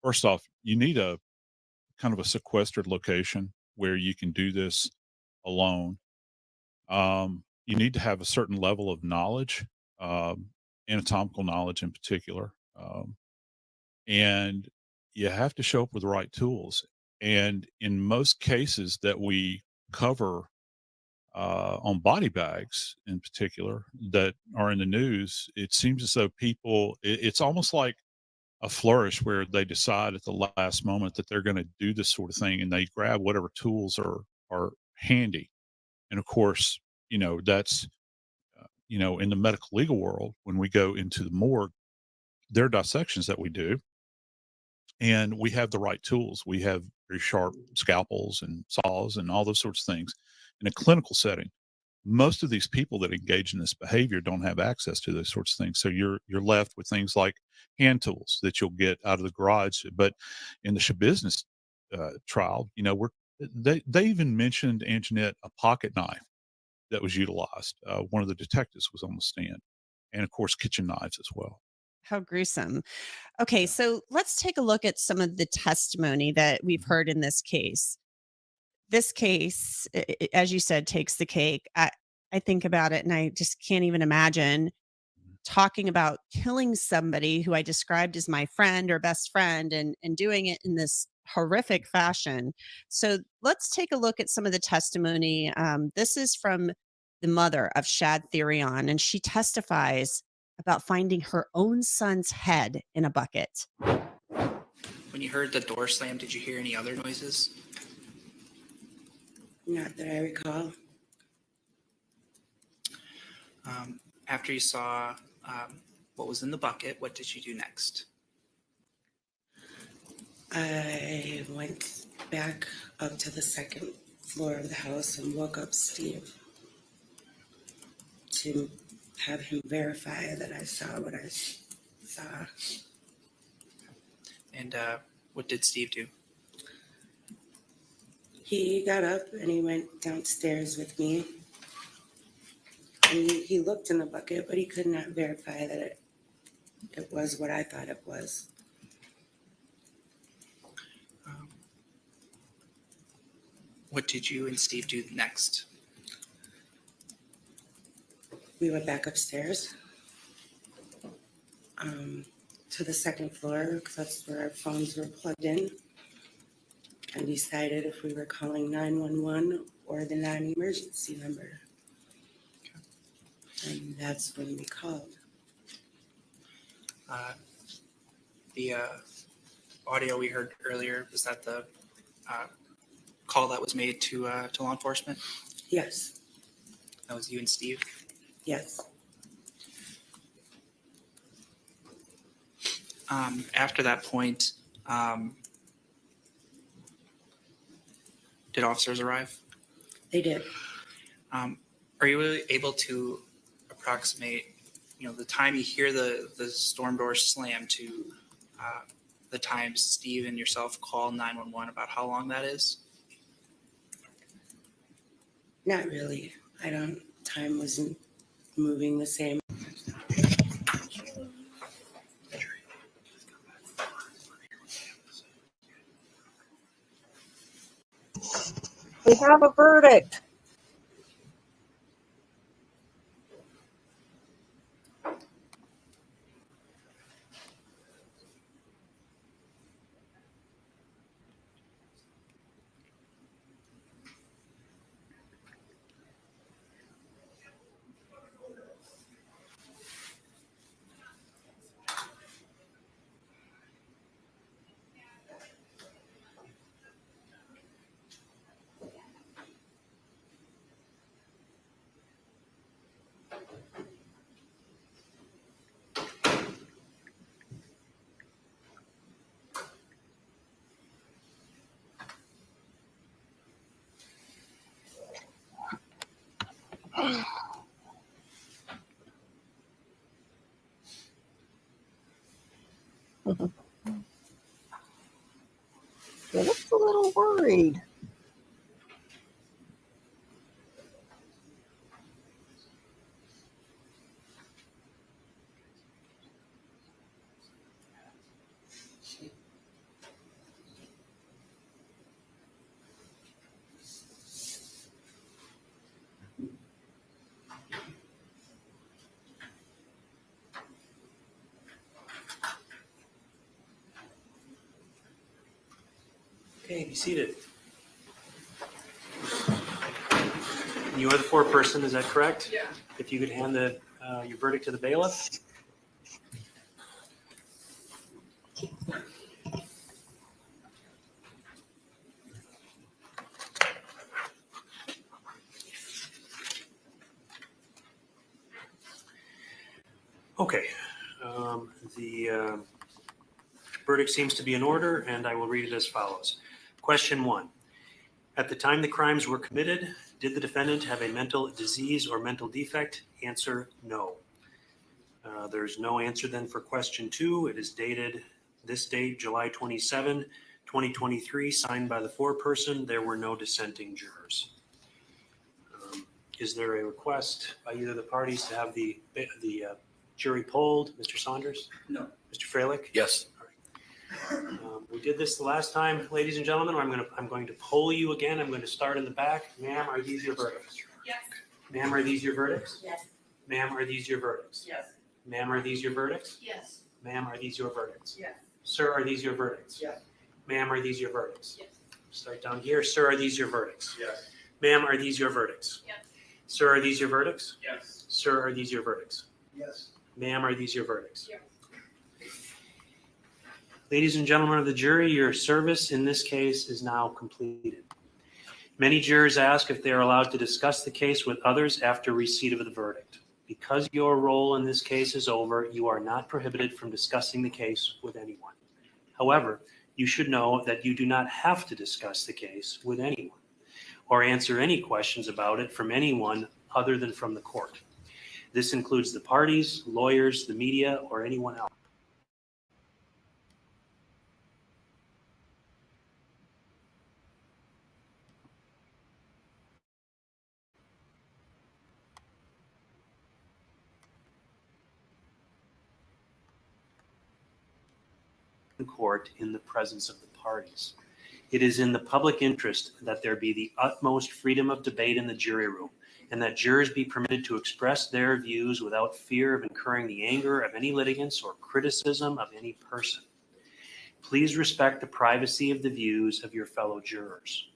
First off, you need a kind of a sequestered location where you can do this alone. You need to have a certain level of knowledge, anatomical knowledge in particular. And you have to show up with the right tools. And in most cases that we cover on body bags in particular that are in the news, it seems as though people, it's almost like a flourish where they decide at the last moment that they're going to do this sort of thing and they grab whatever tools are handy. And of course, that's, in the medical legal world, when we go into the morgue, there are dissections that we do and we have the right tools. We have very sharp scalpels and saws and all those sorts of things. In a clinical setting, most of these people that engage in this behavior don't have access to those sorts of things. So you're left with things like hand tools that you'll get out of the garage. But in the Shabusiness trial, they even mentioned, Anjanette, a pocket knife that was utilized. One of the detectives was on the stand, and of course, kitchen knives as well. How gruesome. Okay, so let's take a look at some of the testimony that we've heard in this case. This case, as you said, takes the cake. I think about it and I just can't even imagine talking about killing somebody who I described as my friend or best friend and doing it in this horrific fashion. So let's take a look at some of the testimony. This is from the mother of Shad Thyrion, and she testifies about finding her own son's head in a bucket. When you heard the door slam, did you hear any other noises? Not that I recall. After you saw what was in the bucket, what did you do next? I went back up to the second floor of the house and woke up Steve to have him verify that I saw what I saw. And what did Steve do? He got up and he went downstairs with me. And he looked in the bucket, but he could not verify that it was what I thought it was. What did you and Steve do next? We went back upstairs to the second floor because that's where our phones were plugged in, and decided if we were calling 911 or the non-emergency number. And that's when we called. The audio we heard earlier, was that the call that was made to law enforcement? Yes. That was you and Steve? Yes. After that point, did officers arrive? They did. Are you able to approximate, the time you hear the storm door slam to the time Steve and yourself call 911, about how long that is? Not really. Time wasn't moving the same. We have a verdict. He looks a little worried. Okay, be seated. You are the foreperson, is that correct? Yeah. If you could hand your verdict to the bailiff. Okay, the verdict seems to be in order, and I will read it as follows. Question 1. At the time the crimes were committed, did the defendant have a mental disease or mental defect? Answer, no. There's no answer then for question 2. It is dated this date, July 27, 2023, signed by the foreperson. There were no dissenting jurors. Is there a request by either of the parties to have the jury polled? Mr. Saunders? No. Mr. Freilich? Yes. We did this the last time, ladies and gentlemen. I'm going to poll you again. I'm going to start in the back. Ma'am, are these your verdicts? Yes. Ma'am, are these your verdicts? Yes. Ma'am, are these your verdicts? Yes. Ma'am, are these your verdicts? Yes. Ma'am, are these your verdicts? Yes. Sir, are these your verdicts? Yes. Ma'am, are these your verdicts? Yes. Start down here. Sir, are these your verdicts? Yes. Ma'am, are these your verdicts? Yes. Sir, are these your verdicts? Yes. Sir, are these your verdicts? Yes. Ma'am, are these your verdicts? Yes. Ladies and gentlemen of the jury, your service in this case is now completed. Many jurors ask if they are allowed to discuss the case with others after receipt of the verdict. Because your role in this case is over, you are not prohibited from discussing the case with anyone. However, you should know that you do not have to discuss the case with anyone or answer any questions about it from anyone other than from the court. This includes the parties, lawyers, the media, or anyone else. Court in the presence of the parties. It is in the public interest that there be the utmost freedom of debate in the jury room, and that jurors be permitted to express their views without fear of incurring the anger of any litigants or criticism of any person. Please respect the privacy of the views of your fellow jurors.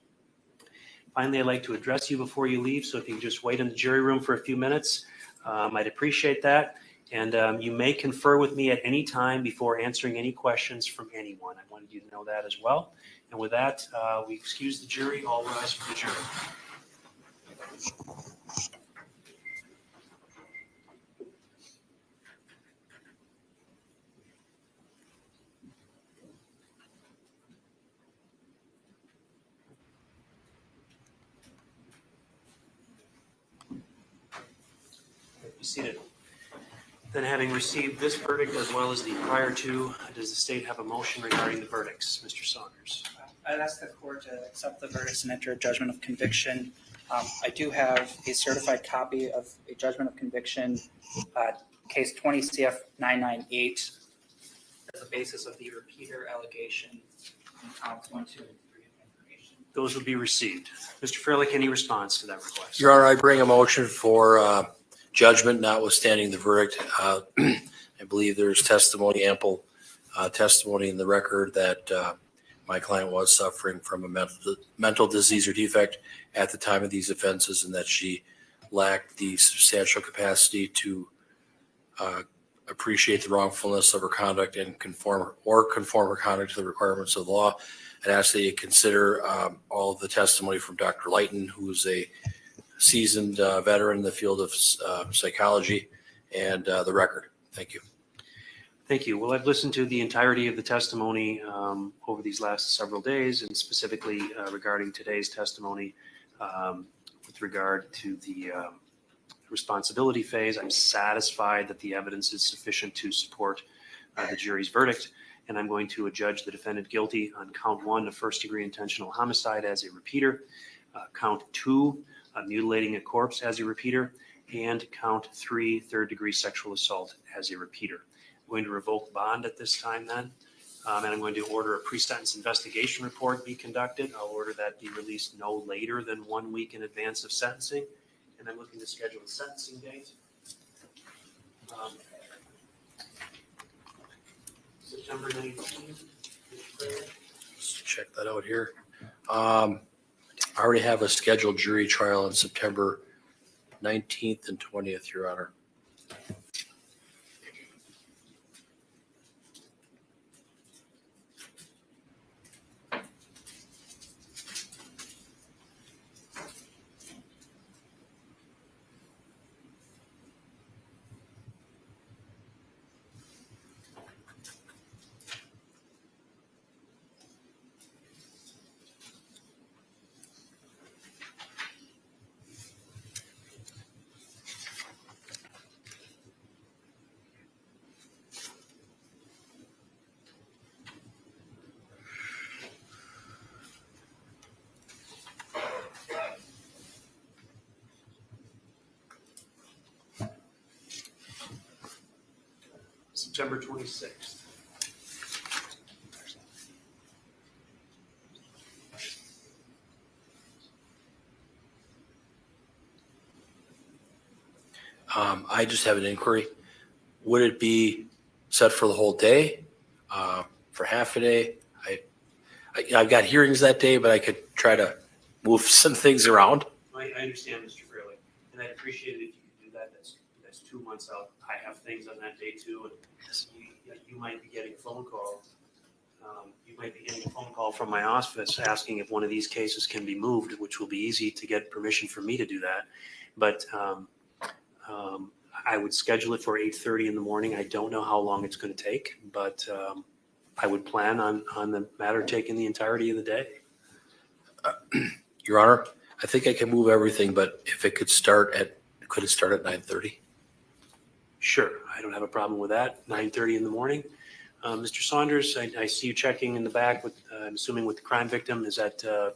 Finally, I'd like to address you before you leave, so if you can just wait in the jury room for a few minutes, I'd appreciate that. And you may confer with me at any time before answering any questions from anyone. I wanted you to know that as well. And with that, we excuse the jury. All rise for the jury. Be seated. Then, having received this verdict as well as the prior two, does the state have a motion regarding the verdicts? Mr. Saunders. I'd ask the court to accept the verdicts and enter a judgment of conviction. I do have a certified copy of a judgment of conviction, case 20 CF 998, as the basis of the repeater allegation in counts 1, 2, and 3 of information. Those will be received. Mr. Freilich, any response to that request? Your Honor, I bring a motion for judgment notwithstanding the verdict. I believe there's testimony, ample testimony in the record that my client was suffering from a mental disease or defect at the time of these offenses, and that she lacked the substantial capacity to appreciate the wrongfulness of her conduct and conform her conduct to the requirements of the law. I'd ask that you consider all of the testimony from Dr. Litton, who's a seasoned veteran in the field of psychology, and the record. Thank you. Thank you. Well, I've listened to the entirety of the testimony over these last several days, and specifically regarding today's testimony with regard to the responsibility phase. I'm satisfied that the evidence is sufficient to support the jury's verdict, and I'm going to adjudge the defendant guilty on count 1 of first-degree intentional homicide as a repeater, count 2, mutilating a corpse as a repeater, and count 3, third-degree sexual assault as a repeater. I'm going to revoke bond at this time then, and I'm going to order a pre-sentence investigation report be conducted. I'll order that be released no later than 1 week in advance of sentencing, and I'm looking to schedule a sentencing date. September 19th. Let's check that out here. I already have a scheduled jury trial on September 19th and 20th, Your Honor. September 26th. I just have an inquiry. Would it be set for the whole day, for half a day? I've got hearings that day, but I could try to move some things around. I understand, Mr. Fraley, and I'd appreciate it if you could do that. That's 2 months out. I have things on that day too, and you might be getting a phone call. You might be getting a phone call from my office asking if one of these cases can be moved, which will be easy to get permission for me to do that. But I would schedule it for 8:30 in the morning. I don't know how long it's going to take, but I would plan on the matter taking the entirety of the day. Your Honor, I think I can move everything, but if it could start at 9:30? Sure, I don't have a problem with that. 9:30 in the morning. Mr. Saunders, I see you checking in the back with, I'm assuming with the crime victim. Is that an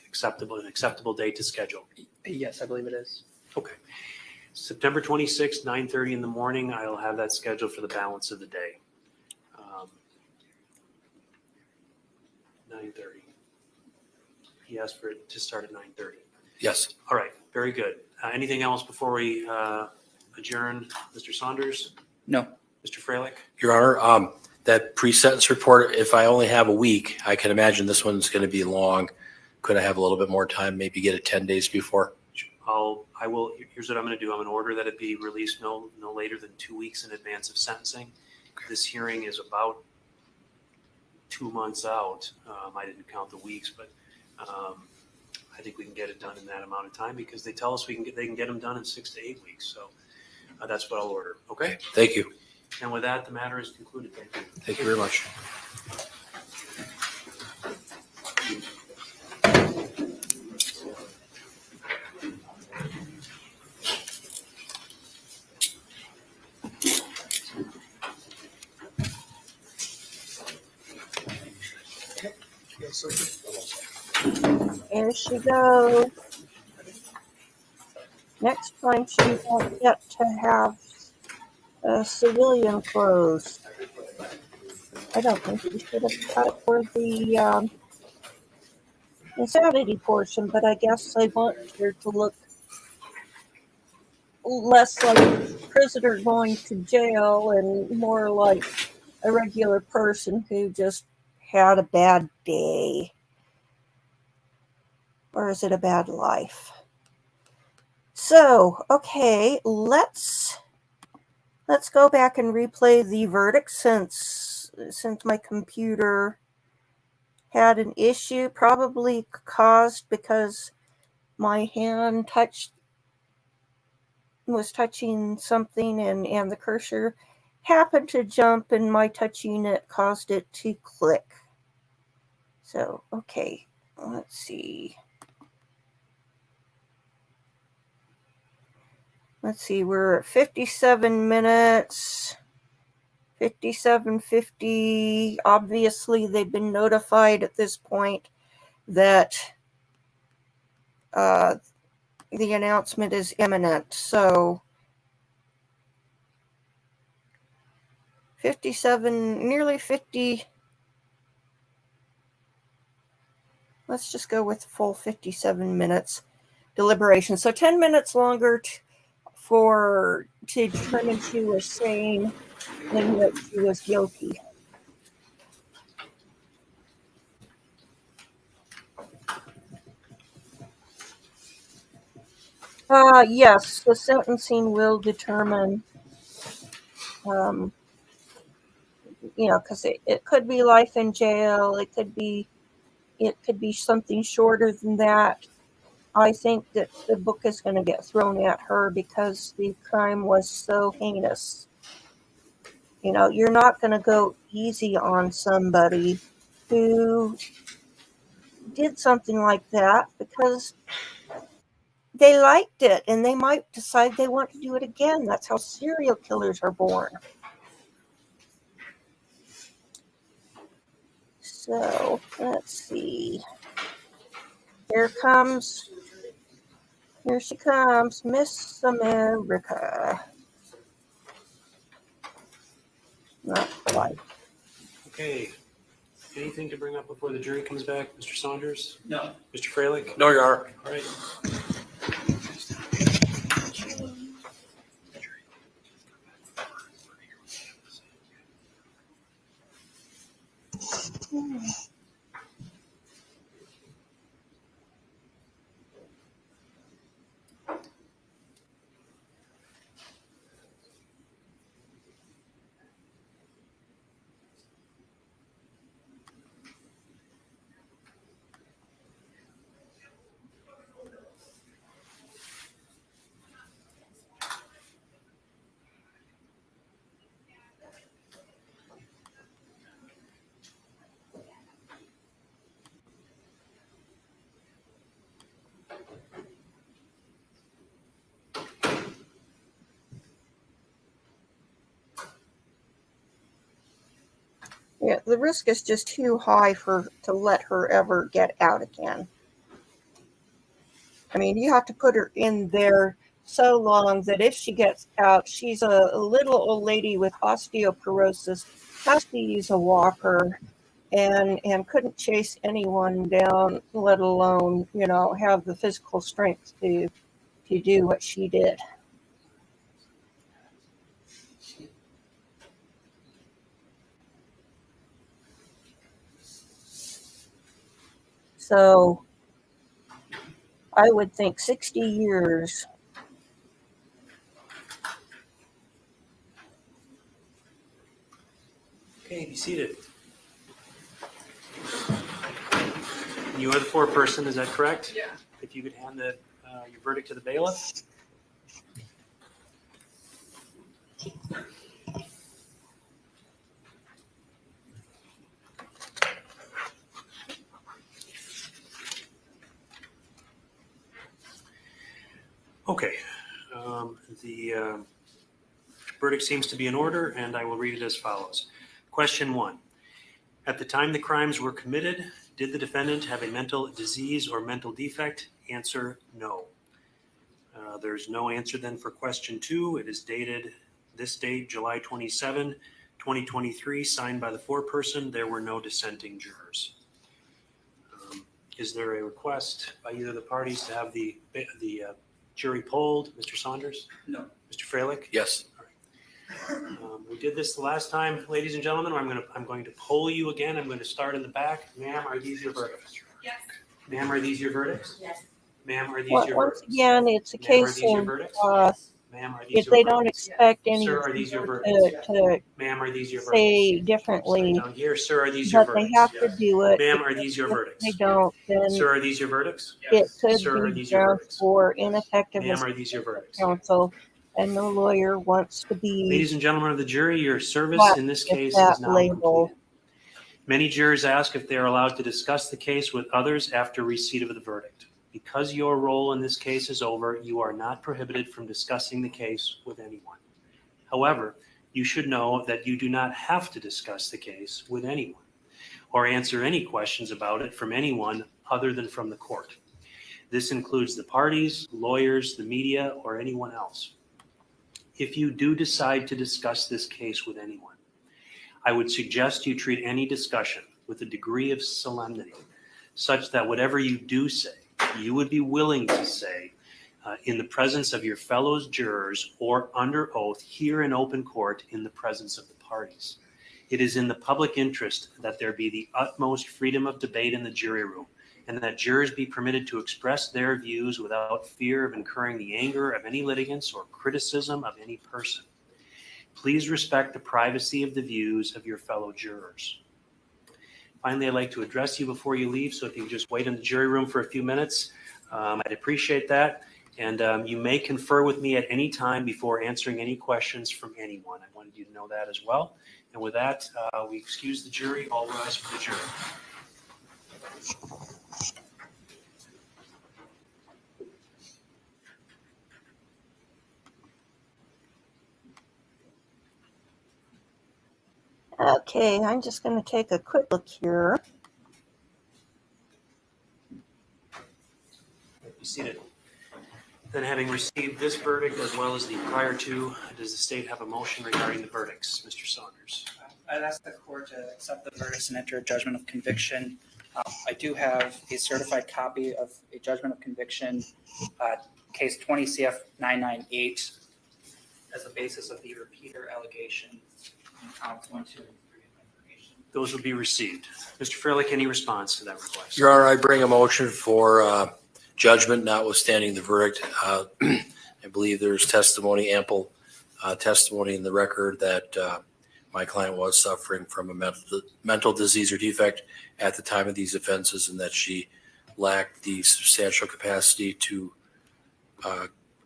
acceptable date to schedule? Yes, I believe it is. Okay. September 26th, 9:30 in the morning. I'll have that scheduled for the balance of the day. 9:30. He asked for it to start at 9:30. Yes. All right, very good. Anything else before we adjourn, Mr. Saunders? No. Mr. Freilich? Your Honor, that pre-sentence report, if I only have a week, I can imagine this one's going to be long. Could I have a little bit more time, maybe get it 10 days before? I will, here's what I'm going to do. I'm going to order that it be released no later than 2 weeks in advance of sentencing. This hearing is about 2 months out. I didn't count the weeks, but I think we can get it done in that amount of time because they tell us they can get them done in 6 to 8 weeks. So that's what I'll order. Okay. Thank you. And with that, the matter is concluded. Thank you. Thank you very much. There she goes. Next time she won't get to have civilian clothes. I don't think we should have cut it for the insanity portion, but I guess I want her to look less like a prisoner going to jail and more like a regular person who just had a bad day. Or is it a bad life? So, okay, let's go back and replay the verdict since my computer had an issue, probably caused because my hand was touching something and the cursor happened to jump and my touching it caused it to click. So, okay, let's see. We're at 57 minutes, 57:50. Obviously, they've been notified at this point that the announcement is imminent. So 57, nearly 50. Let's just go with full 57 minutes deliberation. So 10 minutes longer to determine she was sane and that she was guilty. Yes, the sentencing will determine, because it could be life in jail. It could be something shorter than that. I think that the book is going to get thrown at her because the crime was so heinous. You're not going to go easy on somebody who did something like that because they liked it and they might decide they want to do it again. That's how serial killers are born. So let's see. Here she comes, Miss America. Not quite. Okay. Anything to bring up before the jury comes back, Mr. Saunders? No. Mr. Freilich? No, Your Honor. All right. Yeah, the risk is just too high to let her ever get out again. I mean, you have to put her in there so long that if she gets out, she's a little old lady with osteoporosis, has to use a walker, and couldn't chase anyone down, let alone, have the physical strength to do what she did. So I would think 60 years. Okay, be seated. You are the foreperson, is that correct? Yeah. If you could hand your verdict to the bailiff. Okay. The verdict seems to be in order, and I will read it as follows. Question 1. At the time the crimes were committed, did the defendant have a mental disease or mental defect? Answer, no. There's no answer then for question 2. It is dated this date, July 27, 2023, signed by the foreperson. There were no dissenting jurors. Is there a request by either of the parties to have the jury polled? Mr. Saunders? No. Mr. Freilich? Yes. We did this the last time, ladies and gentlemen. I'm going to poll you again. I'm going to start in the back. Ma'am, are these your verdicts? Yes. Ma'am, are these your verdicts? Yes. Ma'am, are these Well, your once verdicts? again, it's a Ma'am, are case these your of verdicts? Ma'am, are these if your they don't verdicts? expect any Sir, are these your juror verdicts? to Ma'am, are these your say verdicts? differently, Down here, sir, are these your but they verdicts? have to do it. Ma'am, are because these your if verdicts? they don't, then Sir, are these your verdicts? it could Sir, are be these your grounds verdicts? for ineffective Ma'am, are these your verdicts? counsel, and no lawyer wants to be Ladies and gentlemen of the jury, your service slapped in this with case that is now label. completed. Many jurors ask if they are allowed to discuss the case with others after receipt of the verdict. Because your role in this case is over, you are not prohibited from discussing the case with anyone. However, you should know that you do not have to discuss the case with anyone or answer any questions about it from anyone other than from the court. This includes the parties, lawyers, the media, or anyone else. If you do decide to discuss this case with anyone, I would suggest you treat any discussion with a degree of solemnity, such that whatever you do say, you would be willing to say in the presence of your fellow jurors or under oath here in open court in the presence of the parties. It is in the public interest that there be the utmost freedom of debate in the jury room and that jurors be permitted to express their views without fear of incurring the anger of any litigants or criticism of any person. Please respect the privacy of the views of your fellow jurors. Finally, I'd like to address you before you leave, so if you could just wait in the jury room for a few minutes, I'd appreciate that. And you may confer with me at any time before answering any questions from anyone. I wanted you to know that as well. And with that, we excuse the jury. All rise for the jury. Okay, I'm just going to take a quick look here. Be seated. Then, having received this verdict as well as the prior two, does the state have a motion regarding the verdicts? Mr. Saunders. I'd ask the court to accept the verdicts and enter a judgment of conviction. I do have a certified copy of a judgment of conviction, case 20 CF 998, as the basis of the repeater allegation in counts 1, 2, and 3 of information. Those will be received. Mr. Freilich, any response to that request? Your Honor, I bring a motion for judgment notwithstanding the verdict. I believe there's testimony, ample testimony in the record that my client was suffering from a mental disease or defect at the time of these offenses, and that she lacked the substantial capacity to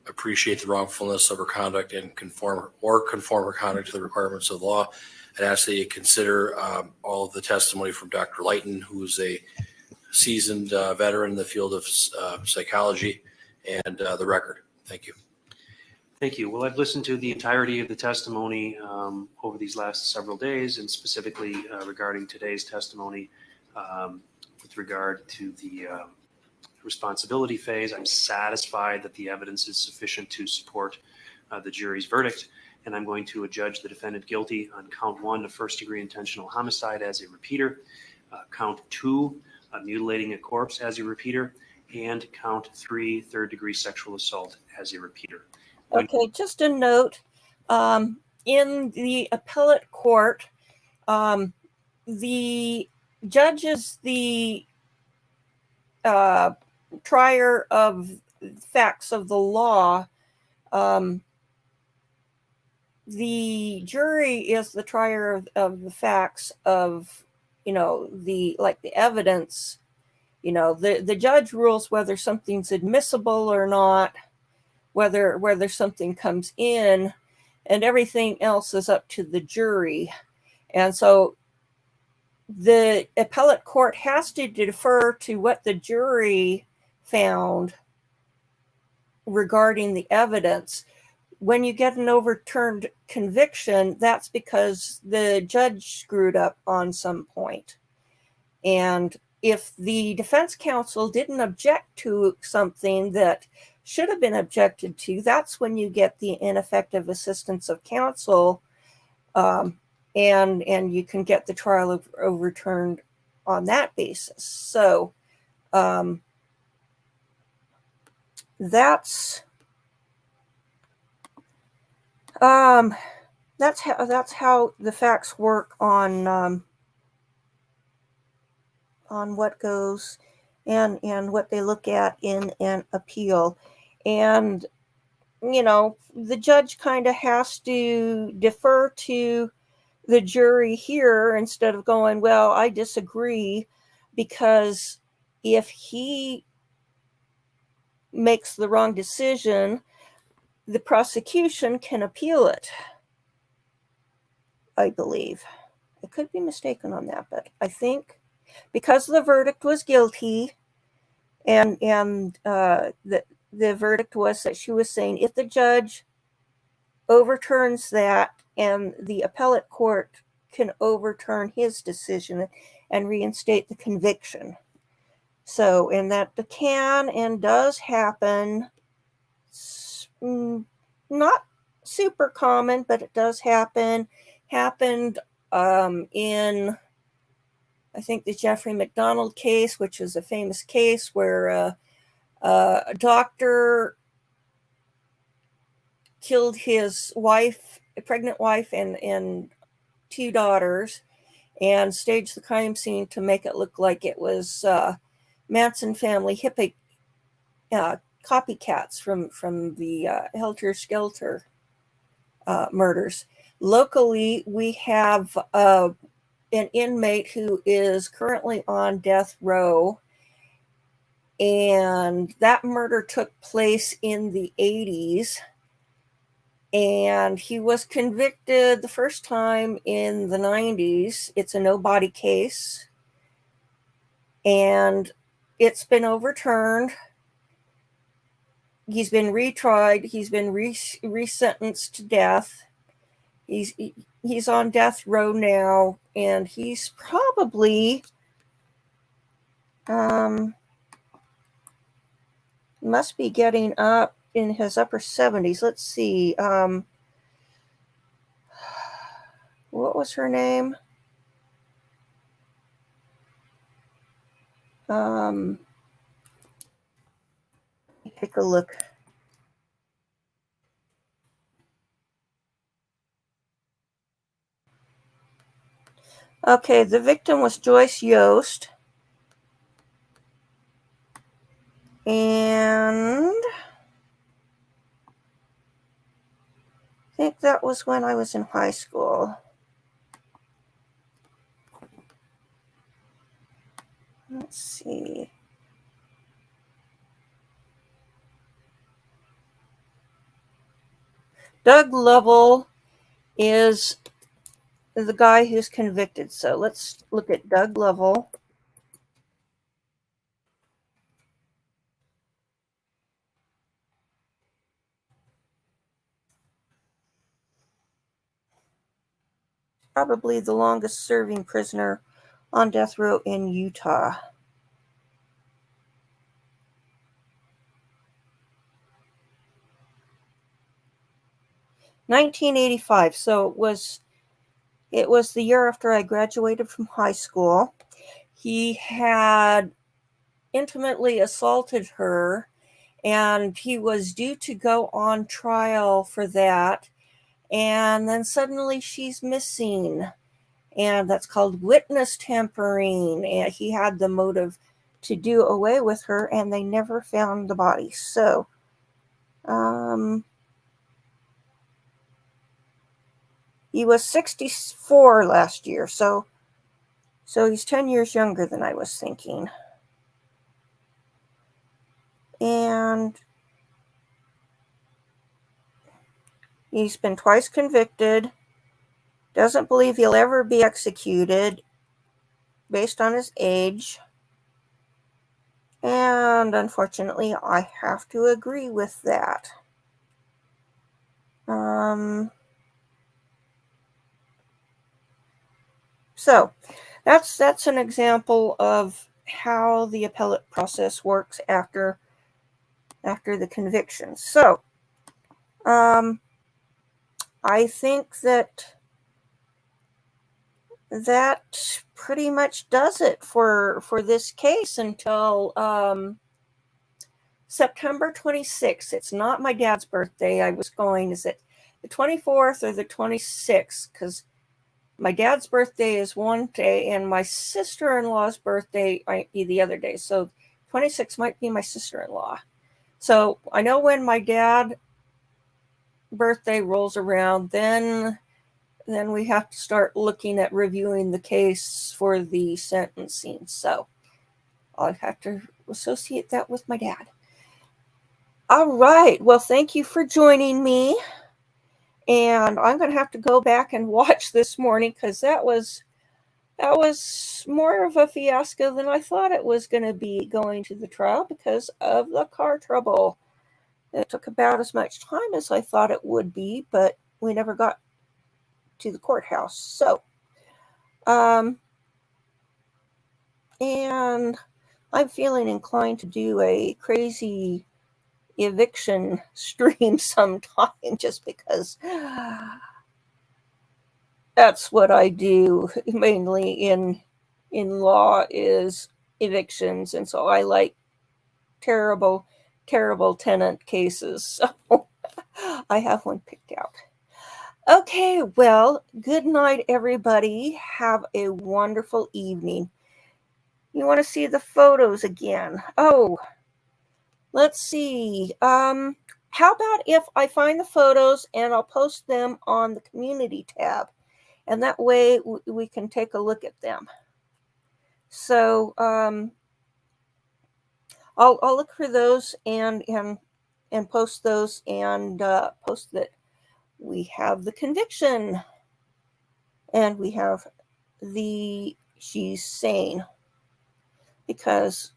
appreciate the wrongfulness of her conduct and conform her conduct to the requirements of the law. I'd ask that you consider all of the testimony from Dr. Litton, who is a seasoned veteran in the field of psychology, and the record. Thank you. Thank you. Well, I've listened to the entirety of the testimony over these last several days, and specifically regarding today's testimony with regard to the responsibility phase. I'm satisfied that the evidence is sufficient to support the jury's verdict, and I'm going to adjudge the defendant guilty on count 1 of first-degree intentional homicide as a repeater, count 2, mutilating a corpse as a repeater, and count 3, third-degree sexual assault as a repeater. Okay, just a note, in the appellate court, the judge is the trier of facts of the law. The jury is the trier of the facts of, the evidence. The judge rules whether something's admissible or not, whether something comes in, and everything else is up to the jury. And so the appellate court has to defer to what the jury found regarding the evidence. When you get an overturned conviction, that's because the judge screwed up on some point. And if the defense counsel didn't object to something that should have been objected to, that's when you get the ineffective assistance of counsel, and you can get the trial overturned on that basis. So that's how the facts work on what goes and what they look at in an appeal. And, the judge kind of has to defer to the jury here instead of going, well, I disagree, because if he makes the wrong decision, the prosecution can appeal it, I believe. I could be mistaken on that, but I think because the verdict was guilty, and the verdict was that she was saying if the judge overturns that, and the appellate court can overturn his decision and reinstate the conviction. So, and that can and does happen. Not super common, but it does happen. Happened in, I think, the Jeffrey McDonald case, which is a famous case where a doctor killed his wife, a pregnant wife, and 2 daughters, and staged the crime scene to make it look like it was Manson family copycats from the Helter Skelter murders. Locally, we have an inmate who is currently on death row, and that murder took place in the 80s, and he was convicted the first time in the 90s. It's a no-body case, and it's been overturned. He's been retried. He's been resentenced to death. He's on death row now, and he's probably must be getting up in his upper 70s. Let's see. What was her name? Take a look. Okay, the victim was Joyce Yost. And I think that was when I was in high school. Let's see. Doug Lovell is the guy who's convicted. So let's look at Doug Lovell. Probably the longest serving prisoner on death row in Utah. $1985. So it was the year after I graduated from high school. He had intimately assaulted her, and he was due to go on trial for that. And then suddenly she's missing, and that's called witness tampering. And he had the motive to do away with her, and they never found the body. So, he was 64 last year, so he's 10 years younger than I was thinking. And he's been twice convicted, doesn't believe he'll ever be executed based on his age. And unfortunately, I have to agree with that. So that's an example of how the appellate process works after the conviction. So I think that pretty much does it for this case until September 26th. It's not my dad's birthday. I was going, is it the 24th or the 26th? Because my dad's birthday is one day, and my sister-in-law's birthday might be the other day. So 26 might be my sister-in-law. So I know when my dad's birthday rolls around, then we have to start looking at reviewing the case for the sentencing. So I'll have to associate that with my dad. All right. Well, thank you for joining me. And I'm going to have to go back and watch this morning, because that was more of a fiasco than I thought it was going to be, going to the trial because of the car trouble. It took about as much time as I thought it would be, but we never got to the courthouse. So, and I'm feeling inclined to do a crazy eviction stream sometime, just because that's what I do mainly in law, is evictions. And so I like terrible tenant cases. So I have one picked out. Okay, well, good night, everybody. Have a wonderful evening. You want to see the photos again? Oh, let's see. How about if I find the photos and I'll post them on the community tab, and that way we can take a look at them. So I'll look for those and post those and post that we have the conviction and we have she's sane, because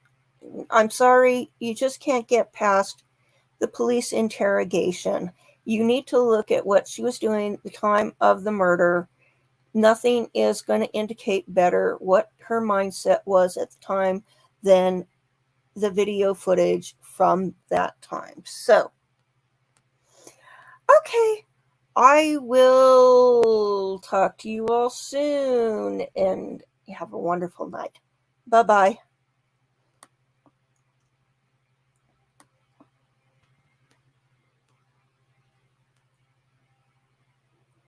I'm sorry, you just can't get past the police interrogation. You need to look at what she was doing at the time of the murder. Nothing is going to indicate better what her mindset was at the time than the video footage from that time. So, okay, I will talk to you all soon and have a wonderful night. Bye-bye.